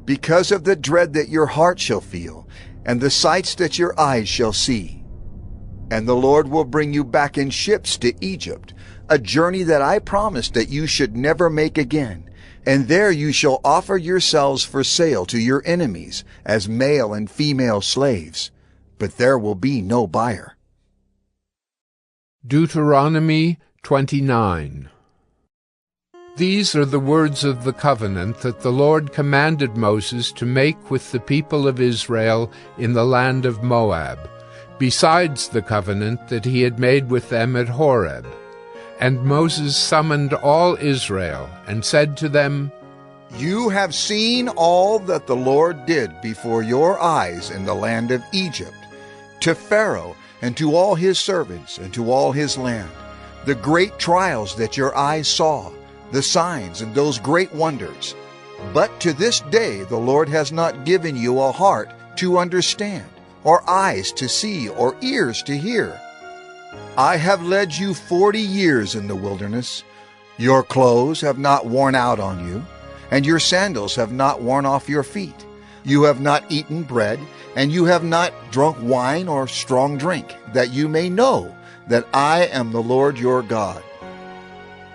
Because of the dread that your heart shall feel, and the sights that your eyes shall see. And the Lord will bring you back in ships to Egypt, a journey that I promised that you should never make again. And there you shall offer yourselves for sale to your enemies as male and female slaves, but there will be no buyer. Deuteronomy 29. These are the words of the covenant that the Lord commanded Moses to make with the people of Israel in the land of Moab, besides the covenant that he had made with them at Horeb. And Moses summoned all Israel, and said to them, You have seen all that the Lord did before your eyes in the land of Egypt, to Pharaoh and to all his servants and to all his land, the great trials that your eyes saw, the signs and those great wonders. But to this day the Lord has not given you a heart to understand, or eyes to see, or ears to hear. I have led you 40 years in the wilderness. Your clothes have not worn out on you, and your sandals have not worn off your feet. You have not eaten bread, and you have not drunk wine or strong drink, that you may know that I am the Lord your God.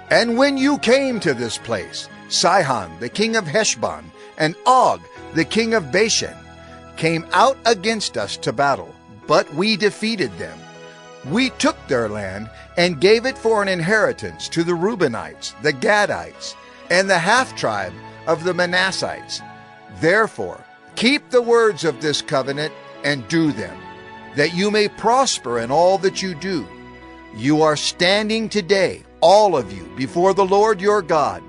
And when you came to this place, Sihon, the king of Heshbon, and Og, the king of Bashan, came out against us to battle, but we defeated them. We took their land and gave it for an inheritance to the Reubenites, the Gadites, and the half-tribe of the Manassites. Therefore, keep the words of this covenant and do them, that you may prosper in all that you do. You are standing today, all of you, before the Lord your God,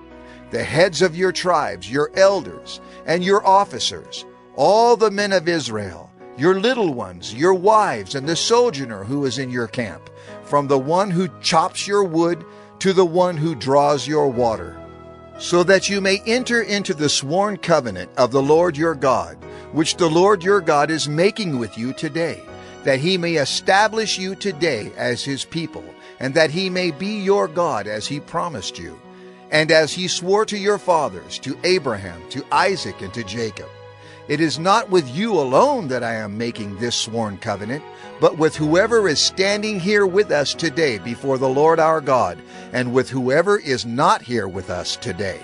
the heads of your tribes, your elders, and your officers, all the men of Israel, your little ones, your wives, and the sojourner who is in your camp, from the one who chops your wood to the one who draws your water, so that you may enter into the sworn covenant of the Lord your God, which the Lord your God is making with you today, that he may establish you today as his people, and that he may be your God as he promised you, and as he swore to your fathers, to Abraham, to Isaac, and to Jacob. It is not with you alone that I am making this sworn covenant, but with whoever is standing here with us today before the Lord our God, and with whoever is not here with us today.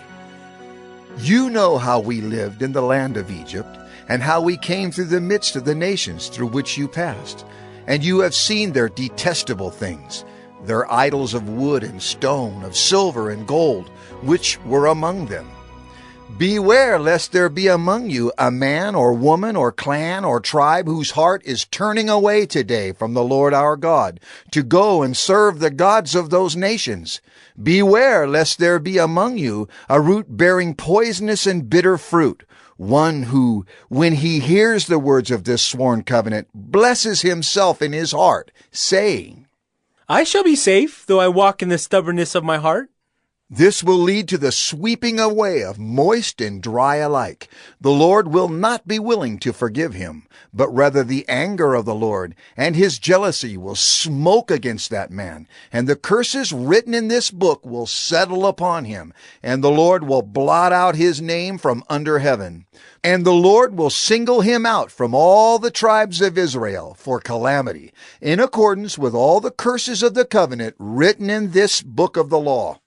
You know how we lived in the land of Egypt, and how we came through the midst of the nations through which you passed. And you have seen their detestable things, their idols of wood and stone, of silver and gold, which were among them. Beware lest there be among you a man or woman or clan or tribe whose heart is turning away today from the Lord our God, to go and serve the gods of those nations. Beware lest there be among you a root bearing poisonous and bitter fruit, one who, when he hears the words of this sworn covenant, blesses himself in his heart, saying, I shall be safe, though I walk in the stubbornness of my heart. This will lead to the sweeping away of moist and dry alike. The Lord will not be willing to forgive him, but rather the anger of the Lord and his jealousy will smoke against that man, and the curses written in this book will settle upon him, and the Lord will blot out his name from under heaven. And the Lord will single him out from all the tribes of Israel for calamity, in accordance with all the curses of the covenant written in this book of the law.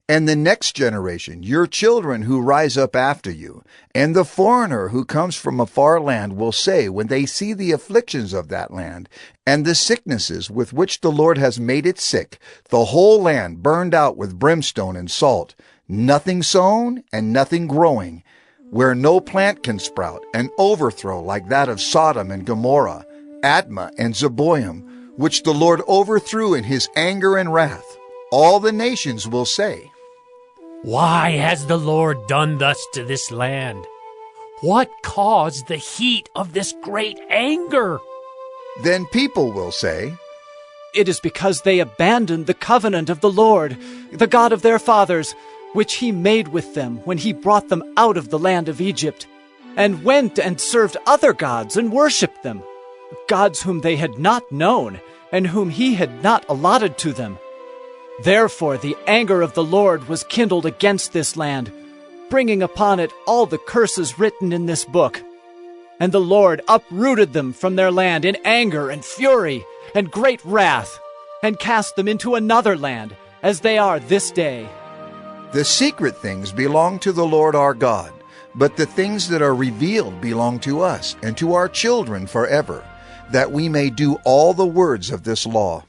And the next generation, your children who rise up after you, and the foreigner who comes from a far land will say, when they see the afflictions of that land, and the sicknesses with which the Lord has made it sick, the whole land burned out with brimstone and salt, nothing sown and nothing growing, where no plant can sprout, an overthrow like that of Sodom and Gomorrah, Admah and Zeboim, which the Lord overthrew in his anger and wrath. All the nations will say, Why has the Lord done thus to this land? What caused the heat of this great anger? Then people will say, It is because they abandoned the covenant of the Lord, the God of their fathers, which he made with them when he brought them out of the land of Egypt, and went and served other gods and worshipped them, gods whom they had not known, and whom he had not allotted to them. Therefore the anger of the Lord was kindled against this land, bringing upon it all the curses written in this book. And the Lord uprooted them from their land in anger and fury and great wrath, and cast them into another land, as they are this day. The secret things belong to the Lord our God, but the things that are revealed belong to us and to our children forever, that we may do all the words of this law.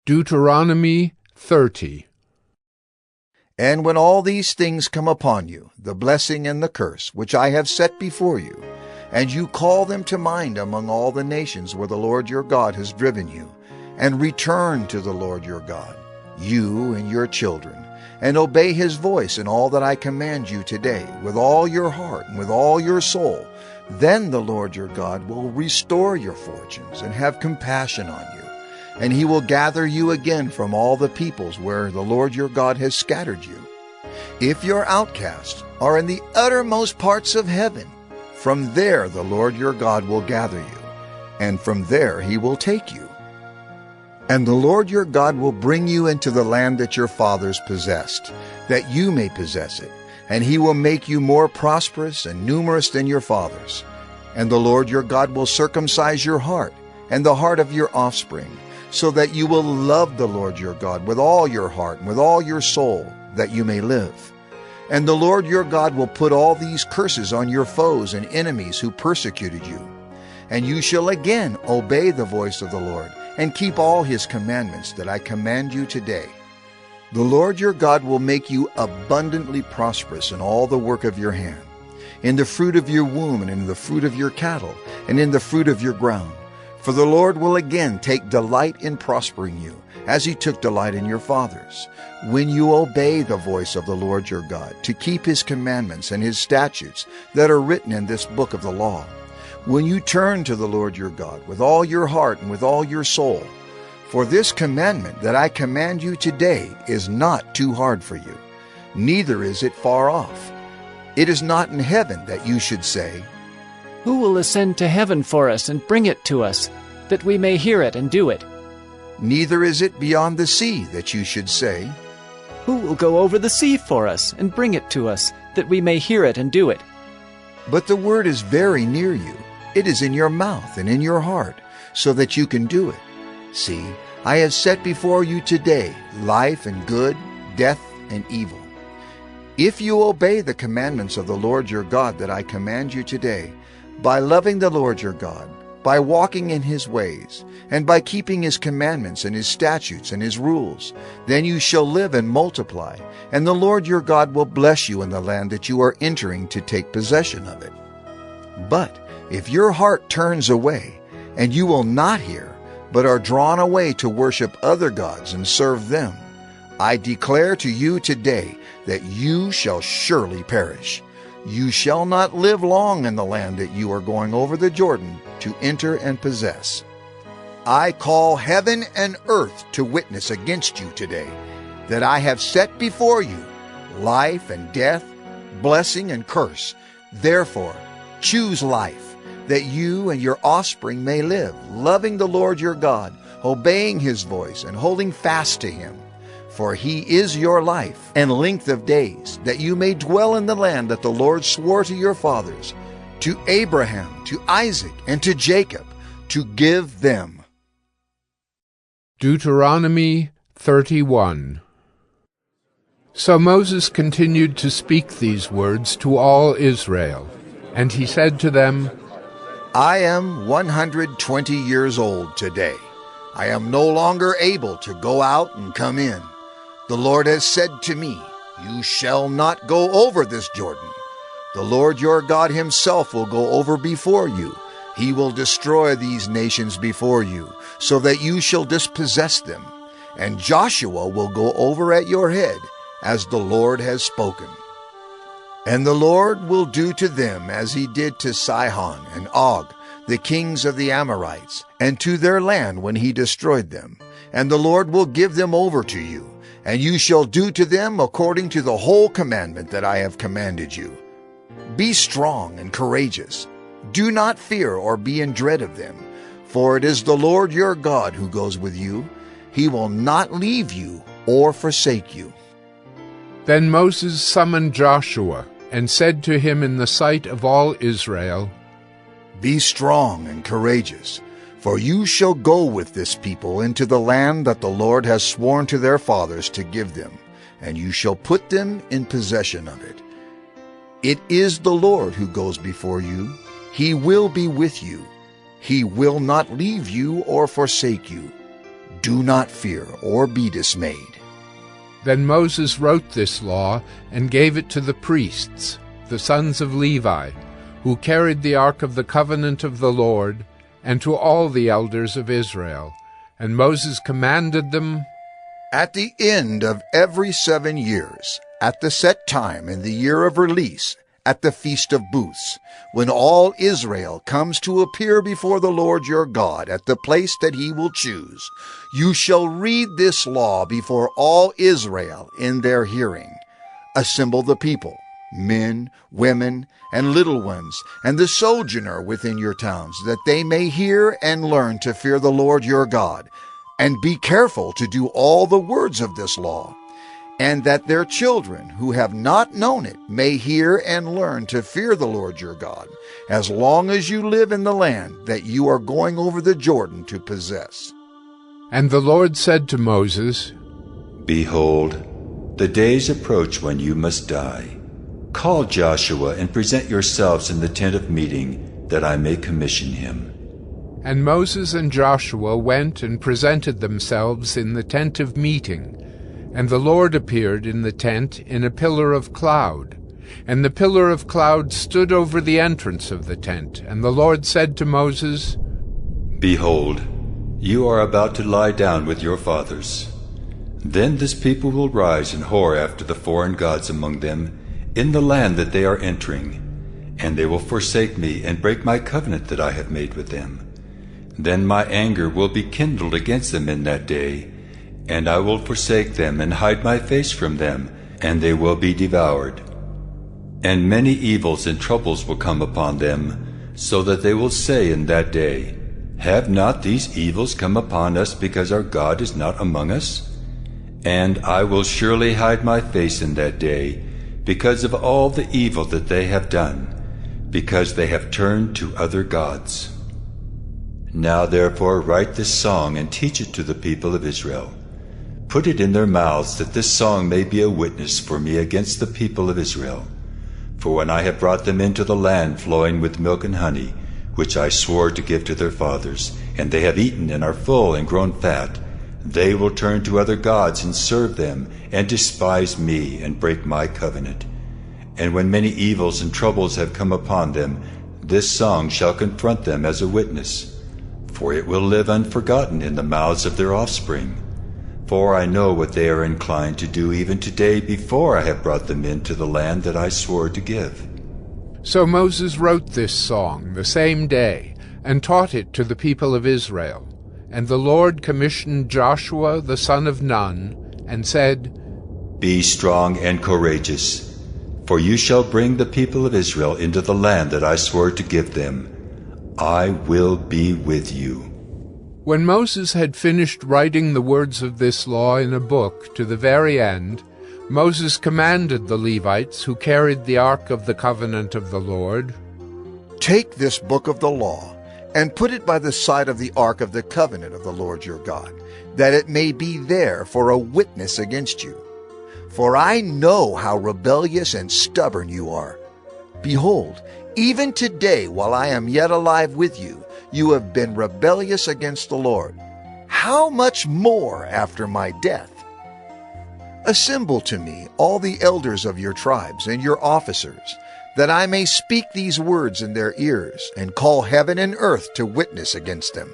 Deuteronomy 30. And when all these things come upon you, the blessing and the curse, which I have set before you, and you call them to mind among all the nations where the Lord your God has driven you, and return to the Lord your God, you and your children, and obey his voice in all that I command you today, with all your heart and with all your soul, then the Lord your God will restore your fortunes and have compassion on you. And he will gather you again from all the peoples where the Lord your God has scattered you. If your outcasts are in the uttermost parts of heaven, from there the Lord your God will gather you, and from there he will take you. And the Lord your God will bring you into the land that your fathers possessed, that you may possess it, and he will make you more prosperous and numerous than your fathers. And the Lord your God will circumcise your heart and the heart of your offspring, so that you will love the Lord your God with all your heart and with all your soul, that you may live. And the Lord your God will put all these curses on your foes and enemies who persecuted you. And you shall again obey the voice of the Lord, and keep all his commandments that I command you today. The Lord your God will make you abundantly prosperous in all the work of your hand, in the fruit of your womb, and in the fruit of your cattle, and in the fruit of your ground. For the Lord will again take delight in prospering you, as he took delight in your fathers, when you obey the voice of the Lord your God, to keep his commandments and his statutes that are written in this book of the law. When you turn to the Lord your God with all your heart and with all your soul. For this commandment that I command you today is not too hard for you, neither is it far off. It is not in heaven that you should say, Who will ascend to heaven for us and bring it to us, that we may hear it and do it? Neither is it beyond the sea that you should say, Who will go over the sea for us and bring it to us, that we may hear it and do it? But the word is very near you. It is in your mouth and in your heart, so that you can do it. See, I have set before you today life and good, death and evil. If you obey the commandments of the Lord your God that I command you today, by loving the Lord your God, by walking in his ways, and by keeping his commandments and his statutes and his rules, then you shall live and multiply, and the Lord your God will bless you in the land that you are entering to take possession of it. But if your heart turns away, and you will not hear, but are drawn away to worship other gods and serve them, I declare to you today that you shall surely perish. You shall not live long in the land that you are going over the Jordan to enter and possess. I call heaven and earth to witness against you today, that I have set before you life and death, blessing and curse. Therefore, choose life, that you and your offspring may live, loving the Lord your God, obeying his voice, and holding fast to him. For he is your life and length of days, that you may dwell in the land that the Lord swore to your fathers, to Abraham, to Isaac, and to Jacob, to give them. Deuteronomy 31. So Moses continued to speak these words to all Israel, and he said to them, I am 120 years old today. I am no longer able to go out and come in. The Lord has said to me, you shall not go over this Jordan. The Lord your God himself will go over before you. He will destroy these nations before you, so that you shall dispossess them. And Joshua will go over at your head, as the Lord has spoken. And the Lord will do to them as he did to Sihon and Og, the kings of the Amorites, and to their land when he destroyed them. And the Lord will give them over to you, and you shall do to them according to the whole commandment that I have commanded you. Be strong and courageous. Do not fear or be in dread of them, for it is the Lord your God who goes with you. He will not leave you or forsake you. Then Moses summoned Joshua, and said to him in the sight of all Israel, Be strong and courageous, for you shall go with this people into the land that the Lord has sworn to their fathers to give them, and you shall put them in possession of it. It is the Lord who goes before you. He will be with you. He will not leave you or forsake you. Do not fear or be dismayed. Then Moses wrote this law and gave it to the priests, the sons of Levi, who carried the ark of the covenant of the Lord, and to all the elders of Israel. And Moses commanded them, At the end of every 7 years, at the set time in the year of release, at the Feast of Booths, when all Israel comes to appear before the Lord your God at the place that he will choose, you shall read this law before all Israel in their hearing. Assemble the people, men, women, and little ones, and the sojourner within your towns, that they may hear and learn to fear the Lord your God, and be careful to do all the words of this law, and that their children who have not known it may hear and learn to fear the Lord your God, as long as you live in the land that you are going over the Jordan to possess. And the Lord said to Moses, Behold, the days approach when you must die. Call Joshua and present yourselves in the tent of meeting, that I may commission him. And Moses and Joshua went and presented themselves in the tent of meeting. And the Lord appeared in the tent in a pillar of cloud. And the pillar of cloud stood over the entrance of the tent. And the Lord said to Moses, Behold, you are about to lie down with your fathers. Then this people will rise and whore after the foreign gods among them, in the land that they are entering, and they will forsake me and break my covenant that I have made with them. Then my anger will be kindled against them in that day, and I will forsake them and hide my face from them, and they will be devoured. And many evils and troubles will come upon them, so that they will say in that day, Have not these evils come upon us because our God is not among us? And I will surely hide my face in that day, because of all the evil that they have done, because they have turned to other gods. Now therefore write this song and teach it to the people of Israel. Put it in their mouths, that this song may be a witness for me against the people of Israel. For when I have brought them into the land flowing with milk and honey, which I swore to give to their fathers, and they have eaten and are full and grown fat, they will turn to other gods and serve them, and despise me and break my covenant. And when many evils and troubles have come upon them, this song shall confront them as a witness, for it will live unforgotten in the mouths of their offspring. For I know what they are inclined to do even today, before I have brought them into the land that I swore to give. So Moses wrote this song the same day, and taught it to the people of Israel. And the Lord commissioned Joshua the son of Nun, and said, Be strong and courageous, for you shall bring the people of Israel into the land that I swore to give them. I will be with you. When Moses had finished writing the words of this law in a book to the very end, Moses commanded the Levites who carried the ark of the covenant of the Lord, Take this book of the law, and put it by the side of the ark of the covenant of the Lord your God, that it may be there for a witness against you. For I know how rebellious and stubborn you are. Behold, even today, while I am yet alive with you, you have been rebellious against the Lord. How much more after my death? Assemble to me all the elders of your tribes and your officers, that I may speak these words in their ears, and call heaven and earth to witness against them.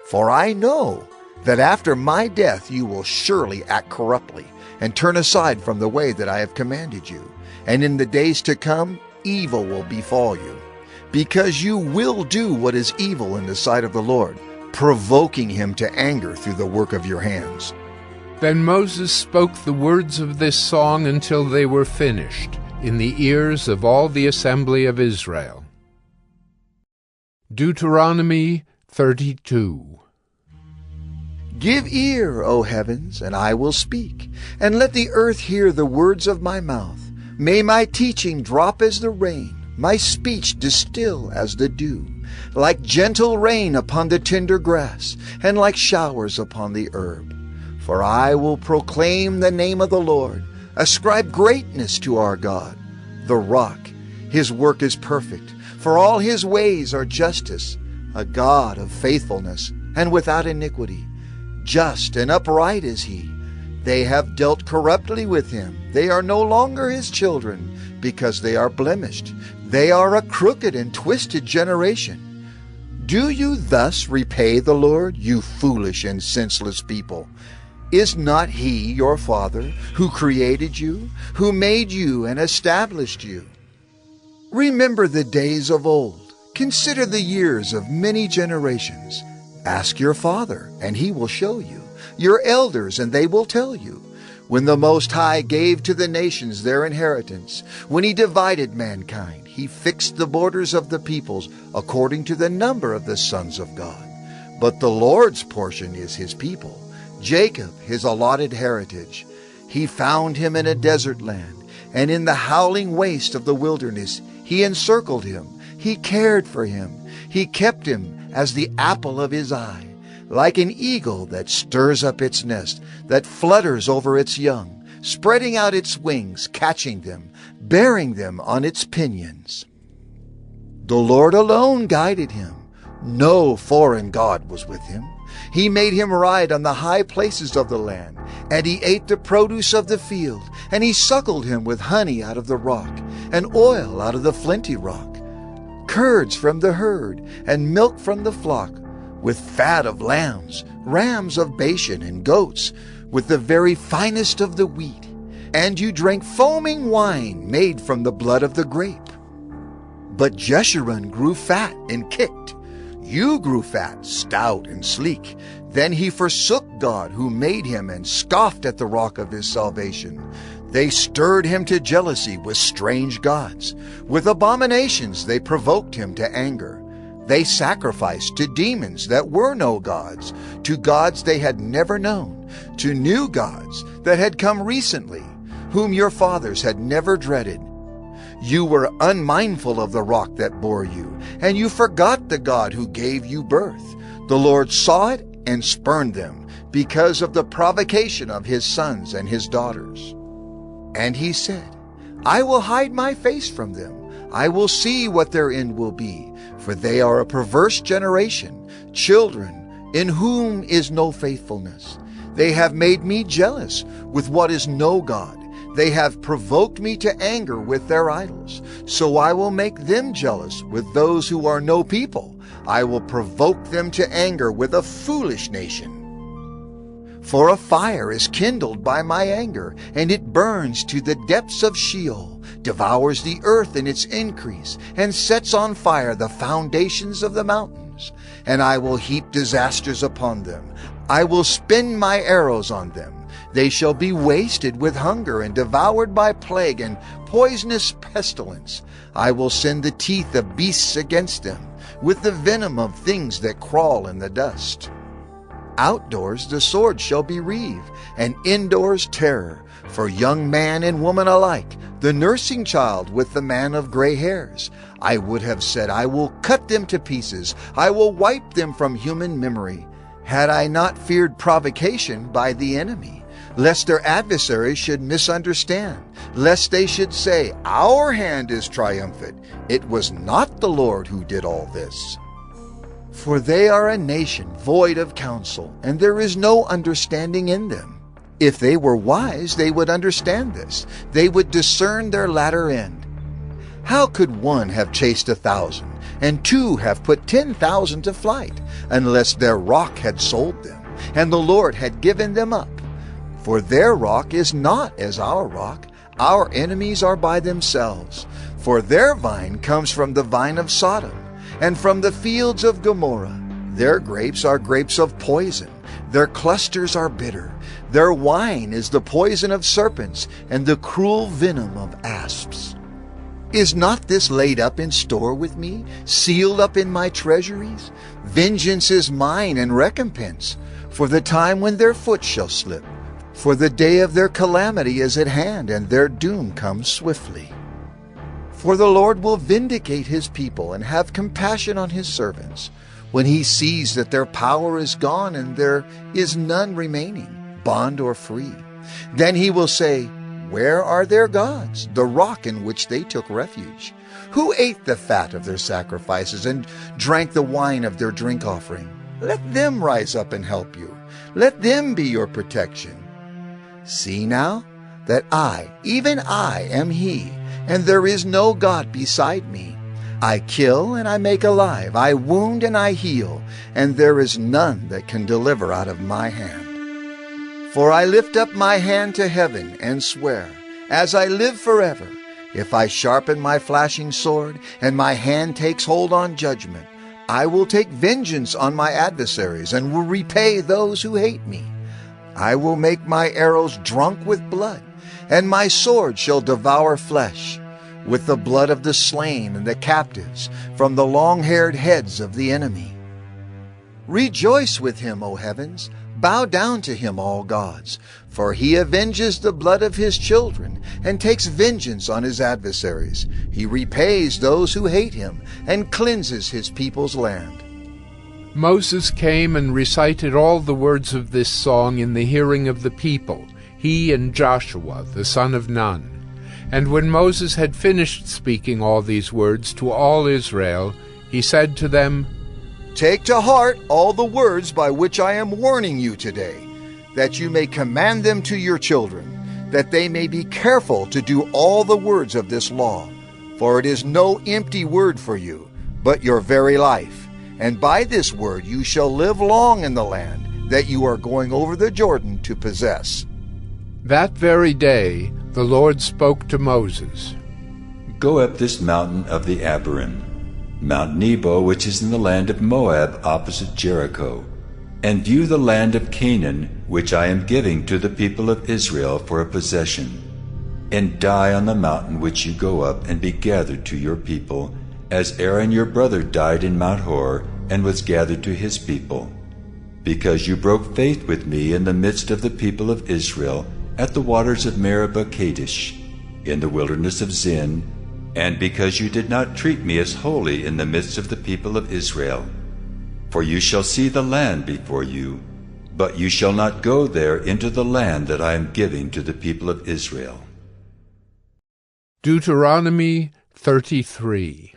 For I know that after my death you will surely act corruptly, and turn aside from the way that I have commanded you. And in the days to come, evil will befall you, because you will do what is evil in the sight of the Lord, provoking him to anger through the work of your hands. Then Moses spoke the words of this song until they were finished, in the ears of all the assembly of Israel. Deuteronomy 32. Give ear, O heavens, and I will speak, and let the earth hear the words of my mouth. May my teaching drop as the rain, my speech distill as the dew, like gentle rain upon the tender grass, and like showers upon the herb. For I will proclaim the name of the Lord, ascribe greatness to our God, the rock. His work is perfect, for all his ways are justice, a God of faithfulness and without iniquity. Just and upright is he. They have dealt corruptly with him. They are no longer his children, because they are blemished. They are a crooked and twisted generation. Do you thus repay the Lord, you foolish and senseless people? Is not he your father, who created you, who made you and established you? Remember the days of old. Consider the years of many generations. Ask your father, and he will show you, your elders, and they will tell you. When the Most High gave to the nations their inheritance, when he divided mankind, he fixed the borders of the peoples according to the number of the sons of God. But the Lord's portion is his people, Jacob his allotted heritage. He found him in a desert land, and in the howling waste of the wilderness he encircled him. He cared for him. He kept him as the apple of his eye, like an eagle that stirs up its nest, that flutters over its young, spreading out its wings, catching them, bearing them on its pinions. The Lord alone guided him. No foreign god was with him. He made him ride on the high places of the land, and he ate the produce of the field, and he suckled him with honey out of the rock, and oil out of the flinty rock, curds from the herd, and milk from the flock, with fat of lambs, rams of Bashan, and goats, with the very finest of the wheat. And you drank foaming wine made from the blood of the grape. But Jeshurun grew fat and kicked. You grew fat, stout, and sleek. Then he forsook God who made him, and scoffed at the rock of his salvation. They stirred him to jealousy with strange gods. With abominations they provoked him to anger. They sacrificed to demons that were no gods, to gods they had never known, to new gods that had come recently, whom your fathers had never dreaded. You were unmindful of the rock that bore you, and you forgot the God who gave you birth. The Lord saw it and spurned them because of the provocation of his sons and his daughters. And he said, I will hide my face from them. I will see what their end will be, for they are a perverse generation, children in whom is no faithfulness. They have made me jealous with what is no God. They have provoked me to anger with their idols. So I will make them jealous with those who are no people. I will provoke them to anger with a foolish nation. For a fire is kindled by my anger, and it burns to the depths of Sheol, devours the earth in its increase, and sets on fire the foundations of the mountains. And I will heap disasters upon them. I will spin my arrows on them. They shall be wasted with hunger and devoured by plague and poisonous pestilence. I will send the teeth of beasts against them, with the venom of things that crawl in the dust. Outdoors the sword shall be reaved, and indoors terror, for young man and woman alike, the nursing child with the man of gray hairs. I would have said, I will cut them to pieces, I will wipe them from human memory, had I not feared provocation by the enemy, lest their adversaries should misunderstand, lest they should say, our hand is triumphant. It was not the Lord who did all this. For they are a nation void of counsel, and there is no understanding in them. If they were wise, they would understand this. They would discern their latter end. How could one have chased 1,000, and two have put 10,000 to flight, unless their rock had sold them, and the Lord had given them up? For their rock is not as our rock. Our enemies are by themselves. For their vine comes from the vine of Sodom, and from the fields of Gomorrah. Their grapes are grapes of poison. Their clusters are bitter. Their wine is the poison of serpents, and the cruel venom of asps. Is not this laid up in store with me, sealed up in my treasuries? Vengeance is mine and recompense, for the time when their foot shall slip. For the day of their calamity is at hand, and their doom comes swiftly. For the Lord will vindicate his people and have compassion on his servants, when he sees that their power is gone and there is none remaining, bond or free. Then he will say, where are their gods, the rock in which they took refuge? Who ate the fat of their sacrifices and drank the wine of their drink offering? Let them rise up and help you. Let them be your protection. See now that I, even I, am he, and there is no God beside me. I kill and I make alive, I wound and I heal, and there is none that can deliver out of my hand. For I lift up my hand to heaven and swear, as I live forever, if I sharpen my flashing sword and my hand takes hold on judgment, I will take vengeance on my adversaries and will repay those who hate me. I will make my arrows drunk with blood, and my sword shall devour flesh, with the blood of the slain and the captives, from the long-haired heads of the enemy. Rejoice with him, O heavens, bow down to him, all gods, for he avenges the blood of his children, and takes vengeance on his adversaries. He repays those who hate him, and cleanses his people's land. Moses came and recited all the words of this song in the hearing of the people, he and Joshua, the son of Nun. And when Moses had finished speaking all these words to all Israel, he said to them, Take to heart all the words by which I am warning you today, that you may command them to your children, that they may be careful to do all the words of this law. For it is no empty word for you, but your very life. And by this word you shall live long in the land that you are going over the Jordan to possess. That very day the Lord spoke to Moses. Go up this mountain of the Abiram, Mount Nebo, which is in the land of Moab opposite Jericho, and view the land of Canaan, which I am giving to the people of Israel for a possession. And die on the mountain which you go up, and be gathered to your people, as Aaron your brother died in Mount Hor, and was gathered to his people. Because you broke faith with me in the midst of the people of Israel, at the waters of Meribah Kadesh, in the wilderness of Zin, and because you did not treat me as holy in the midst of the people of Israel. For you shall see the land before you, but you shall not go there into the land that I am giving to the people of Israel. Deuteronomy 33.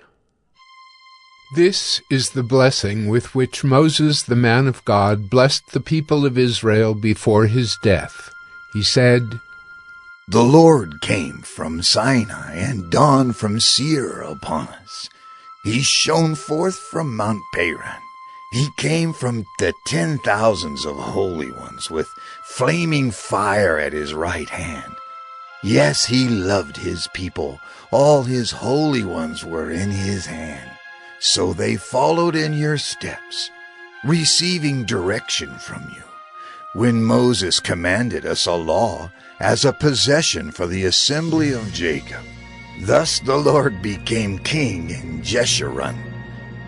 This is the blessing with which Moses the man of God blessed the people of Israel before his death. He said, The Lord came from Sinai and dawned from Seir upon us. He shone forth from Mount Paran. He came from the 10,000s of holy ones with flaming fire at his right hand. Yes, he loved his people. All his holy ones were in his hand. So they followed in your steps, receiving direction from you. When Moses commanded us a law as a possession for the assembly of Jacob, thus the Lord became king in Jeshurun.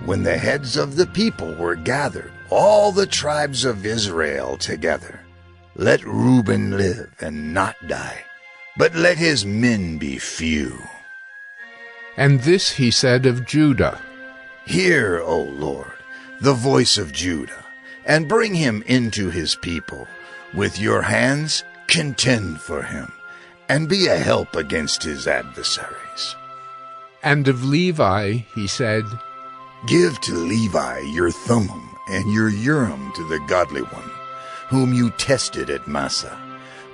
When the heads of the people were gathered, all the tribes of Israel together, let Reuben live and not die, but let his men be few. And this he said of Judah, Hear, O Lord, the voice of Judah, and bring him into his people. With your hands contend for him, and be a help against his adversaries. And of Levi he said, Give to Levi your Thummim and your Urim to the godly one, whom you tested at Massah,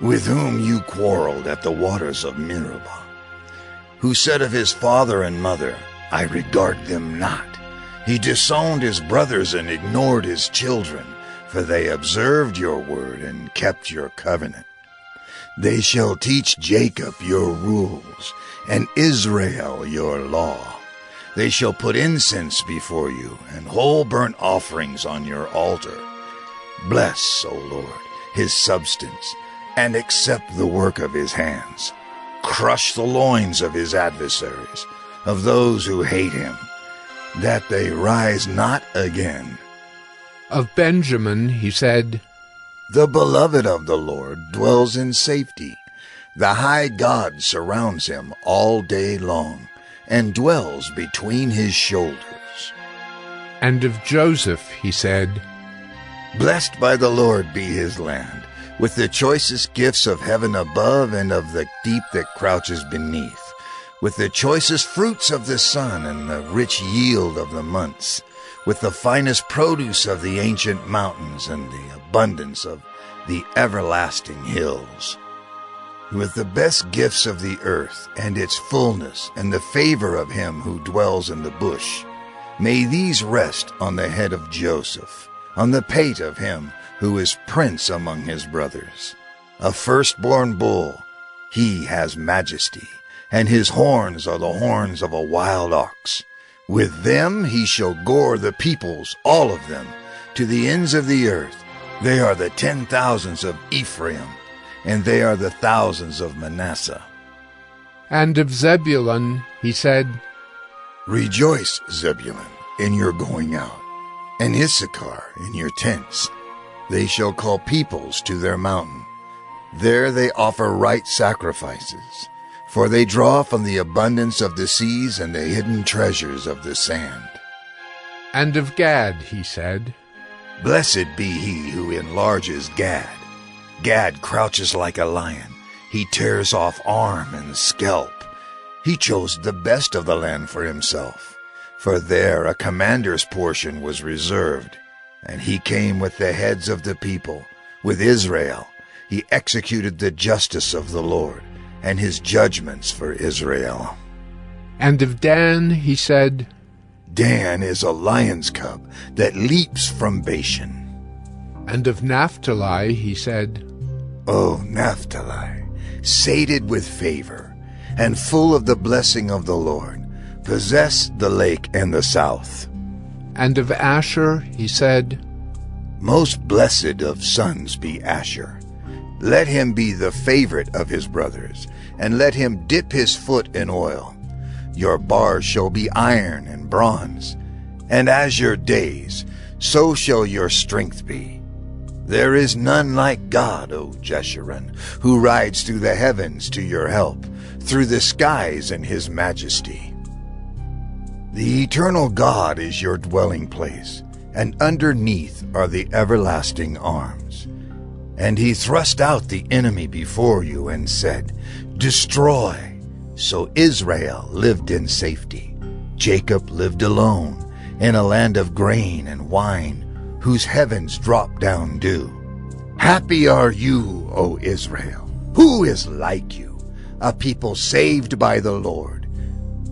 with whom you quarreled at the waters of Meribah, who said of his father and mother, I regard them not. He disowned his brothers and ignored his children, for they observed your word and kept your covenant. They shall teach Jacob your rules, and Israel your law. They shall put incense before you, and whole burnt offerings on your altar. Bless, O Lord, his substance, and accept the work of his hands. Crush the loins of his adversaries, of those who hate him, that they rise not again. Of Benjamin he said, The beloved of the Lord dwells in safety. The high God surrounds him all day long, and dwells between his shoulders. And of Joseph he said, Blessed by the Lord be his land, with the choicest gifts of heaven above and of the deep that crouches beneath, with the choicest fruits of the sun and the rich yield of the months, with the finest produce of the ancient mountains and the abundance of the everlasting hills, with the best gifts of the earth and its fullness and the favor of him who dwells in the bush. May these rest on the head of Joseph, on the pate of him who is prince among his brothers. A firstborn bull, he has majesty, and his horns are the horns of a wild ox. With them he shall gore the peoples, all of them, to the ends of the earth. They are the 10,000s of Ephraim, and they are the thousands of Manasseh. And of Zebulun he said, Rejoice, Zebulun, in your going out, and Issachar in your tents. They shall call peoples to their mountain. There they offer right sacrifices, for they draw from the abundance of the seas and the hidden treasures of the sand. And of Gad he said, Blessed be he who enlarges Gad. Gad crouches like a lion. He tears off arm and scalp. He chose the best of the land for himself, for there a commander's portion was reserved. And he came with the heads of the people, with Israel. He executed the justice of the Lord, and his judgments for Israel. And of Dan he said, Dan is a lion's cub that leaps from Bashan. And of Naphtali he said, O Naphtali, sated with favor, and full of the blessing of the Lord, possess the lake and the south. And of Asher he said, Most blessed of sons be Asher. Let him be the favorite of his brothers, and let him dip his foot in oil. Your bars shall be iron and bronze, and as your days, so shall your strength be. There is none like God, O Jeshurun, who rides through the heavens to your help, through the skies in his majesty. The eternal God is your dwelling place, and underneath are the everlasting arms. And he thrust out the enemy before you and said, Destroy. So Israel lived in safety. Jacob lived alone, in a land of grain and wine, whose heavens drop down dew. Happy are you, O Israel! Who is like you, a people saved by the Lord?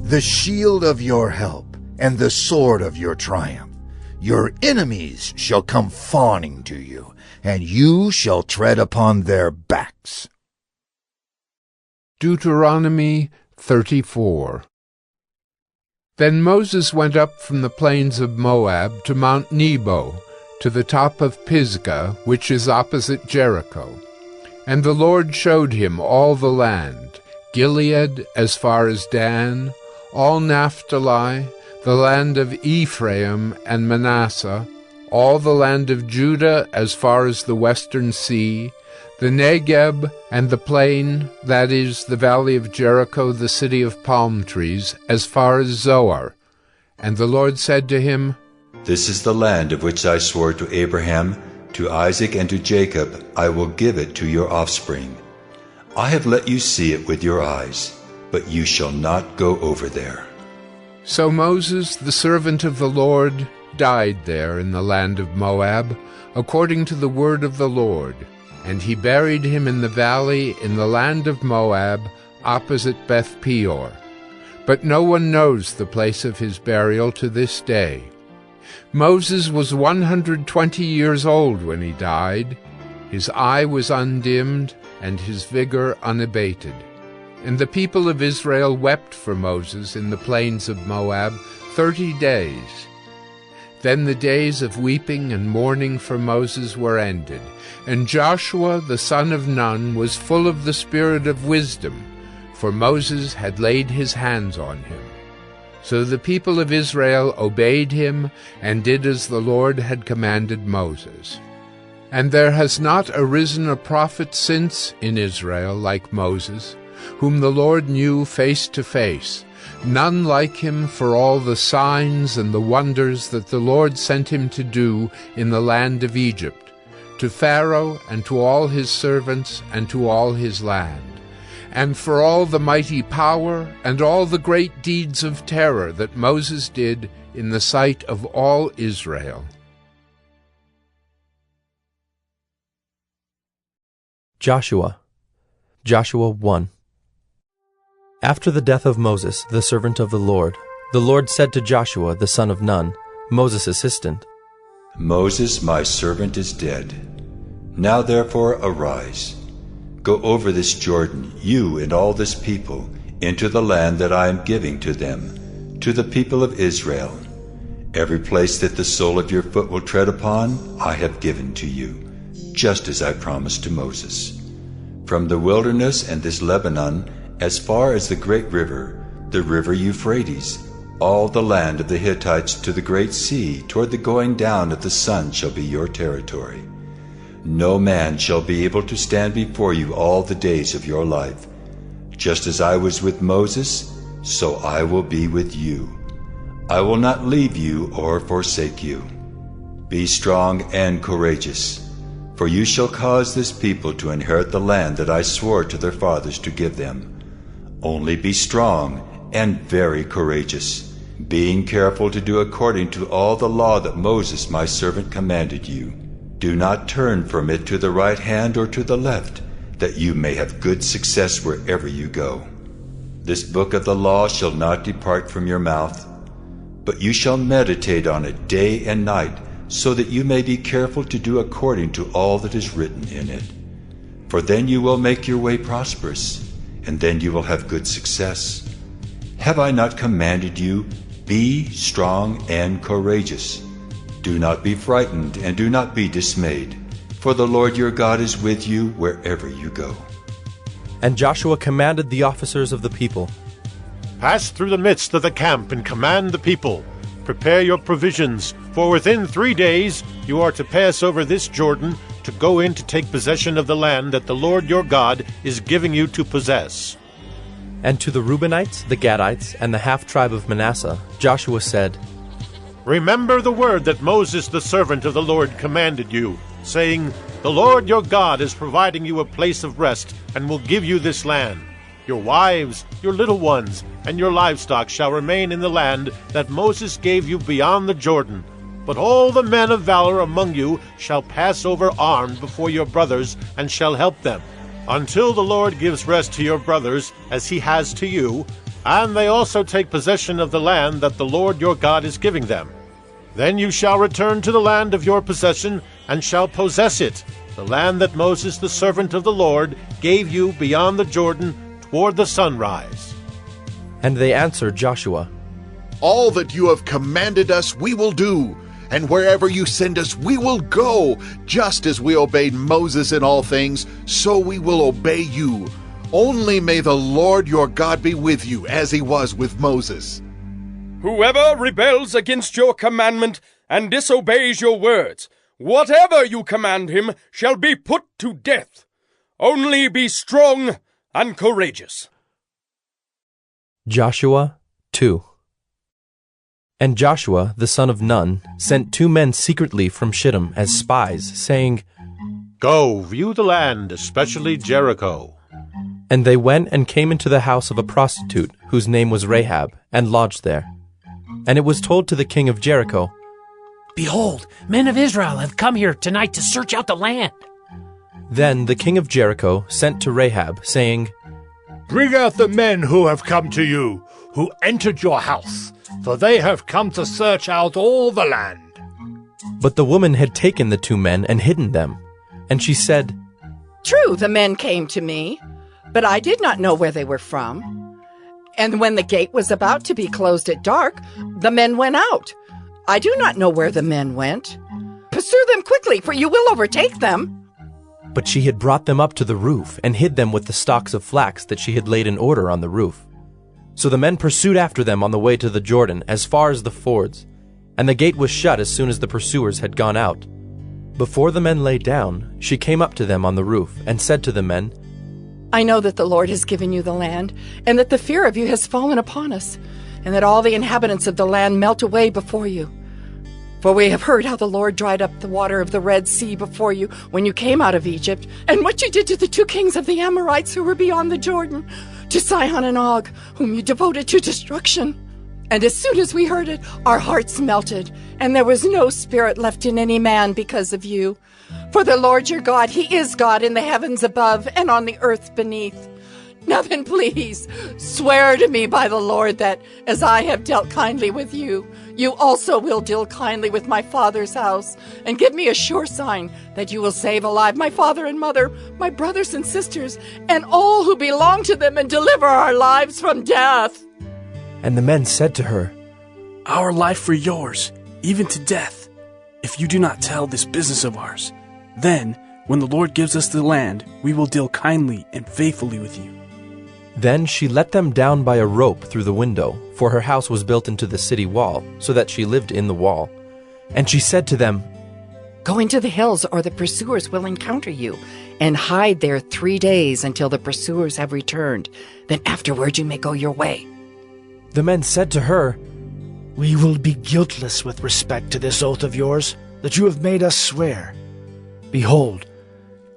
The shield of your help, and the sword of your triumph. Your enemies shall come fawning to you, and you shall tread upon their backs. Deuteronomy 34. Then Moses went up from the plains of Moab to Mount Nebo, to the top of Pisgah, which is opposite Jericho. And the Lord showed him all the land, Gilead as far as Dan, all Naphtali, the land of Ephraim and Manasseh, all the land of Judah as far as the western sea, the Negeb and the plain, that is, the valley of Jericho, the city of palm trees, as far as Zoar. And the Lord said to him, This is the land of which I swore to Abraham, to Isaac, and to Jacob. I will give it to your offspring. I have let you see it with your eyes, but you shall not go over there. So Moses, the servant of the Lord, died there in the land of Moab, according to the word of the Lord. And he buried him in the valley in the land of Moab, opposite Beth Peor. But no one knows the place of his burial to this day. Moses was 120 years old when he died. His eye was undimmed, and his vigor unabated. And the people of Israel wept for Moses in the plains of Moab 30 days. Then the days of weeping and mourning for Moses were ended, and Joshua the son of Nun was full of the spirit of wisdom, for Moses had laid his hands on him. So the people of Israel obeyed him and did as the Lord had commanded Moses. And there has not arisen a prophet since in Israel like Moses, whom the Lord knew face to face, none like him for all the signs and the wonders that the Lord sent him to do in the land of Egypt, to Pharaoh and to all his servants and to all his land, and for all the mighty power and all the great deeds of terror that Moses did in the sight of all Israel. Joshua 1. After the death of Moses, the servant of the Lord said to Joshua the son of Nun, Moses' assistant, Moses, my servant, is dead. Now therefore arise. Go over this Jordan, you and all this people, into the land that I am giving to them, to the people of Israel. Every place that the sole of your foot will tread upon, I have given to you, just as I promised to Moses. From the wilderness and this Lebanon, as far as the great river, the river Euphrates, all the land of the Hittites to the great sea, toward the going down of the sun shall be your territory. No man shall be able to stand before you all the days of your life. Just as I was with Moses, so I will be with you. I will not leave you or forsake you. Be strong and courageous, for you shall cause this people to inherit the land that I swore to their fathers to give them. Only be strong and very courageous, being careful to do according to all the law that Moses my servant commanded you. Do not turn from it to the right hand or to the left, that you may have good success wherever you go. This book of the law shall not depart from your mouth, but you shall meditate on it day and night, so that you may be careful to do according to all that is written in it. For then you will make your way prosperous, and then you will have good success. Have I not commanded you, be strong and courageous? Do not be frightened and do not be dismayed, for the Lord your God is with you wherever you go. And Joshua commanded the officers of the people, Pass through the midst of the camp and command the people. Prepare your provisions, for within 3 days you are to pass over this Jordan to go in to take possession of the land that the Lord your God is giving you to possess. And to the Reubenites, the Gadites, and the half-tribe of Manasseh, Joshua said, Remember the word that Moses the servant of the Lord commanded you, saying, The Lord your God is providing you a place of rest, and will give you this land. Your wives, your little ones, and your livestock shall remain in the land that Moses gave you beyond the Jordan. But all the men of valor among you shall pass over armed before your brothers, and shall help them, until the Lord gives rest to your brothers, as he has to you, and they also take possession of the land that the Lord your God is giving them. Then you shall return to the land of your possession, and shall possess it, the land that Moses the servant of the Lord gave you beyond the Jordan toward the sunrise. And they answered Joshua, All that you have commanded us we will do, and wherever you send us we will go. Just as we obeyed Moses in all things, so we will obey you. Only may the Lord your God be with you, as he was with Moses. Whoever rebels against your commandment and disobeys your words, whatever you command him shall be put to death. Only be strong and courageous. Joshua 2. And Joshua, the son of Nun, sent 2 men secretly from Shittim as spies, saying, Go, view the land, especially Jericho. And they went and came into the house of a prostitute, whose name was Rahab, and lodged there. And it was told to the king of Jericho, Behold, men of Israel have come here tonight to search out the land. Then the king of Jericho sent to Rahab, saying, Bring out the men who have come to you, who entered your house, for they have come to search out all the land. But the woman had taken the 2 men and hidden them. And she said, True, the men came to me, but I did not know where they were from. And when the gate was about to be closed at dark, the men went out. I do not know where the men went. Pursue them quickly, for you will overtake them. But she had brought them up to the roof, and hid them with the stalks of flax that she had laid in order on the roof. So the men pursued after them on the way to the Jordan, as far as the fords, and the gate was shut as soon as the pursuers had gone out. Before the men lay down, she came up to them on the roof, and said to the men, I know that the Lord has given you the land, and that the fear of you has fallen upon us, and that all the inhabitants of the land melt away before you. For we have heard how the Lord dried up the water of the Red Sea before you when you came out of Egypt, and what you did to the 2 kings of the Amorites who were beyond the Jordan, to Sihon and Og, whom you devoted to destruction. And as soon as we heard it, our hearts melted, and there was no spirit left in any man because of you. For the Lord your God, he is God in the heavens above and on the earth beneath. Now then, please, swear to me by the Lord that, as I have dealt kindly with you, you also will deal kindly with my father's house, and give me a sure sign that you will save alive my father and mother, my brothers and sisters, and all who belong to them, and deliver our lives from death. And the men said to her, Our life for yours, even to death, if you do not tell this business of ours. Then, when the Lord gives us the land, we will deal kindly and faithfully with you. Then she let them down by a rope through the window, for her house was built into the city wall, so that she lived in the wall. And she said to them, Go into the hills, or the pursuers will encounter you, and hide there 3 days until the pursuers have returned. Then afterward you may go your way. The men said to her, We will be guiltless with respect to this oath of yours that you have made us swear. Behold,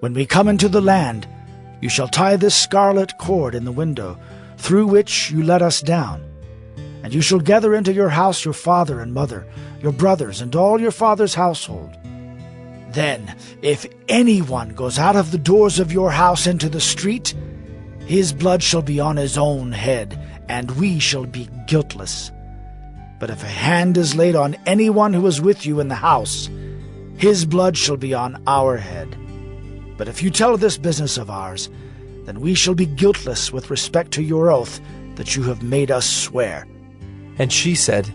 when we come into the land, you shall tie this scarlet cord in the window, through which you let us down. And you shall gather into your house your father and mother, your brothers, and all your father's household. Then, if anyone goes out of the doors of your house into the street, his blood shall be on his own head, and we shall be guiltless. But if a hand is laid on anyone who is with you in the house, his blood shall be on our head. But if you tell this business of ours, then we shall be guiltless with respect to your oath that you have made us swear. And she said,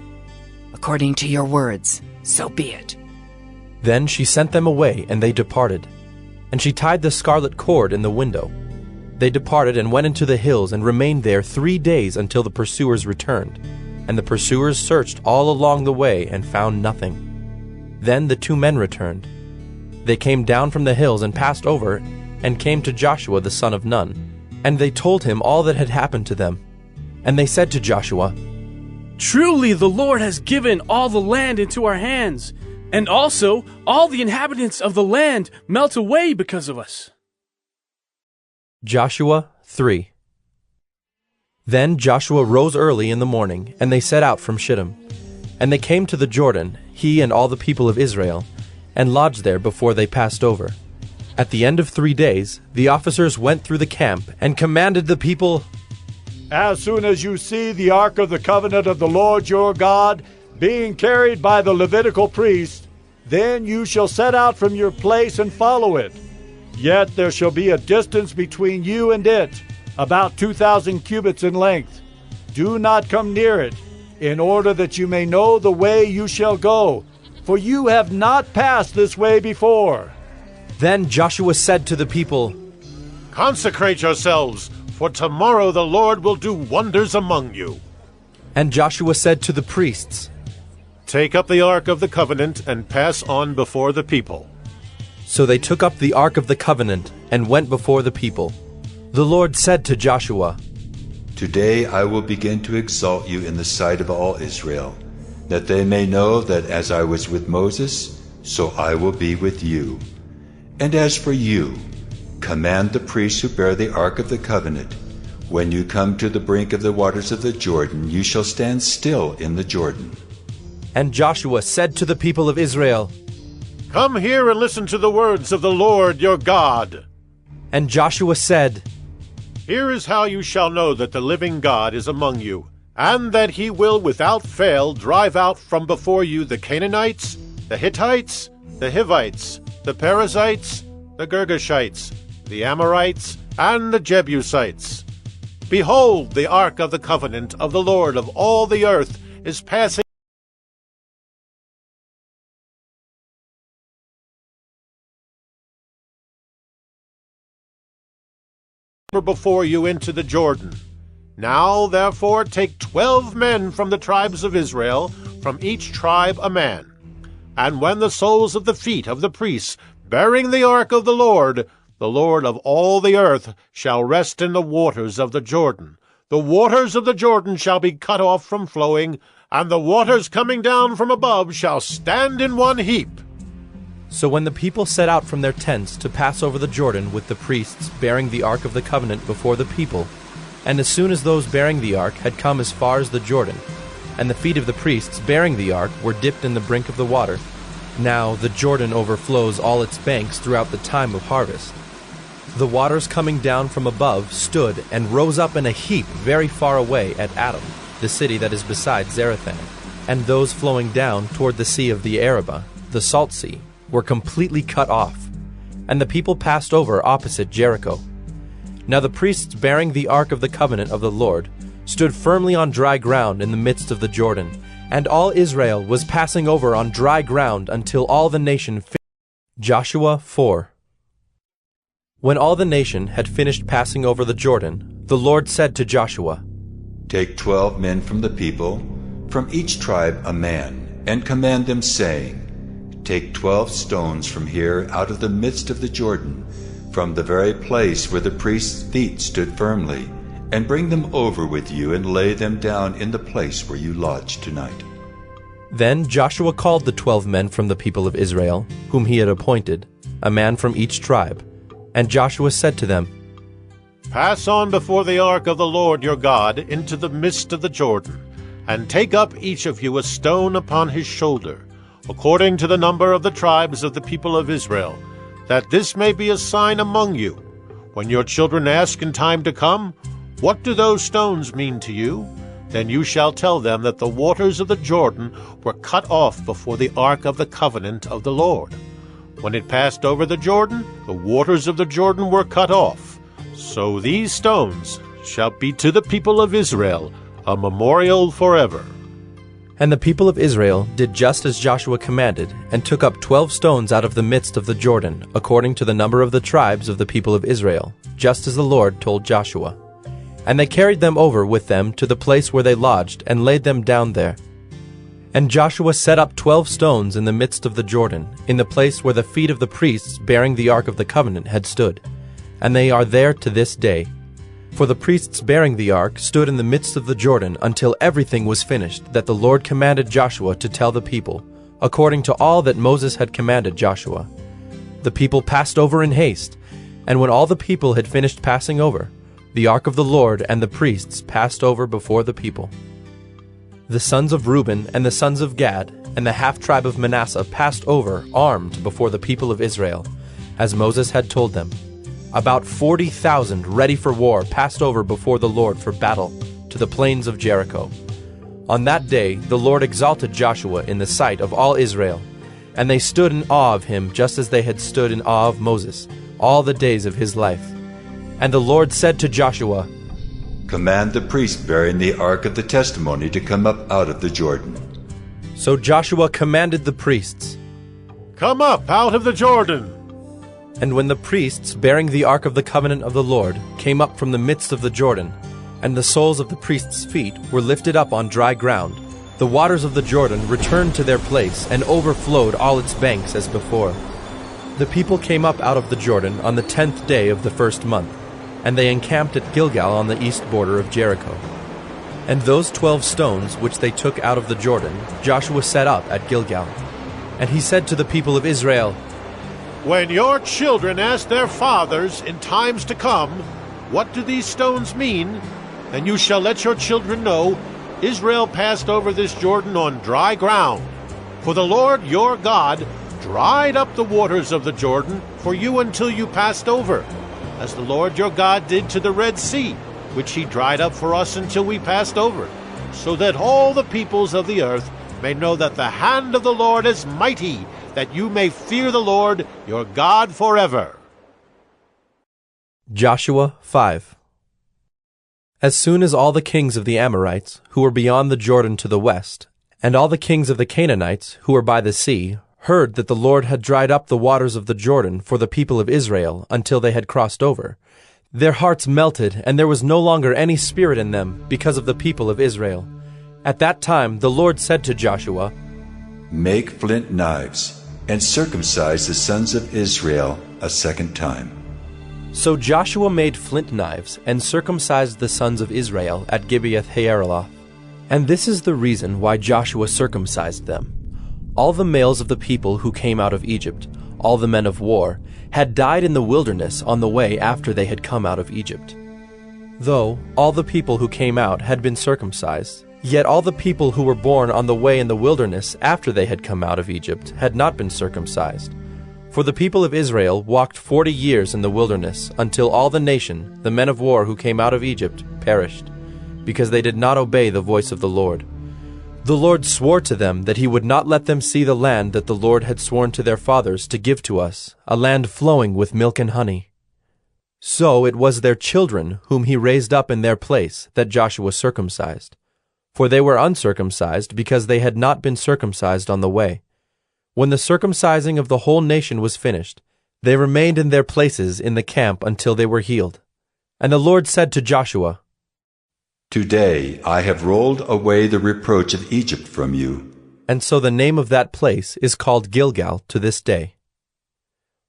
According to your words, so be it. Then she sent them away, and they departed. And she tied the scarlet cord in the window. They departed and went into the hills, and remained there 3 days until the pursuers returned. And the pursuers searched all along the way, and found nothing. Then the 2 men returned. They came down from the hills and passed over, and came to Joshua the son of Nun. And they told him all that had happened to them. And they said to Joshua, "Truly the Lord has given all the land into our hands, and also all the inhabitants of the land melt away because of us." Joshua 3. Then Joshua rose early in the morning, and they set out from Shittim. And they came to the Jordan, he and all the people of Israel, and lodged there before they passed over. At the end of 3 days, the officers went through the camp and commanded the people, "As soon as you see the ark of the covenant of the Lord your God being carried by the Levitical priest, then you shall set out from your place and follow it. Yet there shall be a distance between you and it, about 2,000 cubits in length. Do not come near it, in order that you may know the way you shall go, for you have not passed this way before." Then Joshua said to the people, "Consecrate yourselves, for tomorrow the Lord will do wonders among you." And Joshua said to the priests, "Take up the ark of the covenant and pass on before the people." So they took up the ark of the covenant and went before the people. The Lord said to Joshua, "Today I will begin to exalt you in the sight of all Israel, that they may know that as I was with Moses, so I will be with you. And as for you, command the priests who bear the ark of the covenant, when you come to the brink of the waters of the Jordan, you shall stand still in the Jordan." And Joshua said to the people of Israel, "Come here and listen to the words of the Lord your God." And Joshua said, "Here is how you shall know that the living God is among you, and that he will without fail drive out from before you the Canaanites, the Hittites, the Hivites, the Perizzites, the Girgashites, the Amorites, and the Jebusites. Behold, the ark of the covenant of the Lord of all the earth is passing before you into the Jordan. Now, therefore, take 12 men from the tribes of Israel, from each tribe a man. And when the soles of the feet of the priests, bearing the ark of the Lord of all the earth, shall rest in the waters of the Jordan, the waters of the Jordan shall be cut off from flowing, and the waters coming down from above shall stand in one heap." So when the people set out from their tents to pass over the Jordan with the priests bearing the ark of the covenant before the people, and as soon as those bearing the ark had come as far as the Jordan, and the feet of the priests bearing the ark were dipped in the brink of the water, now the Jordan overflows all its banks throughout the time of harvest. The waters coming down from above stood and rose up in a heap very far away at Adam, the city that is beside Zarethan, and those flowing down toward the sea of the Arabah, the Salt Sea, were completely cut off, and the people passed over opposite Jericho. Now the priests bearing the ark of the covenant of the Lord stood firmly on dry ground in the midst of the Jordan, and all Israel was passing over on dry ground until all the nation Joshua 4. When all the nation had finished passing over the Jordan, the Lord said to Joshua, "Take 12 men from the people, from each tribe a man, and command them, saying, Take 12 stones from here out of the midst of the Jordan, from the very place where the priest's feet stood firmly, and bring them over with you and lay them down in the place where you lodge tonight." Then Joshua called the 12 men from the people of Israel, whom he had appointed, a man from each tribe. And Joshua said to them, "Pass on before the ark of the Lord your God into the midst of the Jordan, and take up each of you a stone upon his shoulder, according to the number of the tribes of the people of Israel, that this may be a sign among you. When your children ask in time to come, 'What do those stones mean to you?' then you shall tell them that the waters of the Jordan were cut off before the ark of the covenant of the Lord. When it passed over the Jordan, the waters of the Jordan were cut off. So these stones shall be to the people of Israel a memorial forever." And the people of Israel did just as Joshua commanded, and took up 12 stones out of the midst of the Jordan, according to the number of the tribes of the people of Israel, just as the Lord told Joshua. And they carried them over with them to the place where they lodged, and laid them down there. And Joshua set up 12 stones in the midst of the Jordan, in the place where the feet of the priests bearing the ark of the covenant had stood. And they are there to this day. For the priests bearing the ark stood in the midst of the Jordan until everything was finished that the Lord commanded Joshua to tell the people, according to all that Moses had commanded Joshua. The people passed over in haste, and when all the people had finished passing over, the ark of the Lord and the priests passed over before the people. The sons of Reuben and the sons of Gad and the half-tribe of Manasseh passed over armed before the people of Israel, as Moses had told them. About 40,000 ready for war passed over before the Lord for battle to the plains of Jericho. On that day the Lord exalted Joshua in the sight of all Israel, and they stood in awe of him just as they had stood in awe of Moses all the days of his life. And the Lord said to Joshua, Command the priest bearing the ark of the testimony to come up out of the Jordan. So Joshua commanded the priests, Come up out of the Jordan. And when the priests bearing the ark of the covenant of the Lord came up from the midst of the Jordan, and the soles of the priests' feet were lifted up on dry ground, the waters of the Jordan returned to their place and overflowed all its banks as before. The people came up out of the Jordan on the 10th day of the first month, and they encamped at Gilgal on the east border of Jericho. And those 12 stones which they took out of the Jordan, Joshua set up at Gilgal. And he said to the people of Israel, When your children ask their fathers in times to come, What do these stones mean? Then you shall let your children know, Israel passed over this Jordan on dry ground. For the Lord your God dried up the waters of the Jordan for you until you passed over, as the Lord your God did to the Red Sea, which he dried up for us until we passed over, so that all the peoples of the earth may know that the hand of the Lord is mighty, that you may fear the Lord your God forever. Joshua 5. As soon as all the kings of the Amorites, who were beyond the Jordan to the west, and all the kings of the Canaanites, who were by the sea, heard that the Lord had dried up the waters of the Jordan for the people of Israel until they had crossed over, their hearts melted, and there was no longer any spirit in them because of the people of Israel. At that time the Lord said to Joshua, Make flint knives, and circumcise the sons of Israel a second time. So Joshua made flint knives and circumcised the sons of Israel at Gibeath-Haaraloth. And this is the reason why Joshua circumcised them. All the males of the people who came out of Egypt, all the men of war, had died in the wilderness on the way after they had come out of Egypt. Though all the people who came out had been circumcised, yet all the people who were born on the way in the wilderness after they had come out of Egypt had not been circumcised. For the people of Israel walked 40 years in the wilderness until all the nation, the men of war who came out of Egypt, perished, because they did not obey the voice of the Lord. The Lord swore to them that he would not let them see the land that the Lord had sworn to their fathers to give to us, a land flowing with milk and honey. So it was their children whom he raised up in their place that Joshua circumcised. For they were uncircumcised because they had not been circumcised on the way. When the circumcising of the whole nation was finished, they remained in their places in the camp until they were healed. And the Lord said to Joshua, Today I have rolled away the reproach of Egypt from you. And so the name of that place is called Gilgal to this day.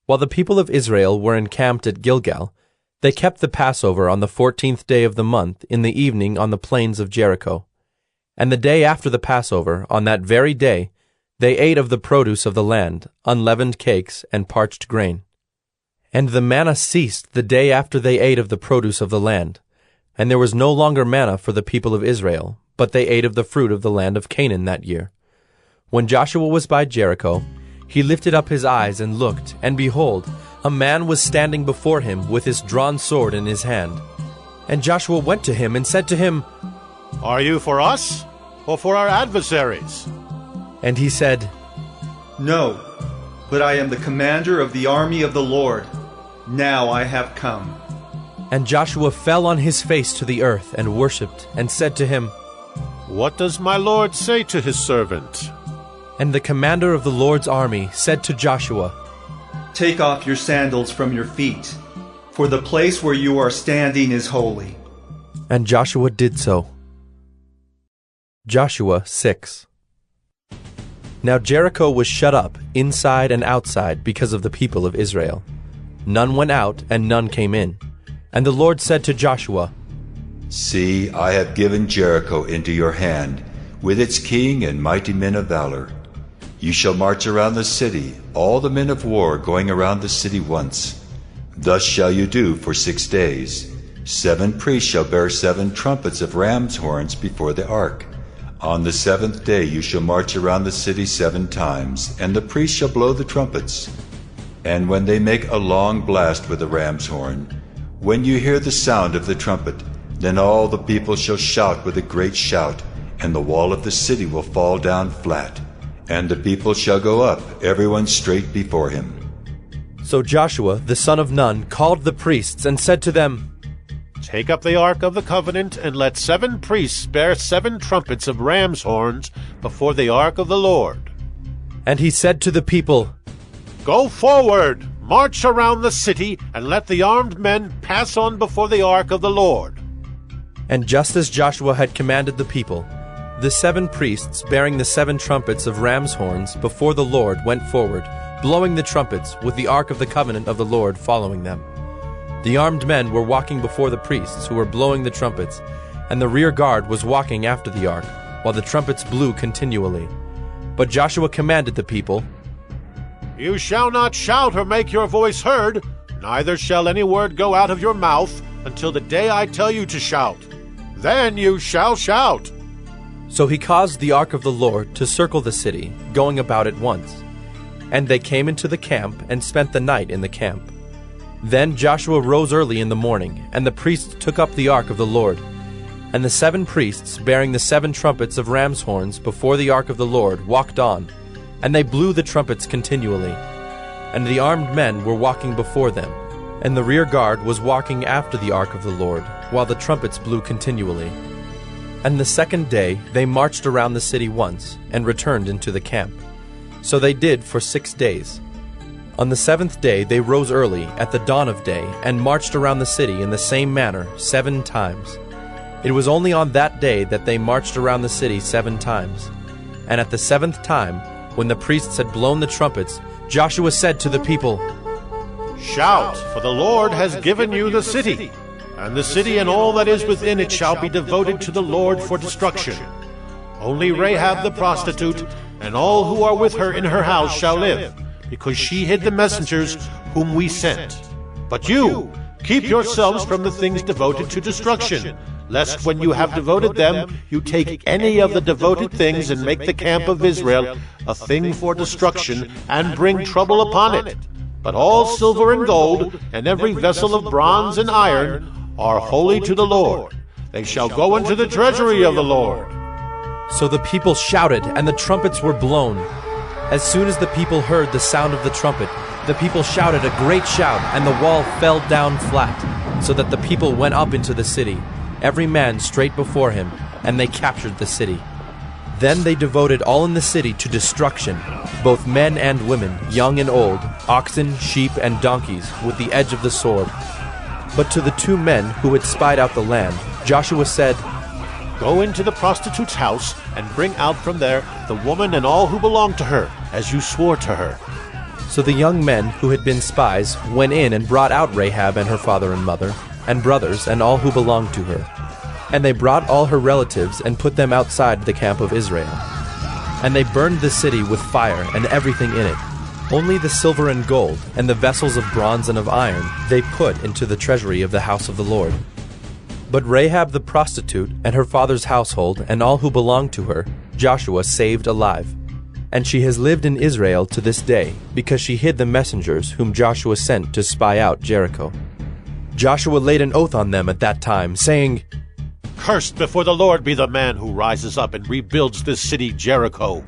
While the people of Israel were encamped at Gilgal, they kept the Passover on the 14th day of the month in the evening on the plains of Jericho. And the day after the Passover, on that very day, they ate of the produce of the land, unleavened cakes and parched grain. And the manna ceased the day after they ate of the produce of the land. And there was no longer manna for the people of Israel, but they ate of the fruit of the land of Canaan that year. When Joshua was by Jericho, he lifted up his eyes and looked, and behold, a man was standing before him with his drawn sword in his hand. And Joshua went to him and said to him, Are you for us, or for our adversaries? And he said, No, but I am the commander of the army of the Lord. Now I have come. And Joshua fell on his face to the earth and worshipped, and said to him, What does my Lord say to his servant? And the commander of the Lord's army said to Joshua, Take off your sandals from your feet, for the place where you are standing is holy. And Joshua did so. Joshua 6. Now Jericho was shut up, inside and outside, because of the people of Israel. None went out, and none came in. And the Lord said to Joshua, See, I have given Jericho into your hand, with its king and mighty men of valor. You shall march around the city, all the men of war going around the city once. Thus shall you do for 6 days. 7 priests shall bear 7 trumpets of ram's horns before the ark. On the 7th day you shall march around the city 7 times, and the priests shall blow the trumpets. And when they make a long blast with the ram's horn, when you hear the sound of the trumpet, then all the people shall shout with a great shout, and the wall of the city will fall down flat, and the people shall go up, everyone straight before him. So Joshua, the son of Nun, called the priests and said to them, Take up the ark of the covenant, and let 7 priests bear 7 trumpets of ram's horns before the ark of the Lord. And he said to the people, Go forward, march around the city, and let the armed men pass on before the ark of the Lord. And just as Joshua had commanded the people, the 7 priests bearing the 7 trumpets of ram's horns before the Lord went forward, blowing the trumpets, with the ark of the covenant of the Lord following them. The armed men were walking before the priests who were blowing the trumpets, and the rear guard was walking after the ark, while the trumpets blew continually. But Joshua commanded the people, You shall not shout or make your voice heard, neither shall any word go out of your mouth until the day I tell you to shout. Then you shall shout. So he caused the ark of the Lord to circle the city, going about it once. And they came into the camp and spent the night in the camp. Then Joshua rose early in the morning, and the priests took up the ark of the Lord. And the 7 priests, bearing the 7 trumpets of ram's horns before the ark of the Lord, walked on, and they blew the trumpets continually. And the armed men were walking before them, and the rear guard was walking after the ark of the Lord, while the trumpets blew continually. And the 2nd day they marched around the city once, and returned into the camp. So they did for 6 days. On the 7th day they rose early, at the dawn of day, and marched around the city in the same manner 7 times. It was only on that day that they marched around the city 7 times. And at the 7th time, when the priests had blown the trumpets, Joshua said to the people, Shout, for the Lord has given you the city, and the city and all that is within it shall be devoted to the Lord for destruction. Only Rahab the prostitute and all who are with her in her house shall live, because she hid the messengers whom we sent. But you, keep yourselves from the things devoted to destruction, lest when you have devoted them, you take any of the devoted things and make the camp of Israel a thing for destruction, and bring trouble upon it. But all silver and gold, and every vessel of bronze and iron, are holy to the Lord. They shall go into the treasury of the Lord. So the people shouted, and the trumpets were blown. As soon as the people heard the sound of the trumpet, the people shouted a great shout, and the wall fell down flat, so that the people went up into the city, every man straight before him, and they captured the city. Then they devoted all in the city to destruction, both men and women, young and old, oxen, sheep, and donkeys, with the edge of the sword. But to the 2 men who had spied out the land, Joshua said, Go into the prostitute's house, and bring out from there the woman and all who belong to her, as you swore to her. So the young men who had been spies went in and brought out Rahab and her father and mother, and brothers, and all who belonged to her. And they brought all her relatives and put them outside the camp of Israel. And they burned the city with fire and everything in it. Only the silver and gold, and the vessels of bronze and of iron, they put into the treasury of the house of the Lord. But Rahab the prostitute, and her father's household, and all who belonged to her, Joshua saved alive. And she has lived in Israel to this day, because she hid the messengers whom Joshua sent to spy out Jericho. Joshua laid an oath on them at that time, saying, Cursed before the Lord be the man who rises up and rebuilds this city Jericho.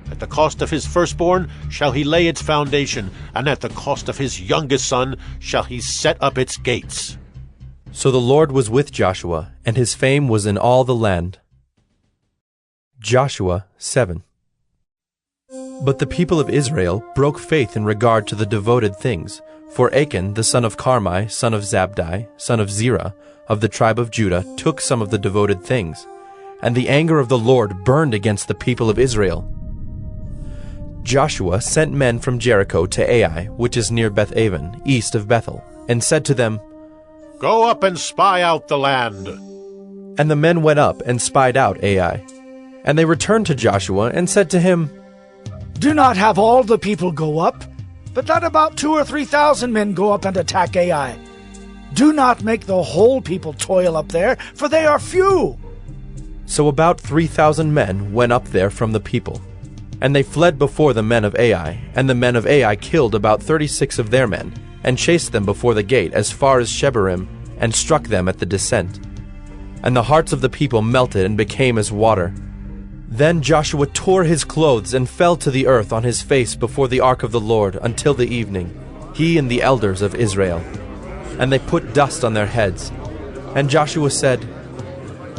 At the cost of his firstborn shall he lay its foundation, and at the cost of his youngest son shall he set up its gates. So the Lord was with Joshua, and his fame was in all the land. Joshua 7. But the people of Israel broke faith in regard to the devoted things, for Achan the son of Carmi, son of Zabdi, son of Zerah, of the tribe of Judah, took some of the devoted things, and the anger of the Lord burned against the people of Israel. Joshua sent men from Jericho to Ai, which is near Bethaven, east of Bethel, and said to them, Go up and spy out the land. And the men went up and spied out Ai. And they returned to Joshua and said to him, Do not have all the people go up, but let about 2,000 or 3,000 men go up and attack Ai. Do not make the whole people toil up there, for they are few. So about 3,000 men went up there from the people. And they fled before the men of Ai, and the men of Ai killed about 36 of their men, and chased them before the gate as far as Shebarim, and struck them at the descent. And the hearts of the people melted and became as water. Then Joshua tore his clothes and fell to the earth on his face before the ark of the Lord until the evening, he and the elders of Israel. And they put dust on their heads. And Joshua said,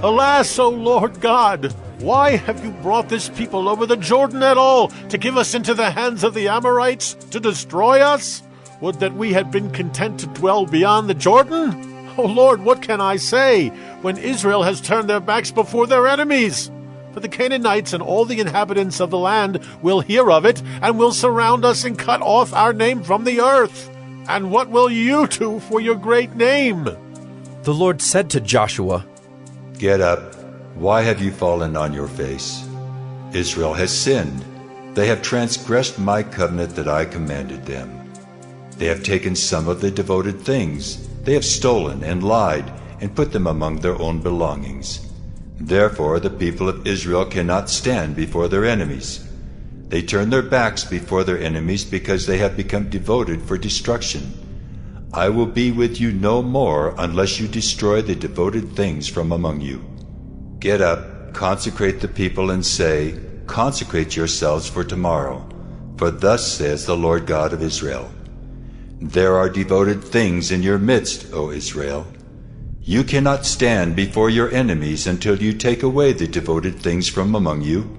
Alas, O Lord God, why have you brought this people over the Jordan at all, to give us into the hands of the Amorites, to destroy us? Would that we had been content to dwell beyond the Jordan? O Lord, what can I say, when Israel has turned their backs before their enemies? For the Canaanites and all the inhabitants of the land will hear of it, and will surround us and cut off our name from the earth. And what will you do for your great name? The Lord said to Joshua, Get up. Why have you fallen on your face? Israel has sinned. They have transgressed my covenant that I commanded them. They have taken some of the devoted things. They have stolen and lied and put them among their own belongings. Therefore the people of Israel cannot stand before their enemies. They turn their backs before their enemies because they have become devoted for destruction. I will be with you no more unless you destroy the devoted things from among you. Get up, consecrate the people, and say, Consecrate yourselves for tomorrow, for thus says the Lord God of Israel. There are devoted things in your midst, O Israel. You cannot stand before your enemies until you take away the devoted things from among you.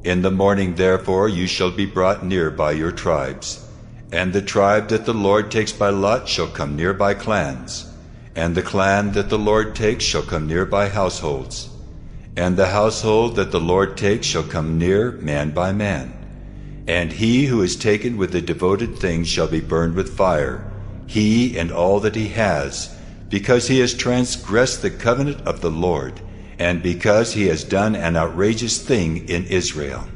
In the morning, therefore, you shall be brought near by your tribes. And the tribe that the Lord takes by lot shall come near by clans. And the clan that the Lord takes shall come near by households. And the household that the Lord takes shall come near man by man. And he who is taken with the devoted things shall be burned with fire, he and all that he has, because he has transgressed the covenant of the Lord, and because he has done an outrageous thing in Israel.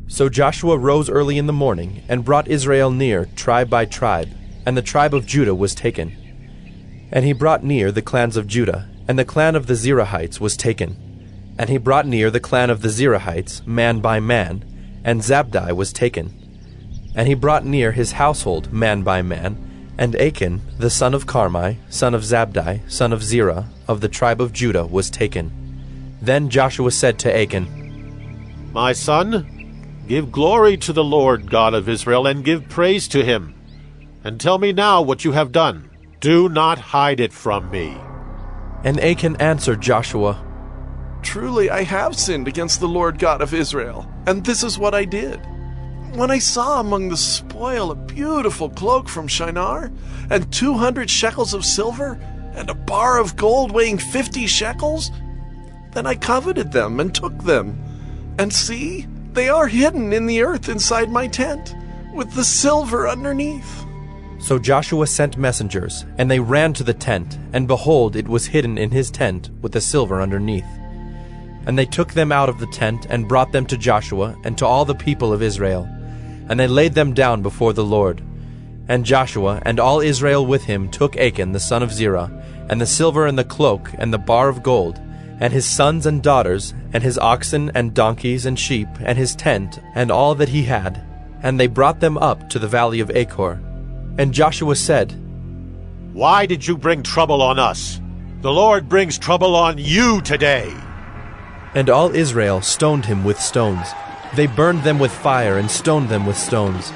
So Joshua rose early in the morning, and brought Israel near, tribe by tribe, and the tribe of Judah was taken. And he brought near the clans of Judah, and the clan of the Zerahites was taken. And he brought near the clan of the Zerahites, man by man, and Zabdi was taken. And he brought near his household, man by man, and Achan, the son of Carmi, son of Zabdi, son of Zerah, of the tribe of Judah, was taken. Then Joshua said to Achan, My son, give glory to the Lord God of Israel, and give praise to him. And tell me now what you have done. Do not hide it from me. And Achan answered Joshua, Truly I have sinned against the Lord God of Israel, and this is what I did. When I saw among the spoil a beautiful cloak from Shinar, and 200 shekels of silver, and a bar of gold weighing 50 shekels, then I coveted them and took them. And see, they are hidden in the earth inside my tent, with the silver underneath. So Joshua sent messengers, and they ran to the tent, and behold, it was hidden in his tent, with the silver underneath. And they took them out of the tent, and brought them to Joshua, and to all the people of Israel. And they laid them down before the Lord. And Joshua and all Israel with him took Achan the son of Zerah, and the silver and the cloak, and the bar of gold, and his sons and daughters, and his oxen and donkeys and sheep, and his tent, and all that he had. And they brought them up to the valley of Achor. And Joshua said, Why did you bring trouble on us? The Lord brings trouble on you today. And all Israel stoned him with stones. They burned them with fire and stoned them with stones.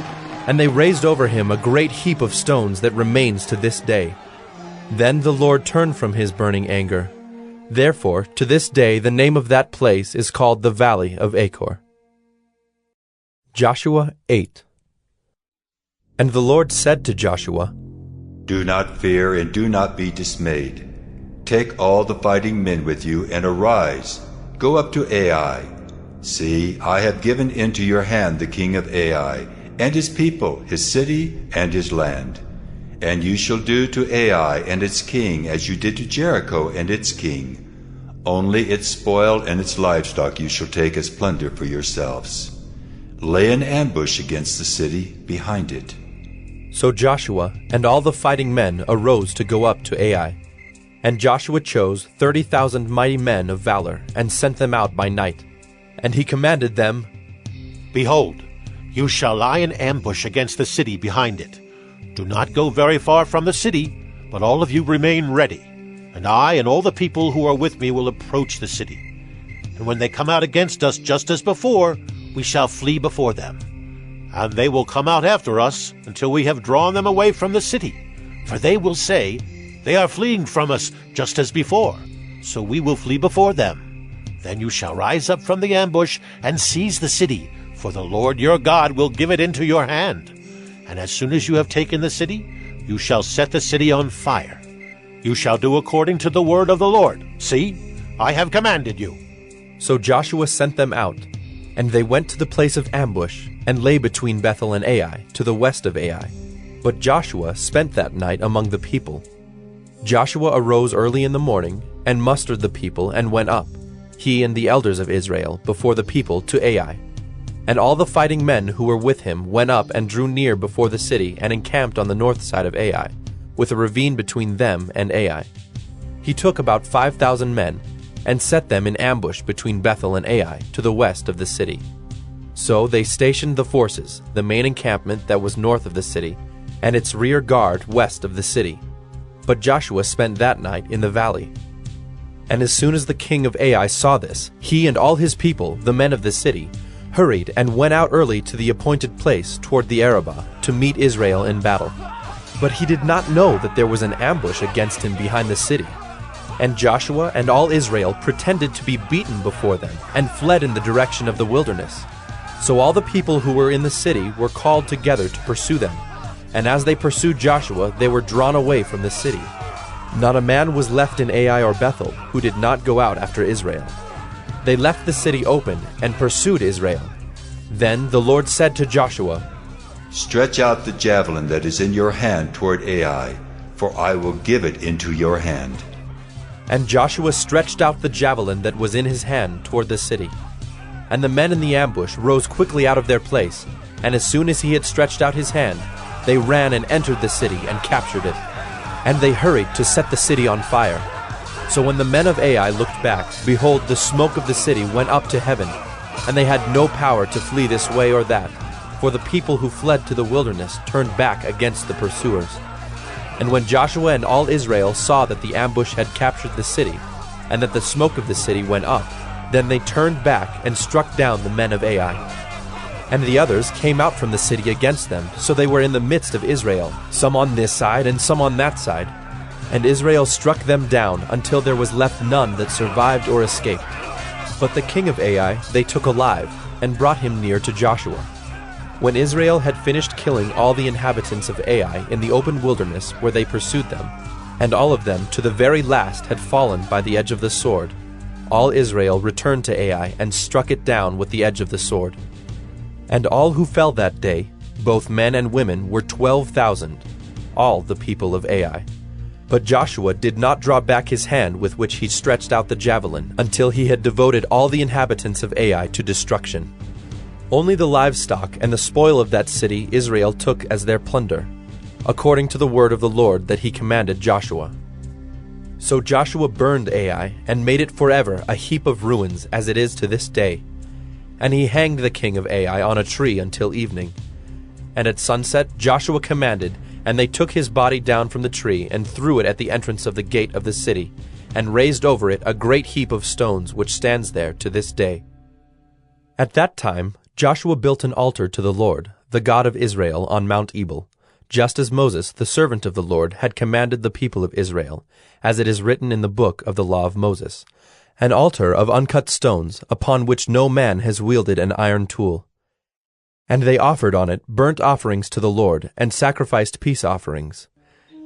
And they raised over him a great heap of stones that remains to this day. Then the Lord turned from his burning anger. Therefore, to this day the name of that place is called the Valley of Achor. Joshua 8. And the Lord said to Joshua, Do not fear and do not be dismayed. Take all the fighting men with you and arise. Go up to Ai. See, I have given into your hand the king of Ai, and his people, his city, and his land. And you shall do to Ai and its king as you did to Jericho and its king. Only its spoil and its livestock you shall take as plunder for yourselves. Lay an ambush against the city behind it. So Joshua and all the fighting men arose to go up to Ai. And Joshua chose 30,000 mighty men of valor, and sent them out by night. And he commanded them, Behold, you shall lie in ambush against the city behind it. Do not go very far from the city, but all of you remain ready. And I and all the people who are with me will approach the city. And when they come out against us just as before, we shall flee before them. And they will come out after us until we have drawn them away from the city. For they will say, They are fleeing from us just as before, so we will flee before them. Then you shall rise up from the ambush and seize the city, for the Lord your God will give it into your hand. And as soon as you have taken the city, you shall set the city on fire. You shall do according to the word of the Lord. See, I have commanded you. So Joshua sent them out, and they went to the place of ambush, and lay between Bethel and Ai, to the west of Ai. But Joshua spent that night among the people. Joshua arose early in the morning, and mustered the people, and went up, he and the elders of Israel, before the people to Ai. And all the fighting men who were with him went up and drew near before the city, and encamped on the north side of Ai, with a ravine between them and Ai. He took about 5,000 men, and set them in ambush between Bethel and Ai, to the west of the city. So they stationed the forces, the main encampment that was north of the city, and its rear guard west of the city. But Joshua spent that night in the valley. And as soon as the king of Ai saw this, he and all his people, the men of the city, hurried and went out early to the appointed place toward the Arabah, to meet Israel in battle. But he did not know that there was an ambush against him behind the city. And Joshua and all Israel pretended to be beaten before them, and fled in the direction of the wilderness. So all the people who were in the city were called together to pursue them. And as they pursued Joshua, they were drawn away from the city. Not a man was left in Ai or Bethel who did not go out after Israel. They left the city open and pursued Israel. Then the Lord said to Joshua, Stretch out the javelin that is in your hand toward Ai, for I will give it into your hand. And Joshua stretched out the javelin that was in his hand toward the city. And the men in the ambush rose quickly out of their place, and as soon as he had stretched out his hand, they ran and entered the city and captured it. And they hurried to set the city on fire. So when the men of Ai looked back, behold, the smoke of the city went up to heaven, and they had no power to flee this way or that, for the people who fled to the wilderness turned back against the pursuers. And when Joshua and all Israel saw that the ambush had captured the city, and that the smoke of the city went up, then they turned back and struck down the men of Ai. And the others came out from the city against them, so they were in the midst of Israel, some on this side and some on that side. And Israel struck them down until there was left none that survived or escaped. But the king of Ai they took alive, and brought him near to Joshua. When Israel had finished killing all the inhabitants of Ai in the open wilderness where they pursued them, and all of them to the very last had fallen by the edge of the sword, all Israel returned to Ai and struck it down with the edge of the sword. And all who fell that day, both men and women, were 12,000, all the people of Ai. But Joshua did not draw back his hand with which he stretched out the javelin, until he had devoted all the inhabitants of Ai to destruction. Only the livestock and the spoil of that city Israel took as their plunder, according to the word of the Lord that he commanded Joshua. So Joshua burned Ai, and made it forever a heap of ruins, as it is to this day. And he hanged the king of Ai on a tree until evening. And at sunset Joshua commanded, and they took his body down from the tree, and threw it at the entrance of the gate of the city, and raised over it a great heap of stones, which stands there to this day. At that time Joshua built an altar to the Lord, the God of Israel, on Mount Ebal, just as Moses, the servant of the Lord, had commanded the people of Israel, as it is written in the book of the law of Moses, an altar of uncut stones, upon which no man has wielded an iron tool. And they offered on it burnt offerings to the Lord, and sacrificed peace offerings.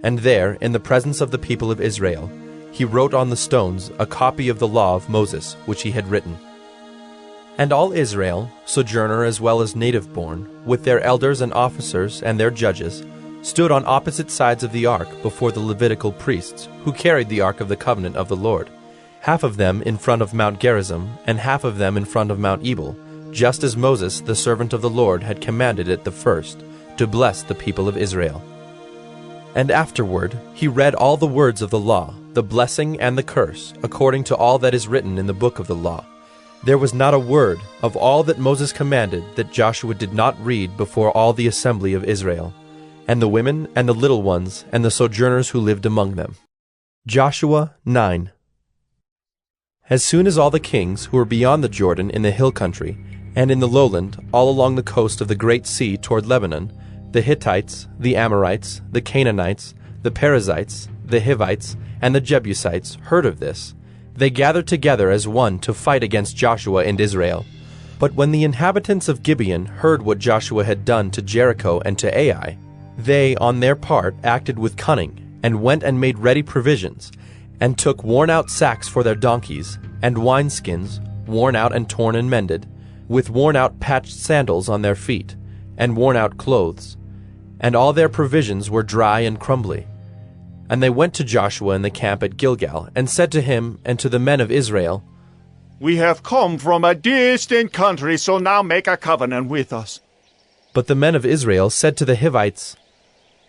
And there, in the presence of the people of Israel, he wrote on the stones a copy of the law of Moses, which he had written. And all Israel, sojourner as well as native-born, with their elders and officers and their judges, stood on opposite sides of the ark before the Levitical priests, who carried the ark of the covenant of the Lord, half of them in front of Mount Gerizim, and half of them in front of Mount Ebal, just as Moses, the servant of the Lord, had commanded it the first, to bless the people of Israel. And afterward he read all the words of the law, the blessing and the curse, according to all that is written in the book of the law. There was not a word of all that Moses commanded that Joshua did not read before all the assembly of Israel, and the women and the little ones and the sojourners who lived among them. Joshua 9. As soon as all the kings who were beyond the Jordan in the hill country, and in the lowland, all along the coast of the great sea toward Lebanon, the Hittites, the Amorites, the Canaanites, the Perizzites, the Hivites, and the Jebusites heard of this, they gathered together as one to fight against Joshua and Israel. But when the inhabitants of Gibeon heard what Joshua had done to Jericho and to Ai, they, on their part, acted with cunning, and went and made ready provisions, and took worn-out sacks for their donkeys, and wineskins, worn out and torn and mended, with worn-out patched sandals on their feet, and worn-out clothes. And all their provisions were dry and crumbly. And they went to Joshua in the camp at Gilgal, and said to him and to the men of Israel, We have come from a distant country, so now make a covenant with us. But the men of Israel said to the Hivites,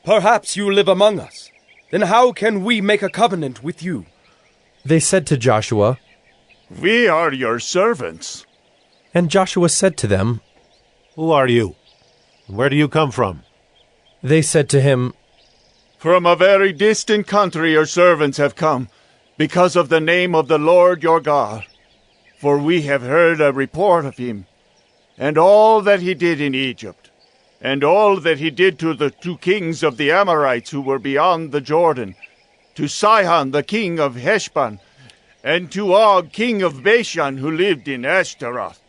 Perhaps you live among us. Then how can we make a covenant with you? They said to Joshua, We are your servants. And Joshua said to them, Who are you? Where do you come from? They said to him, From a very distant country your servants have come, because of the name of the Lord your God. For we have heard a report of him, and all that he did in Egypt, and all that he did to the 2 kings of the Amorites who were beyond the Jordan, to Sihon the king of Heshbon, and to Og king of Bashan who lived in Ashtaroth.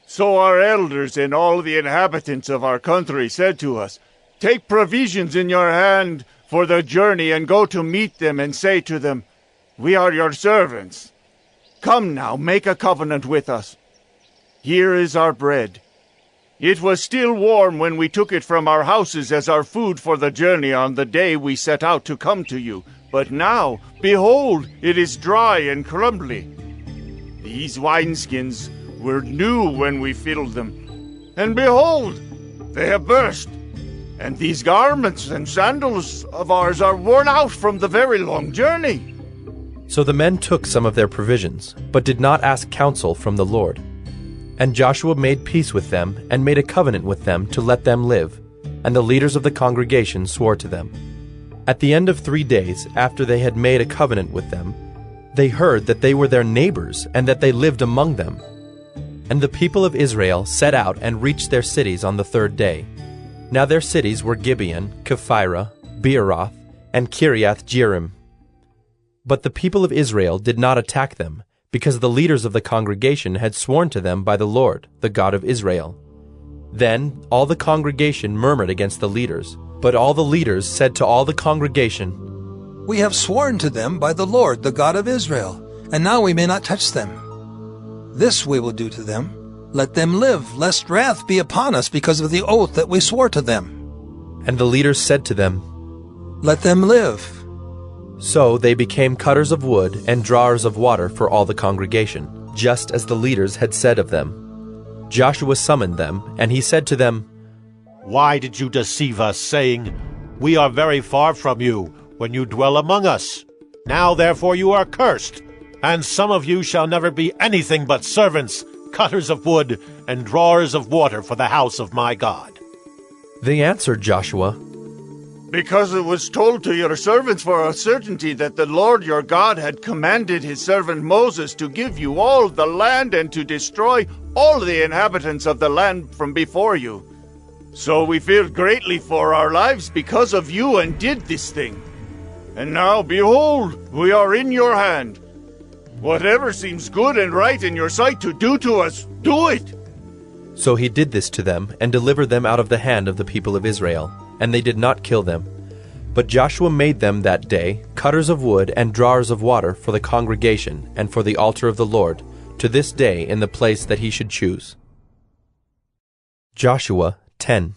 So our elders and all the inhabitants of our country said to us, Take provisions in your hand for the journey, and go to meet them, and say to them, We are your servants. Come now, make a covenant with us. Here is our bread. It was still warm when we took it from our houses as our food for the journey on the day we set out to come to you. But now, behold, it is dry and crumbly. These wineskins were new when we filled them, and behold, they have burst. And these garments and sandals of ours are worn out from the very long journey. So the men took some of their provisions, but did not ask counsel from the Lord. And Joshua made peace with them, and made a covenant with them to let them live. And the leaders of the congregation swore to them. At the end of 3 days, after they had made a covenant with them, they heard that they were their neighbors, and that they lived among them. And the people of Israel set out and reached their cities on the 3rd day. Now their cities were Gibeon, Kephirah, Beeroth, and Kiriath-Jearim. But the people of Israel did not attack them, because the leaders of the congregation had sworn to them by the Lord, the God of Israel. Then all the congregation murmured against the leaders, but all the leaders said to all the congregation, We have sworn to them by the Lord, the God of Israel, and now we may not touch them. This we will do to them. Let them live, lest wrath be upon us because of the oath that we swore to them. And the leaders said to them, Let them live. So they became cutters of wood and drawers of water for all the congregation, just as the leaders had said of them. Joshua summoned them, and he said to them, Why did you deceive us, saying, We are very far from you, when you dwell among us? Now therefore you are cursed, and some of you shall never be anything but servants, cutters of wood, and drawers of water for the house of my God. They answered Joshua, Because it was told to your servants for a certainty that the Lord your God had commanded his servant Moses to give you all the land and to destroy all the inhabitants of the land from before you. So we feared greatly for our lives because of you and did this thing. And now, behold, we are in your hand. Whatever seems good and right in your sight to do to us, do it. So he did this to them, and delivered them out of the hand of the people of Israel, and they did not kill them. But Joshua made them that day cutters of wood and drawers of water for the congregation and for the altar of the Lord, to this day in the place that he should choose. Joshua 10.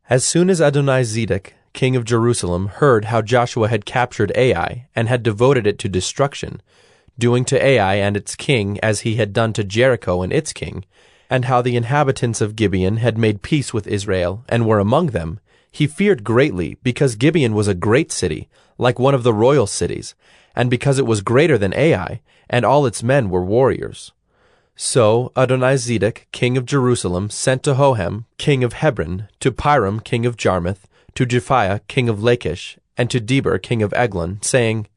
As soon as Adonizedek, king of Jerusalem, heard how Joshua had captured Ai and had devoted it to destruction, doing to Ai and its king as he had done to Jericho and its king, and how the inhabitants of Gibeon had made peace with Israel and were among them, he feared greatly, because Gibeon was a great city, like one of the royal cities, and because it was greater than Ai, and all its men were warriors. So Adonizedek, king of Jerusalem, sent to Hoham, king of Hebron, to Piram, king of Jarmuth, to Japhiah, king of Lachish, and to Deber, king of Eglon, saying,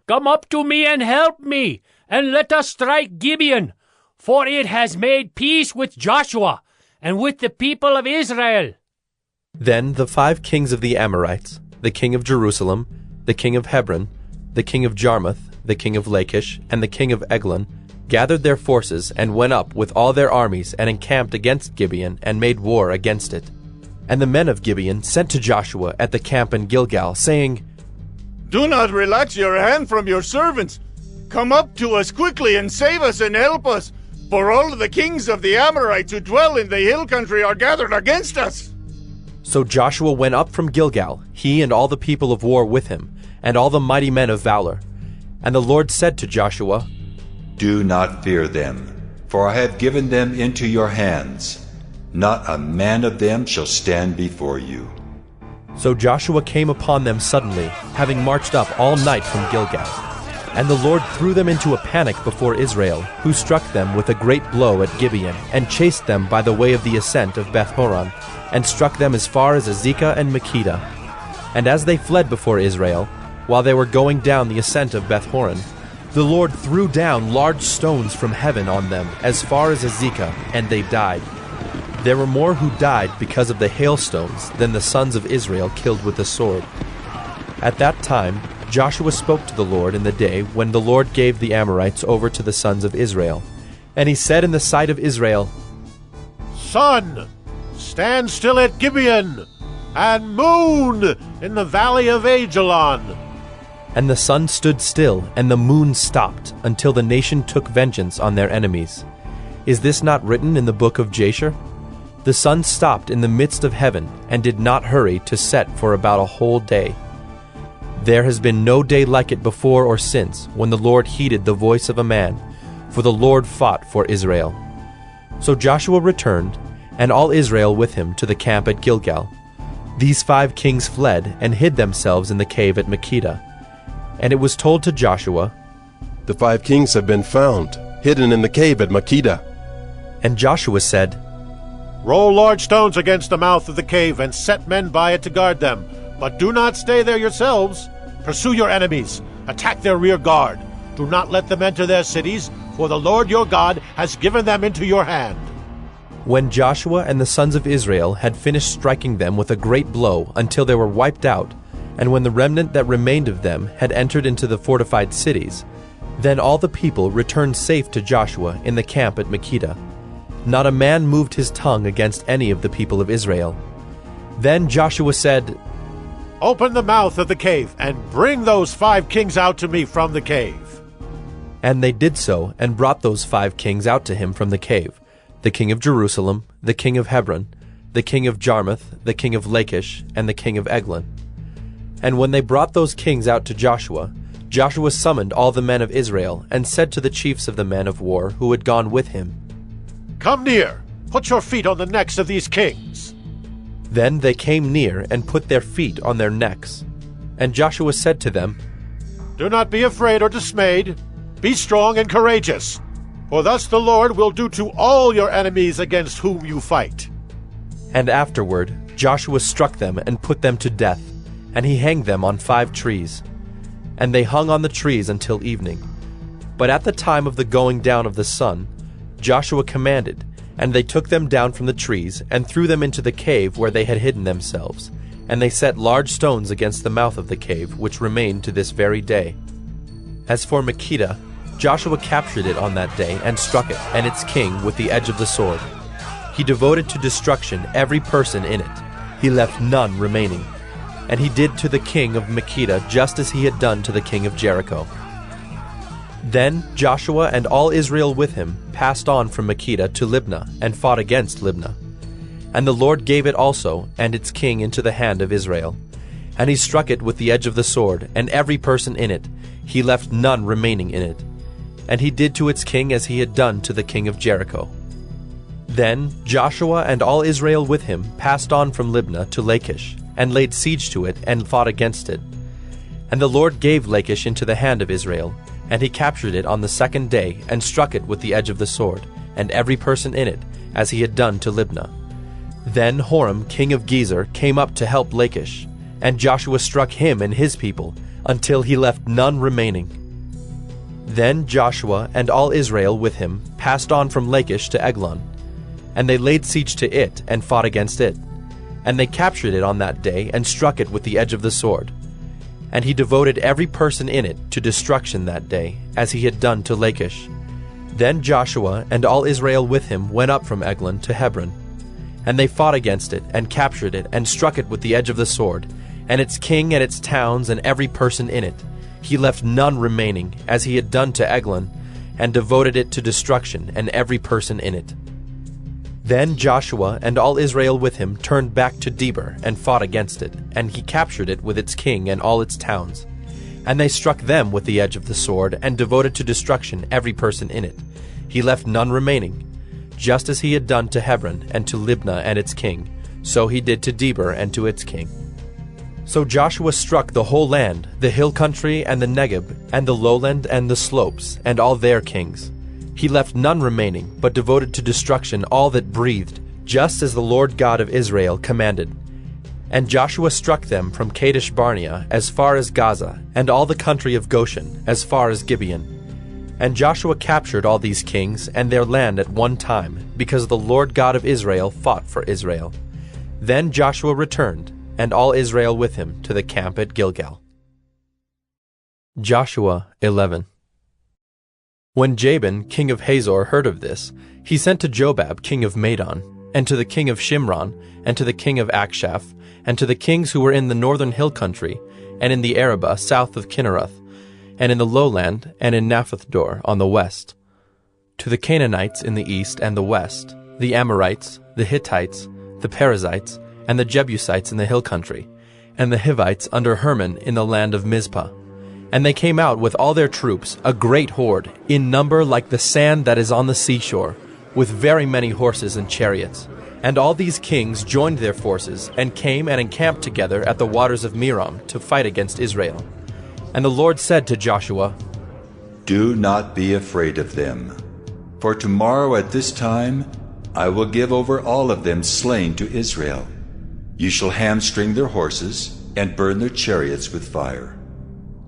Come up to me and help me, and let us strike Gibeon, for it has made peace with Joshua and with the people of Israel. Then the 5 kings of the Amorites, the king of Jerusalem, the king of Hebron, the king of Jarmuth, the king of Lachish, and the king of Eglon, gathered their forces and went up with all their armies and encamped against Gibeon and made war against it. And the men of Gibeon sent to Joshua at the camp in Gilgal, saying, Do not relax your hand from your servants. Come up to us quickly and save us and help us, for all the kings of the Amorites who dwell in the hill country are gathered against us. So Joshua went up from Gilgal, he and all the people of war with him, and all the mighty men of valor. And the Lord said to Joshua, Do not fear them, for I have given them into your hands. Not a man of them shall stand before you. So Joshua came upon them suddenly, having marched up all night from Gilgal. And the Lord threw them into a panic before Israel, who struck them with a great blow at Gibeon, and chased them by the way of the ascent of Beth-horon, and struck them as far as Azekah and Makkedah. And as they fled before Israel, while they were going down the ascent of Beth-horon, the Lord threw down large stones from heaven on them as far as Azekah, and they died. There were more who died because of the hailstones than the sons of Israel killed with the sword. At that time Joshua spoke to the Lord in the day when the Lord gave the Amorites over to the sons of Israel. And he said in the sight of Israel, Sun, stand still at Gibeon, and moon in the valley of Ajalon. And the sun stood still, and the moon stopped, until the nation took vengeance on their enemies. Is this not written in the book of Jasher? The sun stopped in the midst of heaven, and did not hurry to set for about a whole day. There has been no day like it before or since, when the Lord heeded the voice of a man, for the Lord fought for Israel. So Joshua returned, and all Israel with him, to the camp at Gilgal. These 5 kings fled, and hid themselves in the cave at Makkedah. And it was told to Joshua, The 5 kings have been found, hidden in the cave at Makkedah. And Joshua said, Roll large stones against the mouth of the cave, and set men by it to guard them. But do not stay there yourselves. Pursue your enemies. Attack their rear guard. Do not let them enter their cities, for the Lord your God has given them into your hand. When Joshua and the sons of Israel had finished striking them with a great blow until they were wiped out, and when the remnant that remained of them had entered into the fortified cities, then all the people returned safe to Joshua in the camp at Makkedah. Not a man moved his tongue against any of the people of Israel. Then Joshua said, Open the mouth of the cave, and bring those 5 kings out to me from the cave. And they did so, and brought those 5 kings out to him from the cave, the king of Jerusalem, the king of Hebron, the king of Jarmuth, the king of Lachish, and the king of Eglon. And when they brought those kings out to Joshua, Joshua summoned all the men of Israel, and said to the chiefs of the men of war who had gone with him, Come near, put your feet on the necks of these kings. Then they came near, and put their feet on their necks. And Joshua said to them, Do not be afraid or dismayed. Be strong and courageous, for thus the Lord will do to all your enemies against whom you fight. And afterward Joshua struck them and put them to death, and he hanged them on 5 trees. And they hung on the trees until evening. But at the time of the going down of the sun, Joshua commanded, and they took them down from the trees, and threw them into the cave where they had hidden themselves. And they set large stones against the mouth of the cave, which remain to this very day. As for Makkedah, Joshua captured it on that day, and struck it, and its king, with the edge of the sword. He devoted to destruction every person in it. He left none remaining. And he did to the king of Makkedah just as he had done to the king of Jericho. Then Joshua and all Israel with him passed on from Makkedah to Libnah, and fought against Libnah. And the Lord gave it also, and its king, into the hand of Israel. And he struck it with the edge of the sword, and every person in it. He left none remaining in it. And he did to its king as he had done to the king of Jericho. Then Joshua and all Israel with him passed on from Libnah to Lachish, and laid siege to it, and fought against it. And the Lord gave Lachish into the hand of Israel, and he captured it on the second day, and struck it with the edge of the sword, and every person in it, as he had done to Libnah. Then Horam king of Gezer came up to help Lachish, and Joshua struck him and his people, until he left none remaining. Then Joshua and all Israel with him passed on from Lachish to Eglon, and they laid siege to it, and fought against it. And they captured it on that day, and struck it with the edge of the sword. And he devoted every person in it to destruction that day, as he had done to Lachish. Then Joshua and all Israel with him went up from Eglon to Hebron. And they fought against it, and captured it, and struck it with the edge of the sword, and its king and its towns and every person in it. He left none remaining, as he had done to Eglon, and devoted it to destruction, and every person in it. Then Joshua and all Israel with him turned back to Debir, and fought against it, and he captured it with its king and all its towns. And they struck them with the edge of the sword, and devoted to destruction every person in it. He left none remaining. Just as he had done to Hebron and to Libnah and its king, so he did to Debir and to its king. So Joshua struck the whole land, the hill country and the Negeb, and the lowland and the slopes, and all their kings. He left none remaining, but devoted to destruction all that breathed, just as the Lord God of Israel commanded. And Joshua struck them from Kadesh Barnea as far as Gaza, and all the country of Goshen as far as Gibeon. And Joshua captured all these kings and their land at one time, because the Lord God of Israel fought for Israel. Then Joshua returned, and all Israel with him, to the camp at Gilgal. Joshua 11. When Jabin king of Hazor heard of this, he sent to Jobab king of Madon, and to the king of Shimron, and to the king of Akshaph, and to the kings who were in the northern hill country, and in the Arabah south of Kinneroth, and in the lowland, and in Naphthdor on the west, to the Canaanites in the east and the west, the Amorites, the Hittites, the Perizzites, and the Jebusites in the hill country, and the Hivites under Hermon in the land of Mizpah. And they came out with all their troops, a great horde, in number like the sand that is on the seashore, with very many horses and chariots. And all these kings joined their forces, and came and encamped together at the waters of Merom to fight against Israel. And the Lord said to Joshua, Do not be afraid of them, for tomorrow at this time I will give over all of them slain to Israel. You shall hamstring their horses, and burn their chariots with fire.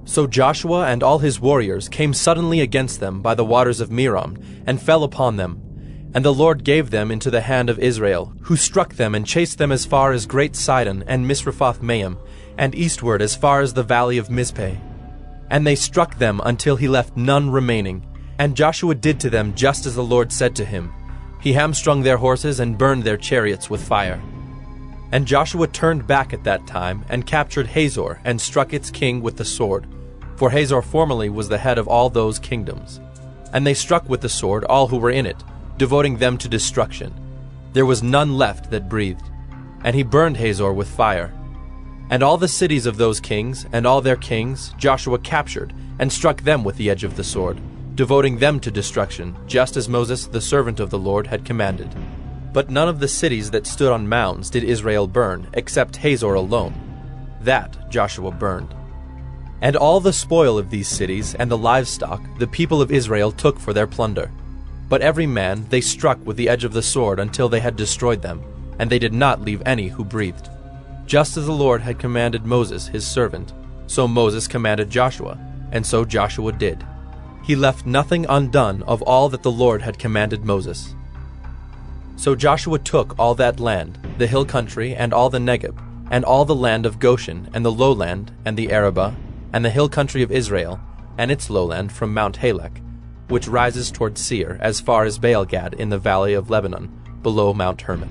So Joshua and all his warriors came suddenly against them by the waters of Merom, and fell upon them. And the Lord gave them into the hand of Israel, who struck them and chased them as far as Great Sidon and Misrephoth-Maim, and eastward as far as the valley of Mizpeh. And they struck them until he left none remaining. And Joshua did to them just as the Lord said to him. He hamstrung their horses and burned their chariots with fire. And Joshua turned back at that time, and captured Hazor, and struck its king with the sword. For Hazor formerly was the head of all those kingdoms. And they struck with the sword all who were in it, devoting them to destruction. There was none left that breathed. And he burned Hazor with fire. And all the cities of those kings, and all their kings, Joshua captured, and struck them with the edge of the sword, devoting them to destruction, just as Moses the servant of the Lord had commanded. But none of the cities that stood on mounds did Israel burn, except Hazor alone. That Joshua burned. And all the spoil of these cities and the livestock the people of Israel took for their plunder. But every man they struck with the edge of the sword until they had destroyed them, and they did not leave any who breathed. Just as the Lord had commanded Moses his servant, so Moses commanded Joshua, and so Joshua did. He left nothing undone of all that the Lord had commanded Moses. So Joshua took all that land, the hill country and all the Negeb, and all the land of Goshen, and the lowland, and the Arabah, and the hill country of Israel, and its lowland from Mount Halak, which rises toward Seir, as far as Baal-gad in the valley of Lebanon, below Mount Hermon.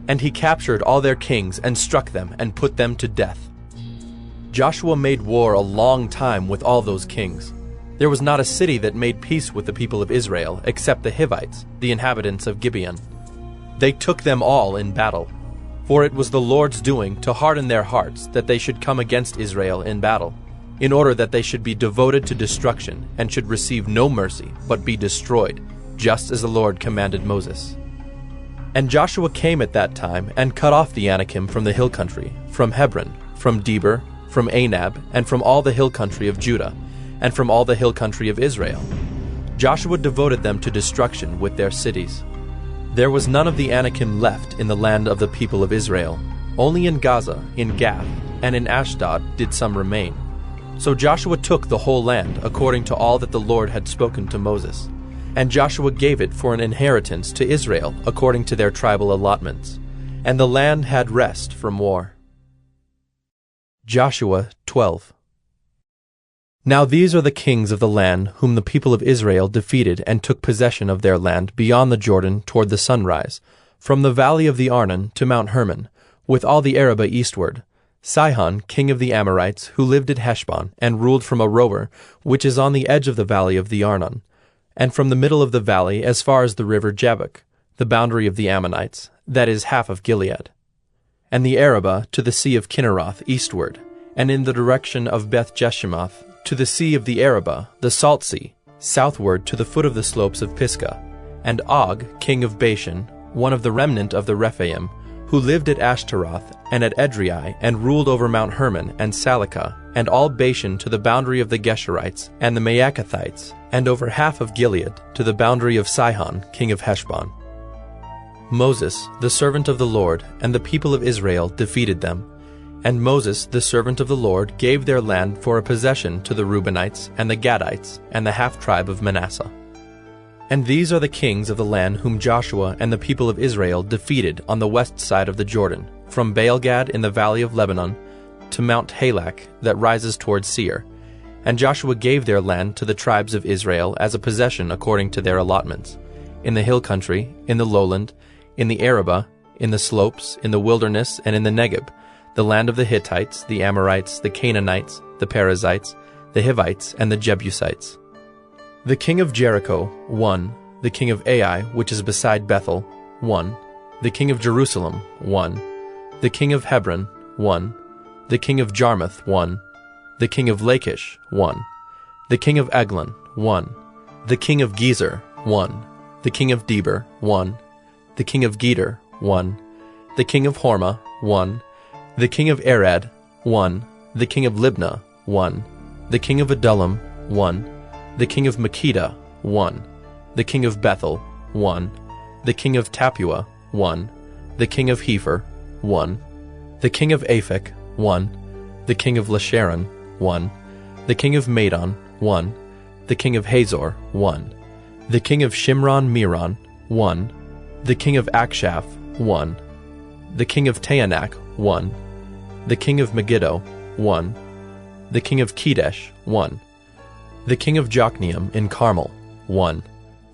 And he captured all their kings, and struck them, and put them to death. Joshua made war a long time with all those kings. There was not a city that made peace with the people of Israel except the Hivites, the inhabitants of Gibeon. They took them all in battle. For it was the Lord's doing to harden their hearts that they should come against Israel in battle, in order that they should be devoted to destruction and should receive no mercy, but be destroyed, just as the Lord commanded Moses. And Joshua came at that time and cut off the Anakim from the hill country, from Hebron, from Debir, from Anab, and from all the hill country of Judah, and from all the hill country of Israel. Joshua devoted them to destruction with their cities. There was none of the Anakim left in the land of the people of Israel. Only in Gaza, in Gath, and in Ashdod did some remain. So Joshua took the whole land according to all that the Lord had spoken to Moses. And Joshua gave it for an inheritance to Israel according to their tribal allotments. And the land had rest from war. Joshua 12. Now these are the kings of the land whom the people of Israel defeated and took possession of their land beyond the Jordan toward the sunrise, from the valley of the Arnon to Mount Hermon, with all the Arabah eastward. Sihon, king of the Amorites, who lived at Heshbon, and ruled from Aroer, which is on the edge of the valley of the Arnon, and from the middle of the valley as far as the river Jabbok, the boundary of the Ammonites, that is half of Gilead. And the Arabah to the sea of Kinneroth eastward, and in the direction of Beth-Jeshimoth, to the sea of the Arabah, the Salt Sea, southward to the foot of the slopes of Pisgah, and Og, king of Bashan, one of the remnant of the Rephaim, who lived at Ashtaroth and at Edrei, and ruled over Mount Hermon and Salecah, and all Bashan to the boundary of the Geshurites and the Maacathites, and over half of Gilead to the boundary of Sihon, king of Heshbon. Moses, the servant of the Lord, and the people of Israel defeated them. And Moses, the servant of the Lord, gave their land for a possession to the Reubenites and the Gadites and the half-tribe of Manasseh. And these are the kings of the land whom Joshua and the people of Israel defeated on the west side of the Jordan, from Baal-Gad in the valley of Lebanon to Mount Halak that rises toward Seir. And Joshua gave their land to the tribes of Israel as a possession according to their allotments, in the hill country, in the lowland, in the Arabah, in the slopes, in the wilderness, and in the Negeb, the land of the Hittites, the Amorites, the Canaanites, the Perizzites, the Hivites, and the Jebusites. The king of Jericho, 1. The king of Ai, which is beside Bethel, 1. The king of Jerusalem, 1. The king of Hebron, 1. The king of Jarmuth, 1. The king of Lachish, 1. The king of Eglon, 1. The king of Gezer, 1. The king of Debir, 1. The king of Geder, 1. The king of Hormah, 1. The king of Arad, 1. The king of Libnah, 1. The king of Adullam, 1. The king of Makkedah, 1. The king of Bethel, 1. The king of Tappuah, 1. The king of Hepher, 1. The king of Aphek, 1. The king of Lasharon, 1. The king of Madon, 1. The king of Hazor, 1. The king of Shimron-Meron, 1. The king of Akshaph, 1. The king of Taanach, 1. The king of Megiddo, 1. The king of Kedesh, 1. The king of Jokneam in Carmel, 1.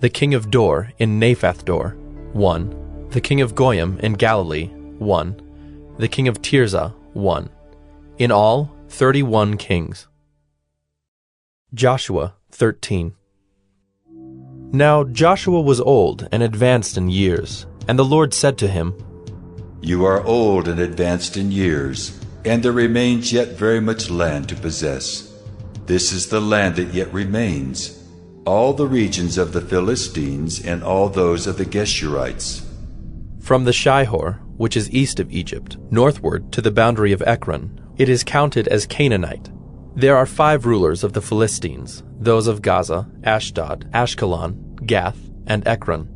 The king of Dor in Naphath-Dor, 1. The king of Goyim in Galilee, 1. The king of Tirzah, 1. In all, 31 kings. Joshua 13. Now Joshua was old and advanced in years, and the Lord said to him, You are old and advanced in years, and there remains yet very much land to possess. This is the land that yet remains, all the regions of the Philistines and all those of the Geshurites. From the Shihor, which is east of Egypt, northward to the boundary of Ekron, it is counted as Canaanite. There are 5 rulers of the Philistines, those of Gaza, Ashdod, Ashkelon, Gath, and Ekron,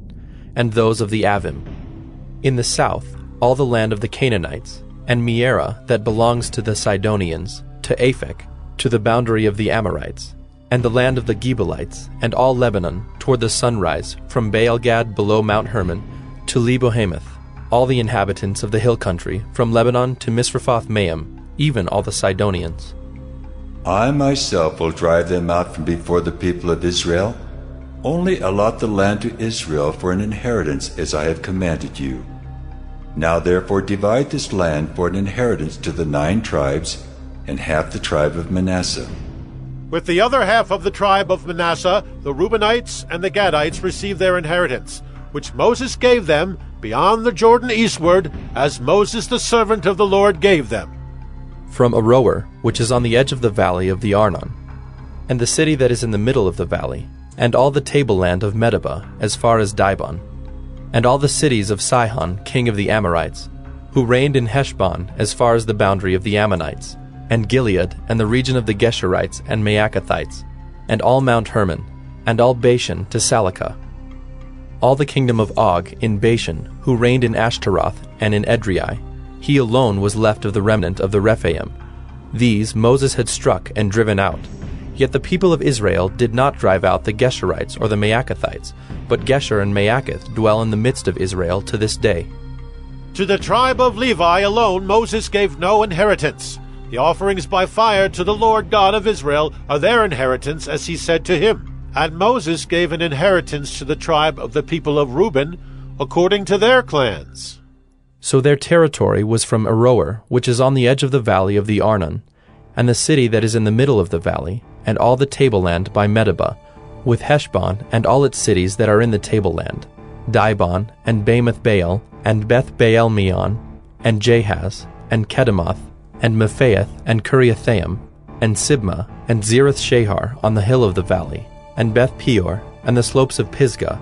and those of the Avim. In the south, all the land of the Canaanites, and Mearah that belongs to the Sidonians, to Aphek, to the boundary of the Amorites, and the land of the Gebalites, and all Lebanon, toward the sunrise, from Baal-Gad below Mount Hermon, to Lebo-Hamath, all the inhabitants of the hill country, from Lebanon to Misrephoth-Maim, even all the Sidonians. I myself will drive them out from before the people of Israel. Only allot the land to Israel for an inheritance as I have commanded you. Now therefore divide this land for an inheritance to the 9 tribes, and half the tribe of Manasseh. With the other half of the tribe of Manasseh, the Reubenites and the Gadites received their inheritance, which Moses gave them beyond the Jordan eastward, as Moses the servant of the Lord gave them. From Aroer, which is on the edge of the valley of the Arnon, and the city that is in the middle of the valley, and all the tableland of Medeba, as far as Dibon, and all the cities of Sihon, king of the Amorites, who reigned in Heshbon, as far as the boundary of the Ammonites, and Gilead, and the region of the Geshurites and Maacathites, and all Mount Hermon, and all Bashan to Salecah, all the kingdom of Og in Bashan, who reigned in Ashtaroth and in Edrei. He alone was left of the remnant of the Rephaim. These Moses had struck and driven out. Yet the people of Israel did not drive out the Geshurites or the Maacathites, but Geshur and Maacath dwell in the midst of Israel to this day. To the tribe of Levi alone Moses gave no inheritance. The offerings by fire to the Lord God of Israel are their inheritance, as he said to him. And Moses gave an inheritance to the tribe of the people of Reuben, according to their clans. So their territory was from Aroer, which is on the edge of the valley of the Arnon, and the city that is in the middle of the valley, and all the tableland by Medeba, with Heshbon and all its cities that are in the tableland, Dibon, and Bamoth Baal, and Beth Baal Meon, and Jahaz, and Kedemoth, and Mephaath, and Kiriathaim, and Sibmah, and Zereth Shahar on the hill of the valley, and Beth Peor, and the slopes of Pisgah,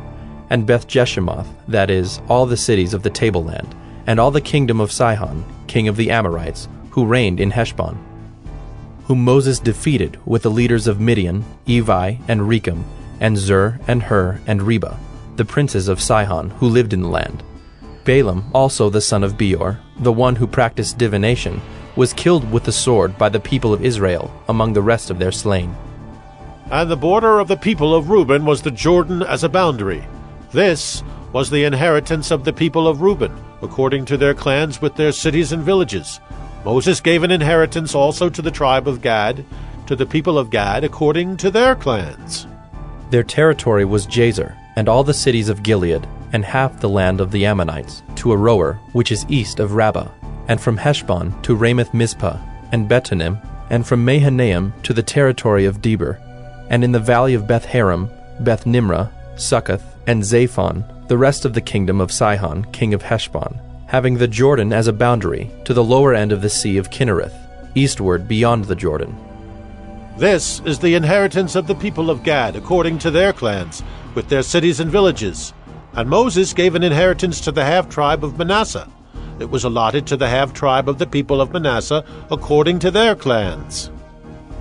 and Beth Jeshimoth, that is, all the cities of the tableland, and all the kingdom of Sihon, king of the Amorites, who reigned in Heshbon, whom Moses defeated with the leaders of Midian, Evi, and Rechem, and Zur, and Hur, and Reba, the princes of Sihon, who lived in the land. Balaam, also the son of Beor, the one who practiced divination, was killed with the sword by the people of Israel among the rest of their slain. And the border of the people of Reuben was the Jordan as a boundary. This was the inheritance of the people of Reuben, according to their clans with their cities and villages. Moses gave an inheritance also to the tribe of Gad, to the people of Gad, according to their clans. Their territory was Jazer, and all the cities of Gilead, and half the land of the Ammonites, to Aroer, which is east of Rabbah, and from Heshbon to Ramoth Mizpah, and Betonim, and from Mahanaim to the territory of Debir, and in the valley of Beth Haram, Beth Nimrah, Succoth, and Zaphon, the rest of the kingdom of Sihon, king of Heshbon, having the Jordan as a boundary to the lower end of the sea of Kinnereth, eastward beyond the Jordan. This is the inheritance of the people of Gad, according to their clans, with their cities and villages. And Moses gave an inheritance to the half-tribe of Manasseh. It was allotted to the half-tribe of the people of Manasseh, according to their clans.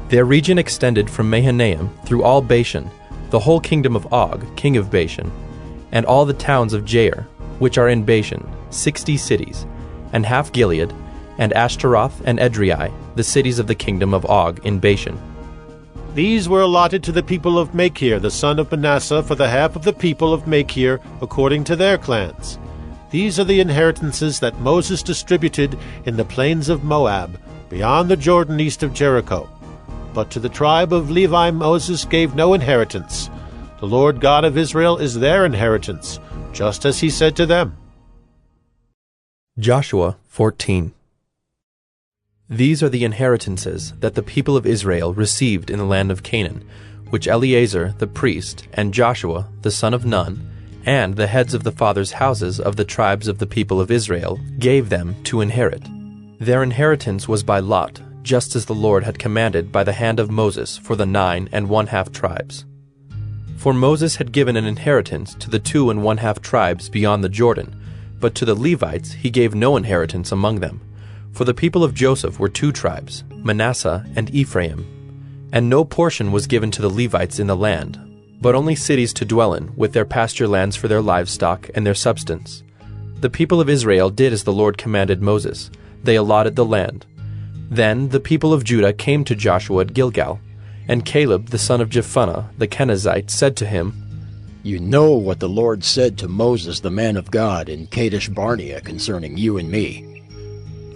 Their region extended from Mahanaim through all Bashan, the whole kingdom of Og, king of Bashan, and all the towns of Jair, which are in Bashan, 60 cities, and half Gilead, and Ashtaroth and Edrei, the cities of the kingdom of Og in Bashan. These were allotted to the people of Machir, the son of Manasseh, for the half of the people of Machir, according to their clans. These are the inheritances that Moses distributed in the plains of Moab, beyond the Jordan east of Jericho. But to the tribe of Levi Moses gave no inheritance. The Lord God of Israel is their inheritance, just as he said to them. Joshua 14. These are the inheritances that the people of Israel received in the land of Canaan, which Eleazar the priest, and Joshua the son of Nun, and the heads of the fathers' houses of the tribes of the people of Israel gave them to inherit. Their inheritance was by lot, just as the Lord had commanded by the hand of Moses for the 9 1/2 tribes. For Moses had given an inheritance to the 2 1/2 tribes beyond the Jordan, but to the Levites he gave no inheritance among them. For the people of Joseph were 2 tribes, Manasseh and Ephraim, and no portion was given to the Levites in the land, but only cities to dwell in, with their pasture lands for their livestock and their substance. The people of Israel did as the Lord commanded Moses. They allotted the land. Then the people of Judah came to Joshua at Gilgal, and Caleb the son of Jephunneh the Kenizzite said to him, "You know what the Lord said to Moses the man of God in Kadesh Barnea concerning you and me.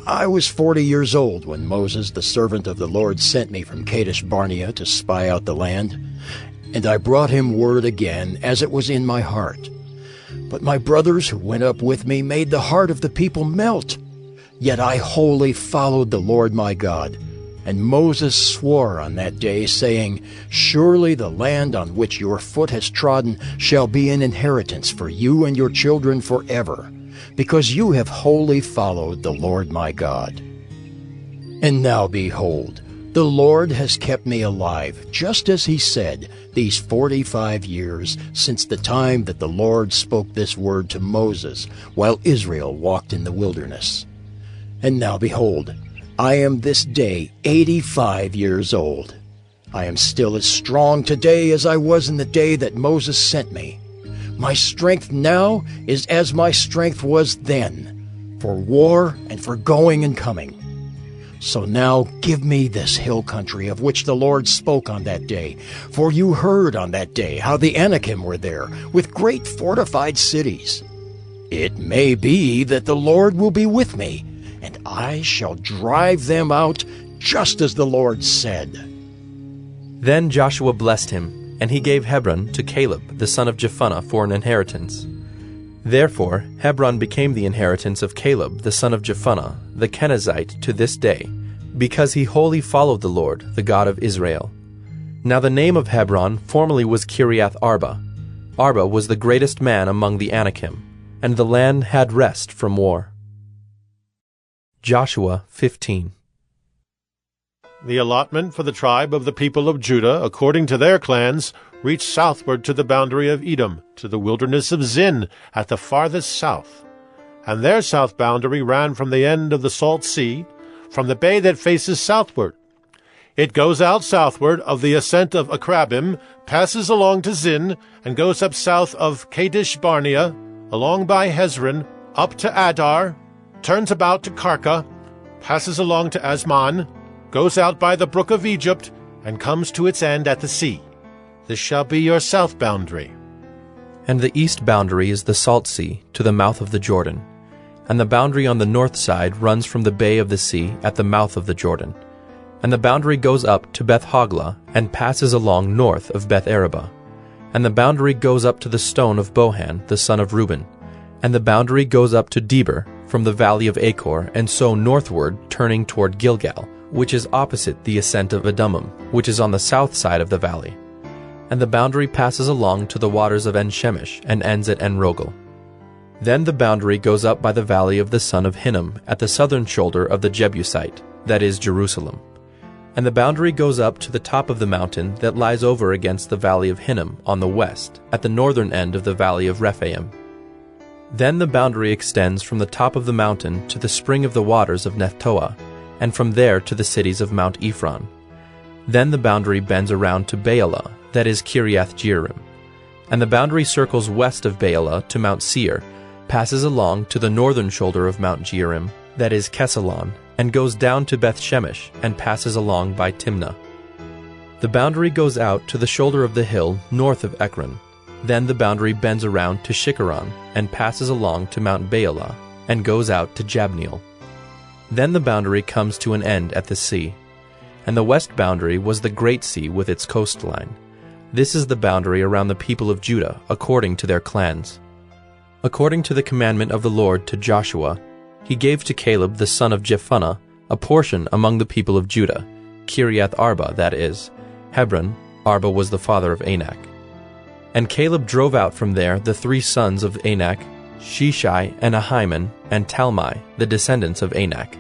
I was 40 years old when Moses the servant of the Lord sent me from Kadesh Barnea to spy out the land, and I brought him word again as it was in my heart. But my brothers who went up with me made the heart of the people melt. Yet I wholly followed the Lord my God, And Moses swore on that day, saying, Surely the land on which your foot has trodden shall be an inheritance for you and your children forever, because you have wholly followed the Lord my God. And now behold, the Lord has kept me alive, just as he said, these 45 years since the time that the Lord spoke this word to Moses, while Israel walked in the wilderness. And now behold, I am this day 85 years old. I am still as strong today as I was in the day that Moses sent me. My strength now is as my strength was then, for war and for going and coming. So now give me this hill country of which the Lord spoke on that day, for you heard on that day how the Anakim were there, with great fortified cities. It may be that the Lord will be with me, and I shall drive them out, just as the Lord said. Then Joshua blessed him, and he gave Hebron to Caleb the son of Jephunneh for an inheritance. Therefore Hebron became the inheritance of Caleb the son of Jephunneh, the Kenizzite, to this day, because he wholly followed the Lord, the God of Israel. Now the name of Hebron formerly was Kiriath Arba. Arba was the greatest man among the Anakim, and the land had rest from war. Joshua 15. The allotment for the tribe of the people of Judah, according to their clans, reached southward to the boundary of Edom, to the wilderness of Zin, at the farthest south. And their south boundary ran from the end of the Salt Sea, from the bay that faces southward. It goes out southward of the ascent of Akrabim, passes along to Zin, and goes up south of Kadesh Barnea, along by Hezron, up to Adar, turns about to Karka, passes along to Asman, goes out by the brook of Egypt, and comes to its end at the sea. This shall be your south boundary. And the east boundary is the Salt Sea, to the mouth of the Jordan. And the boundary on the north side runs from the bay of the sea at the mouth of the Jordan. And the boundary goes up to Beth Hoglah, and passes along north of Beth Araba. And the boundary goes up to the stone of Bohan, the son of Reuben. And the boundary goes up to Deber, from the valley of Achor, and so northward, turning toward Gilgal, which is opposite the ascent of Adummim, which is on the south side of the valley. And the boundary passes along to the waters of En-Shemesh, and ends at En-Rogel. Then the boundary goes up by the valley of the son of Hinnom, at the southern shoulder of the Jebusite, that is Jerusalem. And the boundary goes up to the top of the mountain that lies over against the valley of Hinnom on the west, at the northern end of the valley of Rephaim. Then the boundary extends from the top of the mountain to the spring of the waters of Nephtoah, and from there to the cities of Mount Ephron. Then the boundary bends around to Baalah, that is Kiriath Jearim. And the boundary circles west of Baalah to Mount Seir, passes along to the northern shoulder of Mount Jearim, that is Kesalon, and goes down to Beth Shemesh, and passes along by Timnah. The boundary goes out to the shoulder of the hill north of Ekron. Then the boundary bends around to Shikkeron, and passes along to Mount Baalah, and goes out to Jabneel. Then the boundary comes to an end at the sea. And the west boundary was the Great Sea with its coastline. This is the boundary around the people of Judah, according to their clans. According to the commandment of the Lord to Joshua, he gave to Caleb the son of Jephunneh a portion among the people of Judah, Kiriath Arba, that is, Hebron. Arba was the father of Anak. And Caleb drove out from there the 3 sons of Anak, Sheshai and Ahiman, and Talmai, the descendants of Anak.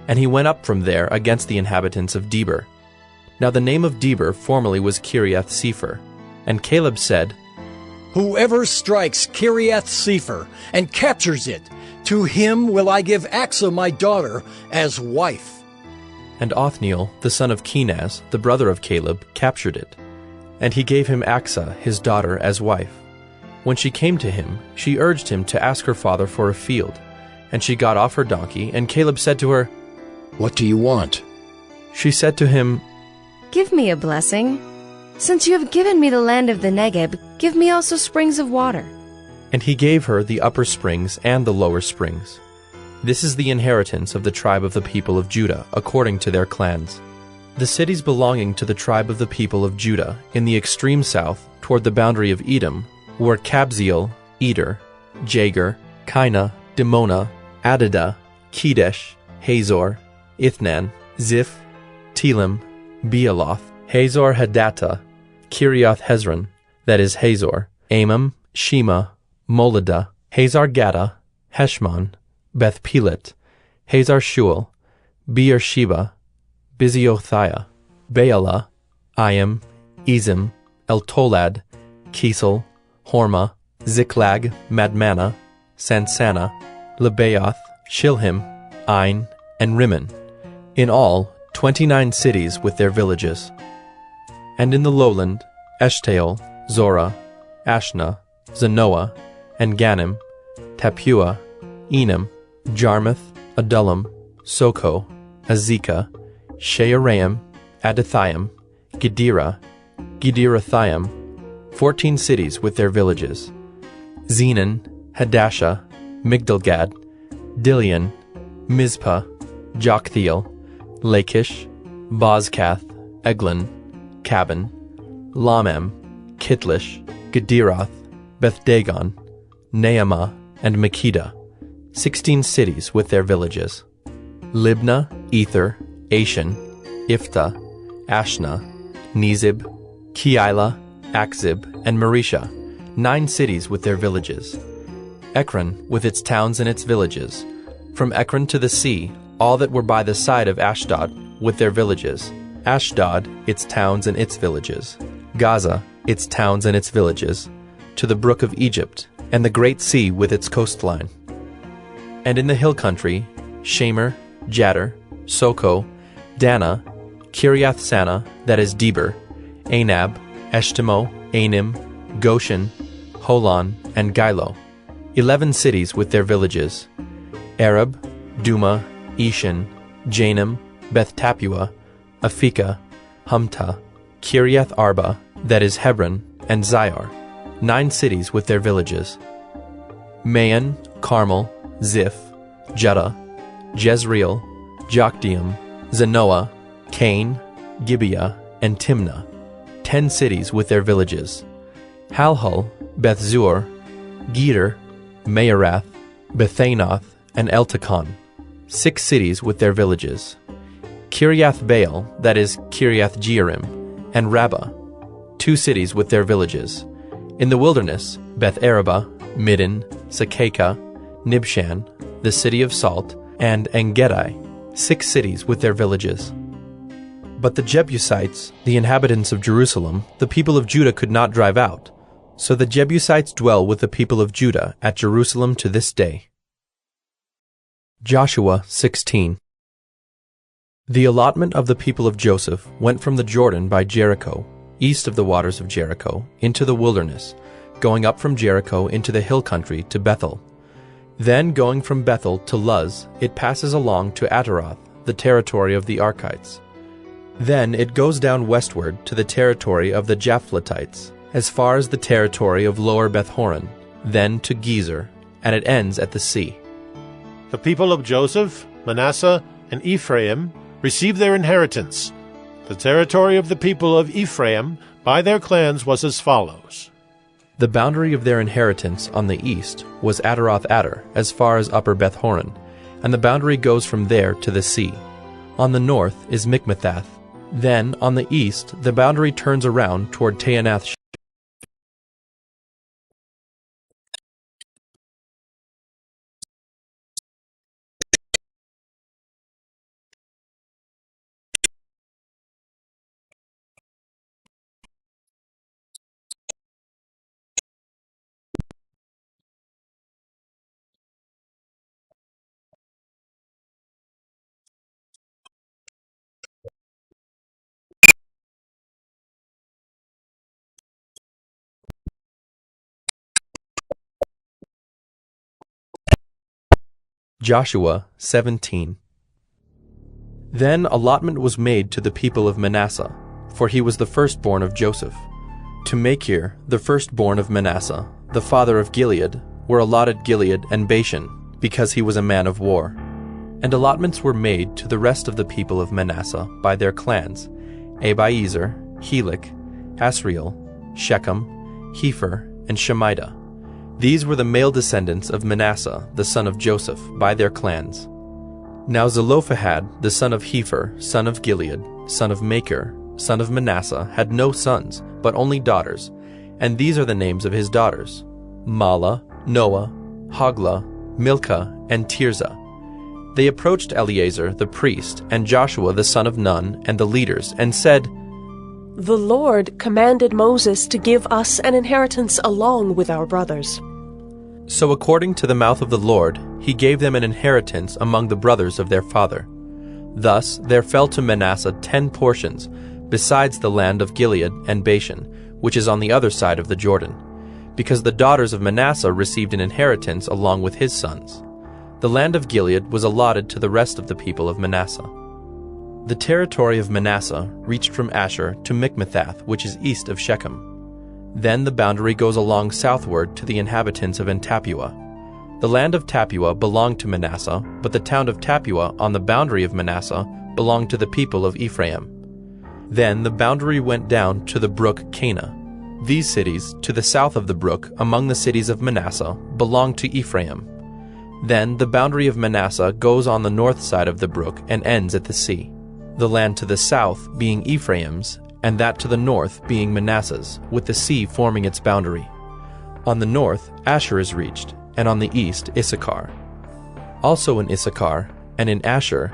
And he went up from there against the inhabitants of Deber. Now the name of Deber formerly was Kiriath Sepher. And Caleb said, Whoever strikes Kiriath Sepher and captures it, to him will I give Achsah my daughter as wife. And Othniel, the son of Kenaz, the brother of Caleb, captured it. And he gave him Achsah, his daughter, as wife. When she came to him, she urged him to ask her father for a field. And she got off her donkey, and Caleb said to her, What do you want? She said to him, Give me a blessing. Since you have given me the land of the Negeb, give me also springs of water. And he gave her the upper springs and the lower springs. This is the inheritance of the tribe of the people of Judah, according to their clans. The cities belonging to the tribe of the people of Judah, in the extreme south, toward the boundary of Edom, were Kabzeel, Eder, Jagur, Kinah, Dimona, Adadah, Kedesh, Hazor, Ithnan, Ziph, Telim, Bealoth, Hazor Hadattah, Kiriath Hezron, that is Hazor, Amam, Shema, Moladah, Hazar Gaddah, Heshmon, Beth Pelet, Hazar Shual, Beersheba, Biziothia, Baalah, Ayam, Ezim, Eltolad, Kisel, Hormah, Ziklag, Madmannah, Sansannah, Lebaoth, Shilhim, Ain, and Rimmon, in all 29 cities with their villages. And in the lowland, Eshtaol, Zorah, Ashna, Zanoah, and Ganim, Tapua, Enam, Jarmuth, Adullam, Soko, Azekah, Shearaim, Adathaim, Gedera, Gederathaim, 14 cities with their villages. Zenan, Hadashah, Migdalgad, Dilian, Mizpah, Joktheel, Lachish, Bozkath, Eglon, Cabin, Lamam, Kitlish, Gederoth, Beth-dagon, Naamah, and Makkedah, 16 cities with their villages. Libnah, Ether, Ashan, Iphthah, Ashna, Nezib, Keilah, Akzib, and Maresha, 9 cities with their villages. Ekron with its towns and its villages. From Ekron to the sea, all that were by the side of Ashdod with their villages. Ashdod, its towns and its villages. Gaza, its towns and its villages. To the brook of Egypt, and the great sea with its coastline. And in the hill country, Shamer, Jadder, Soko, Dana, Kiriath Sana, that is Deber, Anab, Eshtemo, Anim, Goshen, Holon, and Gilo, 11 cities with their villages. Arab, Duma, Eshan, Janam, Beth Tapua, Aphekah, Humta, Kiriath Arba, that is Hebron, and Zior, 9 cities with their villages. Maon, Carmel, Ziph, Judah, Jezreel, Jokdeam, Zanoah, Cain, Gibeah, and Timnah, 10 cities with their villages. Halhul, Beth-zur, Geder, Maarath, Bethanoth, and Eltekon, 6 cities with their villages. Kiriath Baal, that is Kiriath Jearim, and Rabbah, 2 cities with their villages. In the wilderness, Beth Araba, Middin, Sakakah, Nibshan, the city of Salt, and Engedi, 6 cities with their villages. But the Jebusites, the inhabitants of Jerusalem, the people of Judah could not drive out. So the Jebusites dwell with the people of Judah at Jerusalem to this day. Joshua 16. The allotment of the people of Joseph went from the Jordan by Jericho, east of the waters of Jericho, into the wilderness, going up from Jericho into the hill country to Bethel. Then going from Bethel to Luz, it passes along to Ataroth, the territory of the Archites. Then it goes down westward to the territory of the Japhletites, as far as the territory of Lower Beth-horon, then to Gezer, and it ends at the sea. The people of Joseph, Manasseh, and Ephraim received their inheritance. The territory of the people of Ephraim by their clans was as follows. The boundary of their inheritance on the east was Ataroth-Adar, as far as Upper Beth-horon, and the boundary goes from there to the sea. On the north is Mikmethath. Then, on the east, the boundary turns around toward Taanath. Joshua 17. Then allotment was made to the people of Manasseh, for he was the firstborn of Joseph. To Machir, the firstborn of Manasseh, the father of Gilead, were allotted Gilead and Bashan, because he was a man of war. And allotments were made to the rest of the people of Manasseh by their clans, Abiezer, Helek, Asriel, Shechem, Hepher, and Shemida. These were the male descendants of Manasseh, the son of Joseph, by their clans. Now Zelophehad, the son of Hepher, son of Gilead, son of Machir, son of Manasseh, had no sons, but only daughters, and these are the names of his daughters: Mahlah, Noah, Hoglah, Milcah, and Tirzah. They approached Eleazar the priest, and Joshua the son of Nun, and the leaders, and said, "The Lord commanded Moses to give us an inheritance along with our brothers." So according to the mouth of the Lord, he gave them an inheritance among the brothers of their father. Thus there fell to Manasseh 10 portions, besides the land of Gilead and Bashan, which is on the other side of the Jordan, because the daughters of Manasseh received an inheritance along with his sons. The land of Gilead was allotted to the rest of the people of Manasseh. The territory of Manasseh reached from Asher to Michmethath, which is east of Shechem. Then the boundary goes along southward to the inhabitants of En-Tappuah. The land of Tappuah belonged to Manasseh, but the town of Tappuah on the boundary of Manasseh belonged to the people of Ephraim. Then the boundary went down to the brook Cana. These cities, to the south of the brook, among the cities of Manasseh, belonged to Ephraim. Then the boundary of Manasseh goes on the north side of the brook and ends at the sea, the land to the south being Ephraim's, and that to the north being Manasseh's, with the sea forming its boundary. On the north Asher is reached, and on the east Issachar. Also in Issachar, and in Asher,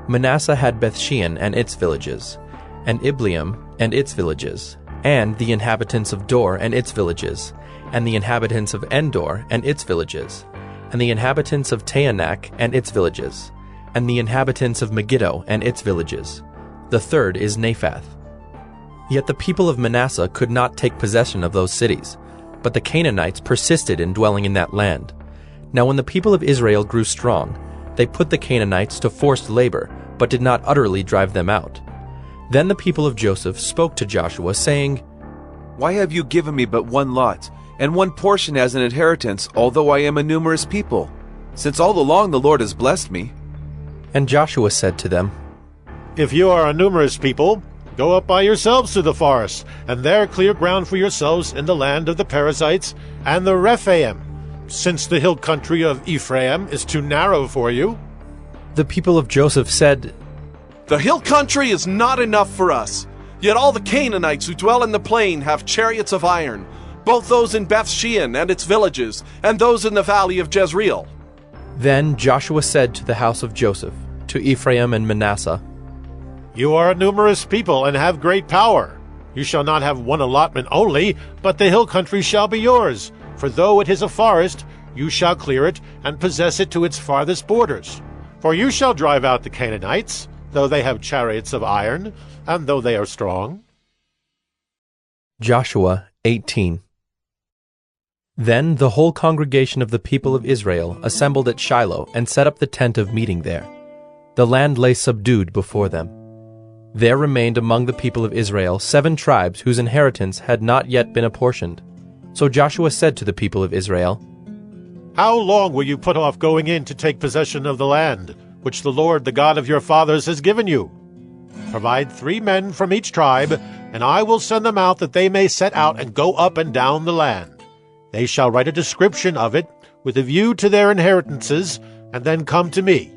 Manasseh had Bethshean and its villages, and Ibleam and its villages, and the inhabitants of Dor and its villages, and the inhabitants of Endor and its villages, and the inhabitants of Taanach and its villages, and the inhabitants of Megiddo and its villages. The third is Naphath. Yet the people of Manasseh could not take possession of those cities, but the Canaanites persisted in dwelling in that land. Now when the people of Israel grew strong, they put the Canaanites to forced labor, but did not utterly drive them out. Then the people of Joseph spoke to Joshua, saying, "Why have you given me but one lot, and one portion as an inheritance, although I am a numerous people? Since all along the Lord has blessed me." And Joshua said to them, "If you are a numerous people, go up by yourselves to the forest, and there clear ground for yourselves in the land of the Perizzites and the Rephaim, since the hill country of Ephraim is too narrow for you." The people of Joseph said, "The hill country is not enough for us. Yet all the Canaanites who dwell in the plain have chariots of iron, both those in Bethshean and its villages, and those in the valley of Jezreel." Then Joshua said to the house of Joseph, to Ephraim and Manasseh, "You are a numerous people and have great power. You shall not have one allotment only, but the hill country shall be yours. For though it is a forest, you shall clear it and possess it to its farthest borders. For you shall drive out the Canaanites, though they have chariots of iron, and though they are strong." Joshua 18. Then the whole congregation of the people of Israel assembled at Shiloh and set up the tent of meeting there. The land lay subdued before them. There remained among the people of Israel 7 tribes whose inheritance had not yet been apportioned. So Joshua said to the people of Israel, "How long will you put off going in to take possession of the land, which the Lord, the God of your fathers, has given you? Provide 3 men from each tribe, and I will send them out that they may set out and go up and down the land. They shall write a description of it, with a view to their inheritances, and then come to me.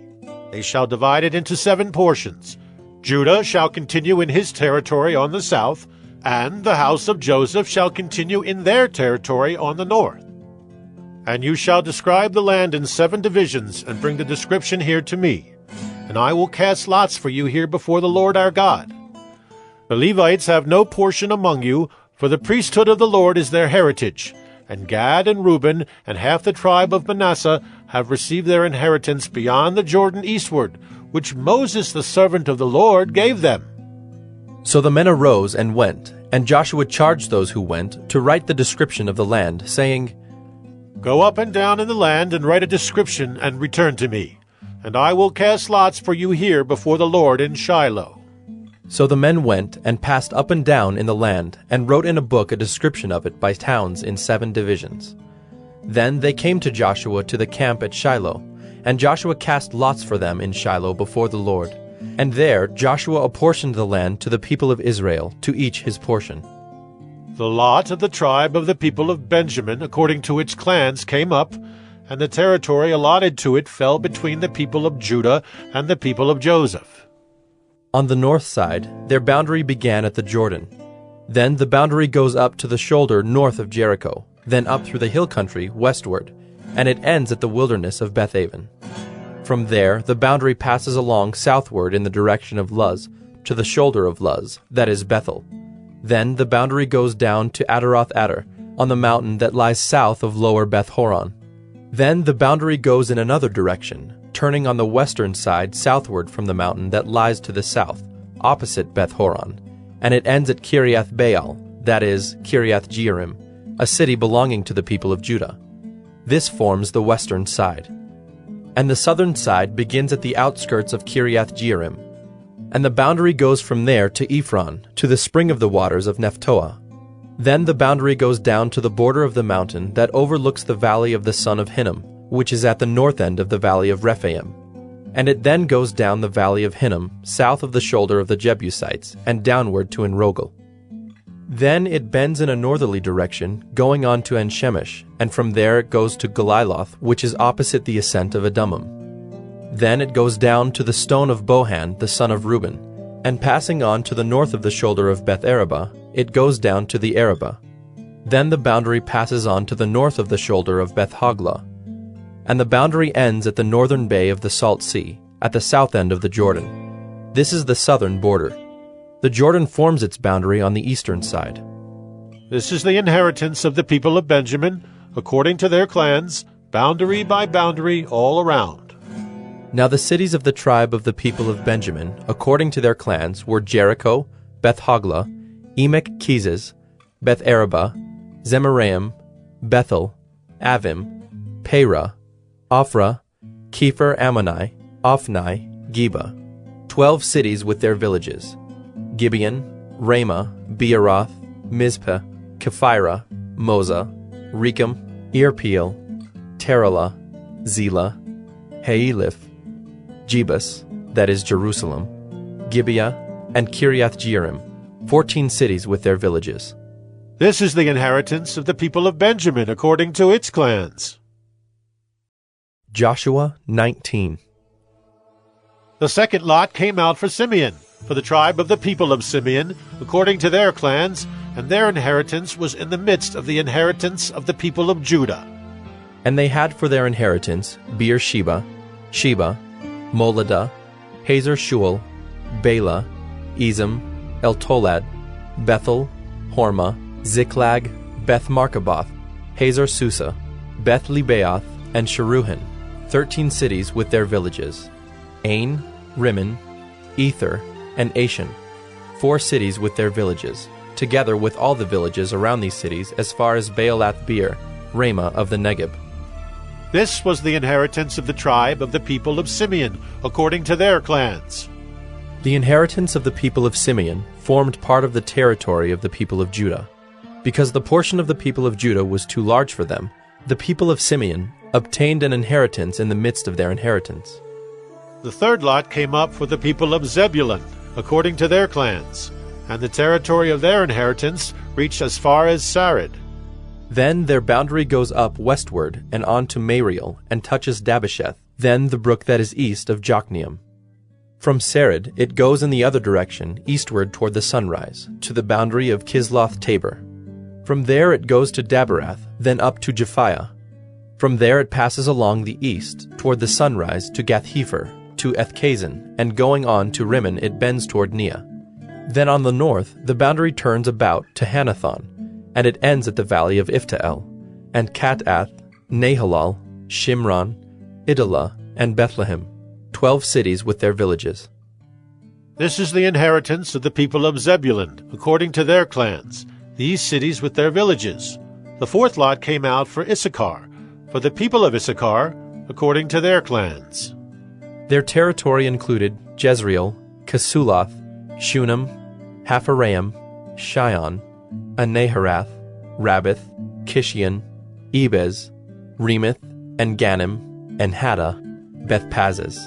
They shall divide it into 7 portions. Judah shall continue in his territory on the south, and the house of Joseph shall continue in their territory on the north. And you shall describe the land in 7 divisions, and bring the description here to me. And I will cast lots for you here before the Lord our God. The Levites have no portion among you, for the priesthood of the Lord is their heritage. And Gad and Reuben and half the tribe of Manasseh have received their inheritance beyond the Jordan eastward, which Moses the servant of the Lord gave them." So the men arose and went, and Joshua charged those who went to write the description of the land, saying, "Go up and down in the land and write a description and return to me, and I will cast lots for you here before the Lord in Shiloh." So the men went and passed up and down in the land, and wrote in a book a description of it by towns in 7 divisions. Then they came to Joshua to the camp at Shiloh, and Joshua cast lots for them in Shiloh before the Lord. And there Joshua apportioned the land to the people of Israel, to each his portion. The lot of the tribe of the people of Benjamin, according to its clans, came up, and the territory allotted to it fell between the people of Judah and the people of Joseph. On the north side, their boundary began at the Jordan. Then the boundary goes up to the shoulder north of Jericho, then up through the hill country westward, and it ends at the wilderness of Bethaven. From there, the boundary passes along southward in the direction of Luz, to the shoulder of Luz, that is Bethel. Then the boundary goes down to Adaroth-Adar, on the mountain that lies south of lower Beth-horon. Then the boundary goes in another direction, turning on the western side southward from the mountain that lies to the south, opposite Beth-horon, and it ends at Kiriath-Baal, that is, Kiriath-Jearim, a city belonging to the people of Judah. This forms the western side. And the southern side begins at the outskirts of Kiriath-Jearim, and the boundary goes from there to Ephron, to the spring of the waters of Nephtoah. Then the boundary goes down to the border of the mountain that overlooks the valley of the son of Hinnom, which is at the north end of the valley of Rephaim. And it then goes down the valley of Hinnom, south of the shoulder of the Jebusites, and downward to En-Rogel. Then it bends in a northerly direction, going on to En-Shemesh, and from there it goes to Geliloth, which is opposite the ascent of Adummim. Then it goes down to the stone of Bohan, the son of Reuben, and passing on to the north of the shoulder of Beth-Araba, it goes down to the Arabah. Then the boundary passes on to the north of the shoulder of Beth-Hoglah, and the boundary ends at the northern bay of the Salt Sea, at the south end of the Jordan. This is the southern border. The Jordan forms its boundary on the eastern side. This is the inheritance of the people of Benjamin, according to their clans, boundary by boundary all around. Now the cities of the tribe of the people of Benjamin, according to their clans, were Jericho, Beth-Hoglah, Emek-Keziz, Beth-Araba, Zemaraim, Bethel, Avim, Perah, Ophrah, Kepher-Ammoni, Ophni, Geba. 12 cities with their villages: Gibeon, Ramah, Beeroth, Mizpah, Kephirah, Moza, Rechem, Irpeel, Terah, Zelah, Haeliph, Jebus, that is Jerusalem, Gibeah, and Kiriath-Jearim, 14 cities with their villages. This is the inheritance of the people of Benjamin according to its clans. Joshua 19. The second lot came out for Simeon, for the tribe of the people of Simeon, according to their clans, and their inheritance was in the midst of the inheritance of the people of Judah. And they had for their inheritance Beersheba, Sheba, Moladah, Hazar-Shual, Bela, Ezem, Eltolad, Bethel, Hormah, Ziklag, Beth-Markaboth, Hazar-Susa, Beth-Lebaoth, and Sharuhen, 13 cities with their villages: Ain, Rimmon, Ether, and Ashan, 4 cities with their villages, together with all the villages around these cities as far as Baalath-Beer, Ramah of the Negeb. This was the inheritance of the tribe of the people of Simeon, according to their clans. The inheritance of the people of Simeon formed part of the territory of the people of Judah. Because the portion of the people of Judah was too large for them, the people of Simeon obtained an inheritance in the midst of their inheritance. The third lot came up for the people of Zebulun, according to their clans, and the territory of their inheritance reached as far as Sarid. Then their boundary goes up westward and on to Mariel and touches Dabbesheth, then the brook that is east of Jokneam. From Sarid it goes in the other direction, eastward toward the sunrise, to the boundary of Kisloth-Tabor. From there it goes to Daberath, then up to Japhiah. From there it passes along the east, toward the sunrise, to Gath-Hepher, to Ethkazin, and going on to Rimmon it bends toward Neah. Then on the north the boundary turns about to Hanathon, and it ends at the valley of Iftael, and Katath, Nahalal, Shimron, Idalah, and Bethlehem, 12 cities with their villages. This is the inheritance of the people of Zebulun, according to their clans, these cities with their villages. The fourth lot came out for Issachar, for the people of Issachar, according to their clans. Their territory included Jezreel, Kesuloth, Shunem, Hapharaim, Shion, Anaharath, Rabbath, Kishion, Ebez, Remeth, and Ganim, and Haddah, Beth-Pazzez.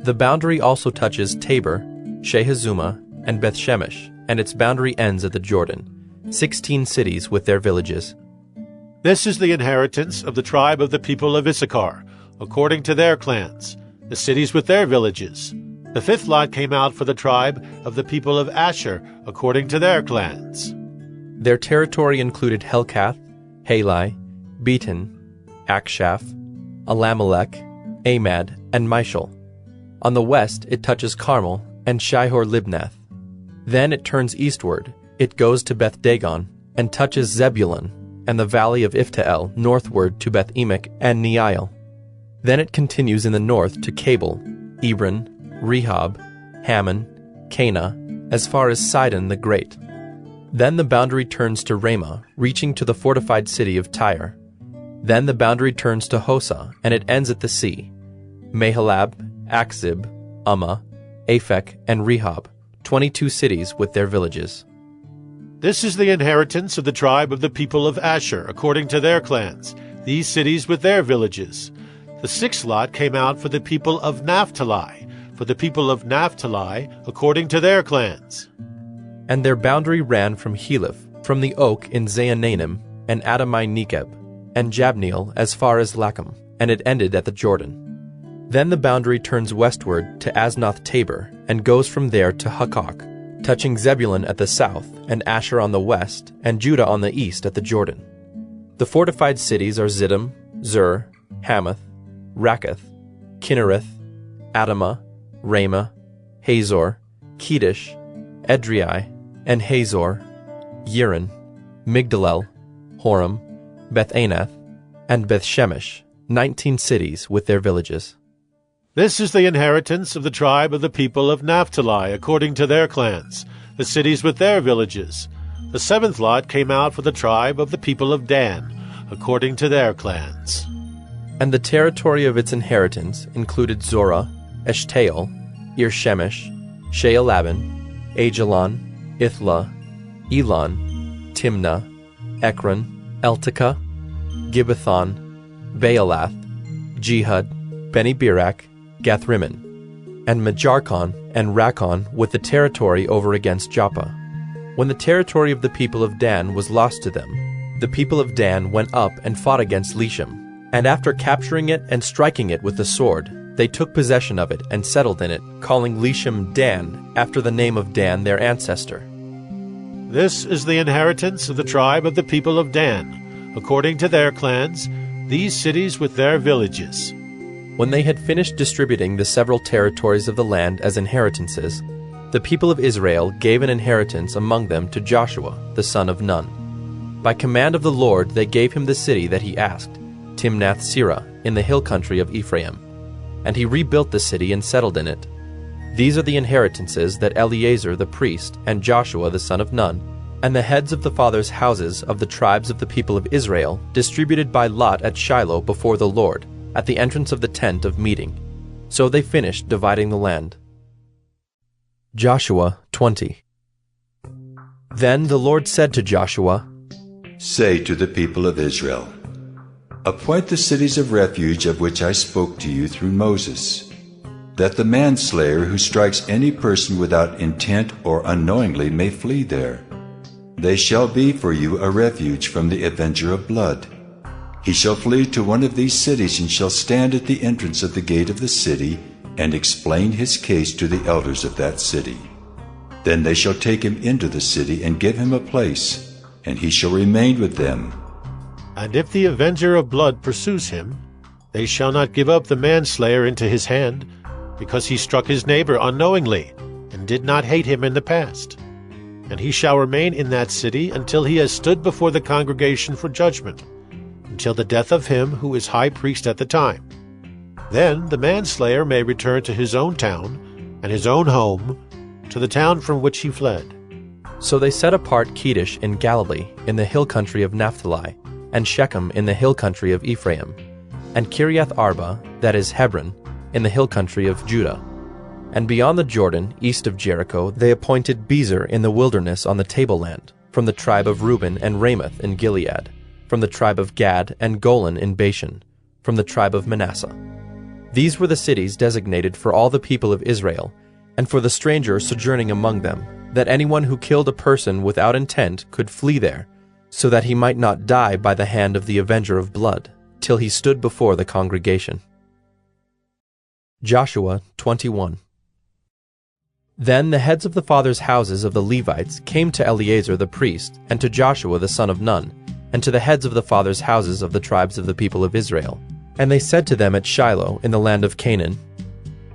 The boundary also touches Tabor, Shehazumah, and Beth-Shemesh, and its boundary ends at the Jordan, 16 cities with their villages. This is the inheritance of the tribe of the people of Issachar, according to their clans, the cities with their villages. The fifth lot came out for the tribe of the people of Asher, according to their clans. Their territory included Helkath, Halai, Beaton, Akshaph, Alamelech, Amad, and Mishal. On the west it touches Carmel and Shihor-Libnath. Then it turns eastward, it goes to Beth-Dagon, and touches Zebulun, and the valley of Iftael northward to Beth-Emek and Neiel. Then it continues in the north to Cabul, Ebron, Rehob, Hammon, Cana, as far as Sidon the Great. Then the boundary turns to Ramah, reaching to the fortified city of Tyre. Then the boundary turns to Hosa, and it ends at the sea. Mahalab, Akzib, Ummah, Aphek, and Rehob, 22 cities with their villages. This is the inheritance of the tribe of the people of Asher, according to their clans, these cities with their villages. The sixth lot came out for the people of Naphtali, according to their clans. And their boundary ran from Heleph, from the oak in Zaanannim, and Adamai-Negeb, and Jabneel as far as Lacham, and it ended at the Jordan. Then the boundary turns westward to Asnoth-Tabor, and goes from there to Hukkok, touching Zebulun at the south, and Asher on the west, and Judah on the east at the Jordan. The fortified cities are Ziddim, Zur, Hamath, Rakkath, Kinnereth, Adamah, Ramah, Hazor, Kedesh, Edrei, and Hazor, Yirin, Migdalel, Horam, Beth-Anath, and Beth-Shemesh, 19 cities with their villages. This is the inheritance of the tribe of the people of Naphtali, according to their clans, the cities with their villages. The seventh lot came out for the tribe of the people of Dan, according to their clans. And the territory of its inheritance included Zorah, Eshtaol, Ir-Shemesh, Shealabin, Ajalon, Ithla, Elon, Timnah, Ekron, Eltekah, Gibbethon, Baalath, Jehud, Beni-Berak, Gathrimmon, and Majarkon and Rakkon with the territory over against Joppa. When the territory of the people of Dan was lost to them, the people of Dan went up and fought against Leshem, and after capturing it and striking it with the sword, they took possession of it and settled in it, calling Leshem Dan, after the name of Dan their ancestor. This is the inheritance of the tribe of the people of Dan, according to their clans, these cities with their villages. When they had finished distributing the several territories of the land as inheritances, the people of Israel gave an inheritance among them to Joshua, the son of Nun. By command of the Lord they gave him the city that he asked, Timnath-Serah, in the hill country of Ephraim. And he rebuilt the city and settled in it. These are the inheritances that Eleazar the priest and Joshua the son of Nun, and the heads of the fathers' houses of the tribes of the people of Israel distributed by lot at Shiloh before the Lord, at the entrance of the tent of meeting. So they finished dividing the land. Joshua 20. Then the Lord said to Joshua, Say to the people of Israel, Appoint the cities of refuge of which I spoke to you through Moses, that the manslayer who strikes any person without intent or unknowingly may flee there. They shall be for you a refuge from the avenger of blood. He shall flee to one of these cities and shall stand at the entrance of the gate of the city and explain his case to the elders of that city. Then they shall take him into the city and give him a place, and he shall remain with them. And if the avenger of blood pursues him, they shall not give up the manslayer into his hand, because he struck his neighbor unknowingly, and did not hate him in the past. And he shall remain in that city until he has stood before the congregation for judgment, until the death of him who is high priest at the time. Then the manslayer may return to his own town and his own home, to the town from which he fled. So they set apart Kedesh in Galilee, in the hill country of Naphtali, and Shechem in the hill country of Ephraim, and Kiriath Arba, that is Hebron, in the hill country of Judah. And beyond the Jordan, east of Jericho, they appointed Bezer in the wilderness on the tableland, from the tribe of Reuben, and Ramoth in Gilead, from the tribe of Gad, and Golan in Bashan, from the tribe of Manasseh. These were the cities designated for all the people of Israel, and for the stranger sojourning among them, that anyone who killed a person without intent could flee there, so that he might not die by the hand of the avenger of blood, till he stood before the congregation. Joshua 21. Then the heads of the fathers' houses of the Levites came to Eleazar the priest, and to Joshua the son of Nun, and to the heads of the fathers' houses of the tribes of the people of Israel. And they said to them at Shiloh in the land of Canaan,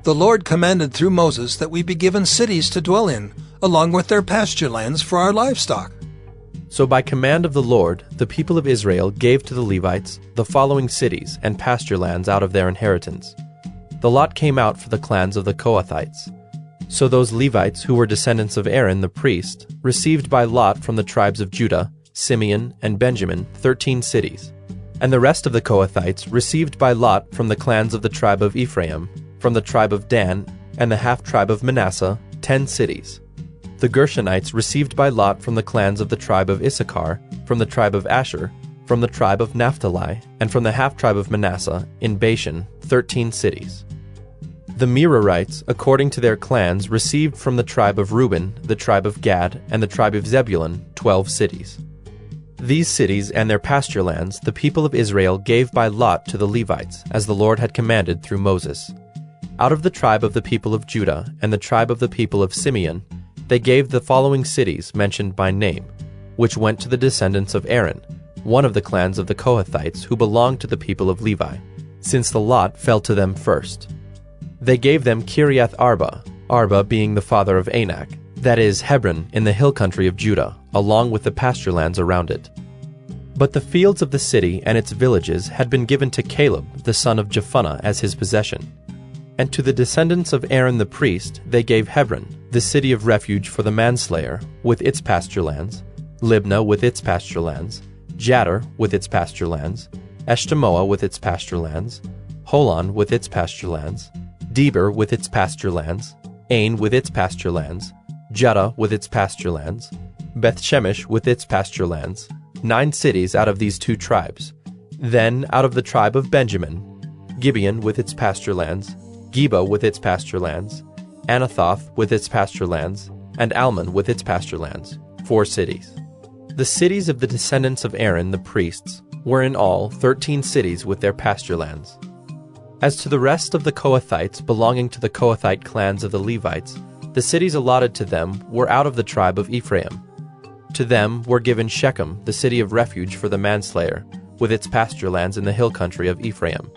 The Lord commanded through Moses that we be given cities to dwell in, along with their pasture lands for our livestock. So by command of the Lord, the people of Israel gave to the Levites the following cities and pasture lands out of their inheritance. The lot came out for the clans of the Kohathites. So those Levites who were descendants of Aaron the priest received by lot from the tribes of Judah, Simeon, and Benjamin 13 cities. And the rest of the Kohathites received by lot from the clans of the tribe of Ephraim, from the tribe of Dan, and the half-tribe of Manasseh 10 cities. The Gershonites received by lot from the clans of the tribe of Issachar, from the tribe of Asher, from the tribe of Naphtali, and from the half-tribe of Manasseh in Bashan 13 cities. The Merarites, according to their clans, received from the tribe of Reuben, the tribe of Gad, and the tribe of Zebulun 12 cities. These cities and their pasture lands the people of Israel gave by lot to the Levites, as the Lord had commanded through Moses. Out of the tribe of the people of Judah and the tribe of the people of Simeon, they gave the following cities mentioned by name, which went to the descendants of Aaron, one of the clans of the Kohathites who belonged to the people of Levi, since the lot fell to them first. They gave them Kiriath Arba, Arba being the father of Anak, that is, Hebron in the hill country of Judah, along with the pasture lands around it. But the fields of the city and its villages had been given to Caleb, the son of Jephunneh, as his possession. And to the descendants of Aaron the priest they gave Hebron, the city of refuge for the manslayer, with its pasture lands, Libnah with its pasture lands, Jattir with its pasture lands, Eshtemoa with its pasture lands, Holon with its pasture lands, Deber with its pasture lands, Ain with its pasture lands, Judah with its pasture lands, Beth-Shemesh with its pasture lands, 9 cities out of these 2 tribes. Then out of the tribe of Benjamin, Gibeon with its pasture lands, Geba with its pasture lands, Anathoth with its pasture lands, and Almon with its pasture lands, 4 cities. The cities of the descendants of Aaron the priests were in all 13 cities with their pasture lands. As to the rest of the Kohathites belonging to the Kohathite clans of the Levites, the cities allotted to them were out of the tribe of Ephraim. To them were given Shechem, the city of refuge for the manslayer, with its pasture lands in the hill country of Ephraim,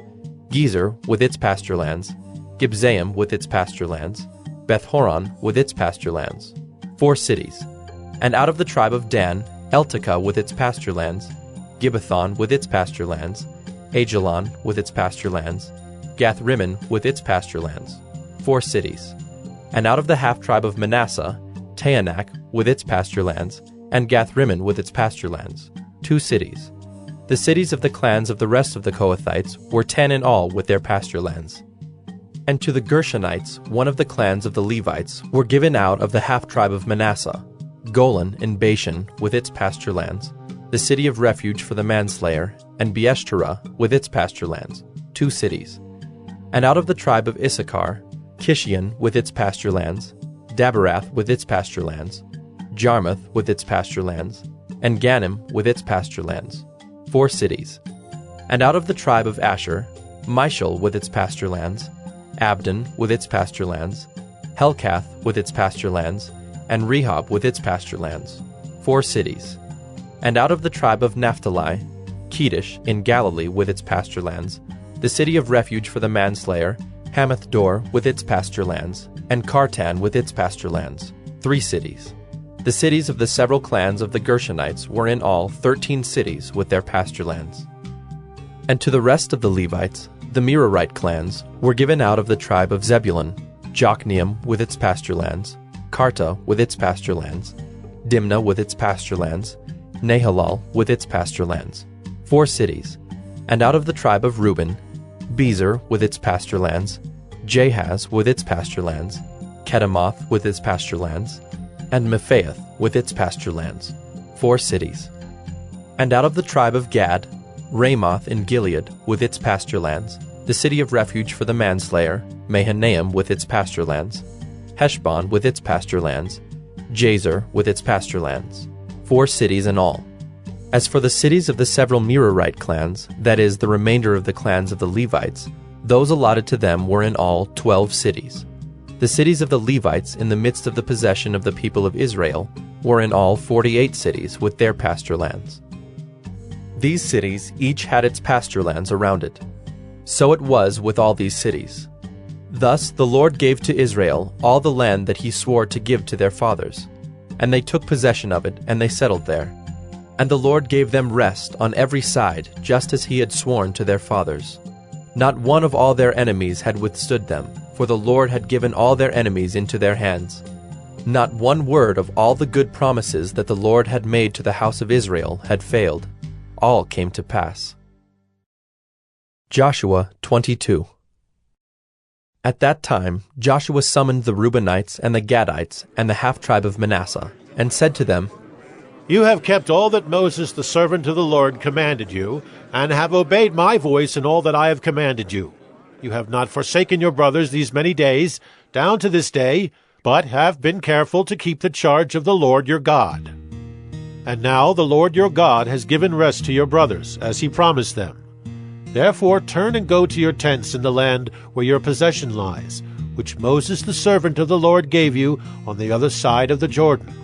Gezer with its pasture lands, Gibzaim with its pasture lands, Beth-horon with its pasture lands, 4 cities. And out of the tribe of Dan, Eltekeh with its pasture lands, Gibbethon with its pasture lands, Ajalon with its pasture lands, Gath-rimmon with its pasture lands, 4 cities. And out of the half-tribe of Manasseh, Taanach with its pasture lands, and Gath-rimmon with its pasture lands, 2 cities. The cities of the clans of the rest of the Kohathites were 10 in all with their pasture lands. And to the Gershonites, one of the clans of the Levites, were given out of the half-tribe of Manasseh, Golan in Bashan with its pasture lands, the city of refuge for the manslayer, and Beeshterah with its pasture lands, 2 cities. And out of the tribe of Issachar, Kishion with its pasture lands, Daberath with its pasture lands, Jarmuth with its pasture lands, and Ganim with its pasture lands, 4 cities. And out of the tribe of Asher, Mishal with its pasture lands, Abdon with its pasture lands, Helkath with its pasture lands, and Rehob with its pasture lands, 4 cities. And out of the tribe of Naphtali, Kedesh in Galilee with its pasture lands, the city of refuge for the manslayer, Hamath-dor with its pasture lands, and Kartan with its pasture lands, 3 cities. The cities of the several clans of the Gershonites were in all 13 cities with their pasture lands. And to the rest of the Levites, the Merarite clans, were given out of the tribe of Zebulun, Jokneam with its pasture lands, Karta with its pasture lands, Dimnah with its pasture lands, Nahalal with its pasture lands, 4 cities. And out of the tribe of Reuben, Bezer with its pasture lands, Jahaz with its pasture lands, Kedemoth with its pasture lands, and Mephaath with its pasture lands, 4 cities. And out of the tribe of Gad, Ramoth in Gilead with its pasture lands, the city of refuge for the manslayer, Mahanaim with its pasture lands, Heshbon with its pasture lands, Jazer with its pasture lands, 4 cities in all. As for the cities of the several Merarite clans, that is, the remainder of the clans of the Levites, those allotted to them were in all 12 cities. The cities of the Levites in the midst of the possession of the people of Israel were in all 48 cities with their pasture lands. These cities each had its pasture lands around it. So it was with all these cities. Thus the Lord gave to Israel all the land that he swore to give to their fathers. And they took possession of it, and they settled there. And the Lord gave them rest on every side, just as he had sworn to their fathers. Not one of all their enemies had withstood them, for the Lord had given all their enemies into their hands. Not one word of all the good promises that the Lord had made to the house of Israel had failed. All came to pass. Joshua 22. At that time Joshua summoned the Reubenites and the Gadites and the half-tribe of Manasseh, and said to them, You have kept all that Moses the servant of the Lord commanded you, and have obeyed my voice in all that I have commanded you. You have not forsaken your brothers these many days, down to this day, but have been careful to keep the charge of the Lord your God. And now the Lord your God has given rest to your brothers, as he promised them. Therefore turn and go to your tents in the land where your possession lies, which Moses the servant of the Lord gave you on the other side of the Jordan.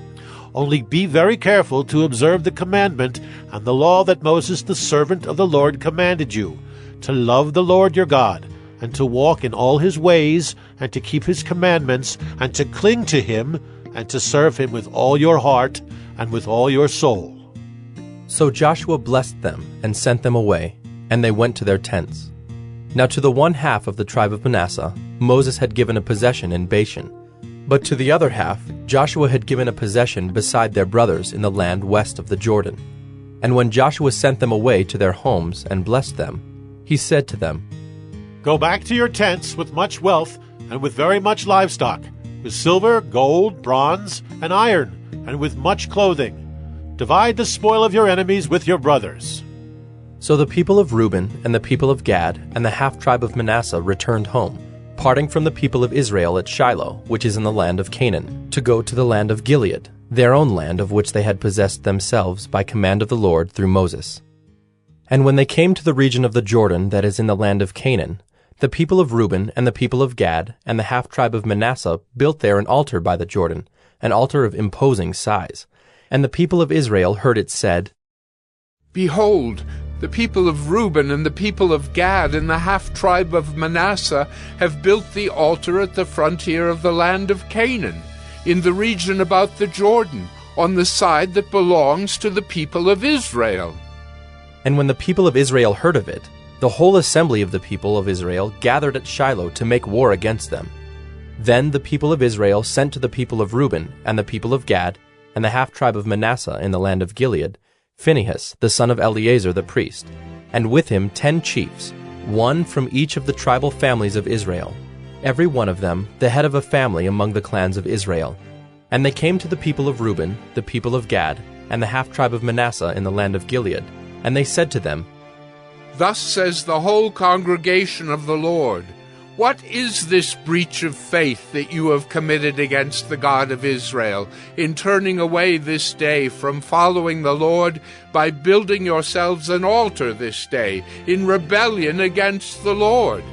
Only be very careful to observe the commandment and the law that Moses the servant of the Lord commanded you, to love the Lord your God, and to walk in all his ways, and to keep his commandments, and to cling to him, and to serve him with all your heart and with all your soul. So Joshua blessed them and sent them away, and they went to their tents. Now to the one half of the tribe of Manasseh Moses had given a possession in Bashan, but to the other half Joshua had given a possession beside their brothers in the land west of the Jordan. And when Joshua sent them away to their homes and blessed them, he said to them, Go back to your tents with much wealth and with very much livestock, with silver, gold, bronze, and iron, and with much clothing. Divide the spoil of your enemies with your brothers. So the people of Reuben and the people of Gad and the half-tribe of Manasseh returned home, parting from the people of Israel at Shiloh, which is in the land of Canaan, to go to the land of Gilead, their own land of which they had possessed themselves by command of the Lord through Moses. And when they came to the region of the Jordan that is in the land of Canaan, the people of Reuben and the people of Gad and the half-tribe of Manasseh built there an altar by the Jordan, an altar of imposing size. And the people of Israel heard it said, Behold, the people of Reuben and the people of Gad and the half-tribe of Manasseh have built the altar at the frontier of the land of Canaan, in the region about the Jordan, on the side that belongs to the people of Israel. And when the people of Israel heard of it, the whole assembly of the people of Israel gathered at Shiloh to make war against them. Then the people of Israel sent to the people of Reuben and the people of Gad and the half-tribe of Manasseh in the land of Gilead Phinehas, the son of Eleazar the priest, and with him 10 chiefs, one from each of the tribal families of Israel, every one of them the head of a family among the clans of Israel. And they came to the people of Reuben, the people of Gad, and the half-tribe of Manasseh in the land of Gilead, and they said to them, Thus says the whole congregation of the Lord, What is this breach of faith that you have committed against the God of Israel, in turning away this day from following the Lord by building yourselves an altar this day, in rebellion against the Lord?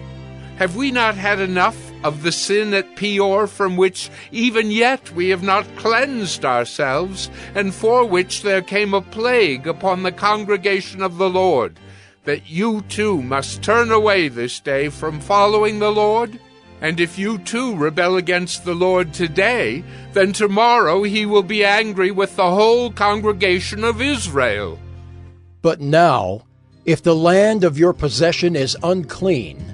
Have we not had enough of the sin at Peor, from which even yet we have not cleansed ourselves, and for which there came a plague upon the congregation of the Lord, that you too must turn away this day from following the Lord? And if you too rebel against the Lord today, then tomorrow he will be angry with the whole congregation of Israel. But now, if the land of your possession is unclean,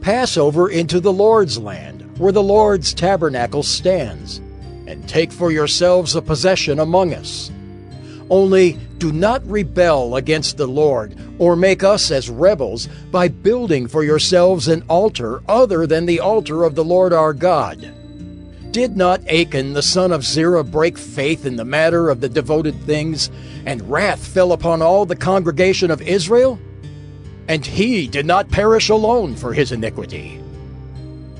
pass over into the Lord's land, where the Lord's tabernacle stands, and take for yourselves a possession among us. Only do not rebel against the Lord, or make us as rebels, by building for yourselves an altar other than the altar of the Lord our God. Did not Achan the son of Zerah break faith in the matter of the devoted things, and wrath fell upon all the congregation of Israel? And he did not perish alone for his iniquity.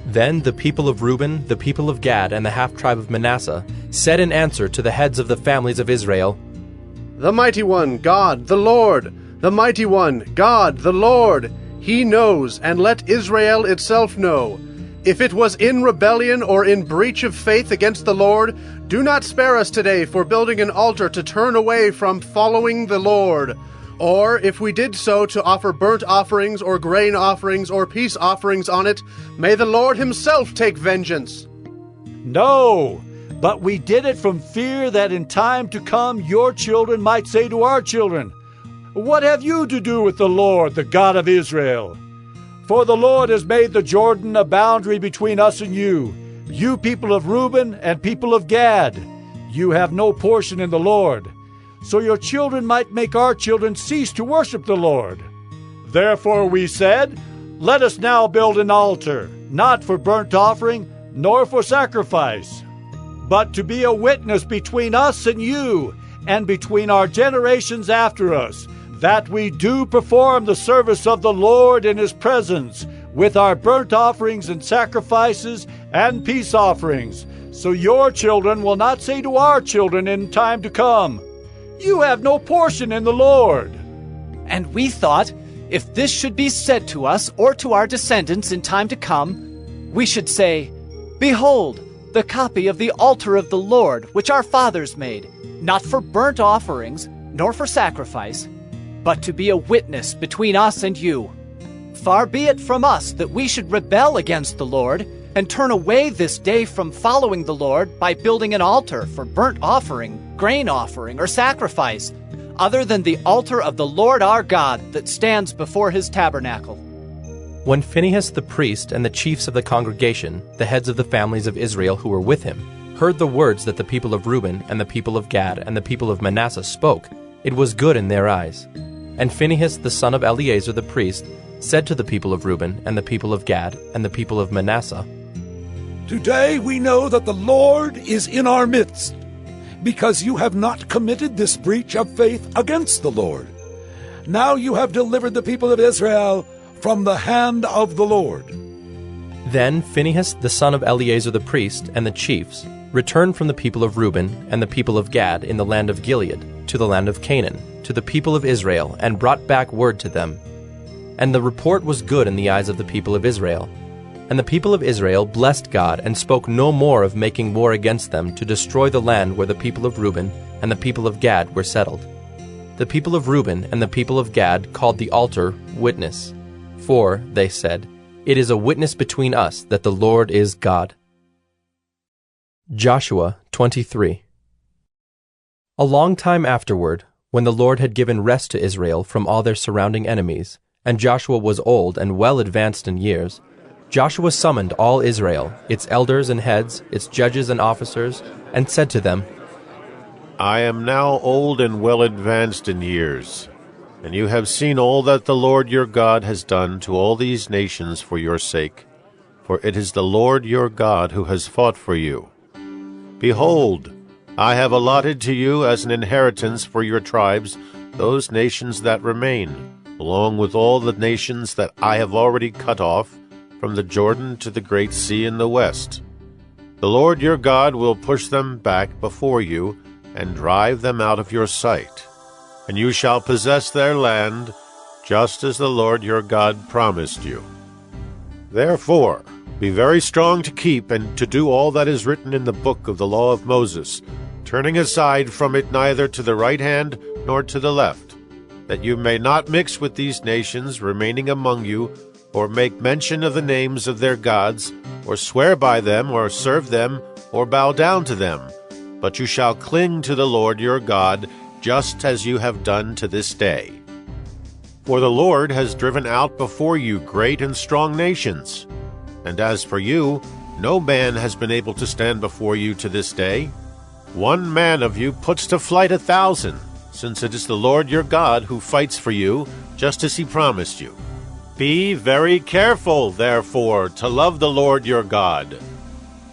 Then the people of Reuben, the people of Gad, and the half-tribe of Manasseh said in answer to the heads of the families of Israel, The Mighty One, God, the Lord! The Mighty One, God, the Lord! He knows, and let Israel itself know. If it was in rebellion or in breach of faith against the Lord, do not spare us today for building an altar to turn away from following the Lord. Or, if we did so to offer burnt offerings or grain offerings or peace offerings on it, may the Lord himself take vengeance. No, but we did it from fear that in time to come your children might say to our children, "What have you to do with the Lord, the God of Israel? For the Lord has made the Jordan a boundary between us and you people of Reuben and people of Gad. You have no portion in the Lord. So your children might make our children cease to worship the Lord. Therefore we said, let us now build an altar, not for burnt offering, nor for sacrifice, but to be a witness between us and you, and between our generations after us, that we do perform the service of the Lord in his presence, with our burnt offerings and sacrifices and peace offerings, so your children will not say to our children in time to come, "You have no portion in the Lord." And we thought, if this should be said to us or to our descendants in time to come, we should say, "Behold, the copy of the altar of the Lord, which our fathers made, not for burnt offerings, nor for sacrifice, but to be a witness between us and you. Far be it from us that we should rebel against the Lord, and turn away this day from following the Lord by building an altar for burnt offering, grain offering, or sacrifice, other than the altar of the Lord our God that stands before his tabernacle." When Phinehas the priest and the chiefs of the congregation, the heads of the families of Israel who were with him, heard the words that the people of Reuben and the people of Gad and the people of Manasseh spoke, it was good in their eyes. And Phinehas the son of Eleazar the priest said to the people of Reuben and the people of Gad and the people of Manasseh, "Today we know that the Lord is in our midst, because you have not committed this breach of faith against the Lord. Now you have delivered the people of Israel from the hand of the Lord." Then Phinehas the son of Eleazar the priest and the chiefs returned from the people of Reuben and the people of Gad in the land of Gilead to the land of Canaan, to the people of Israel, and brought back word to them. And the report was good in the eyes of the people of Israel. And the people of Israel blessed God and spoke no more of making war against them to destroy the land where the people of Reuben and the people of Gad were settled. The people of Reuben and the people of Gad called the altar Witness. For, they said, "It is a witness between us that the Lord is God." Joshua 23. A long time afterward, when the Lord had given rest to Israel from all their surrounding enemies, and Joshua was old and well advanced in years, Joshua summoned all Israel, its elders and heads, its judges and officers, and said to them, "I am now old and well advanced in years, and you have seen all that the Lord your God has done to all these nations for your sake, for it is the Lord your God who has fought for you. Behold, I have allotted to you as an inheritance for your tribes those nations that remain, along with all the nations that I have already cut off, from the Jordan to the great sea in the west. The Lord your God will push them back before you and drive them out of your sight, and you shall possess their land, just as the Lord your God promised you. Therefore, be very strong to keep and to do all that is written in the book of the law of Moses, turning aside from it neither to the right hand nor to the left, that you may not mix with these nations remaining among you, or make mention of the names of their gods, or swear by them, or serve them, or bow down to them. But you shall cling to the Lord your God, just as you have done to this day. For the Lord has driven out before you great and strong nations. And as for you, no man has been able to stand before you to this day. One man of you puts to flight 1,000, since it is the Lord your God who fights for you, just as he promised you. Be very careful, therefore, to love the Lord your God.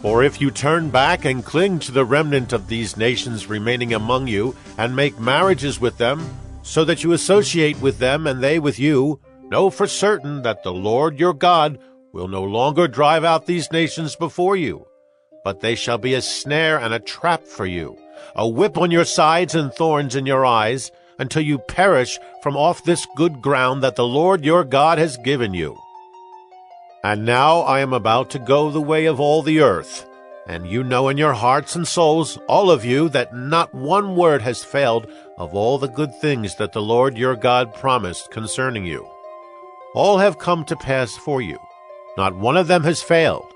For if you turn back and cling to the remnant of these nations remaining among you, and make marriages with them, so that you associate with them and they with you, know for certain that the Lord your God will no longer drive out these nations before you, but they shall be a snare and a trap for you, a whip on your sides and thorns in your eyes, until you perish from off this good ground that the Lord your God has given you. And now I am about to go the way of all the earth, and you know in your hearts and souls, all of you, that not one word has failed of all the good things that the Lord your God promised concerning you. All have come to pass for you. Not one of them has failed.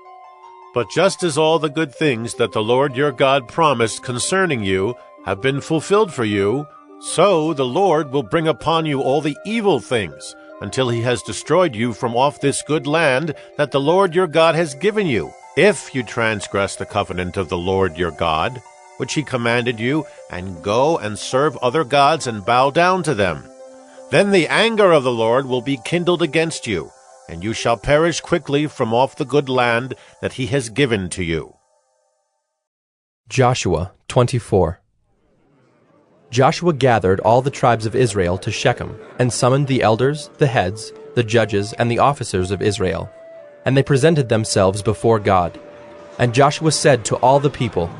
But just as all the good things that the Lord your God promised concerning you have been fulfilled for you, so the Lord will bring upon you all the evil things, until he has destroyed you from off this good land that the Lord your God has given you, if you transgress the covenant of the Lord your God, which he commanded you, and go and serve other gods and bow down to them. Then the anger of the Lord will be kindled against you, and you shall perish quickly from off the good land that he has given to you. Joshua 24. Joshua gathered all the tribes of Israel to Shechem, and summoned the elders, the heads, the judges, and the officers of Israel. And they presented themselves before God. And Joshua said to all the people,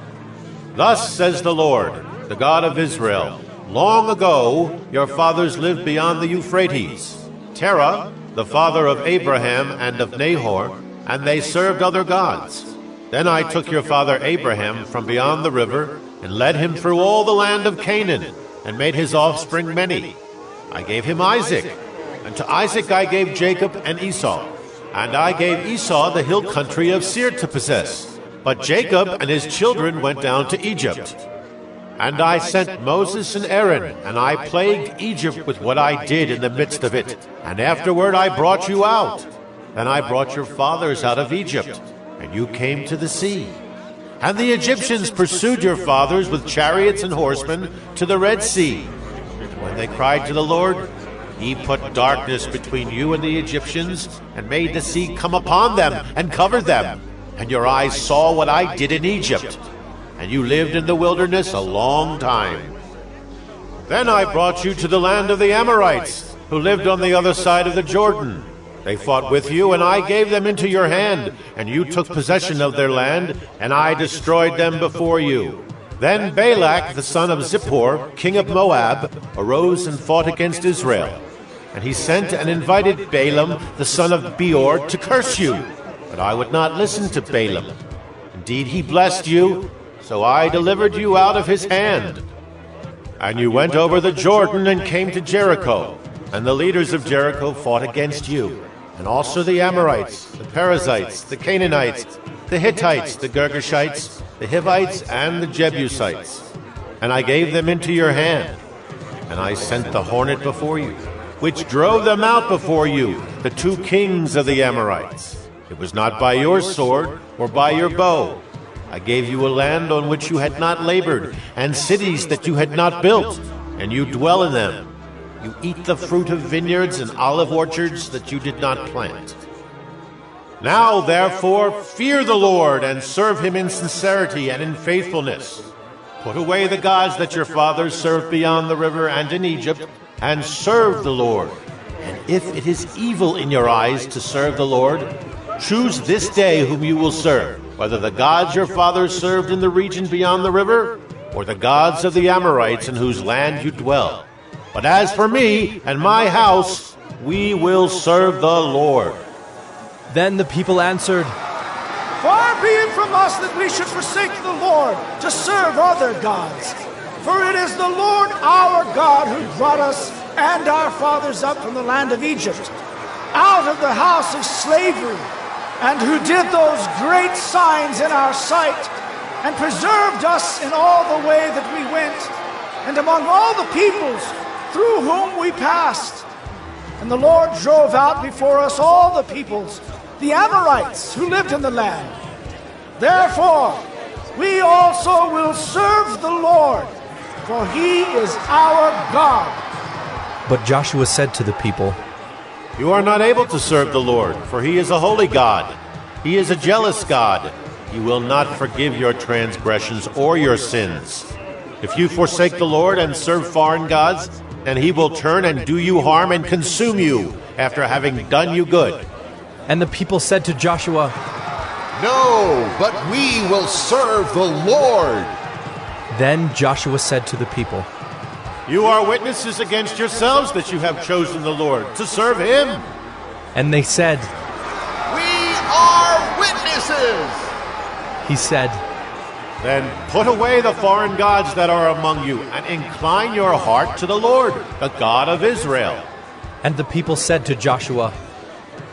Thus says the Lord, the God of Israel, long ago your fathers lived beyond the Euphrates, Terah, the father of Abraham and of Nahor, and they served other gods. Then I took your father Abraham from beyond the river, and led him through all the land of Canaan, and made his offspring many. I gave him Isaac, and to Isaac I gave Jacob and Esau. And I gave Esau the hill country of Seir to possess. But Jacob and his children went down to Egypt. And I sent Moses and Aaron, and I plagued Egypt with what I did in the midst of it. And afterward I brought you out. Then I brought your fathers out of Egypt, and you came to the sea. And the Egyptians pursued your fathers with chariots and horsemen to the Red Sea. And when they cried to the Lord, he put darkness between you and the Egyptians, and made the sea come upon them and covered them. And your eyes saw what I did in Egypt. And you lived in the wilderness a long time. Then I brought you to the land of the Amorites, who lived on the other side of the Jordan. They fought with you, and I gave them into your hand, and you took possession of their land, and I destroyed them before you. Then Balak, the son of Zippor, king of Moab, arose and fought against Israel. And he sent and invited Balaam, the son of Beor, to curse you. But I would not listen to Balaam. Indeed, he blessed you, so I delivered you out of his hand. And you went over the Jordan and came to Jericho, and the leaders of Jericho fought against you, and also the Amorites, the Perizzites, the Canaanites, the Hittites, the Girgashites, the Hivites, and the Jebusites. And I gave them into your hand, and I sent the hornet before you, which drove them out before you, the 2 kings of the Amorites. It was not by your sword or by your bow. I gave you a land on which you had not labored, and cities that you had not built, and you dwell in them. You eat the fruit of vineyards and olive orchards that you did not plant. Now, therefore, fear the Lord and serve him in sincerity and in faithfulness. Put away the gods that your fathers served beyond the river and in Egypt, and serve the Lord. And if it is evil in your eyes to serve the Lord, choose this day whom you will serve, whether the gods your fathers served in the region beyond the river, or the gods of the Amorites in whose land you dwell. But as for me and my house, we will serve the Lord. Then the people answered, Far be it from us that we should forsake the Lord to serve other gods. For it is the Lord our God who brought us and our fathers up from the land of Egypt, out of the house of slavery, and who did those great signs in our sight, and preserved us in all the way that we went, and among all the peoples through whom we passed. And the Lord drove out before us all the peoples, the Amorites who lived in the land. Therefore, we also will serve the Lord, for he is our God. But Joshua said to the people, You are not able to serve the Lord, for he is a holy God. He is a jealous God. He will not forgive your transgressions or your sins. If you forsake the Lord and serve foreign gods, then he will turn and do you harm and consume you after having done you good. And the people said to Joshua, No, but we will serve the Lord. Then Joshua said to the people, You are witnesses against yourselves that you have chosen the Lord to serve him. And they said, We are witnesses. He said, Then put away the foreign gods that are among you, and incline your heart to the Lord, the God of Israel. And the people said to Joshua,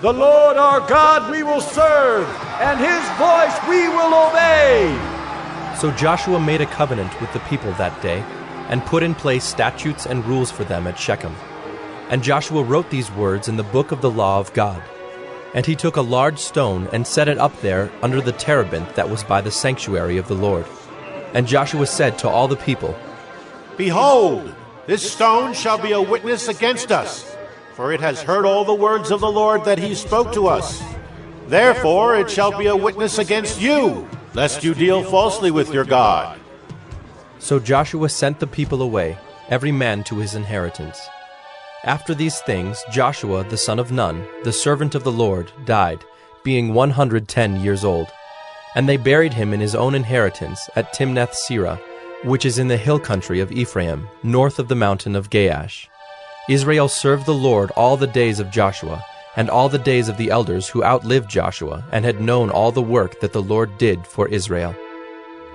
The Lord our God we will serve, and his voice we will obey. So Joshua made a covenant with the people that day, and put in place statutes and rules for them at Shechem. And Joshua wrote these words in the book of the law of God. And he took a large stone and set it up there under the terebinth that was by the sanctuary of the Lord. And Joshua said to all the people, Behold, this stone shall be a witness against us, for it has heard all the words of the Lord that he spoke to us. Therefore it shall be a witness against you, lest you deal falsely with your God. So Joshua sent the people away, every man to his inheritance. After these things, Joshua the son of Nun, the servant of the Lord, died, being 110 years old. And they buried him in his own inheritance at Timnath-Serah, which is in the hill country of Ephraim, north of the mountain of Gaash. Israel served the Lord all the days of Joshua, and all the days of the elders who outlived Joshua, and had known all the work that the Lord did for Israel.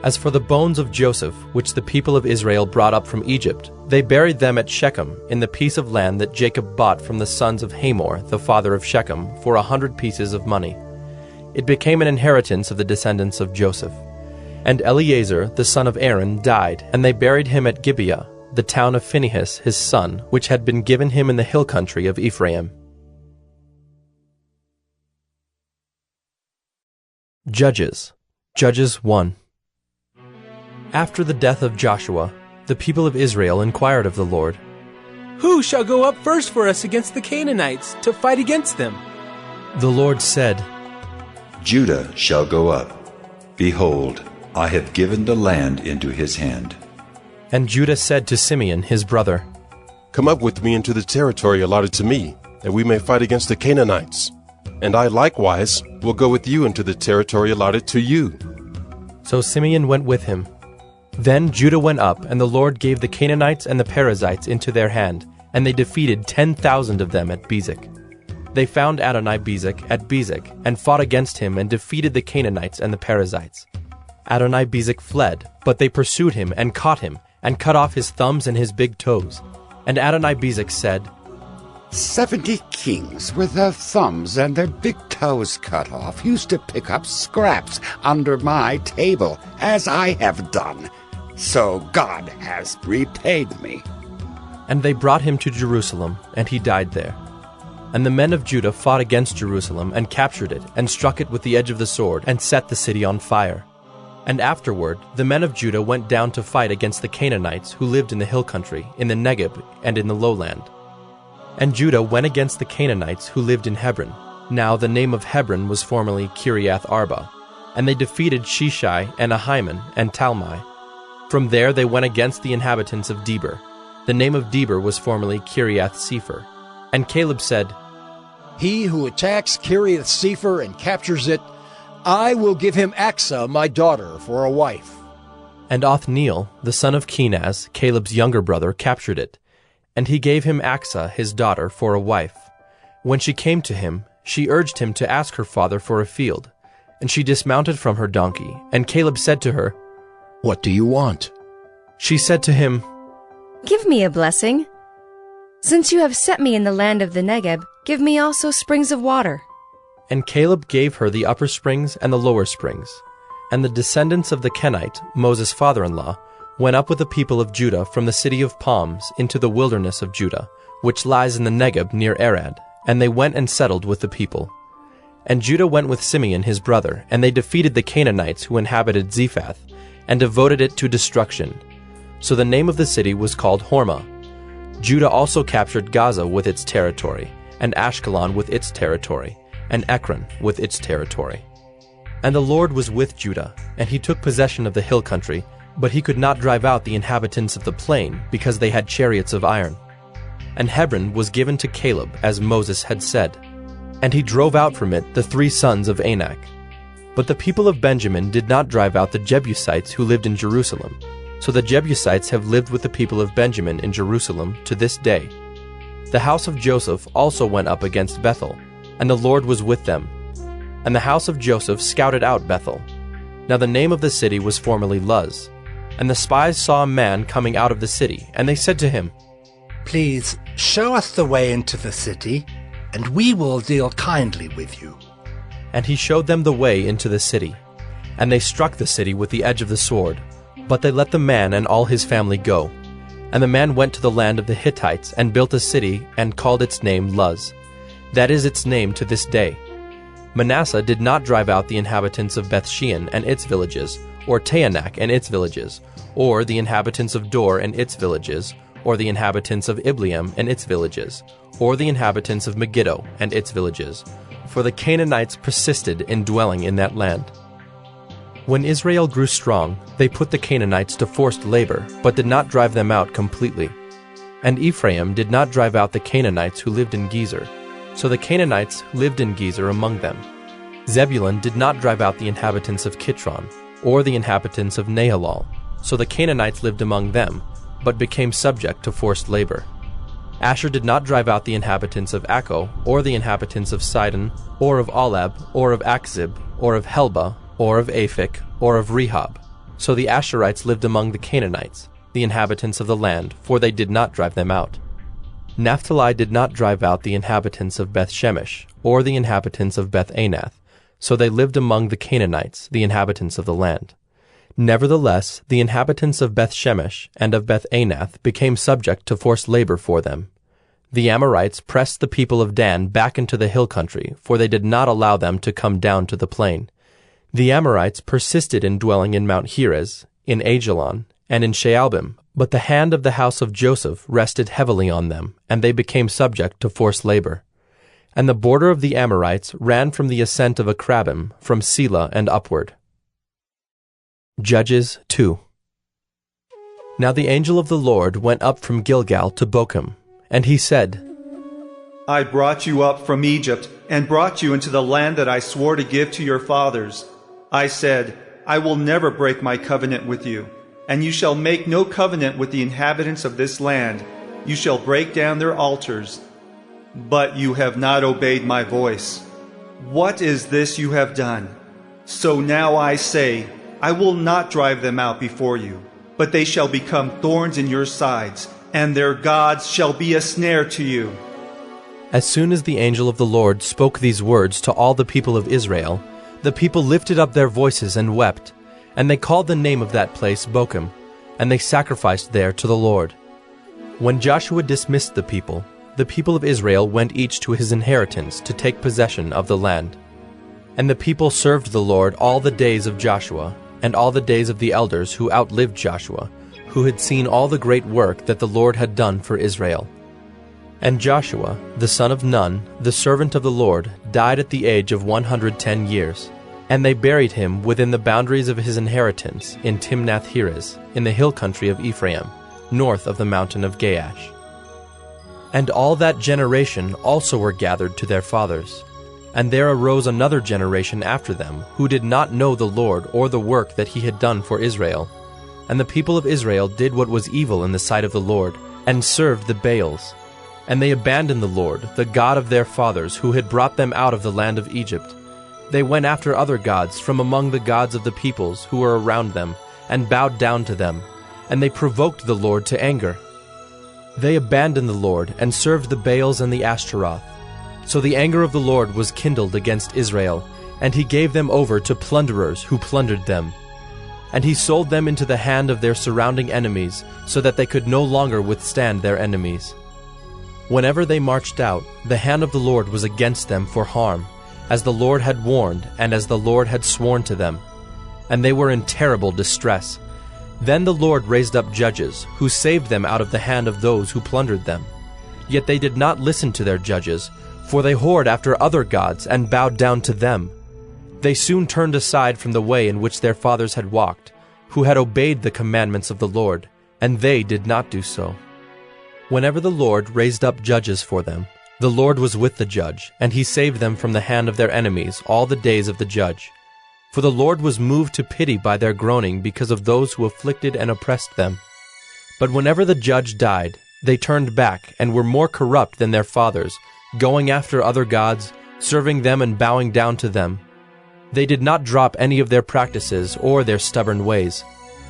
As for the bones of Joseph, which the people of Israel brought up from Egypt, they buried them at Shechem, in the piece of land that Jacob bought from the sons of Hamor, the father of Shechem, for 100 pieces of money. It became an inheritance of the descendants of Joseph. And Eleazar, the son of Aaron, died, and they buried him at Gibeah, the town of Phinehas his son, which had been given him in the hill country of Ephraim. Judges 1. After the death of Joshua, the people of Israel inquired of the Lord, Who shall go up first for us against the Canaanites, to fight against them? The Lord said, Judah shall go up. Behold, I have given the land into his hand. And Judah said to Simeon his brother, Come up with me into the territory allotted to me, that we may fight against the Canaanites. And I likewise will go with you into the territory allotted to you. So Simeon went with him. Then Judah went up, and the Lord gave the Canaanites and the Perizzites into their hand, and they defeated 10,000 of them at Bezek. They found Adoni-Bezek at Bezek, and fought against him, and defeated the Canaanites and the Perizzites. Adoni-Bezek fled, but they pursued him, and caught him, and cut off his thumbs and his big toes. And Adoni-Bezek said, 70 kings with their thumbs and their big toes cut off used to pick up scraps under my table, as I have done. So God has repaid me. And they brought him to Jerusalem, and he died there. And the men of Judah fought against Jerusalem, and captured it, and struck it with the edge of the sword, and set the city on fire. And afterward the men of Judah went down to fight against the Canaanites who lived in the hill country, in the Negeb, and in the lowland. And Judah went against the Canaanites who lived in Hebron. Now the name of Hebron was formerly Kiriath Arba. And they defeated Sheshai, and Ahiman, and Talmai. From there they went against the inhabitants of Debir. The name of Debir was formerly Kiriath Sepher. And Caleb said, He who attacks Kiriath Sepher and captures it, I will give him Achsah, my daughter, for a wife. And Othniel, the son of Kenaz, Caleb's younger brother, captured it. And he gave him Achsah, his daughter, for a wife. When she came to him, she urged him to ask her father for a field. And she dismounted from her donkey, and Caleb said to her, What do you want? She said to him, Give me a blessing. Since you have set me in the land of the Negeb, give me also springs of water. And Caleb gave her the upper springs and the lower springs. And the descendants of the Kenite, Moses' father-in-law, went up with the people of Judah from the city of palms into the wilderness of Judah, which lies in the Negeb near Arad, and they went and settled with the people. And Judah went with Simeon his brother, and they defeated the Canaanites who inhabited Zephath, and devoted it to destruction. So the name of the city was called Hormah. Judah also captured Gaza with its territory, and Ashkelon with its territory, and Ekron with its territory. And the Lord was with Judah, and he took possession of the hill country, but he could not drive out the inhabitants of the plain, because they had chariots of iron. And Hebron was given to Caleb, as Moses had said. And he drove out from it the 3 sons of Anak. But the people of Benjamin did not drive out the Jebusites who lived in Jerusalem. So the Jebusites have lived with the people of Benjamin in Jerusalem to this day. The house of Joseph also went up against Bethel, and the Lord was with them. And the house of Joseph scouted out Bethel. Now the name of the city was formerly Luz. And the spies saw a man coming out of the city, and they said to him, "Please show us the way into the city, and we will deal kindly with you." And he showed them the way into the city. And they struck the city with the edge of the sword, but they let the man and all his family go. And the man went to the land of the Hittites, and built a city, and called its name Luz. That is its name to this day. Manasseh did not drive out the inhabitants of Bethshean and its villages, or Taanach and its villages, or the inhabitants of Dor and its villages, or the inhabitants of Ibleam and its villages, or the inhabitants of Megiddo and its villages, for the Canaanites persisted in dwelling in that land. When Israel grew strong, they put the Canaanites to forced labor, but did not drive them out completely. And Ephraim did not drive out the Canaanites who lived in Gezer, so the Canaanites lived in Gezer among them. Zebulun did not drive out the inhabitants of Kitron, or the inhabitants of Nahalal, so the Canaanites lived among them, but became subject to forced labor. Asher did not drive out the inhabitants of Akko, or the inhabitants of Sidon, or of Olab, or of Akzib, or of Helba, or of Aphik, or of Rehob. So the Asherites lived among the Canaanites, the inhabitants of the land, for they did not drive them out. Naphtali did not drive out the inhabitants of Beth-Shemesh, or the inhabitants of Beth-Anath, so they lived among the Canaanites, the inhabitants of the land. Nevertheless, the inhabitants of Beth-Shemesh and of Beth-Anath became subject to forced labor for them. The Amorites pressed the people of Dan back into the hill country, for they did not allow them to come down to the plain. The Amorites persisted in dwelling in Mount Heres, in Ajalon, and in Shaalbim, but the hand of the house of Joseph rested heavily on them, and they became subject to forced labor. And the border of the Amorites ran from the ascent of Akrabim, from Selah and upward. Judges 2. Now the angel of the Lord went up from Gilgal to Bochim, and he said, I brought you up from Egypt, and brought you into the land that I swore to give to your fathers. I said, I will never break my covenant with you, and you shall make no covenant with the inhabitants of this land. You shall break down their altars. But you have not obeyed my voice. What is this you have done? So now I say, I will not drive them out before you, but they shall become thorns in your sides, and their gods shall be a snare to you. As soon as the angel of the Lord spoke these words to all the people of Israel, the people lifted up their voices and wept, and they called the name of that place Bochim, and they sacrificed there to the Lord. When Joshua dismissed the people of Israel went each to his inheritance to take possession of the land. And the people served the Lord all the days of Joshua, and all the days of the elders who outlived Joshua, who had seen all the great work that the Lord had done for Israel. And Joshua, the son of Nun, the servant of the Lord, died at the age of 110 years. And they buried him within the boundaries of his inheritance in Timnath-Heres, in the hill country of Ephraim, north of the mountain of Gaash. And all that generation also were gathered to their fathers. And there arose another generation after them, who did not know the Lord or the work that he had done for Israel. And the people of Israel did what was evil in the sight of the Lord, and served the Baals. And they abandoned the Lord, the God of their fathers, who had brought them out of the land of Egypt. They went after other gods from among the gods of the peoples who were around them, and bowed down to them, and they provoked the Lord to anger. They abandoned the Lord, and served the Baals and the Ashtaroth. So the anger of the Lord was kindled against Israel, and he gave them over to plunderers who plundered them. And he sold them into the hand of their surrounding enemies, so that they could no longer withstand their enemies. Whenever they marched out, the hand of the Lord was against them for harm, as the Lord had warned, and as the Lord had sworn to them. And they were in terrible distress. Then the Lord raised up judges, who saved them out of the hand of those who plundered them. Yet they did not listen to their judges, for they whored after other gods and bowed down to them. They soon turned aside from the way in which their fathers had walked, who had obeyed the commandments of the Lord, and they did not do so. Whenever the Lord raised up judges for them, the Lord was with the judge, and he saved them from the hand of their enemies all the days of the judge. For the Lord was moved to pity by their groaning because of those who afflicted and oppressed them. But whenever the judge died, they turned back and were more corrupt than their fathers, going after other gods, serving them and bowing down to them. They did not drop any of their practices or their stubborn ways.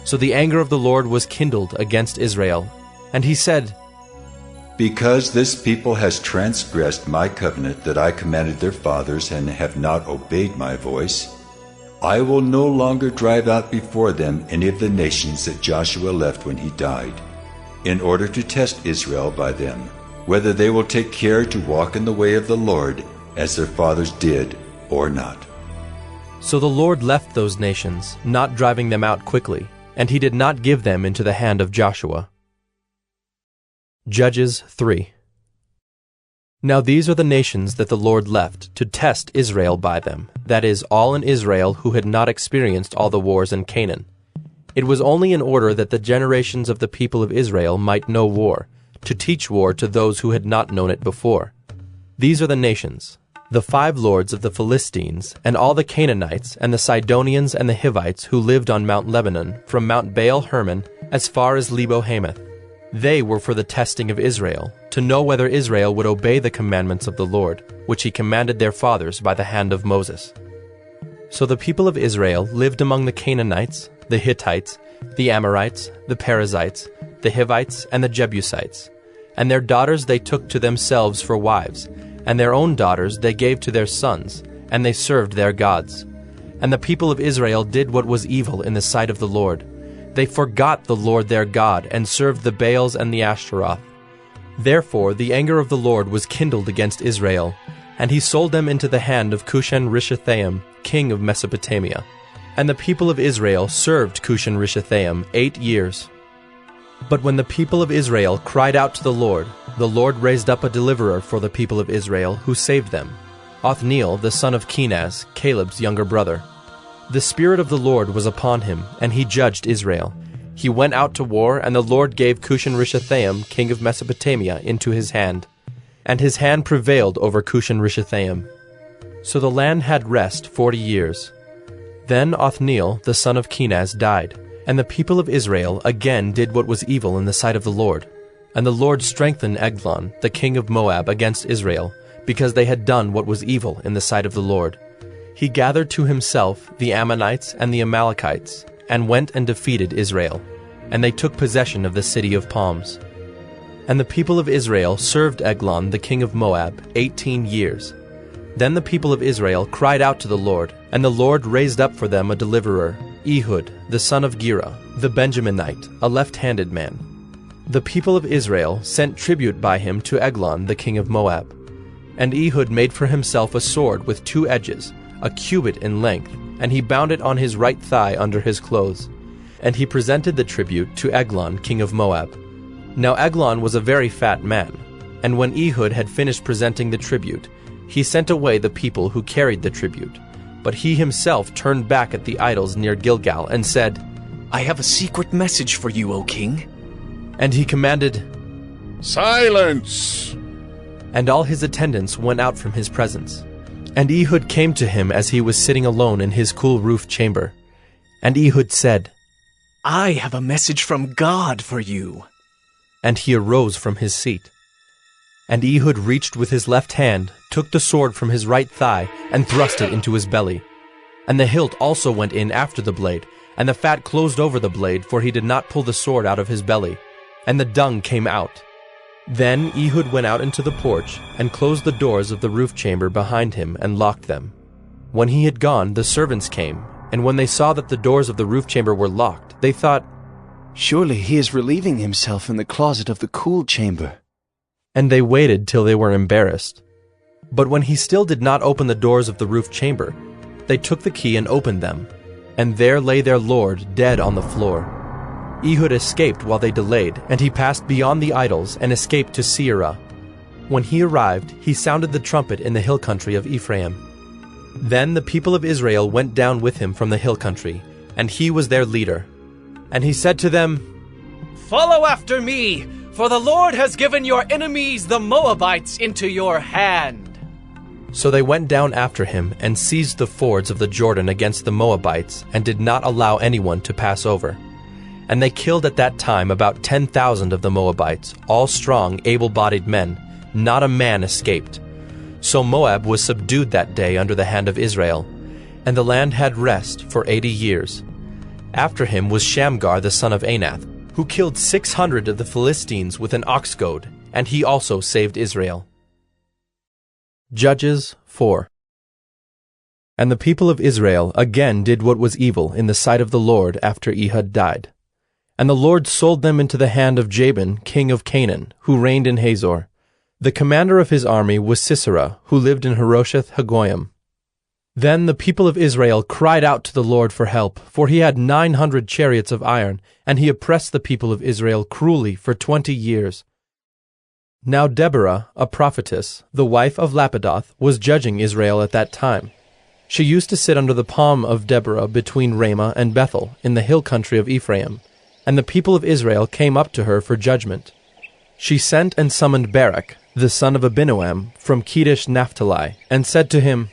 So the anger of the Lord was kindled against Israel. And he said, Because this people has transgressed my covenant that I commanded their fathers and have not obeyed my voice, I will no longer drive out before them any of the nations that Joshua left when he died, in order to test Israel by them, whether they will take care to walk in the way of the Lord as their fathers did or not. So the Lord left those nations, not driving them out quickly, and he did not give them into the hand of Joshua. Judges 3. Now these are the nations that the Lord left to test Israel by them, that is, all in Israel who had not experienced all the wars in Canaan. It was only in order that the generations of the people of Israel might know war, to teach war to those who had not known it before. These are the nations: the 5 lords of the Philistines, and all the Canaanites, and the Sidonians and the Hivites who lived on Mount Lebanon, from Mount Baal Hermon as far as Lebo Hamath. They were for the testing of Israel, to know whether Israel would obey the commandments of the Lord, which he commanded their fathers by the hand of Moses. So the people of Israel lived among the Canaanites, the Hittites, the Amorites, the Perizzites, the Hivites, and the Jebusites. And their daughters they took to themselves for wives, and their own daughters they gave to their sons, and they served their gods. And the people of Israel did what was evil in the sight of the Lord. They forgot the Lord their God, and served the Baals and the Ashtaroth. Therefore the anger of the Lord was kindled against Israel, and he sold them into the hand of Cushan-Rishathaim, king of Mesopotamia. And the people of Israel served Cushan-Rishathaim 8 years. But when the people of Israel cried out to the Lord raised up a deliverer for the people of Israel, who saved them, Othniel the son of Kenaz, Caleb's younger brother. The Spirit of the Lord was upon him, and he judged Israel. He went out to war, and the Lord gave Cushan-Rishathaim, king of Mesopotamia, into his hand. And his hand prevailed over Cushan-Rishathaim. So the land had rest 40 years. Then Othniel the son of Kenaz died, and the people of Israel again did what was evil in the sight of the Lord. And the Lord strengthened Eglon, the king of Moab, against Israel, because they had done what was evil in the sight of the Lord. He gathered to himself the Ammonites and the Amalekites, and went and defeated Israel, and they took possession of the city of palms. And the people of Israel served Eglon the king of Moab 18 years. Then the people of Israel cried out to the Lord, and the Lord raised up for them a deliverer, Ehud the son of Gera, the Benjaminite, a left-handed man. The people of Israel sent tribute by him to Eglon the king of Moab. And Ehud made for himself a sword with 2 edges, a cubit in length, and he bound it on his right thigh under his clothes. And he presented the tribute to Eglon king of Moab. Now Eglon was a very fat man, and when Ehud had finished presenting the tribute, he sent away the people who carried the tribute. But he himself turned back at the idols near Gilgal, and said, I have a secret message for you, O king. And he commanded, Silence! And all his attendants went out from his presence. And Ehud came to him as he was sitting alone in his cool roof chamber. And Ehud said, I have a message from God for you. And he arose from his seat. And Ehud reached with his left hand, took the sword from his right thigh, and thrust it into his belly. And the hilt also went in after the blade, and the fat closed over the blade, for he did not pull the sword out of his belly. And the dung came out. Then Ehud went out into the porch, and closed the doors of the roof chamber behind him, and locked them. When he had gone, the servants came, and when they saw that the doors of the roof chamber were locked, they thought, Surely he is relieving himself in the closet of the cool chamber. And they waited till they were embarrassed. But when he still did not open the doors of the roof chamber, they took the key and opened them, and there lay their lord dead on the floor. Ehud escaped while they delayed, and he passed beyond the idols and escaped to Seirah. When he arrived, he sounded the trumpet in the hill country of Ephraim. Then the people of Israel went down with him from the hill country, and he was their leader. And he said to them, Follow after me, for the Lord has given your enemies, the Moabites, into your hand. So they went down after him and seized the fords of the Jordan against the Moabites and did not allow anyone to pass over. And they killed at that time about 10,000 of the Moabites, all strong, able-bodied men. Not a man escaped. So Moab was subdued that day under the hand of Israel, and the land had rest for 80 years. After him was Shamgar the son of Anath, who killed 600 of the Philistines with an ox goad, and he also saved Israel. Judges 4. And the people of Israel again did what was evil in the sight of the Lord after Ehud died. And the Lord sold them into the hand of Jabin, king of Canaan, who reigned in Hazor. The commander of his army was Sisera, who lived in Harosheth Hagoyim. Then the people of Israel cried out to the Lord for help, for he had 900 chariots of iron, and he oppressed the people of Israel cruelly for 20 years. Now Deborah, a prophetess, the wife of Lapidoth, was judging Israel at that time. She used to sit under the palm of Deborah between Ramah and Bethel, in the hill country of Ephraim, and the people of Israel came up to her for judgment. She sent and summoned Barak, the son of Abinoam, from Kedesh Naphtali, and said to him,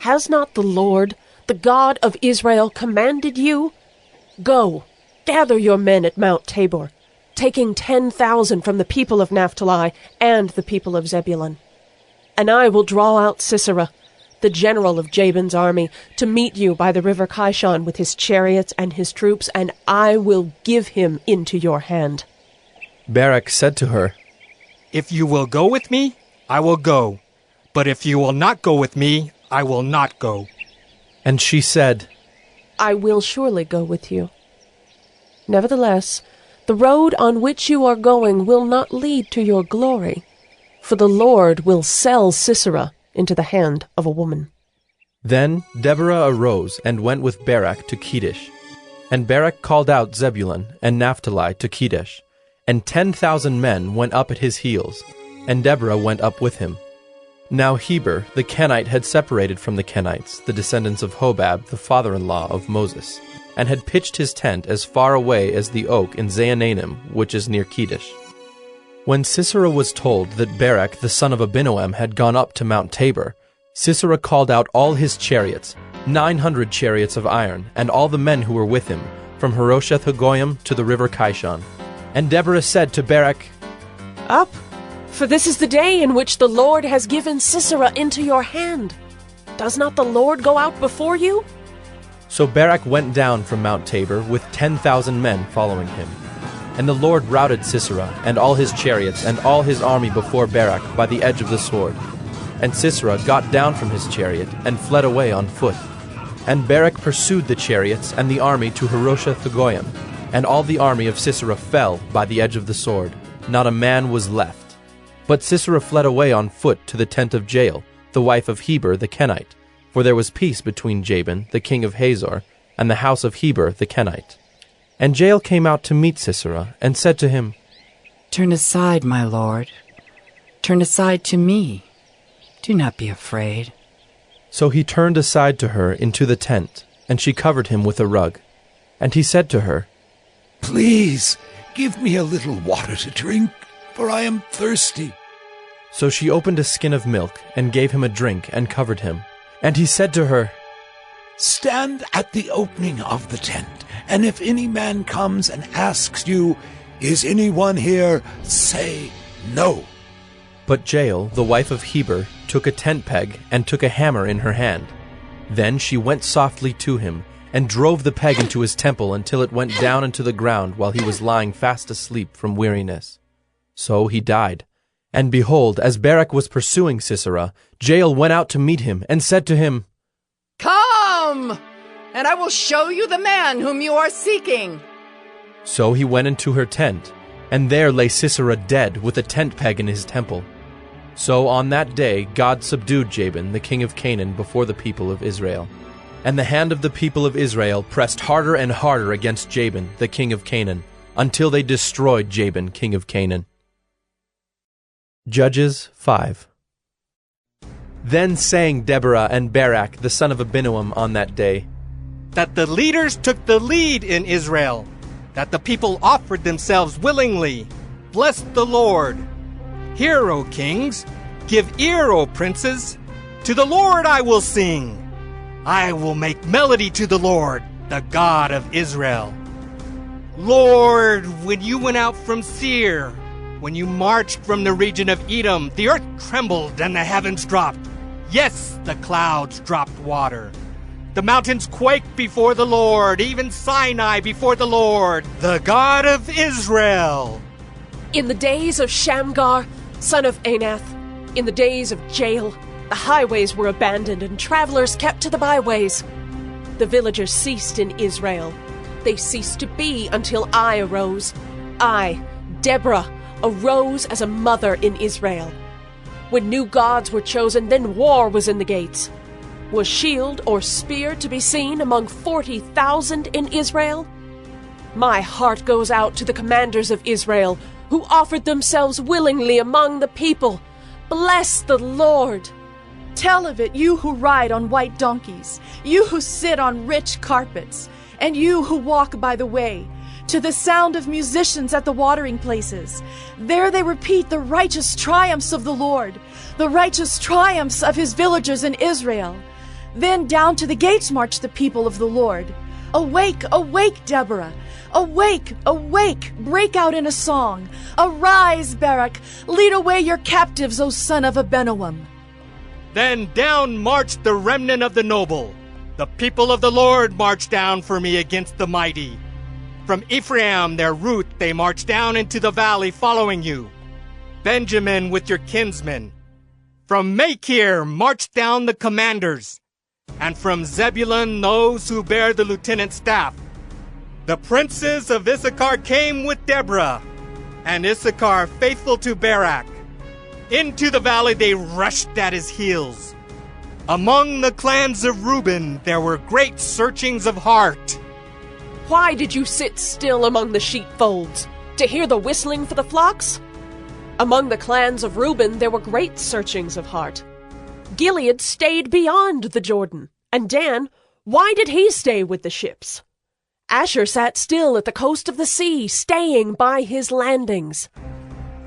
Has not the Lord, the God of Israel, commanded you? Go, gather your men at Mount Tabor, taking 10,000 from the people of Naphtali and the people of Zebulun. And I will draw out Sisera, the general of Jabin's army, to meet you by the river Kishon with his chariots and his troops, and I will give him into your hand. Barak said to her, If you will go with me, I will go. But if you will not go with me, I will not go. And she said, I will surely go with you. Nevertheless, the road on which you are going will not lead to your glory, for the Lord will sell Sisera into the hand of a woman. Then Deborah arose and went with Barak to Kedesh. And Barak called out Zebulun and Naphtali to Kedesh, and 10,000 men went up at his heels, and Deborah went up with him. Now Heber the Kenite had separated from the Kenites, the descendants of Hobab, the father-in-law of Moses, and had pitched his tent as far away as the oak in Zaanannim, which is near Kedesh. When Sisera was told that Barak the son of Abinoam had gone up to Mount Tabor, Sisera called out all his chariots, 900 chariots of iron, and all the men who were with him, from Harosheth Hagoyim to the river Kishon. And Deborah said to Barak, Up, for this is the day in which the Lord has given Sisera into your hand. Does not the Lord go out before you? So Barak went down from Mount Tabor with 10,000 men following him. And the Lord routed Sisera and all his chariots and all his army before Barak by the edge of the sword. And Sisera got down from his chariot and fled away on foot. And Barak pursued the chariots and the army to Harosheth Hagoyim, and all the army of Sisera fell by the edge of the sword. Not a man was left. But Sisera fled away on foot to the tent of Jael, the wife of Heber the Kenite, for there was peace between Jabin, the king of Hazor, and the house of Heber the Kenite. And Jael came out to meet Sisera, and said to him, Turn aside, my lord. Turn aside to me. Do not be afraid. So he turned aside to her into the tent, and she covered him with a rug. And he said to her, Please, give me a little water to drink, for I am thirsty. So she opened a skin of milk, and gave him a drink, and covered him. And he said to her, Stand at the opening of the tent, and if any man comes and asks you, Is anyone here? Say no. But Jael, the wife of Heber, took a tent peg and took a hammer in her hand. Then she went softly to him, and drove the peg into his temple until it went down into the ground while he was lying fast asleep from weariness. So he died. And behold, as Barak was pursuing Sisera, Jael went out to meet him, and said to him, Come, and I will show you the man whom you are seeking. So he went into her tent, and there lay Sisera dead with a tent peg in his temple. So on that day God subdued Jabin, the king of Canaan, before the people of Israel. And the hand of the people of Israel pressed harder and harder against Jabin, the king of Canaan, until they destroyed Jabin, king of Canaan. Judges 5. Then sang Deborah and Barak, the son of Abinoam, on that day, That the leaders took the lead in Israel, that the people offered themselves willingly. Bless the Lord. Hear, O kings, give ear, O princes. To the Lord I will sing. I will make melody to the Lord, the God of Israel. Lord, when you went out from Seir, when you marched from the region of Edom, the earth trembled and the heavens dropped. Yes, the clouds dropped water. The mountains quaked before the Lord, even Sinai before the Lord, the God of Israel. In the days of Shamgar, son of Anath, in the days of Jael, the highways were abandoned and travelers kept to the byways. The villagers ceased in Israel. They ceased to be until I arose. I, Deborah, arose as a mother in Israel. When new gods were chosen, then war was in the gates. Was shield or spear to be seen among 40,000 in Israel? My heart goes out to the commanders of Israel, who offered themselves willingly among the people. Bless the Lord! Tell of it, you who ride on white donkeys, you who sit on rich carpets, and you who walk by the way, to the sound of musicians at the watering places. There they repeat the righteous triumphs of the Lord, the righteous triumphs of his villagers in Israel. Then down to the gates march the people of the Lord. Awake, awake, Deborah! Awake, awake! Break out in a song! Arise, Barak! Lead away your captives, O son of Abinoam! Then down marched the remnant of the noble. The people of the Lord marched down for me against the mighty. From Ephraim, their root, they marched down into the valley following you. Benjamin with your kinsmen. From Machir marched down the commanders. And from Zebulun those who bear the lieutenant's staff. The princes of Issachar came with Deborah, and Issachar faithful to Barak. Into the valley they rushed at his heels. Among the clans of Reuben there were great searchings of heart. Why did you sit still among the sheepfolds? To hear the whistling for the flocks? Among the clans of Reuben there were great searchings of heart. Gilead stayed beyond the Jordan. And Dan, why did he stay with the ships? Asher sat still at the coast of the sea, staying by his landings.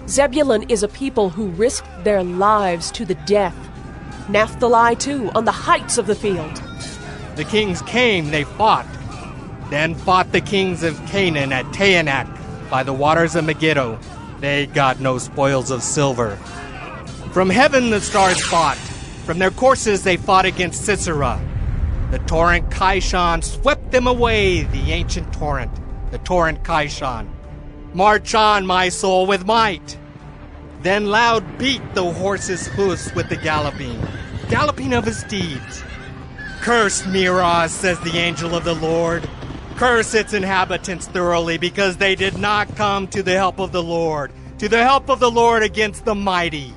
Zebulun is a people who risked their lives to the death. Naphtali, too, on the heights of the field. The kings came, they fought. Then fought the kings of Canaan at Taanach by the waters of Megiddo. They got no spoils of silver. From heaven the stars fought. From their courses they fought against Sisera. The torrent Kishon swept them away, the ancient torrent, the torrent Kishon. March on, my soul, with might. Then loud beat the horse's hoofs with the galloping of his steeds. Curse Meroz, says the angel of the Lord. Curse its inhabitants thoroughly, because they did not come to the help of the Lord against the mighty.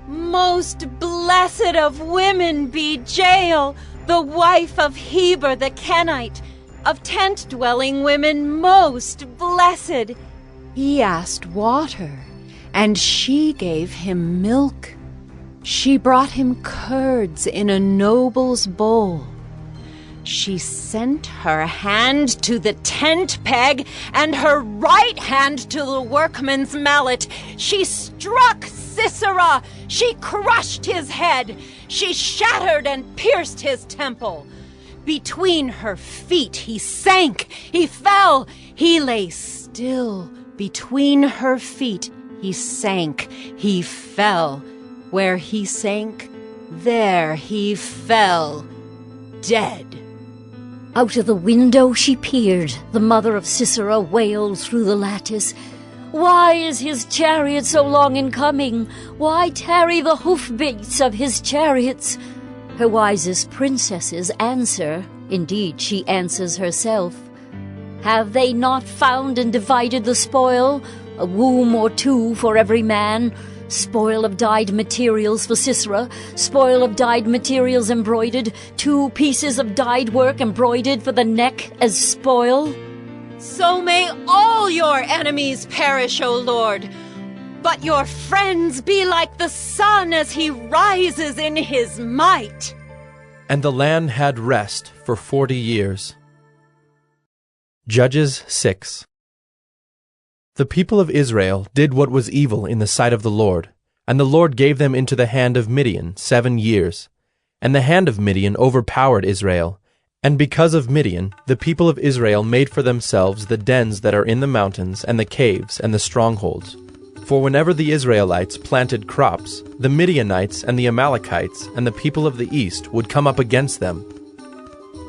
Most blessed of women be Jael, the wife of Heber the Kenite, of tent-dwelling women most blessed. He asked water, and she gave him milk. She brought him curds in a noble's bowl. She sent her hand to the tent peg and her right hand to the workman's mallet. She struck Sisera. She crushed his head. She shattered and pierced his temple. Between her feet he sank. He fell. He lay still. Between her feet he sank. He fell. Where he sank, there he fell, dead. Out of the window she peered. The mother of Sisera wailed through the lattice. Why is his chariot so long in coming? Why tarry the hoofbeats of his chariots? Her wisest princesses answer. Indeed, she answers herself. Have they not found and divided the spoil? A womb or two for every man. Spoil of dyed materials for Sisera, spoil of dyed materials embroidered, 2 pieces of dyed work embroidered for the neck as spoil. So may all your enemies perish, O Lord, but your friends be like the sun as he rises in his might. And the land had rest for 40 years. Judges 6. The people of Israel did what was evil in the sight of the Lord, And the Lord gave them into the hand of Midian 7 years. And the hand of Midian overpowered Israel. And because of Midian, the people of Israel made for themselves the dens that are in the mountains, and the caves, and the strongholds. For whenever the Israelites planted crops, the Midianites and the Amalekites and the people of the east would come up against them.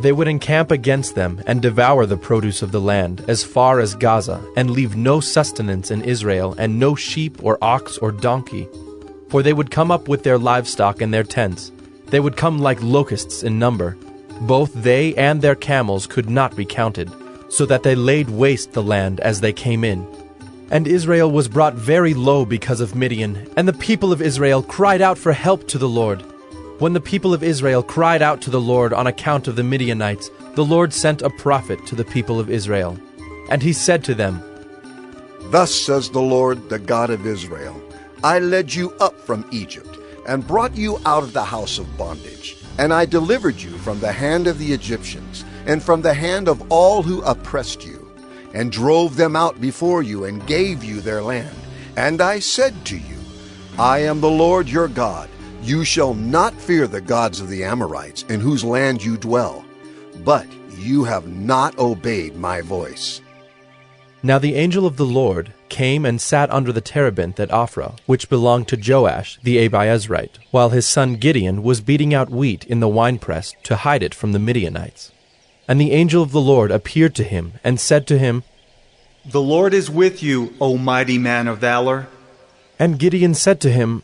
They would encamp against them and devour the produce of the land as far as Gaza, and leave no sustenance in Israel, and no sheep or ox or donkey. For they would come up with their livestock and their tents. They would come like locusts in number. Both they and their camels could not be counted, so that they laid waste the land as they came in. And Israel was brought very low because of Midian, and the people of Israel cried out for help to the Lord. When the people of Israel cried out to the Lord on account of the Midianites, the Lord sent a prophet to the people of Israel. And he said to them, Thus says the Lord, the God of Israel, I led you up from Egypt, and brought you out of the house of bondage. And I delivered you from the hand of the Egyptians, and from the hand of all who oppressed you, and drove them out before you, and gave you their land. And I said to you, I am the Lord your God. You shall not fear the gods of the Amorites, in whose land you dwell. But you have not obeyed my voice. Now the angel of the Lord came and sat under the terebinth at Ophrah, which belonged to Joash the Abiezrite, while his son Gideon was beating out wheat in the winepress to hide it from the Midianites. And the angel of the Lord appeared to him and said to him, The Lord is with you, O mighty man of valor. And Gideon said to him,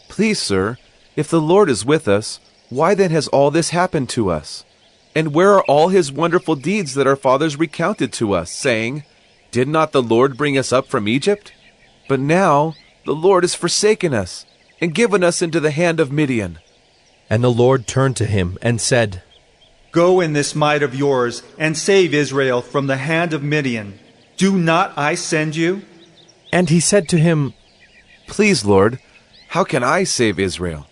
Please, sir, if the Lord is with us, why then has all this happened to us? And where are all his wonderful deeds that our fathers recounted to us, saying, Did not the Lord bring us up from Egypt? But now the Lord has forsaken us, and given us into the hand of Midian. And the Lord turned to him and said, Go in this might of yours, and save Israel from the hand of Midian. Do not I send you? And he said to him, Please, Lord, how can I save Israel?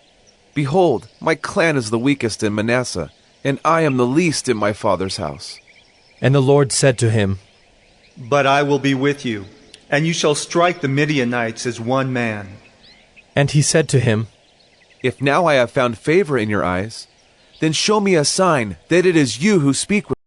Behold, my clan is the weakest in Manasseh, and I am the least in my father's house. And the Lord said to him, But I will be with you, and you shall strike the Midianites as one man. And he said to him, If now I have found favor in your eyes, then show me a sign that it is you who speak with me.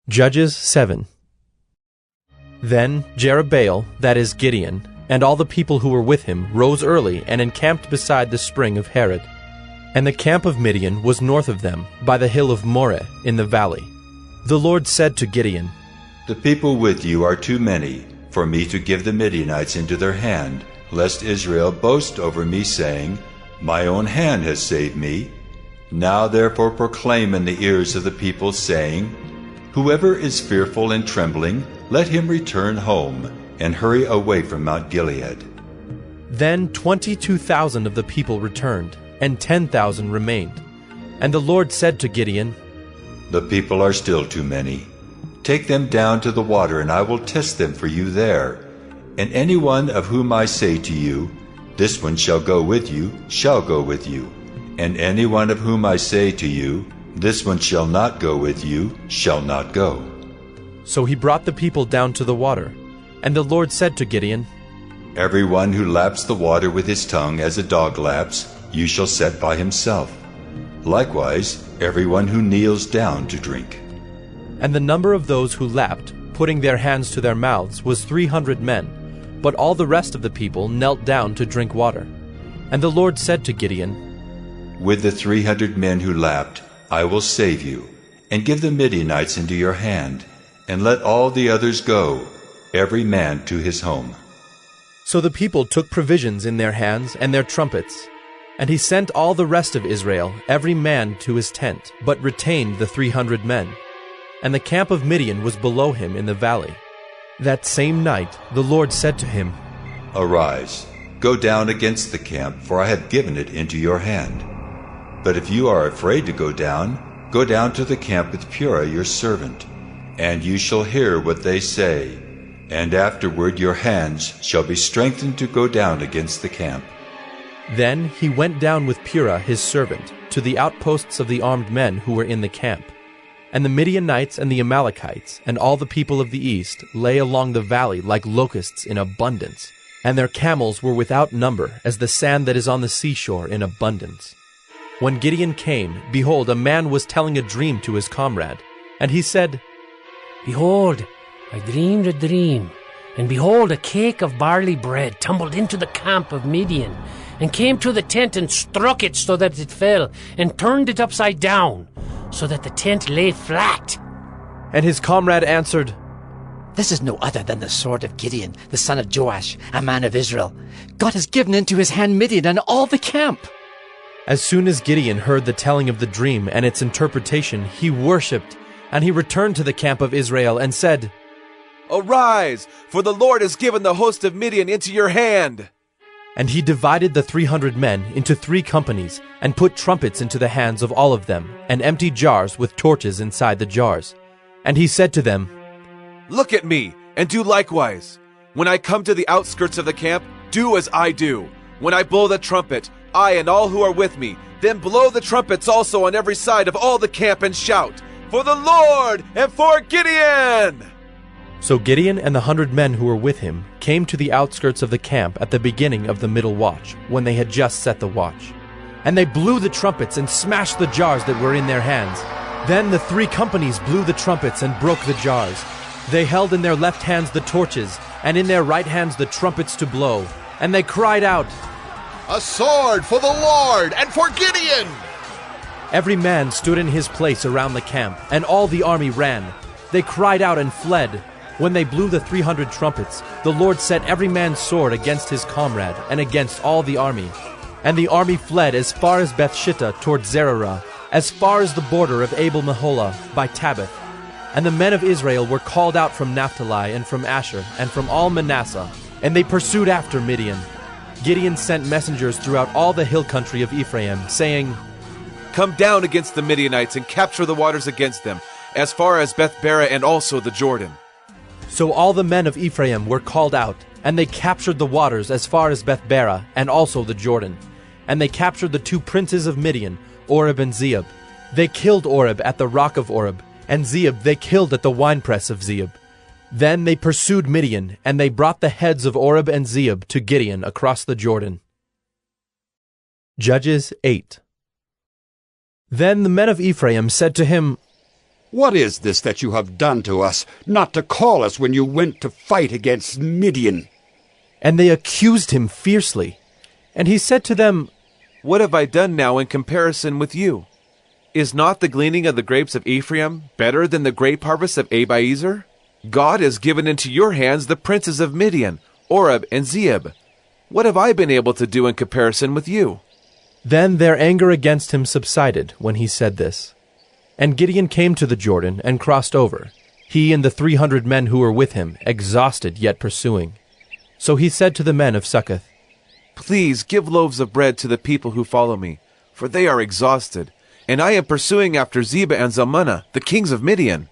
Judges 7. Then Jerubbaal, that is Gideon, and all the people who were with him rose early and encamped beside the spring of Harod. And the camp of Midian was north of them, by the hill of Moreh in the valley. The Lord said to Gideon, The people with you are too many for me to give the Midianites into their hand, lest Israel boast over me, saying, My own hand has saved me. Now therefore proclaim in the ears of the people, saying, Whoever is fearful and trembling, let him return home, and hurry away from Mount Gilead. Then 22,000 of the people returned, and 10,000 remained. And the Lord said to Gideon, The people are still too many. Take them down to the water, and I will test them for you there. And any one of whom I say to you, This one shall go with you, shall go with you. And any one of whom I say to you, This one shall not go with you, shall not go. So he brought the people down to the water. And the Lord said to Gideon, Every one who laps the water with his tongue as a dog laps, you shall set by himself. Likewise, every one who kneels down to drink. And the number of those who lapped, putting their hands to their mouths, was 300 men, but all the rest of the people knelt down to drink water. And the Lord said to Gideon, With the 300 men who lapped, I will save you, and give the Midianites into your hand, and let all the others go, every man to his home. So the people took provisions in their hands and their trumpets. And he sent all the rest of Israel, every man to his tent, but retained the 300 men. And the camp of Midian was below him in the valley. That same night the Lord said to him, Arise, go down against the camp, for I have given it into your hand. But if you are afraid to go down to the camp with Purah your servant, and you shall hear what they say, and afterward your hands shall be strengthened to go down against the camp. Then he went down with Purah his servant to the outposts of the armed men who were in the camp. And the Midianites and the Amalekites and all the people of the east lay along the valley like locusts in abundance, and their camels were without number as the sand that is on the seashore in abundance. When Gideon came, behold, a man was telling a dream to his comrade. And he said, Behold, I dreamed a dream, and behold, a cake of barley bread tumbled into the camp of Midian, and came to the tent and struck it so that it fell, and turned it upside down, so that the tent lay flat. And his comrade answered, This is no other than the sword of Gideon, the son of Joash, a man of Israel. God has given into his hand Midian and all the camp. As soon as Gideon heard the telling of the dream and its interpretation, he worshipped, and he returned to the camp of Israel and said, Arise, for the Lord has given the host of Midian into your hand. And he divided the 300 men into 3 companies, and put trumpets into the hands of all of them, and empty jars with torches inside the jars. And he said to them, Look at me, and do likewise. When I come to the outskirts of the camp, do as I do. When I blow the trumpet, I and all who are with me, then blow the trumpets also on every side of all the camp, and shout, For the Lord, and for Gideon! So Gideon and the 100 men who were with him came to the outskirts of the camp at the beginning of the middle watch, when they had just set the watch. And they blew the trumpets and smashed the jars that were in their hands. Then the 3 companies blew the trumpets and broke the jars. They held in their left hands the torches, and in their right hands the trumpets to blow. And they cried out, A sword for the Lord and for Gideon! Every man stood in his place around the camp, and all the army ran. They cried out and fled. When they blew the 300 trumpets, the Lord set every man's sword against his comrade and against all the army. And the army fled as far as Bethshittah toward Zererah, as far as the border of Abel-Meholah by Tabbath. And the men of Israel were called out from Naphtali and from Asher and from all Manasseh, and they pursued after Midian. Gideon sent messengers throughout all the hill country of Ephraim, saying, Come down against the Midianites and capture the waters against them, as far as Beth-Barah and also the Jordan. So all the men of Ephraim were called out, and they captured the waters as far as Beth-Barah and also the Jordan. And they captured the 2 princes of Midian, Oreb and Zeeb. They killed Oreb at the rock of Oreb, and Zeeb they killed at the winepress of Zeeb. Then they pursued Midian, and they brought the heads of Oreb and Zeeb to Gideon across the Jordan. Judges 8. Then the men of Ephraim said to him, What is this that you have done to us, not to call us when you went to fight against Midian? And they accused him fiercely. And he said to them, What have I done now in comparison with you? Is not the gleaning of the grapes of Ephraim better than the grape harvest of Abiezer? God has given into your hands the princes of Midian, Oreb and Zeeb. What have I been able to do in comparison with you? Then their anger against him subsided when he said this. And Gideon came to the Jordan and crossed over, he and the 300 men who were with him, exhausted yet pursuing. So he said to the men of Succoth, Please give loaves of bread to the people who follow me, for they are exhausted, and I am pursuing after Zebah and Zalmunna, the kings of Midian.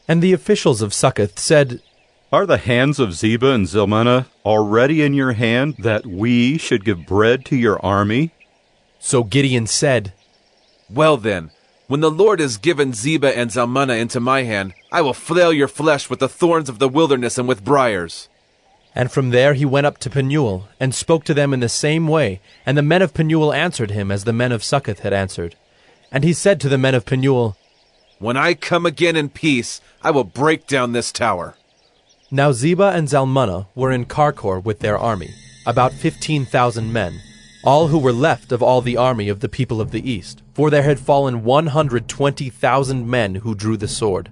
And the officials of Succoth said, Are the hands of Zebah and Zalmunna already in your hand, that we should give bread to your army? So Gideon said, Well then, when the Lord has given Zebah and Zalmunna into my hand, I will flail your flesh with the thorns of the wilderness and with briars. And from there he went up to Penuel, and spoke to them in the same way, and the men of Penuel answered him as the men of Succoth had answered. And he said to the men of Penuel, When I come again in peace, I will break down this tower. Now Zebah and Zalmunna were in Karkor with their army, about 15,000 men, all who were left of all the army of the people of the east, for there had fallen 120,000 men who drew the sword.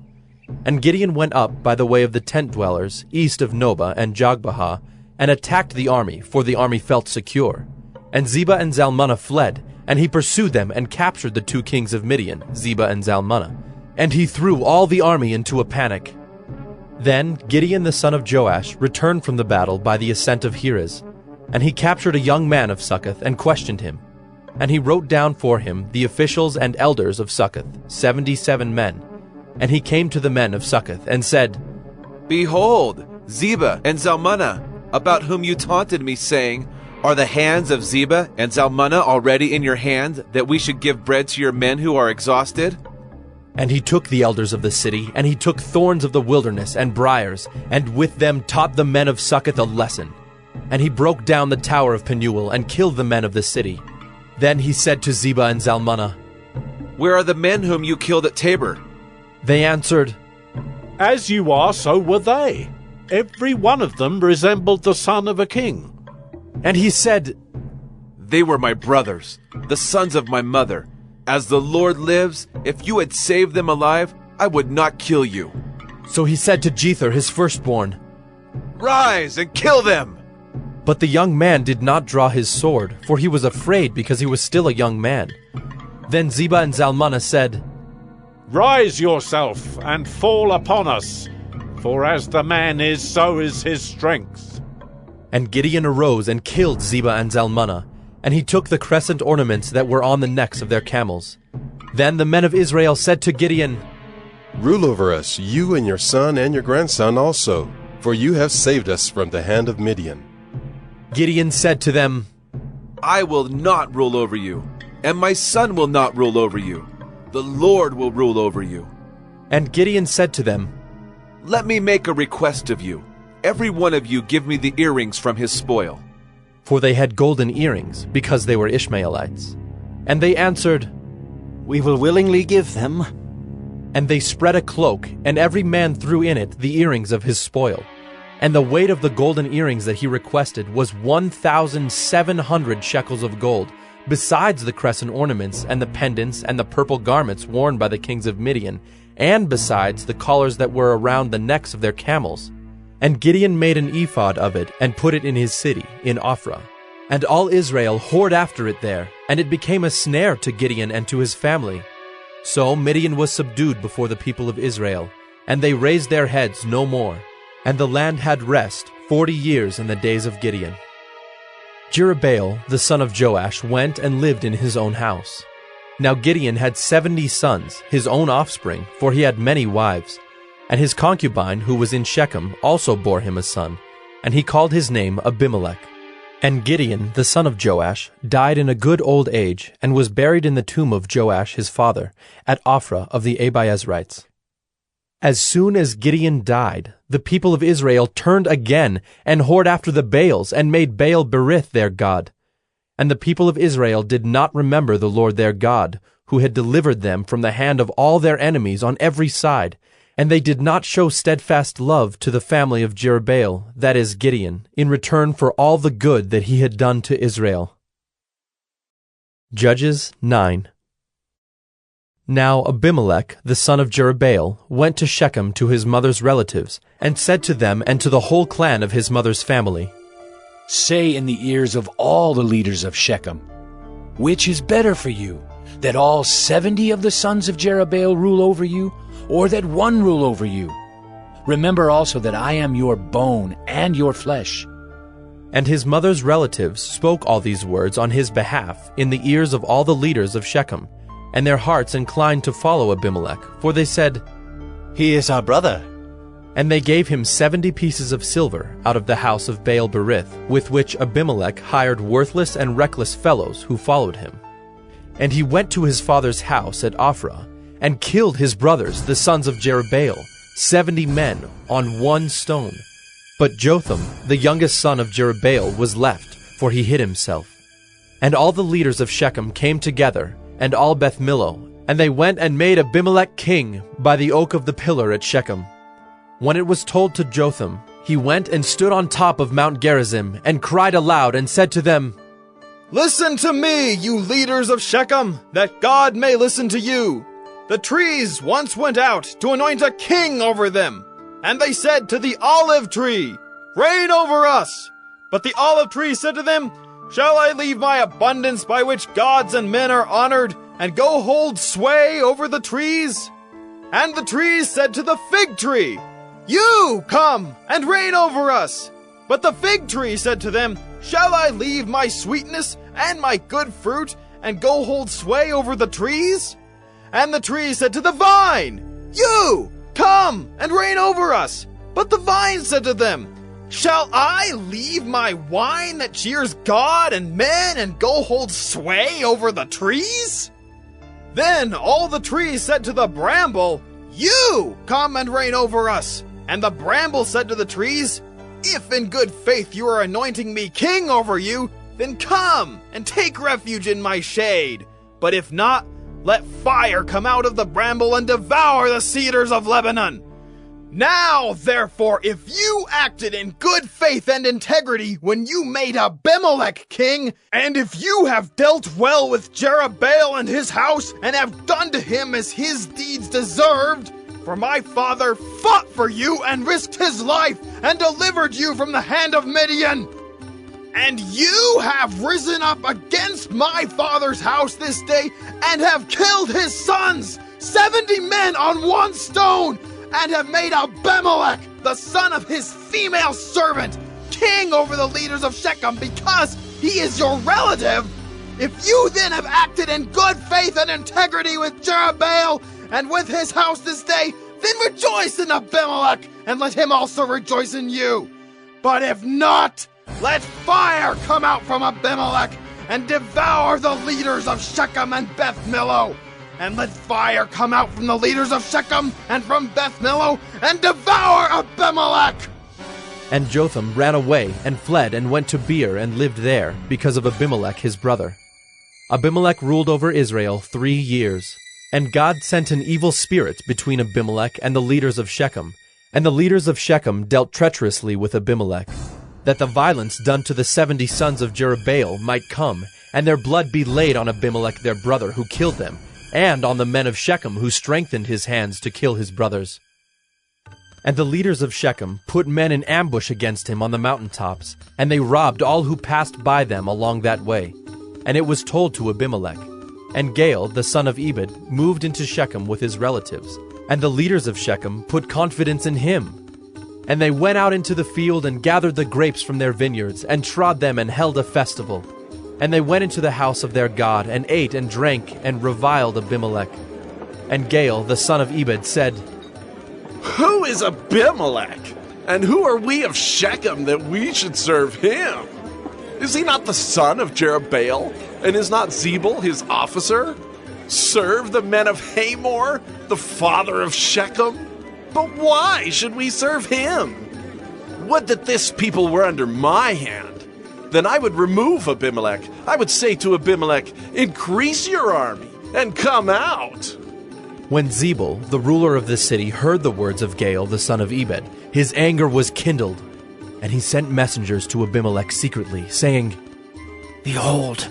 And Gideon went up by the way of the tent dwellers, east of Nobah and Jogbehah, and attacked the army, for the army felt secure. And Zebah and Zalmunna fled, and he pursued them and captured the 2 kings of Midian, Zebah and Zalmunna. And he threw all the army into a panic. Then Gideon the son of Joash returned from the battle by the ascent of Heres, and he captured a young man of Succoth and questioned him. And he wrote down for him the officials and elders of Succoth, 77 men. And he came to the men of Succoth and said, Behold, Zebah and Zalmunna, about whom you taunted me, saying, Are the hands of Zebah and Zalmunna already in your hand, that we should give bread to your men who are exhausted? And he took the elders of the city, and he took thorns of the wilderness and briars, and with them taught the men of Succoth a lesson. And he broke down the tower of Penuel, and killed the men of the city. Then he said to Zebah and Zalmunna, Where are the men whom you killed at Tabor? They answered, As you are, so were they. Every one of them resembled the son of a king. And he said, They were my brothers, the sons of my mother. As the Lord lives, if you had saved them alive, I would not kill you. So he said to Jether, his firstborn, Rise and kill them! But the young man did not draw his sword, for he was afraid because he was still a young man. Then Zebah and Zalmunna said, Rise yourself and fall upon us, for as the man is, so is his strength. And Gideon arose and killed Zebah and Zalmunna, and he took the crescent ornaments that were on the necks of their camels. Then the men of Israel said to Gideon, Rule over us, you and your son and your grandson also, for you have saved us from the hand of Midian. Gideon said to them, I will not rule over you, and my son will not rule over you. The Lord will rule over you. And Gideon said to them, Let me make a request of you. Every one of you give me the earrings from his spoil. For they had golden earrings, because they were Ishmaelites. And they answered, We will willingly give them. And they spread a cloak, and every man threw in it the earrings of his spoil. And the weight of the golden earrings that he requested was 1,700 shekels of gold, besides the crescent ornaments and the pendants and the purple garments worn by the kings of Midian, and besides the collars that were around the necks of their camels. And Gideon made an ephod of it and put it in his city, in Ophrah. And all Israel whored after it there, and it became a snare to Gideon and to his family. So Midian was subdued before the people of Israel, and they raised their heads no more. And the land had rest 40 years in the days of Gideon. Jerubbaal, the son of Joash, went and lived in his own house. Now Gideon had 70 sons, his own offspring, for he had many wives. And his concubine, who was in Shechem, also bore him a son, and he called his name Abimelech. And Gideon, the son of Joash, died in a good old age, and was buried in the tomb of Joash his father, at Ophrah of the Abiezrites. As soon as Gideon died, the people of Israel turned again, and whored after the Baals, and made Baal-berith their god. And the people of Israel did not remember the Lord their God, who had delivered them from the hand of all their enemies on every side, and they did not show steadfast love to the family of Jerubbaal, that is Gideon, in return for all the good that he had done to Israel. Judges 9. Now Abimelech, the son of Jerubbaal, went to Shechem to his mother's relatives, and said to them and to the whole clan of his mother's family, Say in the ears of all the leaders of Shechem, which is better for you, that all 70 of the sons of Jerubbaal rule over you, or that one rule over you? Remember also that I am your bone and your flesh. And his mother's relatives spoke all these words on his behalf in the ears of all the leaders of Shechem, and their hearts inclined to follow Abimelech, for they said, He is our brother. And they gave him 70 pieces of silver out of the house of Baal-berith, with which Abimelech hired worthless and reckless fellows who followed him. And he went to his father's house at Ophrah, and killed his brothers, the sons of Jerubbaal, 70 men on one stone. But Jotham, the youngest son of Jerubbaal, was left, for he hid himself. And all the leaders of Shechem came together, and all Beth Millo, and they went and made Abimelech king by the oak of the pillar at Shechem. When it was told to Jotham, he went and stood on top of Mount Gerizim and cried aloud and said to them, "Listen to me, you leaders of Shechem, that God may listen to you. The trees once went out to anoint a king over them, and they said to the olive tree, 'Reign over us.' But the olive tree said to them, 'Shall I leave my abundance by which gods and men are honored, and go hold sway over the trees?' And the trees said to the fig tree, 'You come and reign over us.' But the fig tree said to them, 'Shall I leave my sweetness and my good fruit, and go hold sway over the trees?' And the tree said to the vine, 'You come and reign over us.' But the vine said to them, 'Shall I leave my wine that cheers God and men, and go hold sway over the trees?' Then all the trees said to the bramble, 'You come and reign over us.' And the bramble said to the trees, 'If in good faith you are anointing me king over you, then come and take refuge in my shade. But if not, let fire come out of the bramble and devour the cedars of Lebanon. Now, therefore, if you acted in good faith and integrity when you made Abimelech king, and if you have dealt well with Jerubbaal and his house, and have done to him as his deeds deserved, for my father fought for you and risked his life and delivered you from the hand of Midian, and you have risen up against my father's house this day and have killed his sons, 70 men on one stone, and have made Abimelech, the son of his female servant, king over the leaders of Shechem because he is your relative. If you then have acted in good faith and integrity with Jerubbaal and with his house this day, then rejoice in Abimelech, and let him also rejoice in you. But if not, let fire come out from Abimelech and devour the leaders of Shechem and Beth Millo. And let fire come out from the leaders of Shechem and from Beth Millo and devour Abimelech." And Jotham ran away and fled and went to Beer and lived there because of Abimelech his brother. Abimelech ruled over Israel 3 years. And God sent an evil spirit between Abimelech and the leaders of Shechem. And the leaders of Shechem dealt treacherously with Abimelech, that the violence done to the 70 sons of Jerubbaal might come, and their blood be laid on Abimelech their brother who killed them, and on the men of Shechem who strengthened his hands to kill his brothers. And the leaders of Shechem put men in ambush against him on the mountaintops, and they robbed all who passed by them along that way. And it was told to Abimelech. And Gaal, the son of Ebed, moved into Shechem with his relatives. And the leaders of Shechem put confidence in him. And they went out into the field and gathered the grapes from their vineyards, and trod them and held a festival. And they went into the house of their God, and ate and drank, and reviled Abimelech. And Gaal, the son of Ebed, said, "Who is Abimelech? And who are we of Shechem that we should serve him? Is he not the son of Jerubbaal? And is not Zebul his officer? Serve the men of Hamor, the father of Shechem? But why should we serve him? Would that this people were under my hand. Then I would remove Abimelech. I would say to Abimelech, 'Increase your army, and come out.'" When Zebul, the ruler of the city, heard the words of Gaal, the son of Ebed, his anger was kindled, and he sent messengers to Abimelech secretly, saying, "Behold,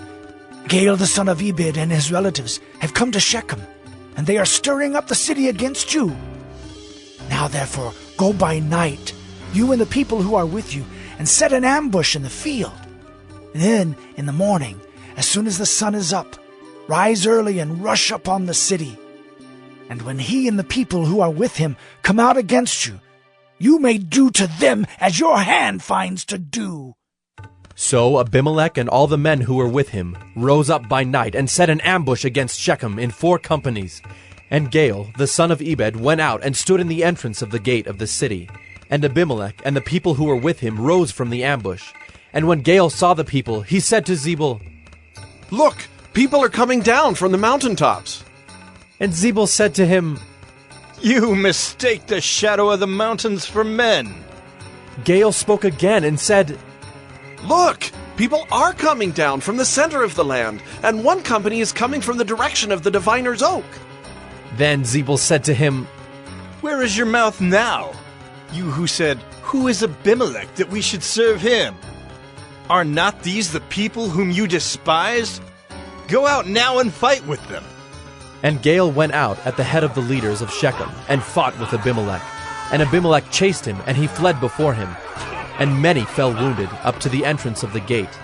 Gaal the son of Ebed and his relatives have come to Shechem, and they are stirring up the city against you. Now therefore go by night, you and the people who are with you, and set an ambush in the field. And then in the morning, as soon as the sun is up, rise early and rush upon the city. And when he and the people who are with him come out against you, you may do to them as your hand finds to do." So Abimelech and all the men who were with him rose up by night and set an ambush against Shechem in 4 companies. And Gaal, the son of Ebed, went out and stood in the entrance of the gate of the city. And Abimelech and the people who were with him rose from the ambush. And when Gaal saw the people, he said to Zebul, "Look, people are coming down from the mountaintops." And Zebul said to him, "You mistake the shadow of the mountains for men." Gaal spoke again and said, "Look, people are coming down from the center of the land, and one company is coming from the direction of the diviner's oak." Then Zebul said to him, "Where is your mouth now? You who said, "Who is Abimelech that we should serve him?" Are not these the people whom you despised? Go out now and fight with them. And Gaal went out at the head of the leaders of Shechem and fought with Abimelech. And Abimelech chased him, and he fled before him. And many fell wounded up to the entrance of the gate.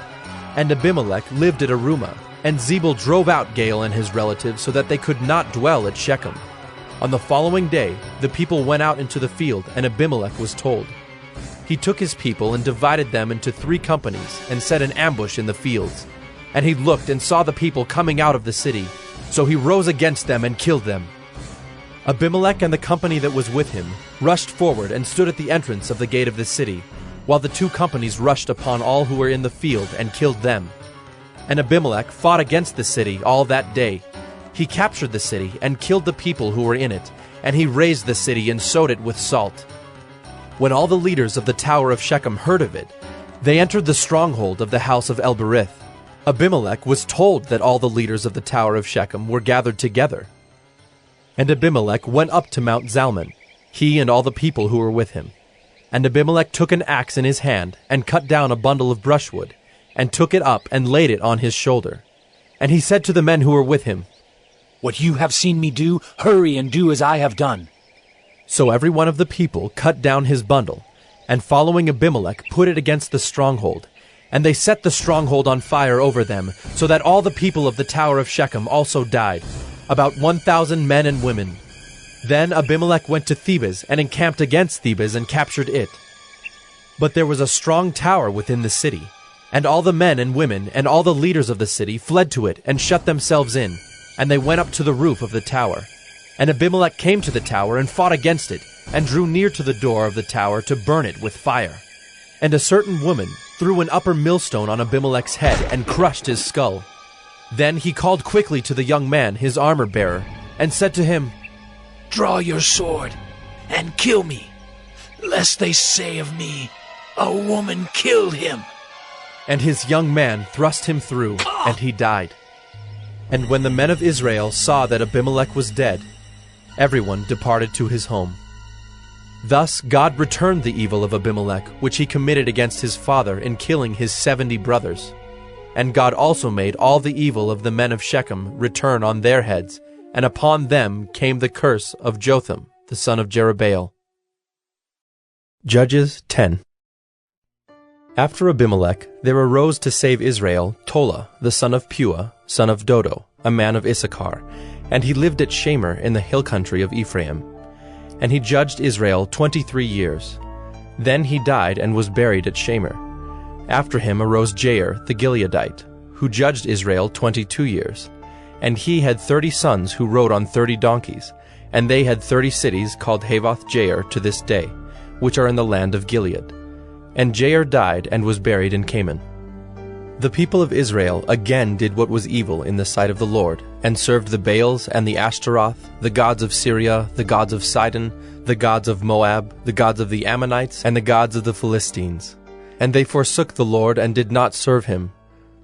And Abimelech lived at Arumah, and Zebul drove out Gaal and his relatives so that they could not dwell at Shechem. On the following day, the people went out into the field, and Abimelech was told. He took his people and divided them into 3 companies and set an ambush in the fields. And he looked and saw the people coming out of the city. So he rose against them and killed them. Abimelech and the company that was with him rushed forward and stood at the entrance of the gate of the city, while the 2 companies rushed upon all who were in the field and killed them. And Abimelech fought against the city all that day. He captured the city and killed the people who were in it, and he razed the city and sowed it with salt. When all the leaders of the tower of Shechem heard of it, they entered the stronghold of the house of Elberith. Abimelech was told that all the leaders of the tower of Shechem were gathered together. And Abimelech went up to Mount Zalmon, he and all the people who were with him. And Abimelech took an axe in his hand and cut down a bundle of brushwood, and took it up and laid it on his shoulder. And he said to the men who were with him, "What you have seen me do, hurry and do as I have done." So every one of the people cut down his bundle, and following Abimelech put it against the stronghold. And they set the stronghold on fire over them, so that all the people of the tower of Shechem also died, about 1,000 men and women. Then Abimelech went to Thebez and encamped against Thebez and captured it. But there was a strong tower within the city, and all the men and women and all the leaders of the city fled to it and shut themselves in, and they went up to the roof of the tower. And Abimelech came to the tower and fought against it, and drew near to the door of the tower to burn it with fire. And a certain woman threw an upper millstone on Abimelech's head and crushed his skull. Then he called quickly to the young man, his armor-bearer, and said to him, "Draw your sword and kill me, lest they say of me, 'A woman killed him.'" And his young man thrust him through, and he died. And when the men of Israel saw that Abimelech was dead, everyone departed to his home. Thus God returned the evil of Abimelech, which he committed against his father in killing his 70 brothers. And God also made all the evil of the men of Shechem return on their heads, and upon them came the curse of Jotham, the son of Jerubbaal. Judges 10. After Abimelech, there arose to save Israel Tola, the son of Puah, son of Dodo, a man of Issachar, and he lived at Shamer in the hill country of Ephraim. And he judged Israel 23 years. Then he died and was buried at Shamer. After him arose Jair the Gileadite, who judged Israel 22 years. And he had 30 sons who rode on 30 donkeys, and they had 30 cities called Havoth Jair to this day, which are in the land of Gilead. And Jair died and was buried in Canaan. The people of Israel again did what was evil in the sight of the Lord, and served the Baals and the Ashtaroth, the gods of Syria, the gods of Sidon, the gods of Moab, the gods of the Ammonites, and the gods of the Philistines. And they forsook the Lord and did not serve him.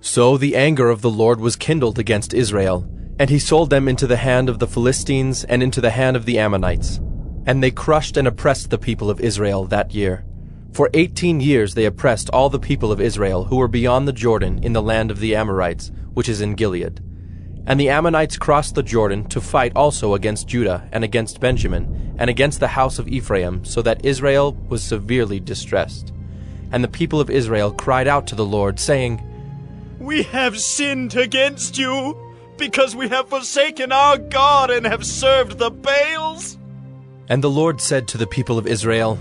So the anger of the Lord was kindled against Israel, and he sold them into the hand of the Philistines and into the hand of the Ammonites. And they crushed and oppressed the people of Israel that year. For 18 years they oppressed all the people of Israel who were beyond the Jordan in the land of the Amorites, which is in Gilead. And the Ammonites crossed the Jordan to fight also against Judah and against Benjamin and against the house of Ephraim, so that Israel was severely distressed. And the people of Israel cried out to the Lord, saying, "We have sinned against you, because we have forsaken our God and have served the Baals." And the Lord said to the people of Israel,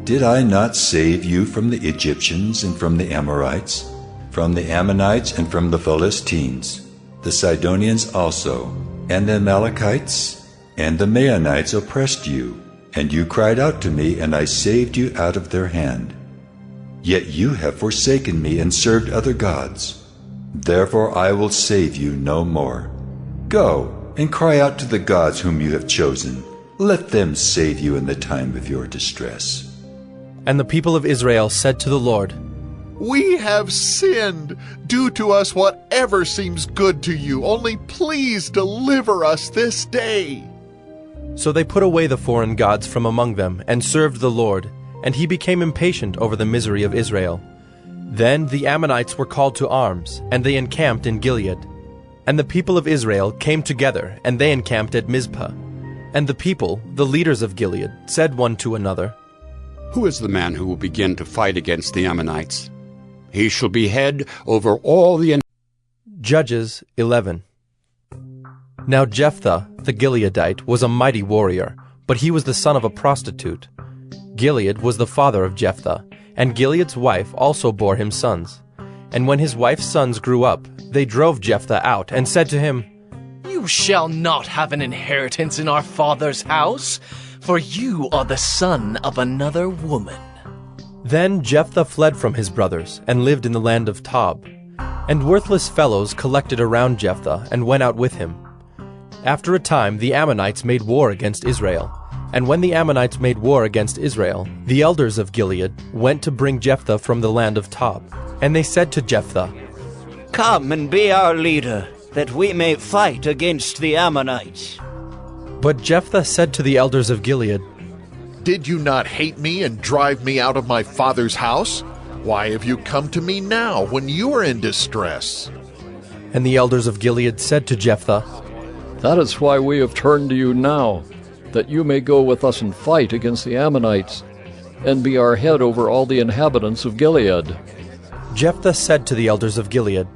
Did I not save you from the Egyptians and from the Amorites, from the Ammonites and from the Philistines, the Sidonians also, and the Amalekites, and the Maonites oppressed you, and you cried out to me, and I saved you out of their hand. Yet you have forsaken me and served other gods. Therefore I will save you no more. Go and cry out to the gods whom you have chosen. Let them save you in the time of your distress. And the people of Israel said to the Lord, "We have sinned. Do to us whatever seems good to you. Only please deliver us this day." So they put away the foreign gods from among them and served the Lord, and he became impatient over the misery of Israel. Then the Ammonites were called to arms, and they encamped in Gilead. And the people of Israel came together, and they encamped at Mizpah. And the people, the leaders of Gilead, said one to another, Who is the man who will begin to fight against the Ammonites? He shall be head over all the... Judges 11. Now Jephthah, the Gileadite, was a mighty warrior, but he was the son of a prostitute. Gilead was the father of Jephthah, and Gilead's wife also bore him sons. And when his wife's sons grew up, they drove Jephthah out, and said to him, You shall not have an inheritance in our father's house, for you are the son of another woman. Then Jephthah fled from his brothers, and lived in the land of Tob. And worthless fellows collected around Jephthah, and went out with him. After a time the Ammonites made war against Israel. And when the Ammonites made war against Israel, the elders of Gilead went to bring Jephthah from the land of Tob. And they said to Jephthah, Come and be our leader, that we may fight against the Ammonites. But Jephthah said to the elders of Gilead, Did you not hate me and drive me out of my father's house? Why have you come to me now when you are in distress? And the elders of Gilead said to Jephthah, That is why we have turned to you now, that you may go with us and fight against the Ammonites, and be our head over all the inhabitants of Gilead. Jephthah said to the elders of Gilead,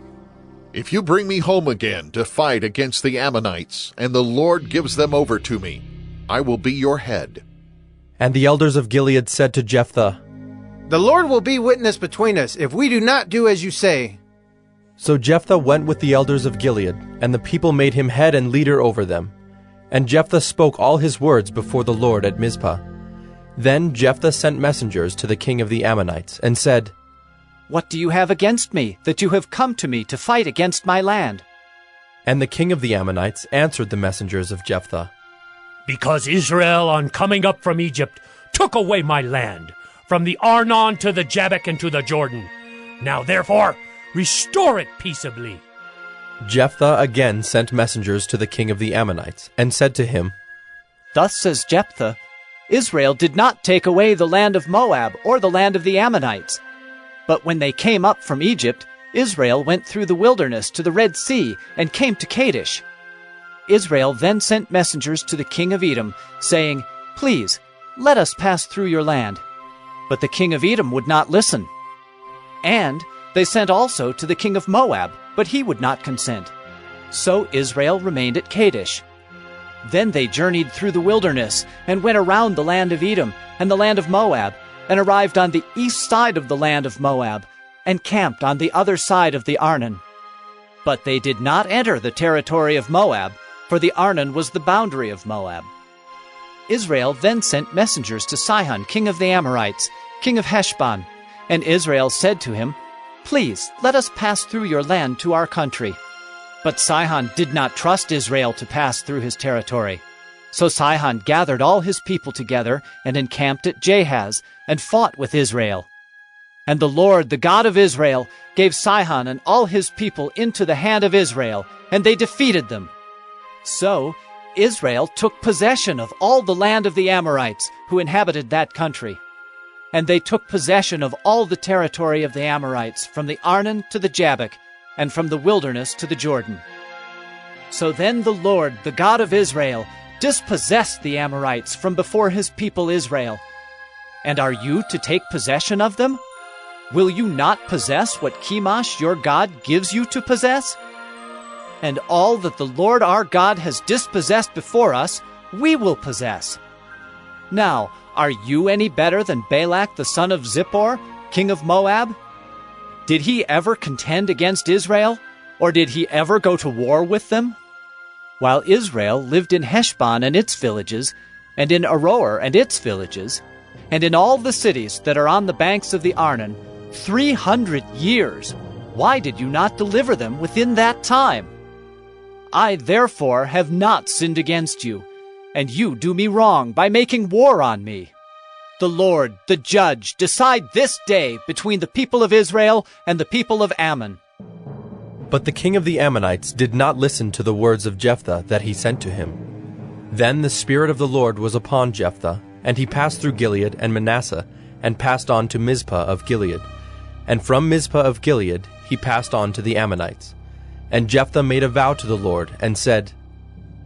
If you bring me home again to fight against the Ammonites, and the Lord gives them over to me, I will be your head. And the elders of Gilead said to Jephthah, The Lord will be witness between us if we do not do as you say. So Jephthah went with the elders of Gilead, and the people made him head and leader over them. And Jephthah spoke all his words before the Lord at Mizpah. Then Jephthah sent messengers to the king of the Ammonites, and said, What do you have against me, that you have come to me to fight against my land? And the king of the Ammonites answered the messengers of Jephthah, Because Israel, on coming up from Egypt, took away my land, from the Arnon to the Jabbok and to the Jordan. Now therefore, restore it peaceably. Jephthah again sent messengers to the king of the Ammonites, and said to him, Thus says Jephthah, Israel did not take away the land of Moab or the land of the Ammonites. But when they came up from Egypt, Israel went through the wilderness to the Red Sea and came to Kadesh. Israel then sent messengers to the king of Edom, saying, Please, let us pass through your land. But the king of Edom would not listen. And they sent also to the king of Moab, but he would not consent. So Israel remained at Kadesh. Then they journeyed through the wilderness, and went around the land of Edom and the land of Moab, and arrived on the east side of the land of Moab, and camped on the other side of the Arnon. But they did not enter the territory of Moab, for the Arnon was the boundary of Moab. Israel then sent messengers to Sihon, king of the Amorites, king of Heshbon, and Israel said to him, Please, let us pass through your land to our country. But Sihon did not trust Israel to pass through his territory. So Sihon gathered all his people together and encamped at Jahaz, and fought with Israel. And the Lord, the God of Israel, gave Sihon and all his people into the hand of Israel, and they defeated them. So Israel took possession of all the land of the Amorites who inhabited that country. And they took possession of all the territory of the Amorites, from the Arnon to the Jabbok, and from the wilderness to the Jordan. So then the Lord, the God of Israel, dispossessed the Amorites from before his people Israel. And are you to take possession of them? Will you not possess what Chemosh your God gives you to possess? And all that the Lord our God has dispossessed before us, we will possess. Now, are you any better than Balak the son of Zippor, king of Moab? Did he ever contend against Israel, or did he ever go to war with them? While Israel lived in Heshbon and its villages, and in Aroer and its villages, and in all the cities that are on the banks of the Arnon, 300 years, why did you not deliver them within that time? I therefore have not sinned against you, and you do me wrong by making war on me. The Lord, the judge, decide this day between the people of Israel and the people of Ammon. But the king of the Ammonites did not listen to the words of Jephthah that he sent to him. Then the Spirit of the Lord was upon Jephthah, and he passed through Gilead and Manasseh, and passed on to Mizpah of Gilead. And from Mizpah of Gilead he passed on to the Ammonites. And Jephthah made a vow to the Lord, and said,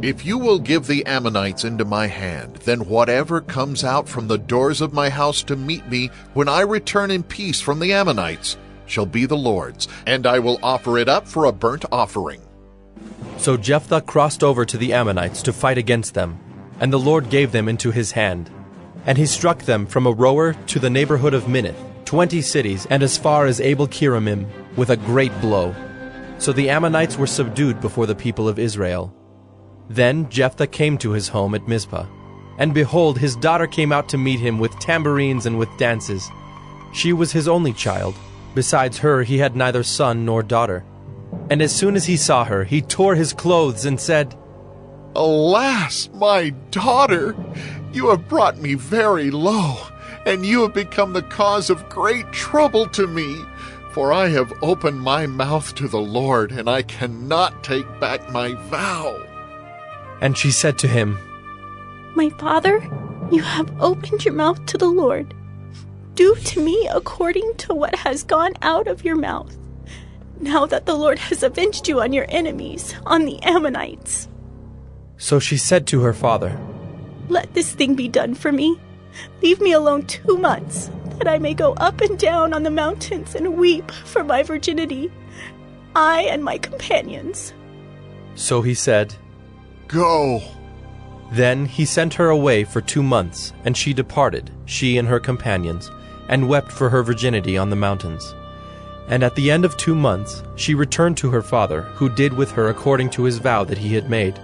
If you will give the Ammonites into my hand, then whatever comes out from the doors of my house to meet me when I return in peace from the Ammonites shall be the Lord's, and I will offer it up for a burnt offering. So Jephthah crossed over to the Ammonites to fight against them, and the Lord gave them into his hand. And he struck them from Aroer to the neighborhood of Minnith, 20 cities, and as far as Abel-Keramim, with a great blow. So the Ammonites were subdued before the people of Israel. Then Jephthah came to his home at Mizpah. And behold, his daughter came out to meet him with tambourines and with dances. She was his only child. Besides her he had neither son nor daughter. And as soon as he saw her, he tore his clothes and said, Alas, my daughter, you have brought me very low, and you have become the cause of great trouble to me. For I have opened my mouth to the Lord, and I cannot take back my vow. And she said to him, My father, you have opened your mouth to the Lord. Do to me according to what has gone out of your mouth, now that the Lord has avenged you on your enemies, on the Ammonites. So she said to her father, Let this thing be done for me. Leave me alone 2 months, that I may go up and down on the mountains and weep for my virginity, I and my companions. So he said, Go. Then he sent her away for 2 months, and she departed, she and her companions, and wept for her virginity on the mountains. And at the end of 2 months she returned to her father, who did with her according to his vow that he had made.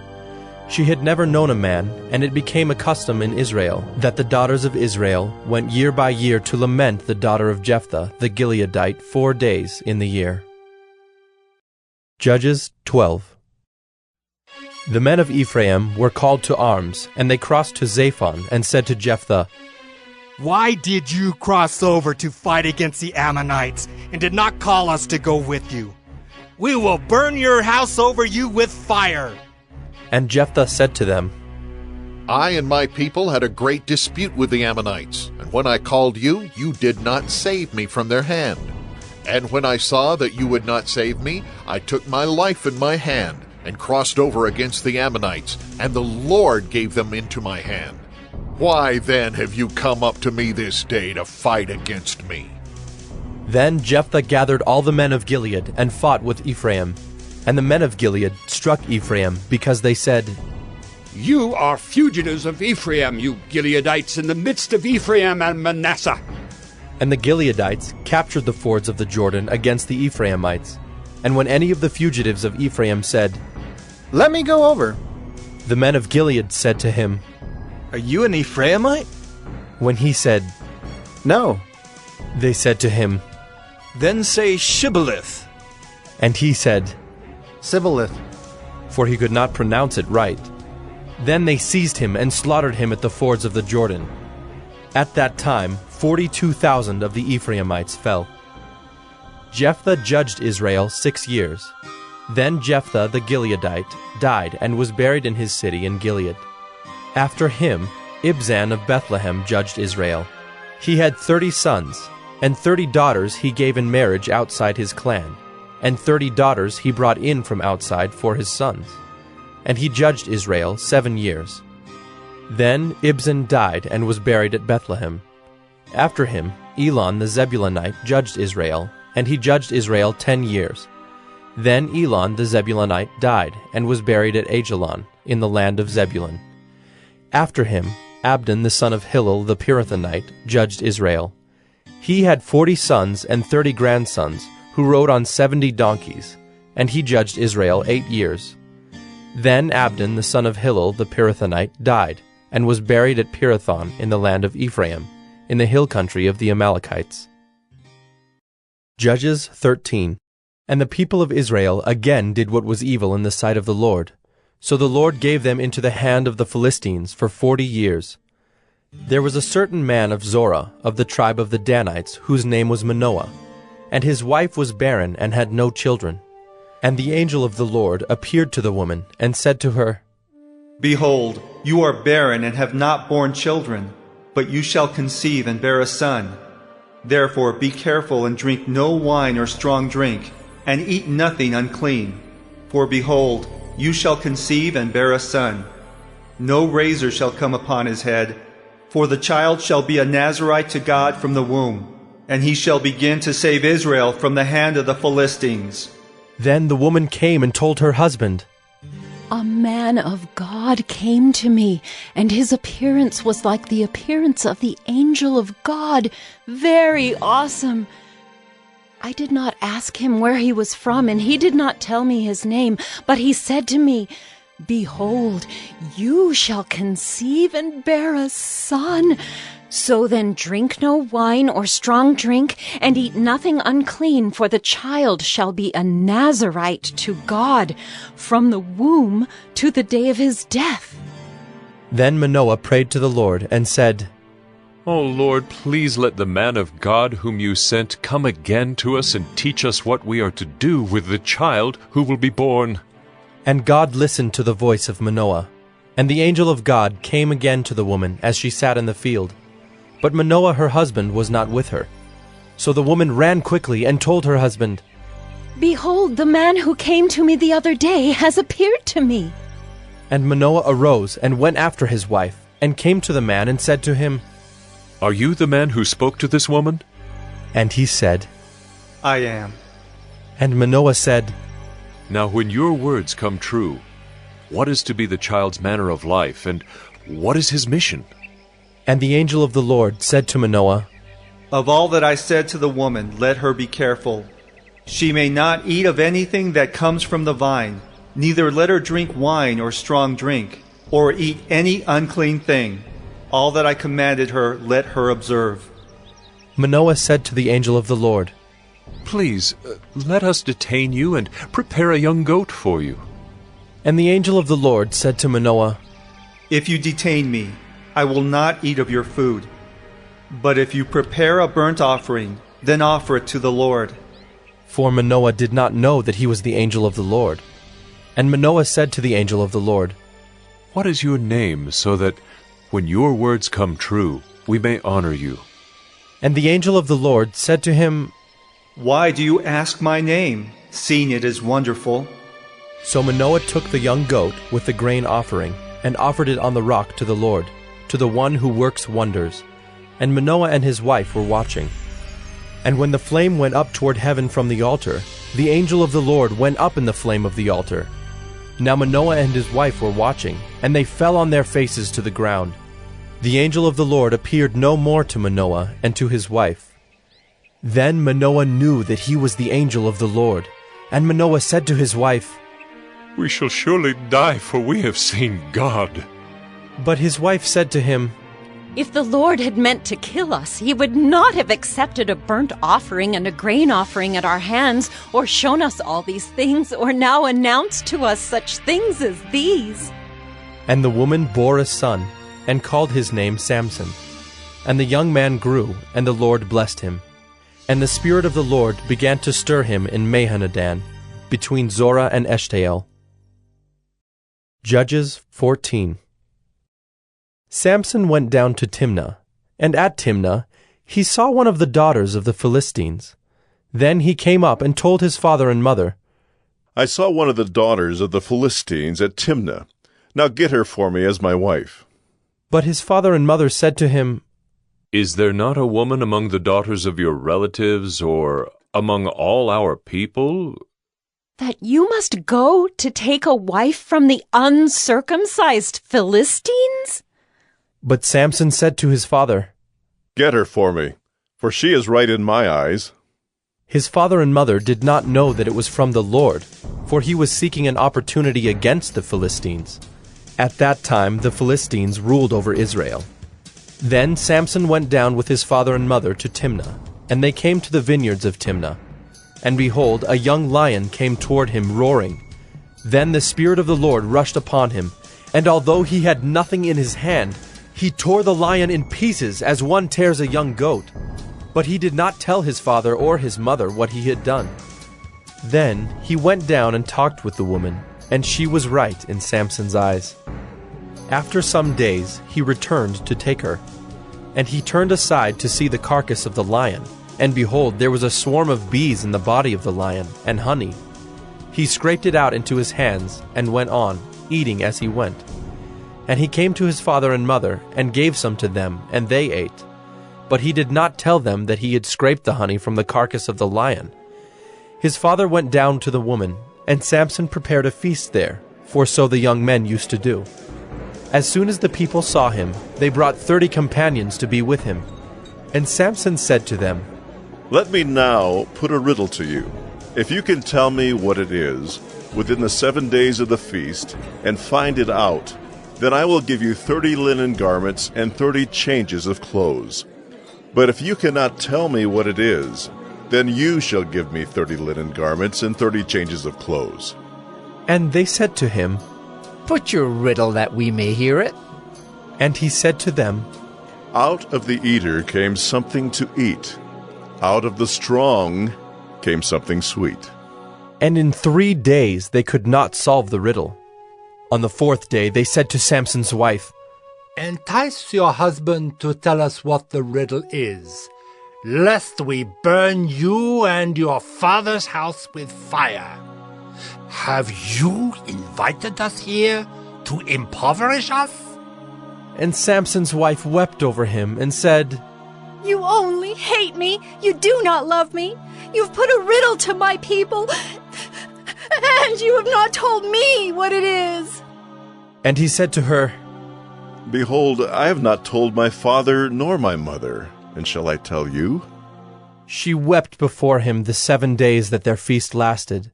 She had never known a man, and it became a custom in Israel that the daughters of Israel went year by year to lament the daughter of Jephthah the Gileadite 4 days in the year. Judges 12. The men of Ephraim were called to arms, and they crossed to Zaphon and said to Jephthah, Why did you cross over to fight against the Ammonites and did not call us to go with you? We will burn your house over you with fire. And Jephthah said to them, I and my people had a great dispute with the Ammonites, and when I called you, you did not save me from their hand. And when I saw that you would not save me, I took my life in my hand and crossed over against the Ammonites, and the Lord gave them into my hand. Why then have you come up to me this day to fight against me? Then Jephthah gathered all the men of Gilead and fought with Ephraim. And the men of Gilead struck Ephraim, because they said, You are fugitives of Ephraim, you Gileadites, in the midst of Ephraim and Manasseh. And the Gileadites captured the fords of the Jordan against the Ephraimites. And when any of the fugitives of Ephraim said, Let me go over, the men of Gilead said to him, Are you an Ephraimite? When he said, No, they said to him, Then say Shibboleth. And he said, Sibboleth, for he could not pronounce it right. Then they seized him and slaughtered him at the fords of the Jordan. At that time 42,000 of the Ephraimites fell. Jephthah judged Israel 6 years. Then Jephthah the Gileadite died and was buried in his city in Gilead. After him Ibzan of Bethlehem judged Israel. He had 30 sons, and 30 daughters he gave in marriage outside his clan, and 30 daughters he brought in from outside for his sons. And he judged Israel 7 years. Then Ibzan died and was buried at Bethlehem. After him Elon the Zebulunite judged Israel, and he judged Israel 10 years. Then Elon the Zebulunite died and was buried at Ajalon, in the land of Zebulun. After him Abdon the son of Hillel the Pirathonite judged Israel. He had 40 sons and 30 grandsons, who rode on 70 donkeys, and he judged Israel 8 years. Then Abdon the son of Hillel the Pirathonite died, and was buried at Pirathon in the land of Ephraim, in the hill country of the Amalekites. Judges 13. And the people of Israel again did what was evil in the sight of the Lord. So the Lord gave them into the hand of the Philistines for 40 years. There was a certain man of Zorah, of the tribe of the Danites, whose name was Manoah, and his wife was barren and had no children. And the angel of the Lord appeared to the woman, and said to her, Behold, you are barren and have not borne children, but you shall conceive and bear a son. Therefore be careful and drink no wine or strong drink, and eat nothing unclean. For behold, you shall conceive and bear a son. No razor shall come upon his head, for the child shall be a Nazirite to God from the womb, and he shall begin to save Israel from the hand of the Philistines. Then the woman came and told her husband, A man of God came to me, and his appearance was like the appearance of the angel of God, very awesome. I did not ask him where he was from, and he did not tell me his name, but he said to me, Behold, you shall conceive and bear a son. So then drink no wine or strong drink, and eat nothing unclean, for the child shall be a Nazirite to God from the womb to the day of his death. Then Manoah prayed to the Lord and said, O Lord, please let the man of God whom you sent come again to us and teach us what we are to do with the child who will be born. And God listened to the voice of Manoah. And the angel of God came again to the woman as she sat in the field. But Manoah her husband was not with her. So the woman ran quickly and told her husband, Behold, the man who came to me the other day has appeared to me. And Manoah arose and went after his wife, and came to the man and said to him, Are you the man who spoke to this woman? And he said, I am. And Manoah said, Now when your words come true, what is to be the child's manner of life, and what is his mission? And the angel of the Lord said to Manoah, Of all that I said to the woman, let her be careful. She may not eat of anything that comes from the vine, neither let her drink wine or strong drink, or eat any unclean thing. All that I commanded her, let her observe. Manoah said to the angel of the Lord, Please, let us detain you and prepare a young goat for you. And the angel of the Lord said to Manoah, If you detain me, I will not eat of your food. But if you prepare a burnt offering, then offer it to the Lord. For Manoah did not know that he was the angel of the Lord. And Manoah said to the angel of the Lord, What is your name, so that when your words come true, we may honor you? And the angel of the Lord said to him, Why do you ask my name, seeing it is wonderful? So Manoah took the young goat with the grain offering, and offered it on the rock to the Lord, to the one who works wonders. And Manoah and his wife were watching. And when the flame went up toward heaven from the altar, the angel of the Lord went up in the flame of the altar. Now Manoah and his wife were watching, and they fell on their faces to the ground. The angel of the Lord appeared no more to Manoah and to his wife. Then Manoah knew that he was the angel of the Lord. And Manoah said to his wife, We shall surely die, for we have seen God. But his wife said to him, If the Lord had meant to kill us, he would not have accepted a burnt offering and a grain offering at our hands, or shown us all these things, or now announced to us such things as these. And the woman bore a son, and called his name Samson. And the young man grew, and the Lord blessed him. And the Spirit of the Lord began to stir him in Mahanadan, between Zorah and Eshtaol. Judges 14. Samson went down to Timnah, and at Timnah he saw one of the daughters of the Philistines. Then he came up and told his father and mother, I saw one of the daughters of the Philistines at Timnah. Now get her for me as my wife. But his father and mother said to him, Is there not a woman among the daughters of your relatives, or among all our people? That you must go to take a wife from the uncircumcised Philistines? But Samson said to his father, Get her for me, for she is right in my eyes. His father and mother did not know that it was from the Lord, for he was seeking an opportunity against the Philistines. At that time the Philistines ruled over Israel. Then Samson went down with his father and mother to Timnah, and they came to the vineyards of Timnah. And behold, a young lion came toward him roaring. Then the Spirit of the Lord rushed upon him, and although he had nothing in his hand, he tore the lion in pieces as one tears a young goat. But he did not tell his father or his mother what he had done. Then he went down and talked with the woman, and she was right in Samson's eyes. After some days he returned to take her. And he turned aside to see the carcass of the lion, and behold, there was a swarm of bees in the body of the lion, and honey. He scraped it out into his hands, and went on, eating as he went. And he came to his father and mother, and gave some to them, and they ate. But he did not tell them that he had scraped the honey from the carcass of the lion. His father went down to the woman, and Samson prepared a feast there, for so the young men used to do. As soon as the people saw him, they brought 30 companions to be with him. And Samson said to them, Let me now put a riddle to you. If you can tell me what it is within the 7 days of the feast, and find it out, then I will give you 30 linen garments and 30 changes of clothes. But if you cannot tell me what it is, then you shall give me 30 linen garments and 30 changes of clothes. And they said to him, Put your riddle that we may hear it. And he said to them, Out of the eater came something to eat. Out of the strong came something sweet. And in 3 days they could not solve the riddle. On the 4th day they said to Samson's wife, Entice your husband to tell us what the riddle is, lest we burn you and your father's house with fire. Have you invited us here to impoverish us? And Samson's wife wept over him and said, You only hate me. You do not love me. You've put a riddle to my people, and you have not told me what it is. And he said to her, Behold, I have not told my father nor my mother, and shall I tell you? She wept before him the 7 days that their feast lasted.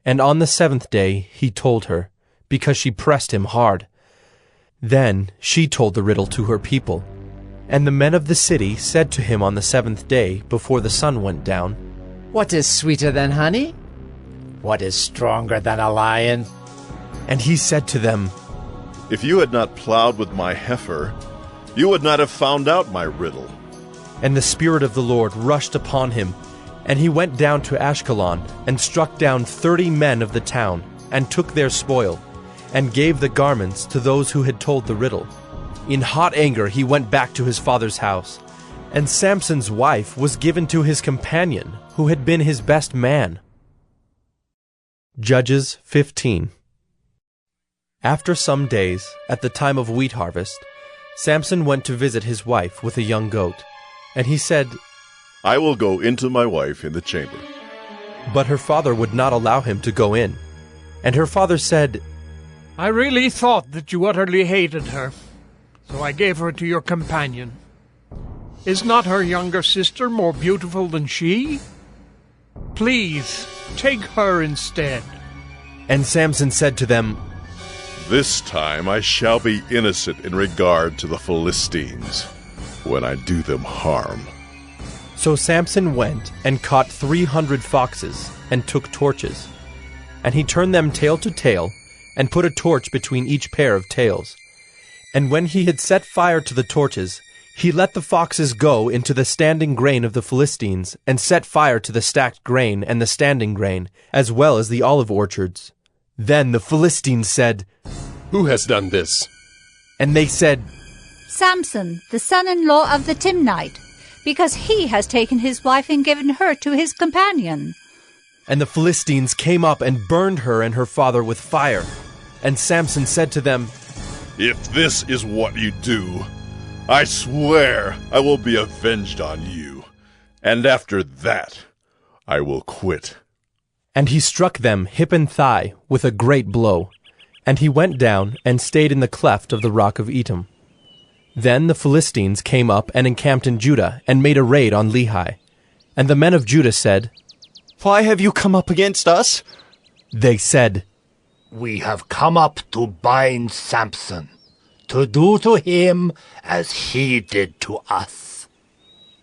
And on the 7th day he told her, because she pressed him hard. Then she told the riddle to her people. And the men of the city said to him on the 7th day, before the sun went down, What is sweeter than honey? What is stronger than a lion? And he said to them, If you had not plowed with my heifer, you would not have found out my riddle. And the Spirit of the Lord rushed upon him, and he went down to Ashkelon, and struck down 30 men of the town, and took their spoil, and gave the garments to those who had told the riddle. In hot anger he went back to his father's house, and Samson's wife was given to his companion, who had been his best man. Judges 15. After some days, at the time of wheat harvest, Samson went to visit his wife with a young goat, and he said, I will go into my wife in the chamber. But her father would not allow him to go in. And her father said, I really thought that you utterly hated her, so I gave her to your companion. Is not her younger sister more beautiful than she? Please, take her instead. And Samson said to them, This time I shall be innocent in regard to the Philistines, when I do them harm. So Samson went and caught 300 foxes, and took torches. And he turned them tail to tail, and put a torch between each pair of tails. And when he had set fire to the torches, he let the foxes go into the standing grain of the Philistines, and set fire to the stacked grain and the standing grain, as well as the olive orchards. Then the Philistines said, Who has done this? And they said, Samson, the son-in-law of the Timnite, because he has taken his wife and given her to his companion. And the Philistines came up and burned her and her father with fire. And Samson said to them, If this is what you do, I swear I will be avenged on you, and after that I will quit. And he struck them hip and thigh with a great blow, and he went down and stayed in the cleft of the rock of Etam. Then the Philistines came up and encamped in Judah, and made a raid on Lehi. And the men of Judah said, Why have you come up against us? They said, We have come up to bind Samson, to do to him as he did to us.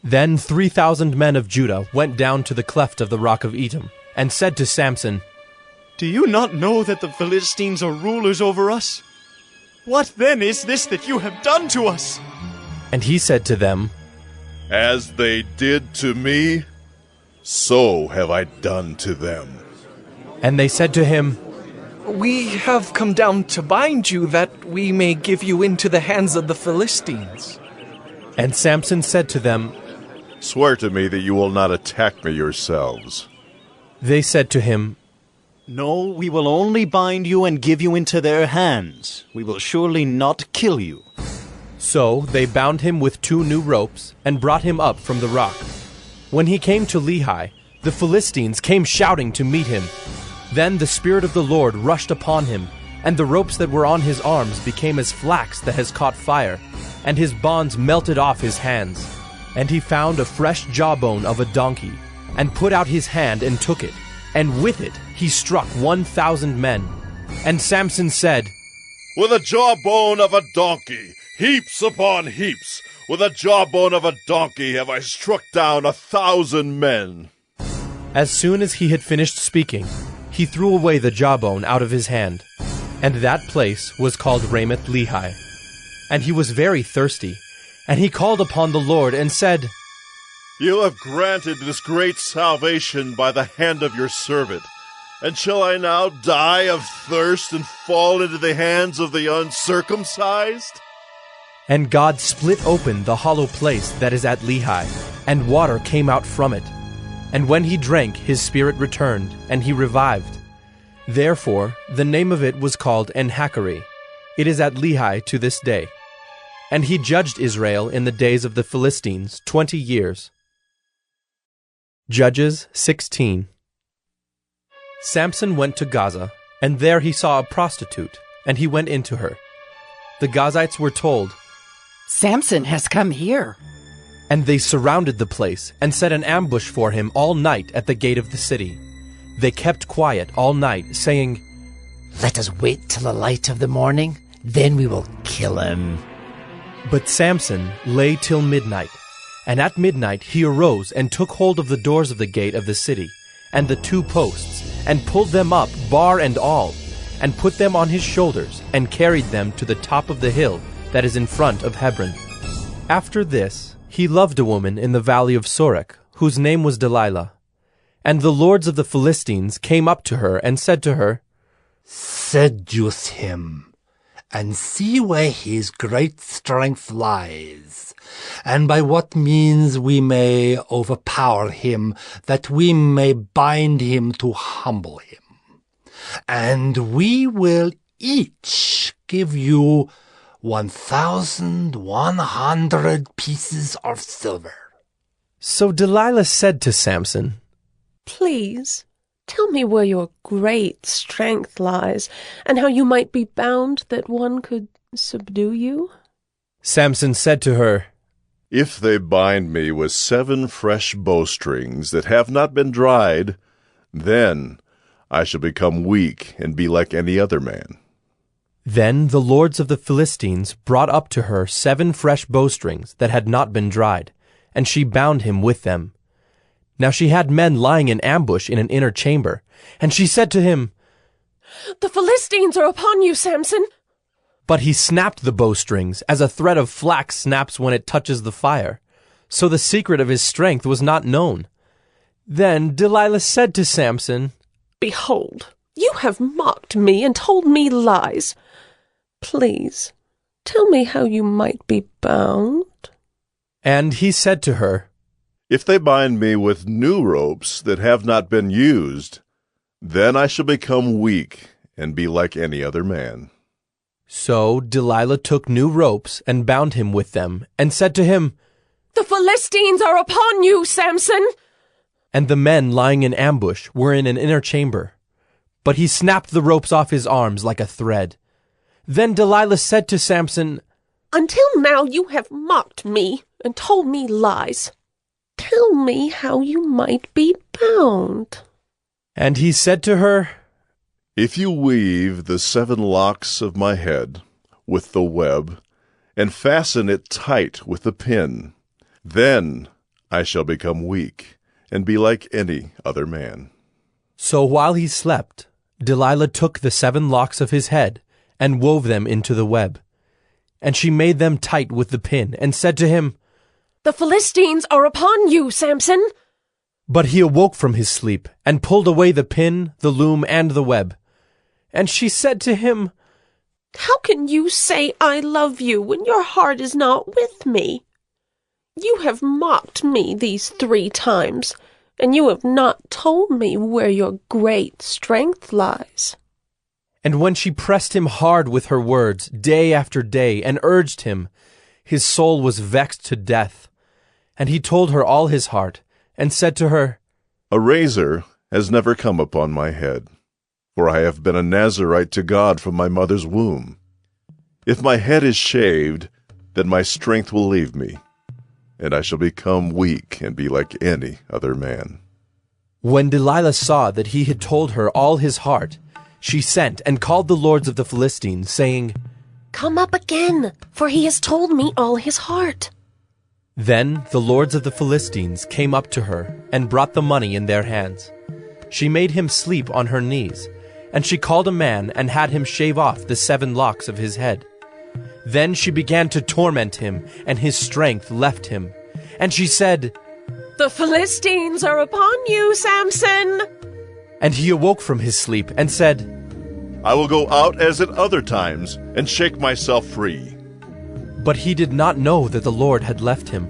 Then 3,000 men of Judah went down to the cleft of the rock of Etam, and said to Samson, Do you not know that the Philistines are rulers over us? What then is this that you have done to us? And he said to them, As they did to me, so have I done to them. And they said to him, We have come down to bind you that we may give you into the hands of the Philistines. And Samson said to them, Swear to me that you will not attack me yourselves. They said to him, No, we will only bind you and give you into their hands. We will surely not kill you. So they bound him with 2 new ropes and brought him up from the rock. When he came to Lehi, the Philistines came shouting to meet him. Then the Spirit of the Lord rushed upon him, and the ropes that were on his arms became as flax that has caught fire, and his bonds melted off his hands. And he found a fresh jawbone of a donkey, and put out his hand and took it, and with it he struck 1,000 men. And Samson said, With a jawbone of a donkey, heaps upon heaps, with a jawbone of a donkey have I struck down 1,000 men. As soon as he had finished speaking, he threw away the jawbone out of his hand, and that place was called Ramath Lehi. And he was very thirsty, and he called upon the Lord and said, You have granted this great salvation by the hand of your servant, and shall I now die of thirst and fall into the hands of the uncircumcised? And God split open the hollow place that is at Lehi, and water came out from it. And when he drank, his spirit returned, and he revived. Therefore the name of it was called En-Hakkore. It is at Lehi to this day. And he judged Israel in the days of the Philistines 20 years. Judges 16. Samson went to Gaza, and there he saw a prostitute, and he went into her. The Gazites were told, Samson has come here. And they surrounded the place and set an ambush for him all night at the gate of the city. They kept quiet all night, saying, Let us wait till the light of the morning, then we will kill him. But Samson lay till midnight, and at midnight he arose and took hold of the doors of the gate of the city, and the 2 posts, and pulled them up, bar and all, and put them on his shoulders, and carried them to the top of the hill that is in front of Hebron. After this, he loved a woman in the valley of Sorek, whose name was Delilah. And the lords of the Philistines came up to her and said to her, Seduce him, and see where his great strength lies, and by what means we may overpower him, that we may bind him to humble him. And we will each give you 1,100 pieces of silver. So Delilah said to Samson, Please, tell me where your great strength lies, and how you might be bound that one could subdue you. Samson said to her, If they bind me with 7 fresh bowstrings that have not been dried, then I shall become weak and be like any other man. Then the lords of the Philistines brought up to her 7 fresh bowstrings that had not been dried, and she bound him with them. Now she had men lying in ambush in an inner chamber, and she said to him, The Philistines are upon you, Samson. But he snapped the bowstrings, as a thread of flax snaps when it touches the fire. So the secret of his strength was not known. Then Delilah said to Samson, Behold, you have mocked me and told me lies. Please, tell me how you might be bound. And he said to her, If they bind me with new ropes that have not been used, then I shall become weak and be like any other man. So Delilah took new ropes and bound him with them, and said to him, The Philistines are upon you, Samson. And the men lying in ambush were in an inner chamber. But he snapped the ropes off his arms like a thread. Then Delilah said to Samson, Until now you have mocked me and told me lies. Tell me how you might be bound. And he said to her, If you weave the 7 locks of my head with the web, and fasten it tight with the pin, then I shall become weak and be like any other man. So while he slept, Delilah took the 7 locks of his head and wove them into the web. And she made them tight with the pin, and said to him, The Philistines are upon you, Samson. But he awoke from his sleep, and pulled away the pin, the loom, and the web. And she said to him, How can you say I love you when your heart is not with me? You have mocked me these 3 times, and you have not told me where your great strength lies. And when she pressed him hard with her words day after day and urged him, his soul was vexed to death. And he told her all his heart, and said to her, A razor has never come upon my head, for I have been a Nazirite to God from my mother's womb. If my head is shaved, then my strength will leave me, and I shall become weak and be like any other man. When Delilah saw that he had told her all his heart, she sent and called the lords of the Philistines, saying, Come up again, for he has told me all his heart. Then the lords of the Philistines came up to her and brought the money in their hands. She made him sleep on her knees, and she called a man and had him shave off the 7 locks of his head. Then she began to torment him, and his strength left him. And she said, The Philistines are upon you, Samson. And he awoke from his sleep and said, I will go out as at other times and shake myself free. But he did not know that the Lord had left him.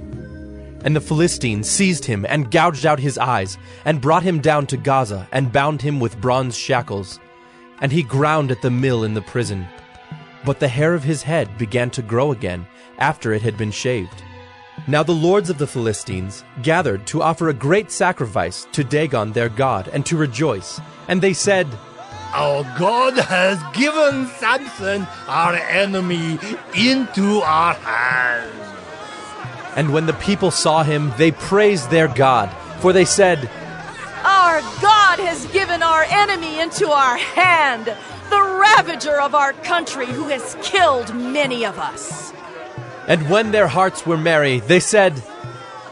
And the Philistines seized him and gouged out his eyes, and brought him down to Gaza, and bound him with bronze shackles. And he ground at the mill in the prison. But the hair of his head began to grow again, after it had been shaved. Now the lords of the Philistines gathered to offer a great sacrifice to Dagon their god, and to rejoice. And they said, Our God has given Samson, our enemy, into our hands. And when the people saw him, they praised their God, for they said, Our God has given our enemy into our hand, the ravager of our country who has killed many of us. And when their hearts were merry, they said,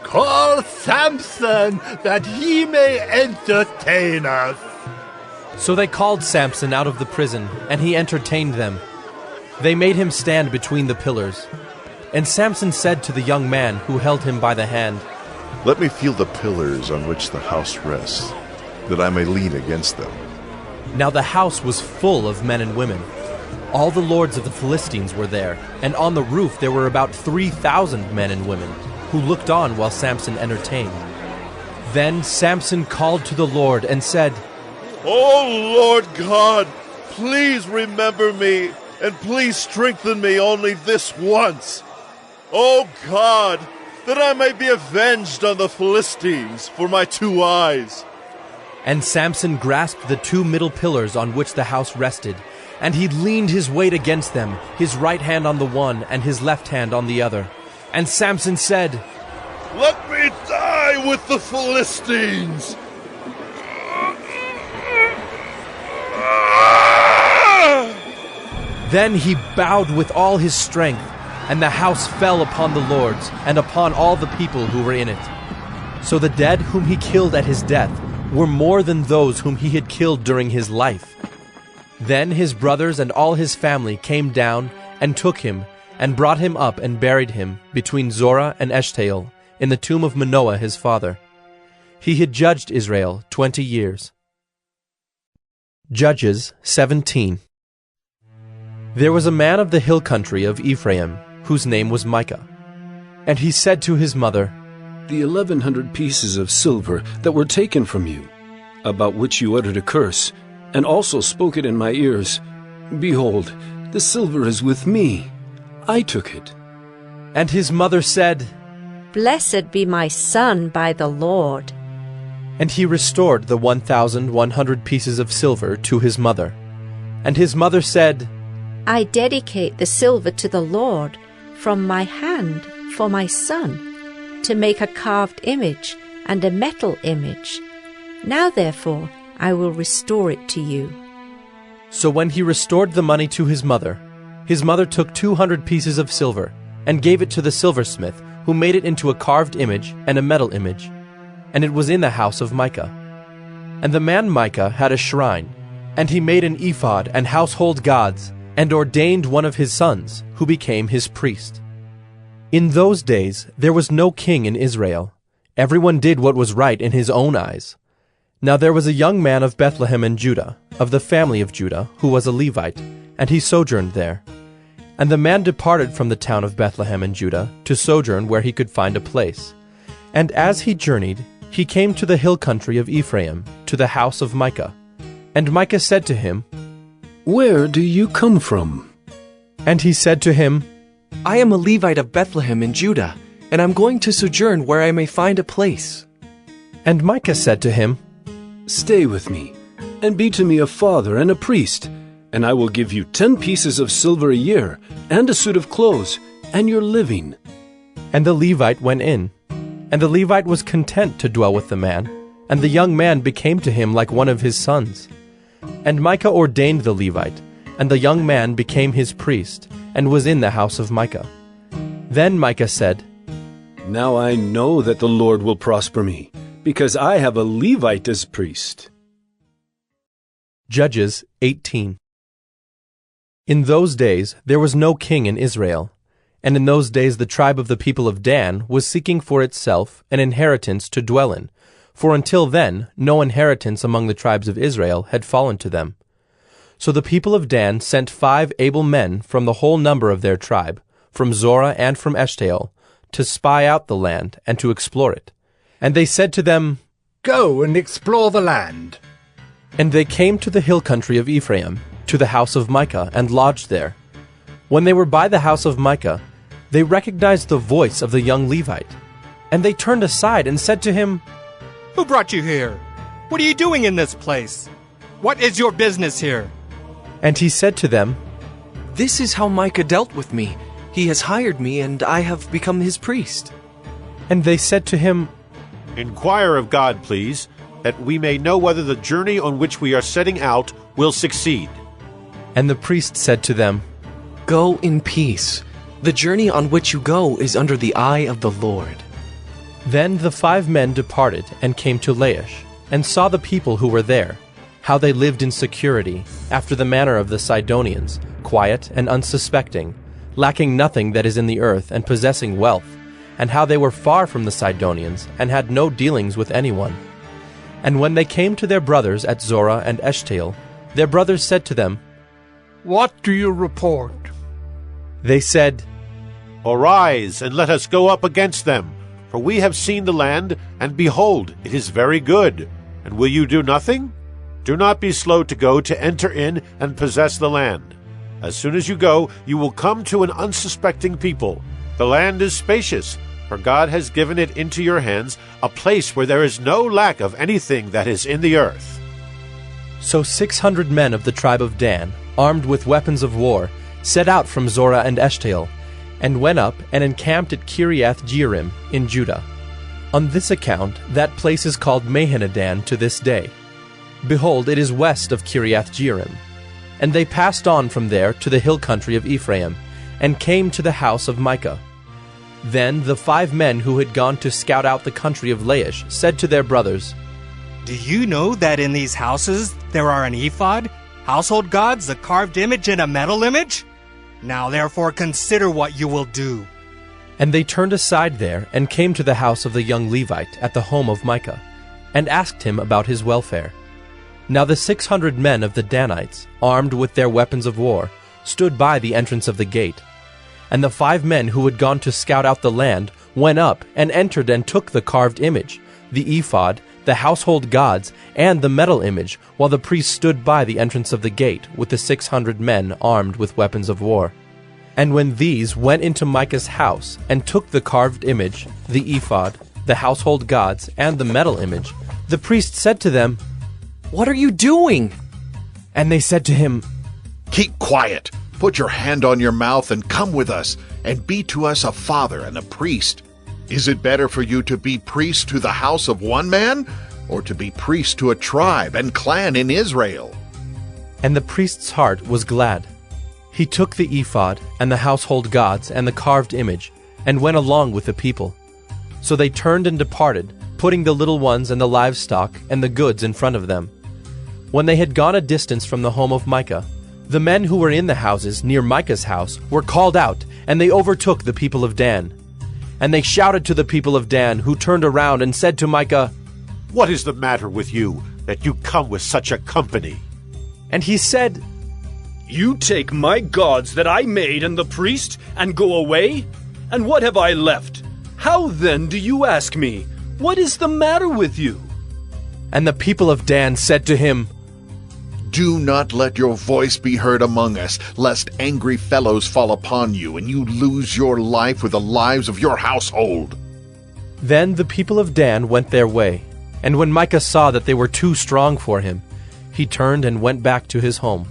Call Samson, that he may entertain us. So they called Samson out of the prison, and he entertained them. They made him stand between the pillars. And Samson said to the young man who held him by the hand, Let me feel the pillars on which the house rests, that I may lean against them. Now the house was full of men and women. All the lords of the Philistines were there, and on the roof there were about 3,000 men and women, who looked on while Samson entertained. Then Samson called to the Lord and said, O Lord God, please remember me, and please strengthen me only this once. O God, that I may be avenged on the Philistines for my 2 eyes. And Samson grasped the 2 middle pillars on which the house rested, and he leaned his weight against them, his right hand on the one and his left hand on the other. And Samson said, Let me die with the Philistines. Then he bowed with all his strength, and the house fell upon the lords and upon all the people who were in it. So the dead whom he killed at his death were more than those whom he had killed during his life. Then his brothers and all his family came down and took him and brought him up and buried him between Zorah and Eshtaol in the tomb of Manoah his father. He had judged Israel 20 years. Judges 17. There was a man of the hill country of Ephraim, whose name was Micah. And he said to his mother, The 1,100 pieces of silver that were taken from you, about which you uttered a curse, and also spoke it in my ears, behold, the silver is with me. I took it. And his mother said, Blessed be my son by the Lord. And he restored the 1,100 pieces of silver to his mother. And his mother said, I dedicate the silver to the Lord from my hand for my son, to make a carved image and a metal image. Now therefore I will restore it to you. So when he restored the money to his mother took 200 pieces of silver, and gave it to the silversmith, who made it into a carved image and a metal image. And it was in the house of Micah. And the man Micah had a shrine, and he made an ephod and household gods, and ordained one of his sons, who became his priest. In those days there was no king in Israel. Everyone did what was right in his own eyes. Now there was a young man of Bethlehem in Judah, of the family of Judah, who was a Levite, and he sojourned there. And the man departed from the town of Bethlehem in Judah to sojourn where he could find a place. And as he journeyed, he came to the hill country of Ephraim, to the house of Micah. And Micah said to him, Where do you come from? And he said to him, I am a Levite of Bethlehem in Judah, and I'm going to sojourn where I may find a place. And Micah said to him, Stay with me, and be to me a father and a priest, and I will give you 10 pieces of silver a year, and a suit of clothes, and your living. And the Levite went in. And the Levite was content to dwell with the man, and the young man became to him like one of his sons. And Micah ordained the Levite, and the young man became his priest, and was in the house of Micah. Then Micah said, Now I know that the Lord will prosper me, because I have a Levite as priest. Judges 18. In those days there was no king in Israel. And in those days the tribe of the people of Dan was seeking for itself an inheritance to dwell in, for until then no inheritance among the tribes of Israel had fallen to them. So the people of Dan sent 5 able men from the whole number of their tribe, from Zorah and from Eshtaol, to spy out the land and to explore it. And they said to them, Go and explore the land. And they came to the hill country of Ephraim, to the house of Micah, and lodged there. When they were by the house of Micah, they recognized the voice of the young Levite. And they turned aside and said to him, Who brought you here? What are you doing in this place? What is your business here? And he said to them, This is how Micah dealt with me. He has hired me, and I have become his priest. And they said to him, Inquire of God, please, that we may know whether the journey on which we are setting out will succeed. And the priest said to them, Go in peace. The journey on which you go is under the eye of the Lord. Then the 5 men departed and came to Laish, and saw the people who were there, how they lived in security, after the manner of the Sidonians, quiet and unsuspecting, lacking nothing that is in the earth, and possessing wealth, and how they were far from the Sidonians, and had no dealings with anyone. And when they came to their brothers at Zorah and Eshtaol, their brothers said to them, What do you report? They said, Arise, and let us go up against them, for we have seen the land, and behold, it is very good. And will you do nothing? Do not be slow to go to enter in and possess the land. As soon as you go, you will come to an unsuspecting people. The land is spacious, for God has given it into your hands, a place where there is no lack of anything that is in the earth. So 600 men of the tribe of Dan, armed with weapons of war, set out from Zorah and Eshtaol, and went up and encamped at Kiriath-Jearim in Judah. On this account that place is called Mahaneh-dan to this day. Behold, it is west of Kiriath-Jearim. And they passed on from there to the hill country of Ephraim, and came to the house of Micah. Then the 5 men who had gone to scout out the country of Laish said to their brothers, Do you know that in these houses there are an ephod, household gods, a carved image, and a metal image? Now therefore consider what you will do. And they turned aside there, and came to the house of the young Levite at the home of Micah, and asked him about his welfare. Now the 600 men of the Danites, armed with their weapons of war, stood by the entrance of the gate. And the 5 men who had gone to scout out the land went up, and entered and took the carved image, the ephod, the household gods, and the metal image, while the priests stood by the entrance of the gate with the 600 men armed with weapons of war. And when these went into Micah's house, and took the carved image, the ephod, the household gods, and the metal image, the priest said to them, What are you doing? And they said to him, Keep quiet, put your hand on your mouth, and come with us, and be to us a father and a priest. Is it better for you to be priest to the house of one man, or to be priest to a tribe and clan in Israel? And the priest's heart was glad. He took the ephod, and the household gods, and the carved image, and went along with the people. So they turned and departed, putting the little ones and the livestock and the goods in front of them. When they had gone a distance from the home of Micah, the men who were in the houses near Micah's house were called out, and they overtook the people of Dan. And they shouted to the people of Dan, who turned around and said to Micah, What is the matter with you? that you come with such a company? And he said, You take my gods that I made and the priest and go away? And what have I left? How then do you ask me, What is the matter with you? And the people of Dan said to him, Do not let your voice be heard among us, lest angry fellows fall upon you, and you lose your life with the lives of your household. Then the people of Dan went their way, and when Micah saw that they were too strong for him, he turned and went back to his home.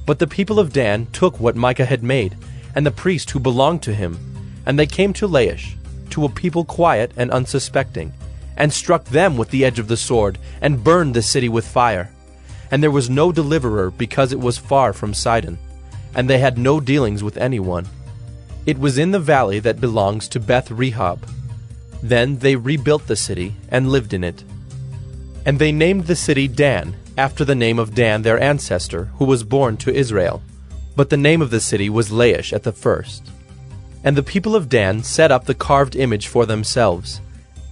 But the people of Dan took what Micah had made, and the priest who belonged to him, and they came to Laish, to a people quiet and unsuspecting, and struck them with the edge of the sword, and burned the city with fire. And there was no deliverer, because it was far from Sidon, and they had no dealings with anyone. It was in the valley that belongs to Beth Rehob. Then they rebuilt the city, and lived in it. And they named the city Dan, after the name of Dan their ancestor, who was born to Israel. But the name of the city was Laish at the first. And the people of Dan set up the carved image for themselves.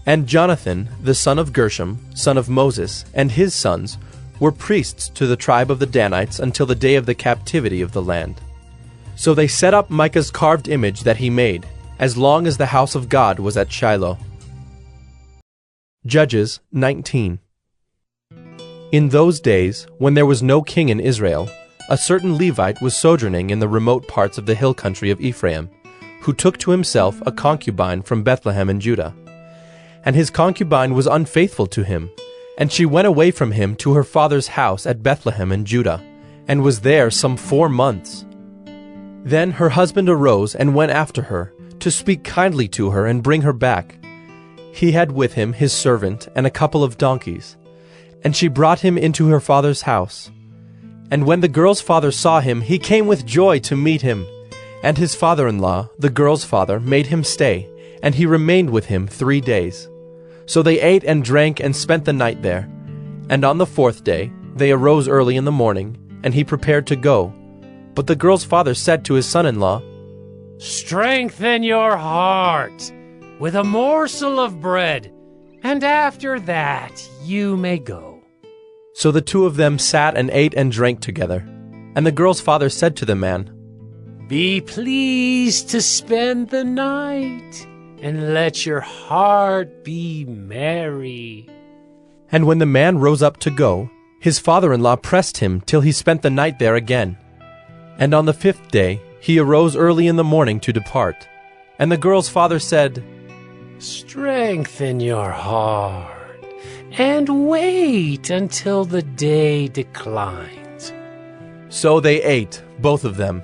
And Jonathan, the son of Gershom, son of Moses, and his sons, were priests to the tribe of the Danites until the day of the captivity of the land. So they set up Micah's carved image that he made, as long as the house of God was at Shiloh. Judges 19. In those days, when there was no king in Israel, a certain Levite was sojourning in the remote parts of the hill country of Ephraim, who took to himself a concubine from Bethlehem in Judah. And his concubine was unfaithful to him, and she went away from him to her father's house at Bethlehem in Judah, and was there some 4 months. Then her husband arose and went after her, to speak kindly to her and bring her back. He had with him his servant and a couple of donkeys, and she brought him into her father's house. And when the girl's father saw him, he came with joy to meet him. And his father-in-law, the girl's father, made him stay, and he remained with him 3 days. So they ate and drank and spent the night there. And on the 4th day they arose early in the morning, and he prepared to go. But the girl's father said to his son-in-law, Strengthen your heart with a morsel of bread, and after that you may go. So the two of them sat and ate and drank together. And the girl's father said to the man, Be pleased to spend the night, and let your heart be merry. And when the man rose up to go, his father-in-law pressed him till he spent the night there again. And on the 5th day he arose early in the morning to depart. And the girl's father said, Strengthen your heart, and wait until the day declines. So they ate, both of them.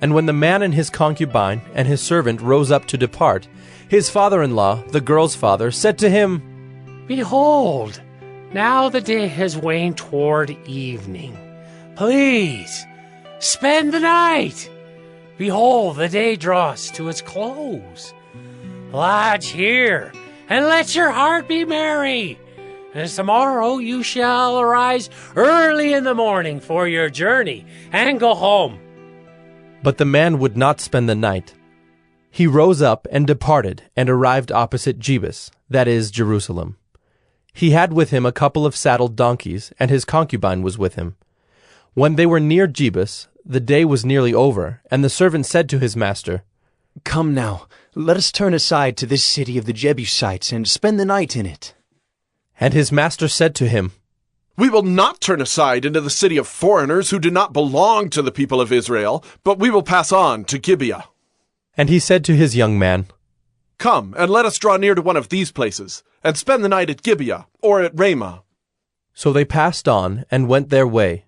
And when the man and his concubine and his servant rose up to depart, his father-in-law, the girl's father, said to him, Behold, now the day has waned toward evening. Please, spend the night. Behold, the day draws to its close. Lodge here, and let your heart be merry. And tomorrow you shall arise early in the morning for your journey, and go home. But the man would not spend the night. He rose up and departed, and arrived opposite Jebus, that is, Jerusalem. He had with him a couple of saddled donkeys, and his concubine was with him. When they were near Jebus, the day was nearly over, and the servant said to his master, Come now, let us turn aside to this city of the Jebusites, and spend the night in it. And his master said to him, We will not turn aside into the city of foreigners who do not belong to the people of Israel, but we will pass on to Gibeah. And he said to his young man, Come, and let us draw near to one of these places, and spend the night at Gibeah, or at Ramah. So they passed on, and went their way.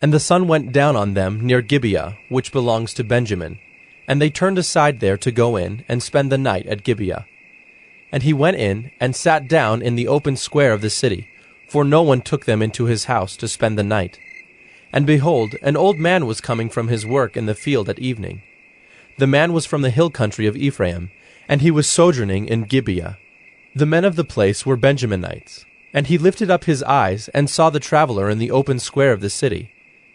And the sun went down on them near Gibeah, which belongs to Benjamin. And they turned aside there to go in, and spend the night at Gibeah. And he went in, and sat down in the open square of the city, for no one took them into his house to spend the night. And behold, an old man was coming from his work in the field at evening. The man was from the hill country of Ephraim, and he was sojourning in Gibeah. The men of the place were Benjaminites. And he lifted up his eyes, and saw the traveler in the open square of the city.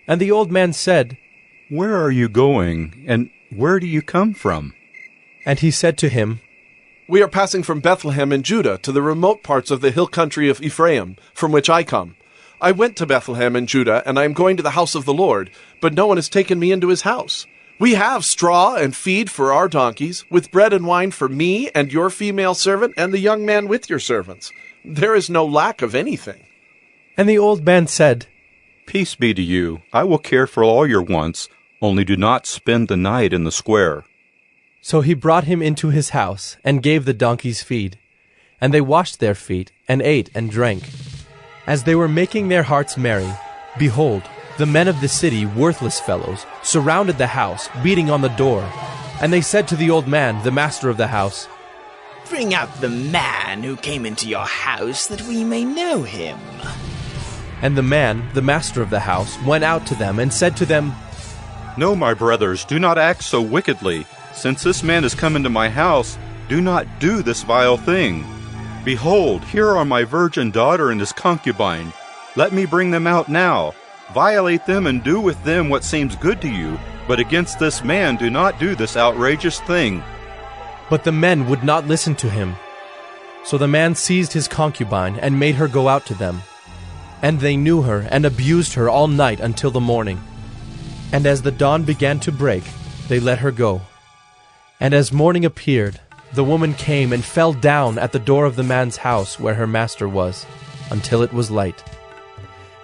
And the old man said, Where are you going, and where do you come from? And he said to him, We are passing from Bethlehem in Judah to the remote parts of the hill country of Ephraim, from which I come. I went to Bethlehem in Judah, and I am going to the house of the Lord, but no one has taken me into his house. We have straw and feed for our donkeys, with bread and wine for me and your female servant and the young man with your servants. There is no lack of anything." And the old man said, "Peace be to you. I will care for all your wants, only do not spend the night in the square." So he brought him into his house, and gave the donkeys feed. And they washed their feet, and ate and drank. As they were making their hearts merry, behold, the men of the city, worthless fellows, surrounded the house, beating on the door. And they said to the old man, the master of the house, "Bring out the man who came into your house, that we may know him." And the man, the master of the house, went out to them, and said to them, "No, my brothers, do not act so wickedly. Since this man has come into my house, do not do this vile thing. Behold, here are my virgin daughter and his concubine. Let me bring them out now. Violate them and do with them what seems good to you, but against this man do not do this outrageous thing." But the men would not listen to him. So the man seized his concubine, and made her go out to them. And they knew her, and abused her all night until the morning. And as the dawn began to break, they let her go. And as morning appeared, the woman came and fell down at the door of the man's house where her master was, until it was light.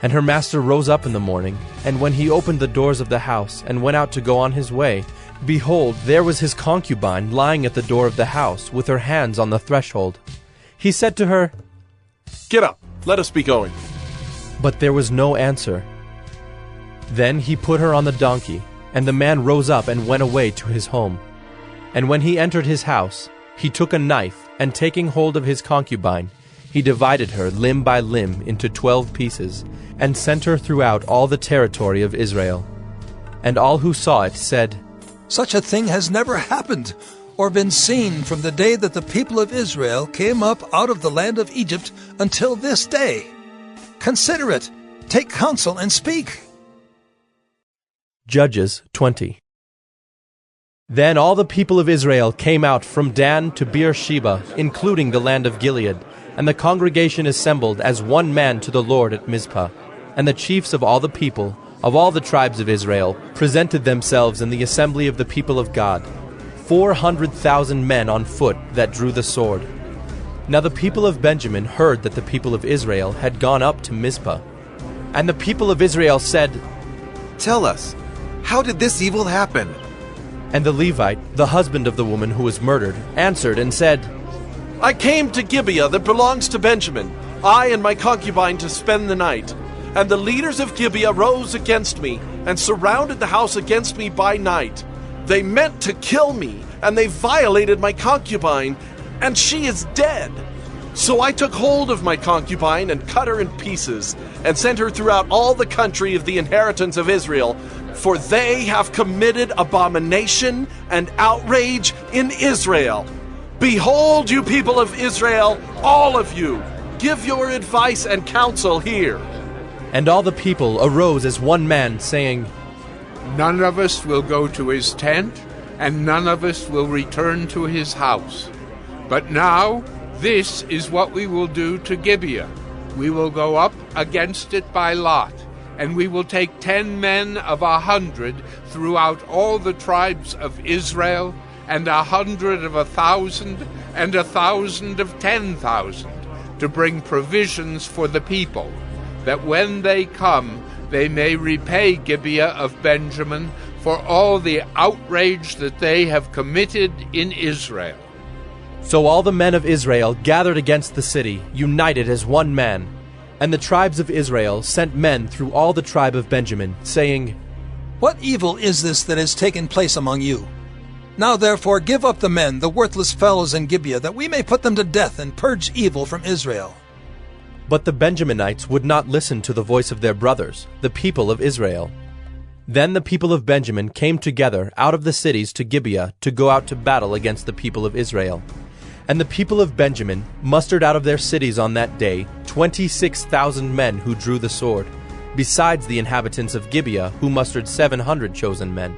And her master rose up in the morning, and when he opened the doors of the house, and went out to go on his way, behold, there was his concubine lying at the door of the house, with her hands on the threshold. He said to her, "Get up, let us be going." But there was no answer. Then he put her on the donkey, and the man rose up and went away to his home. And when he entered his house, he took a knife, and taking hold of his concubine, he divided her limb by limb into 12 pieces, and sent her throughout all the territory of Israel. And all who saw it said, "Such a thing has never happened or been seen from the day that the people of Israel came up out of the land of Egypt until this day. Consider it, take counsel, and speak." Judges 20. Then all the people of Israel came out from Dan to Beersheba, including the land of Gilead, and the congregation assembled as one man to the Lord at Mizpah. And the chiefs of all the people, of all the tribes of Israel, presented themselves in the assembly of the people of God, 400,000 men on foot that drew the sword. Now the people of Benjamin heard that the people of Israel had gone up to Mizpah. And the people of Israel said, "Tell us, how did this evil happen?" And the Levite, the husband of the woman who was murdered, answered and said, "I came to Gibeah that belongs to Benjamin, I and my concubine, to spend the night. And the leaders of Gibeah rose against me, and surrounded the house against me by night. They meant to kill me, and they violated my concubine, and she is dead. So I took hold of my concubine and cut her in pieces, and sent her throughout all the country of the inheritance of Israel, for they have committed abomination and outrage in Israel. Behold, you people of Israel, all of you, give your advice and counsel here." And all the people arose as one man, saying, "None of us will go to his tent, and none of us will return to his house. But now, this is what we will do to Gibeah. We will go up against it by lot, and we will take 10 men of 100 throughout all the tribes of Israel, and 100 of 1,000, and 1,000 of 10,000, to bring provisions for the people, that when they come, they may repay Gibeah of Benjamin for all the outrage that they have committed in Israel." So all the men of Israel gathered against the city, united as one man. And the tribes of Israel sent men through all the tribe of Benjamin, saying, "What evil is this that has taken place among you? Now therefore give up the men, the worthless fellows in Gibeah, that we may put them to death and purge evil from Israel." But the Benjaminites would not listen to the voice of their brothers, the people of Israel. Then the people of Benjamin came together out of the cities to Gibeah to go out to battle against the people of Israel. And the people of Benjamin mustered out of their cities on that day 26,000 men who drew the sword, besides the inhabitants of Gibeah, who mustered 700 chosen men.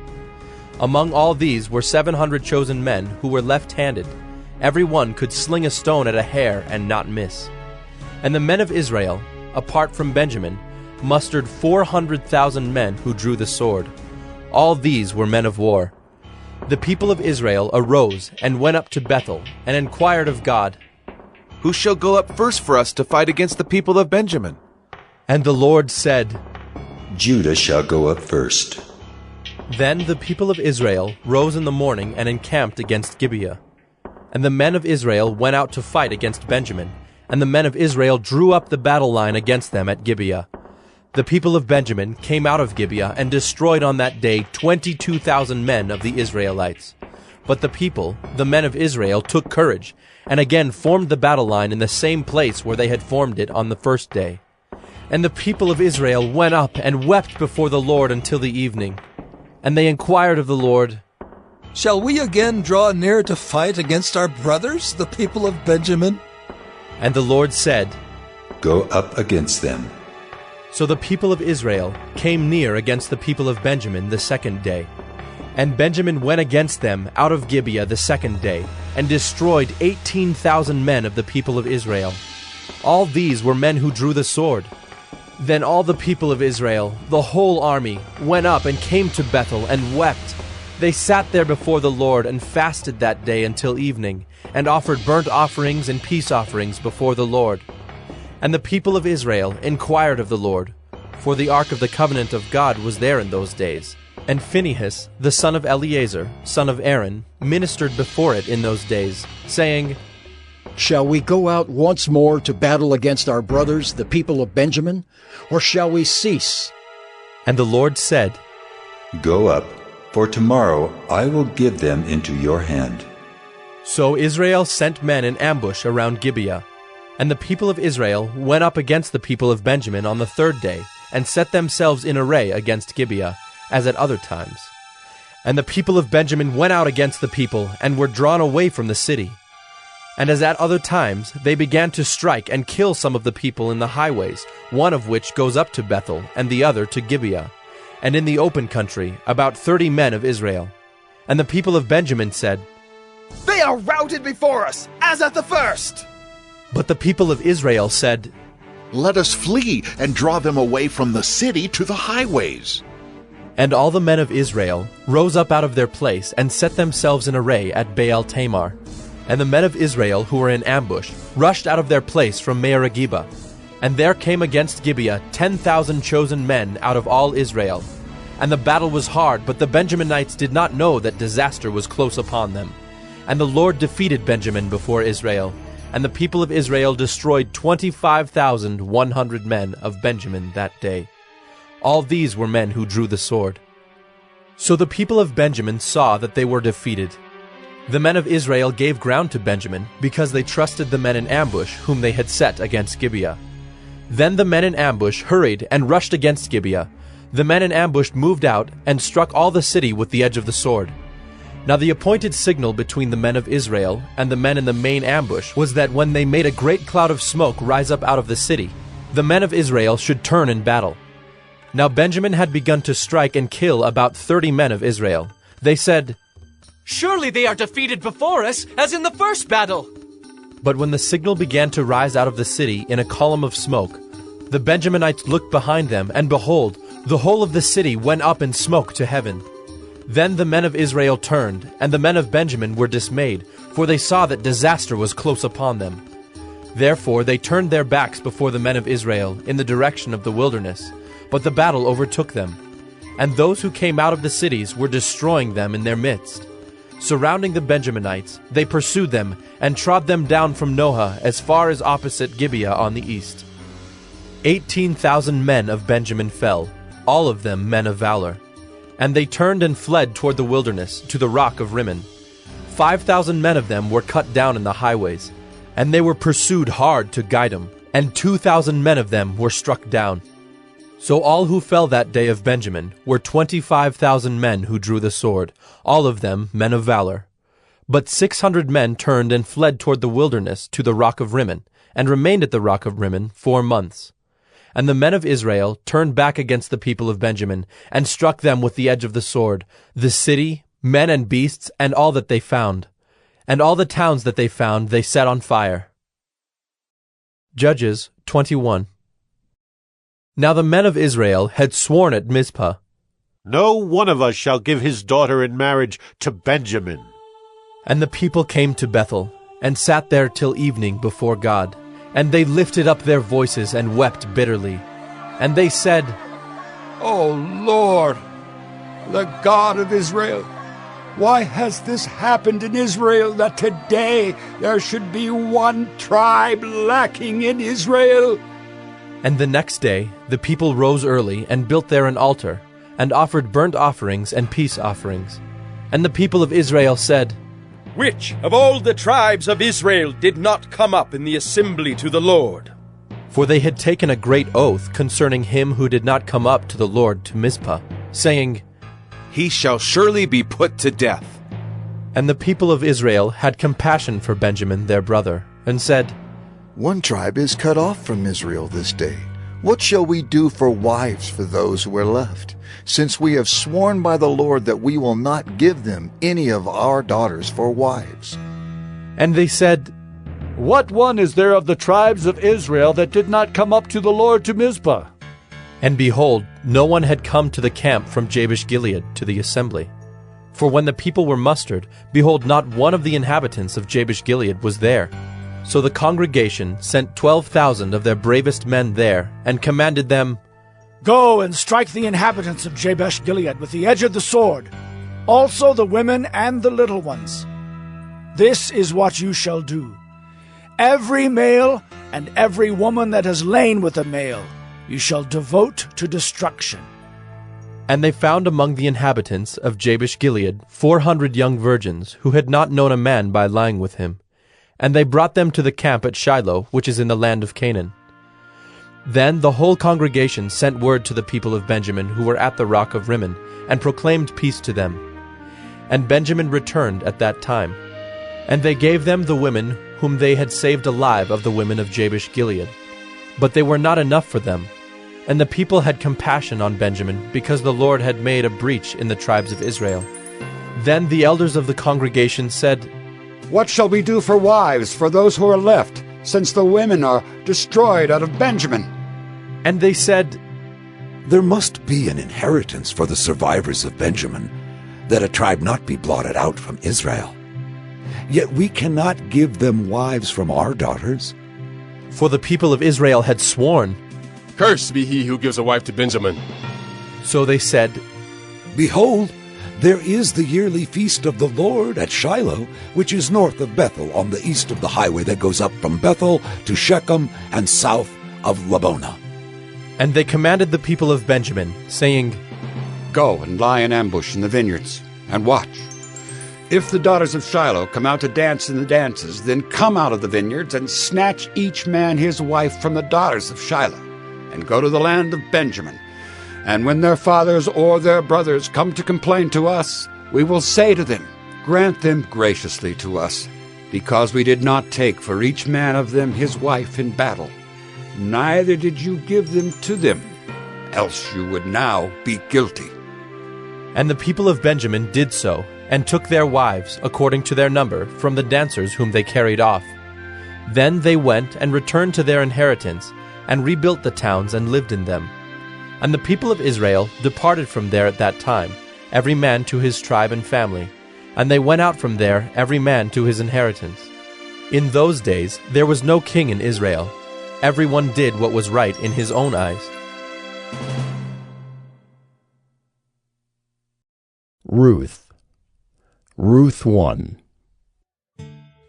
Among all these were 700 chosen men who were left-handed. Every one could sling a stone at a hair and not miss. And the men of Israel, apart from Benjamin, mustered 400,000 men who drew the sword. All these were men of war. The people of Israel arose and went up to Bethel and inquired of God, "Who shall go up first for us to fight against the people of Benjamin?" And the Lord said, "Judah shall go up first." Then the people of Israel rose in the morning and encamped against Gibeah. And the men of Israel went out to fight against Benjamin, and the men of Israel drew up the battle line against them at Gibeah. The people of Benjamin came out of Gibeah and destroyed on that day 22,000 men of the Israelites. But the people, the men of Israel, took courage, and again formed the battle line in the same place where they had formed it on the first day. And the people of Israel went up and wept before the Lord until the evening. And they inquired of the Lord, "Shall we again draw near to fight against our brothers, the people of Benjamin?" And the Lord said, "Go up against them." So the people of Israel came near against the people of Benjamin the second day. And Benjamin went against them out of Gibeah the second day, and destroyed 18,000 men of the people of Israel. All these were men who drew the sword. Then all the people of Israel, the whole army, went up and came to Bethel and wept. They sat there before the Lord and fasted that day until evening, and offered burnt offerings and peace offerings before the Lord. And the people of Israel inquired of the Lord, for the ark of the covenant of God was there in those days. And Phinehas, the son of Eleazar, son of Aaron, ministered before it in those days, saying, "Shall we go out once more to battle against our brothers, the people of Benjamin, or shall we cease?" And the Lord said, "Go up, for tomorrow I will give them into your hand." So Israel sent men in ambush around Gibeah. And the people of Israel went up against the people of Benjamin on the third day, and set themselves in array against Gibeah, as at other times. And the people of Benjamin went out against the people, and were drawn away from the city. And as at other times, they began to strike and kill some of the people in the highways, one of which goes up to Bethel, and the other to Gibeah, and in the open country about 30 men of Israel. And the people of Benjamin said, "They are routed before us, as at the first." But the people of Israel said, "Let us flee and draw them away from the city to the highways." And all the men of Israel rose up out of their place and set themselves in array at Baal Tamar. And the men of Israel who were in ambush rushed out of their place from Mearagibah. And there came against Gibeah 10,000 chosen men out of all Israel. And the battle was hard, but the Benjaminites did not know that disaster was close upon them. And the Lord defeated Benjamin before Israel. And the people of Israel destroyed 25,100 men of Benjamin that day. All these were men who drew the sword. So the people of Benjamin saw that they were defeated. The men of Israel gave ground to Benjamin, because they trusted the men in ambush whom they had set against Gibeah. Then the men in ambush hurried and rushed against Gibeah. The men in ambush moved out and struck all the city with the edge of the sword. Now the appointed signal between the men of Israel and the men in the main ambush was that when they made a great cloud of smoke rise up out of the city, the men of Israel should turn in battle. Now Benjamin had begun to strike and kill about 30 men of Israel. They said, "Surely they are defeated before us, as in the first battle." But when the signal began to rise out of the city in a column of smoke, the Benjaminites looked behind them, and behold, the whole of the city went up in smoke to heaven. Then the men of Israel turned, and the men of Benjamin were dismayed, for they saw that disaster was close upon them. Therefore they turned their backs before the men of Israel in the direction of the wilderness, but the battle overtook them. And those who came out of the cities were destroying them in their midst. Surrounding the Benjaminites, they pursued them, and trod them down from Noah as far as opposite Gibeah on the east. 18,000 men of Benjamin fell, all of them men of valor. And they turned and fled toward the wilderness, to the rock of Rimmon. 5,000 men of them were cut down in the highways, and they were pursued hard to Gidom, and 2,000 men of them were struck down. So all who fell that day of Benjamin were 25,000 men who drew the sword, all of them men of valor. But 600 men turned and fled toward the wilderness to the rock of Rimmon, and remained at the rock of Rimmon 4 months. And the men of Israel turned back against the people of Benjamin, and struck them with the edge of the sword, the city, men and beasts, and all that they found. And all the towns that they found they set on fire. Judges 21. Now the men of Israel had sworn at Mizpah, No one of us shall give his daughter in marriage to Benjamin. And the people came to Bethel, and sat there till evening before God. And they lifted up their voices and wept bitterly. And they said, O Lord, the God of Israel, why has this happened in Israel, that today there should be one tribe lacking in Israel? And the next day the people rose early and built there an altar, and offered burnt offerings and peace offerings. And the people of Israel said, Which of all the tribes of Israel did not come up in the assembly to the Lord? For they had taken a great oath concerning him who did not come up to the Lord to Mizpah, saying, He shall surely be put to death. And the people of Israel had compassion for Benjamin their brother, and said, One tribe is cut off from Israel this day. What shall we do for wives for those who are left, since we have sworn by the Lord that we will not give them any of our daughters for wives? And they said, What one is there of the tribes of Israel that did not come up to the Lord to Mizpah? And behold, no one had come to the camp from Jabesh-Gilead to the assembly. For when the people were mustered, behold, not one of the inhabitants of Jabesh-Gilead was there. So the congregation sent 12,000 of their bravest men there, and commanded them, Go and strike the inhabitants of Jabesh-Gilead with the edge of the sword, also the women and the little ones. This is what you shall do. Every male and every woman that has lain with a male you shall devote to destruction. And they found among the inhabitants of Jabesh-Gilead 400 young virgins, who had not known a man by lying with him. And they brought them to the camp at Shiloh, which is in the land of Canaan. Then the whole congregation sent word to the people of Benjamin who were at the rock of Rimmon, and proclaimed peace to them. And Benjamin returned at that time. And they gave them the women whom they had saved alive of the women of Jabesh-Gilead. But they were not enough for them. And the people had compassion on Benjamin, because the Lord had made a breach in the tribes of Israel. Then the elders of the congregation said, What shall we do for wives for those who are left, since the women are destroyed out of Benjamin? And they said, There must be an inheritance for the survivors of Benjamin, that a tribe not be blotted out from Israel. Yet we cannot give them wives from our daughters. For the people of Israel had sworn, Cursed be he who gives a wife to Benjamin. So they said, Behold, there is the yearly feast of the Lord at Shiloh, which is north of Bethel, on the east of the highway that goes up from Bethel to Shechem, and south of Labonah. And they commanded the people of Benjamin, saying, Go and lie in ambush in the vineyards, and watch. If the daughters of Shiloh come out to dance in the dances, then come out of the vineyards, and snatch each man his wife from the daughters of Shiloh, and go to the land of Benjamin. And when their fathers or their brothers come to complain to us, we will say to them, Grant them graciously to us, because we did not take for each man of them his wife in battle. Neither did you give them to them, else you would now be guilty. And the people of Benjamin did so, and took their wives, according to their number, from the dancers whom they carried off. Then they went and returned to their inheritance, and rebuilt the towns and lived in them. And the people of Israel departed from there at that time, every man to his tribe and family, and they went out from there every man to his inheritance. In those days there was no king in Israel. Everyone did what was right in his own eyes. Ruth 1.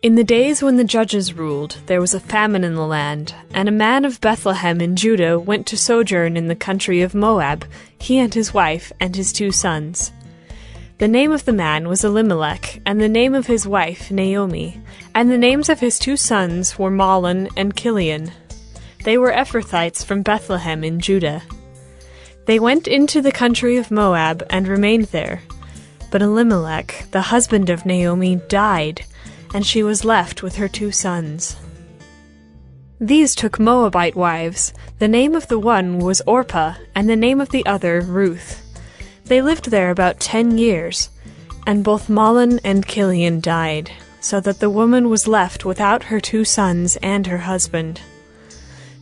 In the days when the judges ruled, there was a famine in the land, and a man of Bethlehem in Judah went to sojourn in the country of Moab, he and his wife and his 2 sons. The name of the man was Elimelech, and the name of his wife Naomi, and the names of his 2 sons were Mahlon and Chilion. They were Ephrathites from Bethlehem in Judah. They went into the country of Moab and remained there. But Elimelech, the husband of Naomi, died, and she was left with her 2 sons. These took Moabite wives. The name of the one was Orpah, and the name of the other Ruth. They lived there about 10 years, and both Mahlon and Chilion died, so that the woman was left without her 2 sons and her husband.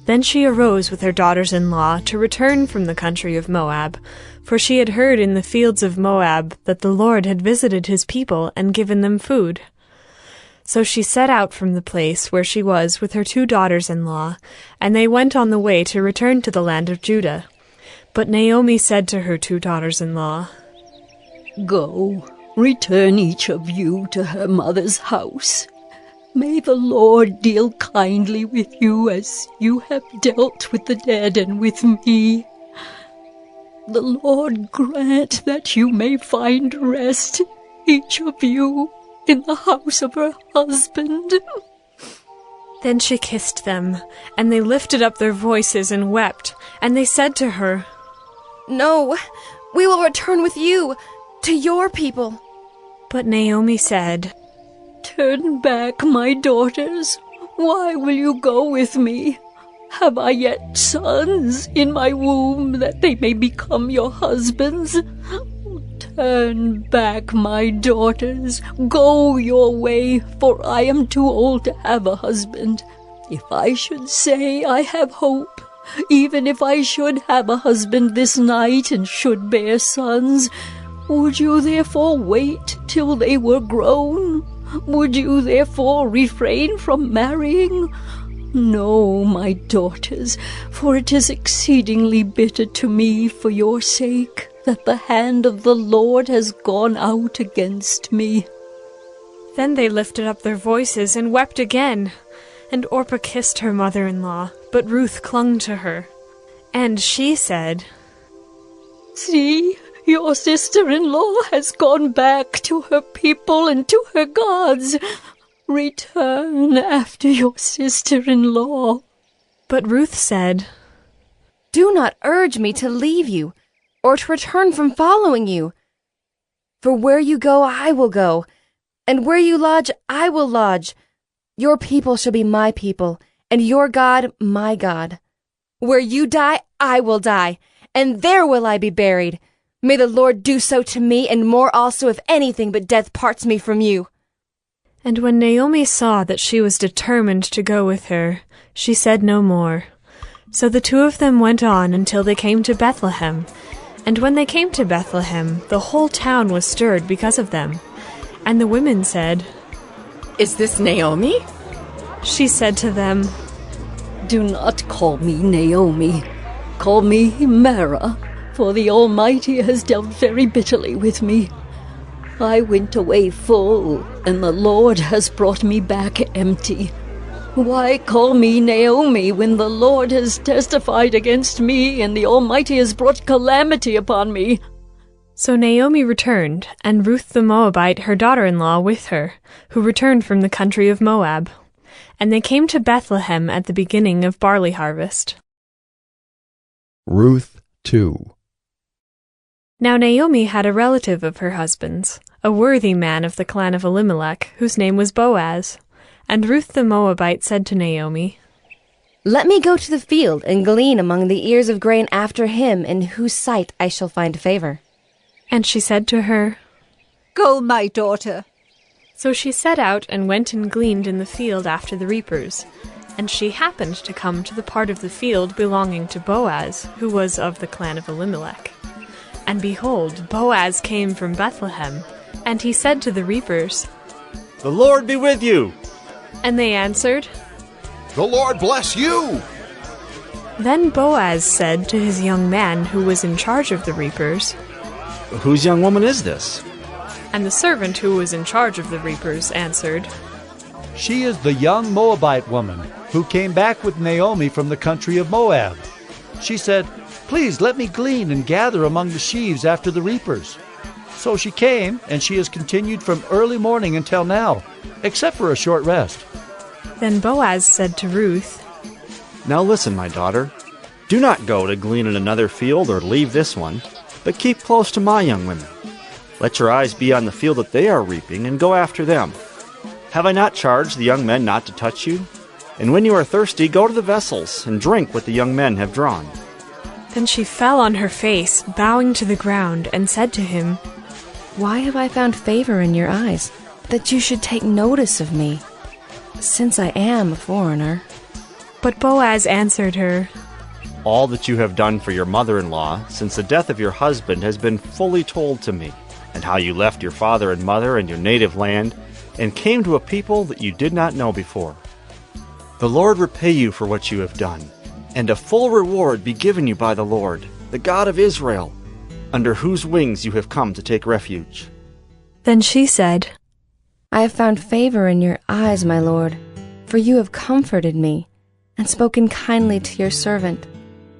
Then she arose with her daughters-in-law to return from the country of Moab, for she had heard in the fields of Moab that the Lord had visited his people and given them food. So she set out from the place where she was with her 2 daughters-in-law, and they went on the way to return to the land of Judah. But Naomi said to her 2 daughters-in-law, Go, return each of you to her mother's house. May the Lord deal kindly with you as you have dealt with the dead and with me. The Lord grant that you may find rest, each of you, in the house of her husband. Then she kissed them, and they lifted up their voices and wept, and they said to her, No, we will return with you to your people. But Naomi said, Turn back, my daughters. Why will you go with me? Have I yet sons in my womb that they may become your husbands? Turn back, my daughters. Go your way, for I am too old to have a husband. If I should say I have hope, even if I should have a husband this night and should bear sons, would you therefore wait till they were grown? Would you therefore refrain from marrying? No, my daughters, for it is exceedingly bitter to me for your sake that the hand of the Lord has gone out against me. Then they lifted up their voices and wept again. And Orpah kissed her mother-in-law, but Ruth clung to her. And she said, See, your sister-in-law has gone back to her people and to her gods. Return after your sister-in-law. But Ruth said, Do not urge me to leave you, or to return from following you. For where you go, I will go, and where you lodge, I will lodge. Your people shall be my people, and your God, my God. Where you die, I will die, and there will I be buried. May the Lord do so to me, and more also, if anything but death parts me from you. And when Naomi saw that she was determined to go with her, she said no more. So the 2 of them went on until they came to Bethlehem. And when they came to Bethlehem, the whole town was stirred because of them. And the women said, Is this Naomi? She said to them, Do not call me Naomi. Call me Mara, for the Almighty has dealt very bitterly with me. I went away full, and the Lord has brought me back empty. Why call me Naomi when the Lord has testified against me, and the Almighty has brought calamity upon me? So Naomi returned, and Ruth the Moabite, her daughter-in-law, with her, who returned from the country of Moab. And they came to Bethlehem at the beginning of barley harvest. Ruth 2. Now Naomi had a relative of her husband's, a worthy man of the clan of Elimelech, whose name was Boaz. And Ruth the Moabite said to Naomi, Let me go to the field and glean among the ears of grain after him in whose sight I shall find favor. And she said to her, Go, my daughter. So she set out and went and gleaned in the field after the reapers. And she happened to come to the part of the field belonging to Boaz, who was of the clan of Elimelech. And behold, Boaz came from Bethlehem, and he said to the reapers, The Lord be with you. And they answered, The Lord bless you. Then Boaz said to his young man who was in charge of the reapers, Whose young woman is this? And the servant who was in charge of the reapers answered, She is the young Moabite woman who came back with Naomi from the country of Moab. She said, Please let me glean and gather among the sheaves after the reapers. So she came, and she has continued from early morning until now, except for a short rest. Then Boaz said to Ruth, Now listen, my daughter. Do not go to glean in another field or leave this one, but keep close to my young women. Let your eyes be on the field that they are reaping, and go after them. Have I not charged the young men not to touch you? And when you are thirsty, go to the vessels, and drink what the young men have drawn. Then she fell on her face, bowing to the ground, and said to him, Why have I found favor in your eyes, that you should take notice of me, since I am a foreigner? But Boaz answered her, All that you have done for your mother-in-law since the death of your husband has been fully told to me, and how you left your father and mother and your native land and came to a people that you did not know before. The Lord repay you for what you have done, and a full reward be given you by the Lord, the God of Israel, under whose wings you have come to take refuge. Then she said, I have found favor in your eyes, my lord, for you have comforted me and spoken kindly to your servant,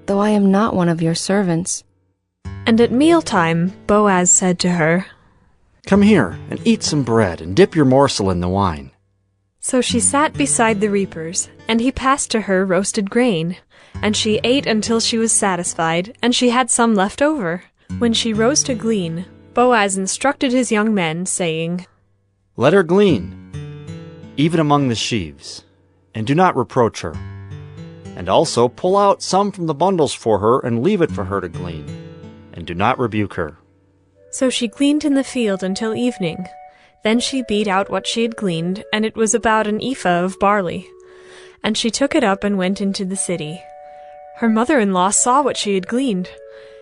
though I am not one of your servants. And at mealtime Boaz said to her, Come here and eat some bread and dip your morsel in the wine. So she sat beside the reapers, and he passed to her roasted grain, and she ate until she was satisfied, and she had some left over. When she rose to glean, Boaz instructed his young men, saying, Let her glean, even among the sheaves, and do not reproach her. And also pull out some from the bundles for her, and leave it for her to glean, and do not rebuke her. So she gleaned in the field until evening. Then she beat out what she had gleaned, and it was about an ephah of barley. And she took it up and went into the city. Her mother-in-law saw what she had gleaned.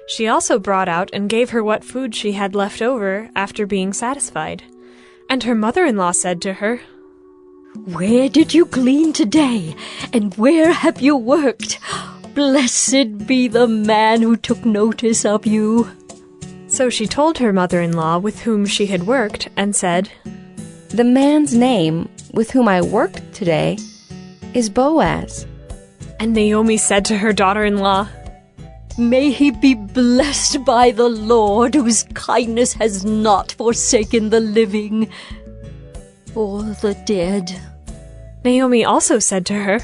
She also brought out and gave her what food she had left over after being satisfied. And her mother-in-law said to her, Where did you glean today, and where have you worked? Blessed be the man who took notice of you. So she told her mother-in-law with whom she had worked, and said, The man's name with whom I worked today is Boaz. And Naomi said to her daughter-in-law, May he be blessed by the Lord, whose kindness has not forsaken the living or the dead. Naomi also said to her,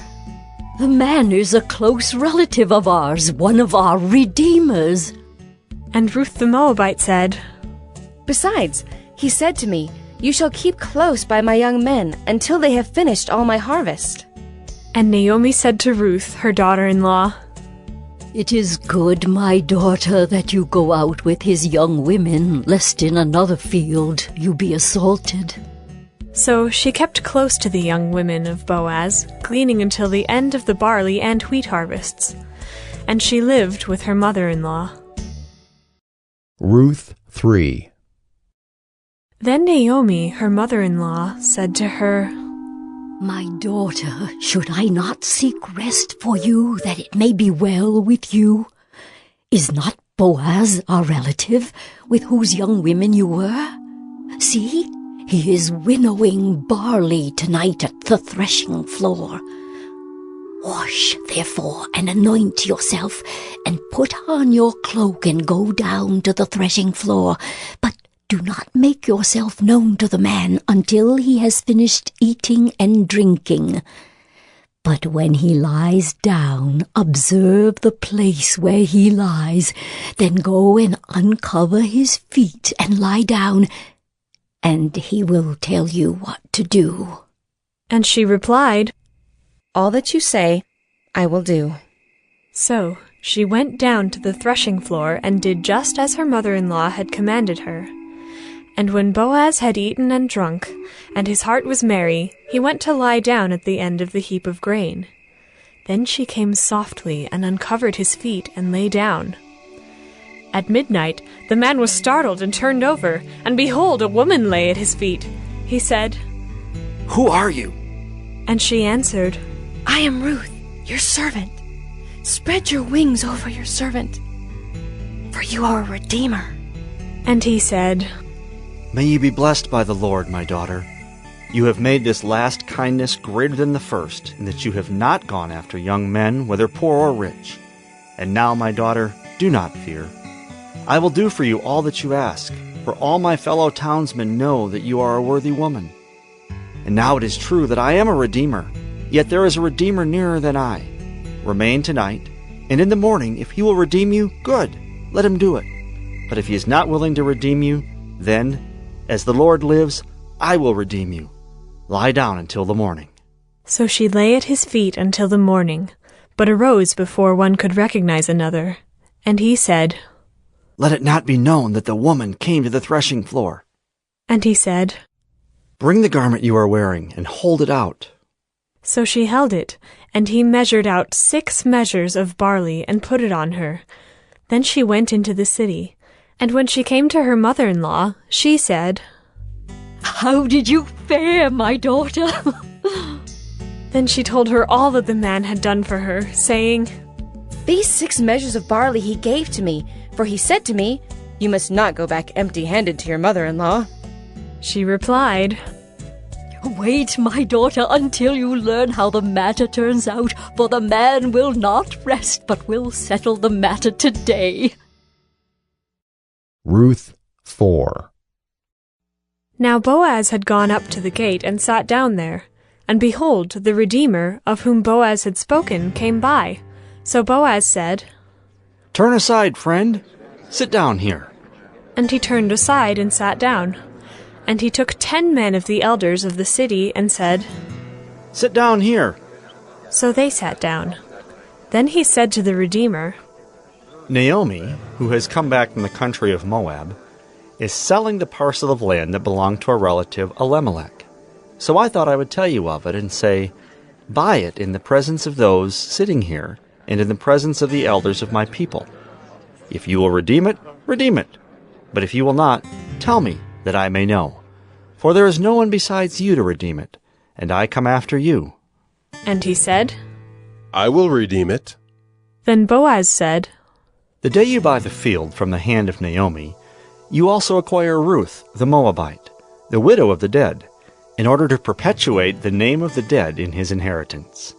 The man is a close relative of ours, one of our redeemers. And Ruth the Moabite said, Besides, he said to me, You shall keep close by my young men until they have finished all my harvest. And Naomi said to Ruth, her daughter-in-law, It is good, my daughter, that you go out with his young women, lest in another field you be assaulted. So she kept close to the young women of Boaz, gleaning until the end of the barley and wheat harvests. And she lived with her mother-in-law. Ruth 3. Then Naomi, her mother-in-law, said to her, My daughter, should I not seek rest for you, that it may be well with you? Is not Boaz our relative, with whose young women you were? See, he is winnowing barley tonight at the threshing floor. Wash, therefore, and anoint yourself, and put on your cloak and go down to the threshing floor. But do not make yourself known to the man until he has finished eating and drinking. But when he lies down, observe the place where he lies. Then go and uncover his feet and lie down, and he will tell you what to do. And she replied, All that you say, I will do. So she went down to the threshing floor and did just as her mother-in-law had commanded her. And when Boaz had eaten and drunk, and his heart was merry, he went to lie down at the end of the heap of grain. Then she came softly and uncovered his feet and lay down. At midnight the man was startled and turned over, and behold, a woman lay at his feet. He said, Who are you? And she answered, I am Ruth, your servant. Spread your wings over your servant, for you are a redeemer. And he said, May you be blessed by the Lord, my daughter. You have made this last kindness greater than the first, in that you have not gone after young men, whether poor or rich. And now, my daughter, do not fear. I will do for you all that you ask, for all my fellow townsmen know that you are a worthy woman. And now it is true that I am a redeemer, yet there is a redeemer nearer than I. Remain tonight, and in the morning, if he will redeem you, good, let him do it. But if he is not willing to redeem you, then, as the Lord lives, I will redeem you. Lie down until the morning. So she lay at his feet until the morning, but arose before one could recognize another. And he said, Let it not be known that the woman came to the threshing floor. And he said, Bring the garment you are wearing, and hold it out. So she held it, and he measured out 6 measures of barley and put it on her. Then she went into the city. And when she came to her mother-in-law, she said, "How did you fare, my daughter?" Then she told her all that the man had done for her, saying, "These 6 measures of barley he gave to me, for he said to me, 'You must not go back empty-handed to your mother-in-law.'" She replied, "Wait, my daughter, until you learn how the matter turns out, for the man will not rest, but will settle the matter today." Ruth 4. Now Boaz had gone up to the gate and sat down there. And behold, the Redeemer, of whom Boaz had spoken, came by. So Boaz said, "Turn aside, friend. Sit down here." And he turned aside and sat down. And he took 10 men of the elders of the city and said, "Sit down here." So they sat down. Then he said to the Redeemer, Naomi, who has come back from the country of Moab, is selling the parcel of land that belonged to a relative, Elimelech. So I thought I would tell you of it and say, buy it in the presence of those sitting here and in the presence of the elders of my people. If you will redeem it, redeem it. But if you will not, tell me, that I may know. For there is no one besides you to redeem it, and I come after you. And he said, I will redeem it. Then Boaz said, The day you buy the field from the hand of Naomi, you also acquire Ruth the Moabite, the widow of the dead, in order to perpetuate the name of the dead in his inheritance.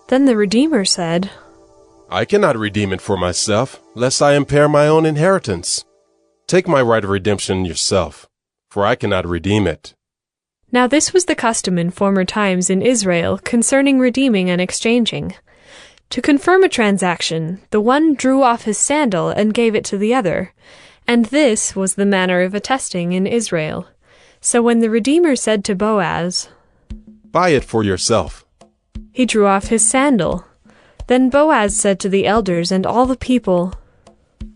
Then the Redeemer said, I cannot redeem it for myself, lest I impair my own inheritance. Take my right of redemption yourself, for I cannot redeem it. Now this was the custom in former times in Israel concerning redeeming and exchanging. To confirm a transaction, the one drew off his sandal and gave it to the other, and this was the manner of attesting in Israel. So when the Redeemer said to Boaz, Buy it for yourself, he drew off his sandal. Then Boaz said to the elders and all the people,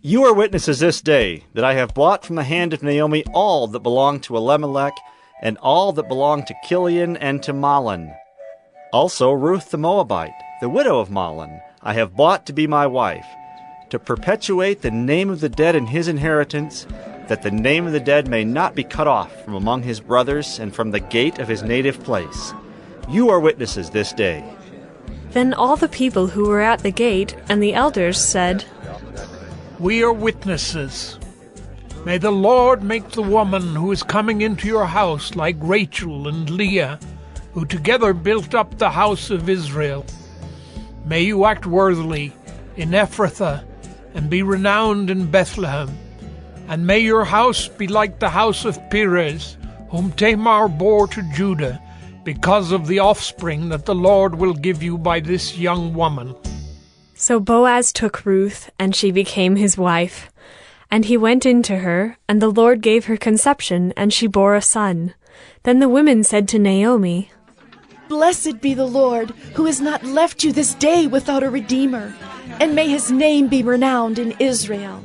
You are witnesses this day that I have bought from the hand of Naomi all that belonged to Elimelech, and all that belonged to Chilion and to Mahlon. Also Ruth the Moabite, the widow of Mahlon, I have bought to be my wife, to perpetuate the name of the dead in his inheritance, that the name of the dead may not be cut off from among his brothers and from the gate of his native place. You are witnesses this day. Then all the people who were at the gate and the elders said, We are witnesses. May the Lord make the woman who is coming into your house like Rachel and Leah, who together built up the house of Israel. May you act worthily in Ephrathah and be renowned in Bethlehem. And may your house be like the house of Perez, whom Tamar bore to Judah, because of the offspring that the Lord will give you by this young woman. So Boaz took Ruth, and she became his wife. And he went in to her, and the Lord gave her conception, and she bore a son. Then the women said to Naomi, Blessed be the Lord, who has not left you this day without a redeemer, and may his name be renowned in Israel.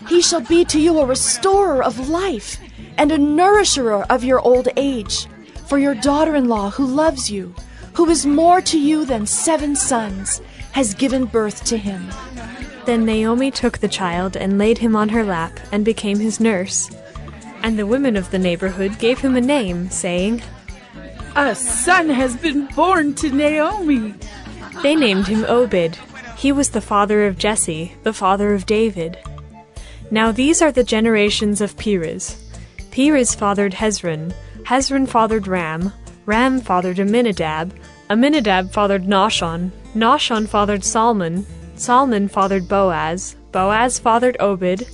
He shall be to you a restorer of life, and a nourisher of your old age. For your daughter-in-law who loves you, who is more to you than 7 sons, has given birth to him. Then Naomi took the child and laid him on her lap, and became his nurse. And the women of the neighborhood gave him a name, saying, A son has been born to Naomi. They named him Obed. He was the father of Jesse, the father of David. Now these are the generations of Perez. Perez fathered Hezron. Hezron fathered Ram. Ram fathered Amminadab. Amminadab fathered Nahshon. Nahshon fathered Salmon. Salmon fathered Boaz. Boaz fathered Obed.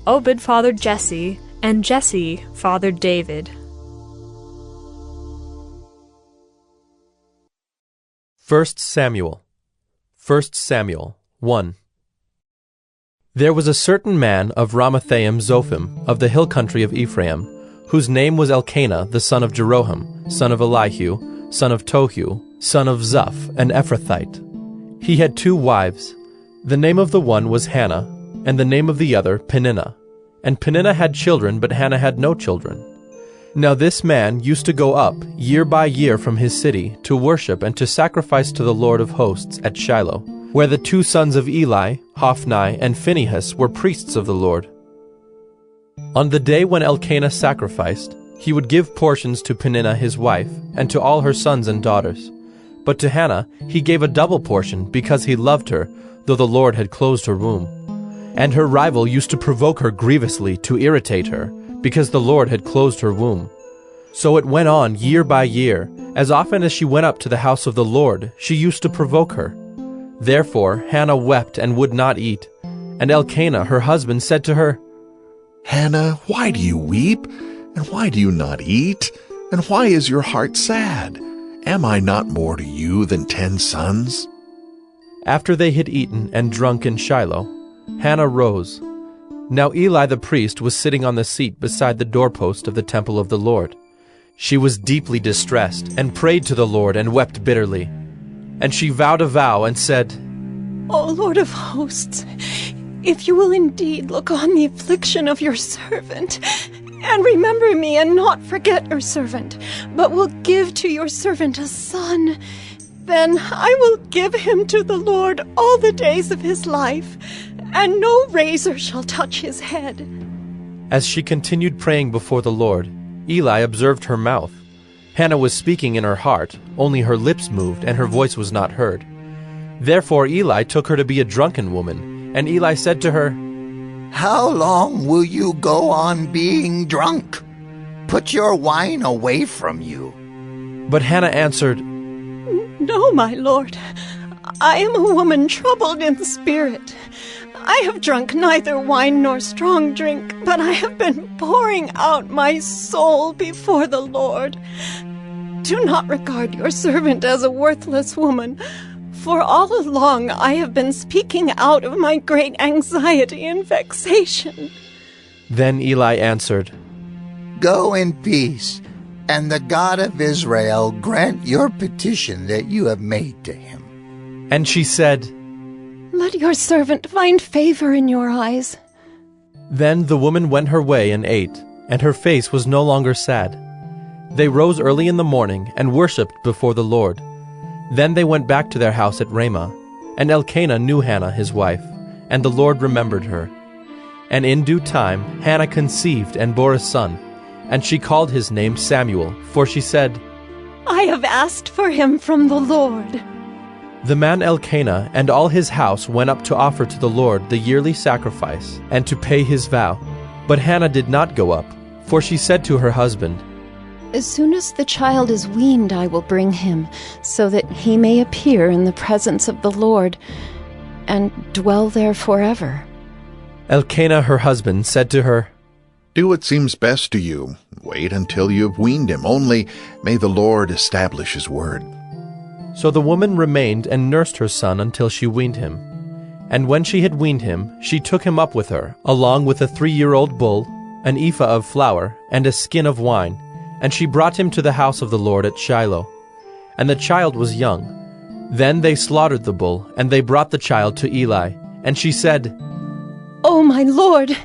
Obed fathered Jesse. And Jesse fathered David. 1 Samuel 1. There was a certain man of Ramathaim Zophim, of the hill country of Ephraim, whose name was Elkanah the son of Jeroham, son of Elihu, son of Tohu, son of Zuph, an Ephrathite. He had 2 wives. The name of the one was Hannah, and the name of the other Peninnah. And Peninnah had children, but Hannah had no children. Now this man used to go up year by year from his city to worship and to sacrifice to the Lord of hosts at Shiloh, where the 2 sons of Eli, Hophni and Phinehas, were priests of the Lord. On the day when Elkanah sacrificed, he would give portions to Peninnah his wife, and to all her sons and daughters. But to Hannah he gave a double portion, because he loved her, though the Lord had closed her womb. And her rival used to provoke her grievously to irritate her, because the Lord had closed her womb. So it went on year by year. As often as she went up to the house of the Lord, she used to provoke her. Therefore Hannah wept and would not eat. And Elkanah her husband said to her, Hannah, why do you weep? And why do you not eat? And why is your heart sad? Am I not more to you than 10 sons? After they had eaten and drunk in Shiloh, Hannah rose. Now Eli the priest was sitting on the seat beside the doorpost of the temple of the Lord. She was deeply distressed, and prayed to the Lord, and wept bitterly. And she vowed a vow, and said, O Lord of hosts, if you will indeed look on the affliction of your servant, and remember me, and not forget your servant, but will give to your servant a son, then I will give him to the Lord all the days of his life, and no razor shall touch his head. As she continued praying before the Lord, Eli observed her mouth. Hannah was speaking in her heart, only her lips moved, and her voice was not heard. Therefore Eli took her to be a drunken woman, and Eli said to her, How long will you go on being drunk? Put your wine away from you. But Hannah answered, No, my lord. I am a woman troubled in spirit. I have drunk neither wine nor strong drink, but I have been pouring out my soul before the Lord. Do not regard your servant as a worthless woman, for all along I have been speaking out of my great anxiety and vexation. Then Eli answered, Go in peace, and the God of Israel grant your petition that you have made to him. And she said, Let your servant find favor in your eyes. Then the woman went her way and ate, and her face was no longer sad. They rose early in the morning and worshipped before the Lord. Then they went back to their house at Ramah, and Elkanah knew Hannah his wife, and the Lord remembered her. And in due time Hannah conceived and bore a son, and she called his name Samuel, for she said, I have asked for him from the Lord. The man Elkanah and all his house went up to offer to the Lord the yearly sacrifice, and to pay his vow. But Hannah did not go up, for she said to her husband, As soon as the child is weaned, I will bring him, so that he may appear in the presence of the Lord, and dwell there forever. Elkanah her husband said to her, Do what seems best to you. Wait until you have weaned him. Only may the Lord establish his word. So the woman remained and nursed her son until she weaned him. And when she had weaned him, she took him up with her, along with a 3-year-old bull, an ephah of flour, and a skin of wine, and she brought him to the house of the Lord at Shiloh. And the child was young. Then they slaughtered the bull, and they brought the child to Eli. And she said, Oh, my lord,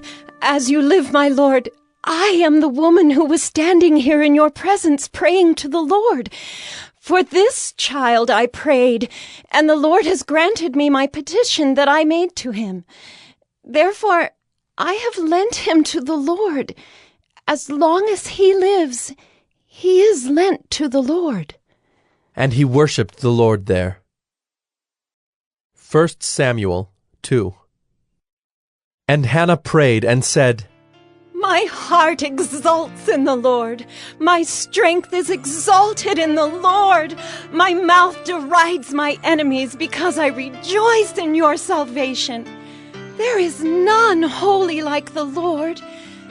as you live, my lord, I am the woman who was standing here in your presence praying to the Lord. For this child I prayed, and the Lord has granted me my petition that I made to him. Therefore I have lent him to the Lord. As long as he lives, he is lent to the Lord. And he worshipped the Lord there. 1 Samuel 2. And Hannah prayed and said, My heart exults in the Lord. My strength is exalted in the Lord. My mouth derides my enemies because I rejoice in your salvation. There is none holy like the Lord.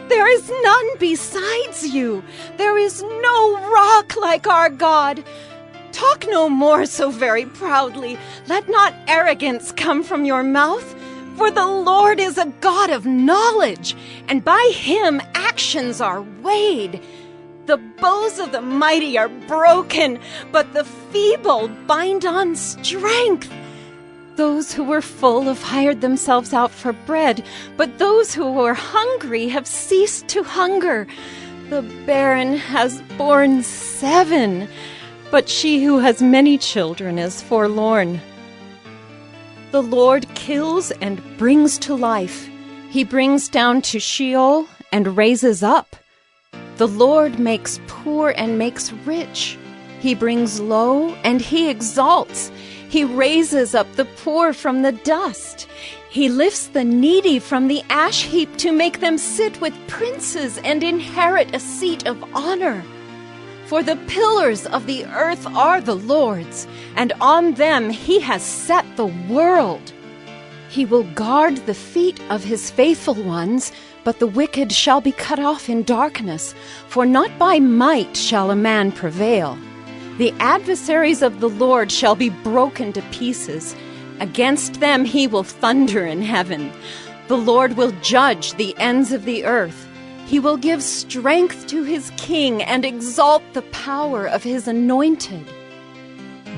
There is none besides you. There is no rock like our God. Talk no more so very proudly. Let not arrogance come from your mouth. For the Lord is a God of knowledge, and by him actions are weighed. The bows of the mighty are broken, but the feeble bind on strength. Those who were full have hired themselves out for bread, but those who were hungry have ceased to hunger. The barren has borne 7, but she who has many children is forlorn. The Lord kills and brings to life. He brings down to Sheol and raises up. The Lord makes poor and makes rich. He brings low and he exalts. He raises up the poor from the dust. He lifts the needy from the ash heap to make them sit with princes and inherit a seat of honor. For the pillars of the earth are the Lord's, and on them he has set the world. He will guard the feet of his faithful ones, but the wicked shall be cut off in darkness, for not by might shall a man prevail. The adversaries of the Lord shall be broken to pieces. Against them he will thunder in heaven. The Lord will judge the ends of the earth. He will give strength to his king and exalt the power of his anointed.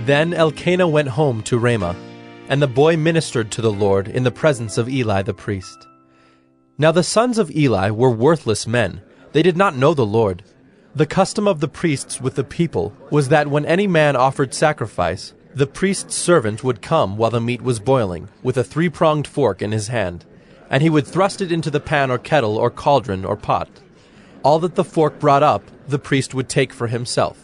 Then Elkanah went home to Ramah, and the boy ministered to the Lord in the presence of Eli the priest. Now the sons of Eli were worthless men. They did not know the Lord. The custom of the priests with the people was that when any man offered sacrifice, the priest's servant would come while the meat was boiling, with a 3-pronged fork in his hand, and he would thrust it into the pan or kettle or cauldron or pot. All that the fork brought up, the priest would take for himself.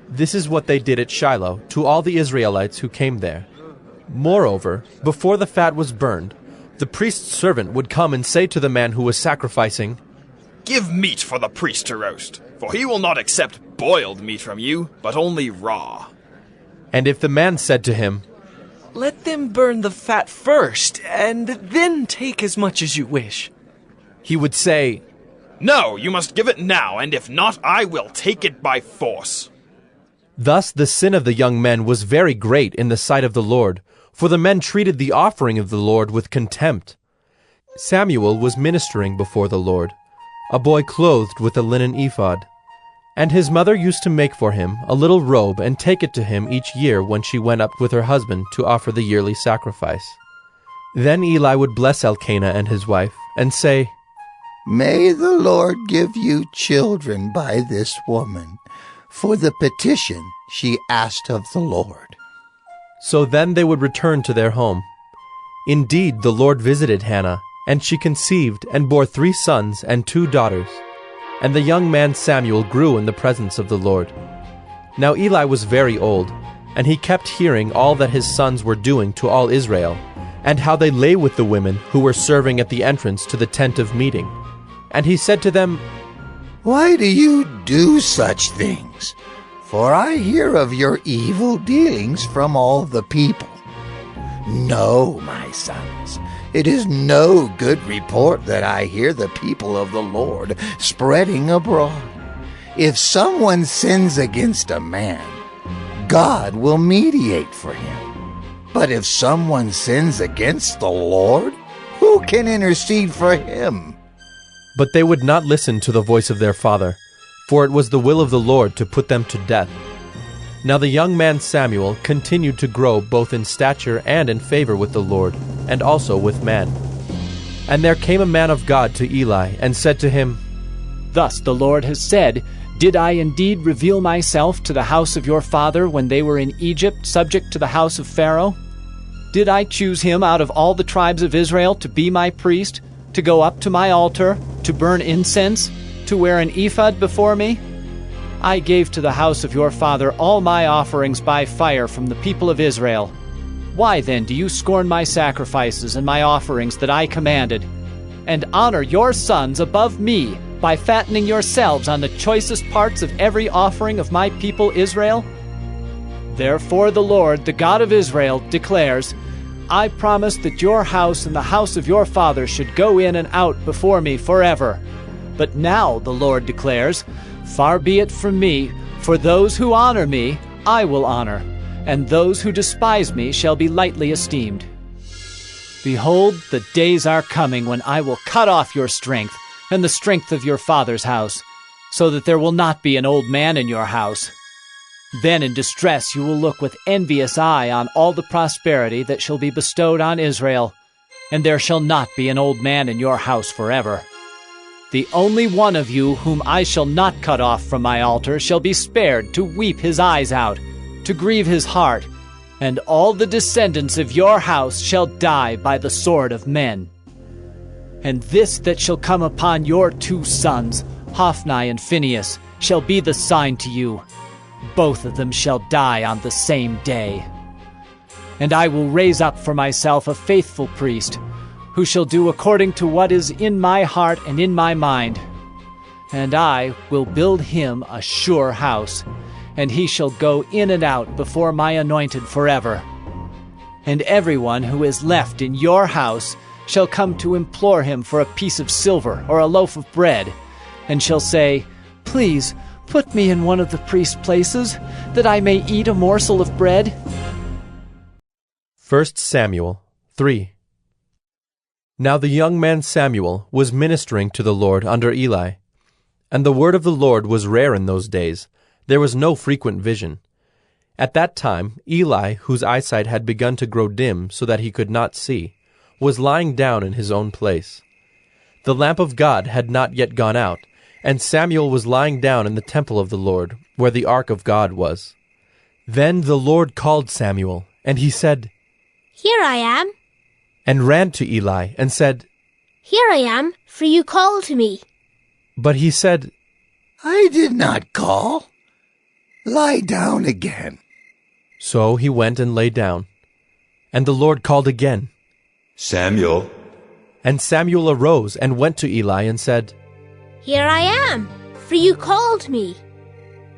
This is what they did at Shiloh to all the Israelites who came there. Moreover, before the fat was burned, the priest's servant would come and say to the man who was sacrificing, "Give meat for the priest to roast, for he will not accept boiled meat from you, but only raw." And if the man said to him, "Let them burn the fat first, and then take as much as you wish," he would say, "No, you must give it now, and if not, I will take it by force." Thus the sin of the young men was very great in the sight of the Lord, for the men treated the offering of the Lord with contempt. Samuel was ministering before the Lord, a boy clothed with a linen ephod. And his mother used to make for him a little robe and take it to him each year when she went up with her husband to offer the yearly sacrifice. Then Eli would bless Elkanah and his wife and say, "May the Lord give you children by this woman, for the petition she asked of the Lord." So then they would return to their home. Indeed, the Lord visited Hannah, and she conceived and bore 3 sons and 2 daughters. And the young man Samuel grew in the presence of the Lord. Now Eli was very old, and he kept hearing all that his sons were doing to all Israel, and how they lay with the women who were serving at the entrance to the tent of meeting. And he said to them, "Why do you do such things? For I hear of your evil dealings from all the people. No, my sons, it is no good report that I hear the people of the Lord spreading abroad. If someone sins against a man, God will mediate for him. But if someone sins against the Lord, who can intercede for him?" But they would not listen to the voice of their father, for it was the will of the Lord to put them to death. Now the young man Samuel continued to grow both in stature and in favor with the Lord, and also with man. And there came a man of God to Eli, and said to him, "Thus the Lord has said, Did I indeed reveal myself to the house of your father when they were in Egypt, subject to the house of Pharaoh? Did I choose him out of all the tribes of Israel to be my priest, to go up to my altar, to burn incense, to wear an ephod before me? I gave to the house of your father all my offerings by fire from the people of Israel. Why then do you scorn my sacrifices and my offerings that I commanded, and honor your sons above me by fattening yourselves on the choicest parts of every offering of my people Israel? Therefore the Lord, the God of Israel, declares, I promised that your house and the house of your father should go in and out before me forever. But now, the Lord declares, far be it from me, for those who honor me I will honor, and those who despise me shall be lightly esteemed. Behold, the days are coming when I will cut off your strength and the strength of your father's house, so that there will not be an old man in your house. Then in distress you will look with envious eye on all the prosperity that shall be bestowed on Israel, and there shall not be an old man in your house forever. The only one of you whom I shall not cut off from my altar shall be spared to weep his eyes out, to grieve his heart, and all the descendants of your house shall die by the sword of men. And this that shall come upon your 2 sons, Hophni and Phinehas, shall be the sign to you. Both of them shall die on the same day. And I will raise up for myself a faithful priest, who shall do according to what is in my heart and in my mind. And I will build him a sure house, and he shall go in and out before my anointed forever. And everyone who is left in your house shall come to implore him for a piece of silver or a loaf of bread, and shall say, Please, put me in one of the priest's places, that I may eat a morsel of bread. 1 Samuel 3. Now the young man Samuel was ministering to the Lord under Eli. And the word of the Lord was rare in those days. There was no frequent vision. At that time Eli, whose eyesight had begun to grow dim so that he could not see, was lying down in his own place. The lamp of God had not yet gone out, and Samuel was lying down in the temple of the Lord, where the ark of God was. Then the Lord called Samuel, and he said, Here I am. And ran to Eli, and said, Here I am, for you called me. But he said, I did not call. Lie down again. So he went and lay down. And the Lord called again, Samuel. And Samuel arose and went to Eli and said, Here I am, for you called me.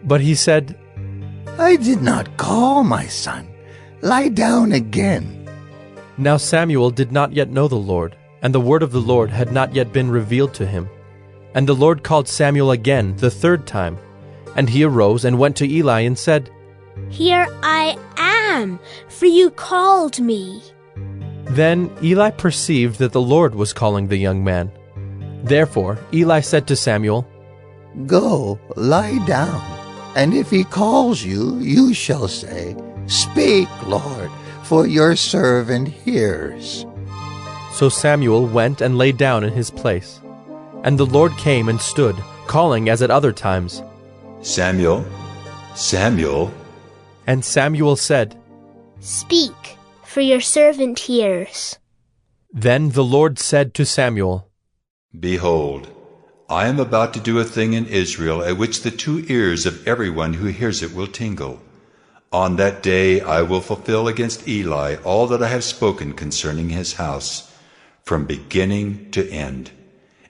But he said, I did not call, my son. Lie down again. Now Samuel did not yet know the Lord, and the word of the Lord had not yet been revealed to him. And the Lord called Samuel again the 3rd time. And he arose and went to Eli and said, Here I am, for you called me. Then Eli perceived that the Lord was calling the young man. Therefore Eli said to Samuel, Go, lie down, and if he calls you, you shall say, Speak, Lord, for your servant hears. So Samuel went and lay down in his place. And the Lord came and stood, calling as at other times, Samuel, Samuel. And Samuel said, Speak, for your servant hears. Then the Lord said to Samuel, Behold, I am about to do a thing in Israel at which the 2 ears of everyone who hears it will tingle. On that day I will fulfill against Eli all that I have spoken concerning his house, from beginning to end.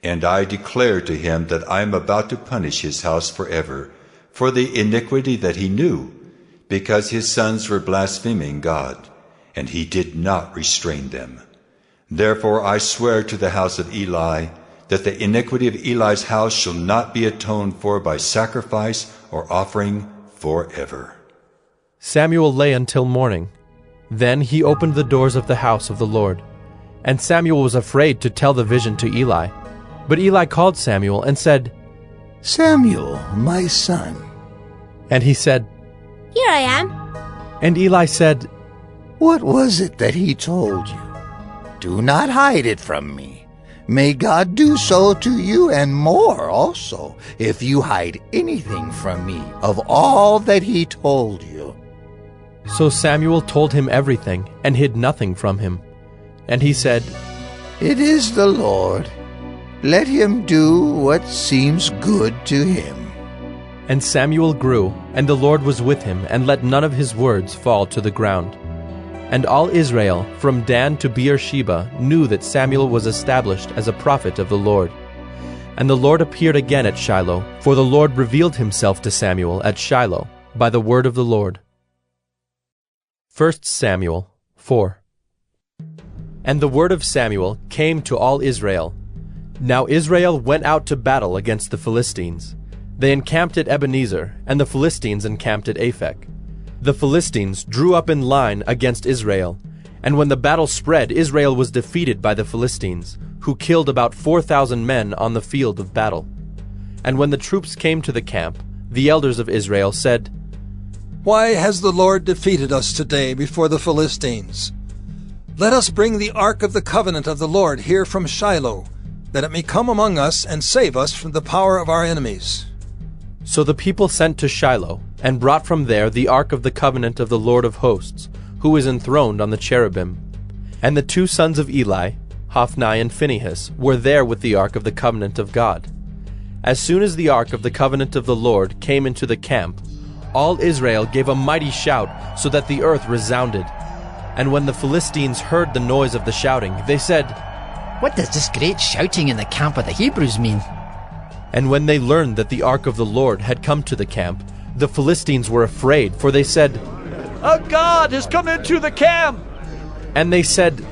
And I declare to him that I am about to punish his house forever, for the iniquity that he knew, because his sons were blaspheming God, and he did not restrain them. Therefore I swear to the house of Eli, that the iniquity of Eli's house shall not be atoned for by sacrifice or offering forever. Samuel lay until morning. Then he opened the doors of the house of the Lord. And Samuel was afraid to tell the vision to Eli. But Eli called Samuel and said, Samuel, my son. And he said, Here I am. And Eli said, What was it that he told you? Do not hide it from me. May God do so to you and more also, if you hide anything from me of all that he told you. So Samuel told him everything, and hid nothing from him. And he said, It is the Lord. Let him do what seems good to him. And Samuel grew, and the Lord was with him, and let none of his words fall to the ground. And all Israel, from Dan to Beersheba, knew that Samuel was established as a prophet of the Lord. And the Lord appeared again at Shiloh, for the Lord revealed himself to Samuel at Shiloh by the word of the Lord. 1 Samuel 4. And the word of Samuel came to all Israel. Now Israel went out to battle against the Philistines. They encamped at Ebenezer, and the Philistines encamped at Aphek. The Philistines drew up in line against Israel, and when the battle spread, Israel was defeated by the Philistines, who killed about 4,000 men on the field of battle. And when the troops came to the camp, the elders of Israel said, Why has the Lord defeated us today before the Philistines? Let us bring the ark of the covenant of the Lord here from Shiloh, that it may come among us and save us from the power of our enemies. So the people sent to Shiloh, and brought from there the ark of the covenant of the Lord of hosts, who is enthroned on the cherubim. And the 2 sons of Eli, Hophni and Phinehas, were there with the ark of the covenant of God. As soon as the ark of the covenant of the Lord came into the camp, all Israel gave a mighty shout, so that the earth resounded. And when the Philistines heard the noise of the shouting, they said, "What does this great shouting in the camp of the Hebrews mean?" And when they learned that the ark of the Lord had come to the camp, the Philistines were afraid, for they said, "A god has come into the camp!" And they said,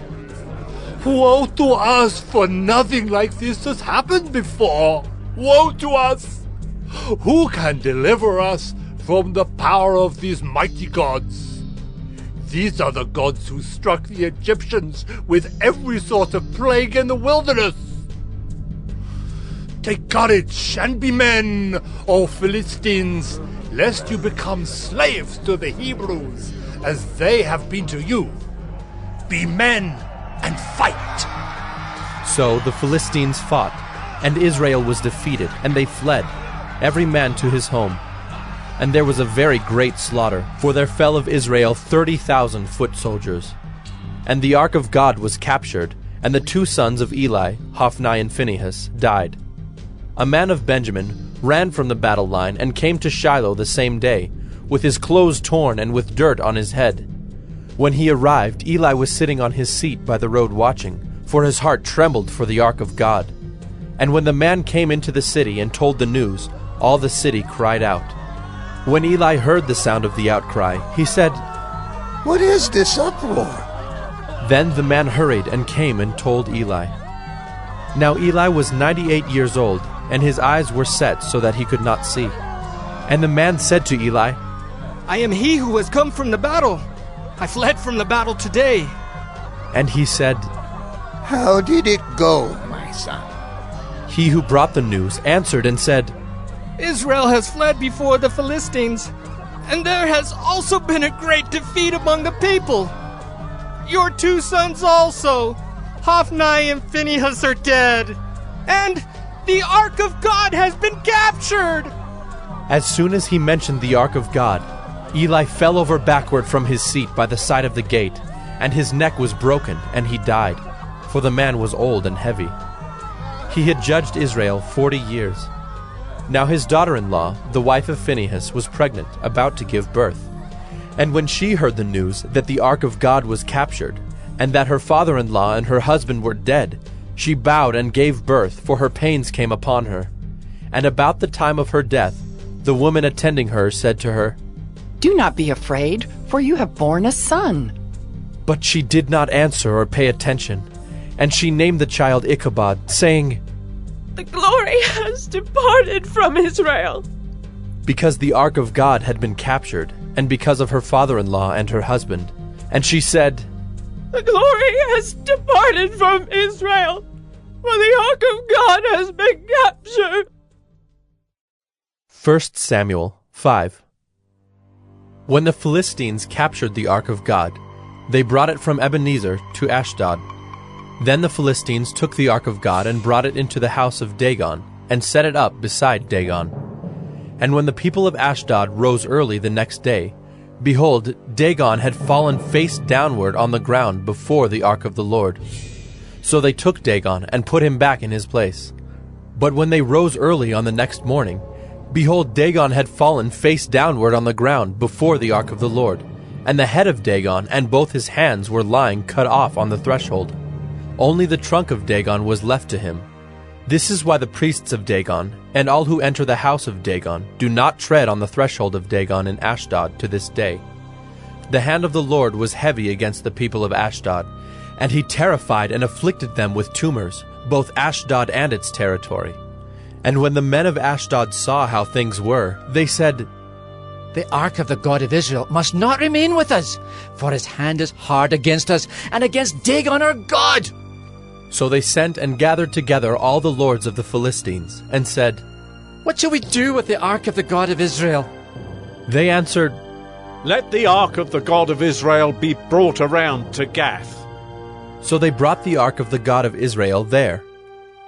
"Woe to us, for nothing like this has happened before! Woe to us! Who can deliver us from the power of these mighty gods? These are the gods who struck the Egyptians with every sort of plague in the wilderness. Take courage and be men, O Philistines, lest you become slaves to the Hebrews, as they have been to you. Be men and fight!" So the Philistines fought, and Israel was defeated, and they fled, every man to his home. And there was a very great slaughter, for there fell of Israel 30,000 foot soldiers. And the ark of God was captured, and the 2 sons of Eli, Hophni and Phinehas, died. A man of Benjamin ran from the battle line and came to Shiloh the same day, with his clothes torn and with dirt on his head. When he arrived, Eli was sitting on his seat by the road watching, for his heart trembled for the ark of God. And when the man came into the city and told the news, all the city cried out. When Eli heard the sound of the outcry, he said, "What is this uproar?" Then the man hurried and came and told Eli. Now Eli was 98 years old, and his eyes were set so that he could not see. And the man said to Eli, "I am he who has come from the battle. I fled from the battle today." And he said, "How did it go, my son?" He who brought the news answered and said, "Israel has fled before the Philistines, and there has also been a great defeat among the people. Your 2 sons also, Hophni and Phinehas, are dead, and the ark of God has been captured." As soon as he mentioned the ark of God, Eli fell over backward from his seat by the side of the gate, and his neck was broken, and he died, for the man was old and heavy. He had judged Israel 40 years. Now his daughter-in-law, the wife of Phinehas, was pregnant, about to give birth. And when she heard the news that the ark of God was captured, and that her father-in-law and her husband were dead, she bowed and gave birth, for her pains came upon her. And about the time of her death, the woman attending her said to her, "Do not be afraid, for you have borne a son." But she did not answer or pay attention, and she named the child Ichabod, saying, "The glory has departed from Israel." Because the ark of God had been captured, and because of her father-in-law and her husband. And she said, "The glory has departed from Israel, for the ark of God has been captured." 1 Samuel 5. When the Philistines captured the ark of God, they brought it from Ebenezer to Ashdod. Then the Philistines took the ark of God and brought it into the house of Dagon, and set it up beside Dagon. And when the people of Ashdod rose early the next day, behold, Dagon had fallen face downward on the ground before the ark of the Lord. So they took Dagon and put him back in his place. But when they rose early on the next morning, behold, Dagon had fallen face downward on the ground before the ark of the Lord, and the head of Dagon and both his hands were lying cut off on the threshold. Only the trunk of Dagon was left to him. This is why the priests of Dagon, and all who enter the house of Dagon, do not tread on the threshold of Dagon in Ashdod to this day. The hand of the Lord was heavy against the people of Ashdod, and he terrified and afflicted them with tumors, both Ashdod and its territory. And when the men of Ashdod saw how things were, they said, "The ark of the God of Israel must not remain with us, for his hand is hard against us, and against Dagon our God." So they sent and gathered together all the lords of the Philistines, and said, "What shall we do with the ark of the God of Israel?" They answered, "Let the ark of the God of Israel be brought around to Gath." So they brought the ark of the God of Israel there.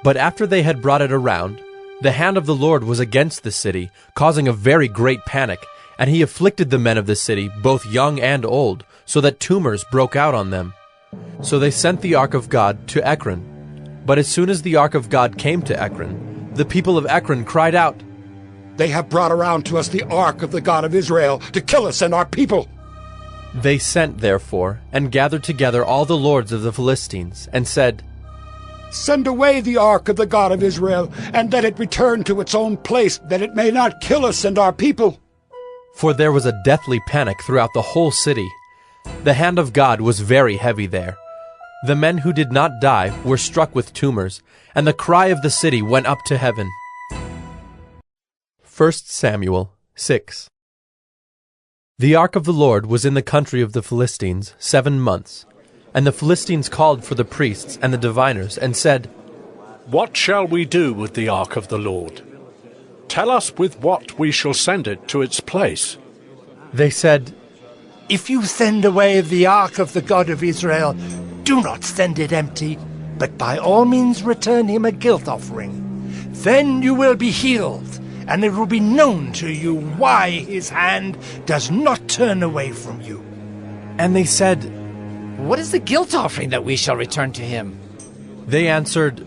But after they had brought it around, the hand of the Lord was against the city, causing a very great panic, and he afflicted the men of the city, both young and old, so that tumors broke out on them. So they sent the ark of God to Ekron. But as soon as the ark of God came to Ekron, the people of Ekron cried out, "They have brought around to us the ark of the God of Israel to kill us and our people." They sent, therefore, and gathered together all the lords of the Philistines, and said, "Send away the ark of the God of Israel, and let it return to its own place, that it may not kill us and our people." For there was a deathly panic throughout the whole city. The hand of God was very heavy there. The men who did not die were struck with tumors, and the cry of the city went up to heaven. 1 Samuel 6. The ark of the Lord was in the country of the Philistines 7 months. And the Philistines called for the priests and the diviners, and said, "What shall we do with the ark of the Lord? Tell us with what we shall send it to its place." They said, "If you send away the ark of the God of Israel, do not send it empty, but by all means return him a guilt offering. Then you will be healed, and it will be known to you why his hand does not turn away from you." And they said, "What is the guilt offering that we shall return to him?" They answered,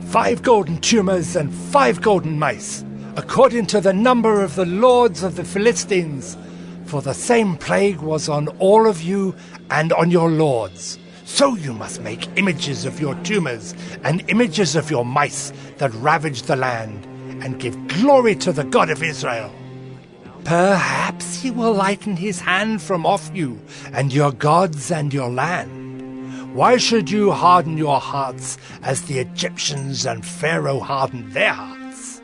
5 golden tumors and 5 golden mice, according to the number of the lords of the Philistines. For the same plague was on all of you and on your lords. So you must make images of your tumors and images of your mice that ravage the land, and give glory to the God of Israel. Perhaps he will lighten his hand from off you and your gods and your land. Why should you harden your hearts as the Egyptians and Pharaoh hardened their hearts?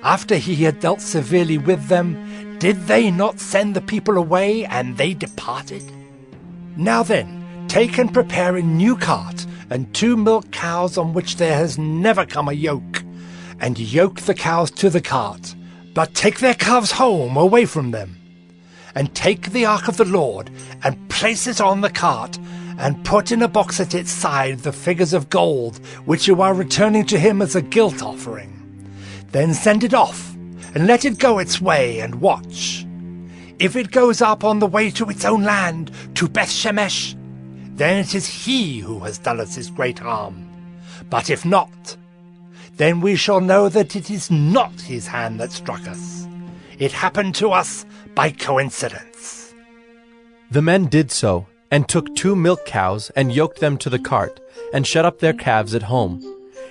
After he had dealt severely with them, did they not send the people away, and they departed? Now then, take and prepare a new cart, and 2 milk cows on which there has never come a yoke, and yoke the cows to the cart, but take their calves home away from them. And take the ark of the Lord, and place it on the cart, and put in a box at its side the figures of gold, which you are returning to him as a guilt offering. Then send it off, and let it go its way, and watch. If it goes up on the way to its own land, to Beth-Shemesh, then it is he who has done us this great harm. But if not, then we shall know that it is not his hand that struck us. It happened to us by coincidence." The men did so, and took 2 milk cows, and yoked them to the cart, and shut up their calves at home.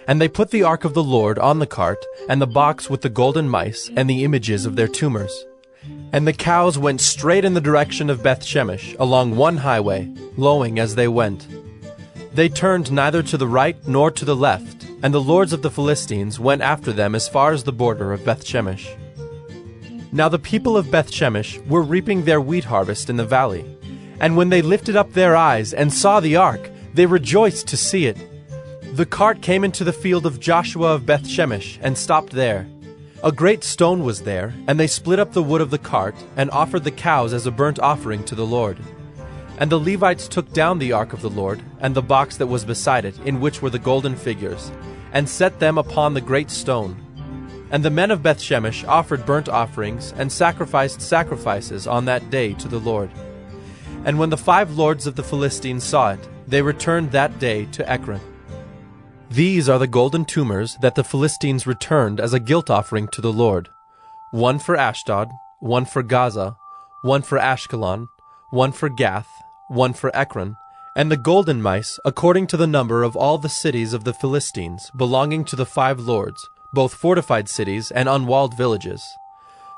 And they put the ark of the Lord on the cart, and the box with the golden mice, and the images of their tumors. And the cows went straight in the direction of Beth-Shemesh, along one highway, lowing as they went. They turned neither to the right nor to the left, and the lords of the Philistines went after them as far as the border of Beth-Shemesh. Now the people of Beth-Shemesh were reaping their wheat harvest in the valley. And when they lifted up their eyes and saw the ark, they rejoiced to see it. The cart came into the field of Joshua of Beth-Shemesh and stopped there. A great stone was there, and they split up the wood of the cart and offered the cows as a burnt offering to the Lord. And the Levites took down the ark of the Lord and the box that was beside it, in which were the golden figures, and set them upon the great stone. And the men of Beth-Shemesh offered burnt offerings and sacrificed sacrifices on that day to the Lord. And when the 5 lords of the Philistines saw it, they returned that day to Ekron. These are the golden tumors that the Philistines returned as a guilt offering to the Lord: 1 for Ashdod, 1 for Gaza, 1 for Ashkelon, 1 for Gath, 1 for Ekron, and the golden mice according to the number of all the cities of the Philistines, belonging to the 5 lords, both fortified cities and unwalled villages.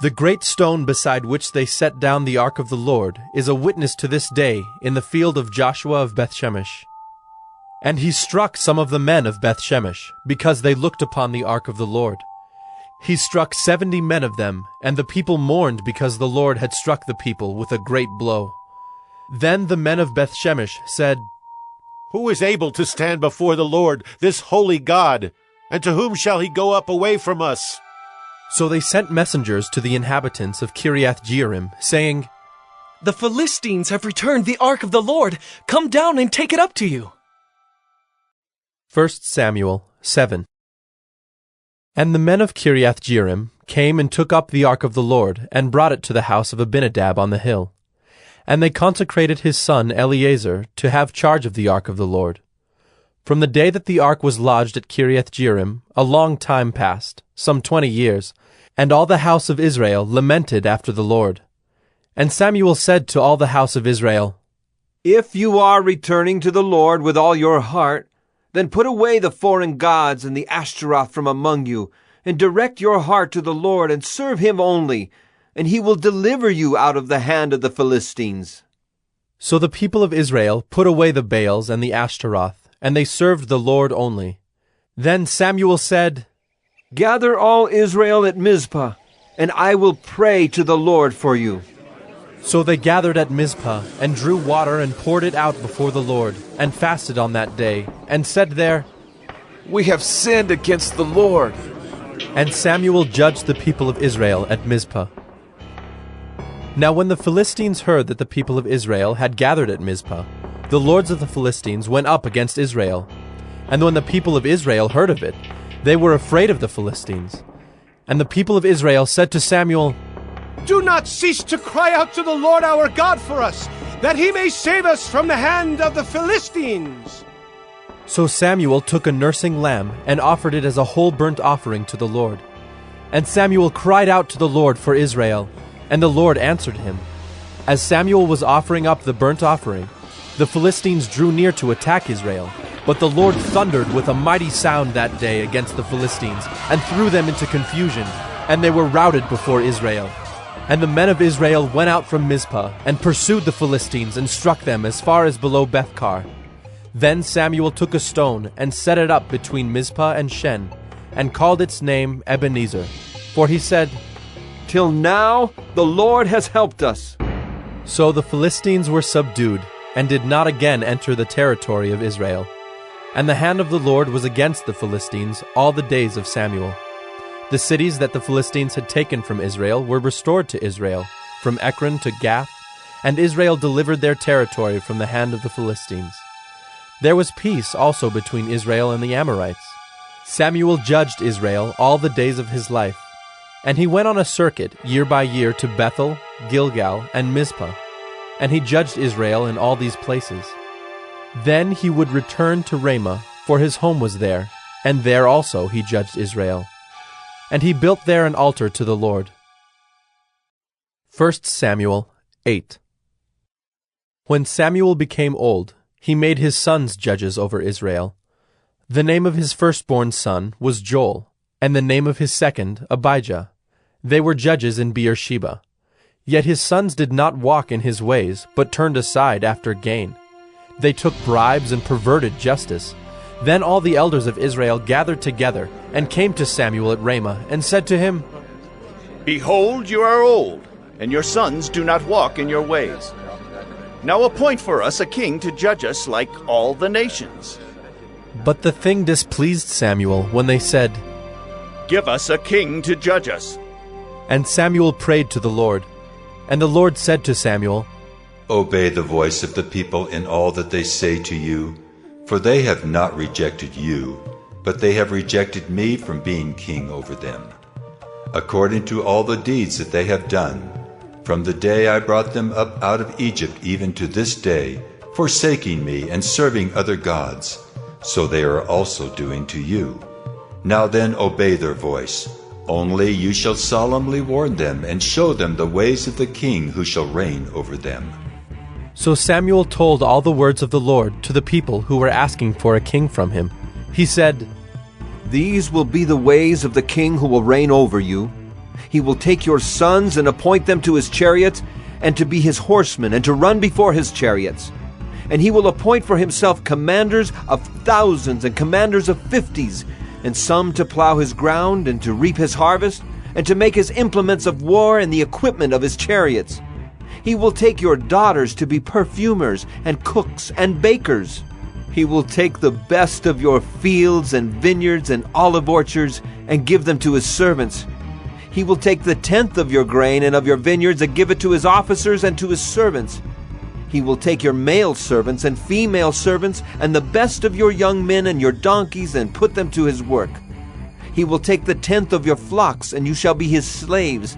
The great stone beside which they set down the ark of the Lord is a witness to this day in the field of Joshua of Beth-Shemesh. And he struck some of the men of Beth-Shemesh, because they looked upon the ark of the Lord. He struck 70 men of them, and the people mourned because the Lord had struck the people with a great blow. Then the men of Beth-Shemesh said, "Who is able to stand before the Lord, this holy God? And to whom shall he go up away from us?" So they sent messengers to the inhabitants of Kiriath-Jearim, saying, "The Philistines have returned the ark of the Lord. Come down and take it up to you." 1 Samuel 7. And the men of Kiriath-Jearim came and took up the ark of the Lord, and brought it to the house of Abinadab on the hill. And they consecrated his son Eleazar to have charge of the ark of the Lord. From the day that the ark was lodged at Kiriath-Jearim, a long time passed, some 20 years, and all the house of Israel lamented after the Lord. And Samuel said to all the house of Israel, If you are returning to the Lord with all your heart, then put away the foreign gods and the Ashtaroth from among you, and direct your heart to the Lord, and serve him only, and he will deliver you out of the hand of the Philistines. So the people of Israel put away the Baals and the Ashtaroth, and they served the Lord only. Then Samuel said, Gather all Israel at Mizpah, and I will pray to the Lord for you. So they gathered at Mizpah, and drew water and poured it out before the Lord, and fasted on that day, and said there, We have sinned against the Lord. And Samuel judged the people of Israel at Mizpah. Now when the Philistines heard that the people of Israel had gathered at Mizpah, the lords of the Philistines went up against Israel. And when the people of Israel heard of it, they were afraid of the Philistines. And the people of Israel said to Samuel, Do not cease to cry out to the Lord our God for us, that he may save us from the hand of the Philistines. So Samuel took a nursing lamb and offered it as a whole burnt offering to the Lord. And Samuel cried out to the Lord for Israel, and the Lord answered him. As Samuel was offering up the burnt offering, the Philistines drew near to attack Israel. But the Lord thundered with a mighty sound that day against the Philistines, and threw them into confusion, and they were routed before Israel. And the men of Israel went out from Mizpah, and pursued the Philistines, and struck them as far as below Bethkar. Then Samuel took a stone, and set it up between Mizpah and Shen, and called its name Ebenezer. For he said, Till now the Lord has helped us. So the Philistines were subdued, and did not again enter the territory of Israel. And the hand of the Lord was against the Philistines all the days of Samuel. The cities that the Philistines had taken from Israel were restored to Israel, from Ekron to Gath, and Israel delivered their territory from the hand of the Philistines. There was peace also between Israel and the Amorites. Samuel judged Israel all the days of his life, and he went on a circuit year by year to Bethel, Gilgal, and Mizpah, and he judged Israel in all these places. Then he would return to Ramah, for his home was there, and there also he judged Israel. And he built there an altar to the Lord. 1 Samuel 8. When Samuel became old, he made his sons judges over Israel. The name of his firstborn son was Joel, and the name of his second Abijah. They were judges in Beersheba. Yet his sons did not walk in his ways, but turned aside after gain. They took bribes and perverted justice. Then all the elders of Israel gathered together, and came to Samuel at Ramah, and said to him, Behold, you are old, and your sons do not walk in your ways. Now appoint for us a king to judge us like all the nations. But the thing displeased Samuel when they said, Give us a king to judge us. And Samuel prayed to the Lord. And the Lord said to Samuel, Obey the voice of the people in all that they say to you, for they have not rejected you, but they have rejected me from being king over them. According to all the deeds that they have done, from the day I brought them up out of Egypt even to this day, forsaking me and serving other gods, so they are also doing to you. Now then obey their voice. Only you shall solemnly warn them and show them the ways of the king who shall reign over them. So Samuel told all the words of the Lord to the people who were asking for a king from him. He said, These will be the ways of the king who will reign over you. He will take your sons and appoint them to his chariots, and to be his horsemen, and to run before his chariots. And he will appoint for himself commanders of thousands and commanders of 50s, and some to plow his ground, and to reap his harvest, and to make his implements of war and the equipment of his chariots. He will take your daughters to be perfumers, and cooks, and bakers. He will take the best of your fields and vineyards and olive orchards, and give them to his servants. He will take the 10th of your grain and of your vineyards, and give it to his officers and to his servants. He will take your male servants and female servants, and the best of your young men and your donkeys, and put them to his work. He will take the 10th of your flocks, and you shall be his slaves.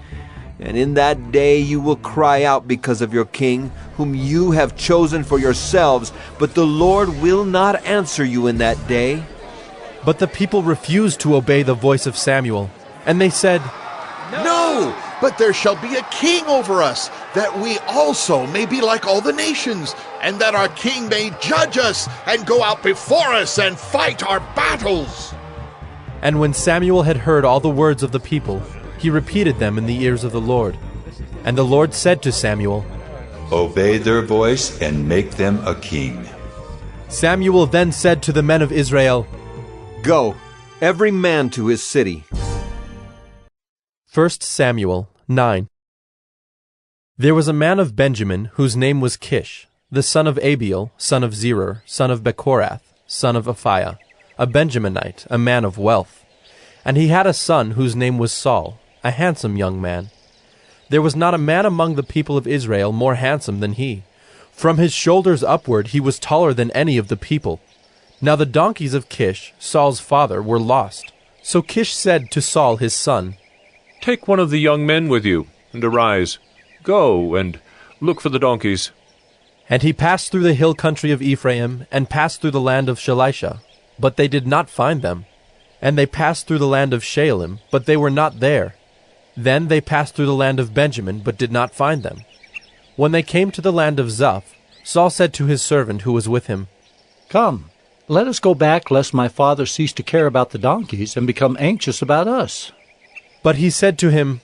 And in that day you will cry out because of your king, whom you have chosen for yourselves, but the Lord will not answer you in that day. But the people refused to obey the voice of Samuel, and they said, No, but there shall be a king over us, that we also may be like all the nations, and that our king may judge us and go out before us and fight our battles. And when Samuel had heard all the words of the people, he repeated them in the ears of the Lord. And the Lord said to Samuel, Obey their voice and make them a king. Samuel then said to the men of Israel, Go, every man to his city. 1 Samuel 9. There was a man of Benjamin whose name was Kish, the son of Abiel, son of Zerah, son of Bechorath, son of Aphiah, a Benjaminite, a man of wealth. And he had a son whose name was Saul, a handsome young man. There was not a man among the people of Israel more handsome than he. From his shoulders upward he was taller than any of the people. Now the donkeys of Kish, Saul's father, were lost. So Kish said to Saul his son, Take one of the young men with you, and arise. Go and look for the donkeys. And he passed through the hill country of Ephraim, and passed through the land of Shalisha, but they did not find them. And they passed through the land of Shaalim, but they were not there. Then they passed through the land of Benjamin, but did not find them. When they came to the land of Zuph, Saul said to his servant who was with him, Come, let us go back, lest my father cease to care about the donkeys and become anxious about us. But he said to him,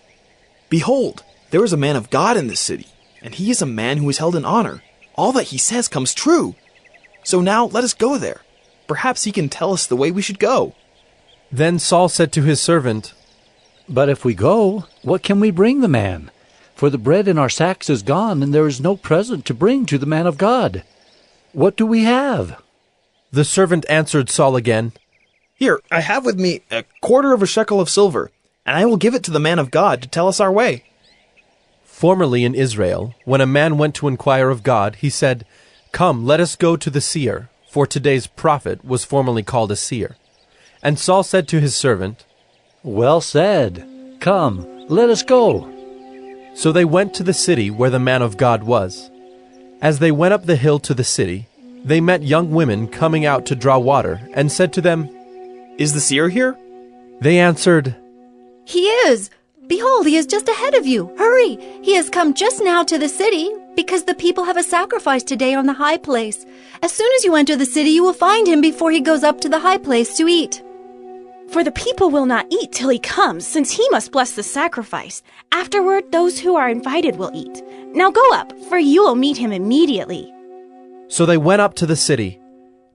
Behold, there is a man of God in this city, and he is a man who is held in honor. All that he says comes true. So now let us go there. Perhaps he can tell us the way we should go. Then Saul said to his servant, But if we go, what can we bring the man? For the bread in our sacks is gone, and there is no present to bring to the man of God. What do we have? The servant answered Saul again, Here, I have with me 1/4 of a shekel of silver, and I will give it to the man of God to tell us our way. Formerly in Israel, when a man went to inquire of God, he said, Come, let us go to the seer, for today's prophet was formerly called a seer. And Saul said to his servant, Well said. Come, let us go. So they went to the city where the man of God was. As they went up the hill to the city, they met young women coming out to draw water, and said to them, Is the seer here? They answered, He is. Behold, he is just ahead of you. Hurry! He has come just now to the city, because the people have a sacrifice today on the high place. As soon as you enter the city, you will find him before he goes up to the high place to eat. For the people will not eat till he comes, since he must bless the sacrifice. Afterward, those who are invited will eat. Now go up, for you will meet him immediately. So they went up to the city.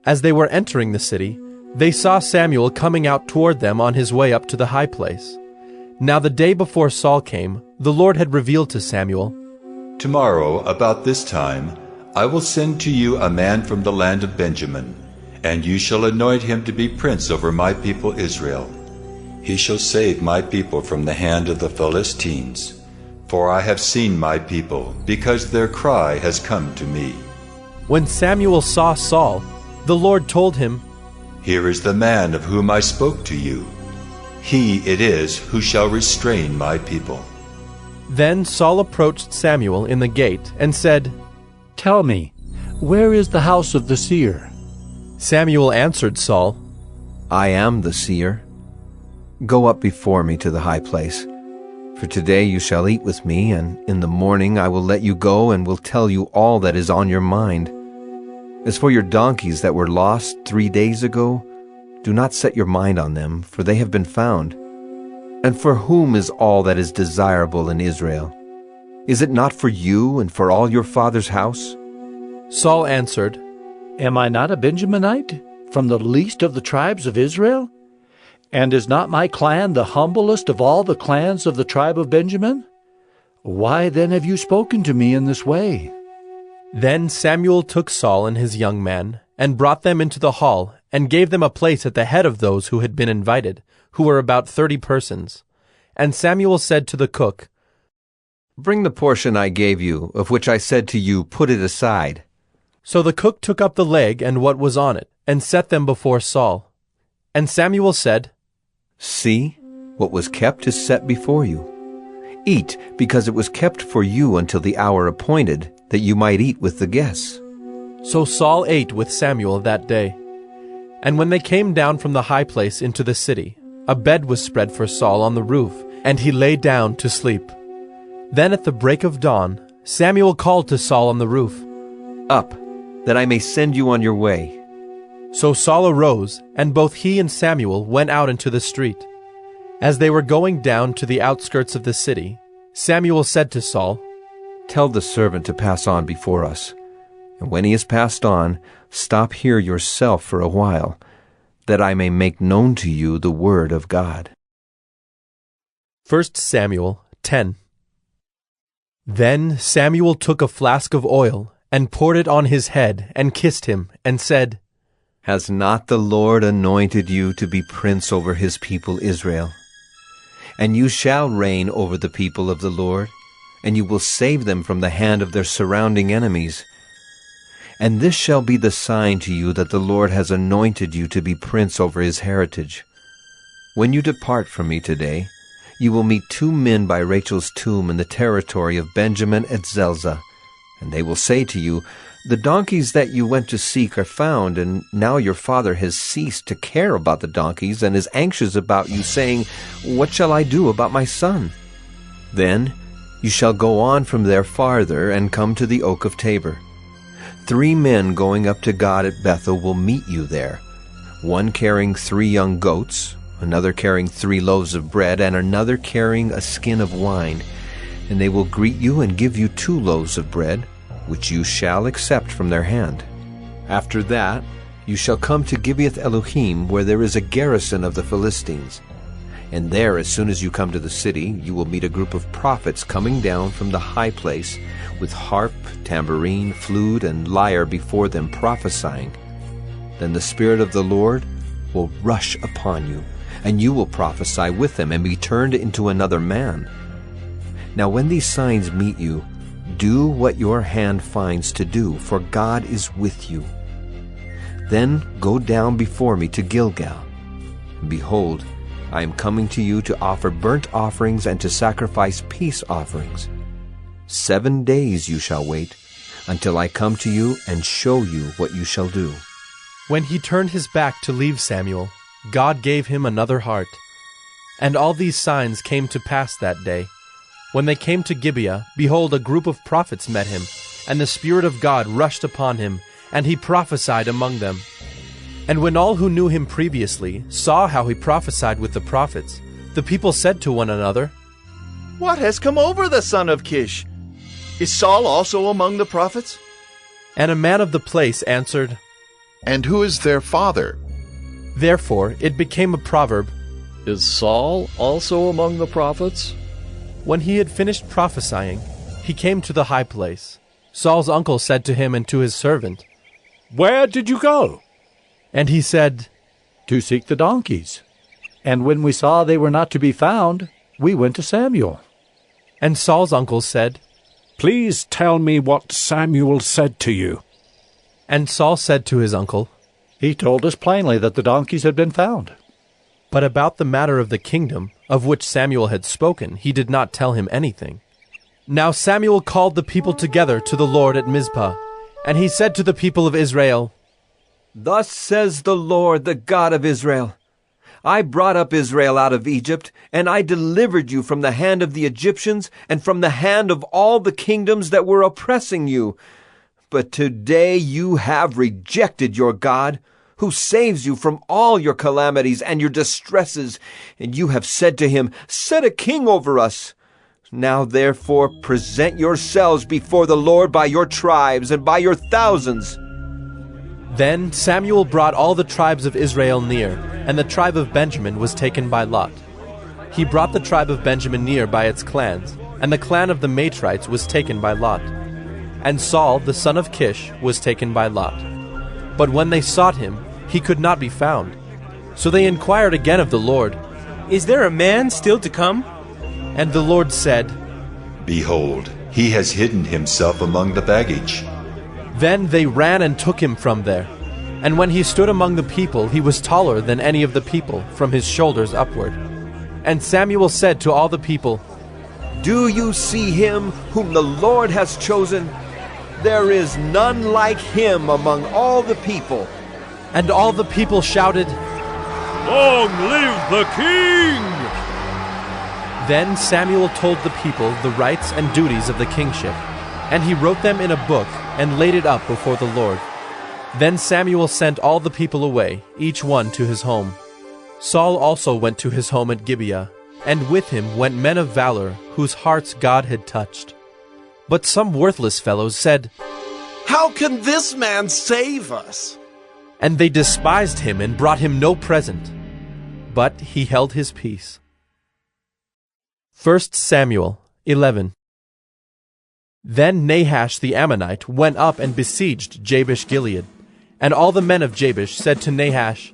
As they were entering the city, they saw Samuel coming out toward them on his way up to the high place. Now the day before Saul came, the Lord had revealed to Samuel, Tomorrow, about this time, I will send to you a man from the land of Benjamin, and you shall anoint him to be prince over my people Israel. He shall save my people from the hand of the Philistines. For I have seen my people, because their cry has come to me. When Samuel saw Saul, the Lord told him, Here is the man of whom I spoke to you. He it is who shall restrain my people. Then Saul approached Samuel in the gate and said, Tell me, where is the house of the seer? Samuel answered Saul, I am the seer. Go up before me to the high place. For today you shall eat with me, and in the morning I will let you go and will tell you all that is on your mind. As for your donkeys that were lost 3 days ago, do not set your mind on them, for they have been found. And for whom is all that is desirable in Israel? Is it not for you and for all your father's house? Saul answered, Am I not a Benjaminite, from the least of the tribes of Israel? And is not my clan the humblest of all the clans of the tribe of Benjamin? Why then have you spoken to me in this way? Then Samuel took Saul and his young man, and brought them into the hall, and gave them a place at the head of those who had been invited, who were about 30 persons. And Samuel said to the cook, Bring the portion I gave you, of which I said to you, Put it aside. So the cook took up the leg and what was on it, and set them before Saul. And Samuel said, See, what was kept is set before you. Eat, because it was kept for you until the hour appointed, that you might eat with the guests. So Saul ate with Samuel that day. And when they came down from the high place into the city, a bed was spread for Saul on the roof, and he lay down to sleep. Then at the break of dawn, Samuel called to Saul on the roof, Up, that I may send you on your way. So Saul arose, and both he and Samuel went out into the street. As they were going down to the outskirts of the city, Samuel said to Saul, Tell the servant to pass on before us, and when he has passed on, stop here yourself for a while, that I may make known to you the word of God. 1 Samuel 10. Then Samuel took a flask of oil, and poured it on his head, and kissed him, and said, Has not the Lord anointed you to be prince over his people Israel? And you shall reign over the people of the Lord, and you will save them from the hand of their surrounding enemies. And this shall be the sign to you that the Lord has anointed you to be prince over his heritage. When you depart from me today, you will meet 2 men by Rachel's tomb in the territory of Benjamin at Zelzah. And they will say to you, The donkeys that you went to seek are found, and now your father has ceased to care about the donkeys and is anxious about you, saying, What shall I do about my son? Then you shall go on from there farther and come to the oak of Tabor. 3 men going up to God at Bethel will meet you there, one carrying 3 young goats, another carrying 3 loaves of bread, and another carrying a skin of wine. And they will greet you and give you 2 loaves of bread, which you shall accept from their hand. After that, you shall come to Gibeath Elohim, where there is a garrison of the Philistines. And there, as soon as you come to the city, you will meet a group of prophets coming down from the high place, with harp, tambourine, flute, and lyre before them, prophesying. Then the Spirit of the Lord will rush upon you, and you will prophesy with them, and be turned into another man. Now when these signs meet you, do what your hand finds to do, for God is with you. Then go down before me to Gilgal. And behold, I am coming to you to offer burnt offerings and to sacrifice peace offerings. 7 days you shall wait, until I come to you and show you what you shall do. When he turned his back to leave Samuel, God gave him another heart. And all these signs came to pass that day. When they came to Gibeah, behold, a group of prophets met him, and the Spirit of God rushed upon him, and he prophesied among them. And when all who knew him previously saw how he prophesied with the prophets, the people said to one another, What has come over the son of Kish? Is Saul also among the prophets? And a man of the place answered, And who is their father? Therefore it became a proverb, Is Saul also among the prophets? When he had finished prophesying, he came to the high place. Saul's uncle said to him and to his servant, Where did you go? And he said, To seek the donkeys. And when we saw they were not to be found, we went to Samuel. And Saul's uncle said, Please tell me what Samuel said to you. And Saul said to his uncle, He told us plainly that the donkeys had been found. But about the matter of the kingdom, of which Samuel had spoken, he did not tell him anything. Now Samuel called the people together to the Lord at Mizpah, and he said to the people of Israel, Thus says the Lord, the God of Israel, I brought up Israel out of Egypt, and I delivered you from the hand of the Egyptians and from the hand of all the kingdoms that were oppressing you. But today you have rejected your God, who saves you from all your calamities and your distresses, and you have said to him, Set a king over us. Now therefore present yourselves before the Lord by your tribes and by your thousands. Then Samuel brought all the tribes of Israel near, and the tribe of Benjamin was taken by lot. He brought the tribe of Benjamin near by its clans, and the clan of the Matrites was taken by lot. And Saul, the son of Kish, was taken by lot. But when they sought him, he could not be found. So they inquired again of the Lord, Is there a man still to come? And the Lord said, Behold, he has hidden himself among the baggage. Then they ran and took him from there. And when he stood among the people, he was taller than any of the people, from his shoulders upward. And Samuel said to all the people, Do you see him whom the Lord has chosen? There is none like him among all the people. And all the people shouted, Long live the king! Then Samuel told the people the rights and duties of the kingship, and he wrote them in a book and laid it up before the Lord. Then Samuel sent all the people away, each one to his home. Saul also went to his home at Gibeah, and with him went men of valor, whose hearts God had touched. But some worthless fellows said, How can this man save us? And they despised him and brought him no present. But he held his peace. 1 Samuel 11. Then Nahash the Ammonite went up and besieged Jabesh-Gilead. And all the men of Jabesh said to Nahash,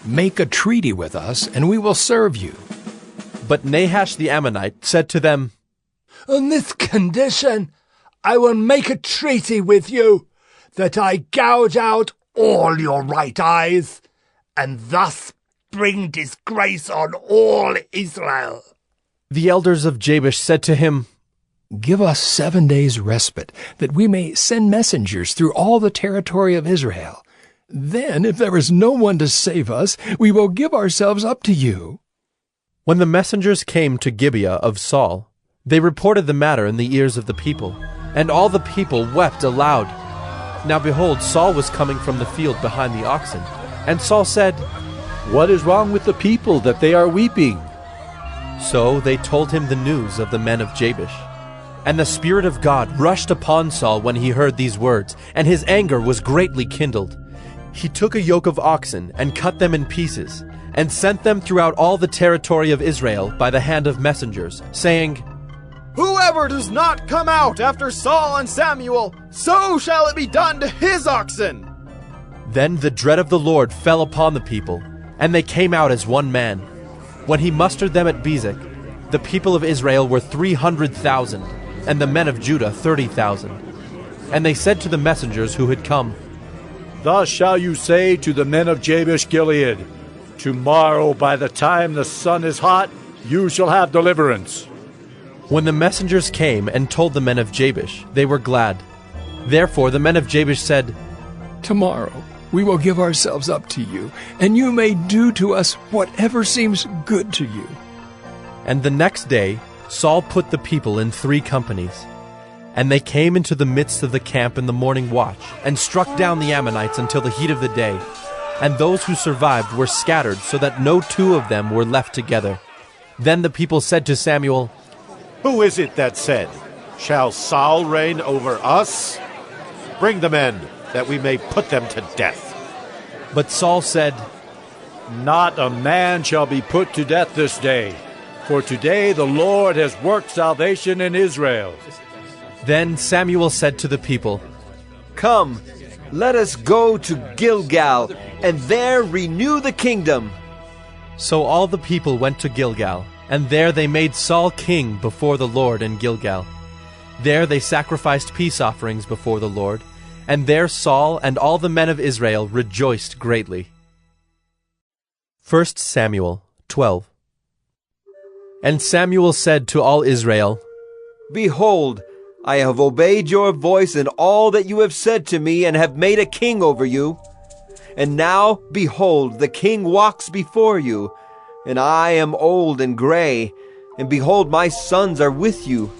Make a treaty with us, and we will serve you. But Nahash the Ammonite said to them, On this condition, I will make a treaty with you, that I gouge out all your right eyes, and thus bring disgrace on all Israel. The elders of Jabesh said to him, Give us 7 days' respite, that we may send messengers through all the territory of Israel. Then, if there is no one to save us, we will give ourselves up to you. When the messengers came to Gibeah of Saul, they reported the matter in the ears of the people, and all the people wept aloud. Now behold, Saul was coming from the field behind the oxen, and Saul said, What is wrong with the people that they are weeping? So they told him the news of the men of Jabesh. And the Spirit of God rushed upon Saul when he heard these words, and his anger was greatly kindled. He took a yoke of oxen and cut them in pieces, and sent them throughout all the territory of Israel by the hand of messengers, saying, Whoever does not come out after Saul and Samuel, so shall it be done to his oxen. Then the dread of the Lord fell upon the people, and they came out as one man. When he mustered them at Bezek, the people of Israel were 300,000, and the men of Judah 30,000. And they said to the messengers who had come, Thus shall you say to the men of Jabesh-Gilead, Tomorrow by the time the sun is hot, you shall have deliverance. When the messengers came and told the men of Jabesh, they were glad. Therefore the men of Jabesh said, Tomorrow we will give ourselves up to you, and you may do to us whatever seems good to you. And the next day Saul put the people in 3 companies. And they came into the midst of the camp in the morning watch, and struck down the Ammonites until the heat of the day. And those who survived were scattered, so that no 2 of them were left together. Then the people said to Samuel, Who is it that said, Shall Saul reign over us? Bring the men, that we may put them to death. But Saul said, Not a man shall be put to death this day, for today the Lord has worked salvation in Israel. Then Samuel said to the people, Come, let us go to Gilgal, and there renew the kingdom. So all the people went to Gilgal, and there they made Saul king before the Lord in Gilgal. There they sacrificed peace offerings before the Lord, and there Saul and all the men of Israel rejoiced greatly. 1 Samuel 12. And Samuel said to all Israel, Behold, I have obeyed your voice in all that you have said to me, and have made a king over you. And now, behold, the king walks before you, and I am old and gray, and behold, my sons are with you.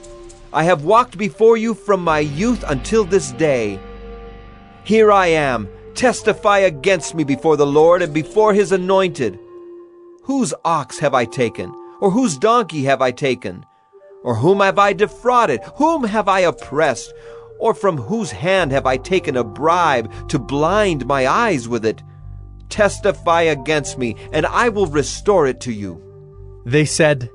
I have walked before you from my youth until this day. Here I am, testify against me before the Lord and before his anointed. Whose ox have I taken? Or whose donkey have I taken? Or whom have I defrauded? Whom have I oppressed? Or from whose hand have I taken a bribe to blind my eyes with it? Testify against me, and I will restore it to you. They said,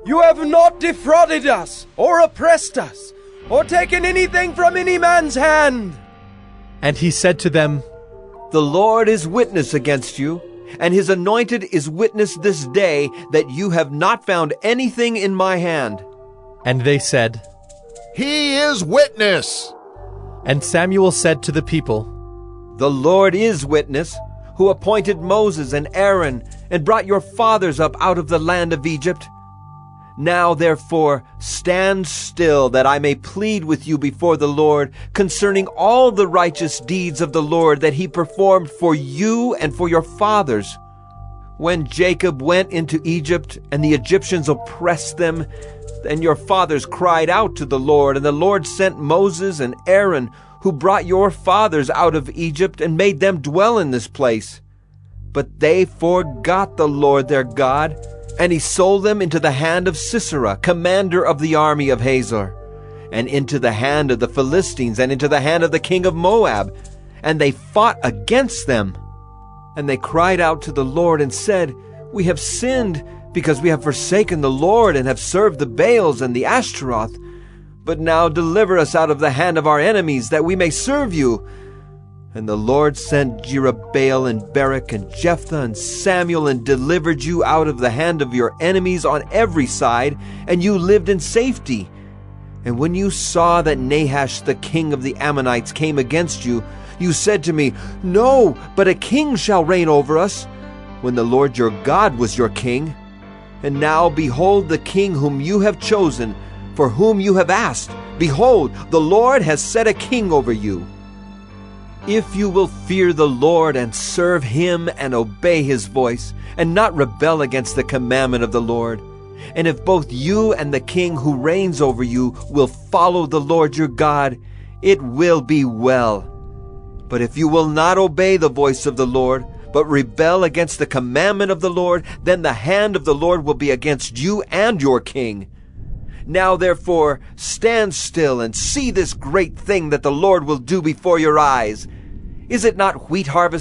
You have not defrauded us, or oppressed us, or taken anything from any man's hand. And he said to them, The Lord is witness against you, and his anointed is witness this day that you have not found anything in my hand. And they said, He is witness. And Samuel said to the people, The Lord is witness, who appointed Moses and Aaron and brought your fathers up out of the land of Egypt. Now therefore stand still, that I may plead with you before the Lord concerning all the righteous deeds of the Lord that he performed for you and for your fathers. When Jacob went into Egypt and the Egyptians oppressed them, then your fathers cried out to the Lord, and the Lord sent Moses and Aaron, who brought your fathers out of Egypt and made them dwell in this place. But they forgot the Lord their God, and he sold them into the hand of Sisera, commander of the army of Hazor, and into the hand of the Philistines, and into the hand of the king of Moab. And they fought against them. And they cried out to the Lord and said, We have sinned, because we have forsaken the Lord and have served the Baals and the Ashtaroth. But now deliver us out of the hand of our enemies, that we may serve you. And the Lord sent Jerubbaal and Barak and Jephthah and Samuel, and delivered you out of the hand of your enemies on every side, and you lived in safety. And when you saw that Nahash the king of the Ammonites came against you, you said to me, No, but a king shall reign over us, when the Lord your God was your king. And now behold the king whom you have chosen, for whom you have asked. Behold, the Lord has set a king over you. If you will fear the Lord and serve him and obey his voice, and not rebel against the commandment of the Lord, and if both you and the king who reigns over you will follow the Lord your God, it will be well. But if you will not obey the voice of the Lord, but rebel against the commandment of the Lord, then the hand of the Lord will be against you and your king. Now therefore stand still and see this great thing that the Lord will do before your eyes. Is it not wheat harvest